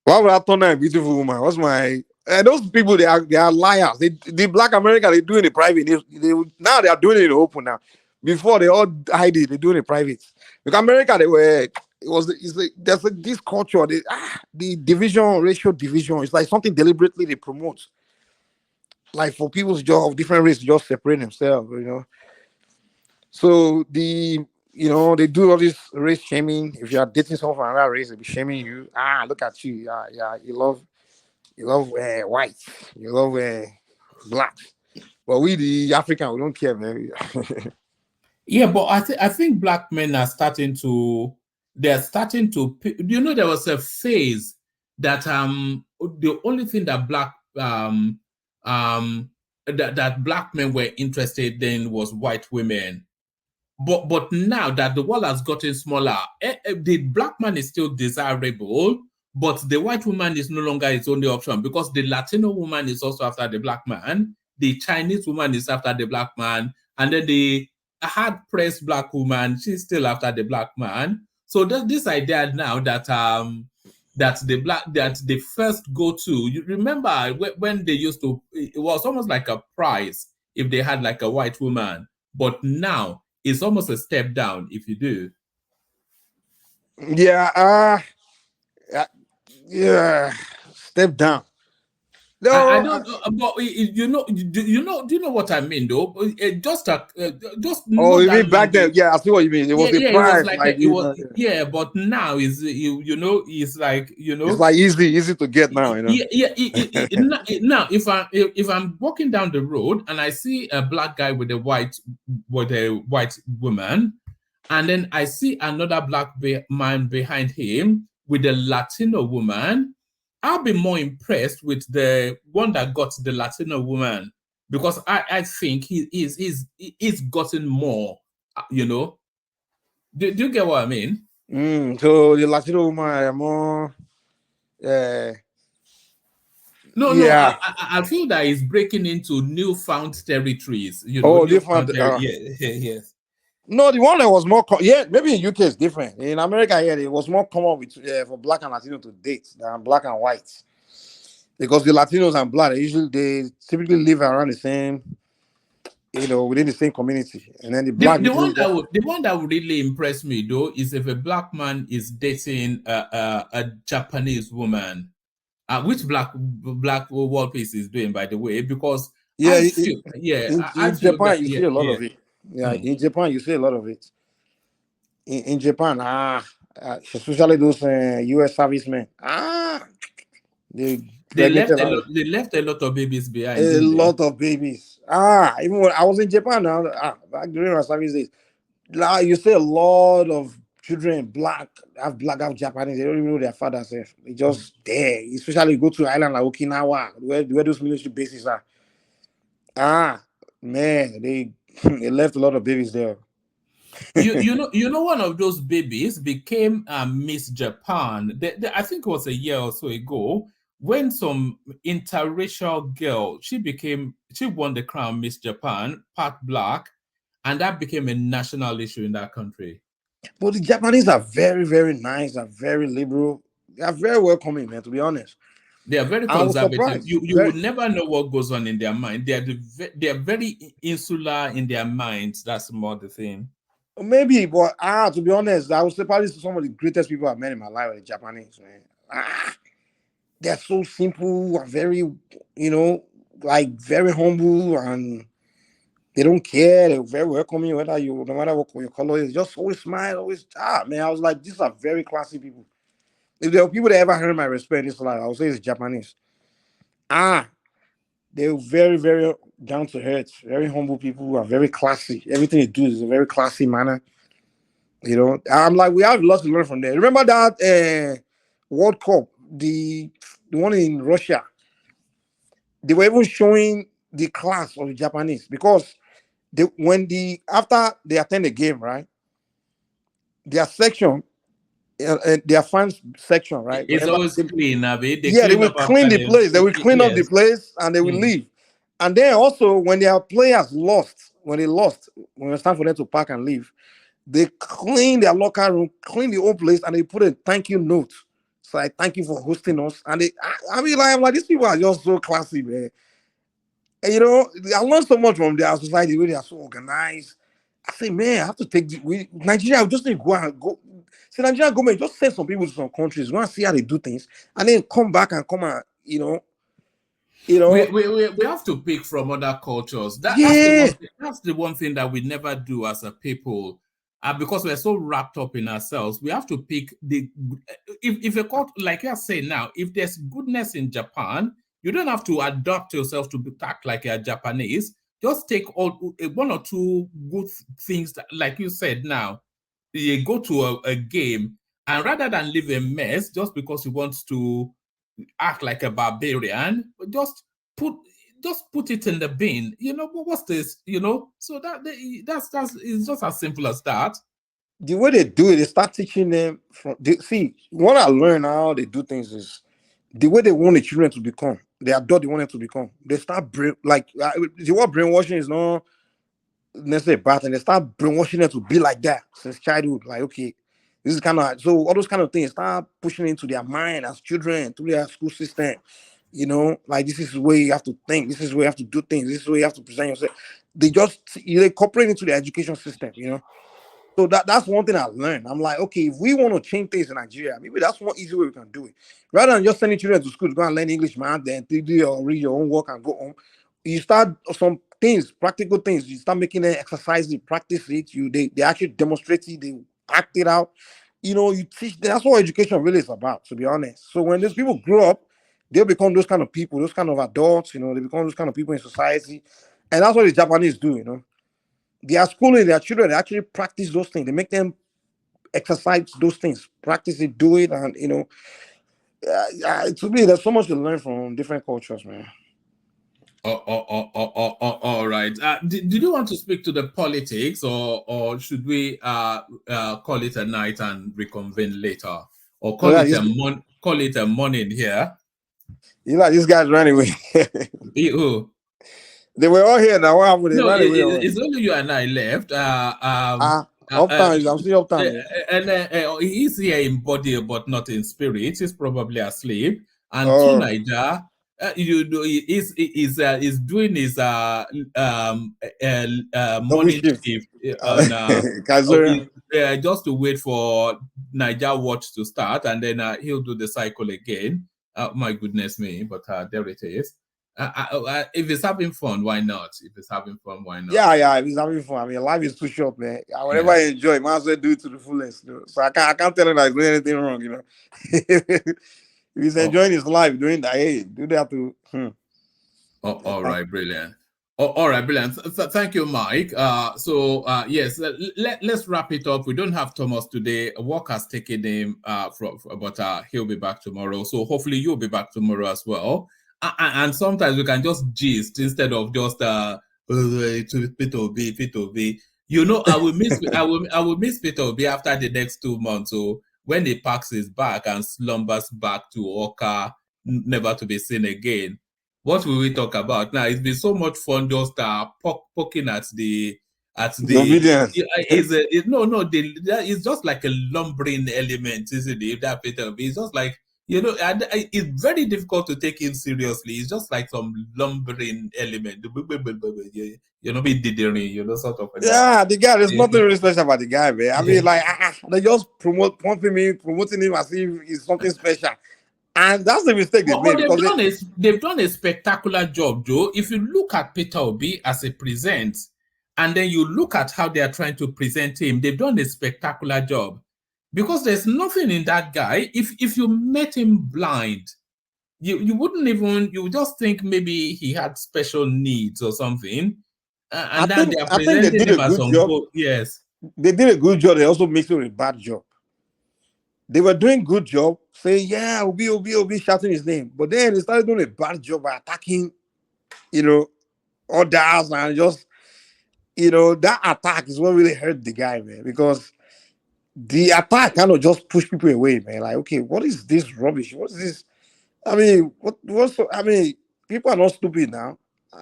Why would I turn down a beautiful woman? What's my those people? They are liars. The black American, they do it in private. Now they are doing it in the open now. Before they all hide it, they do it in private. Because America, there's this culture, the division, racial division. It's like something deliberately they promote. Like for people's job, different races just separate themselves, So they do all this race shaming. If you are dating someone from another race, they'll be shaming you. Look at you. You love white. You love black. But we, the African, we don't care, man. Yeah, but I think black men are starting to. They're starting to. There was a phase that the only thing that that black men were interested in was white women. But now that the world has gotten smaller, the black man is still desirable, but the white woman is no longer its only option because the Latino woman is also after the black man, the Chinese woman is after the black man, and then the hard-pressed black woman, she's still after the black man. So this idea now that the first go-to, you remember when they used to, it was almost like a prize if they had like a white woman, but now it's almost a step down if you do. Yeah, step down. No, I don't. But do you know what I mean though? Just you mean back then? Yeah, I see what you mean. It was a prize, but now is it's like it's like easy to get now. Now if I'm walking down the road and I see a black guy with a white woman, and then I see another black man behind him with a Latino woman, I'll be more impressed with the one that got the Latino woman because I think he's gotten more, Do you get what I mean? So the Latino woman are more. No, I feel that he's breaking into newfound territories. Newfound. Yes. No, the one that was more maybe in UK is different. In America, it was more common for black and Latino to date than black and white. Because the Latinos and black, they typically live around the same, within the same community. And then the one that would really impress me though is if a black man is dating a Japanese woman, which black world peace is doing, by the way, because in Japan you see a lot of it. In Japan you see a lot of it. In Japan, especially those U.S. servicemen, they left a lot of babies behind. A lot of babies. Even when I was in Japan now, back during our service days, you see a lot of children, have Japanese. They don't even know their fathers. They just there. Especially you go to island like Okinawa, where those military bases are. Man, they left a lot of babies there. you know one of those babies became Miss Japan. I think it was a year or so ago when some interracial girl she won the crown Miss Japan, part black, and that became a national issue in that country. But the Japanese are very, very nice, are very liberal, they are very welcoming, man, to be honest. They are very I was conservative. surprised. You would never know what goes on in their mind. They are very insular in their minds. That's more the thing. Maybe, but to be honest, I would say probably some of the greatest people I've met in my life are the Japanese, man. They're so simple and very, like very humble, and they don't care. They're very welcoming, no matter what your color is, just always smile, always man. I was like, these are very classy people. If there were people that ever heard my respect in this life, I would say it's Japanese. They're very, very down to earth, very humble people who are very classy. Everything they do is a very classy manner. I'm like, we have lots to learn from there. Remember that World Cup, the one in Russia? They were even showing the class of the Japanese because after they attend the game, right? Their section, their fans section, right? It's always clean, Abby. They will clean the place. They will clean up the place and they will leave. And then also, when their players lost, when it's time for them to pack and leave, they clean their locker room, clean the whole place, and they put a thank you note. So I thank you for hosting us. And I'm like, these people are just so classy, man. And I learned so much from their society where they are so organized. I say, man, I have to take Nigeria. I just need to go. See, Nigerian government just send some people to some countries, go and see how they do things, and then come back and we have to pick from other cultures. That's the one thing that we never do as a people, because we're so wrapped up in ourselves. We have to pick if a culture, like you're saying now, if there's goodness in Japan, you don't have to adapt yourself to act like you're Japanese. Just take one or two good things that, like you said now, you go to a game, and rather than leave a mess just because you want to act like a barbarian, just put it in the bin. What's this? So that's it's just as simple as that. The way they do it, they start teaching them what I learned how they do things is the way they want the children to become. They adopt they want them to become. They start the word brainwashing is not necessarily bad, and they start brainwashing them to be like that since childhood. Like, okay, this is kind of so all those kind of things start pushing into their mind as children through their school system. Like this is the way you have to think, this is the way you have to do things, this is the way you have to present yourself. They just incorporate into the education system, So that's one thing I learned. I'm like, okay, if we want to change things in Nigeria, maybe that's one easy way we can do it. Rather than just sending children to school to go and learn English, man, then do or read your own work and go home. You start some things, practical things. You start making them exercise it, practice it. They actually demonstrate it, they act it out. You teach. That's what education really is about, to be honest. So when those people grow up, they'll become those kind of people, those kind of adults. They become those kind of people in society, and that's what the Japanese do. They are schooling their children. They actually practice those things. They make them exercise those things, practice it, do it, and to me, there's so much to learn from different cultures, man. All right. Did you want to speak to the politics, or should we call it a night and reconvene later, or call it a morning here? These guys ran away. Who? They were all here now. What happened? They ran away. It's only you and I left. Uptown. I'm still uptown. And he's here in body, but not in spirit. He's probably asleep. And Tunaija, he's doing his morning shift on just to wait for Niger Watch to start, and then he'll do the cycle again. My goodness me! But there it is. If it's having fun, why not? If it's having fun, why not? Yeah, if it's having fun. I mean, life is too short, man. Whatever I enjoy, might as well do it to the fullest. So I can't tell him that he's doing anything wrong, If he's enjoying his life, doing that, hey, do that too. All right, brilliant. All right, brilliant. Thank you, Mike. Yes, let's wrap it up. We don't have Thomas today. Work has taken him, but he'll be back tomorrow. So hopefully you'll be back tomorrow as well. And sometimes we can just gist instead of just Peter Obi. I will miss Peter Obi after the next 2 months. So when he packs his bag and slumbers back to Oka, never to be seen again. What will we talk about now? It's been so much fun just poking at the at the obedience. It's just like a lumbering element, isn't it? That Peter Obi, it's just like, it's very difficult to take him seriously. It's just like some lumbering element, sort of. Yeah, the guy, there's nothing really special about the guy, man. I mean, like, they just promoting him as if he's something special. And that's the mistake they made. They've done a spectacular job, Joe. If you look at Peter Obi as a present, and then you look at how they are trying to present him, they've done a spectacular job. Because there's nothing in that guy. If you met him blind, you wouldn't even, you would just think maybe he had special needs or something. And then they are presenting him as some good. Yes. They did a good job. They also made it a bad job. They were doing good job, saying, yeah, Obi, shouting his name. But then they started doing a bad job by attacking, others, and just, that attack is what really hurt the guy, man. Because the attack kind of just pushed people away, man. Like, okay, what is this rubbish? What is this? I mean, people are not stupid now.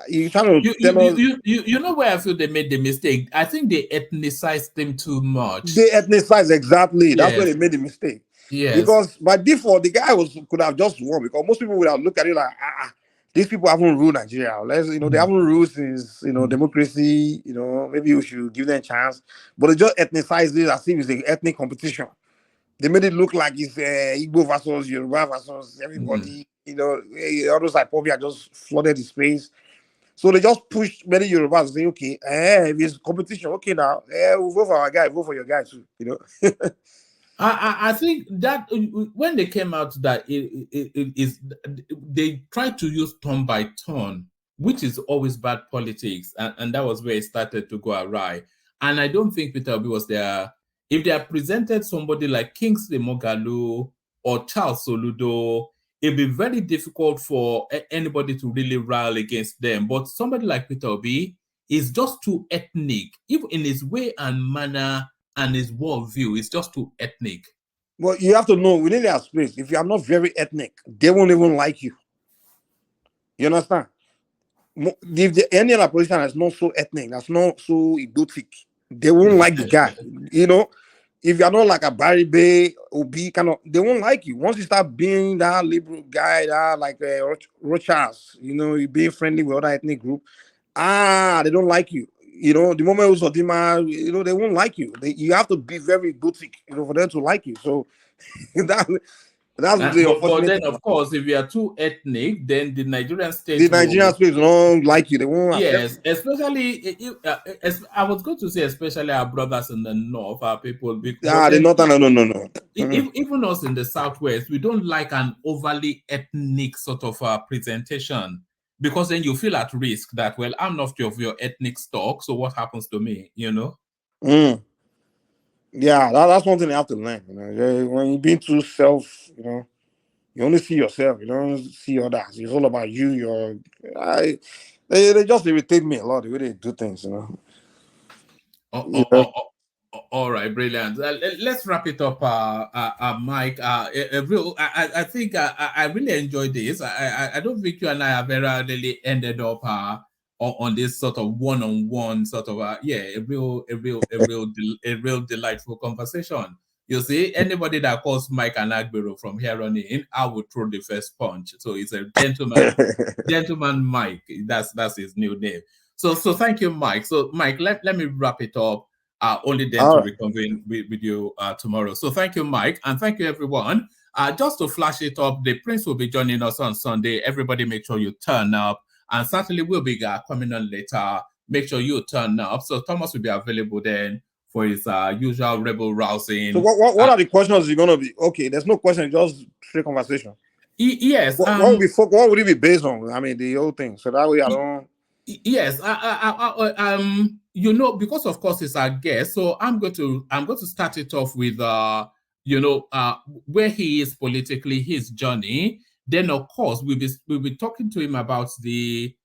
You trying to tell us? You know where I feel they made the mistake? I think they ethnicized them too much. They ethnicized, exactly. Yes. That's where they made the mistake. Yes. Because by default, the guy could have just won, because most people would have looked at it like, these people haven't ruled Nigeria. They haven't ruled since democracy. Maybe we should give them a chance. But they just ethnicized it as if it's an ethnic competition. They made it look like it's Igbo versus Yoruba versus everybody. All those IPOB just flooded the space. So they just pushed many Yorubas to say, okay, if it's competition, okay, now we'll vote for our guy, vote for your guy too. I think that when they came out, that they tried to use turn by turn, which is always bad politics, and that was where it started to go awry. And I don't think Peter Obi was there. If they had presented somebody like Kingsley Moghalu or Charles Soludo, it'd be very difficult for anybody to really rally against them. But somebody like Peter Obi is just too ethnic, even in his way and manner and his worldview. It's just too ethnic. Well, you have to know, within their space, if you are not very ethnic, they won't even like you. You understand? If any other politician that's not so ethnic, that's not so idiotic, they won't like the guy. If you're not like a Barry Bay, Obi, they won't like you. Once you start being that liberal guy, that like Rochas, you being friendly with other ethnic group, they don't like you. The moment Usodima, they won't like you. You have to be very gothic, for them to like you. So that's the unfortunate. But then, of course, if you are too ethnic, then the Nigerian state, don't like you. They won't. Yes, especially I was going to say, especially our brothers in the north, our people. The northern, no. Even us in the southwest, we don't like an overly ethnic sort of presentation, because then you feel at risk that, well, I'm not of your ethnic stock, so what happens to me? Yeah, that's one thing they have to learn. When you're being too self, you only see yourself. You don't see others. It's all about you. They just irritate me a lot the way they do things. All right, brilliant. Let's wrap it up, Mike. I think I really enjoyed this. I don't think you and I have ever really ended up on this sort of one-on-one sort of a real delightful conversation. You see, anybody that calls Mike an Agbero from here on in, I would throw the first punch. So it's a gentleman Mike. That's his new name. So thank you, Mike. So Mike, let me wrap it up. Only then to reconvene with you tomorrow. So thank you, Mike, and thank you, everyone. Just to flash it up, the Prince will be joining us on Sunday. Everybody make sure you turn up, and certainly we'll be coming on later. Make sure you turn up. So Thomas will be available then for his usual rebel rousing. So what are the questions you're going to be? Okay, there's no question, just straight conversation. Yes. What would it be based on? I mean, the whole thing. So that way I don't... Yes, because of course it's our guest, so I'm going to start it off with where he is politically, his journey. Then of course we'll be talking to him about the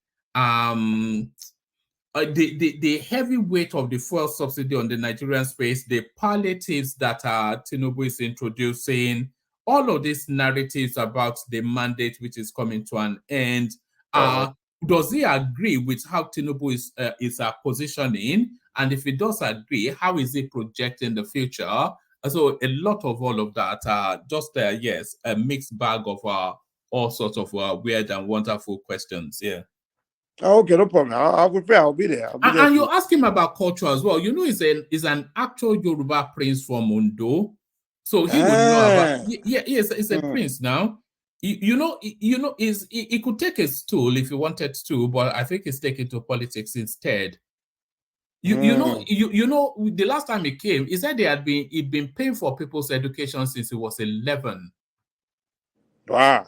heavy weight of the fuel subsidy on the Nigerian space, the palliatives that Tinubu is introducing, all of these narratives about the mandate which is coming to an end. Does he agree with how Tinubu is positioning? And if he does agree, how is he projecting the future? So a lot of all of that are just, yes, a mixed bag of all sorts of weird and wonderful questions. Yeah. Okay, no problem. I'll prepare. I'll be there. And you ask him about culture as well. You know, he's an actual Yoruba prince from Ondo. So he would know about, he's a prince now. You know, he could take a stool if he wanted to, but I think he's taking to politics instead. You know, the last time he came, he said he'd been paying for people's education since he was 11. Wow.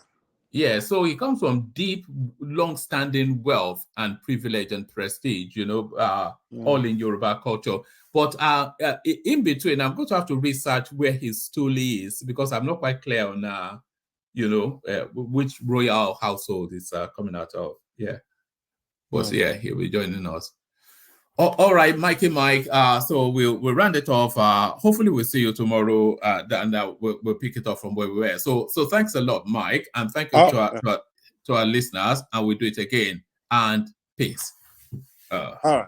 Yeah, so he comes from deep, long-standing wealth and privilege and prestige, you know, all in Yoruba culture. But in between, I'm going to have to research where his stool is because I'm not quite clear on, you know, which royal household is coming out of. Yeah. But yeah, he'll be joining us. All right, Mikey Mike. So we'll round it off. Hopefully we'll see you tomorrow, and we'll pick it up from where we were. So thanks a lot, Mike, and thank you to our listeners. And we'll do it again. And peace. All right.